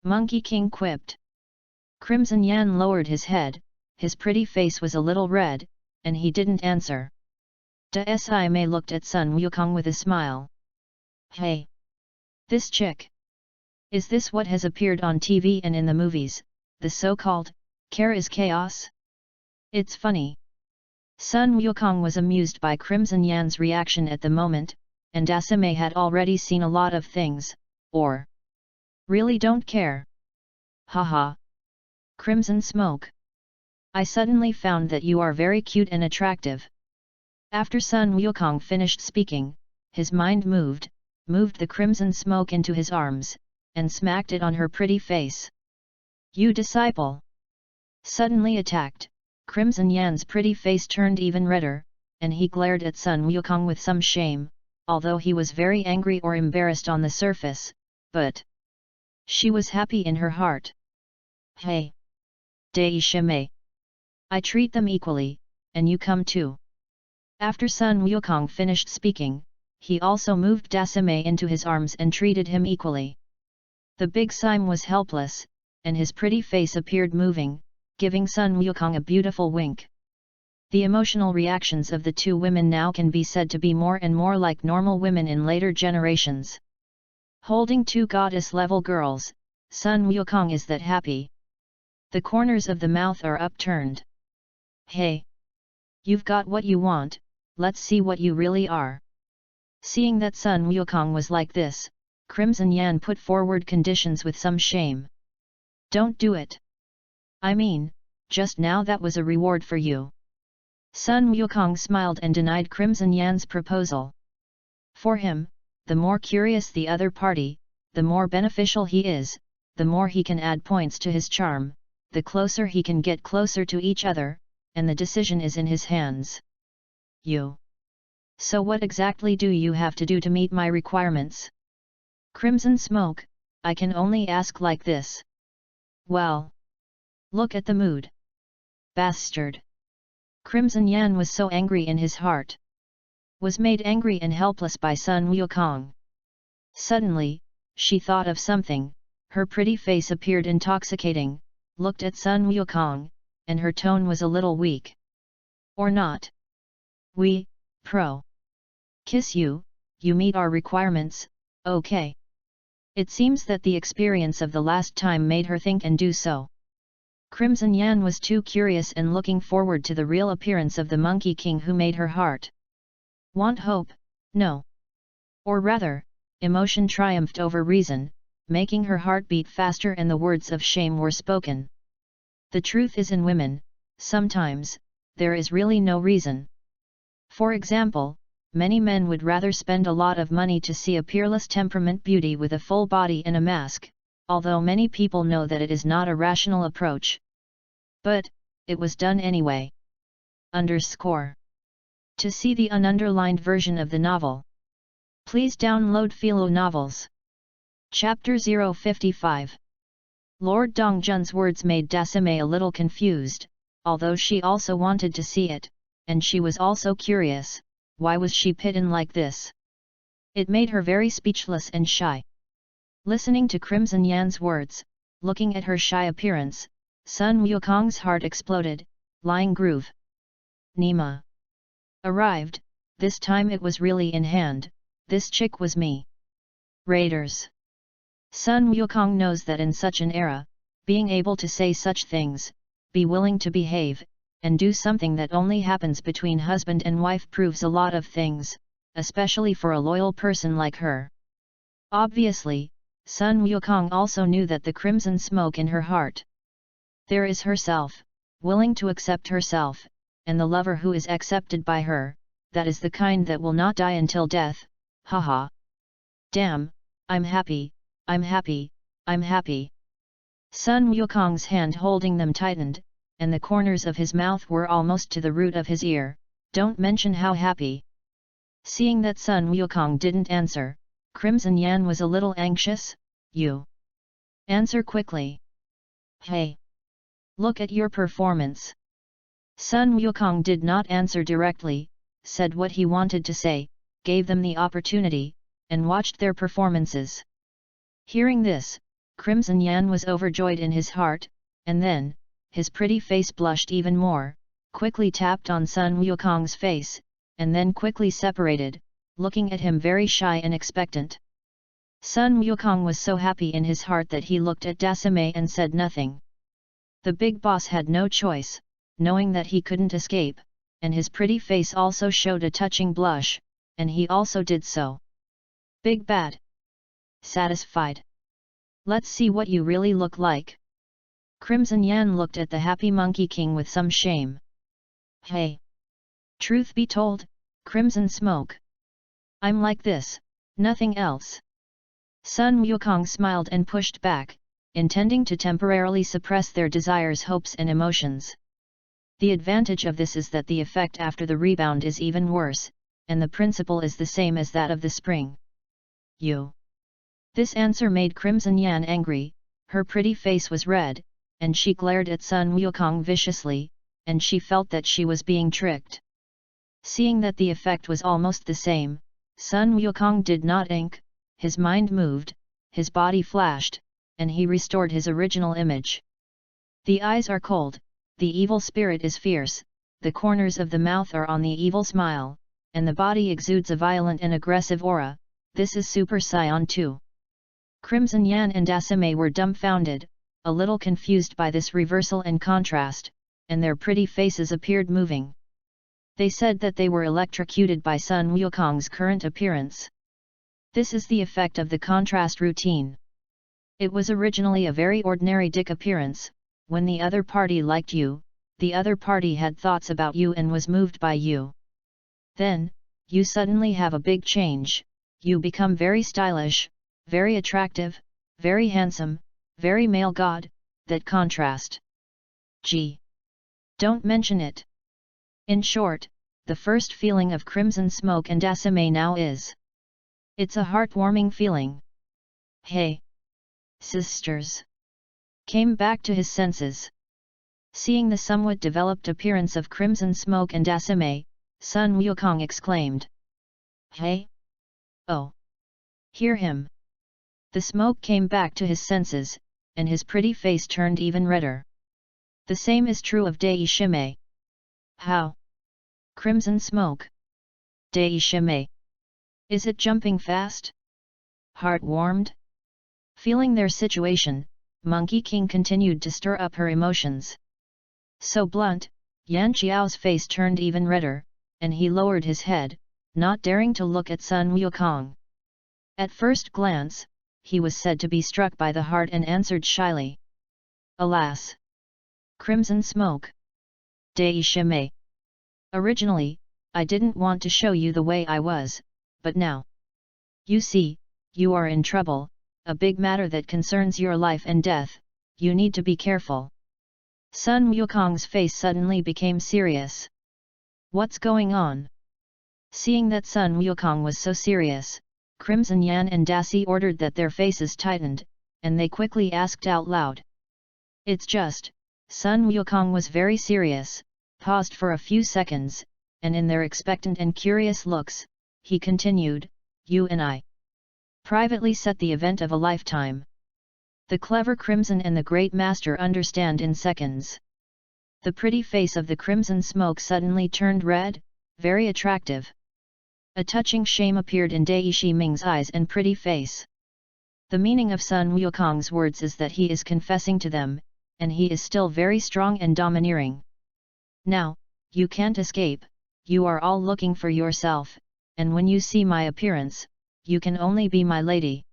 Monkey King quipped. Crimson Yan lowered his head, his pretty face was a little red, and he didn't answer. Dasame looked at Sun Wukong with a smile. Hey! This chick! Is this what has appeared on TV and in the movies, the so-called, care is chaos? It's funny. Sun Wukong was amused by Crimson Yan's reaction at the moment, and Dasame had already seen a lot of things, or really don't care. Haha! Crimson Smoke! I suddenly found that you are very cute and attractive. After Sun Wukong finished speaking, his mind moved the Crimson Smoke into his arms, and smacked it on her pretty face. You disciple! Suddenly attacked, Crimson Yan's pretty face turned even redder, and he glared at Sun Wukong with some shame, although he was very angry or embarrassed on the surface, but she was happy in her heart. Hey! Dai Shimei! I treat them equally, and you come too. After Sun Wukong finished speaking, he also moved Dasame into his arms and treated him equally. The big Sime was helpless, and his pretty face appeared moving, giving Sun Wukong a beautiful wink. The emotional reactions of the two women now can be said to be more and more like normal women in later generations. Holding two goddess-level girls, Sun Wukong is that happy. The corners of the mouth are upturned. Hey! You've got what you want, let's see what you really are. Seeing that Sun Wukong was like this, Crimson Yan put forward conditions with some shame. Don't do it. I mean, just now that was a reward for you. Sun Wukong smiled and denied Crimson Yan's proposal. For him, the more curious the other party, the more beneficial he is, the more he can add points to his charm, the closer he can get closer to each other, and the decision is in his hands. So what exactly do you have to do to meet my requirements? Crimson Smoke, I can only ask like this. Well, look at the mood. Bastard! Crimson Yan was so angry in his heart. Was made angry and helpless by Sun Wukong. Suddenly, she thought of something, her pretty face appeared intoxicating, looked at Sun Wukong, and her tone was a little weak. Or not? We, pro. Kiss you, you meet our requirements, okay. It seems that the experience of the last time made her think and do so. Crimson Yan was too curious and looking forward to the real appearance of the Monkey King who made her heart. Want hope? No. Or rather, emotion triumphed over reason, making her heart beat faster and the words of shame were spoken. The truth is in women, sometimes, there is really no reason. For example, many men would rather spend a lot of money to see a peerless temperament beauty with a full body and a mask, although many people know that it is not a rational approach. But, it was done anyway. To see the ununderlined version of the novel, please download Philo Novels. Chapter 055. Lord Dongjun's words made Dasame a little confused, although she also wanted to see it, and she was also curious, why was she bitten like this? It made her very speechless and shy. Listening to Crimson Yan's words, looking at her shy appearance, Sun Wukong's heart exploded, lying groove. Nima arrived, this time it was really in hand, this chick was me. Raiders. Sun Wukong knows that in such an era, being able to say such things, be willing to behave, and do something that only happens between husband and wife proves a lot of things, especially for a loyal person like her. Obviously, Sun Wukong also knew that the crimson smoke in her heart. There is herself, willing to accept herself, and the lover who is accepted by her, that is the kind that will not die until death, haha. Damn, I'm happy, I'm happy, I'm happy. Sun Wukong's hand holding them tightened, and the corners of his mouth were almost to the root of his ear, don't mention how happy. Seeing that Sun Wukong didn't answer, Crimson Yan was a little anxious, you. Answer quickly. Hey. Look at your performance. Sun Wukong did not answer directly, said what he wanted to say, gave them the opportunity, and watched their performances. Hearing this, Crimson Yan was overjoyed in his heart, and then, his pretty face blushed even more, quickly tapped on Sun Wukong's face, and then quickly separated, looking at him very shy and expectant. Sun Wukong was so happy in his heart that he looked at Dasame and said nothing. The big boss had no choice, knowing that he couldn't escape, and his pretty face also showed a touching blush, and he also did so. Big bad. Satisfied. Let's see what you really look like. Crimson Yan looked at the happy Monkey King with some shame. Hey! Truth be told, Crimson Smoke. I'm like this, nothing else. Sun Wukong smiled and pushed back, intending to temporarily suppress their desires, hopes and emotions. The advantage of this is that the effect after the rebound is even worse, and the principle is the same as that of the spring. You. This answer made Crimson Yan angry, her pretty face was red, and she glared at Sun Wukong viciously, and she felt that she was being tricked. Seeing that the effect was almost the same, Sun Wukong did not ink, his mind moved, his body flashed, and he restored his original image. The eyes are cold, the evil spirit is fierce, the corners of the mouth are on the evil smile, and the body exudes a violent and aggressive aura. This is Super Saiyan 2. Crimson Yan and Dasame were dumbfounded, a little confused by this reversal and contrast, and their pretty faces appeared moving. They said that they were electrocuted by Sun Wukong's current appearance. This is the effect of the contrast routine. It was originally a very ordinary dick appearance. When the other party liked you, the other party had thoughts about you and was moved by you. Then, you suddenly have a big change, you become very stylish, very attractive, very handsome, very male god, that contrast. Gee! Don't mention it. In short, the first feeling of Crimson Smoke and Dasame now is. It's a heartwarming feeling. Hey! Sisters! Came back to his senses. Seeing the somewhat developed appearance of crimson smoke and Dasame, Sun Wukong exclaimed. Hey! Oh! Hear him! The smoke came back to his senses, and his pretty face turned even redder. The same is true of Dai Shime. How? Crimson smoke. Dai Shime. Is it jumping fast? Heart warmed? Feeling their situation, Monkey King continued to stir up her emotions. So blunt, Yan Qiao's face turned even redder, and he lowered his head, not daring to look at Sun Wukong. At first glance, he was said to be struck by the heart and answered shyly. Alas! Crimson smoke. Dai Shime. Originally, I didn't want to show you the way I was, but now. You see, you are in trouble, a big matter that concerns your life and death, you need to be careful. Sun Wukong's face suddenly became serious. What's going on? Seeing that Sun Wukong was so serious, Crimson Yan and Dassi ordered that their faces tightened, and they quickly asked out loud. It's just, Sun Wukong was very serious, paused for a few seconds, and in their expectant and curious looks, he continued, you and I privately set the event of a lifetime. The clever Crimson and the Great Master understand in seconds. The pretty face of the Crimson Smoke suddenly turned red, very attractive. A touching shame appeared in Dai Shiming's eyes and pretty face. The meaning of Sun Wukong's words is that he is confessing to them, and he is still very strong and domineering. Now, you can't escape, you are all looking for yourself, and when you see my appearance, you can only be my lady.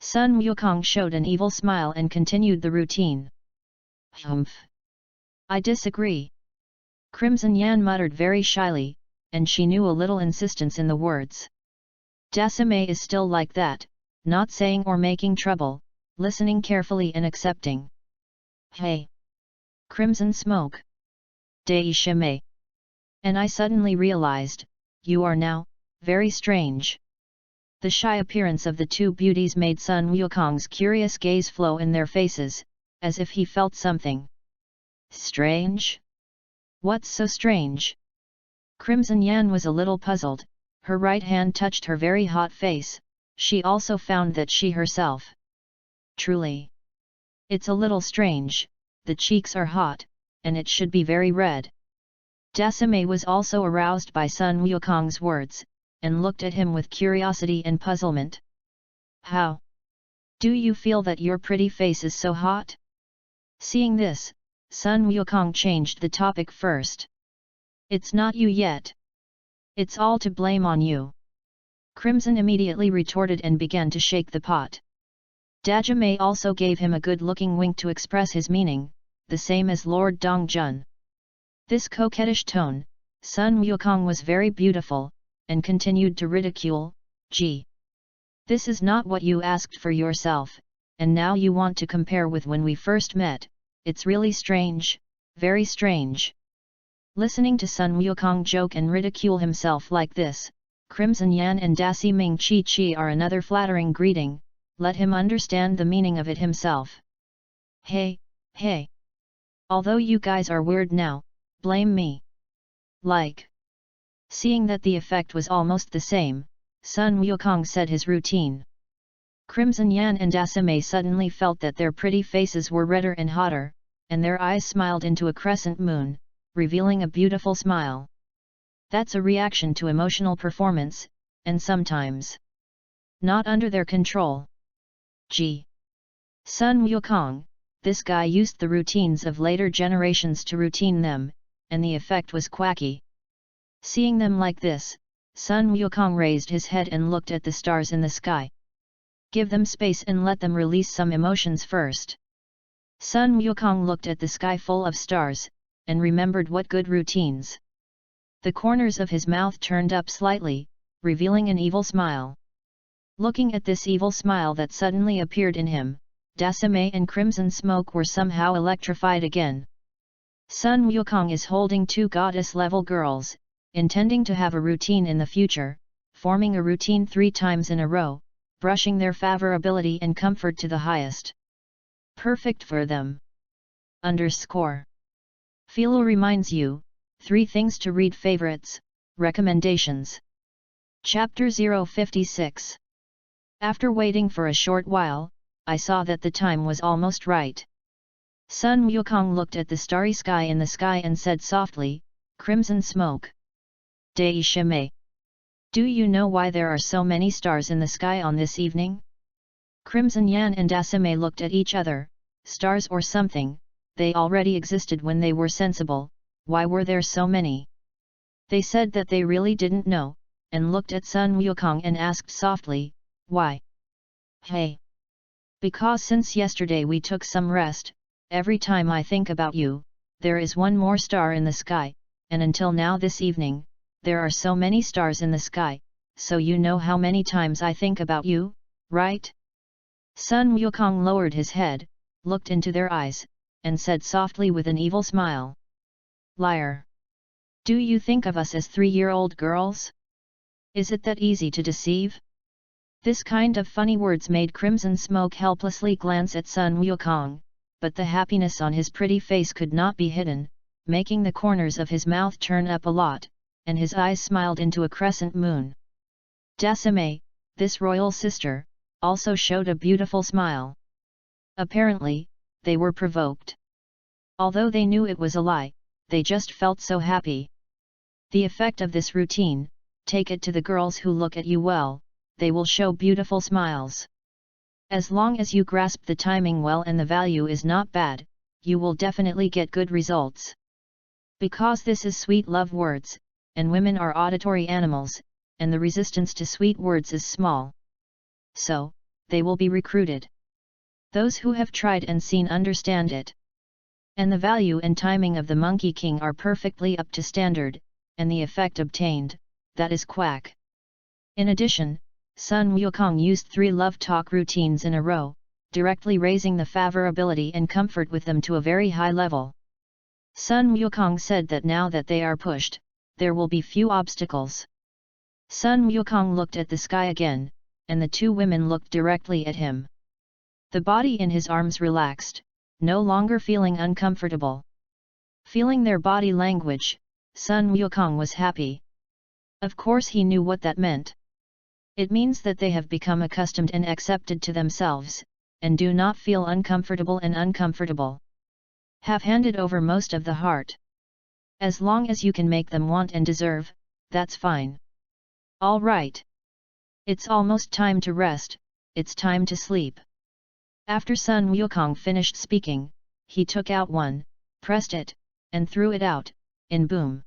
Sun Wukong showed an evil smile and continued the routine. Humph! I disagree. Crimson Yan muttered very shyly, and she knew a little insistence in the words. Dasame is still like that, not saying or making trouble, listening carefully and accepting. Hey! Crimson Smoke! Dai Shime! And I suddenly realized, you are now, very strange. The shy appearance of the two beauties made Sun Wukong's curious gaze flow in their faces, as if he felt something. Strange? What's so strange? Crimson Yan was a little puzzled, her right hand touched her very hot face, she also found that she herself. Truly. It's a little strange, the cheeks are hot, and it should be very red. Dasame was also aroused by Sun Wukong's words, and looked at him with curiosity and puzzlement. How? Do you feel that your pretty face is so hot? Seeing this, Sun Wukong changed the topic first. It's not you yet. It's all to blame on you. Crimson immediately retorted and began to shake the pot. Dajame also gave him a good-looking wink to express his meaning, the same as Lord Dongjun. This coquettish tone, Sun Wukong was very beautiful, and continued to ridicule, gee. This is not what you asked for yourself, and now you want to compare with when we first met, it's really strange, very strange. Listening to Sun Wukong joke and ridicule himself like this, Crimson Yan and Dassi Ming Chi are another flattering greeting, let him understand the meaning of it himself. Hey, hey! Although you guys are weird now, blame me. Like. Seeing that the effect was almost the same, Sun Wukong said his routine. Crimson Yan and Dasame suddenly felt that their pretty faces were redder and hotter, and their eyes smiled into a crescent moon, revealing a beautiful smile. That's a reaction to emotional performance, and sometimes not under their control. Gee! Sun Wukong, this guy used the routines of later generations to routine them, and the effect was quacky. Seeing them like this, Sun Wukong raised his head and looked at the stars in the sky. Give them space and let them release some emotions first. Sun Wukong looked at the sky full of stars, and remembered what good routines. The corners of his mouth turned up slightly, revealing an evil smile. Looking at this evil smile that suddenly appeared in him, Dasame and Crimson Smoke were somehow electrified again. Sun Wukong is holding two goddess-level girls, intending to have a routine in the future, forming a routine 3 times in a row, brushing their favorability and comfort to the highest. Perfect for them. _ Philo reminds you, 3 things to read favorites, recommendations. Chapter 056. After waiting for a short while, I saw that the time was almost right. Sun Wukong looked at the starry sky in the sky and said softly, "Crimson smoke. Dei Shime. Do you know why there are so many stars in the sky on this evening?" Crimson Yan and Dasame looked at each other. Stars or something, they already existed when they were sensible, why were there so many? They said that they really didn't know, and looked at Sun Wukong and asked softly, "Why?" "Hey. Because since yesterday we took some rest, every time I think about you, there is one more star in the sky, and until now this evening, there are so many stars in the sky, so you know how many times I think about you, right?" Sun Wukong lowered his head, looked into their eyes, and said softly with an evil smile, "Liar! Do you think of us as 3-year-old girls? Is it that easy to deceive?" This kind of funny words made Crimson Smoke helplessly glance at Sun Wukong, but the happiness on his pretty face could not be hidden, making the corners of his mouth turn up a lot, and his eyes smiled into a crescent moon. Dasame, this royal sister, also showed a beautiful smile. Apparently, they were provoked. Although they knew it was a lie, they just felt so happy. The effect of this routine, take it to the girls who look at you well, they will show beautiful smiles. As long as you grasp the timing well and the value is not bad, you will definitely get good results. Because this is sweet love words, and women are auditory animals, and the resistance to sweet words is small. So, they will be recruited. Those who have tried and seen understand it. And the value and timing of the Monkey King are perfectly up to standard, and the effect obtained, that is quack. In addition, Sun Wukong used 3 love talk routines in a row, directly raising the favorability and comfort with them to a very high level. Sun Wukong said that now that they are pushed, there will be few obstacles. Sun Wukong looked at the sky again, and the 2 women looked directly at him. The body in his arms relaxed, no longer feeling uncomfortable. Feeling their body language, Sun Wukong was happy. Of course he knew what that meant. It means that they have become accustomed and accepted to themselves, and do not feel uncomfortable and uncomfortable. Have handed over most of the heart. As long as you can make them want and deserve, that's fine. All right. It's almost time to rest, it's time to sleep. After Sun Wukong finished speaking, he took out one, pressed it, and threw it out, in boom.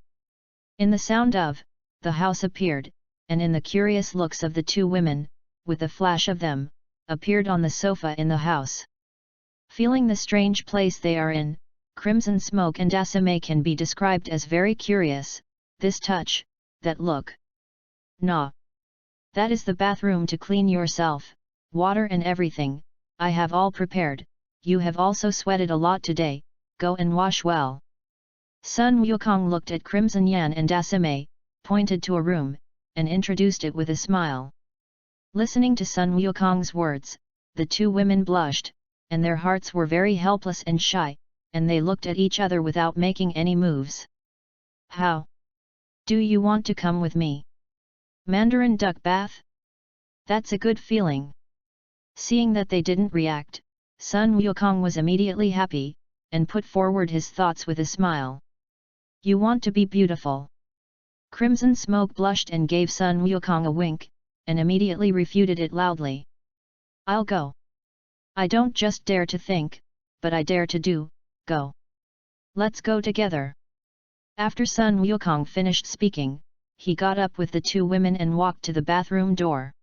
In the sound of, the house appeared, and in the curious looks of the 2 women, with a flash of them, appeared on the sofa in the house. Feeling the strange place they are in, Crimson Smoke and Dasame can be described as very curious, this touch, that look. Nah. That is the bathroom to clean yourself, water and everything, I have all prepared, you have also sweated a lot today, go and wash well. Sun Wukong looked at Crimson Yan and Dasame, pointed to a room, and introduced it with a smile. Listening to Sun Wukong's words, the 2 women blushed, and their hearts were very helpless and shy, and they looked at each other without making any moves. How? Do you want to come with me? Mandarin duck bath? That's a good feeling. Seeing that they didn't react, Sun Wukong was immediately happy, and put forward his thoughts with a smile. You want to be beautiful. Crimson Smoke blushed and gave Sun Wukong a wink, and immediately refuted it loudly. I'll go. I don't just dare to think, but I dare to do, go. Let's go together. After Sun Wukong finished speaking, he got up with the 2 women and walked to the bathroom door.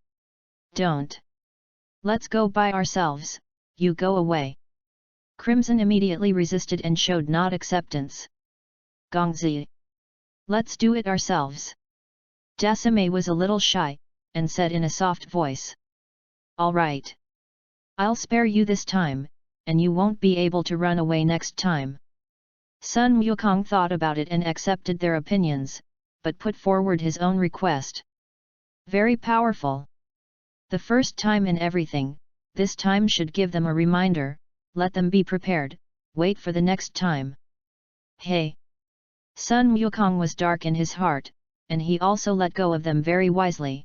Don't. Let's go by ourselves, you go away. Crimson immediately resisted and showed not acceptance. Gongzi. Let's do it ourselves. Dasame was a little shy, and said in a soft voice. All right. I'll spare you this time, and you won't be able to run away next time. Sun Wukong thought about it and accepted their opinions, but put forward his own request. Very powerful. The first time in everything, this time should give them a reminder, let them be prepared, wait for the next time. Hey! Sun Wukong was dark in his heart, and he also let go of them very wisely.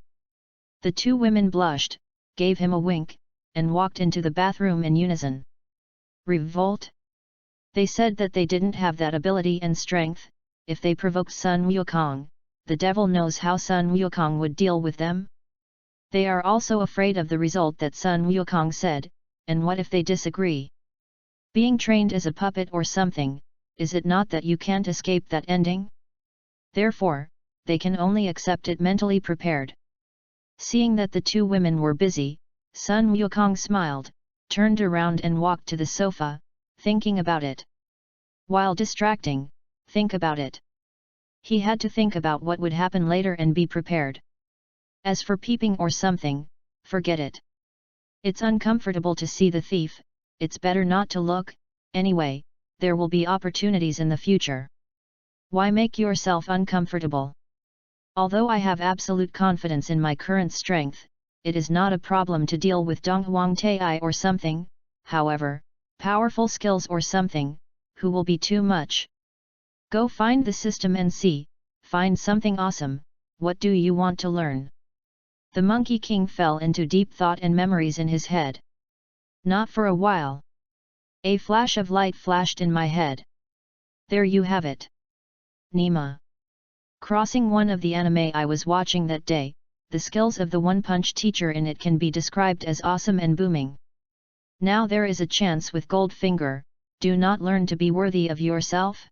The two women blushed, gave him a wink, and walked into the bathroom in unison. Revolt? They said that they didn't have that ability and strength. If they provoked Sun Wukong, the devil knows how Sun Wukong would deal with them. They are also afraid of the result that Sun Wukong said, and what if they disagree? Being trained as a puppet or something, is it not that you can't escape that ending? Therefore, they can only accept it mentally prepared. Seeing that the two women were busy, Sun Wukong smiled, turned around and walked to the sofa, thinking about it. While distracting, think about it. He had to think about what would happen later and be prepared. As for peeping or something, forget it. It's uncomfortable to see the thief, it's better not to look. Anyway, there will be opportunities in the future. Why make yourself uncomfortable? Although I have absolute confidence in my current strength, it is not a problem to deal with Dong Huang Tai or something. However, powerful skills or something, who will be too much. Go find the system and see, find something awesome. What do you want to learn? The Monkey King fell into deep thought and memories in his head. Not for a while. A flash of light flashed in my head. There you have it. Nima. Crossing one of the anime I was watching that day, the skills of the one-punch teacher in it can be described as awesome and booming. Now there is a chance with Goldfinger, do not learn to be worthy of yourself?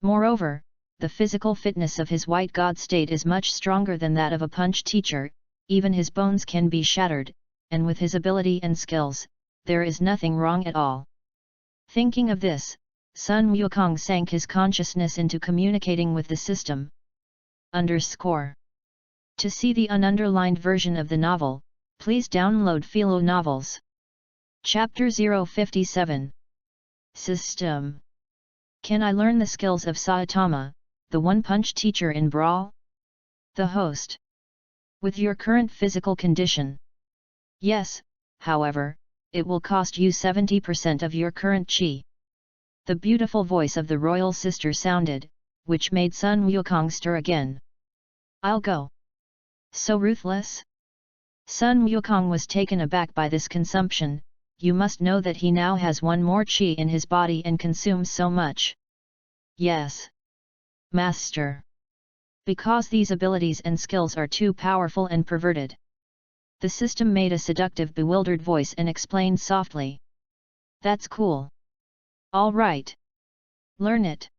Moreover, the physical fitness of his white god state is much stronger than that of a punch teacher, even his bones can be shattered, and with his ability and skills, there is nothing wrong at all. Thinking of this, Sun Wukong sank his consciousness into communicating with the system. To see the ununderlined version of the novel, please download Philo Novels. Chapter 057. System. Can I learn the skills of Saitama, the one-punch teacher in Brawl? The host. With your current physical condition? Yes, however, it will cost you 70% of your current chi. The beautiful voice of the royal sister sounded, which made Sun Wukong stir again. I'll go. So ruthless? Sun Wukong was taken aback by this consumption. You must know that he now has one more chi in his body and consumes so much. Yes. Master. Because these abilities and skills are too powerful and perverted. The system made a seductive bewildered voice and explained softly. That's cool. All right. Learn it.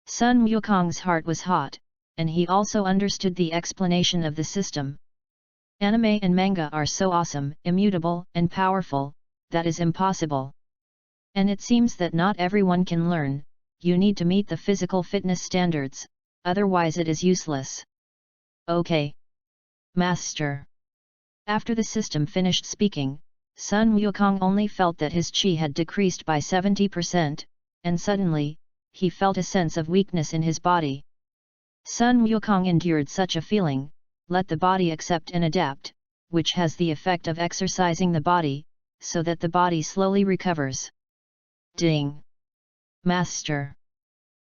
Sun Wukong's heart was hot, and he also understood the explanation of the system. Anime and manga are so awesome, immutable, and powerful, that is impossible. And it seems that not everyone can learn, you need to meet the physical fitness standards, otherwise it is useless. Okay. Master. After the system finished speaking, Sun Wukong only felt that his chi had decreased by 70%, and suddenly, he felt a sense of weakness in his body. Sun Wukong endured such a feeling, let the body accept and adapt, which has the effect of exercising the body, so that the body slowly recovers. Ding! Master!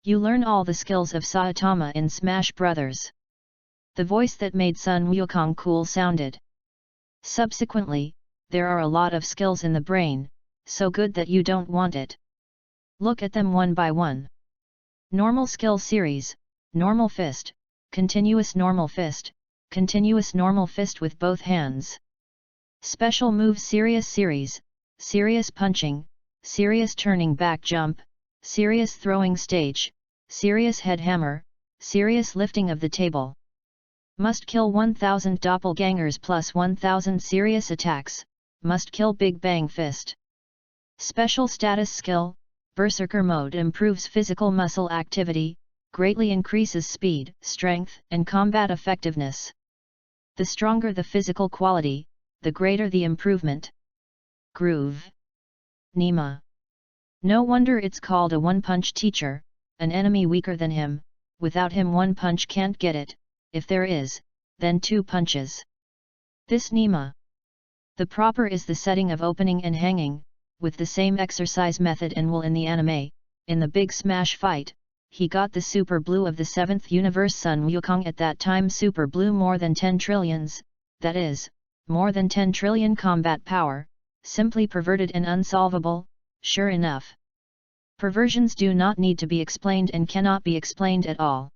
You learn all the skills of Saitama in Smash Brothers. The voice that made Sun Wukong cool sounded. Subsequently, there are a lot of skills in the brain, so good that you don't want it. Look at them one by one. Normal skill series, normal fist, continuous normal fist with both hands. Special move serious series, serious punching, serious turning back jump, serious throwing stage, serious head hammer, serious lifting of the table. Must kill 1000 doppelgangers plus 1000 serious attacks, must kill Big Bang Fist. Special status skill, Berserker mode improves physical muscle activity, greatly increases speed, strength, and combat effectiveness. The stronger the physical quality, the greater the improvement. Groove. Nima. No wonder it's called a one-punch teacher, an enemy weaker than him, without him one punch can't get it, if there is, then two punches. This Nima. The proper is the setting of opening and hanging, with the same exercise method and will in the anime, in the big smash fight, he got the super blue of the 7th universe Sun Wukong. At that time super blue more than 10 trillions, that is, more than 10 trillion combat power, simply perverted and unsolvable. Sure enough, perversions do not need to be explained and cannot be explained at all.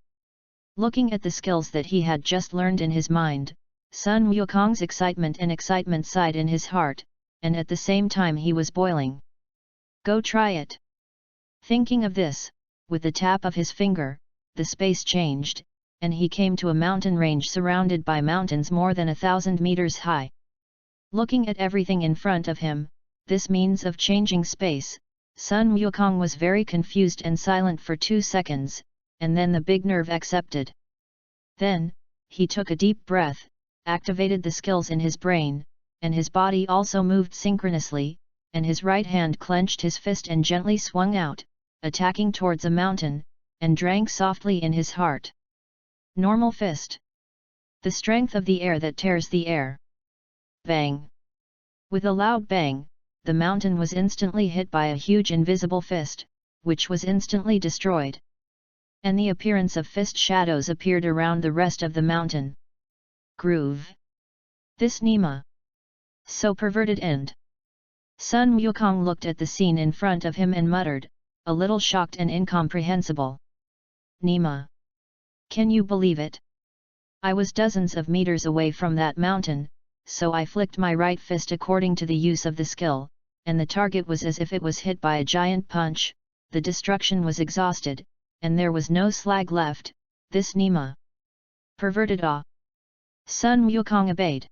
Looking at the skills that he had just learned in his mind, Sun Wukong's excitement sighed in his heart, and at the same time he was boiling. Go try it. Thinking of this, with the tap of his finger, the space changed, and he came to a mountain range surrounded by mountains more than 1,000 meters high. Looking at everything in front of him, this means of changing space, Sun Wukong was very confused and silent for 2 seconds, and then the big nerve accepted. Then, he took a deep breath, activated the skills in his brain, and his body also moved synchronously, and his right hand clenched his fist and gently swung out, attacking towards a mountain, and drank softly in his heart. Normal fist. The strength of the air that tears the air. Bang! With a loud bang, the mountain was instantly hit by a huge invisible fist, which was instantly destroyed. And the appearance of fist shadows appeared around the rest of the mountain. Groove. This Nima. So perverted and. Sun Wukong looked at the scene in front of him and muttered, a little shocked and incomprehensible. Nima. Can you believe it? I was dozens of meters away from that mountain, so I flicked my right fist according to the use of the skill, and the target was as if it was hit by a giant punch, the destruction was exhausted, and there was no slag left. This Nima. Perverted ah. Sun Wukong obeyed.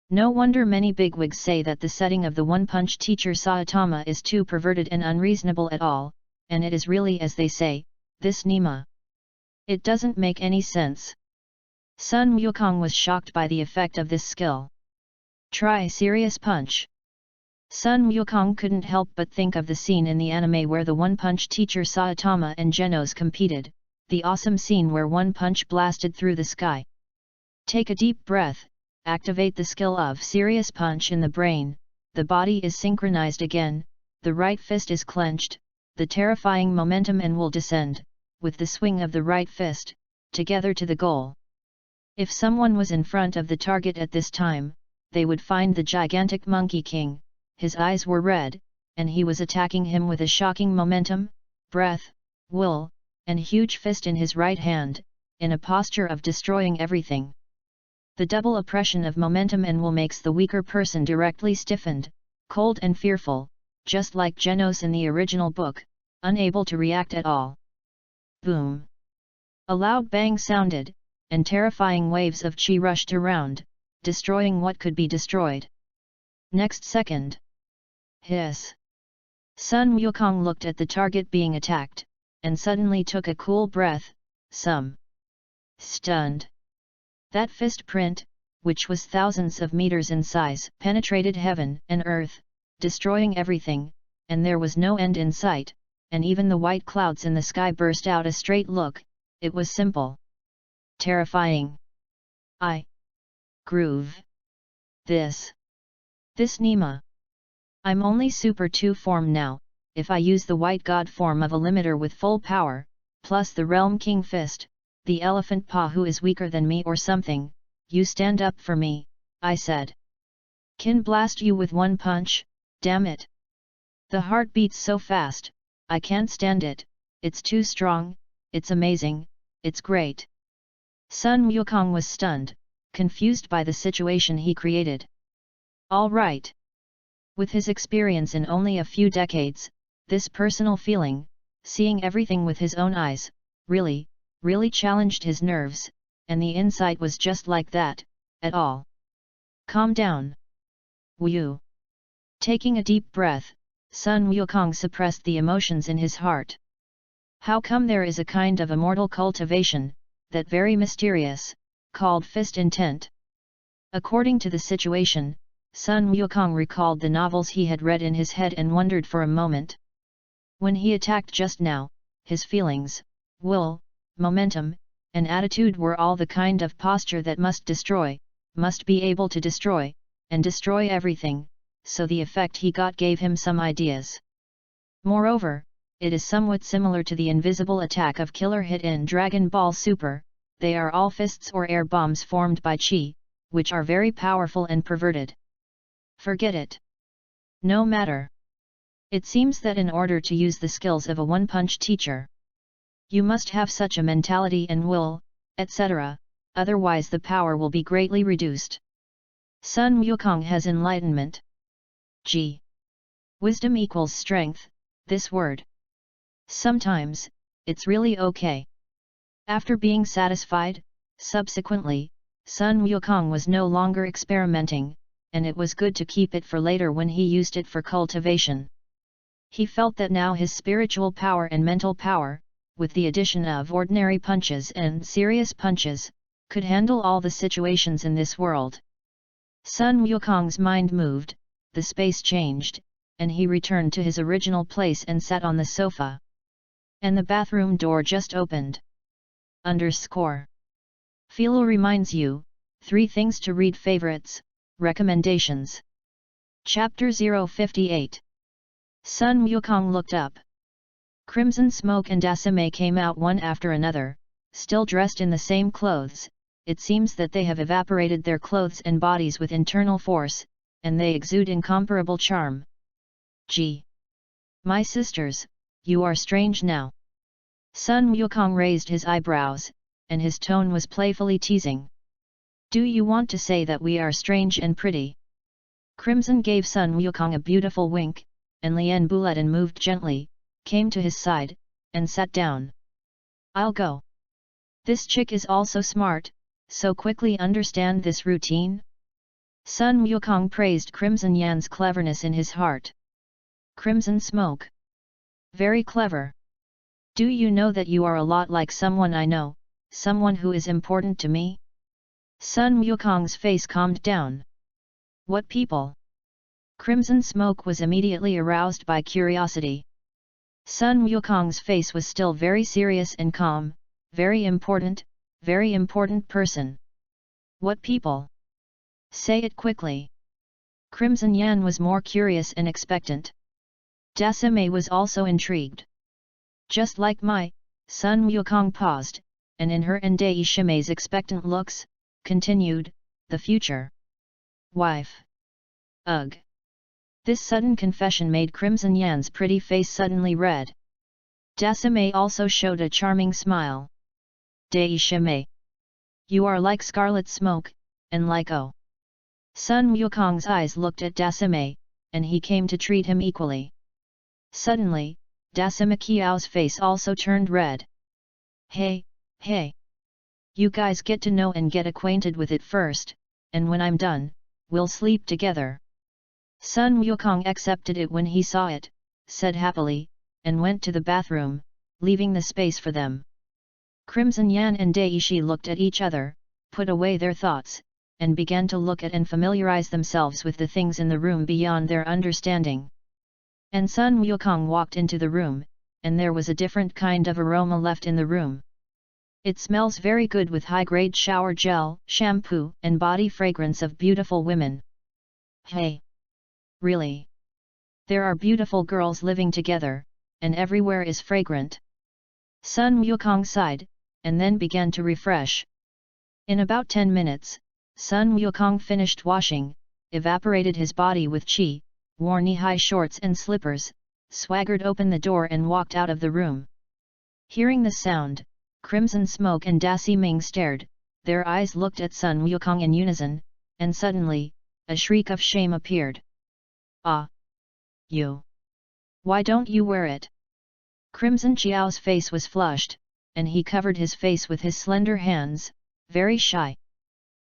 No wonder many bigwigs say that the setting of the one-punch teacher Saitama is too perverted and unreasonable at all, and it is really as they say, this Nima. It doesn't make any sense. Sun Wukong was shocked by the effect of this skill. Try serious punch. Sun Wukong couldn't help but think of the scene in the anime where the one-punch teacher Saitama and Genos competed, the awesome scene where one punch blasted through the sky. Take a deep breath, activate the skill of serious punch in the brain, the body is synchronized again, the right fist is clenched, the terrifying momentum and will descend, with the swing of the right fist, together to the goal. If someone was in front of the target at this time, they would find the gigantic Monkey King. His eyes were red, and he was attacking him with a shocking momentum, breath, will, and huge fist in his right hand, in a posture of destroying everything. The double oppression of momentum and will makes the weaker person directly stiffened, cold and fearful, just like Genos in the original book, unable to react at all. Boom! A loud bang sounded, and terrifying waves of chi rushed around, destroying what could be destroyed. Next second. Hiss! Sun Wukong looked at the target being attacked, and suddenly took a cool breath, stunned. That fist print, which was thousands of meters in size, penetrated heaven and earth, destroying everything, and there was no end in sight, and even the white clouds in the sky burst out a straight look. It was simple. Terrifying. Groove. This Nima. I'm only Super 2 form now. If I use the White God form of a limiter with full power, plus the Realm King Fist, the Elephant Paw who is weaker than me or something, you stand up for me, I said. Can blast you with one punch, damn it. The heart beats so fast, I can't stand it, it's too strong, it's amazing, it's great. Sun Wukong was stunned, confused by the situation he created. All right. With his experience in only a few decades, this personal feeling, seeing everything with his own eyes, really challenged his nerves, and the insight was just like that, at all. Calm down. Wu. Taking a deep breath, Sun Wukong suppressed the emotions in his heart. How come there is a kind of immortal cultivation, that very mysterious, called fist intent? According to the situation, Sun Wukong recalled the novels he had read in his head and wondered for a moment. When he attacked just now, his feelings, will, momentum, and attitude were all the kind of posture that must be able to destroy, and destroy everything, so the effect he got gave him some ideas. Moreover, it is somewhat similar to the invisible attack of Killer Hit in Dragon Ball Super. They are all fists or air bombs formed by chi, which are very powerful and perverted. Forget it. No matter. It seems that in order to use the skills of a one-punch teacher, you must have such a mentality and will, etc., otherwise the power will be greatly reduced. Sun Wukong has enlightenment. G. Wisdom equals strength, this word. Sometimes, it's really okay. After being satisfied, subsequently, Sun Wukong was no longer experimenting, and it was good to keep it for later when he used it for cultivation. He felt that now his spiritual power and mental power, with the addition of ordinary punches and serious punches, could handle all the situations in this world. Sun Wukong's mind moved, the space changed, and he returned to his original place and sat on the sofa. And the bathroom door just opened. Philo reminds you, 3 things to read. Favorites, recommendations. Chapter 058. Sun Wukong looked up. Crimson Smoke and Dasame came out one after another, still dressed in the same clothes. It seems that they have evaporated their clothes and bodies with internal force, and they exude incomparable charm. Gee! My sisters, you are strange now. Sun Wukong raised his eyebrows, and his tone was playfully teasing. Do you want to say that we are strange and pretty? Crimson gave Sun Wukong a beautiful wink, and Lien Buletin moved gently, came to his side, and sat down. I'll go. This chick is also smart, so quickly understand this routine? Sun Wukong praised Crimson Yan's cleverness in his heart. Crimson Smoke. Very clever. Do you know that you are a lot like someone I know, someone who is important to me? Sun Wukong's face calmed down. What people? Crimson Smoke was immediately aroused by curiosity. Sun Wukong's face was still very serious and calm. Very important person. What people? Say it quickly. Crimson Yan was more curious and expectant. Dasame was also intrigued. Just like my, Sun Wukong paused, and in her and Daishime's expectant looks, continued, the future wife. Ugh. This sudden confession made Crimson Yan's pretty face suddenly red. Dasame also showed a charming smile. Daishime. You are like scarlet smoke, and like oh. Sun Wukong's eyes looked at Dasame, and he came to treat him equally. Suddenly, Dasame Kiao's face also turned red. Hey. You guys get to know and get acquainted with it first, and when I'm done, we'll sleep together. Sun Wukong accepted it when he saw it, said happily, and went to the bathroom, leaving the space for them. Crimson Yan and Daishi looked at each other, put away their thoughts, and began to look at and familiarize themselves with the things in the room beyond their understanding. And Sun Wukong walked into the room, and there was a different kind of aroma left in the room. It smells very good with high-grade shower gel, shampoo, and body fragrance of beautiful women. Hey! Really? There are beautiful girls living together, and everywhere is fragrant. Sun Wukong sighed, and then began to refresh. In about 10 minutes, Sun Wukong finished washing, evaporated his body with qi, wore knee-high shorts and slippers, swaggered open the door and walked out of the room. Hearing the sound, Crimson Smoke and Dassi Ming stared, their eyes looked at Sun Wukong in unison, and suddenly, a shriek of shame appeared. Ah! You! Why don't you wear it? Crimson Chiao's face was flushed, and he covered his face with his slender hands, very shy.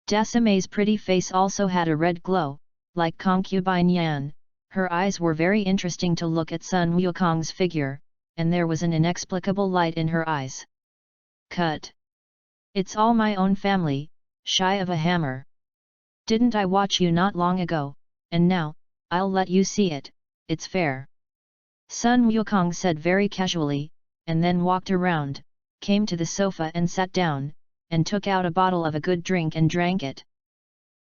Dasame's pretty face also had a red glow, like concubine Yan. Her eyes were very interesting to look at Sun Wukong's figure, and there was an inexplicable light in her eyes. Cut! It's all my own family, shy of a hammer. Didn't I watch you not long ago, and now, I'll let you see it, it's fair. Sun Wukong said very casually, and then walked around, came to the sofa and sat down, and took out a bottle of a good drink and drank it.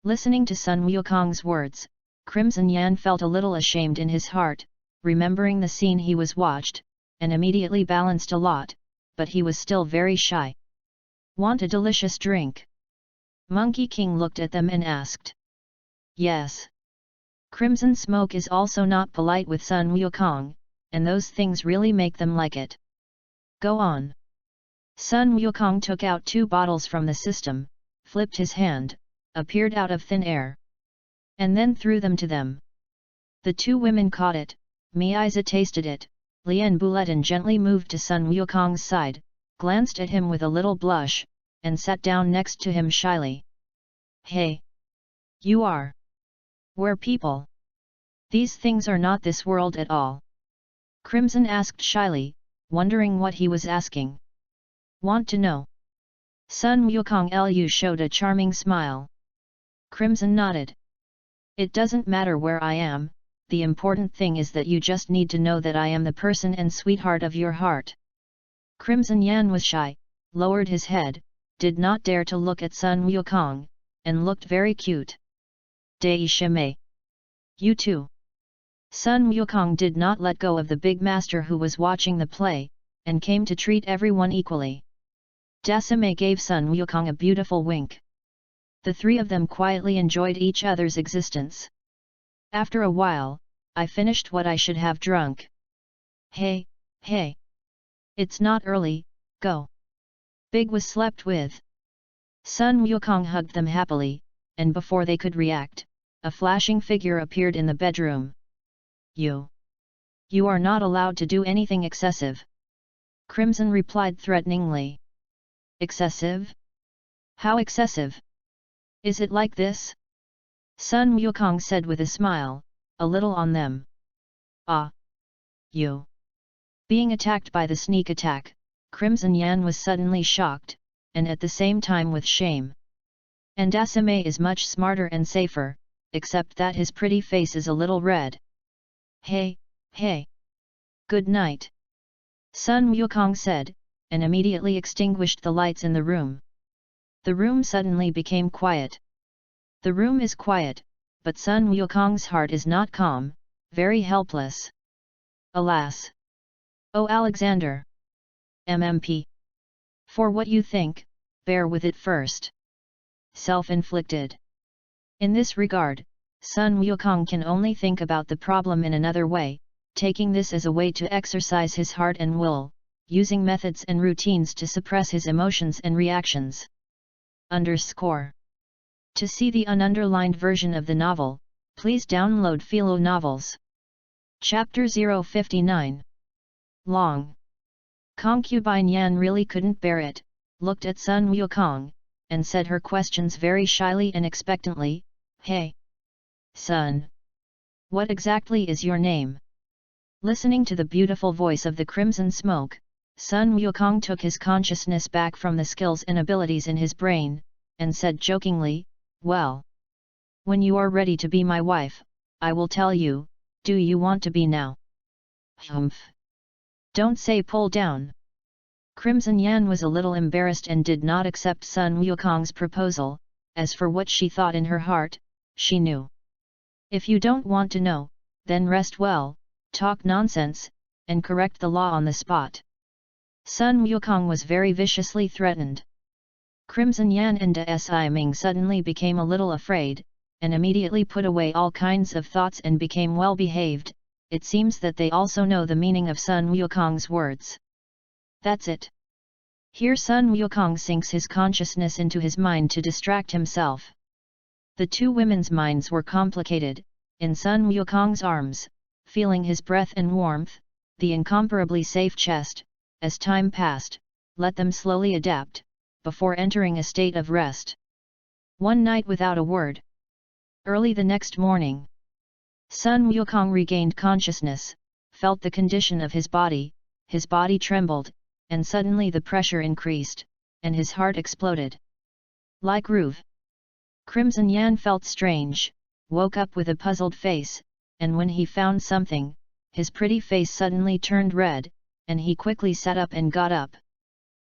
Listening to Sun Wukong's words, Crimson Yan felt a little ashamed in his heart, remembering the scene he was watched, and immediately balanced a lot, but he was still very shy. "Want a delicious drink?" Monkey King looked at them and asked. "Yes." Crimson Smoke is also not polite with Sun Wukong, and those things really make them like it. "Go on." Sun Wukong took out 2 bottles from the system, flipped his hand, appeared out of thin air, and then threw them to them. The 2 women caught it, Miiza tasted it, Lian Buletin gently moved to Sun Wukong's side, glanced at him with a little blush, and sat down next to him shyly. "Hey! You are? Where people? These things are not this world at all." Crimson asked shyly, wondering what he was asking. "Want to know?" Sun Wukong Lu showed a charming smile. Crimson nodded. "It doesn't matter where I am, the important thing is that you just need to know that I am the person and sweetheart of your heart." Crimson Yan was shy, lowered his head, did not dare to look at Sun Wukong, and looked very cute. "Dai Shimei. You too." Sun Wukong did not let go of the big master who was watching the play, and came to treat everyone equally. Dasame gave Sun Wukong a beautiful wink. The 3 of them quietly enjoyed each other's existence. After a while, "I finished what I should have drunk." "Hey, hey! It's not early, go." Big was slept with. Sun Wukong hugged them happily, and before they could react, a flashing figure appeared in the bedroom. You are not allowed to do anything excessive." Crimson replied threateningly. "Excessive? How excessive? Is it like this?" Sun Wukong said with a smile, a little on them. "Ah! You!" Being attacked by the sneak attack, Crimson Yan was suddenly shocked, and at the same time with shame. And Dasame is much smarter and safer, except that his pretty face is a little red. "Hey, hey! Good night!" Sun Wukong said, and immediately extinguished the lights in the room. The room suddenly became quiet. The room is quiet, but Sun Wukong's heart is not calm, very helpless. Alas! Oh Alexander! MMP! For what you think, bear with it first. Self-inflicted. In this regard, Sun Wukong can only think about the problem in another way, taking this as a way to exercise his heart and will, using methods and routines to suppress his emotions and reactions. To see the ununderlined version of the novel, please download Philo Novels. Chapter 059. Long. Concubine Yan really couldn't bear it, looked at Sun Wukong, and said her questions very shyly and expectantly. "Hey! Sun! What exactly is your name?" Listening to the beautiful voice of the Crimson Smoke, Sun Wukong took his consciousness back from the skills and abilities in his brain, and said jokingly, "Well, when you are ready to be my wife, I will tell you. Do you want to be now?" "Humph! Don't say pull down." Crimson Yan was a little embarrassed and did not accept Sun Wukong's proposal. As for what she thought in her heart, she knew. If you don't want to know, then rest well, talk nonsense, and correct the law on the spot. Sun Wukong was very viciously threatened. Crimson Yan and Da Si Ming suddenly became a little afraid, and immediately put away all kinds of thoughts and became well behaved. It seems that they also know the meaning of Sun Wukong's words. That's it. Here Sun Wukong sinks his consciousness into his mind to distract himself. The 2 women's minds were complicated, in Sun Wukong's arms, feeling his breath and warmth, the incomparably safe chest. As time passed, let them slowly adapt, before entering a state of rest. One night without a word. Early the next morning, Sun Wukong regained consciousness, felt the condition of his body trembled, and suddenly the pressure increased, and his heart exploded. Like Ruve. Crimson Yan felt strange, woke up with a puzzled face, and when he found something, his pretty face suddenly turned red, and he quickly sat up and got up.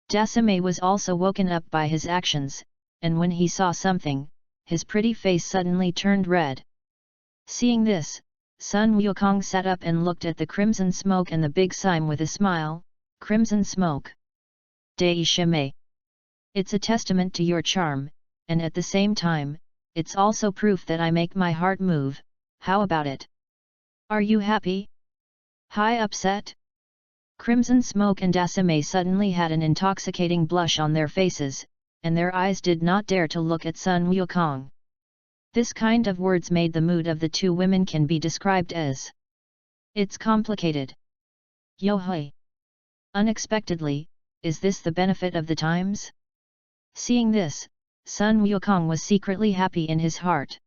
Dasame was also woken up by his actions, and when he saw something, his pretty face suddenly turned red. Seeing this, Sun Wukong sat up and looked at the crimson smoke and the big sign with a smile. Crimson smoke. Dei Shimei. It's a testament to your charm, and at the same time, it's also proof that I make my heart move. How about it? Are you happy? Hi, upset? Crimson Smoke and Dasame suddenly had an intoxicating blush on their faces, and their eyes did not dare to look at Sun Wukong. This kind of words made the mood of the two women can be described as it's complicated. Yo-hoi! Unexpectedly, is this the benefit of the times? Seeing this, Sun Wukong was secretly happy in his heart.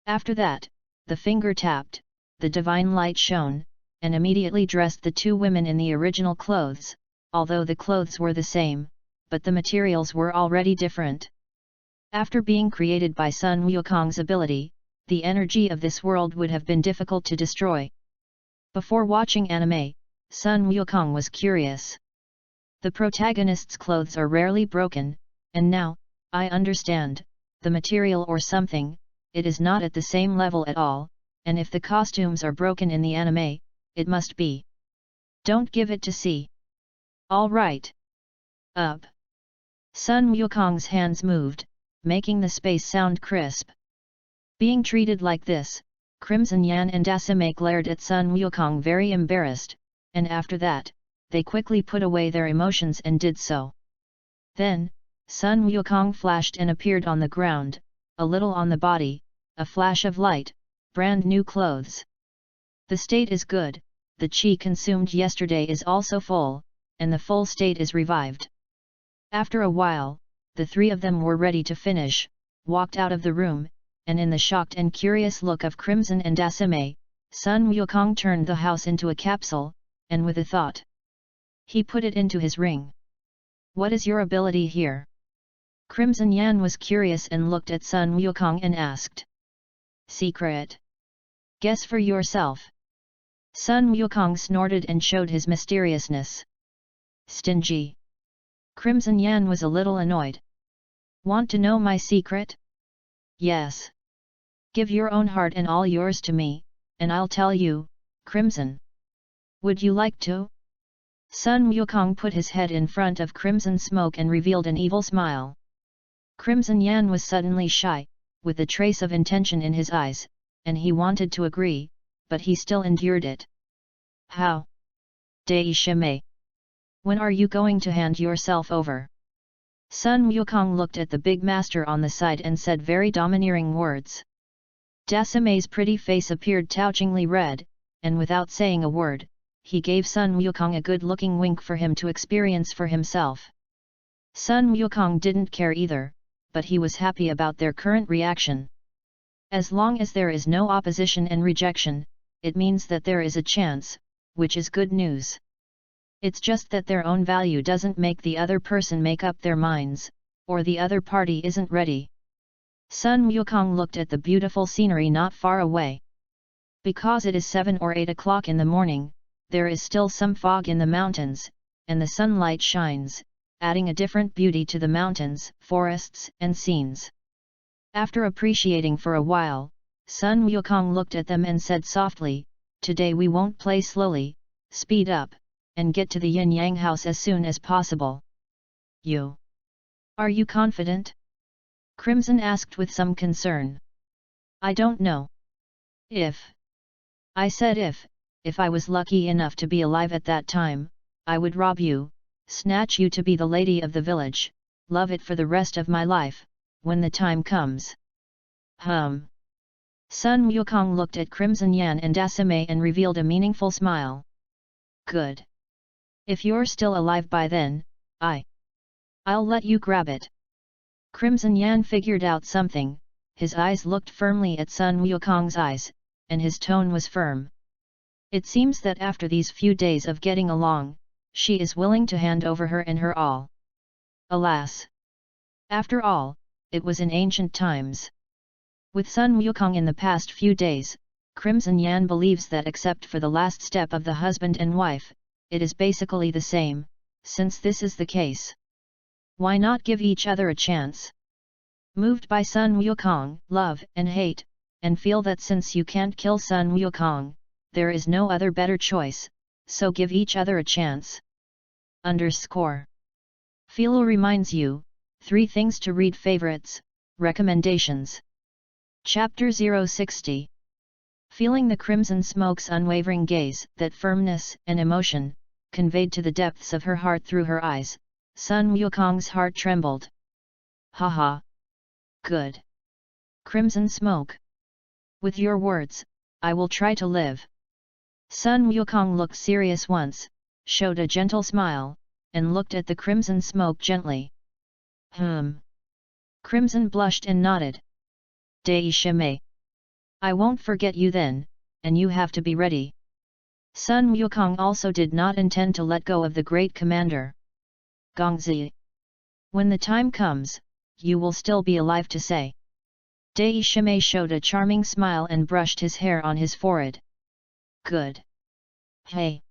After that, the finger tapped, the divine light shone, and immediately dressed the two women in the original clothes, although the clothes were the same, but the materials were already different. After being created by Sun Wukong's ability, the energy of this world would have been difficult to destroy. Before watching anime, Sun Wukong was curious. The protagonist's clothes are rarely broken, and now, I understand, the material or something, it is not at the same level at all, and if the costumes are broken in the anime, it must be. Don't give it to see. All right. Up. Sun Wukong's hands moved, making the space sound crisp. Being treated like this, Crimson Yan and Dasame glared at Sun Wukong very embarrassed, and after that, they quickly put away their emotions and did so. Then, Sun Wukong flashed and appeared on the ground, a little on the body, a flash of light, brand new clothes. The state is good, the chi consumed yesterday is also full, and the full state is revived. After a while, the three of them were ready to finish, walked out of the room, and in the shocked and curious look of Crimson and Dasame, Sun Wukong turned the house into a capsule, and with a thought, he put it into his ring. What is your ability here? Crimson Yan was curious and looked at Sun Wukong and asked. Secret. Guess for yourself. Sun Wukong snorted and showed his mysteriousness. Stingy. Crimson Yan was a little annoyed. Want to know my secret? Yes. Give your own heart and all yours to me, and I'll tell you, Crimson. Would you like to? Sun Wukong put his head in front of Crimson Smoke and revealed an evil smile. Crimson Yan was suddenly shy, with a trace of intention in his eyes, and he wanted to agree, but he still endured it. How? Dei Shimei. When are you going to hand yourself over? Sun Wukong looked at the big master on the side and said very domineering words. Dasame's pretty face appeared touchingly red, and without saying a word, he gave Sun Wukong a good-looking wink for him to experience for himself. Sun Wukong didn't care either, but he was happy about their current reaction. As long as there is no opposition and rejection, it means that there is a chance, which is good news. It's just that their own value doesn't make the other person make up their minds, or the other party isn't ready. Sun Wukong looked at the beautiful scenery not far away. Because it is 7 or 8 o'clock in the morning, there is still some fog in the mountains, and the sunlight shines, adding a different beauty to the mountains, forests, and scenes. After appreciating for a while, Sun Wukong looked at them and said softly, "Today we won't play slowly, speed up, and get to the yin-yang house as soon as possible." You? Are you confident? Crimson asked with some concern. I don't know. If. I said if I was lucky enough to be alive at that time, I would rob you, snatch you to be the lady of the village, love it for the rest of my life, when the time comes. Sun Wukong looked at Crimson Yan and Dasame and revealed a meaningful smile. Good. If you're still alive by then, I'll let you grab it. Crimson Yan figured out something, his eyes looked firmly at Sun Wukong's eyes, and his tone was firm. It seems that after these few days of getting along, she is willing to hand over her and her all. Alas! After all, it was in ancient times. With Sun Wukong in the past few days, Crimson Yan believes that except for the last step of the husband and wife, it is basically the same. Since this is the case, why not give each other a chance? Moved by Sun Wukong, love and hate, and feel that since you can't kill Sun Wukong, there is no other better choice, so give each other a chance. Philo reminds you, 3 things to read. Favorites, recommendations. Chapter 060. Feeling the crimson smoke's unwavering gaze, that firmness and emotion, conveyed to the depths of her heart through her eyes, Sun Wukong's heart trembled. Ha. Good. Crimson smoke. With your words, I will try to live. Sun Wukong looked serious once, showed a gentle smile, and looked at the crimson smoke gently. Crimson blushed and nodded. Dai Shimei. I won't forget you then, and you have to be ready. Sun Wukong also did not intend to let go of the great commander. Gongzi. When the time comes, you will still be alive to say. Dai Shimei showed a charming smile and brushed his hair on his forehead. Good. Hey.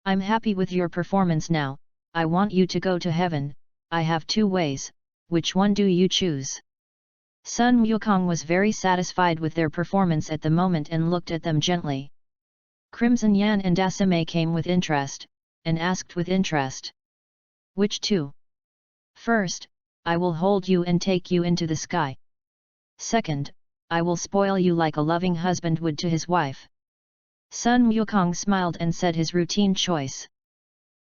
I'm happy with your performance now. I want you to go to heaven. I have 2 ways, which one do you choose? Sun Wukong was very satisfied with their performance at the moment and looked at them gently. Crimson Yan and Dasame came with interest, and asked with interest. Which 2? First, I will hold you and take you into the sky. Second, I will spoil you like a loving husband would to his wife. Sun Wukong smiled and said his routine choice.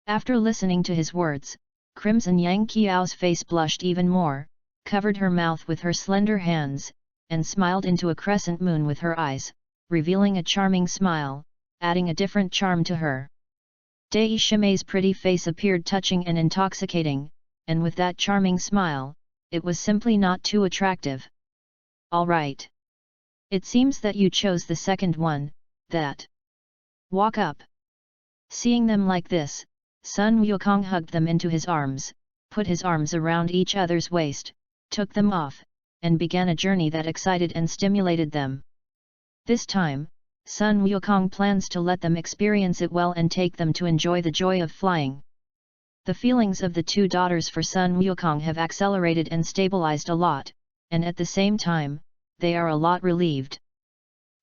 After listening to his words, Crimson Yang Qiao's face blushed even more, covered her mouth with her slender hands, and smiled into a crescent moon with her eyes, revealing a charming smile, adding a different charm to her. Dai Shimei's pretty face appeared touching and intoxicating, and with that charming smile, it was simply not too attractive. All right. It seems that you chose the second one, that. Walk up. Seeing them like this, Sun Wukong hugged them into his arms, put his arms around each other's waist, took them off, and began a journey that excited and stimulated them. This time, Sun Wukong plans to let them experience it well and take them to enjoy the joy of flying. The feelings of the 2 daughters for Sun Wukong have accelerated and stabilized a lot, and at the same time, they are a lot relieved.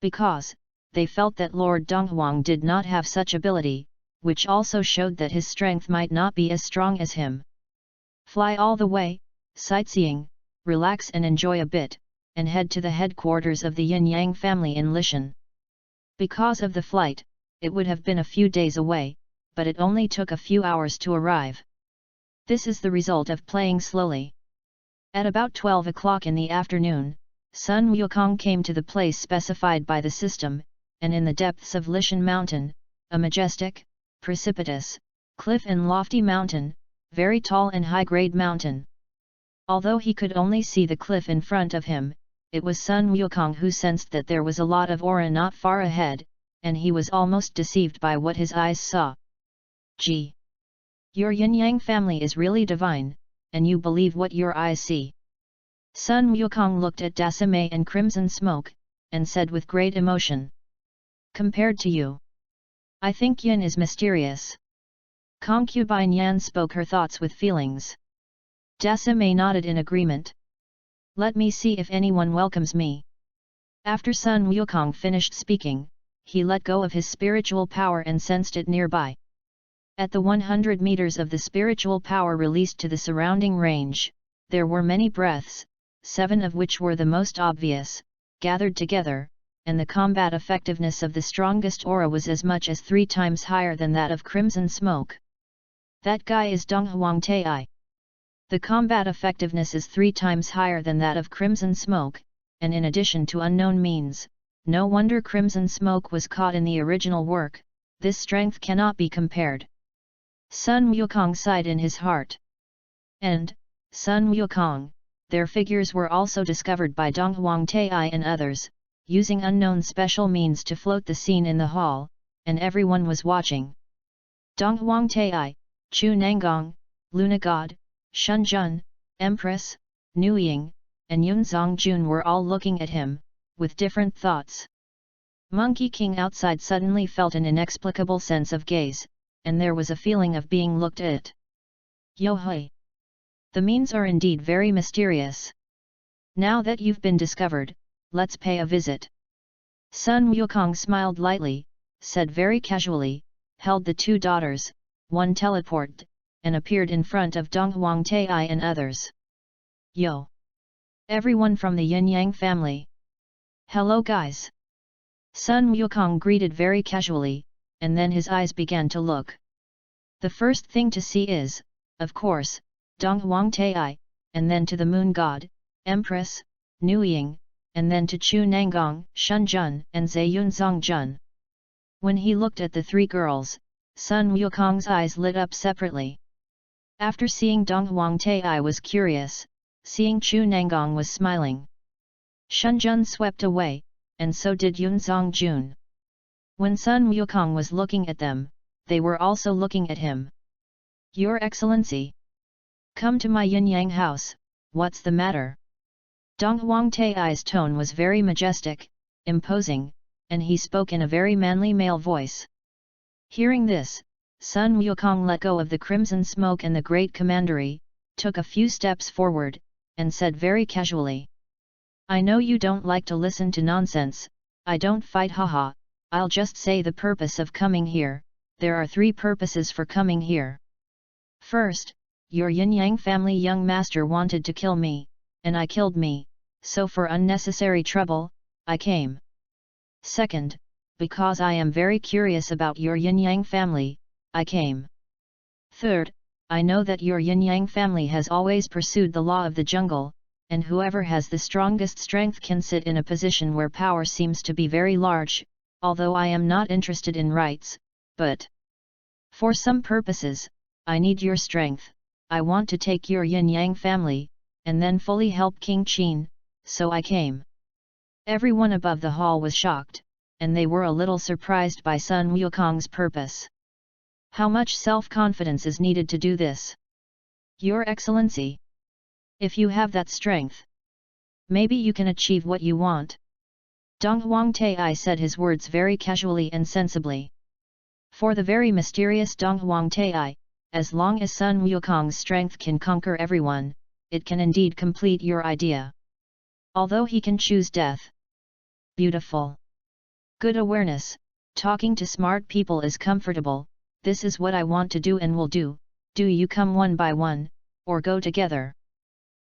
Because, they felt that Lord Donghuang did not have such ability, which also showed that his strength might not be as strong as him. Fly all the way, sightseeing, relax and enjoy a bit, and head to the headquarters of the Yin-Yang family in Lishan. Because of the flight, it would have been a few days away, but it only took a few hours to arrive. This is the result of playing slowly. At about 12 o'clock in the afternoon, Sun Wukong came to the place specified by the system, and in the depths of Lishan Mountain, a majestic, precipitous, cliff and lofty mountain, very tall and high-grade mountain. Although he could only see the cliff in front of him, it was Sun Wukong who sensed that there was a lot of aura not far ahead, and he was almost deceived by what his eyes saw. Gee! Your Yin-Yang family is really divine, and you believe what your eyes see. Sun Wukong looked at Dasame and Crimson Smoke, and said with great emotion. Compared to you, I think Yin is mysterious. Concubine Yan spoke her thoughts with feelings. Dasame nodded in agreement. Let me see if anyone welcomes me. After Sun Wukong finished speaking, he let go of his spiritual power and sensed it nearby. At the 100 meters of the spiritual power released to the surrounding range, there were many breaths, 7 of which were the most obvious, gathered together, and the combat effectiveness of the strongest aura was as much as 3 times higher than that of Crimson Smoke. That guy is Donghuang Tai. The combat effectiveness is 3 times higher than that of Crimson Smoke, and in addition to unknown means, no wonder Crimson Smoke was caught in the original work, this strength cannot be compared. Sun Wukong sighed in his heart. And, Sun Wukong, their figures were also discovered by Donghuang Tai and others, using unknown special means to float the scene in the hall, and everyone was watching. Donghuang Tai, Chu Nanggong, Luna God, Shun Jun, Empress, Nuying, and Yun Zongjun were all looking at him, with different thoughts. Monkey King outside suddenly felt an inexplicable sense of gaze, and there was a feeling of being looked at. Yo hui! The means are indeed very mysterious. Now that you've been discovered, let's pay a visit. Sun Wukong smiled lightly, said very casually, held the two daughters, one teleported, and appeared in front of Dong Huang Tai and others. Yo! Everyone from the Yin Yang family. Hello guys! Sun Wukong greeted very casually, and then his eyes began to look. The first thing to see is, of course, Dong Huang Tai, and then to the Moon God, Empress, Nuying, and then to Chu Nanggong, Shun Jun and Zayun Zongjun. When he looked at the three girls, Sun Wukong's eyes lit up separately. After seeing Dong Huang Tai was curious, seeing Chu Nanggong was smiling. Shun Jun swept away, and so did Yun Zongjun. When Sun Wukong was looking at them, they were also looking at him. Your Excellency! Come to my Yin Yang house, what's the matter? Dong Huang Tai's tone was very majestic, imposing, and he spoke in a very manly male voice. Hearing this, Sun Wukong let go of the crimson smoke and the great commandery, took a few steps forward, and said very casually. I know you don't like to listen to nonsense, I don't fight haha, I'll just say the purpose of coming here, there are three purposes for coming here. First, your Yin Yang family young master wanted to kill me, and I killed me, so for unnecessary trouble, I came. Second, because I am very curious about your Yin Yang family, I came. Third, I know that your Yin Yang family has always pursued the law of the jungle, and whoever has the strongest strength can sit in a position where power seems to be very large, although I am not interested in rights, but for some purposes, I need your strength, I want to take your Yin Yang family, and then fully help King Qin, so I came. Everyone above the hall was shocked, and they were a little surprised by Sun Wukong's purpose. How much self-confidence is needed to do this? Your Excellency! If you have that strength, maybe you can achieve what you want. Dong Huang Tai said his words very casually and sensibly. For the very mysterious Dong Huang Tai, as long as Sun Wukong's strength can conquer everyone, it can indeed complete your idea. Although he can choose death. Beautiful. Good awareness, talking to smart people is comfortable, this is what I want to do and will do, do you come one by one, or go together?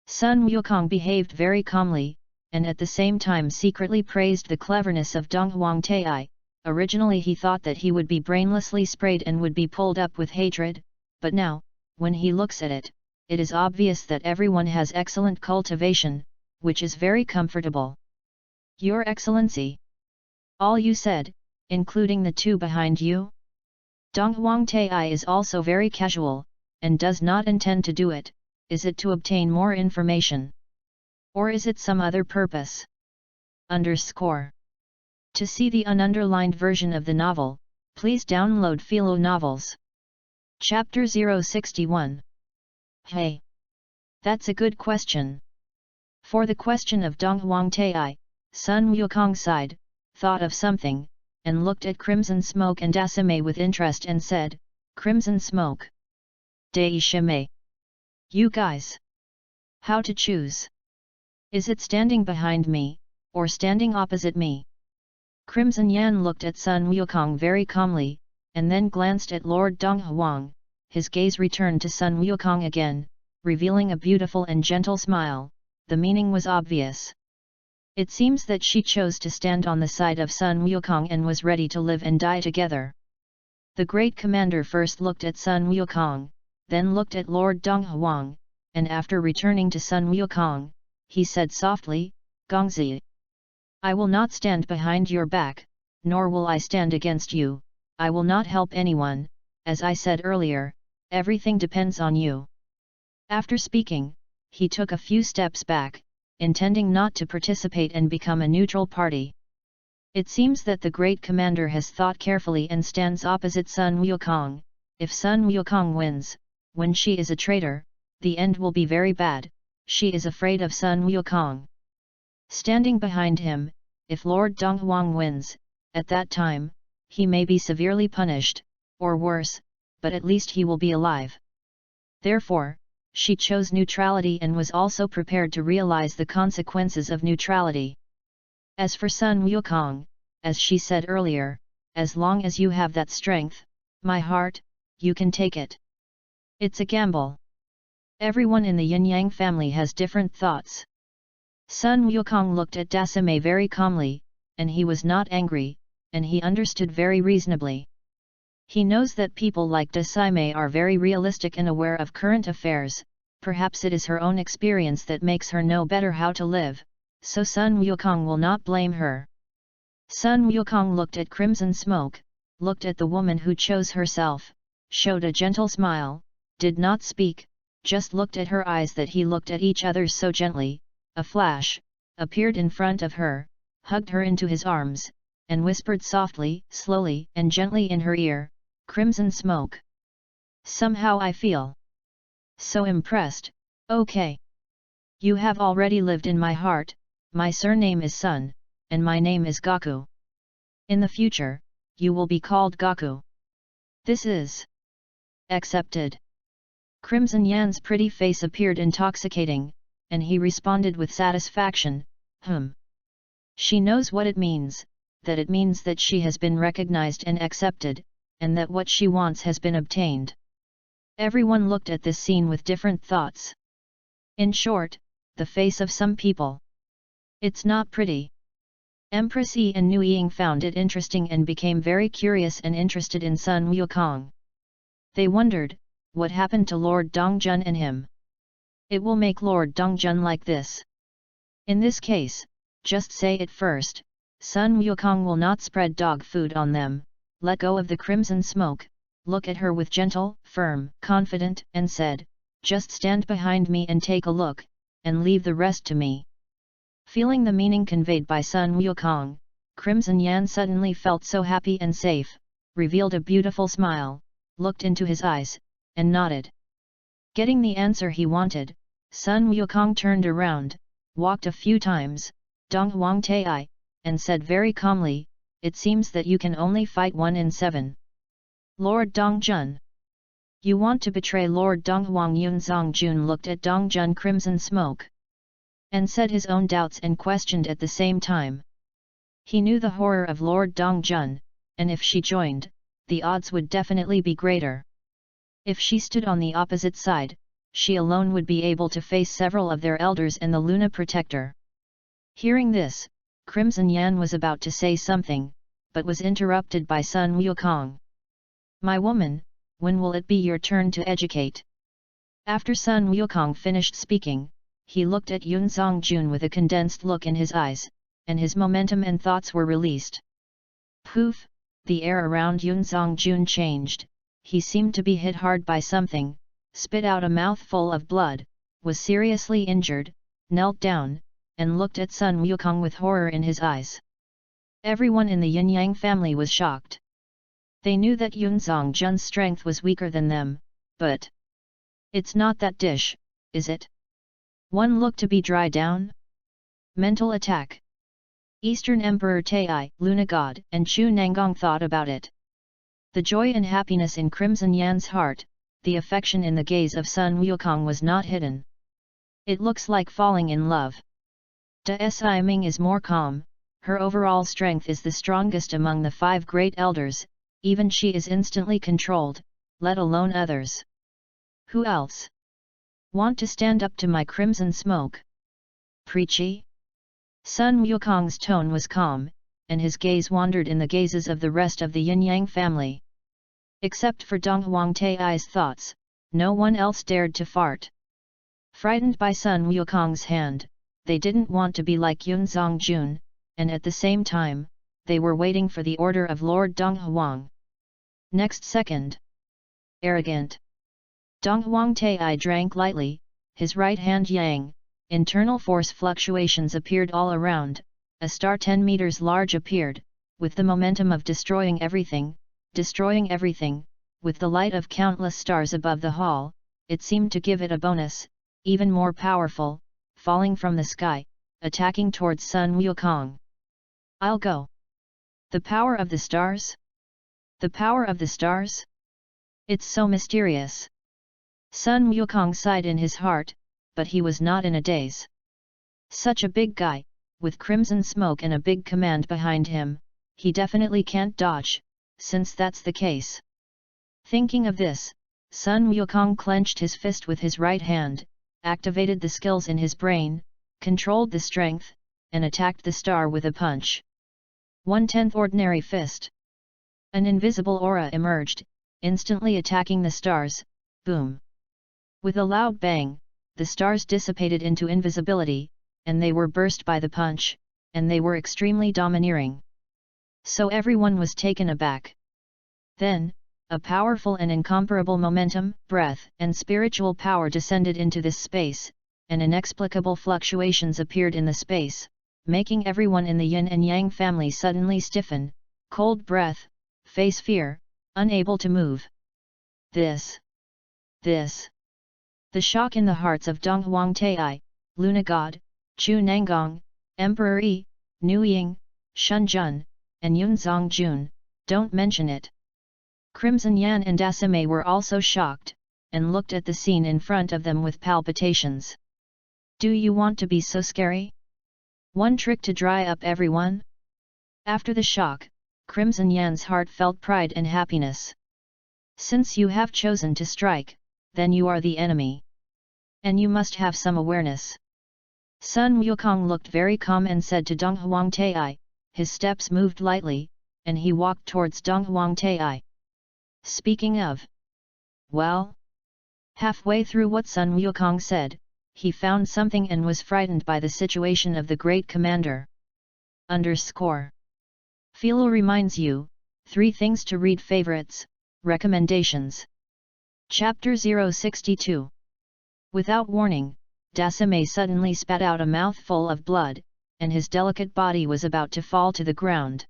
Sun Wukong behaved very calmly, and at the same time secretly praised the cleverness of Dong Huang Tai. Originally he thought that he would be brainlessly sprayed and would be pulled up with hatred, but now, when he looks at it, it is obvious that everyone has excellent cultivation, which is very comfortable. Your Excellency! All you said, including the two behind you? Dong Huang Tai is also very casual, and does not intend to do it, is it to obtain more information? Or is it some other purpose? To see the ununderlined version of the novel, please download Philo Novels. Chapter 061. Hey! That's a good question. For the question of Dong Huang Tai, Sun Wukong sighed, thought of something, and looked at Crimson Smoke and Dasame with interest and said, Crimson Smoke. Dei Shime. You guys. How to choose? Is it standing behind me, or standing opposite me? Crimson Yan looked at Sun Wukong very calmly, and then glanced at Lord Dong Huang, his gaze returned to Sun Wukong again, revealing a beautiful and gentle smile, the meaning was obvious. It seems that she chose to stand on the side of Sun Wukong and was ready to live and die together. The great commander first looked at Sun Wukong, then looked at Lord Dong Huang, and after returning to Sun Wukong, he said softly, Gongzi. I will not stand behind your back, nor will I stand against you, I will not help anyone, as I said earlier, everything depends on you. After speaking, he took a few steps back, intending not to participate and become a neutral party. It seems that the great commander has thought carefully and stands opposite Sun Wukong. If Sun Wukong wins, when she is a traitor, the end will be very bad, she is afraid of Sun Wukong. Standing behind him, if Lord Dong Huang wins, at that time, he may be severely punished, or worse, but at least he will be alive. Therefore, she chose neutrality and was also prepared to realize the consequences of neutrality. As for Sun Wukong, as she said earlier, as long as you have that strength, my heart, you can take it. It's a gamble. Everyone in the Yin-Yang family has different thoughts. Sun Wukong looked at Dasame very calmly, and he was not angry, and he understood very reasonably. He knows that people like Dasame are very realistic and aware of current affairs. Perhaps it is her own experience that makes her know better how to live, so Sun Wukong will not blame her. Sun Wukong looked at Crimson Smoke, looked at the woman who chose herself, showed a gentle smile, did not speak, just looked at her eyes that he looked at each other so gently. A flash appeared in front of her, hugged her into his arms, and whispered softly, slowly and gently in her ear, "Crimson Smoke. Somehow I feel so impressed, okay. You have already lived in my heart, my surname is Sun, and my name is Gaku. In the future, you will be called Gaku. This is accepted." Crimson Yan's pretty face appeared intoxicating, and he responded with satisfaction, She knows what it means, that it means that she has been recognized and accepted, and that what she wants has been obtained. Everyone looked at this scene with different thoughts. In short, the face of some people. It's not pretty. Empress Yi and Nu Ying found it interesting and became very curious and interested in Sun Wukong. They wondered, what happened to Lord Dongjun and him? It will make Lord Dongjun like this. In this case, just say it first, Sun Wukong will not spread dog food on them, let go of the crimson smoke, look at her with gentle, firm, confident, and said, "Just stand behind me and take a look, and leave the rest to me." Feeling the meaning conveyed by Sun Wukong, Crimson Yan suddenly felt so happy and safe, revealed a beautiful smile, looked into his eyes, and nodded. Getting the answer he wanted, Sun Wukong turned around, walked a few times, Dong Huang Tai, and said very calmly, "It seems that you can only fight 1 in 7. Lord Dongjun. You want to betray Lord Donghuang?" Yun Zongjun looked at Dongjun Crimson Smoke, and said his own doubts and questioned at the same time. He knew the horror of Lord Dongjun, and if she joined, the odds would definitely be greater. If she stood on the opposite side, she alone would be able to face several of their elders and the Luna Protector. Hearing this, Crimson Yan was about to say something, but was interrupted by Sun Wukong. "My woman, when will it be your turn to educate?" After Sun Wukong finished speaking, he looked at Yun Zongjun with a condensed look in his eyes, and his momentum and thoughts were released. Poof! The air around Yun Zongjun changed, he seemed to be hit hard by something, spit out a mouthful of blood, was seriously injured, knelt down, and looked at Sun Wukong with horror in his eyes. Everyone in the Yin-Yang family was shocked. They knew that Yun Zongjun's strength was weaker than them, but it's not that dish, is it? One look to be dry down? Mental attack. Eastern Emperor Tai, Luna God, and Chu Nanggong thought about it. The joy and happiness in Crimson Yan's heart, the affection in the gaze of Sun Wukong was not hidden. It looks like falling in love. Da Si Ming is more calm, her overall strength is the strongest among the 5 great elders, even she is instantly controlled, let alone others. Who else? Want to stand up to my crimson smoke? Preachy? Sun Wukong's tone was calm, and his gaze wandered in the gazes of the rest of the Yin-Yang family. Except for Dong Huang Tai's thoughts, no one else dared to fart. Frightened by Sun Wukong's hand, they didn't want to be like Yun Zongjun, and at the same time, they were waiting for the order of Lord Donghuang. Next second. Arrogant. Donghuang Tai drank lightly, his right hand yang, internal force fluctuations appeared all around, a star 10 meters large appeared, with the momentum of destroying everything, with the light of countless stars above the hall, it seemed to give it a bonus, even more powerful, falling from the sky, attacking towards Sun Wukong. I'll go. The power of the stars? The power of the stars? It's so mysterious. Sun Wukong sighed in his heart, but he was not in a daze. Such a big guy, with crimson smoke and a big command behind him, he definitely can't dodge, since that's the case. Thinking of this, Sun Wukong clenched his fist with his right hand, activated the skills in his brain, controlled the strength, and attacked the star with a punch. 1/10 ordinary fist. An invisible aura emerged, instantly attacking the stars. Boom! With a loud bang, the stars dissipated into invisibility, and they were burst by the punch, and they were extremely domineering. So everyone was taken aback. Then, a powerful and incomparable momentum, breath, and spiritual power descended into this space, and inexplicable fluctuations appeared in the space, making everyone in the yin and yang family suddenly stiffen, cold breath, face fear, unable to move. This. The shock in the hearts of Dong Huangtai, Luna God, Chu Nangong, Emperor Yi, Nu Ying, Shun Jun, and Yun Zongjun, don't mention it. Crimson Yan and Dasame were also shocked, and looked at the scene in front of them with palpitations. Do you want to be so scary? One trick to dry up everyone? After the shock, Crimson Yan's heart felt pride and happiness. Since you have chosen to strike, then you are the enemy. And you must have some awareness. Sun Wukong looked very calm and said to Dong Huangtai. His steps moved lightly, and he walked towards Dong Huangtai. Speaking of. Well? Halfway through what Sun Wukong said, he found something and was frightened by the situation of the great commander. Philo reminds you, 3 things to read. Favorites, recommendations. Chapter 062. Without warning, Dasame suddenly spat out a mouthful of blood, and his delicate body was about to fall to the ground.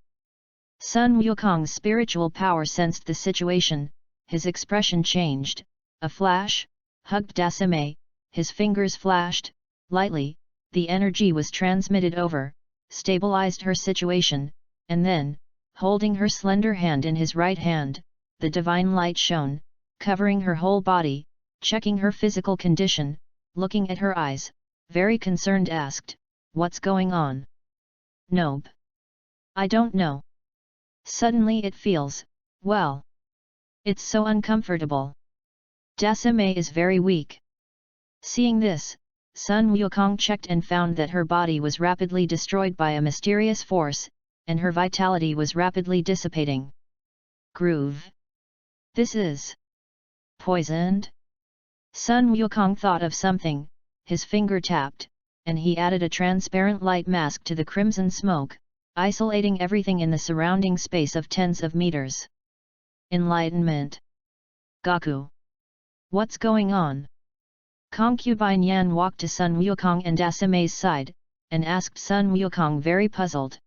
Sun Wukong's spiritual power sensed the situation, his expression changed, a flash, hugged Dasame, his fingers flashed, lightly, the energy was transmitted over, stabilized her situation, and then, holding her slender hand in his right hand, the divine light shone, covering her whole body, checking her physical condition, looking at her eyes, very concerned asked, "What's going on?" "Nope. I don't know. Suddenly it feels, well. It's so uncomfortable. Dasame is very weak." Seeing this, Sun Wukong checked and found that her body was rapidly destroyed by a mysterious force, and her vitality was rapidly dissipating. Groove. This is poisoned? Sun Wukong thought of something, his finger tapped, and he added a transparent light mask to the crimson smoke, isolating everything in the surrounding space of tens of meters. Enlightenment. Gaku. What's going on? Concubine Yan walked to Sun Wukong and Dasame's side, and asked Sun Wukong very puzzled.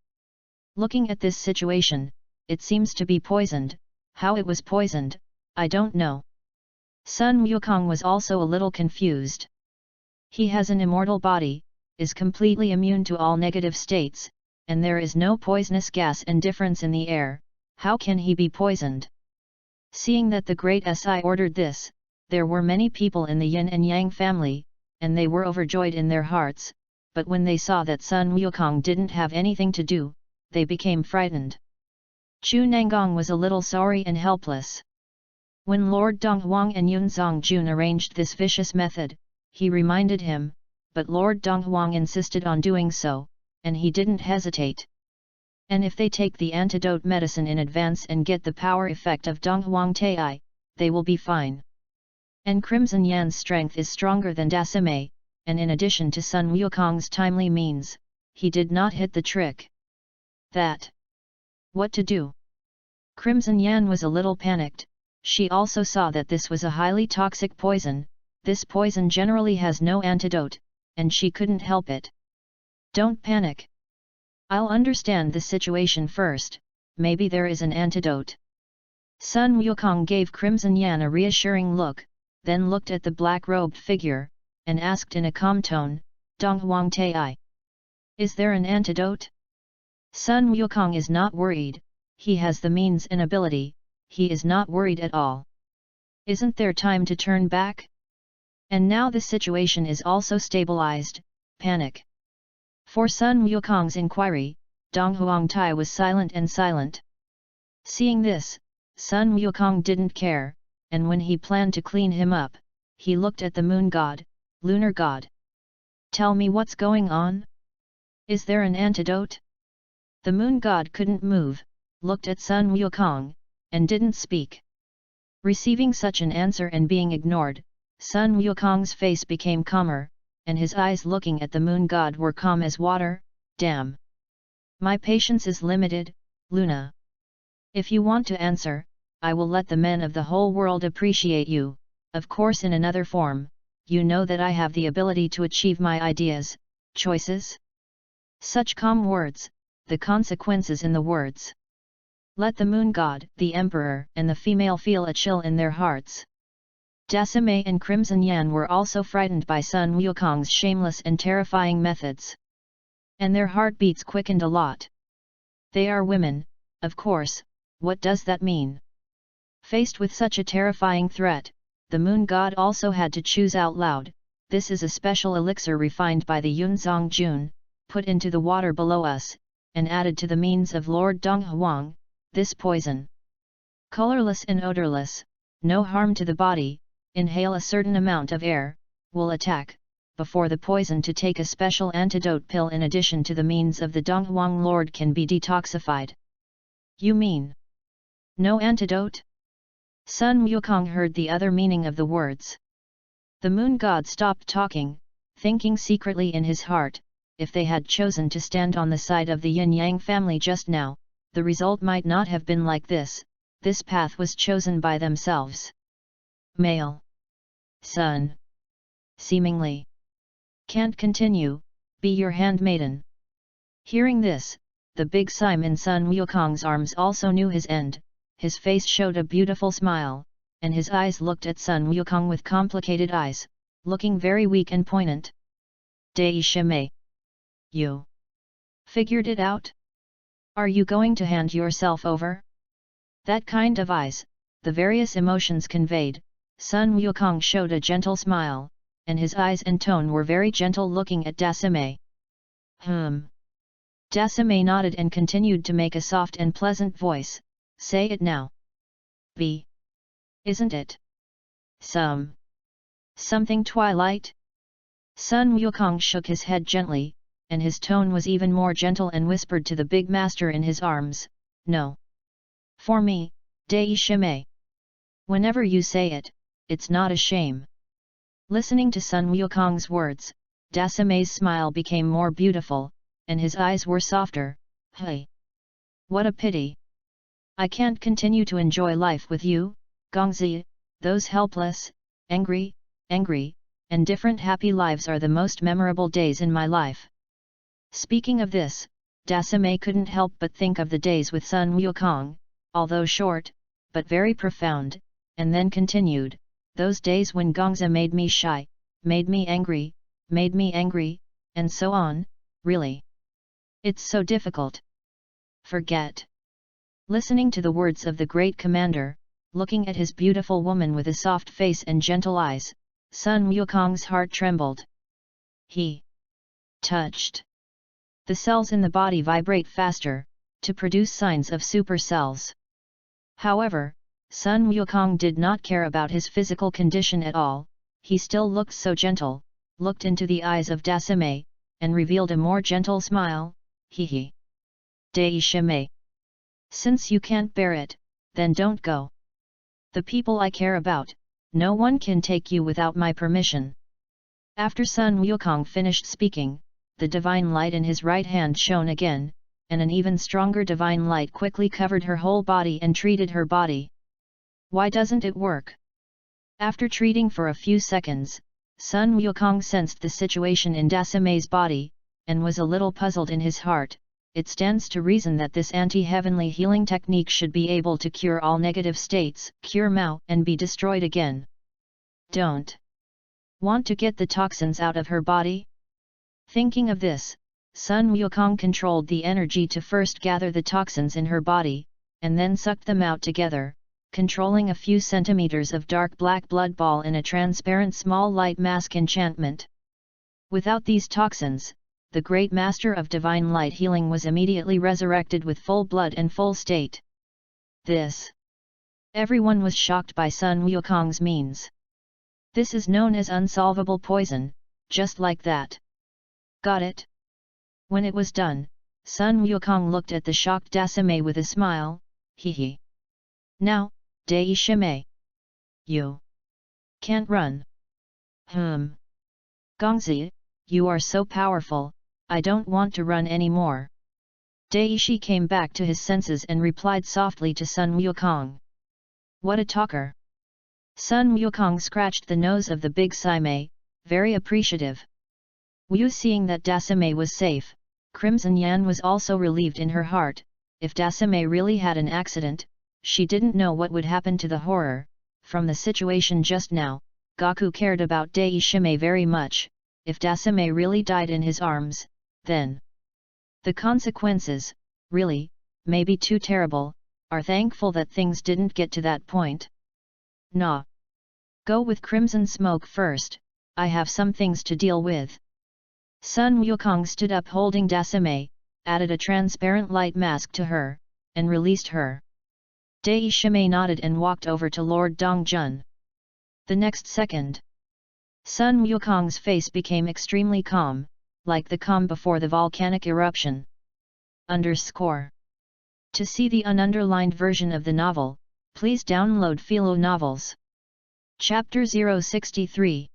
Looking at this situation, it seems to be poisoned. How it was poisoned, I don't know. Sun Wukong was also a little confused. He has an immortal body, is completely immune to all negative states, and there is no poisonous gas and difference in the air. How can he be poisoned? Seeing that the great Si ordered this, there were many people in the Yin and Yang family, and they were overjoyed in their hearts, but when they saw that Sun Wukong didn't have anything to do, they became frightened. Chu Nangong was a little sorry and helpless. When Lord Donghuang and Yun Zongjun arranged this vicious method, he reminded him, but Lord Donghuang insisted on doing so, and he didn't hesitate. And if they take the antidote medicine in advance and get the power effect of Donghuang Tai, they will be fine. And Crimson Yan's strength is stronger than Dasame, and in addition to Sun Wukong's timely means, he did not hit the trick. What to do? Crimson Yan was a little panicked. She also saw that this was a highly toxic poison. This poison generally has no antidote, and she couldn't help it. Don't panic. I'll understand the situation first, maybe there is an antidote. Sun Wukong gave Crimson Yan a reassuring look, then looked at the black-robed figure, and asked in a calm tone, Donghuang Tai. Is there an antidote? Sun Wukong is not worried, he has the means and ability, he is not worried at all. Isn't there time to turn back? And now the situation is also stabilized, panic. For Sun Wukong's inquiry, Dong Huangtai was silent and silent. Seeing this, Sun Wukong didn't care, and when he planned to clean him up, he looked at the moon god, lunar god. Tell me what's going on? Is there an antidote? The moon god couldn't move, looked at Sun Wukong, and didn't speak. Receiving such an answer and being ignored, Sun Wukong's face became calmer, and his eyes looking at the moon god were calm as water. Damn! My patience is limited, Luna. If you want to answer, I will let the men of the whole world appreciate you, of course in another form. You know that I have the ability to achieve my ideas, choices? Such calm words, the consequences in the words. Let the moon god, the emperor, and the female feel a chill in their hearts. Dasame and Crimson Yan were also frightened by Sun Wukong's shameless and terrifying methods. And their heartbeats quickened a lot. They are women, of course. What does that mean? Faced with such a terrifying threat, the moon god also had to choose out loud. This is a special elixir refined by the Yunzong Jun, put into the water below us, and added to the means of Lord Dong Huang. This poison, colorless and odorless, no harm to the body, inhale a certain amount of air, will attack, before the poison to take a special antidote pill in addition to the means of the Dong Huang Lord can be detoxified. You mean no antidote? Sun Wukong heard the other meaning of the words. The moon god stopped talking, thinking secretly in his heart, if they had chosen to stand on the side of the Yin-Yang family just now, the result might not have been like this. This path was chosen by themselves. Male. Son. Seemingly. Can't continue, be your handmaiden. Hearing this, the big Sim in Sun Wukong's arms also knew his end. His face showed a beautiful smile, and his eyes looked at Sun Wukong with complicated eyes, looking very weak and poignant. Dai Shimei. You figured it out? Are you going to hand yourself over? That kind of eyes, the various emotions conveyed. Sun Wukong showed a gentle smile, and his eyes and tone were very gentle looking at Dasame. Dasame nodded and continued to make a soft and pleasant voice. Say it now. B. Isn't it? Something twilight? Sun Wukong shook his head gently, and his tone was even more gentle and whispered to the big master in his arms, no. For me, Dai Shimei. Whenever you say it, it's not a shame. Listening to Sun Wukong's words, Dasame's smile became more beautiful, and his eyes were softer. Hey! What a pity! I can't continue to enjoy life with you, Gongzi. Those helpless, angry, and different happy lives are the most memorable days in my life. Speaking of this, Dasame couldn't help but think of the days with Sun Wukong, although short, but very profound, and then continued, those days when Gongzi made me shy, made me angry, and so on. Really. It's so difficult. Forget. Listening to the words of the great commander, looking at his beautiful woman with a soft face and gentle eyes, Sun Wukong's heart trembled. He touched. The cells in the body vibrate faster, to produce signs of supercells. However, Sun Wukong did not care about his physical condition at all. He still looked so gentle, looked into the eyes of Dasame, and revealed a more gentle smile. He. Dai Shimei. Since you can't bear it, then don't go. The people I care about, no one can take you without my permission. After Sun Wukong finished speaking, the divine light in his right hand shone again, and an even stronger divine light quickly covered her whole body and treated her body. Why doesn't it work? After treating for a few seconds, Sun Wukong sensed the situation in Dasame's body, and was a little puzzled in his heart. It stands to reason that this anti-heavenly healing technique should be able to cure all negative states, cure Mao, and be destroyed again. Don't want to get the toxins out of her body? Thinking of this, Sun Wukong controlled the energy to first gather the toxins in her body, and then sucked them out together, controlling a few centimeters of dark black blood ball in a transparent small light mask enchantment. Without these toxins, the great master of divine light healing was immediately resurrected with full blood and full state. This. Everyone was shocked by Sun Wukong's means. This is known as unsolvable poison, just like that. Got it? When it was done, Sun Wukong looked at the shocked Dasame with a smile, hee. Now, Dai Shimei. You can't run. Gongzi, you are so powerful, I don't want to run anymore. Daishi came back to his senses and replied softly to Sun Wukong. What a talker! Sun Wukong scratched the nose of the big Saimei, very appreciative. Wu seeing that Dasame was safe, Crimson Yan was also relieved in her heart. If Dasame really had an accident, she didn't know what would happen to the horror. From the situation just now, Gaku cared about Dai Shimei very much. If Dasame really died in his arms, then the consequences, really, may be too terrible. Are thankful that things didn't get to that point. Nah. Go with Crimson Smoke first, I have some things to deal with. Sun Wukong stood up holding Dasame, added a transparent light mask to her, and released her. Dai Shimei nodded and walked over to Lord Dongjun. The next second, Sun Wukong's face became extremely calm, like the calm before the volcanic eruption. To see the ununderlined version of the novel, please download Philo Novels. Chapter 063.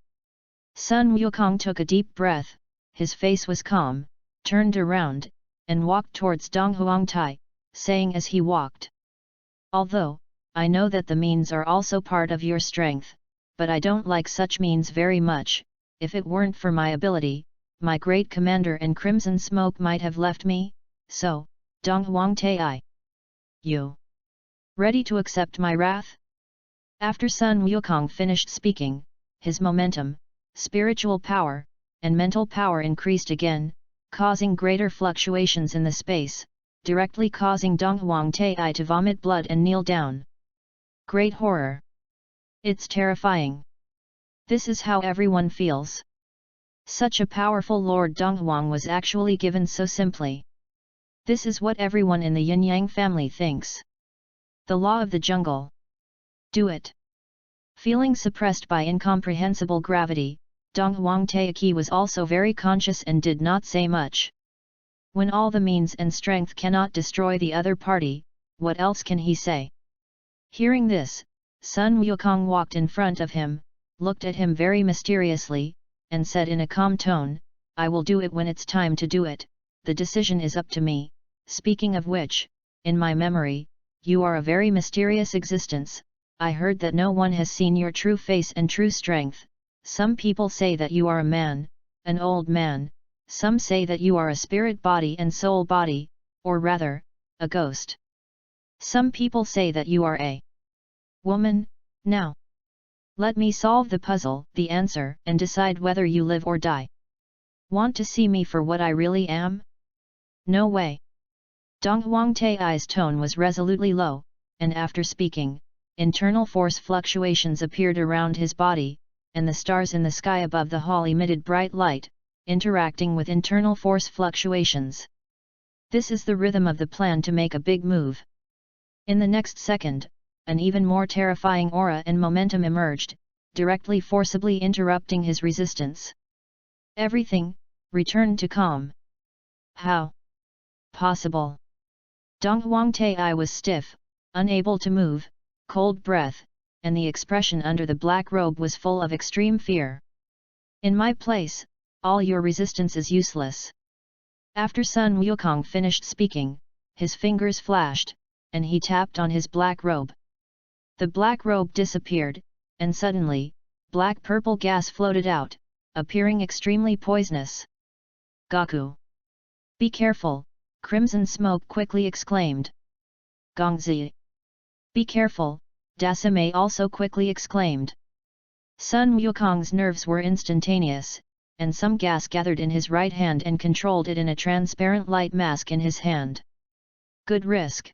Sun Wukong took a deep breath, his face was calm, turned around, and walked towards Dong Huangtai, saying as he walked. Although, I know that the means are also part of your strength, but I don't like such means very much. If it weren't for my ability, my great commander and Crimson Smoke might have left me, so, Dong Huangtai. You ready to accept my wrath? After Sun Wukong finished speaking, his momentum, spiritual power, and mental power increased again, causing greater fluctuations in the space, directly causing Dong Huangtai to vomit blood and kneel down. Great horror! It's terrifying. This is how everyone feels. Such a powerful Lord Donghuang was actually given so simply. This is what everyone in the Yin-Yang family thinks. The law of the jungle. Do it. Feeling suppressed by incomprehensible gravity, Dong Huangtai was also very conscious and did not say much. When all the means and strength cannot destroy the other party, what else can he say? Hearing this, Sun Wukong walked in front of him, looked at him very mysteriously, and said in a calm tone, I will do it when it's time to do it, the decision is up to me. Speaking of which, in my memory, you are a very mysterious existence. I heard that no one has seen your true face and true strength. Some people say that you are a man, an old man, some say that you are a spirit body and soul body, or rather, a ghost. Some people say that you are a woman. Now, let me solve the puzzle, the answer, and decide whether you live or die. Want to see me for what I really am? No way. Dong Huangtai's tone was resolutely low, and after speaking, internal force fluctuations appeared around his body, and the stars in the sky above the hall emitted bright light, interacting with internal force fluctuations. This is the rhythm of the plan to make a big move. In the next second, an even more terrifying aura and momentum emerged, directly forcibly interrupting his resistance. Everything returned to calm. How possible? Dong Huangtai was stiff, unable to move, cold breath, and the expression under the black robe was full of extreme fear. In my place, all your resistance is useless. After Sun Wukong finished speaking, his fingers flashed, and he tapped on his black robe. The black robe disappeared, and suddenly, black-purple gas floated out, appearing extremely poisonous. Gaku! Be careful, Crimson Smoke quickly exclaimed. Gongzi! Be careful, Dasame also quickly exclaimed. Sun Wukong's nerves were instantaneous, and some gas gathered in his right hand and controlled it in a transparent light mask in his hand. Good risk.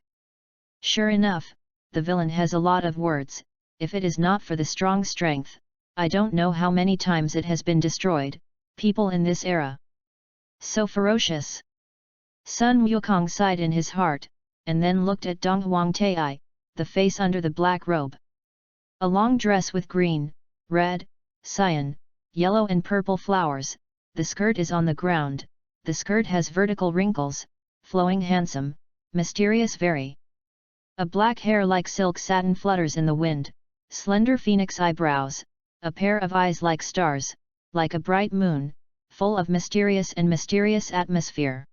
Sure enough, the villain has a lot of words. If it is not for the strong strength, I don't know how many times it has been destroyed. People in this era So ferocious. Sun Wukong sighed in his heart, and then looked at Dong Huang Tai, the face under the black robe. A long dress with green, red, cyan, yellow and purple flowers, the skirt is on the ground, the skirt has vertical wrinkles, flowing handsome, mysterious very. A black hair like silk satin flutters in the wind, slender phoenix eyebrows, a pair of eyes like stars, like a bright moon, full of mysterious atmosphere.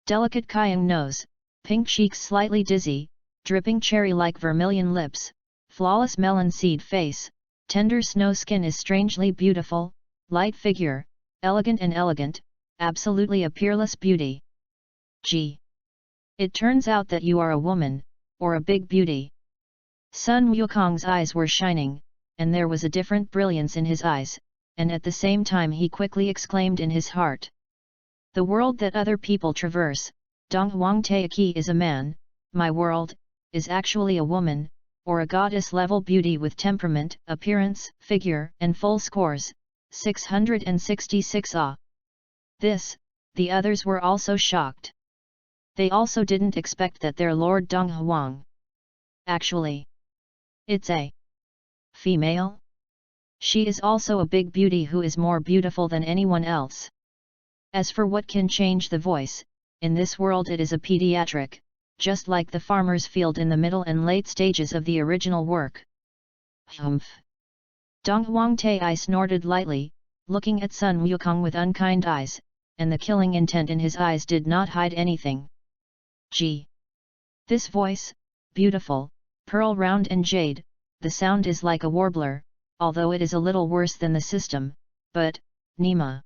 Delicate Kyung nose, pink cheeks slightly dizzy, dripping cherry-like vermilion lips, flawless melon seed face, tender snow skin is strangely beautiful, light figure, elegant, absolutely a peerless beauty. Gee! It turns out that you are a woman, or a big beauty. Sun Wukong's eyes were shining, and there was a different brilliance in his eyes, and at the same time he quickly exclaimed in his heart. The world that other people traverse, Dong Huang Tai is a man, my world, is actually a woman, or a goddess-level beauty with temperament, appearance, figure, and full scores, 666 Ah! This, the others were also shocked. They also didn't expect that their lord Dong Huang. Actually, it's a female? She is also a big beauty who is more beautiful than anyone else. As for what can change the voice, in this world it is a pediatric, just like the farmer's field in the middle and late stages of the original work. Humph! Dong Huang Tai snorted lightly, looking at Sun Wukong with unkind eyes, and the killing intent in his eyes did not hide anything. Gee! This voice, beautiful, pearl round and jade, the sound is like a warbler, although it is a little worse than the system, but, Nima.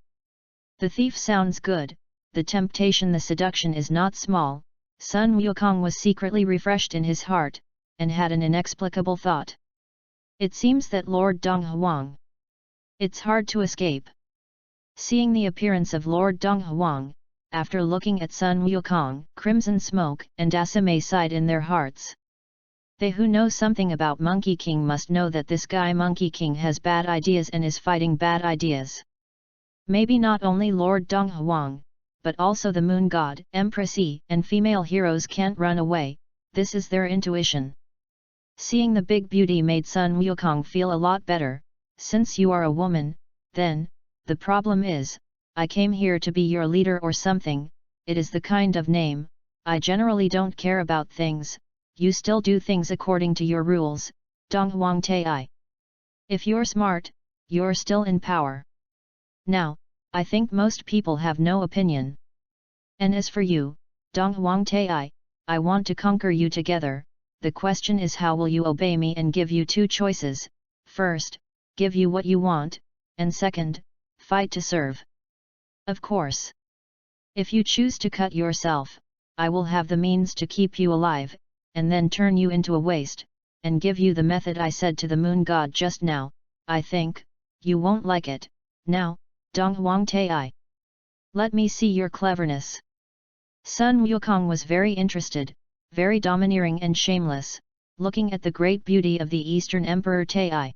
The thief sounds good, the temptation, the seduction is not small. Sun Wukong was secretly refreshed in his heart, and had an inexplicable thought. It seems that Lord Dong Huang. It's hard to escape. Seeing the appearance of Lord Dong Huang, after looking at Sun Wukong, Crimson Smoke and Asame sighed in their hearts. They who know something about Monkey King must know that this guy Monkey King has bad ideas and is fighting bad ideas. Maybe not only Lord Dong Huang, but also the Moon God, Empress Yi, and female heroes can't run away, this is their intuition. Seeing the big beauty made Sun Wukong feel a lot better. Since you are a woman, then, the problem is, I came here to be your leader or something, it is the kind of name, I generally don't care about things, you still do things according to your rules, Dong Huang Tai. If you're smart, you're still in power. Now, I think most people have no opinion. And as for you, Dong Huang Tai, I want to conquer you together, the question is how will you obey me and give you two choices, first, give you what you want, and second, fight to serve. Of course. If you choose to cut yourself, I will have the means to keep you alive, and then turn you into a waste, and give you the method I said to the Moon God just now. I think, you won't like it. Now, Dong Huang Tai. Let me see your cleverness. Sun Wukong was very interested, very domineering and shameless, looking at the great beauty of the Eastern Emperor Tai.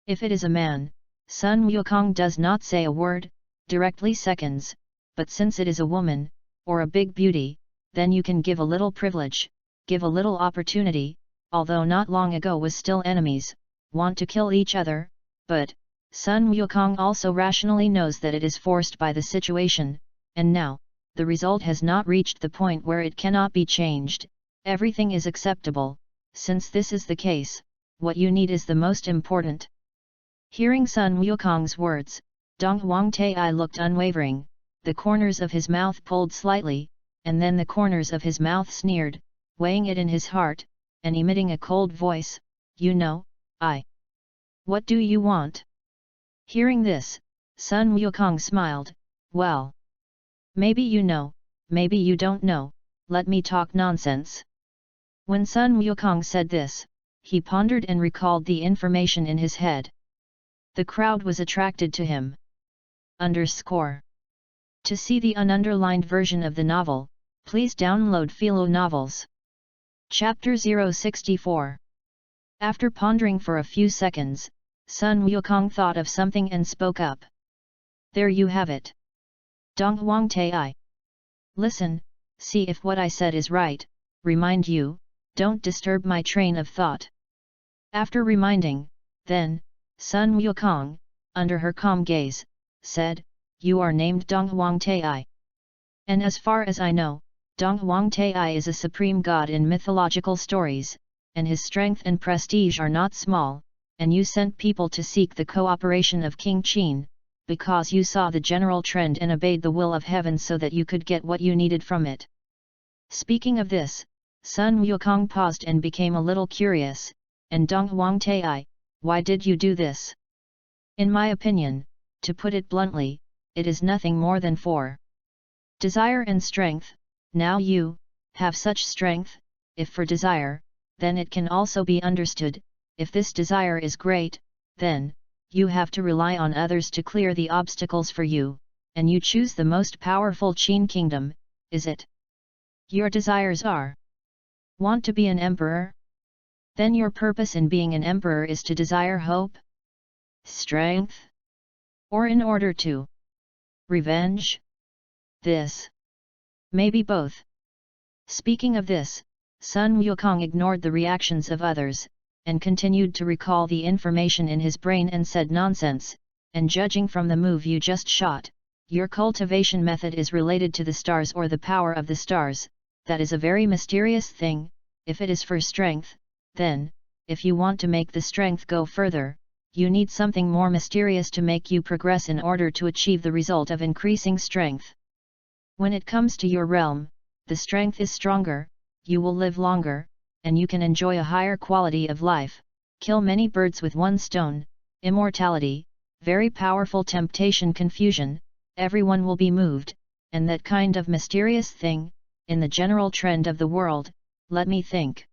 If it is a man, Sun Wukong does not say a word, directly seconds, but since it is a woman, or a big beauty, then you can give a little privilege, give a little opportunity, although not long ago was still enemies, want to kill each other, but, Sun Wukong also rationally knows that it is forced by the situation, and now, the result has not reached the point where it cannot be changed, everything is acceptable, since this is the case, what you need is the most important. Hearing Sun Wukong's words, Dong Huang Tai looked unwavering, the corners of his mouth pulled slightly, and then the corners of his mouth sneered, weighing it in his heart, and emitting a cold voice, you know, What do you want? Hearing this, Sun Wukong smiled, well. Maybe you know, maybe you don't know, let me talk nonsense. When Sun Wukong said this, he pondered and recalled the information in his head. The crowd was attracted to him. To see the ununderlined version of the novel, please download Philo Novels. Chapter 064. After pondering for a few seconds, Sun Wukong thought of something and spoke up. There you have it. Dong Wang Tai. Listen, see if what I said is right, remind you, don't disturb my train of thought. After reminding, then, Sun Wukong, under her calm gaze, said, you are named Dong Wang Tai. And as far as I know, Dong Wang Tai is a supreme god in mythological stories, and his strength and prestige are not small, and you sent people to seek the cooperation of King Qin, because you saw the general trend and obeyed the will of heaven so that you could get what you needed from it. Speaking of this, Sun Wukong paused and became a little curious, and Dong Wang Tai, why did you do this? In my opinion, to put it bluntly, it is nothing more than for desire and strength. Now you have such strength, if for desire, then it can also be understood, if this desire is great, then you have to rely on others to clear the obstacles for you, and you choose the most powerful Qin kingdom, is it? Your desires are want to be an emperor? Then your purpose in being an emperor is to desire hope? Strength? Or in order to revenge? This? Maybe both. Speaking of this, Sun Wukong ignored the reactions of others, and continued to recall the information in his brain and said nonsense, and judging from the move you just shot, your cultivation method is related to the stars or the power of the stars. That is a very mysterious thing. If it is for strength, then, if you want to make the strength go further, you need something more mysterious to make you progress in order to achieve the result of increasing strength. When it comes to your realm, the strength is stronger, you will live longer, and you can enjoy a higher quality of life, kill many birds with one stone, immortality, very powerful temptation, confusion, everyone will be moved, and that kind of mysterious thing, in the general trend of the world, let me think.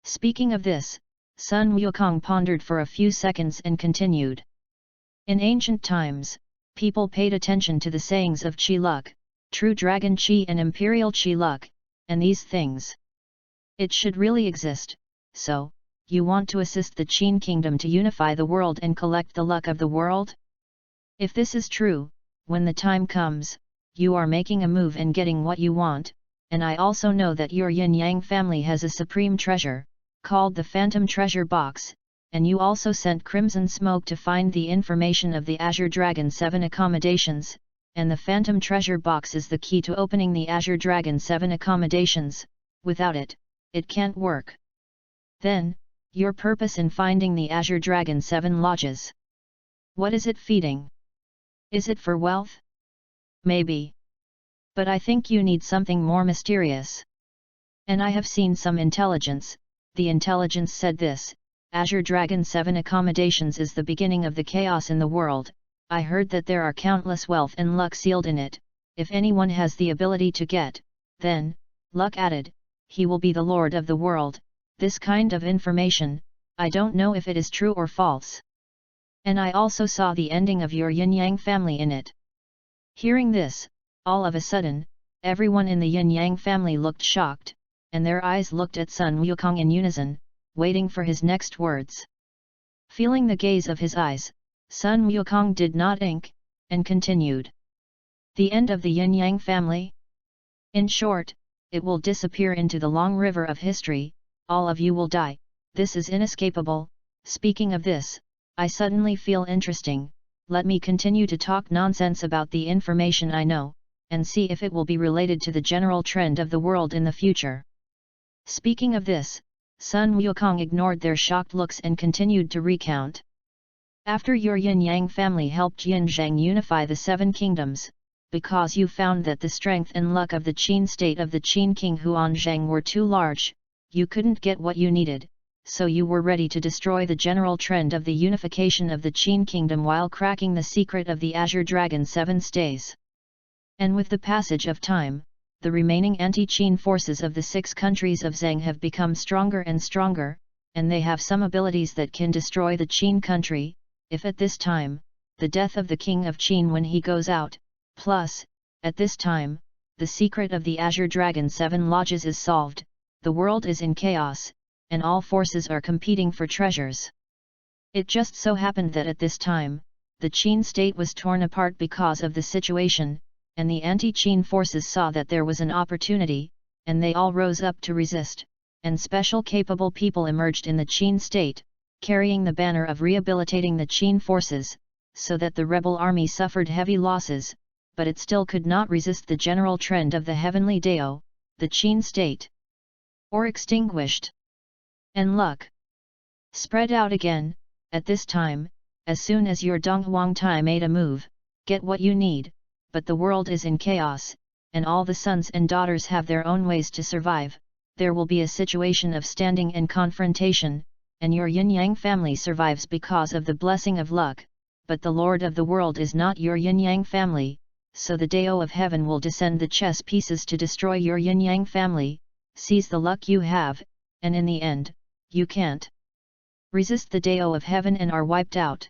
Speaking of this, Sun Wukong pondered for a few seconds and continued. In ancient times, people paid attention to the sayings of Qi Luck, true dragon Qi and imperial Qi Luck, and these things. It should really exist, so, you want to assist the Qin kingdom to unify the world and collect the luck of the world? If this is true, when the time comes, you are making a move and getting what you want, and I also know that your yin-yang family has a supreme treasure, called the Phantom Treasure Box, and you also sent Crimson Smoke to find the information of the Azure Dragon 7 accommodations, and the Phantom Treasure Box is the key to opening the Azure Dragon 7 accommodations. Without it, it can't work. Then, your purpose in finding the Azure Dragon 7 lodges. What is it feeding? Is it for wealth? Maybe. But I think you need something more mysterious. And I have seen some intelligence. The intelligence said this, Azure Dragon 7 accommodations is the beginning of the chaos in the world. I heard that there are countless wealth and luck sealed in it. If anyone has the ability to get, then, luck added, he will be the lord of the world. This kind of information, I don't know if it is true or false. And I also saw the ending of your yin-yang family in it. Hearing this, all of a sudden, everyone in the yin-yang family looked shocked, and their eyes looked at Sun Wukong in unison, waiting for his next words. Feeling the gaze of his eyes, Sun Wukong did not ink, and continued. The end of the yin-yang family? In short, it will disappear into the long river of history, all of you will die, this is inescapable. Speaking of this, I suddenly feel interesting, let me continue to talk nonsense about the information I know, and see if it will be related to the general trend of the world in the future. Speaking of this, Sun Wukong ignored their shocked looks and continued to recount. After your yin-yang family helped Yin Zhang unify the 7 kingdoms, because you found that the strength and luck of the Qin state of the Qin king Huanzhang were too large, you couldn't get what you needed, so you were ready to destroy the general trend of the unification of the Qin kingdom while cracking the secret of the Azure Dragon 7 stays. And with the passage of time, the remaining anti-Qin forces of the 6 countries of Zhang have become stronger and stronger, and they have some abilities that can destroy the Qin country, if at this time, the death of the king of Qin when he goes out, plus, at this time, the secret of the Azure Dragon 7 lodges is solved, the world is in chaos, and all forces are competing for treasures. It just so happened that at this time, the Qin state was torn apart because of the situation, and the anti-Qin forces saw that there was an opportunity, and they all rose up to resist, and special capable people emerged in the Qin state, carrying the banner of rehabilitating the Qin forces, so that the rebel army suffered heavy losses, but it still could not resist the general trend of the heavenly Dao, the Qin state, or extinguished. And luck spread out again. At this time, as soon as your Dong Huangtai made a move, get what you need, but the world is in chaos, and all the sons and daughters have their own ways to survive, there will be a situation of standing and confrontation, and your yin-yang family survives because of the blessing of luck, but the Lord of the world is not your yin-yang family, so the Dao of heaven will descend the chess pieces to destroy your yin-yang family, seize the luck you have, and in the end, you can't resist the Dao of heaven and are wiped out.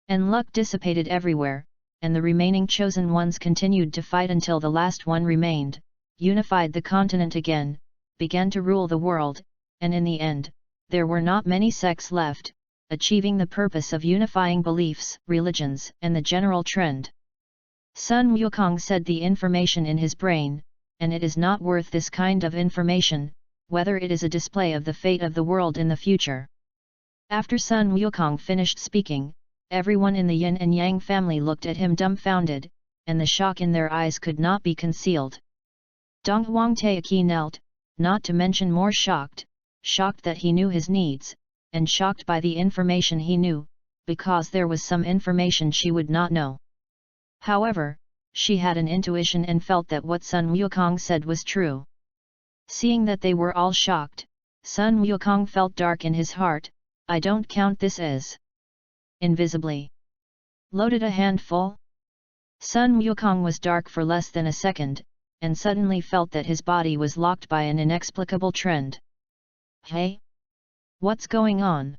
And luck dissipated everywhere, and the remaining chosen ones continued to fight until the last one remained, unified the continent again, began to rule the world, and in the end, there were not many sects left, achieving the purpose of unifying beliefs, religions, and the general trend. Sun Wukong said the information in his brain, and it is not worth this kind of information, whether it is a display of the fate of the world in the future. After Sun Wukong finished speaking, everyone in the yin and yang family looked at him dumbfounded, and the shock in their eyes could not be concealed. Dong Huangtai knelt, not to mention more shocked that he knew his needs, and shocked by the information he knew, because there was some information she would not know. However, she had an intuition and felt that what Sun Wukong said was true. Seeing that they were all shocked, Sun Wukong felt dark in his heart. I don't count this as invisibly loaded a handful? Sun Wukong was dark for less than a second, and suddenly felt that his body was locked by an inexplicable trend. Hey? What's going on?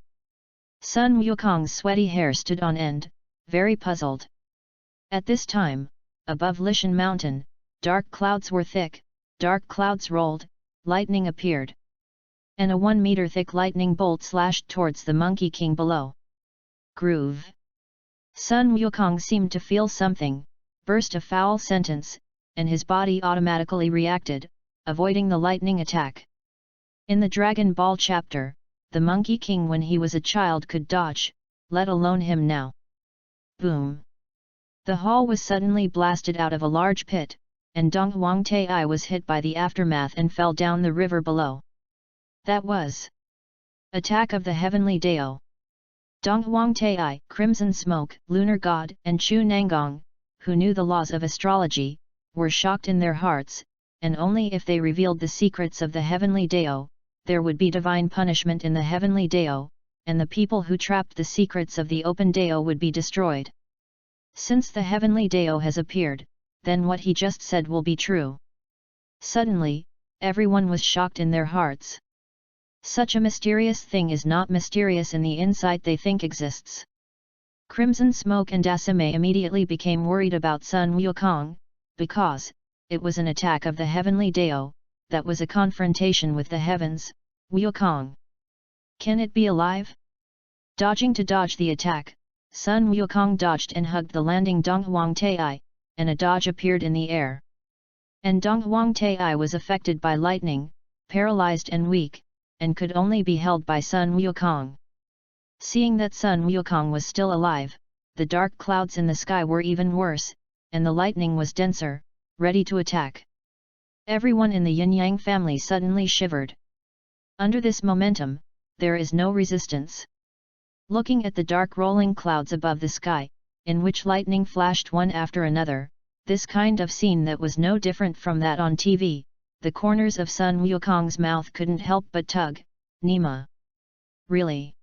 Sun Wukong's sweaty hair stood on end, very puzzled. At this time, above Lishan Mountain, dark clouds were thick, dark clouds rolled, lightning appeared. And a 1-meter thick lightning bolt slashed towards the Monkey King below. Groove. Sun Wukong seemed to feel something, burst a foul sentence, and his body automatically reacted, avoiding the lightning attack. In the Dragon Ball chapter, the Monkey King when he was a child could dodge, let alone him now. Boom! The hall was suddenly blasted out of a large pit, and Dong Huangtai was hit by the aftermath and fell down the river below. That was attack of the heavenly Dao. Dong Huangtai, Crimson Smoke, Lunar God, and Chu Nangong, who knew the laws of astrology, were shocked in their hearts, and only if they revealed the secrets of the heavenly Dao, there would be divine punishment in the heavenly Dao, and the people who trapped the secrets of the open Dao would be destroyed. Since the heavenly Dao has appeared, then what he just said will be true. Suddenly, everyone was shocked in their hearts. Such a mysterious thing is not mysterious in the insight they think exists. Crimson Smoke and Dasame immediately became worried about Sun Wukong, because it was an attack of the heavenly Dao, that was a confrontation with the heavens. Wukong, can it be alive? Dodging to dodge the attack, Sun Wukong dodged and hugged the landing Dong Huangtai, and a dodge appeared in the air. And Dong Huangtai was affected by lightning, paralyzed and weak, and could only be held by Sun Wukong. Seeing that Sun Wukong was still alive, the dark clouds in the sky were even worse, and the lightning was denser, ready to attack. Everyone in the yin-yang family suddenly shivered. Under this momentum, there is no resistance. Looking at the dark rolling clouds above the sky, in which lightning flashed one after another, this kind of scene that was no different from that on TV, the corners of Sun Wukong's mouth couldn't help but tug. Nima. Really?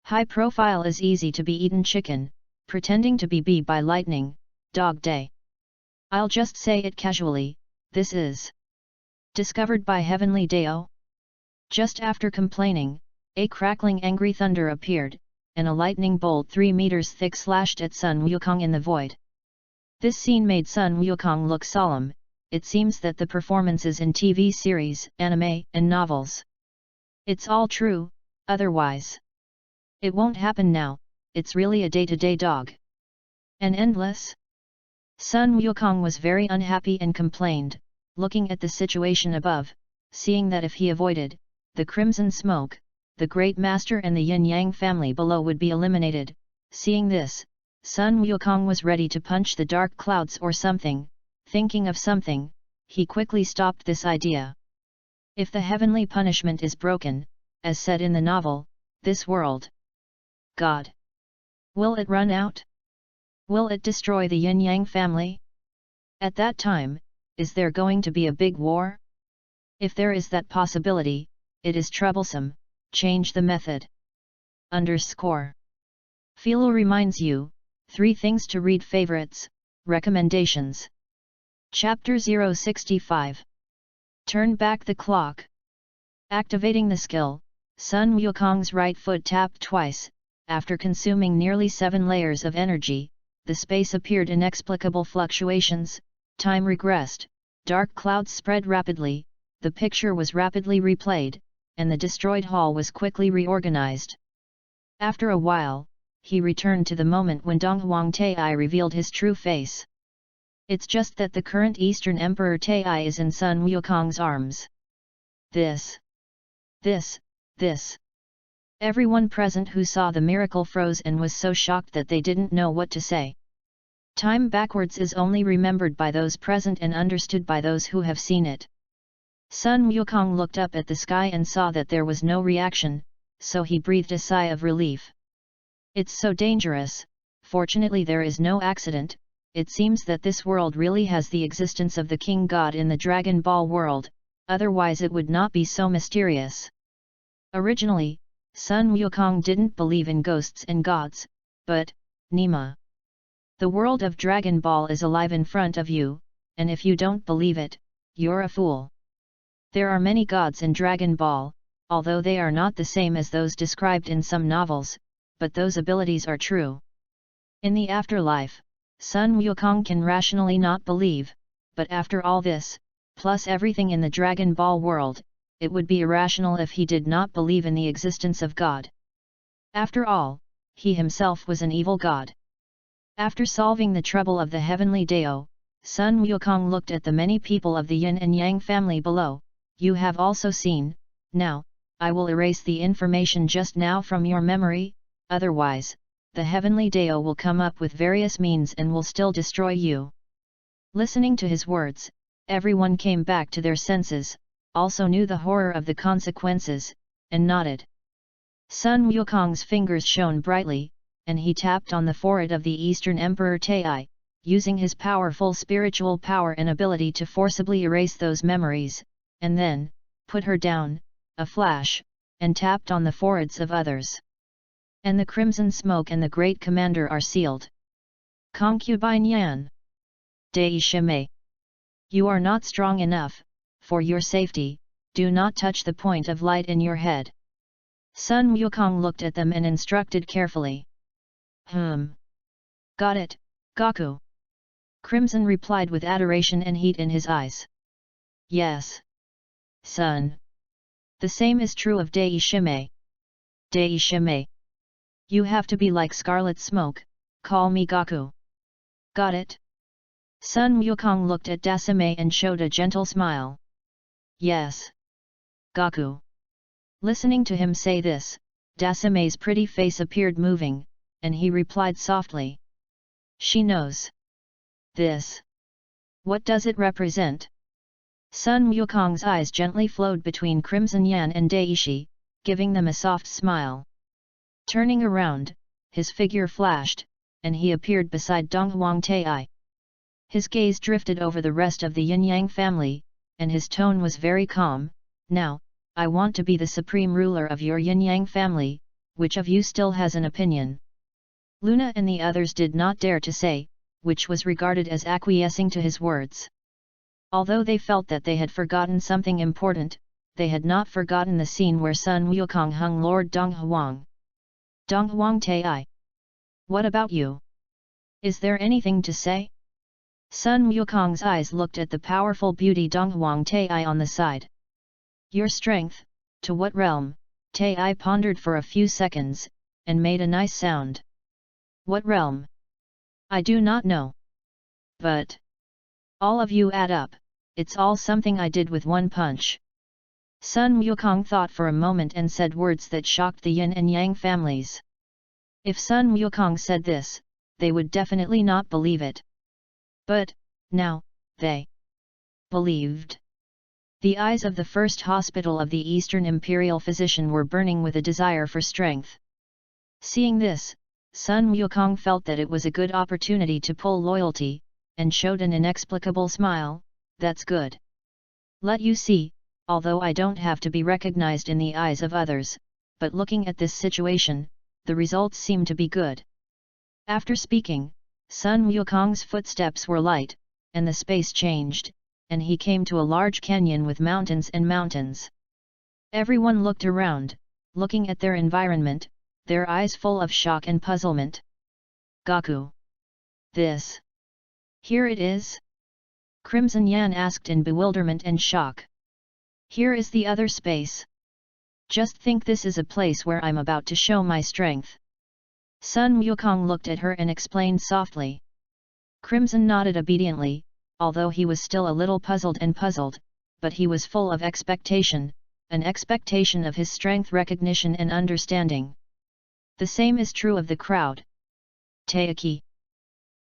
High profile is easy to be eaten chicken, pretending to be beat by lightning, dog day. I'll just say it casually, this is discovered by heavenly Dao? Just after complaining, a crackling angry thunder appeared, and a lightning bolt 3 meters thick slashed at Sun Wukong in the void. This scene made Sun Wukong look solemn. It seems that the performances in TV series, anime, and novels. It's all true, otherwise it won't happen now, it's really a day-to-day dog. And endless? Sun Wukong was very unhappy and complained, looking at the situation above, seeing that if he avoided the crimson smoke, the great master and the yin-yang family below would be eliminated. Seeing this, Sun Wukong was ready to punch the dark clouds or something. Thinking of something, he quickly stopped this idea. If the heavenly punishment is broken, as said in the novel, this world, God, will it run out? Will it destroy the yin-yang family? At that time, is there going to be a big war? If there is that possibility, it is troublesome. Change the method. Philo reminds you, 3 things to read. Favorites, recommendations. Chapter 065. Turn back the clock. Activating the skill, Sun Wukong's right foot tapped twice. After consuming nearly 7 layers of energy, the space appeared inexplicable fluctuations, time regressed, dark clouds spread rapidly, the picture was rapidly replayed, and the destroyed hall was quickly reorganized. After a while, he returned to the moment when Donghuang Tai revealed his true face. It's just that the current Eastern Emperor Tai is in Sun Wukong's arms. This. Everyone present who saw the miracle froze and was so shocked that they didn't know what to say. Time backwards is only remembered by those present and understood by those who have seen it. Sun Wukong looked up at the sky and saw that there was no reaction, so he breathed a sigh of relief. It's so dangerous. Fortunately there is no accident. It seems that this world really has the existence of the King God in the Dragon Ball world, otherwise it would not be so mysterious. Originally, Sun Wukong didn't believe in ghosts and gods, but, Nima, the world of Dragon Ball is alive in front of you, and if you don't believe it, you're a fool. There are many gods in Dragon Ball, although they are not the same as those described in some novels, but those abilities are true. In the afterlife, Sun Wukong can rationally not believe, but after all this, plus everything in the Dragon Ball world, it would be irrational if he did not believe in the existence of God. After all, he himself was an evil god. After solving the trouble of the heavenly Dao, Sun Wukong looked at the many people of the Yin and Yang family below. You have also seen. Now, I will erase the information just now from your memory, otherwise, the heavenly Dao will come up with various means and will still destroy you. Listening to his words, everyone came back to their senses, also knew the horror of the consequences, and nodded. Sun Wukong's fingers shone brightly, and he tapped on the forehead of the Eastern Emperor Tai, using his powerful spiritual power and ability to forcibly erase those memories, and then, put her down, a flash, and tapped on the foreheads of others. And the crimson smoke and the great commander are sealed. Concubine Yan. Dai Shimei. You are not strong enough. For your safety, do not touch the point of light in your head. Sun Wukong looked at them and instructed carefully. Got it, Gaku. Crimson replied with adoration and heat in his eyes. Yes. Son. The same is true of Dai Shimei. Dai Shimei. You have to be like scarlet smoke, call me Gaku. Got it? Sun Wukong looked at Dasame and showed a gentle smile. Yes. Gaku. Listening to him say this, Dasame's pretty face appeared moving, and he replied softly. She knows. This. What does it represent? Sun Wukong's eyes gently flowed between Crimson Yan and Daishi, giving them a soft smile. Turning around, his figure flashed, and he appeared beside Donghuang Tai. His gaze drifted over the rest of the Yin-Yang family, and his tone was very calm. Now, I want to be the supreme ruler of your Yin-Yang family, which of you still has an opinion? Luna and the others did not dare to say, which was regarded as acquiescing to his words. Although they felt that they had forgotten something important, they had not forgotten the scene where Sun Wukong hung Lord Donghuang. Donghuang Tai. What about you? Is there anything to say? Sun Wukong's eyes looked at the powerful beauty Donghuang Tai on the side. Your strength, to what realm? Tai pondered for a few seconds, and made a nice sound. What realm? I do not know. But all of you add up, it's all something I did with one punch. Sun Wukong thought for a moment and said words that shocked the Yin and Yang families. If Sun Wukong said this, they would definitely not believe it. But now, they believed. The eyes of the first hospital of the Eastern Imperial physician were burning with a desire for strength. Seeing this, Sun Wukong felt that it was a good opportunity to pull loyalty, and showed an inexplicable smile. That's good. Let you see, although I don't have to be recognized in the eyes of others, but looking at this situation, the results seem to be good. After speaking, Sun Wukong's footsteps were light, and the space changed, and he came to a large canyon with mountains and mountains. Everyone looked around, looking at their environment, their eyes full of shock and puzzlement. Gaku. This. Here it is? Crimson Yan asked in bewilderment and shock. Here is the other space. Just think, this is a place where I'm about to show my strength. Sun Wukong looked at her and explained softly. Crimson nodded obediently, although he was still a little puzzled, but he was full of expectation, an expectation of his strength, recognition and understanding. The same is true of the crowd. Taiki.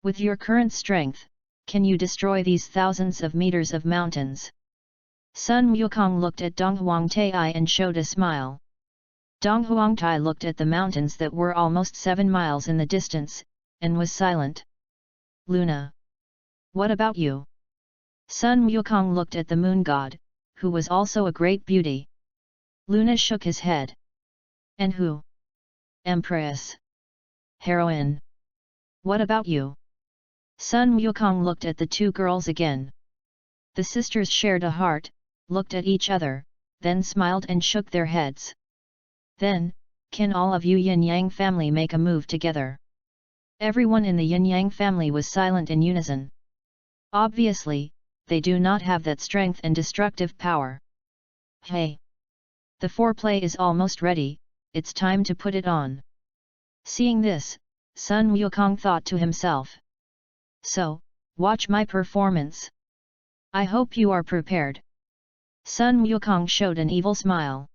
With your current strength, can you destroy these thousands of meters of mountains? Sun Wukong looked at Dong Huangtai and showed a smile. Dong Huangtai looked at the mountains that were almost 7 miles in the distance, and was silent. Luna. What about you? Sun Wukong looked at the moon god, who was also a great beauty. Luna shook his head. And who? Empress. Heroine. What about you? Sun Wukong looked at the two girls again. The sisters shared a heart, looked at each other, then smiled and shook their heads. Then, can all of you Yin Yang family make a move together? Everyone in the Yin Yang family was silent in unison. Obviously, they do not have that strength and destructive power. Hey! The foreplay is almost ready, it's time to put it on. Seeing this, Sun Wukong thought to himself. So, watch my performance. I hope you are prepared. Sun Wukong showed an evil smile.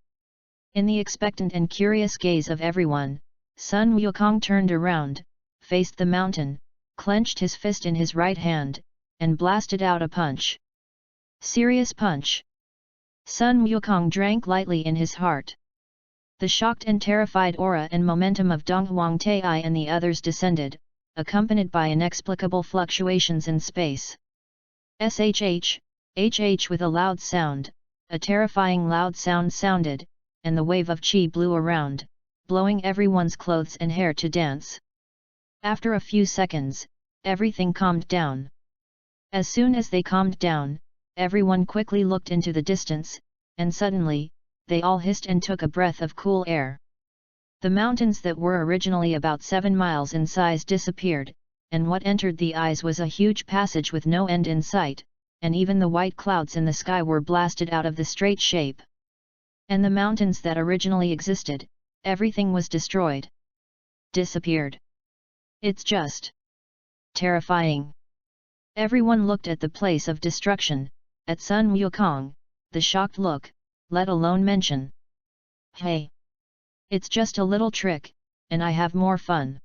In the expectant and curious gaze of everyone, Sun Wukong turned around, faced the mountain, clenched his fist in his right hand, and blasted out a punch. Serious punch. Sun Wukong drank lightly in his heart. The shocked and terrified aura and momentum of Dong Huangtai and the others descended, accompanied by inexplicable fluctuations in space. SHH, HH with a loud sound, a terrifying loud sound sounded, and the wave of chi blew around, blowing everyone's clothes and hair to dance. After a few seconds, everything calmed down. As soon as they calmed down, everyone quickly looked into the distance, and suddenly, they all hissed and took a breath of cool air. The mountains that were originally about 7 miles in size disappeared, and what entered the eyes was a huge passage with no end in sight, and even the white clouds in the sky were blasted out of the straight shape. And the mountains that originally existed, everything was destroyed. Disappeared. It's just terrifying. Everyone looked at the place of destruction, at Sun Wukong, the shocked look, let alone mention. Hey! It's just a little trick, and I have more fun.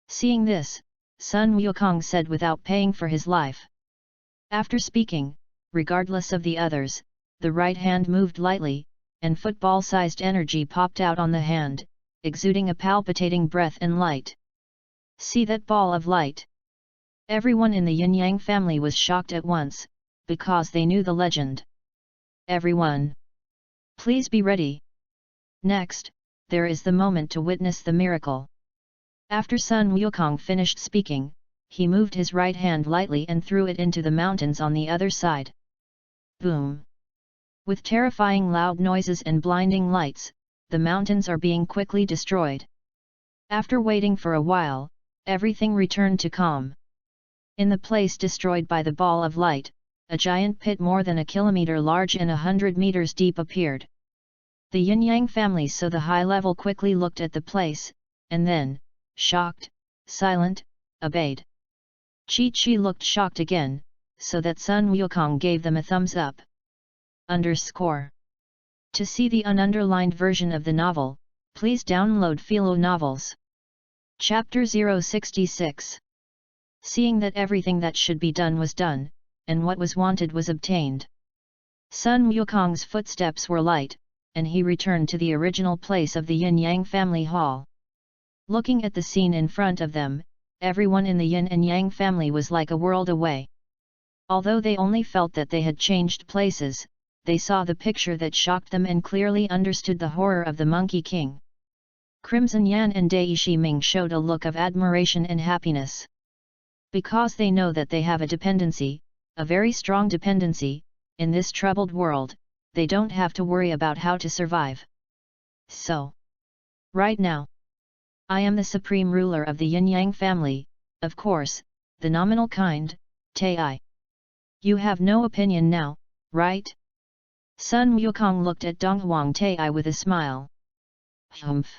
Seeing this, Sun Wukong said without paying for his life. After speaking, regardless of the others, the right hand moved lightly, and football-sized energy popped out on the hand, exuding a palpitating breath and light. See that ball of light? Everyone in the Yin Yang family was shocked at once, because they knew the legend. Everyone! Please be ready. Next, there is the moment to witness the miracle. After Sun Wukong finished speaking, he moved his right hand lightly and threw it into the mountains on the other side. Boom! With terrifying loud noises and blinding lights, the mountains are being quickly destroyed. After waiting for a while, everything returned to calm. In the place destroyed by the ball of light, a giant pit more than a kilometer large and 100 meters deep appeared. The Yin Yang families so the high level quickly looked at the place, and then, shocked, silent, obeyed. Chi looked shocked again, so that Sun Wukong gave them a thumbs up. To see the ununderlined version of the novel, please download Philo Novels. Chapter 066. Seeing that everything that should be done was done, and what was wanted was obtained, Sun Wukong's footsteps were light, and he returned to the original place of the Yin-Yang family hall. Looking at the scene in front of them, everyone in the Yin and Yang family was like a world away. Although they only felt that they had changed places, they saw the picture that shocked them and clearly understood the horror of the Monkey King. Crimson Yan and Dai Shiming showed a look of admiration and happiness. Because they know that they have a dependency, a very strong dependency, in this troubled world, they don't have to worry about how to survive. So, right now, I am the supreme ruler of the Yin-Yang family, of course, the nominal kind, Tai. You have no opinion now, right? Sun Wukong looked at Donghuang Tai with a smile. Humph.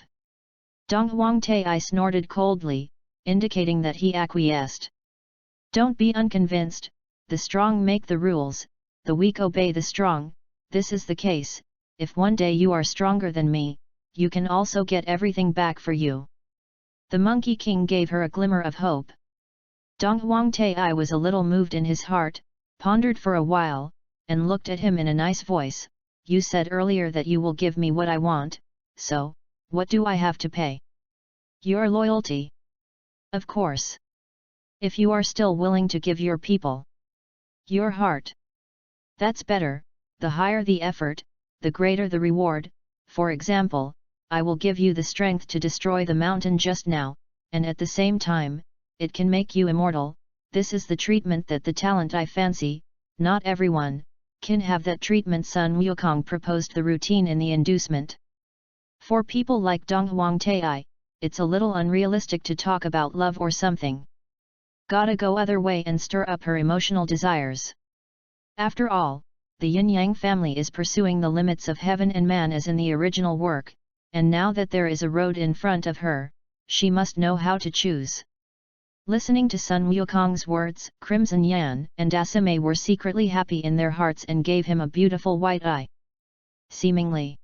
Donghuang Tai snorted coldly, indicating that he acquiesced. Don't be unconvinced, the strong make the rules, the weak obey the strong. This is the case. If one day you are stronger than me, you can also get everything back for you. The Monkey King gave her a glimmer of hope. Donghuang Tai was a little moved in his heart, pondered for a while, and looked at him in a nice voice. You said earlier that you will give me what I want, so, what do I have to pay? Your loyalty. Of course. If you are still willing to give your people your heart. That's better, the higher the effort, the greater the reward. For example, I will give you the strength to destroy the mountain just now, and at the same time, it can make you immortal. This is the treatment that the talent I fancy. Not everyone can have that treatment. Sun Wukong proposed the routine in the inducement. For people like Donghuang Tai, it's a little unrealistic to talk about love or something. Gotta go other way and stir up her emotional desires. After all, the Yin-Yang family is pursuing the limits of heaven and man as in the original work, and now that there is a road in front of her, she must know how to choose. Listening to Sun Wukong's words, Crimson Yan and Dasame were secretly happy in their hearts and gave him a beautiful white eye. Seemingly,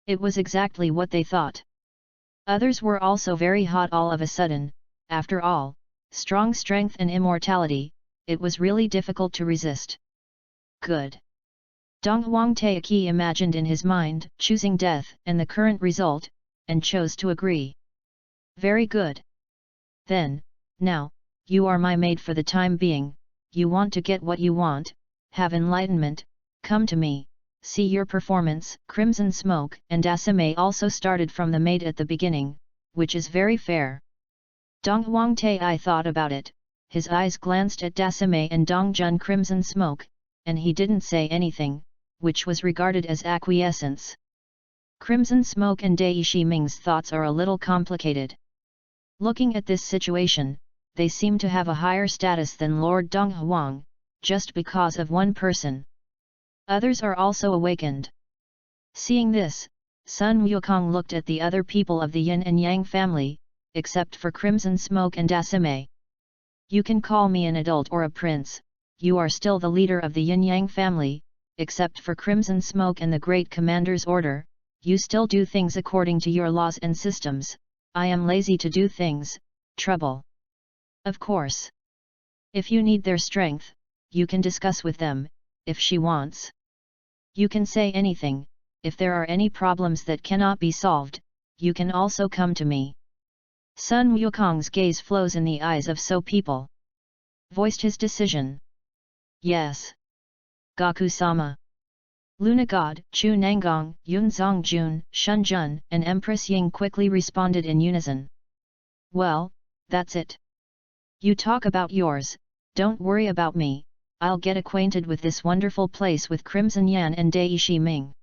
it was exactly what they thought. Others were also very hot all of a sudden. After all, strong strength and immortality, it was really difficult to resist. Good. Donghuang Tai imagined in his mind, choosing death and the current result, and chose to agree. Very good. Then, now, you are my maid for the time being. You want to get what you want, have enlightenment, come to me, see your performance. Crimson Smoke and Dasame also started from the maid at the beginning, which is very fair. Donghuang Tai thought about it, his eyes glanced at Dasame and Dongjun Crimson Smoke, and he didn't say anything, which was regarded as acquiescence. Crimson Smoke and Dai Shiming's thoughts are a little complicated. Looking at this situation, they seem to have a higher status than Lord Donghuang, just because of one person. Others are also awakened. Seeing this, Sun Wukong looked at the other people of the Yin and Yang family, except for Crimson Smoke and Dasame. You can call me an adult or a prince, you are still the leader of the Yin Yang family, except for Crimson Smoke and the Great Commander's order, you still do things according to your laws and systems. I am lazy to do things, trouble. Of course. If you need their strength, you can discuss with them, if she wants. You can say anything, if there are any problems that cannot be solved, you can also come to me. Sun Wukong's gaze flows in the eyes of so people. Voiced his decision. Yes. Gaku-sama. Luna God, Chu Nanggong, Yun Zongjun, Shun Jun, and Empress Ying quickly responded in unison. Well, that's it. You talk about yours, don't worry about me, I'll get acquainted with this wonderful place with Crimson Yan and Dai Shiming.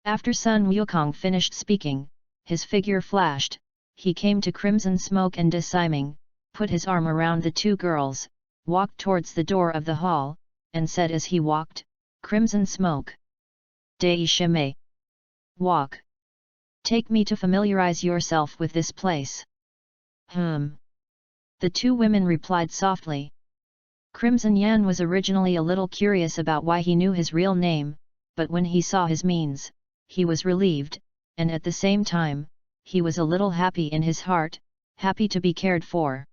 After Sun Wukong finished speaking, his figure flashed, he came to Crimson Smoke and Dasime, put his arm around the two girls, walked towards the door of the hall, and said as he walked, Crimson Smoke. Dai Shimei. Walk. Take me to familiarize yourself with this place. The two women replied softly. Crimson Yan was originally a little curious about why he knew his real name, but when he saw his means, he was relieved, and at the same time, he was a little happy in his heart, happy to be cared for.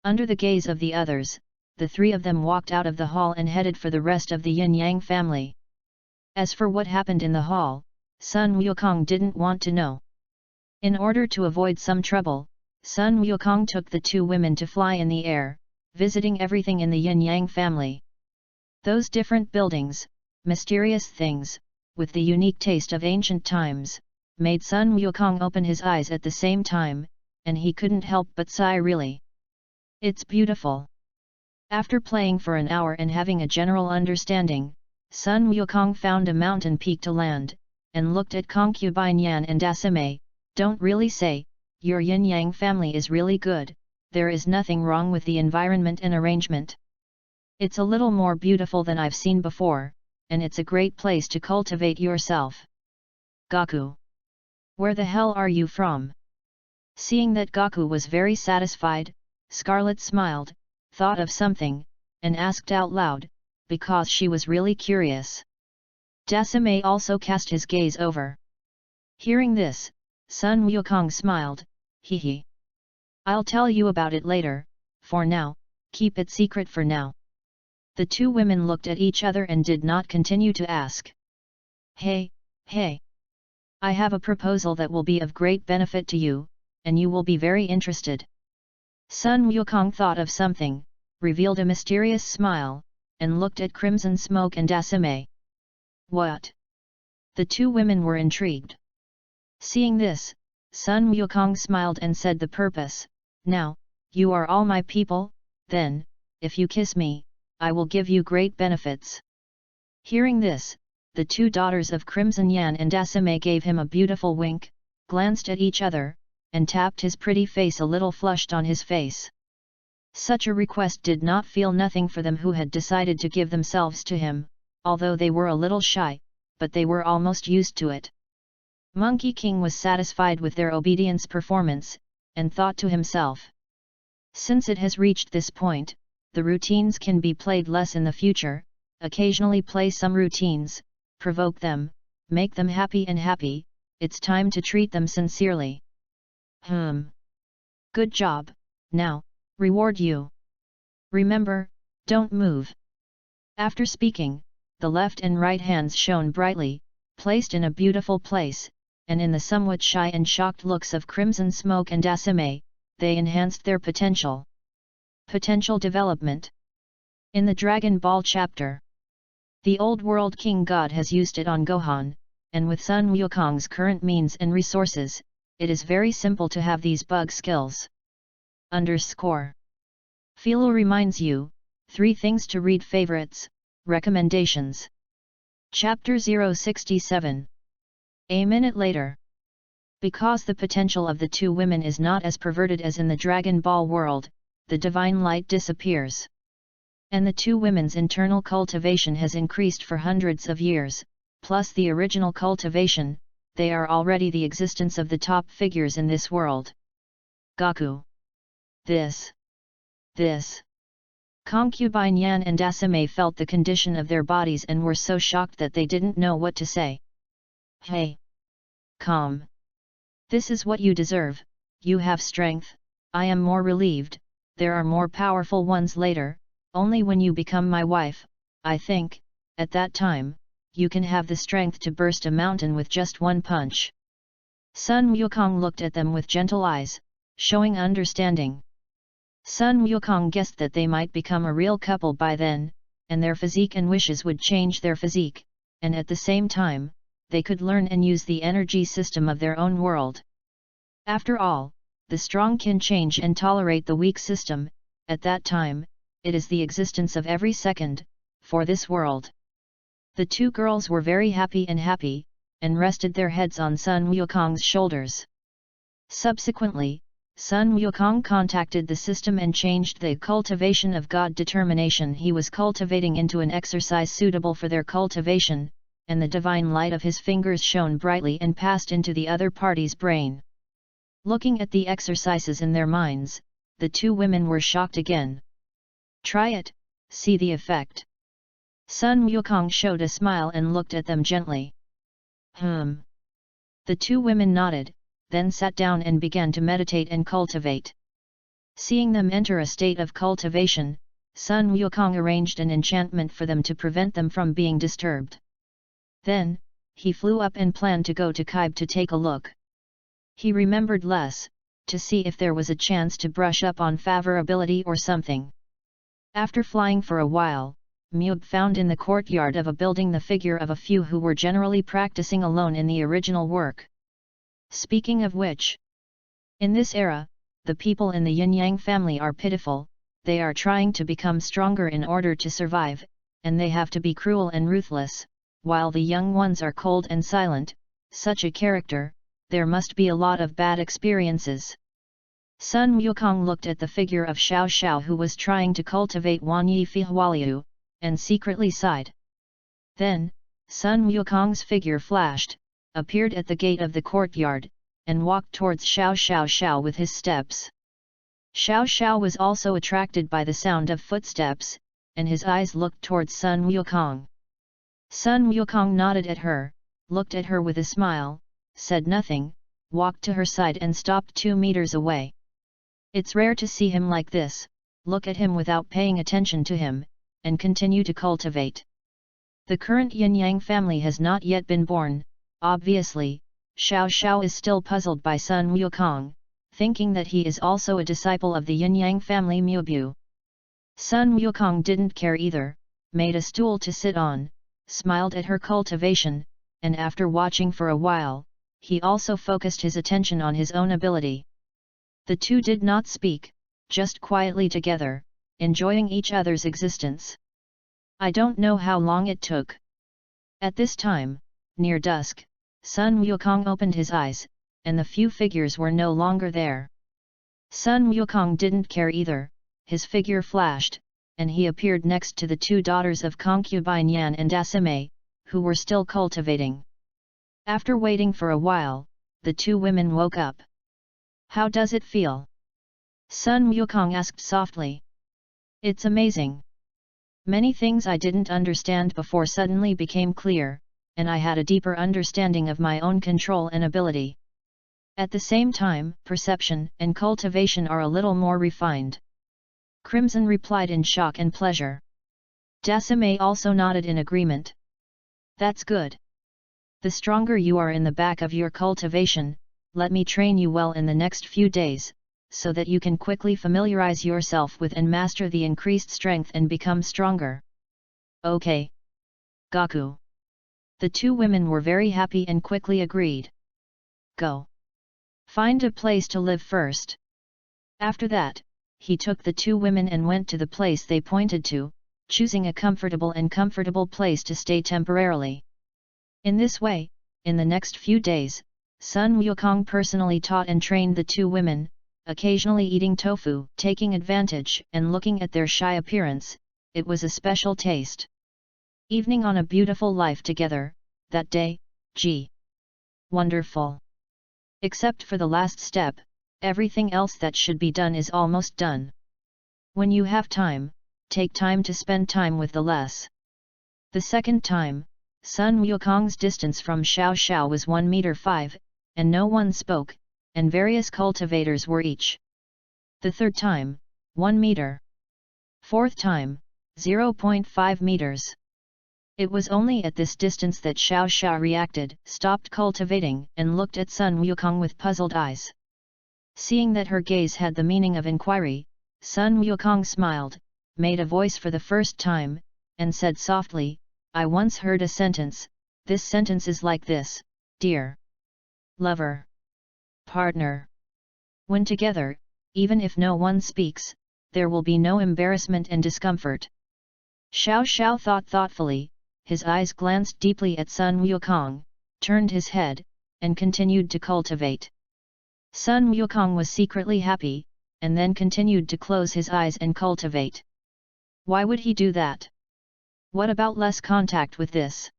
Under the gaze of the others, the three of them walked out of the hall and headed for the rest of the Yin-Yang family. As for what happened in the hall, Sun Wukong didn't want to know. In order to avoid some trouble, Sun Wukong took the two women to fly in the air, visiting everything in the Yin-Yang family. Those different buildings, mysterious things, with the unique taste of ancient times, made Sun Wukong open his eyes at the same time, and he couldn't help but sigh really. It's beautiful. After playing for an hour and having a general understanding, Sun Wukong found a mountain peak to land, and looked at concubine Yan and Dasame. Don't really say, your Yin-Yang family is really good, there is nothing wrong with the environment and arrangement. It's a little more beautiful than I've seen before, and it's a great place to cultivate yourself. Gaku. Where the hell are you from? Seeing that Gaku was very satisfied, Scarlet smiled, thought of something, and asked out loud, because she was really curious. Dasame also cast his gaze over. Hearing this, Sun Wukong smiled, hee hee. I'll tell you about it later, for now, keep it secret for now. The two women looked at each other and did not continue to ask. Hey, hey. I have a proposal that will be of great benefit to you, and you will be very interested. Sun Wukong thought of something, revealed a mysterious smile, and looked at Crimson Smoke and Dasame. What? The two women were intrigued. Seeing this, Sun Wukong smiled and said the purpose, now, you are all my people, then, if you kiss me, I will give you great benefits. Hearing this, the two daughters of Crimson Yan and Dasame gave him a beautiful wink, glanced at each other, and tapped his pretty face a little flushed on his face. Such a request did not feel nothing for them who had decided to give themselves to him, although they were a little shy, but they were almost used to it. Monkey King was satisfied with their obedience performance, and thought to himself. Since it has reached this point, the routines can be played less in the future, occasionally play some routines, provoke them, make them happy and happy, it's time to treat them sincerely. Good job, now, reward you. Remember, don't move. After speaking, the left and right hands shone brightly, placed in a beautiful place, and in the somewhat shy and shocked looks of Crimson Smoke and Dasame, they enhanced their potential. Potential development. In the Dragon Ball chapter, the Old World King God has used it on Gohan, and with Sun Wukong's current means and resources, it is very simple to have these bug skills. Philo reminds you, 3 things to read. Favorites, recommendations. Chapter 067. A minute later. Because the potential of the two women is not as perverted as in the Dragon Ball world, the divine light disappears. And the two women's internal cultivation has increased for hundreds of years, plus the original cultivation, they are already the existence of the top figures in this world. Gaku. This. Concubine Yan and Dasame felt the condition of their bodies and were so shocked that they didn't know what to say. Hey. Calm. This is what you deserve, you have strength, I am more relieved, there are more powerful ones later, only when you become my wife, I think, at that time, you can have the strength to burst a mountain with just one punch. Sun Wukong looked at them with gentle eyes, showing understanding. Sun Wukong guessed that they might become a real couple by then, and their physique and wishes would change their physique, and at the same time, they could learn and use the energy system of their own world. After all, the strong can change and tolerate the weak system, at that time, it is the existence of every second, for this world. The two girls were very happy, and rested their heads on Sun Wukong's shoulders. Subsequently, Sun Wukong contacted the system and changed the cultivation of God determination he was cultivating into an exercise suitable for their cultivation, and the divine light of his fingers shone brightly and passed into the other party's brain. Looking at the exercises in their minds, the two women were shocked again. "Try it, see the effect." Sun Wukong showed a smile and looked at them gently. The two women nodded, then sat down and began to meditate and cultivate. Seeing them enter a state of cultivation, Sun Wukong arranged an enchantment for them to prevent them from being disturbed. Then, he flew up and planned to go to Kaib to take a look. He remembered less, to see if there was a chance to brush up on favorability or something. After flying for a while, Mube found in the courtyard of a building the figure of a few who were generally practicing alone in the original work. Speaking of which, in this era, the people in the Yin-Yang family are pitiful. They are trying to become stronger in order to survive, and they have to be cruel and ruthless, while the young ones are cold and silent. Such a character, there must be a lot of bad experiences. Sun Wukong looked at the figure of Xiao Xiao who was trying to cultivate Wan Yi Fi Hualiu, and secretly sighed. Then, Sun Wukong's figure flashed, appeared at the gate of the courtyard, and walked towards Xiao Xiao with his steps. Xiao Xiao was also attracted by the sound of footsteps, and his eyes looked towards Sun Wukong. Sun Wukong nodded at her, looked at her with a smile, said nothing, walked to her side and stopped 2 meters away. It's rare to see him like this, look at him without paying attention to him, and continue to cultivate. The current Yin-Yang family has not yet been born. Obviously, Xiao Xiao is still puzzled by Sun Wukong, thinking that he is also a disciple of the Yin-Yang family Mubu. Sun Wukong didn't care either, made a stool to sit on, smiled at her cultivation, and after watching for a while, he also focused his attention on his own ability. The two did not speak, just quietly together, enjoying each other's existence. I don't know how long it took. At this time, near dusk, Sun Wukong opened his eyes, and the few figures were no longer there. Sun Wukong didn't care either, his figure flashed, and he appeared next to the two daughters of concubine Yan and Dasime, who were still cultivating. After waiting for a while, the two women woke up. "How does it feel?" Sun Wukong asked softly. "It's amazing. Many things I didn't understand before suddenly became clear, and I had a deeper understanding of my own control and ability. At the same time, perception and cultivation are a little more refined." Crimson replied in shock and pleasure. Dasime also nodded in agreement. "That's good. The stronger you are in the back of your cultivation, let me train you well in the next few days, so that you can quickly familiarize yourself with and master the increased strength and become stronger." "Okay. Gaku." The two women were very happy and quickly agreed. "Go. Find a place to live first." After that, he took the two women and went to the place they pointed to, choosing a comfortable place to stay temporarily. In this way, in the next few days, Sun Wukong personally taught and trained the two women, occasionally eating tofu, taking advantage and looking at their shy appearance. It was a special taste. Evening on a beautiful life together, that day. Wonderful. Except for the last step, everything else that should be done is almost done. When you have time, take time to spend time with the less. The second time, Sun Wukong's distance from Xiao Xiao was 1 meter 5, and no one spoke, and various cultivators were each. The third time, 1 meter. Fourth time, 0.5 meters. It was only at this distance that Xiao Xiao reacted, stopped cultivating, and looked at Sun Wukong with puzzled eyes. Seeing that her gaze had the meaning of inquiry, Sun Wukong smiled, made a voice for the first time, and said softly, "I once heard a sentence. This sentence is like this: dear lover, partner. When together, even if no one speaks, there will be no embarrassment and discomfort." Xiao Xiao thought thoughtfully, his eyes glanced deeply at Sun Wukong, turned his head, and continued to cultivate. Sun Wukong was secretly happy, and then continued to close his eyes and cultivate. Why would he do that? What about less contact with this?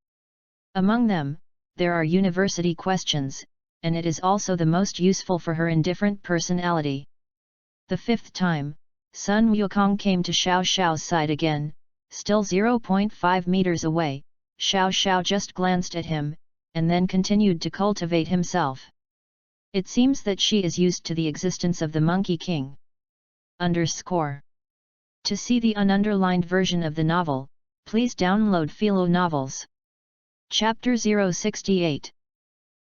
Among them, there are university questions, and it is also the most useful for her indifferent personality. The fifth time, Sun Wukong came to Xiao Xiao's side again, still 0.5 meters away. Xiao Xiao just glanced at him, and then continued to cultivate himself. It seems that she is used to the existence of the Monkey King. To see the ununderlined version of the novel, please download Philo Novels. Chapter 068.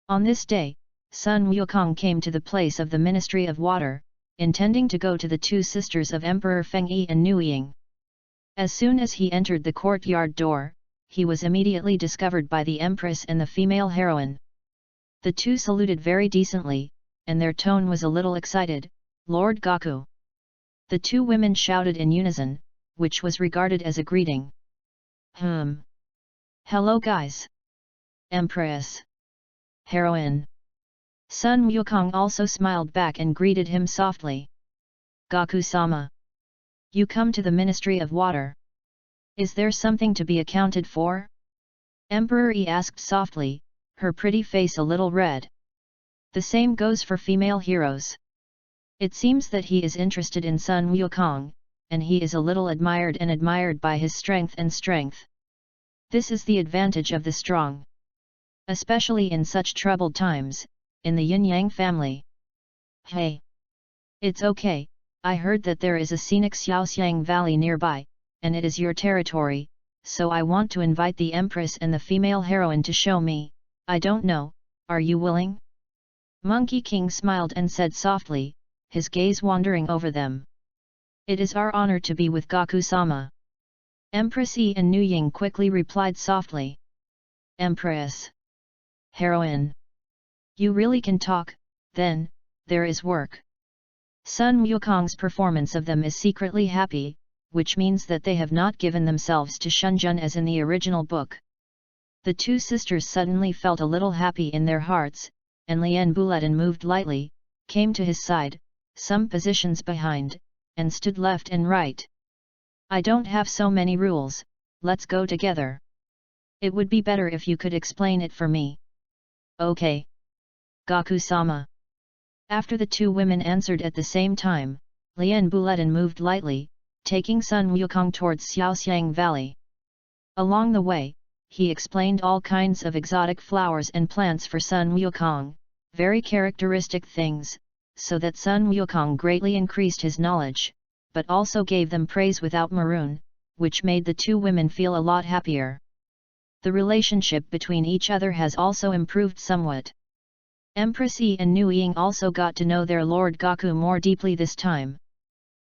On this day, Sun Wukong came to the place of the Ministry of Water, intending to go to the two sisters of Emperor Fengyi and Nuying. As soon as he entered the courtyard door, he was immediately discovered by the Empress and the female heroine. The two saluted very decently, and their tone was a little excited. "Lord Gaku." The two women shouted in unison, which was regarded as a greeting. Hello guys. Empress. Heroine. Sun Wukong also smiled back and greeted him softly. "Gaku-sama. You come to the Ministry of Water. Is there something to be accounted for?" Emperor Yi asked softly, her pretty face a little red. The same goes for female heroes. It seems that he is interested in Sun Wukong, and he is a little admired by his strength. This is the advantage of the strong. Especially in such troubled times, in the Yin-Yang family. Hey! It's okay, I heard that there is a scenic Xiaoxiang Valley nearby, and it is your territory, so I want to invite the Empress and the female heroine to show me. I don't know, are you willing? Monkey King smiled and said softly, his gaze wandering over them. It is our honor to be with Gaku-sama. Empress Yi and Nuying quickly replied softly. Empress. Heroine. You really can talk, then, there is work. Sun Wukong's performance of them is secretly happy, which means that they have not given themselves to Shunjun as in the original book. The two sisters suddenly felt a little happy in their hearts, and Lian Buletin moved lightly, came to his side, some positions behind, and stood left and right. I don't have so many rules, let's go together. It would be better if you could explain it for me. Okay. Gaku-sama. After the two women answered at the same time, Lian Buletin moved lightly, taking Sun Wukong towards Xiaoxiang Valley. Along the way, he explained all kinds of exotic flowers and plants for Sun Wukong, very characteristic things, so that Sun Wukong greatly increased his knowledge, but also gave them praise without maroon, which made the two women feel a lot happier. The relationship between each other has also improved somewhat. Empress Yi and Nuying also got to know their Lord Gaku more deeply this time.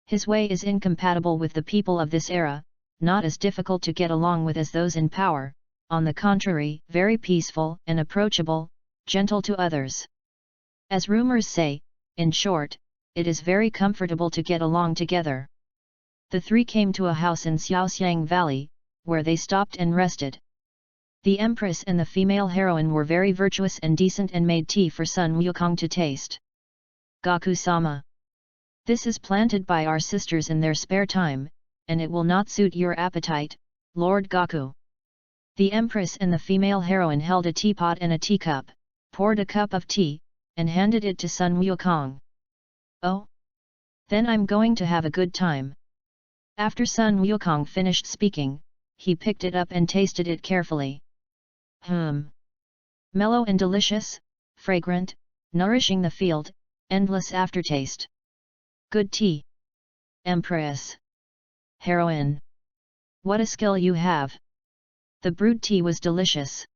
His way is incompatible with the people of this era, not as difficult to get along with as those in power, on the contrary, very peaceful and approachable, gentle to others. As rumors say, in short, it is very comfortable to get along together. The three came to a house in Xiaoxiang Valley, where they stopped and rested. The Empress and the female heroine were very virtuous and decent and made tea for Sun Wukong to taste. Gaku-sama. This is planted by our sisters in their spare time, and it will not suit your appetite, Lord Gaku. The Empress and the female heroine held a teapot and a teacup, poured a cup of tea, and handed it to Sun Wukong. Oh? Then I'm going to have a good time. After Sun Wukong finished speaking, he picked it up and tasted it carefully. Mellow and delicious, fragrant, nourishing the field, endless aftertaste. Good tea. Empress. Heroine. What a skill you have. The brewed tea was delicious.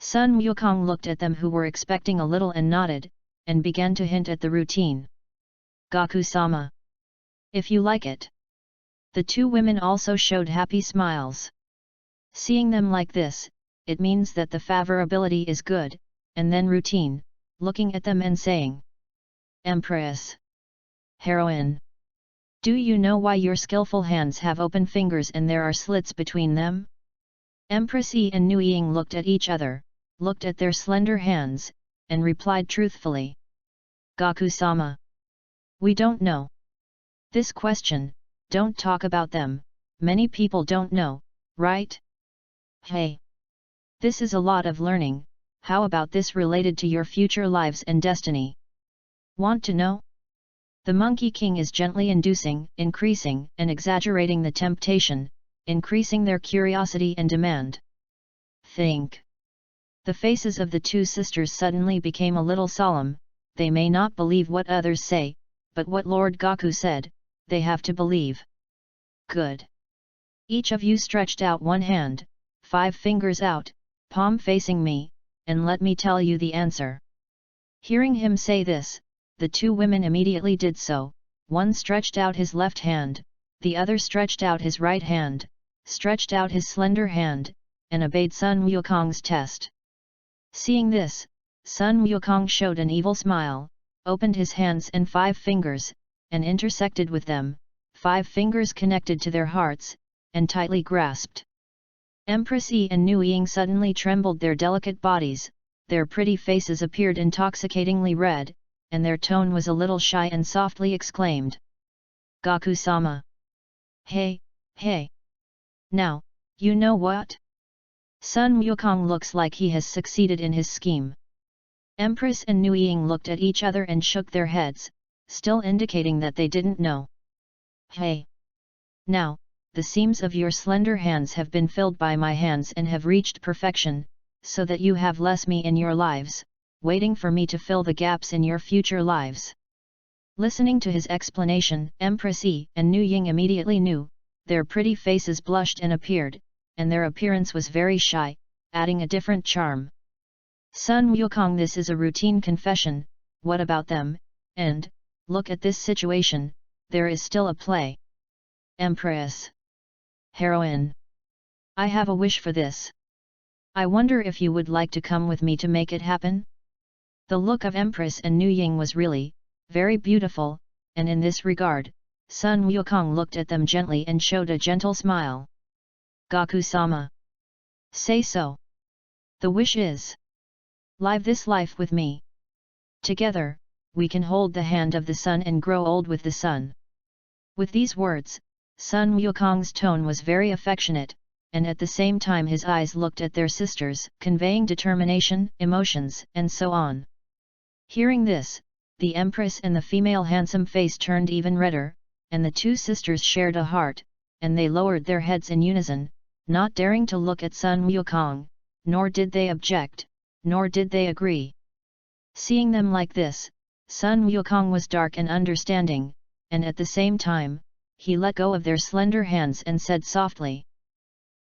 Sun Wukong looked at them who were expecting a little and nodded, and began to hint at the routine. Gaku-sama. If you like it. The two women also showed happy smiles. Seeing them like this, it means that the favorability is good, and then routine, looking at them and saying. Empress. Heroine. Do you know why your skillful hands have open fingers and there are slits between them? Empress Yi and Nuying looked at each other, looked at their slender hands, and replied truthfully. Gaku-sama. We don't know. This question, don't talk about them, many people don't know, right? Hey! This is a lot of learning, how about this related to your future lives and destiny? Want to know? The Monkey King is gently inducing, increasing, and exaggerating the temptation, increasing their curiosity and demand. Think. The faces of the two sisters suddenly became a little solemn. They may not believe what others say, but what Lord Gaku said, they have to believe. Good. Each of you stretched out one hand, 5 fingers out, palm facing me, and let me tell you the answer. Hearing him say this, the 2 women immediately did so. One stretched out his left hand, the other stretched out his right hand, stretched out his slender hand, and obeyed Sun Wukong's test. Seeing this, Sun Wukong showed an evil smile, opened his hands and 5 fingers, and intersected with them, 5 fingers connected to their hearts, and tightly grasped. Empress Yi and Nu Ying suddenly trembled their delicate bodies, their pretty faces appeared intoxicatingly red, and their tone was a little shy and softly exclaimed. Gaku-sama! Hey, hey! Now, you know what? Sun Wukong looks like he has succeeded in his scheme. Empress and Nu Ying looked at each other and shook their heads, still indicating that they didn't know. Hey! Now, the seams of your slender hands have been filled by my hands and have reached perfection, so that you have less me in your lives, waiting for me to fill the gaps in your future lives. Listening to his explanation, Empress Yi and Nu Ying immediately knew, their pretty faces blushed and appeared, and their appearance was very shy, adding a different charm. Sun Wukong, this is a routine confession, what about them, and, look at this situation, there is still a play. Empress. Heroine. I have a wish for this. I wonder if you would like to come with me to make it happen? The look of Empress and Nu Ying was really, very beautiful, and in this regard, Sun Wukong looked at them gently and showed a gentle smile. Gaku-sama. Say so. The wish is. Live this life with me. Together, we can hold the hand of the sun and grow old with the sun. With these words, Sun Wukong's tone was very affectionate, and at the same time his eyes looked at their sisters, conveying determination, emotions, and so on. Hearing this, the Empress and the female handsome face turned even redder, and the 2 sisters shared a heart, and they lowered their heads in unison, not daring to look at Sun Wukong, nor did they object, nor did they agree. Seeing them like this, Sun Wukong was dark and understanding, and at the same time, he let go of their slender hands and said softly.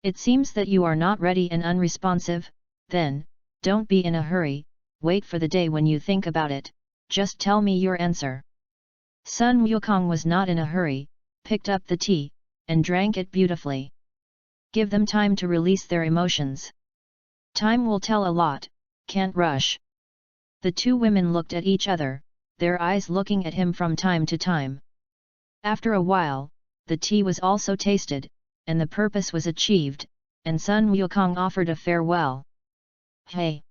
It seems that you are not ready and unresponsive, then, don't be in a hurry, wait for the day when you think about it, just tell me your answer. Sun Wukong was not in a hurry, picked up the tea, and drank it beautifully. Give them time to release their emotions. Time will tell a lot, can't rush. The 2 women looked at each other, their eyes looking at him from time to time. After a while, the tea was also tasted, and the purpose was achieved, and Sun Wukong offered a farewell. Hey!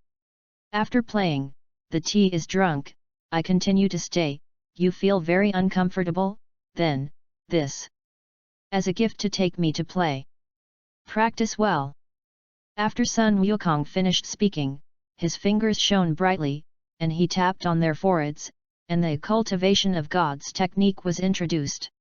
After playing, the tea is drunk, I continue to stay, you feel very uncomfortable, then, this. As a gift to take me to play. Practice well. After Sun Wukong finished speaking, his fingers shone brightly, and he tapped on their foreheads, and the cultivation of God's technique was introduced.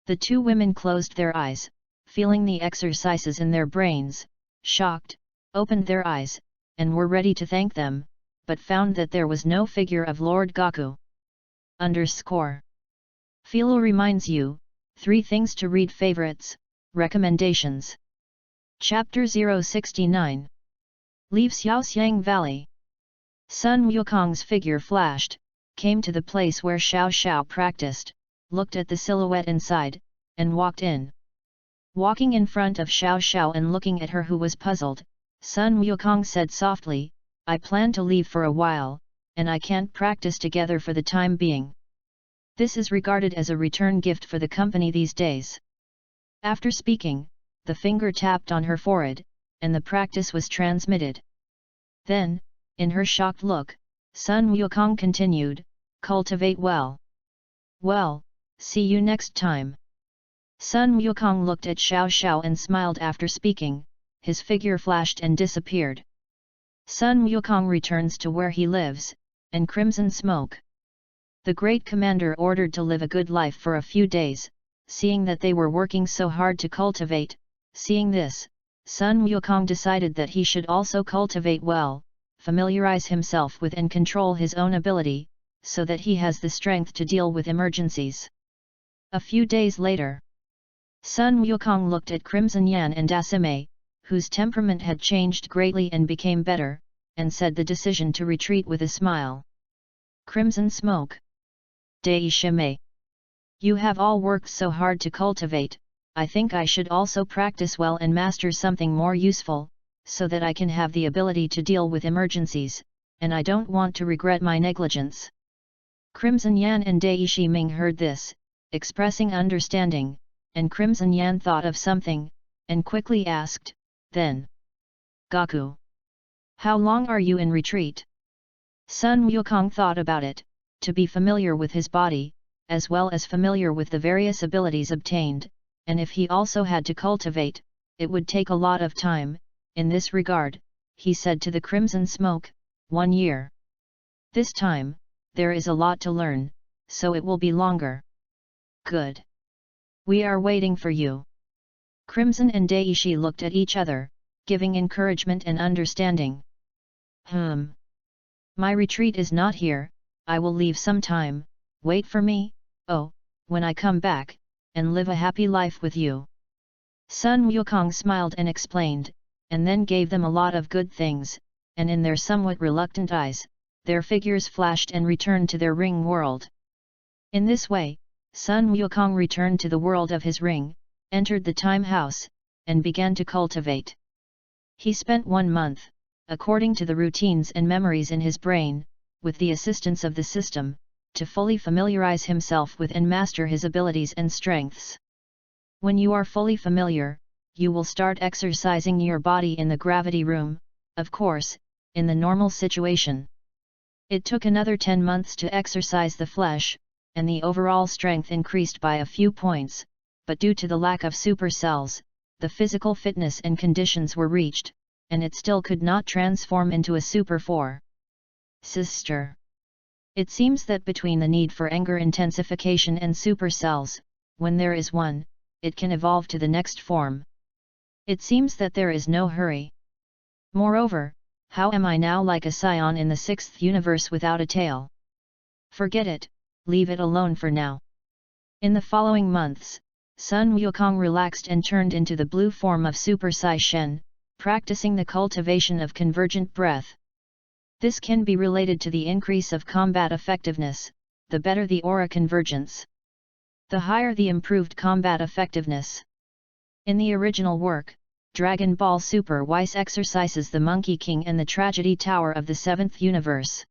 The 2 women closed their eyes, feeling the exercises in their brains, shocked, opened their eyes, and were ready to thank them, but found that there was no figure of Lord Gaku. Philo reminds you, 3 things to read. Favorites, recommendations. Chapter 069. Leave Xiaoxiang Valley. Sun Wukong's figure flashed, came to the place where Xiao Xiao practiced, looked at the silhouette inside, and walked in. Walking in front of Xiao Xiao and looking at her who was puzzled, Sun Wukong said softly, I plan to leave for a while, and I can't practice together for the time being. This is regarded as a return gift for the company these days. After speaking, the finger tapped on her forehead, and the practice was transmitted. Then, in her shocked look, Sun Wukong continued, cultivate well. Well, see you next time. Sun Wukong looked at Xiao Xiao and smiled after speaking, his figure flashed and disappeared. Sun Wukong returns to where he lives, and crimson smoke. The great commander ordered to live a good life for a few days, seeing that they were working so hard to cultivate. Seeing this, Sun Wukong decided that he should also cultivate well, familiarize himself with and control his own ability, so that he has the strength to deal with emergencies. A few days later, Sun Wukong looked at Crimson Yan and Dasime, whose temperament had changed greatly and became better, and said the decision to retreat with a smile. Crimson Smoke. Daishime. You have all worked so hard to cultivate, I think I should also practice well and master something more useful, so that I can have the ability to deal with emergencies, and I don't want to regret my negligence. Crimson Yan and Daishi Ming heard this, expressing understanding, and Crimson Yan thought of something, and quickly asked, then, Gaku, how long are you in retreat? Sun Wukong thought about it, to be familiar with his body, as well as familiar with the various abilities obtained, and if he also had to cultivate, it would take a lot of time. In this regard, he said to the Crimson Smoke, 1 year. This time, there is a lot to learn, so it will be longer. Good. We are waiting for you. Crimson and Daishi looked at each other, giving encouragement and understanding. My retreat is not here, I will leave some time, wait for me, when I come back, and live a happy life with you. Sun Wukong smiled and explained, and then gave them a lot of good things, and in their somewhat reluctant eyes, their figures flashed and returned to their ring world. In this way, Sun Wukong returned to the world of his ring, entered the time house, and began to cultivate. He spent 1 month, according to the routines and memories in his brain, with the assistance of the system, to fully familiarize himself with and master his abilities and strengths. When you are fully familiar, you will start exercising your body in the gravity room, of course, in the normal situation. It took another 10 months to exercise the flesh, and the overall strength increased by a few points, but due to the lack of supercells, the physical fitness and conditions were reached, and it still could not transform into a Super 4. Sister. It seems that between the need for anger intensification and supercells, when there is one, it can evolve to the next form. It seems that there is no hurry. Moreover, how am I now like a scion in the 6th universe without a tail? Forget it, leave it alone for now. In the following months, Sun Wukong relaxed and turned into the blue form of Super Sai Shen, practicing the cultivation of convergent breath. This can be related to the increase of combat effectiveness, the better the aura convergence, the higher the improved combat effectiveness. In the original work, Dragon Ball Super Weiss exercises the Monkey King and the Tragedy Tower of the 7th universe.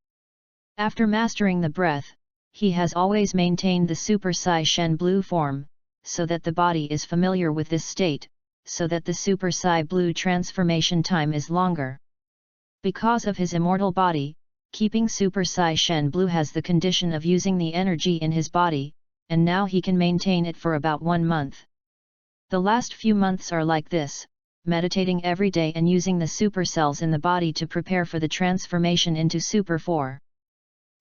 After mastering the breath, he has always maintained the Super Sai Shen blue form, so that the body is familiar with this state, so that the Super Sai blue transformation time is longer. Because of his immortal body, keeping Super Sai Shen blue has the condition of using the energy in his body, and now he can maintain it for about 1 month. The last few months are like this, meditating every day and using the supercells in the body to prepare for the transformation into Super 4.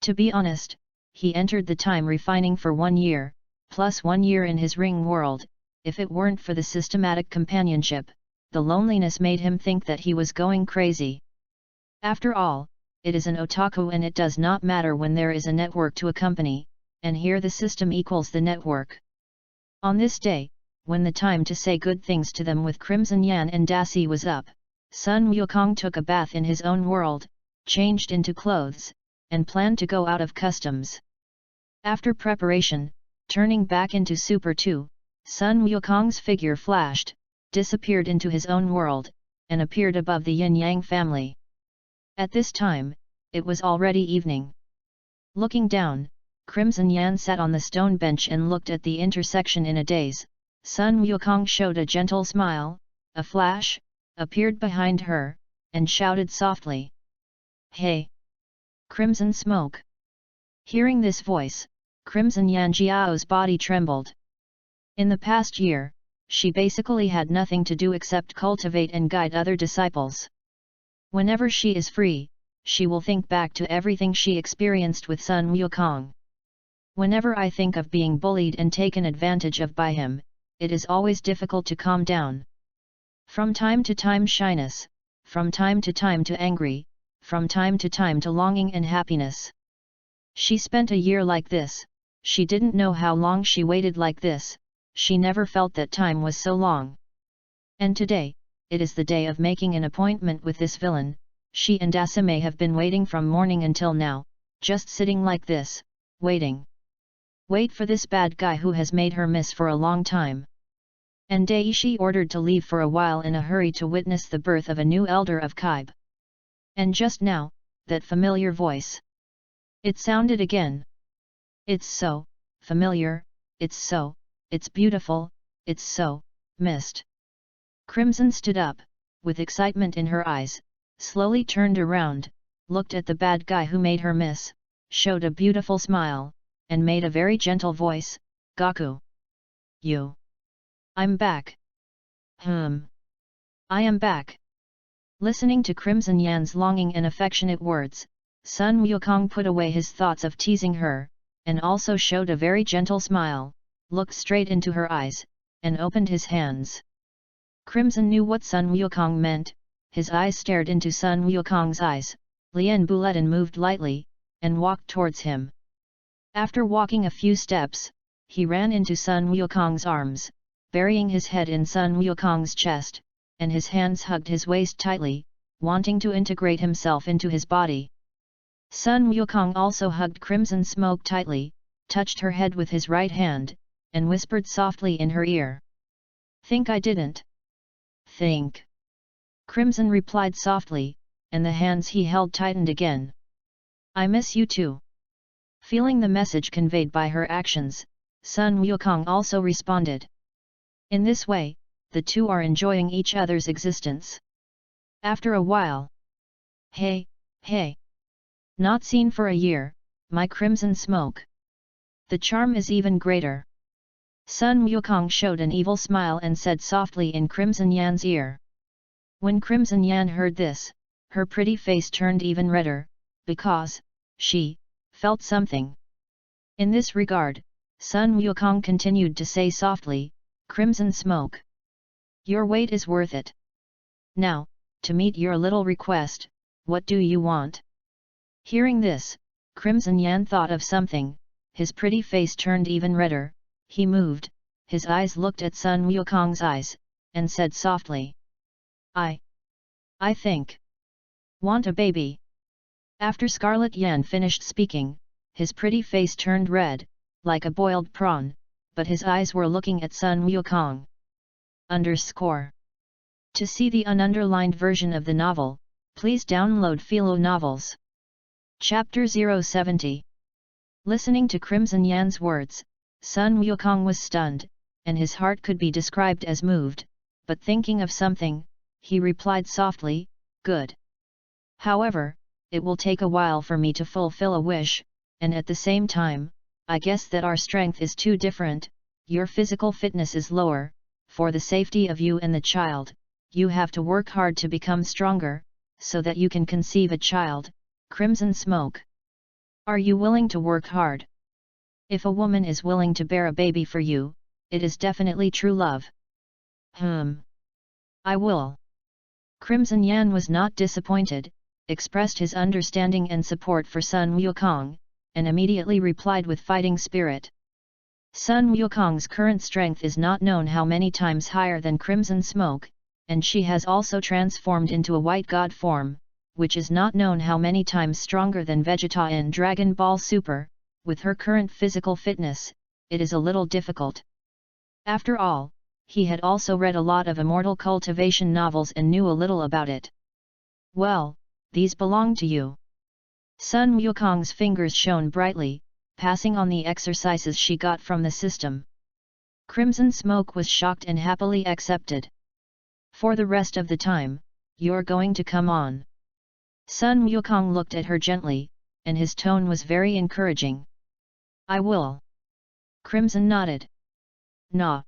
To be honest, he entered the time refining for 1 year, plus 1 year in his ring world. If it weren't for the systematic companionship, the loneliness made him think that he was going crazy. After all, it is an otaku and it does not matter when there is a network to accompany, and here the system equals the network. On this day, when the time to say good things to them with Crimson Yan and Dasi was up, Sun Wukong took a bath in his own world, changed into clothes, and planned to go out of customs. After preparation, turning back into Super 2, Sun Wukong's figure flashed, disappeared into his own world, and appeared above the Yin-Yang family. At this time, it was already evening. Looking down, Crimson Yan sat on the stone bench and looked at the intersection in a daze. Sun Wukong showed a gentle smile, a flash, appeared behind her, and shouted softly. Hey! Crimson Smoke! Hearing this voice, Crimson Yan Jiao's body trembled. In the past year, she basically had nothing to do except cultivate and guide other disciples. Whenever she is free, she will think back to everything she experienced with Sun Wukong. Whenever I think of being bullied and taken advantage of by him, it is always difficult to calm down. From time to time shyness, from time to time to angry, from time to time to longing and happiness. She spent a year like this, she didn't know how long she waited like this, she never felt that time was so long. And today, it is the day of making an appointment with this villain. She and Asame have been waiting from morning until now, just sitting like this, waiting. Wait for this bad guy who has made her miss for a long time. And Daishi ordered to leave for a while in a hurry to witness the birth of a new elder of Kaibe. And just now, that familiar voice. It sounded again. It's so familiar, it's beautiful, it's so missed. Crimson stood up, with excitement in her eyes, slowly turned around, looked at the bad guy who made her miss, showed a beautiful smile, and made a very gentle voice, Gaku. You. I'm back. I am back. Listening to Crimson Yan's longing and affectionate words, Sun Wukong put away his thoughts of teasing her, and also showed a very gentle smile, looked straight into her eyes, and opened his hands. Crimson knew what Sun Wukong meant, his eyes stared into Sun Wukong's eyes, Lian Buletin moved lightly, and walked towards him. After walking a few steps, he ran into Sun Wukong's arms, burying his head in Sun Wukong's chest, and his hands hugged his waist tightly, wanting to integrate himself into his body. Sun Wukong also hugged Crimson Smoke tightly, touched her head with his right hand, and whispered softly in her ear. Think I didn't? Think. Crimson replied softly, and the hands he held tightened again. I miss you too. Feeling the message conveyed by her actions, Sun Wukong also responded. In this way, the two are enjoying each other's existence. After a while. Hey. Not seen for a year, my Crimson Smoke. The charm is even greater. Sun Wukong showed an evil smile and said softly in Crimson Yan's ear. When Crimson Yan heard this, her pretty face turned even redder, because she felt something. In this regard, Sun Wukong continued to say softly, Crimson Smoke. Your wait is worth it. Now, to meet your little request, what do you want? Hearing this, Crimson Yan thought of something, his pretty face turned even redder, he moved, his eyes looked at Sun Wukong's eyes, and said softly. I think. Want a baby? After Scarlet Yan finished speaking, his pretty face turned red, like a boiled prawn, but his eyes were looking at Sun Wukong. To see the ununderlined version of the novel, please download Philo Novels. Chapter 070. Listening to Crimson Yan's words, Sun Wukong was stunned, and his heart could be described as moved, but thinking of something, he replied softly, Good. However, it will take a while for me to fulfill a wish, and at the same time, I guess that our strength is too different, your physical fitness is lower, for the safety of you and the child, you have to work hard to become stronger, so that you can conceive a child, Crimson Smoke. Are you willing to work hard? If a woman is willing to bear a baby for you, it is definitely true love. I will. Crimson Yan was not disappointed, expressed his understanding and support for Sun Wukong, and immediately replied with fighting spirit. Sun Wukong's current strength is not known how many times higher than Crimson Smoke, and she has also transformed into a white god form, which is not known how many times stronger than Vegeta in Dragon Ball Super. With her current physical fitness, it is a little difficult. After all, he had also read a lot of immortal cultivation novels and knew a little about it. Well, these belong to you. Sun Wukong's fingers shone brightly, passing on the exercises she got from the system. Crimson Smoke was shocked and happily accepted. For the rest of the time, you're going to come on. Sun Wukong looked at her gently, and his tone was very encouraging. I will. Crimson nodded. Nah.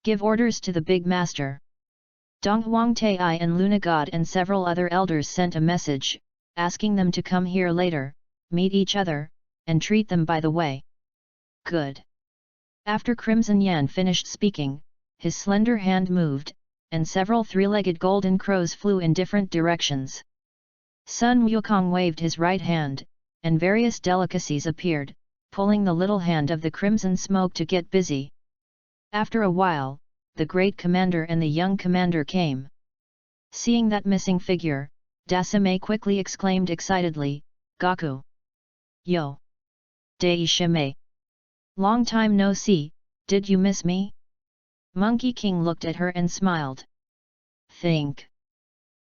Give orders to the big master. Donghuang Tai and Luna God and several other elders sent a message, asking them to come here later, meet each other, and treat them by the way. Good. After Crimson Yan finished speaking, his slender hand moved, and several three-legged golden crows flew in different directions. Sun Wukong waved his right hand, and various delicacies appeared, pulling the little hand of the Crimson Smoke to get busy. After a while, the great commander and the young commander came. Seeing that missing figure, Dasame quickly exclaimed excitedly, "Gaku! Yo! Dai Shime! Long time no see, did you miss me?" Monkey King looked at her and smiled. "Think."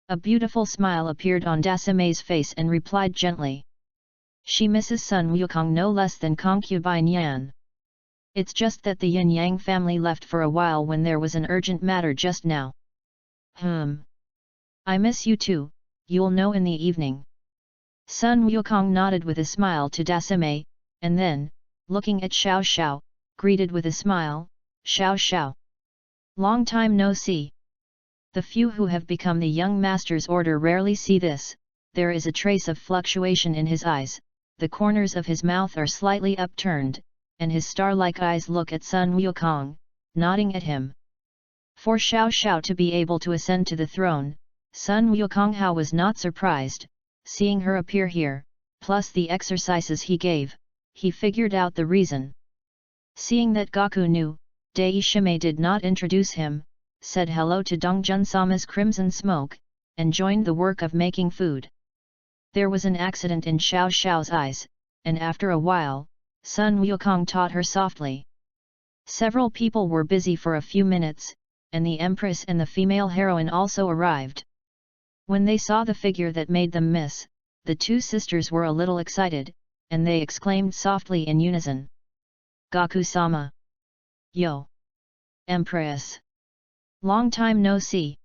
A beautiful smile appeared on Dasame's face and replied gently. "She misses Sun Wukong no less than concubine Yan. It's just that the Yin Yang family left for a while when there was an urgent matter just now." "I miss you too, you'll know in the evening." Sun Wukong nodded with a smile to Dasame, and then, looking at Xiao Xiao, greeted with a smile, "Xiao Xiao. Long time no see." The few who have become the young master's order rarely see this. There is a trace of fluctuation in his eyes, the corners of his mouth are slightly upturned, and his star-like eyes look at Sun Wukong, nodding at him. For Xiao Xiao to be able to ascend to the throne, Sun Wukong Hao was not surprised. Seeing her appear here, plus the exercises he gave, he figured out the reason. Seeing that Gaku knew, Dai Shime did not introduce him, said hello to Dongjun Sama's Crimson Smoke, and joined the work of making food. There was an accident in Xiao Xiao's eyes, and after a while, Sun Wukong taught her softly. Several people were busy for a few minutes, and the Empress and the female heroine also arrived. When they saw the figure that made them miss, the two sisters were a little excited, and they exclaimed softly in unison. "Gaku-sama! Yo! Empress! Long time no see!"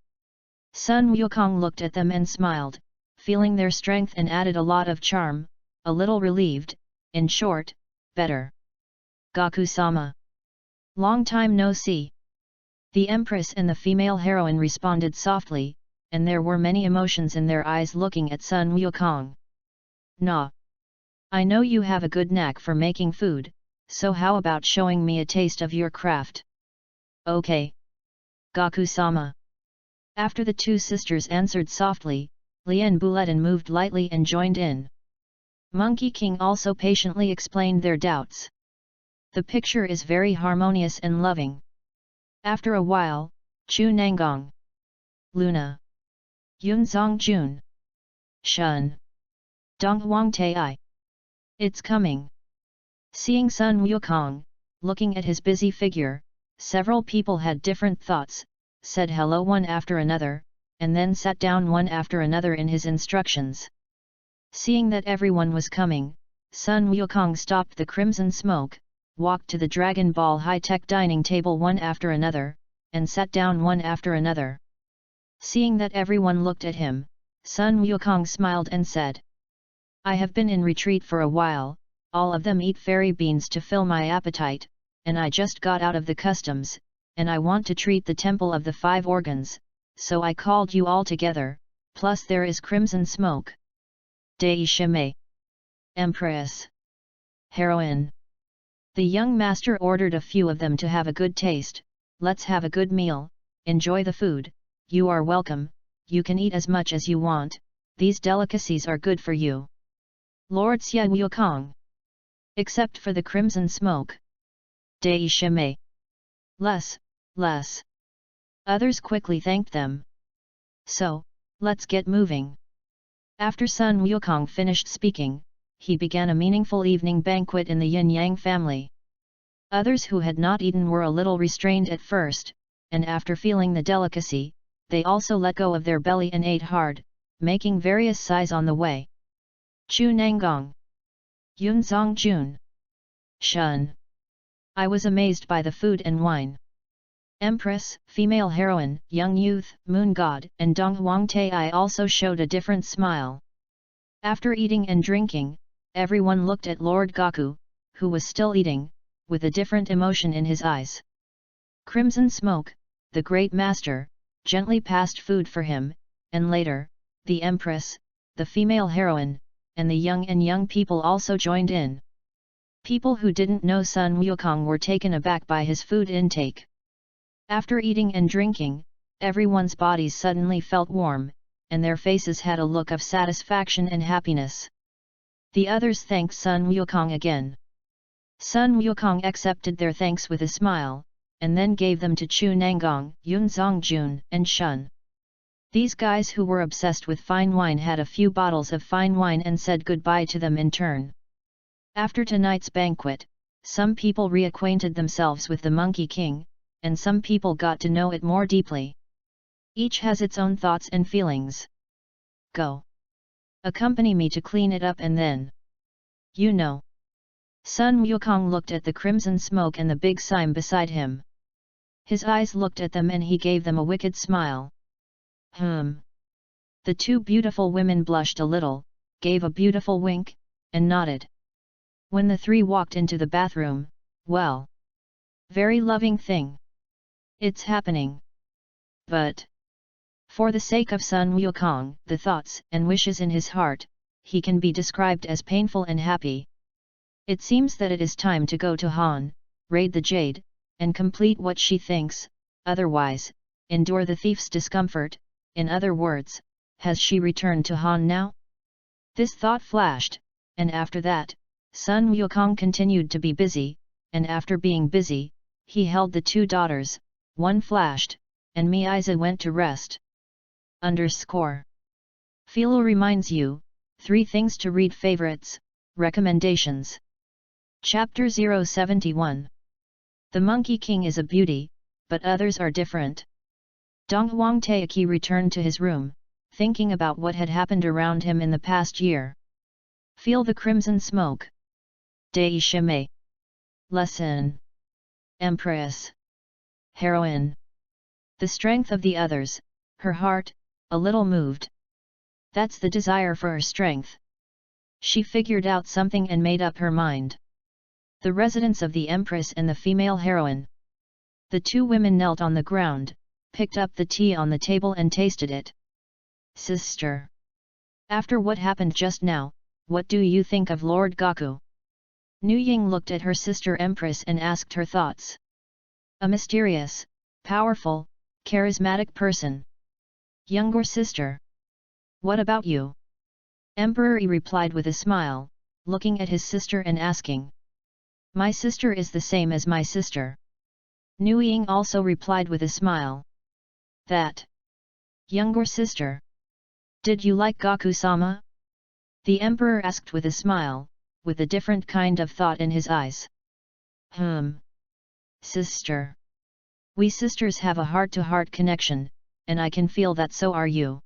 Sun Wukong looked at them and smiled, feeling their strength and added a lot of charm, a little relieved, in short, better. "Gaku-sama! Long time no see!" The Empress and the female heroine responded softly, and there were many emotions in their eyes looking at Sun Wukong. "Nah! I know you have a good knack for making food, so how about showing me a taste of your craft?" "Okay. Gaku-sama." After the two sisters answered softly, Lien Buletin moved lightly and joined in. Monkey King also patiently explained their doubts. The picture is very harmonious and loving. After a while, Chu Nanggong, Luna, Yunzong Jun, Shun, Donghuang Tai. It's coming. Seeing Sun Wukong, looking at his busy figure, several people had different thoughts, said hello one after another, and then sat down one after another in his instructions. Seeing that everyone was coming, Sun Wukong stopped the Crimson Smoke, walked to the Dragon Ball high-tech dining table one after another, and sat down one after another. Seeing that everyone looked at him, Sun Wukong smiled and said, "I have been in retreat for a while, all of them eat fairy beans to fill my appetite, and I just got out of the customs, and I want to treat the Temple of the Five Organs, so I called you all together, plus there is Crimson Smoke. Dai Shime. Empress. Heroine." The young master ordered a few of them to have a good taste. "Let's have a good meal, enjoy the food, you are welcome, you can eat as much as you want, these delicacies are good for you. Lord Xia Wukong. Except for the Crimson Smoke. Dai Shime. Less. Others quickly thanked them. "So, let's get moving." After Sun Wukong finished speaking, he began a meaningful evening banquet in the Yin Yang family. Others who had not eaten were a little restrained at first, and after feeling the delicacy, they also let go of their belly and ate hard, making various sighs on the way. Chu Nanggong, Yunzong Jun, Shun. I was amazed by the food and wine. Empress, female heroine, young youth, moon god, and Donghuang Tai also showed a different smile. After eating and drinking, everyone looked at Lord Gaku, who was still eating, with a different emotion in his eyes. Crimson Smoke, the great master, gently passed food for him, and later, the Empress, the female heroine, and the young people also joined in. People who didn't know Sun Wukong were taken aback by his food intake. After eating and drinking, everyone's bodies suddenly felt warm, and their faces had a look of satisfaction and happiness. The others thanked Sun Wukong again. Sun Wukong accepted their thanks with a smile, and then gave them to Chu Nanggong, Yun Zongjun, and Shun. These guys who were obsessed with fine wine had a few bottles of fine wine and said goodbye to them in turn. After tonight's banquet, some people reacquainted themselves with the Monkey King, and some people got to know it more deeply. Each has its own thoughts and feelings. Go. Accompany me to clean it up and then. You know. Sun Wukong looked at the crimson smoke and the big sign beside him. His eyes looked at them and he gave them a wicked smile. The two beautiful women blushed a little, gave a beautiful wink, and nodded. When the three walked into the bathroom, well. Very loving thing. It's happening. But. For the sake of Sun Wukong, the thoughts and wishes in his heart, he can be described as painful and happy. It seems that it is time to go to Han, raid the Jade, and complete what she thinks, otherwise, endure the thief's discomfort. In other words, has she returned to Han now? This thought flashed, and after that, Sun Wukong continued to be busy, and after being busy, he held the two daughters, one flashed, and Miiza went to rest. Philo reminds you, 3 things to read favorites, recommendations. Chapter 071. The Monkey King is a beauty, but others are different. Dong Huang Taiki returned to his room, thinking about what had happened around him in the past year. Feel the crimson smoke. Dei Shimei. Lesson. Empress. Heroine. The strength of the others, her heart, a little moved. That's the desire for her strength. She figured out something and made up her mind. The residence of the Empress and the female heroine. The two women knelt on the ground, picked up the tea on the table and tasted it. Sister. After what happened just now, what do you think of Lord Gaku? Nu Ying looked at her sister Empress and asked her thoughts. A mysterious, powerful, charismatic person. Younger sister. What about you? Emperor Yi replied with a smile, looking at his sister and asking. My sister is the same as my sister. Nu Ying also replied with a smile. That. Younger sister. Did you like Gaku-sama? The emperor asked with a smile, with a different kind of thought in his eyes. Sister. We sisters have a heart-to-heart connection, and I can feel that so are you.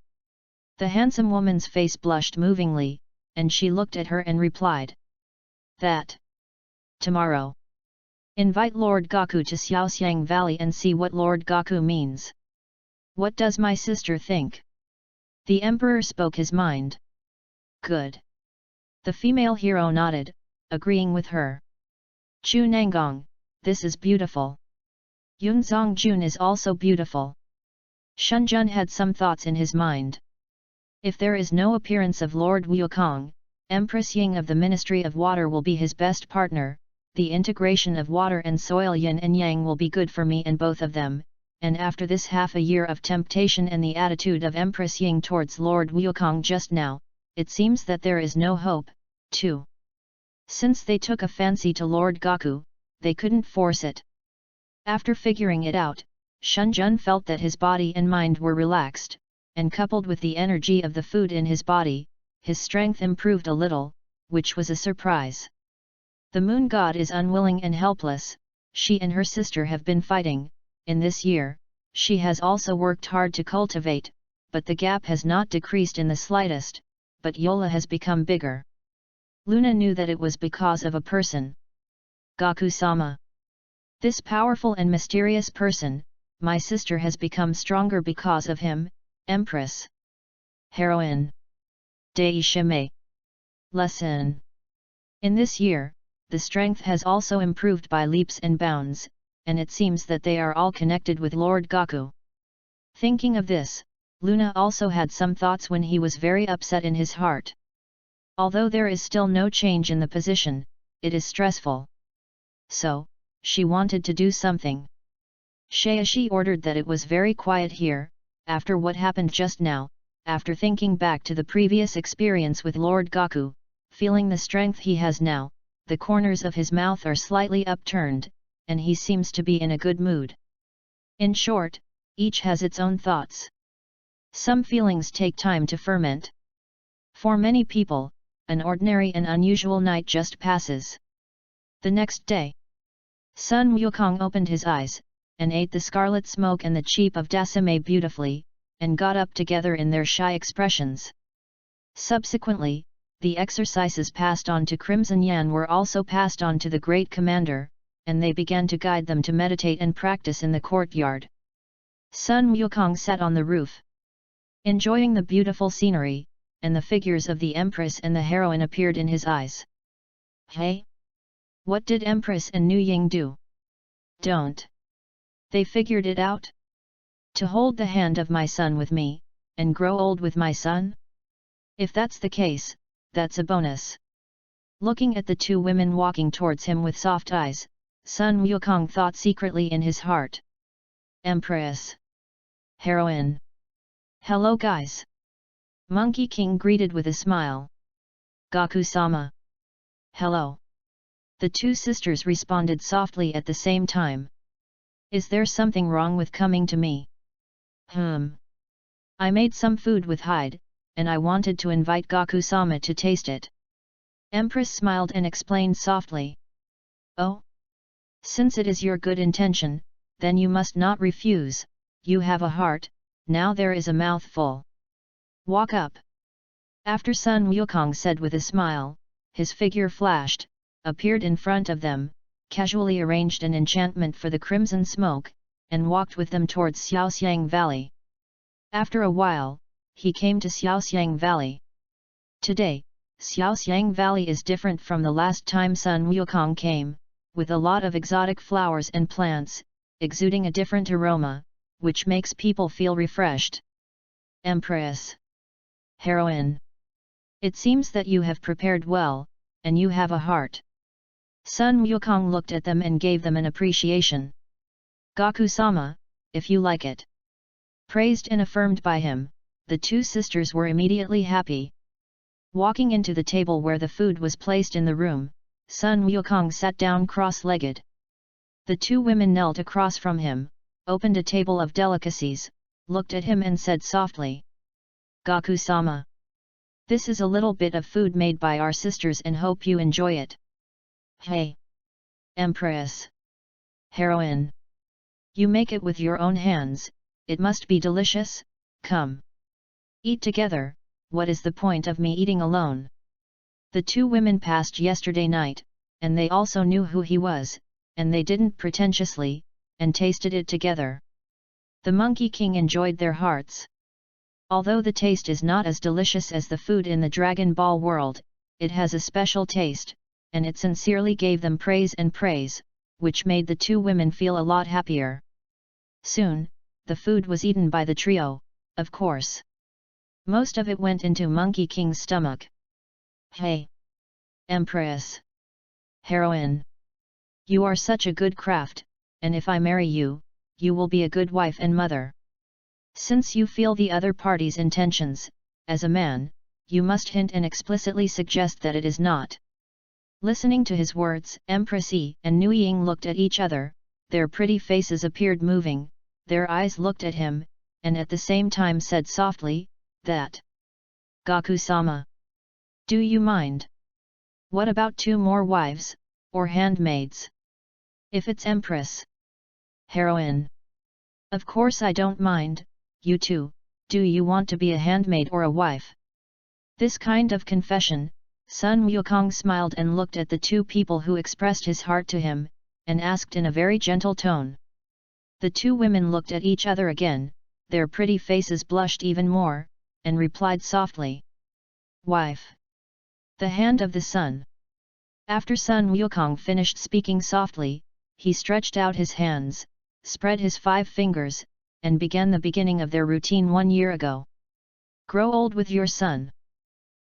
The handsome woman's face blushed movingly, and she looked at her and replied. That. Tomorrow. Invite Lord Gaku to Xiaoxiang Valley and see what Lord Gaku means. What does my sister think? The emperor spoke his mind. Good. The female hero nodded, agreeing with her. Chu Nanggong, this is beautiful. Yun Zongjun is also beautiful. Shunjun had some thoughts in his mind. If there is no appearance of Lord Wukong, Empress Ying of the Ministry of Water will be his best partner. The integration of water and soil yin and yang will be good for me and both of them, and after this half a year of temptation and the attitude of Empress Ying towards Lord Wukong just now, it seems that there is no hope, too. Since they took a fancy to Lord Gaku, they couldn't force it. After figuring it out, Shunjun felt that his body and mind were relaxed, and coupled with the energy of the food in his body, his strength improved a little, which was a surprise. The moon god is unwilling and helpless. She and her sister have been fighting. In this year, she has also worked hard to cultivate, but the gap has not decreased in the slightest, but Yola has become bigger. Luna knew that it was because of a person. Gaku-sama. This powerful and mysterious person, my sister has become stronger because of him, Empress. Heroine. Dei Shimei. Lesson. In this year, the strength has also improved by leaps and bounds, and it seems that they are all connected with Lord Gaku. Thinking of this, Luna also had some thoughts when he was very upset in his heart. Although there is still no change in the position, it is stressful. So, she wanted to do something. She ordered that it was very quiet here, after what happened just now, after thinking back to the previous experience with Lord Gaku, feeling the strength he has now, the corners of his mouth are slightly upturned, and he seems to be in a good mood. In short, each has its own thoughts. Some feelings take time to ferment. For many people, an ordinary and unusual night just passes. The next day, Sun Wukong opened his eyes, and ate the scarlet smoke and the cheap of dasame beautifully, and got up together in their shy expressions. Subsequently, the exercises passed on to Crimson Yan were also passed on to the great commander, and they began to guide them to meditate and practice in the courtyard. Sun Wukong sat on the roof, enjoying the beautiful scenery, and the figures of the Empress and the heroine appeared in his eyes. Hey! What did Empress and Nu Ying do? Don't they figured it out? To hold the hand of my son with me, and grow old with my son? If that's the case, that's a bonus. Looking at the two women walking towards him with soft eyes, Sun Wukong thought secretly in his heart. Empress. Heroine. Hello guys. Monkey King greeted with a smile. Gaku-sama. Hello. The two sisters responded softly at the same time. Is there something wrong with coming to me? I made some food with hide, and I wanted to invite Gaku-sama to taste it. Empress smiled and explained softly. Oh? Since it is your good intention, then you must not refuse, you have a heart, now there is a mouthful. Walk up. After Sun Wukong said with a smile, his figure flashed, appeared in front of them, casually arranged an enchantment for the crimson smoke, and walked with them towards Xiaoxiang Valley. After a while, he came to Xiaoxiang Valley. Today, Xiaoxiang Valley is different from the last time Sun Wukong came, with a lot of exotic flowers and plants, exuding a different aroma, which makes people feel refreshed. Empress. Heroine. It seems that you have prepared well, and you have a heart. Sun Wukong looked at them and gave them an appreciation. Gaku-sama, if you like it. Praised and affirmed by him, the two sisters were immediately happy. Walking into the table where the food was placed in the room, Sun Wukong sat down cross-legged. The two women knelt across from him, opened a table of delicacies, looked at him and said softly. Gaku-sama. This is a little bit of food made by our sisters and hope you enjoy it. Hey! Empress! Heroine! You make it with your own hands, it must be delicious, come. Eat together, what is the point of me eating alone? The two women passed yesterday night, and they also knew who he was, and they didn't pretentiously, and tasted it together. The Monkey King enjoyed their hearts. Although the taste is not as delicious as the food in the Dragon Ball world, it has a special taste, and it sincerely gave them praise and praise, which made the two women feel a lot happier. Soon, the food was eaten by the trio, of course. Most of it went into Monkey King's stomach. Hey! Empress! Heroine! You are such a good craft, and if I marry you, you will be a good wife and mother. Since you feel the other party's intentions, as a man, you must hint and explicitly suggest that it is not. Listening to his words, Empress Yi and Nu Ying looked at each other, their pretty faces appeared moving, their eyes looked at him, and at the same time said softly, that. Gaku-sama. Do you mind? What about 2 more wives, or handmaids? If it's Empress. Heroine. Of course I don't mind, you two, do you want to be a handmaid or a wife? This kind of confession, Sun Wukong smiled and looked at the two people who expressed his heart to him, and asked in a very gentle tone. The two women looked at each other again, their pretty faces blushed even more, and replied softly. Wife. The hand of the sun. After Sun Wukong finished speaking softly, he stretched out his hands, spread his 5 fingers, and began the beginning of their routine 1 year ago. Grow old with your son.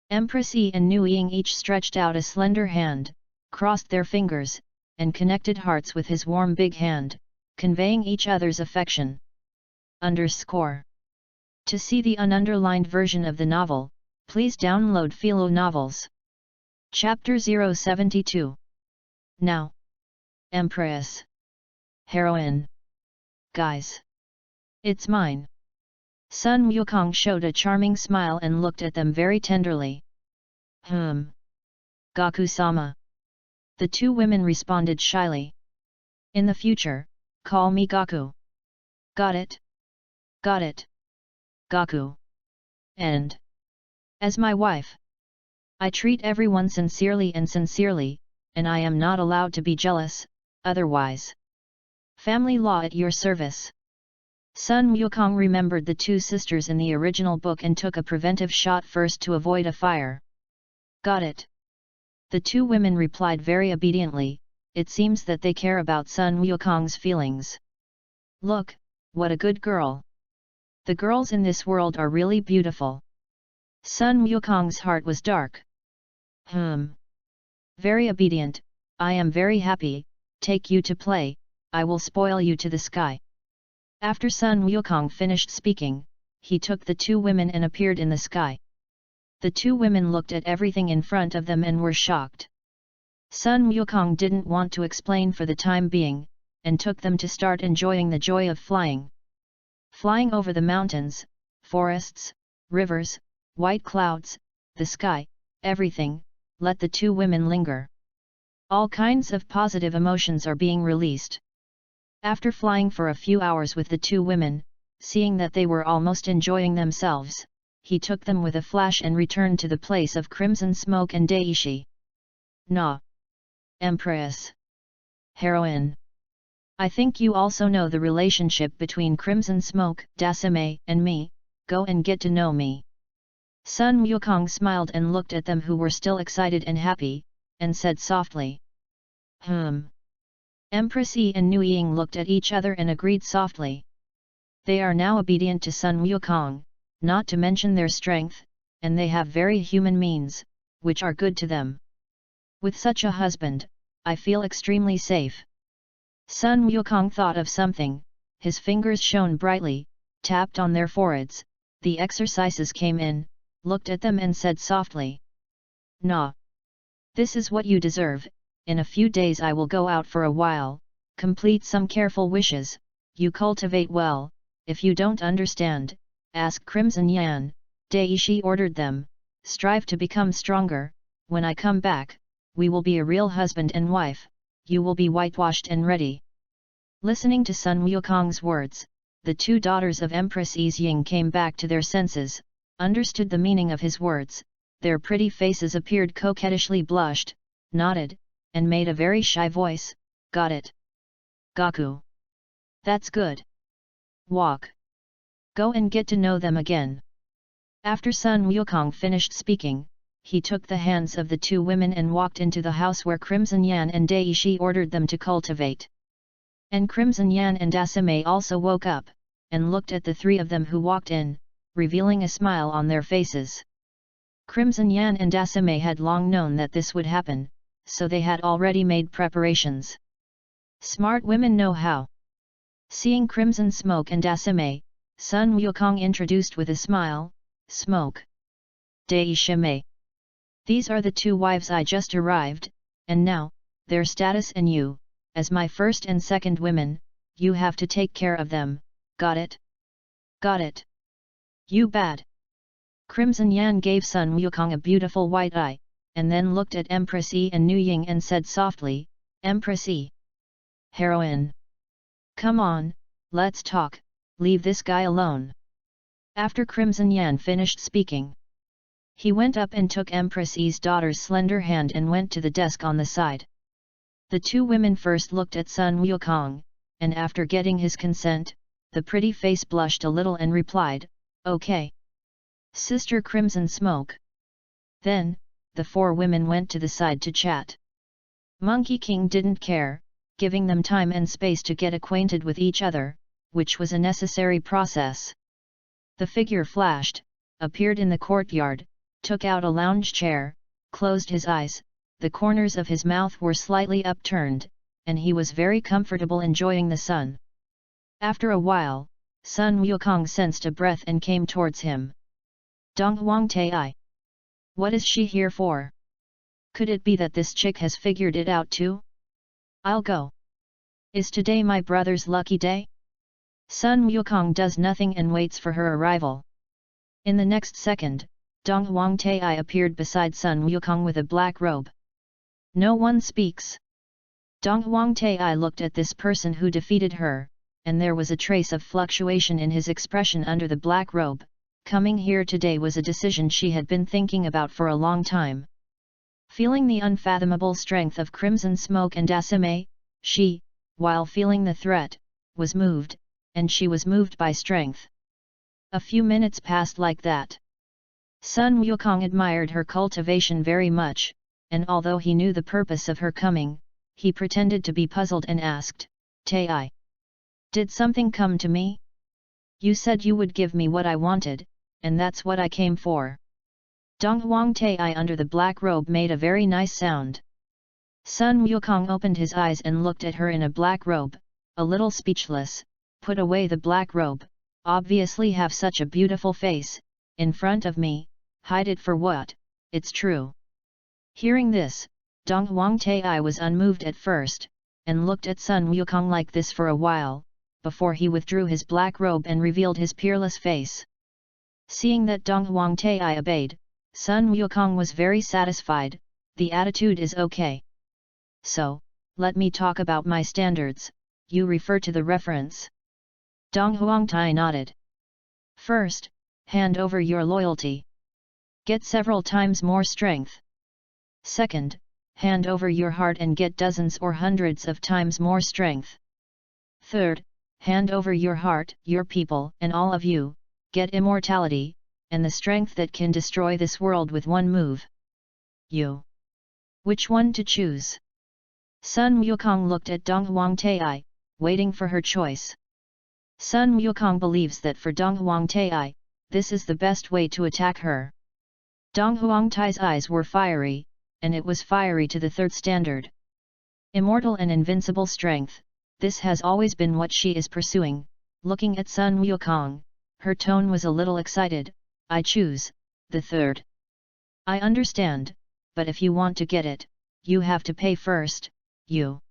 Empress Yi and Nu Ying each stretched out a slender hand, crossed their fingers, and connected hearts with his warm big hand, conveying each other's affection. To see the ununderlined version of the novel, please download Philo Novels. Chapter 072. Now. Empress. Heroine. Guys. It's mine. Sun Wukong showed a charming smile and looked at them very tenderly. Gaku-sama. The two women responded shyly. In the future, call me Gaku. Got it? Got it. Gaku. And as my wife, I treat everyone sincerely, and I am not allowed to be jealous, otherwise. Family law at your service. Sun Wukong remembered the two sisters in the original book and took a preventive shot first to avoid a fire. Got it. The two women replied very obediently. It seems that they care about Sun Wukong's feelings. Look, what a good girl. The girls in this world are really beautiful. Sun Wukong's heart was dark. Very obedient, I am very happy, take you to play, I will spoil you to the sky. After Sun Wukong finished speaking, he took the two women and appeared in the sky. The two women looked at everything in front of them and were shocked. Sun Wukong didn't want to explain for the time being, and took them to start enjoying the joy of flying. Flying over the mountains, forests, rivers, white clouds, the sky, everything, let the two women linger. All kinds of positive emotions are being released. After flying for a few hours with the two women, seeing that they were almost enjoying themselves, he took them with a flash and returned to the place of crimson smoke and Daishi. Na. Empress. Heroine. I think you also know the relationship between Crimson Smoke, Dasame, and me, go and get to know me. Sun Wukong smiled and looked at them who were still excited and happy, and said softly. Empress Yi and Nuying looked at each other and agreed softly. They are now obedient to Sun Wukong, not to mention their strength, and they have very human means, which are good to them. With such a husband, I feel extremely safe. Sun Wukong thought of something, his fingers shone brightly, tapped on their foreheads, the exercises came in, looked at them and said softly. Na. This is what you deserve, in a few days I will go out for a while, complete some careful wishes, you cultivate well, if you don't understand, ask Crimson Yan, Daishi ordered them, strive to become stronger, when I come back, we will be a real husband and wife, you will be whitewashed and ready. Listening to Sun Wukong's words, the two daughters of Empress Ying came back to their senses, understood the meaning of his words, their pretty faces appeared coquettishly blushed, nodded, and made a very shy voice, got it. Gaku. That's good. Walk. Go and get to know them again. After Sun Wukong finished speaking, he took the hands of the two women and walked into the house where Crimson Yan and Daishi ordered them to cultivate. And Crimson Yan and Dasame also woke up, and looked at the three of them who walked in, revealing a smile on their faces. Crimson Yan and Dasame had long known that this would happen, so they had already made preparations. Smart women know how. Seeing Crimson Smoke and Dasame, Sun Wukong introduced with a smile, Smoke. Daishime. These are the two wives I just arrived, and now, their status and you, as my first and second women, you have to take care of them, got it? Got it. You bad. Crimson Yan gave Sun Wukong a beautiful white eye, and then looked at Empress Yi and Nuying and said softly, Empress Yi. Heroine. Come on, let's talk, leave this guy alone. After Crimson Yan finished speaking, he went up and took Empress Yi's daughter's slender hand and went to the desk on the side. The two women first looked at Sun Wukong, and after getting his consent, the pretty face blushed a little and replied, okay. Sister Crimson Smoke. Then, the four women went to the side to chat. Monkey King didn't care, giving them time and space to get acquainted with each other, which was a necessary process. The figure flashed, appeared in the courtyard, took out a lounge chair, closed his eyes, the corners of his mouth were slightly upturned, and he was very comfortable enjoying the sun. After a while, Sun Wukong sensed a breath and came towards him. Dong Huang Tai. What is she here for? Could it be that this chick has figured it out too? I'll go. Is today my brother's lucky day? Sun Wukong does nothing and waits for her arrival. In the next second, Dong Huang Tai appeared beside Sun Wukong with a black robe. No one speaks. Dong Huang Tai looked at this person who defeated her, and there was a trace of fluctuation in his expression under the black robe. Coming here today was a decision she had been thinking about for a long time. Feeling the unfathomable strength of crimson smoke and Asame, she, while feeling the threat, was moved, and she was moved by strength. A few minutes passed like that. Sun Wukong admired her cultivation very much, and although he knew the purpose of her coming, he pretended to be puzzled and asked, Tai, did something come to me? You said you would give me what I wanted, and that's what I came for. Dong Huang Tai under the black robe made a very nice sound. Sun Wukong opened his eyes and looked at her in a black robe, a little speechless. Put away the black robe, obviously have such a beautiful face, in front of me, hide it for what? It's true. Hearing this, Dong Huang Tai was unmoved at first, and looked at Sun Wukong like this for a while, before he withdrew his black robe and revealed his peerless face. Seeing that Dong Huang Tai obeyed, Sun Wukong was very satisfied. The attitude is okay. So, let me talk about my standards. You refer to the reference. Dong Huang Tai nodded. First, hand over your loyalty. Get several times more strength. Second, hand over your heart and get dozens or hundreds of times more strength. Third, hand over your heart, your people, and all of you, get immortality, and the strength that can destroy this world with one move. You. Which one to choose? Sun Wukong looked at Dong Huang Tai, waiting for her choice. Sun Wukong believes that for Dong Huang Tai, this is the best way to attack her. Dong Huang Tai's eyes were fiery, and it was fiery to the third standard. Immortal and invincible strength, this has always been what she is pursuing. Looking at Sun Wukong, her tone was a little excited. I choose the third. I understand, but if you want to get it, you have to pay first. You.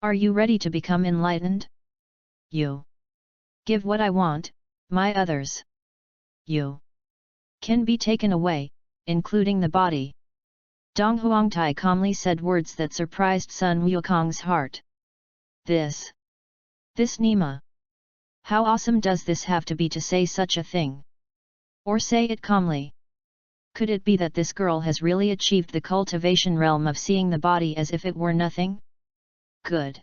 Are you ready to become enlightened? You. Give what I want, my others. You. Can be taken away, including the body. Dong Huang Tai calmly said words that surprised Sun Wukong's heart. This Nima. How awesome does this have to be to say such a thing? Or say it calmly? Could it be that this girl has really achieved the cultivation realm of seeing the body as if it were nothing? Good.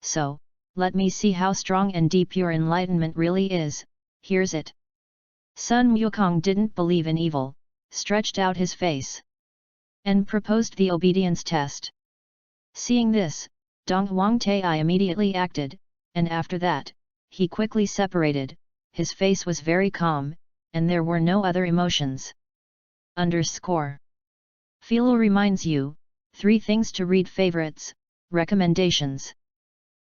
So, let me see how strong and deep your enlightenment really is. Here's it. Sun Wukong didn't believe in evil, stretched out his face, and proposed the obedience test. Seeing this, Dong Huang Tai immediately acted, and after that, he quickly separated. His face was very calm, and there were no other emotions. Philo reminds you, 3 things to read. Favorites, recommendations.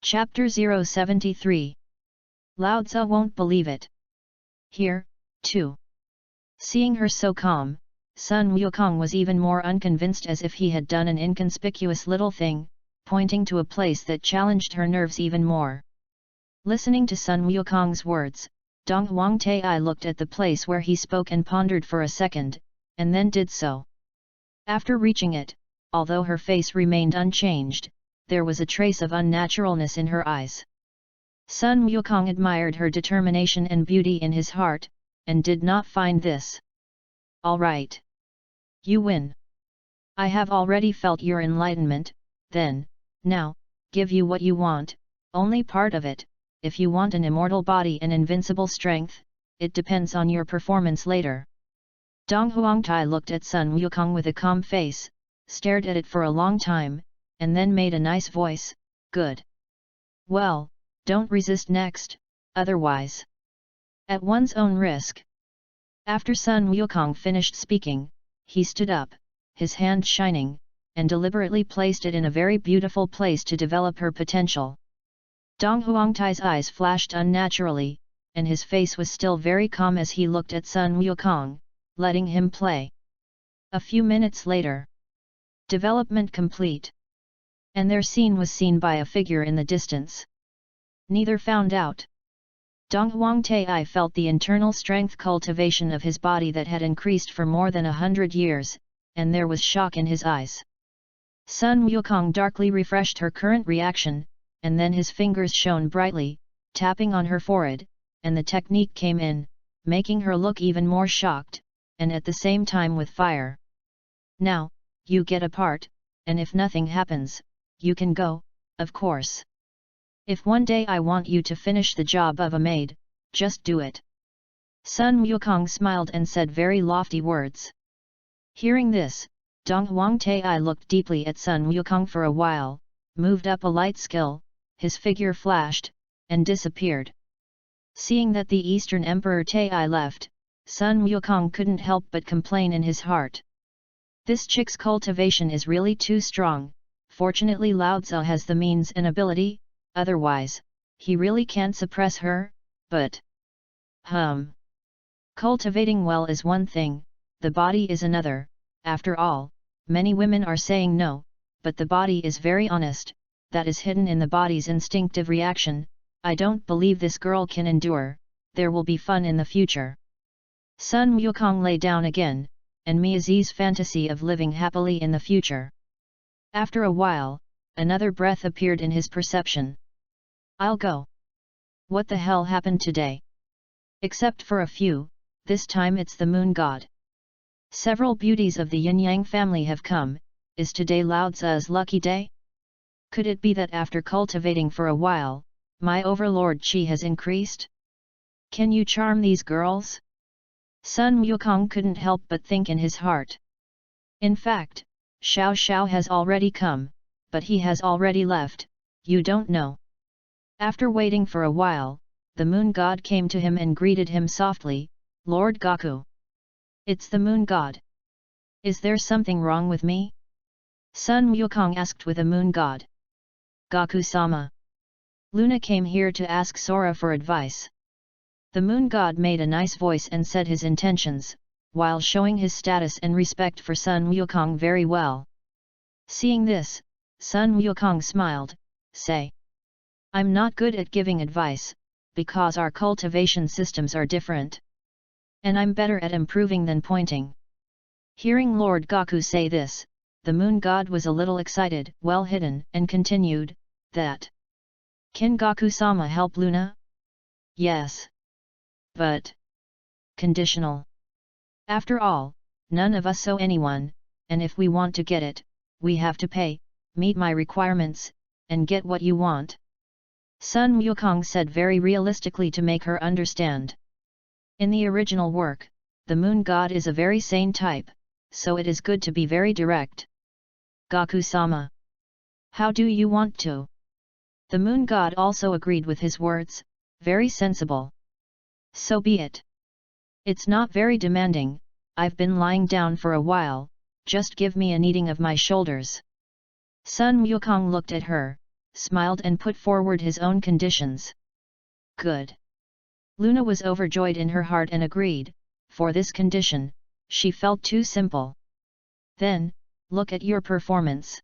Chapter 073. Lao Tzu won't believe it. Here, too. Seeing her so calm, Sun Wukong was even more unconvinced, as if he had done an inconspicuous little thing, pointing to a place that challenged her nerves even more. Listening to Sun Wukong's words, Dong Huang Tai looked at the place where he spoke and pondered for a second, and then did so. After reaching it, although her face remained unchanged, there was a trace of unnaturalness in her eyes. Sun Wukong admired her determination and beauty in his heart, and did not find this. All right. You win. I have already felt your enlightenment, then, now, give you what you want, only part of it. If you want an immortal body and invincible strength, it depends on your performance later. Dong Huang Tai looked at Sun Wukong with a calm face, stared at it for a long time, and then made a nice voice, good. Well, don't resist next, otherwise. At one's own risk. After Sun Wukong finished speaking, he stood up, his hand shining, and deliberately placed it in a very beautiful place to develop her potential. Dong Huangtai's eyes flashed unnaturally, and his face was still very calm as he looked at Sun Wukong, letting him play. A few minutes later. Development complete. And their scene was seen by a figure in the distance. Neither found out. Dong Huangtai felt the internal strength cultivation of his body that had increased for more than 100 years, and there was shock in his eyes. Sun Wukong darkly refreshed her current reaction, and then his fingers shone brightly, tapping on her forehead, and the technique came in, making her look even more shocked, and at the same time with fire. Now, you get apart, and if nothing happens, you can go, of course. If one day I want you to finish the job of a maid, just do it. Sun Wukong smiled and said very lofty words. Hearing this, Dong Huangtai looked deeply at Sun Wukong for a while, moved up a light skill, his figure flashed, and disappeared. Seeing that the Eastern Emperor Tai left, Sun Wukong couldn't help but complain in his heart. This chick's cultivation is really too strong. Fortunately Lao Tzu has the means and ability, otherwise, he really can't suppress her, but... Cultivating well is one thing, the body is another. After all, many women are saying no, but the body is very honest, that is hidden in the body's instinctive reaction. I don't believe this girl can endure, there will be fun in the future. Sun Wukong lay down again, and Miazi's fantasy of living happily in the future. After a while, another breath appeared in his perception. I'll go. What the hell happened today? Except for a few, this time it's the moon god. Several beauties of the yin-yang family have come. Is today Lao Tzu's lucky day? Could it be that after cultivating for a while, my overlord Qi has increased? Can you charm these girls? Sun Wukong couldn't help but think in his heart. In fact, Xiao Xiao has already come, but he has already left, you don't know. After waiting for a while, the moon god came to him and greeted him softly, Lord Gaku. It's the moon god. Is there something wrong with me? Sun Wukong asked with a moon god. Gaku-sama. Luna came here to ask Sora for advice. The moon god made a nice voice and said his intentions, while showing his status and respect for Sun Wukong very well. Seeing this, Sun Wukong smiled, say. I'm not good at giving advice, because our cultivation systems are different. And I'm better at improving than pointing. Hearing Lord Gaku say this, the moon god was a little excited, well hidden, and continued, that. Can Gaku-sama help Luna? Yes. But. Conditional. After all, none of us owe anyone, and if we want to get it, we have to pay, meet my requirements, and get what you want. Sun Wukong said very realistically to make her understand. In the original work, the moon god is a very sane type, so it is good to be very direct. Gaku-sama. How do you want to? The moon god also agreed with his words, very sensible. So be it. It's not very demanding, I've been lying down for a while, just give me a kneading of my shoulders. Sun Wukong looked at her, smiled and put forward his own conditions. Good. Luna was overjoyed in her heart and agreed, for this condition, she felt too simple. Then, look at your performance.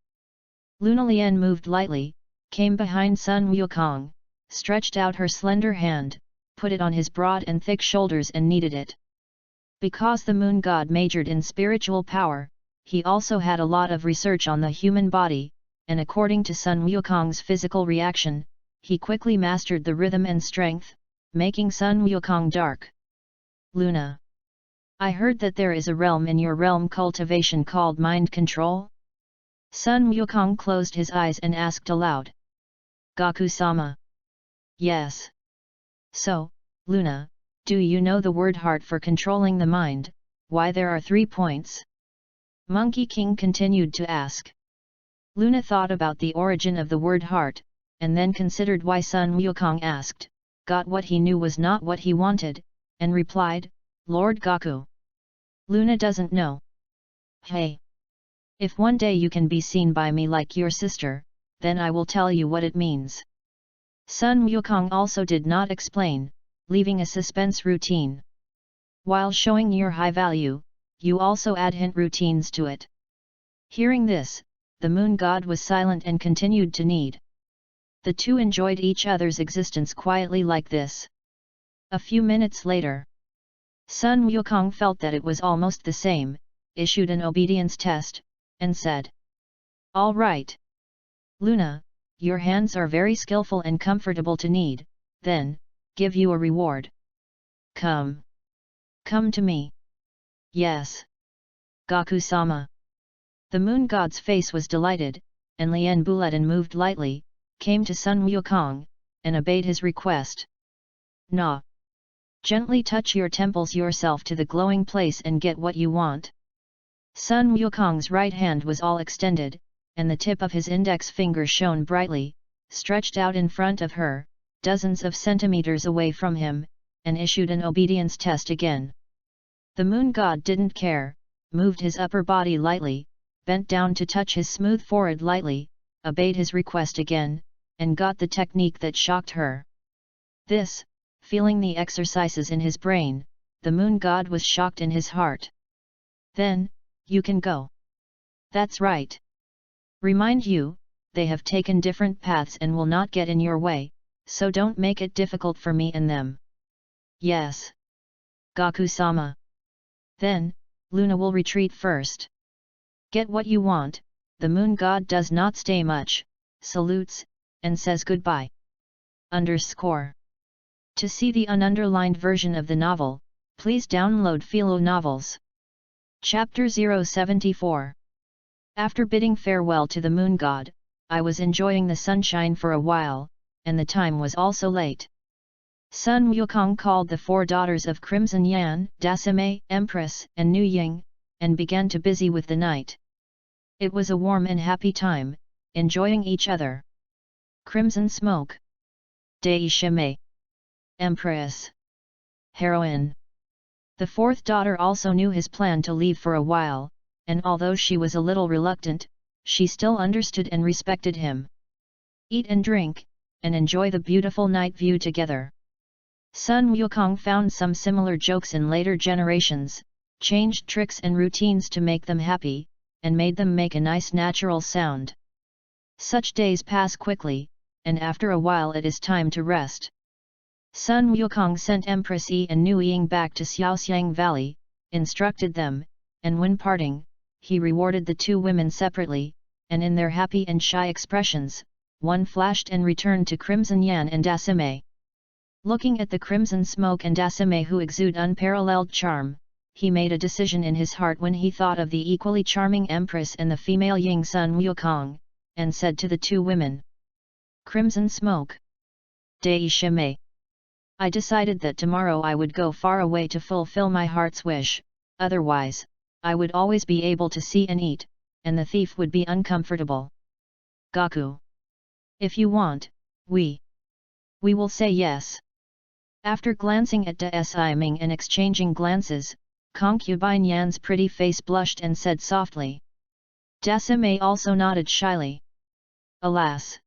Luna Lian moved lightly, came behind Sun Wukong, stretched out her slender hand, put it on his broad and thick shoulders and kneaded it. Because the moon god majored in spiritual power, he also had a lot of research on the human body, and according to Sun Wukong's physical reaction, he quickly mastered the rhythm and strength, making Sun Wukong dark. Luna. I heard that there is a realm in your realm cultivation called mind control? Sun Wukong closed his eyes and asked aloud. Gaku-sama. Yes. So, Luna, do you know the word heart for controlling the mind, why there are 3 points? Monkey King continued to ask. Luna thought about the origin of the word heart, and then considered why Sun Wukong asked, got what he knew was not what he wanted, and replied, Lord Gaku. Luna doesn't know. Hey! If one day you can be seen by me like your sister, then I will tell you what it means. Sun Wukong also did not explain, leaving a suspense routine. While showing your high value, you also add hint routines to it. Hearing this, the moon god was silent and continued to knead. The two enjoyed each other's existence quietly like this. A few minutes later, Sun Wukong felt that it was almost the same, issued an obedience test, and said, "All right. Luna, your hands are very skillful and comfortable to knead, then, give you a reward. Come. Come to me." "Yes. Gaku-sama." The moon god's face was delighted, and Lien Buletin moved lightly, came to Sun Wukong, and obeyed his request. "Na. Gently touch your temples yourself to the glowing place and get what you want." Sun Wukong's right hand was all extended, and the tip of his index finger shone brightly, stretched out in front of her, dozens of centimeters away from him, and issued an obedience test again. The moon god didn't care, moved his upper body lightly, bent down to touch his smooth forehead lightly, obeyed his request again, and got the technique that shocked her. This, feeling the exercises in his brain, the moon god was shocked in his heart. "Then, you can go." "That's right. Remind you, they have taken different paths and will not get in your way, so don't make it difficult for me and them." "Yes. Gaku-sama." "Then, Luna will retreat first." Get what you want, the moon god does not stay much, salutes, and says goodbye. To see the ununderlined version of the novel, please download Philo Novels. Chapter 074. After bidding farewell to the moon god, I was enjoying the sunshine for a while, and the time was also late. Sun Wukong called the 4 daughters of Crimson Yan, Dasame, Empress, and Nu Ying, and began to busy with the night. It was a warm and happy time, enjoying each other. Crimson Smoke. Dai Shime. Empress. Heroine. The 4th daughter also knew his plan to leave for a while, and although she was a little reluctant, she still understood and respected him. Eat and drink, and enjoy the beautiful night view together. Sun Wukong found some similar jokes in later generations, changed tricks and routines to make them happy, and made them make a nice natural sound. Such days pass quickly, and after a while it is time to rest. Sun Wukong sent Empress Yi and Nu Ying back to Xiaoxiang Valley, instructed them, and when parting, he rewarded the 2 women separately, and in their happy and shy expressions, one flashed and returned to Crimson Yan and Dasame. Looking at the Crimson Smoke and Dasame who exude unparalleled charm, he made a decision in his heart when he thought of the equally charming Empress and the female Ying Sun Wukong, and said to the 2 women. "Crimson Smoke. Dai Shime. I decided that tomorrow I would go far away to fulfill my heart's wish, otherwise, I would always be able to see and eat, and the thief would be uncomfortable. Gaku. If you want, we will say yes." After glancing at Da Ming and exchanging glances, concubine Yan's pretty face blushed and said softly. Dasame also nodded shyly. "Alas!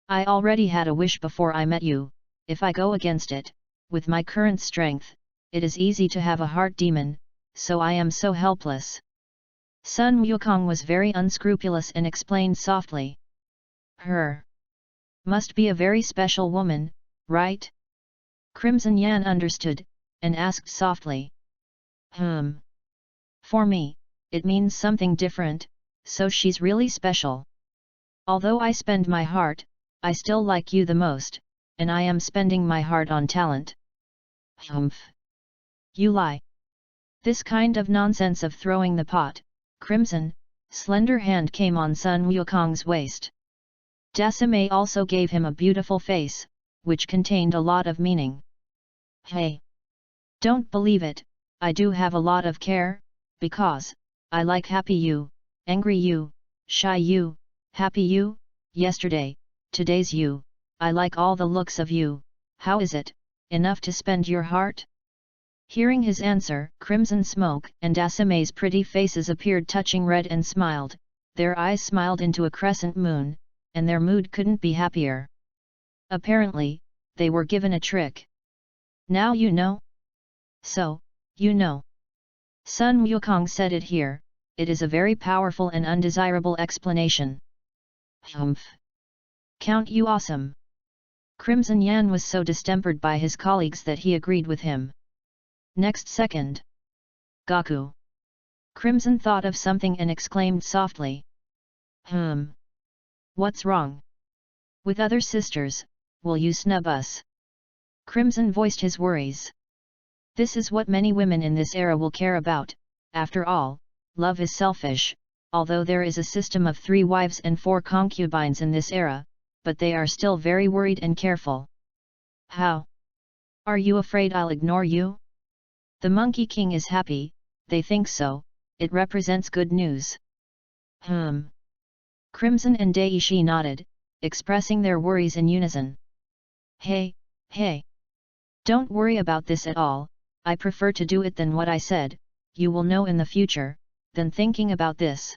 I already had a wish before I met you. If I go against it, with my current strength, it is easy to have a heart demon, so I am so helpless." Sun Wukong was very unscrupulous and explained softly. "Her must be a very special woman, right?" Crimson Yan understood, and asked softly. For me, it means something different, so she's really special. Although I spend my heart, I still like you the most, and I am spending my heart on talent." "You lie." This kind of nonsense of throwing the pot, Crimson, slender hand came on Sun Wukong's waist. Dasame also gave him a beautiful face, which contained a lot of meaning. "Hey! Don't believe it, I do have a lot of care, because I like happy you, angry you, shy you, happy you, yesterday, today's you. I like all the looks of you. How is it, enough to spend your heart?" Hearing his answer, Crimson Smoke and Dasame's pretty faces appeared touching red and smiled, their eyes smiled into a crescent moon, and their mood couldn't be happier. Apparently, they were given a trick. Now you know? So, you know. Sun Wukong said it here, it is a very powerful and undesirable explanation. Humph. Count you awesome. Crimson Yan was so distempered by his colleagues that he agreed with him. Next second. Gaku. Crimson thought of something and exclaimed softly. What's wrong? With other sisters, will you snub us? Crimson voiced his worries. This is what many women in this era will care about, after all, love is selfish, although there is a system of 3 wives and 4 concubines in this era, but they are still very worried and careful. How? Are you afraid I'll ignore you? The Monkey King is happy, they think so, it represents good news. Crimson and Daishi nodded, expressing their worries in unison. Hey. Don't worry about this at all, I prefer to do it than what I said, you will know in the future, than thinking about this.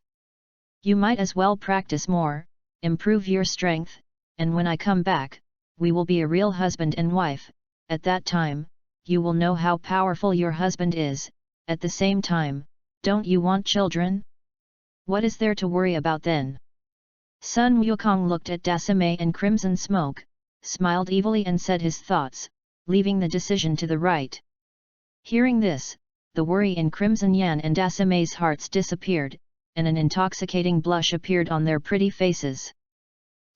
You might as well practice more, improve your strength, and when I come back, we will be a real husband and wife, at that time, you will know how powerful your husband is, at the same time, don't you want children? What is there to worry about then? Sun Wukong looked at Dasame and Crimson Smoke, smiled evilly and said his thoughts, leaving the decision to the right. Hearing this, the worry in Crimson Yan and Dasame's hearts disappeared, and an intoxicating blush appeared on their pretty faces.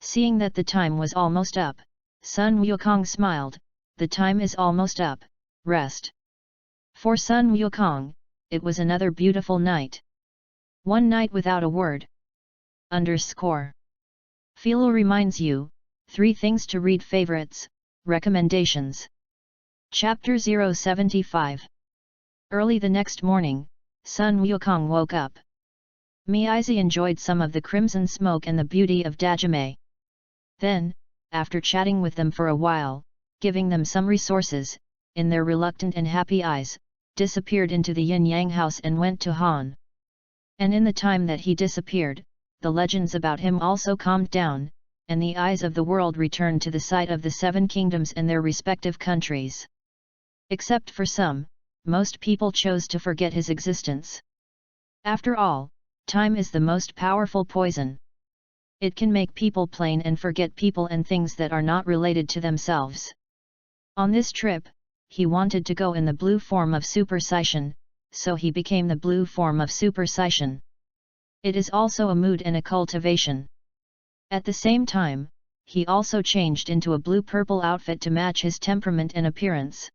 Seeing that the time was almost up, Sun Wukong smiled, the time is almost up, rest. For Sun Wukong, it was another beautiful night. One night without a word. Philo reminds you, 3 things to read favorites, recommendations. Chapter 075. Early the next morning, Sun Wukong woke up. Miizi enjoyed some of the crimson smoke and the beauty of Dajime. Then, after chatting with them for a while, giving them some resources, in their reluctant and happy eyes, disappeared into the yin-yang house and went to Han. And in the time that he disappeared, the legends about him also calmed down, and the eyes of the world returned to the site of the 7 kingdoms and their respective countries. Except for some, most people chose to forget his existence. After all, time is the most powerful poison. It can make people plain and forget people and things that are not related to themselves. On this trip, he wanted to go in the blue form of Super Saiyan, so he became the blue form of Super Saiyan. It is also a mood and a cultivation. At the same time, he also changed into a blue-purple outfit to match his temperament and appearance.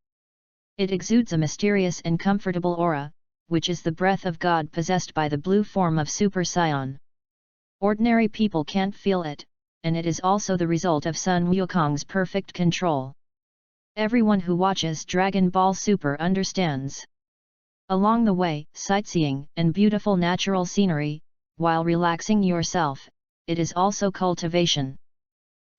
It exudes a mysterious and comfortable aura, which is the breath of God possessed by the blue form of Super Saiyan. Ordinary people can't feel it, and it is also the result of Sun Wukong's perfect control. Everyone who watches Dragon Ball Super understands. Along the way, sightseeing and beautiful natural scenery, while relaxing yourself, it is also cultivation.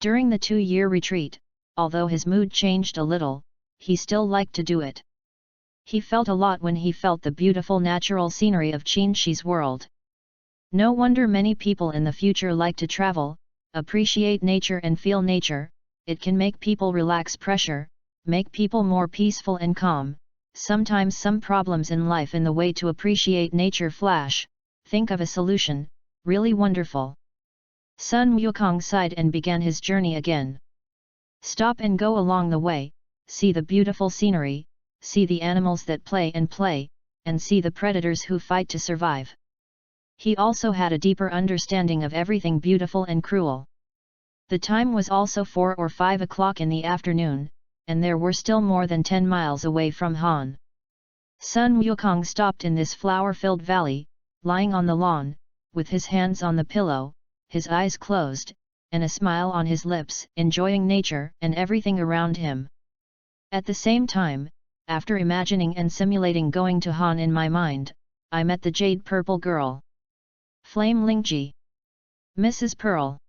During the 2-year retreat, although his mood changed a little, he still liked to do it. He felt a lot when he felt the beautiful natural scenery of Qinshi's world. No wonder many people in the future like to travel, appreciate nature and feel nature, it can make people relax pressure, make people more peaceful and calm. Sometimes some problems in life in the way to appreciate nature flash, think of a solution, really wonderful. Sun Wukong sighed and began his journey again. Stop and go along the way, see the beautiful scenery, see the animals that play, and see the predators who fight to survive. He also had a deeper understanding of everything beautiful and cruel. The time was also 4 or 5 o'clock in the afternoon, and there were still more than 10 miles away from Han. Sun Wukong stopped in this flower-filled valley, lying on the lawn, with his hands on the pillow, his eyes closed, and a smile on his lips, enjoying nature and everything around him. At the same time, after imagining and simulating going to Han in my mind, I met the jade purple girl. Flame Lingji. Mrs. Pearl.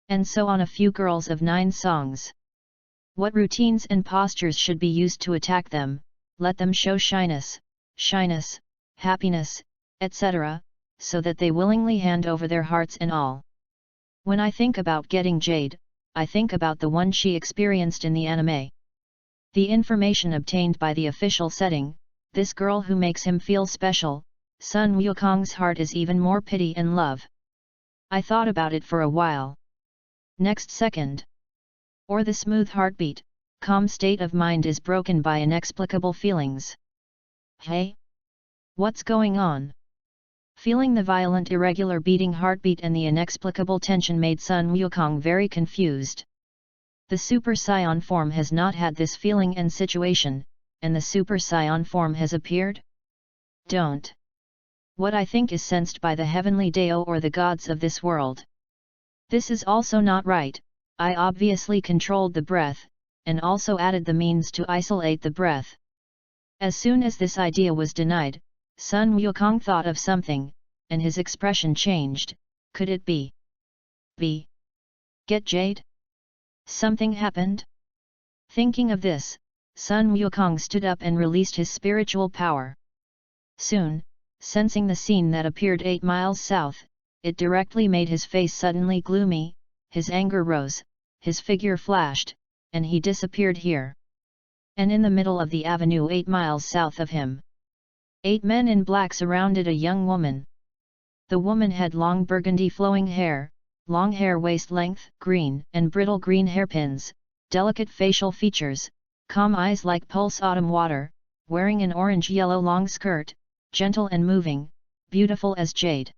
And so on, a few girls of 9 songs. What routines and postures should be used to attack them, let them show shyness, happiness, etc., so that they willingly hand over their hearts and all. When I think about getting Jade, I think about the one she experienced in the anime. The information obtained by the official setting, this girl who makes him feel special, Sun Wukong's heart is even more pity and love. I thought about it for a while. Next second. Or the smooth heartbeat, calm state of mind is broken by inexplicable feelings. Hey? What's going on? Feeling the violent irregular beating heartbeat and the inexplicable tension made Sun Wukong very confused. The Super Saiyan form has not had this feeling and situation, and the Super Saiyan form has appeared? Don't. What I think is sensed by the heavenly Dao or the gods of this world. This is also not right. I obviously controlled the breath, and also added the means to isolate the breath. As soon as this idea was denied, Sun Wukong thought of something, and his expression changed. Could it be? Get Jade? Something happened? Thinking of this, Sun Wukong stood up and released his spiritual power. Soon, sensing the scene that appeared 8 miles south, it directly made his face suddenly gloomy, his anger rose, his figure flashed, and he disappeared here. And in the middle of the avenue 8 miles south of him, 8 men in black surrounded a young woman. The woman had long burgundy flowing hair, long hair waist length, green and brittle green hairpins, delicate facial features, calm eyes like pulse autumn water, wearing an orange-yellow long skirt, gentle and moving, beautiful as jade.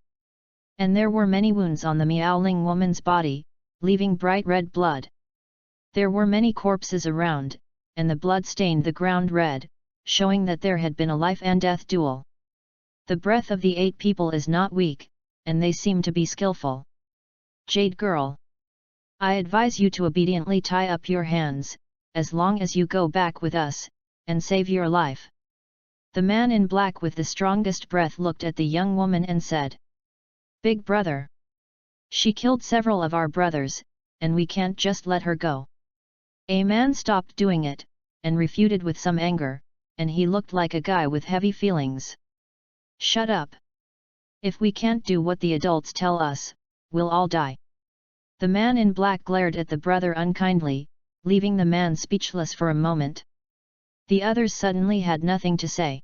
And there were many wounds on the Miaoling woman's body, leaving bright red blood. There were many corpses around, and the blood stained the ground red, showing that there had been a life and death duel. The breath of the 8 people is not weak, and they seem to be skillful. Jade girl. I advise you to obediently tie up your hands, as long as you go back with us, and save your life. The man in black with the strongest breath looked at the young woman and said, Big brother. She killed several of our brothers, and we can't just let her go. A man stopped doing it, and refuted with some anger, and he looked like a guy with heavy feelings. Shut up. If we can't do what the adults tell us, we'll all die. The man in black glared at the brother unkindly, leaving the man speechless for a moment. The others suddenly had nothing to say.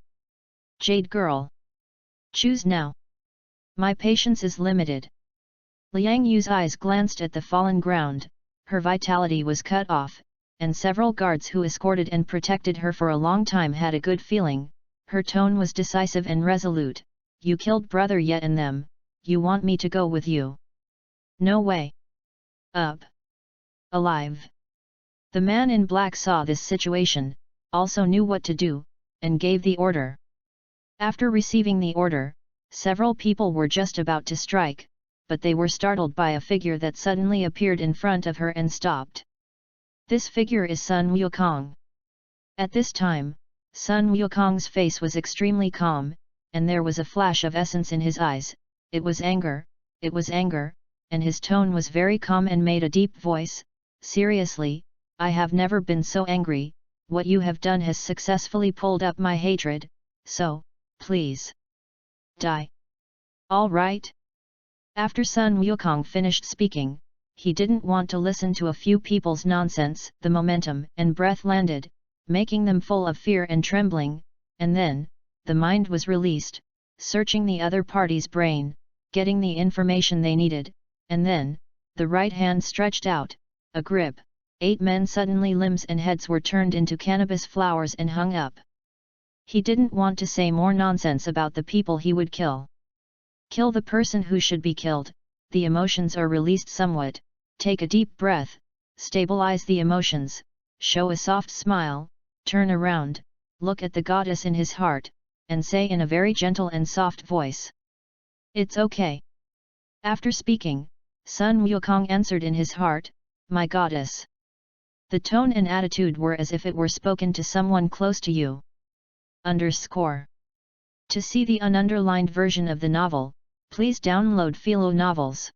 Jade girl. Choose now. My patience is limited. Liang Yu's eyes glanced at the fallen ground, her vitality was cut off, and several guards who escorted and protected her for a long time had a good feeling. Her tone was decisive and resolute. You killed brother yet and them, you want me to go with you? No way. Up. Alive. The man in black saw this situation, also knew what to do, and gave the order. After receiving the order, several people were just about to strike, but they were startled by a figure that suddenly appeared in front of her and stopped. This figure is Sun Wukong. At this time, Sun Wukong's face was extremely calm, and there was a flash of essence in his eyes. It was anger, and his tone was very calm and made a deep voice. Seriously, I have never been so angry. What you have done has successfully pulled up my hatred, so, please, die. All right? After Sun Wukong finished speaking, he didn't want to listen to a few people's nonsense. The momentum and breath landed, making them full of fear and trembling, and then, the mind was released, searching the other party's brain, getting the information they needed, and then, the right hand stretched out, a grip. 8 men suddenly limbs and heads were turned into cannabis flowers and hung up. He didn't want to say more nonsense about the people he would kill. Kill the person who should be killed. The emotions are released somewhat, take a deep breath, stabilize the emotions, show a soft smile, turn around, look at the goddess in his heart, and say in a very gentle and soft voice, It's okay. After speaking, Sun Wukong answered in his heart, My goddess. The tone and attitude were as if it were spoken to someone close to you. To see the ununderlined version of the novel, please download Philo Novels.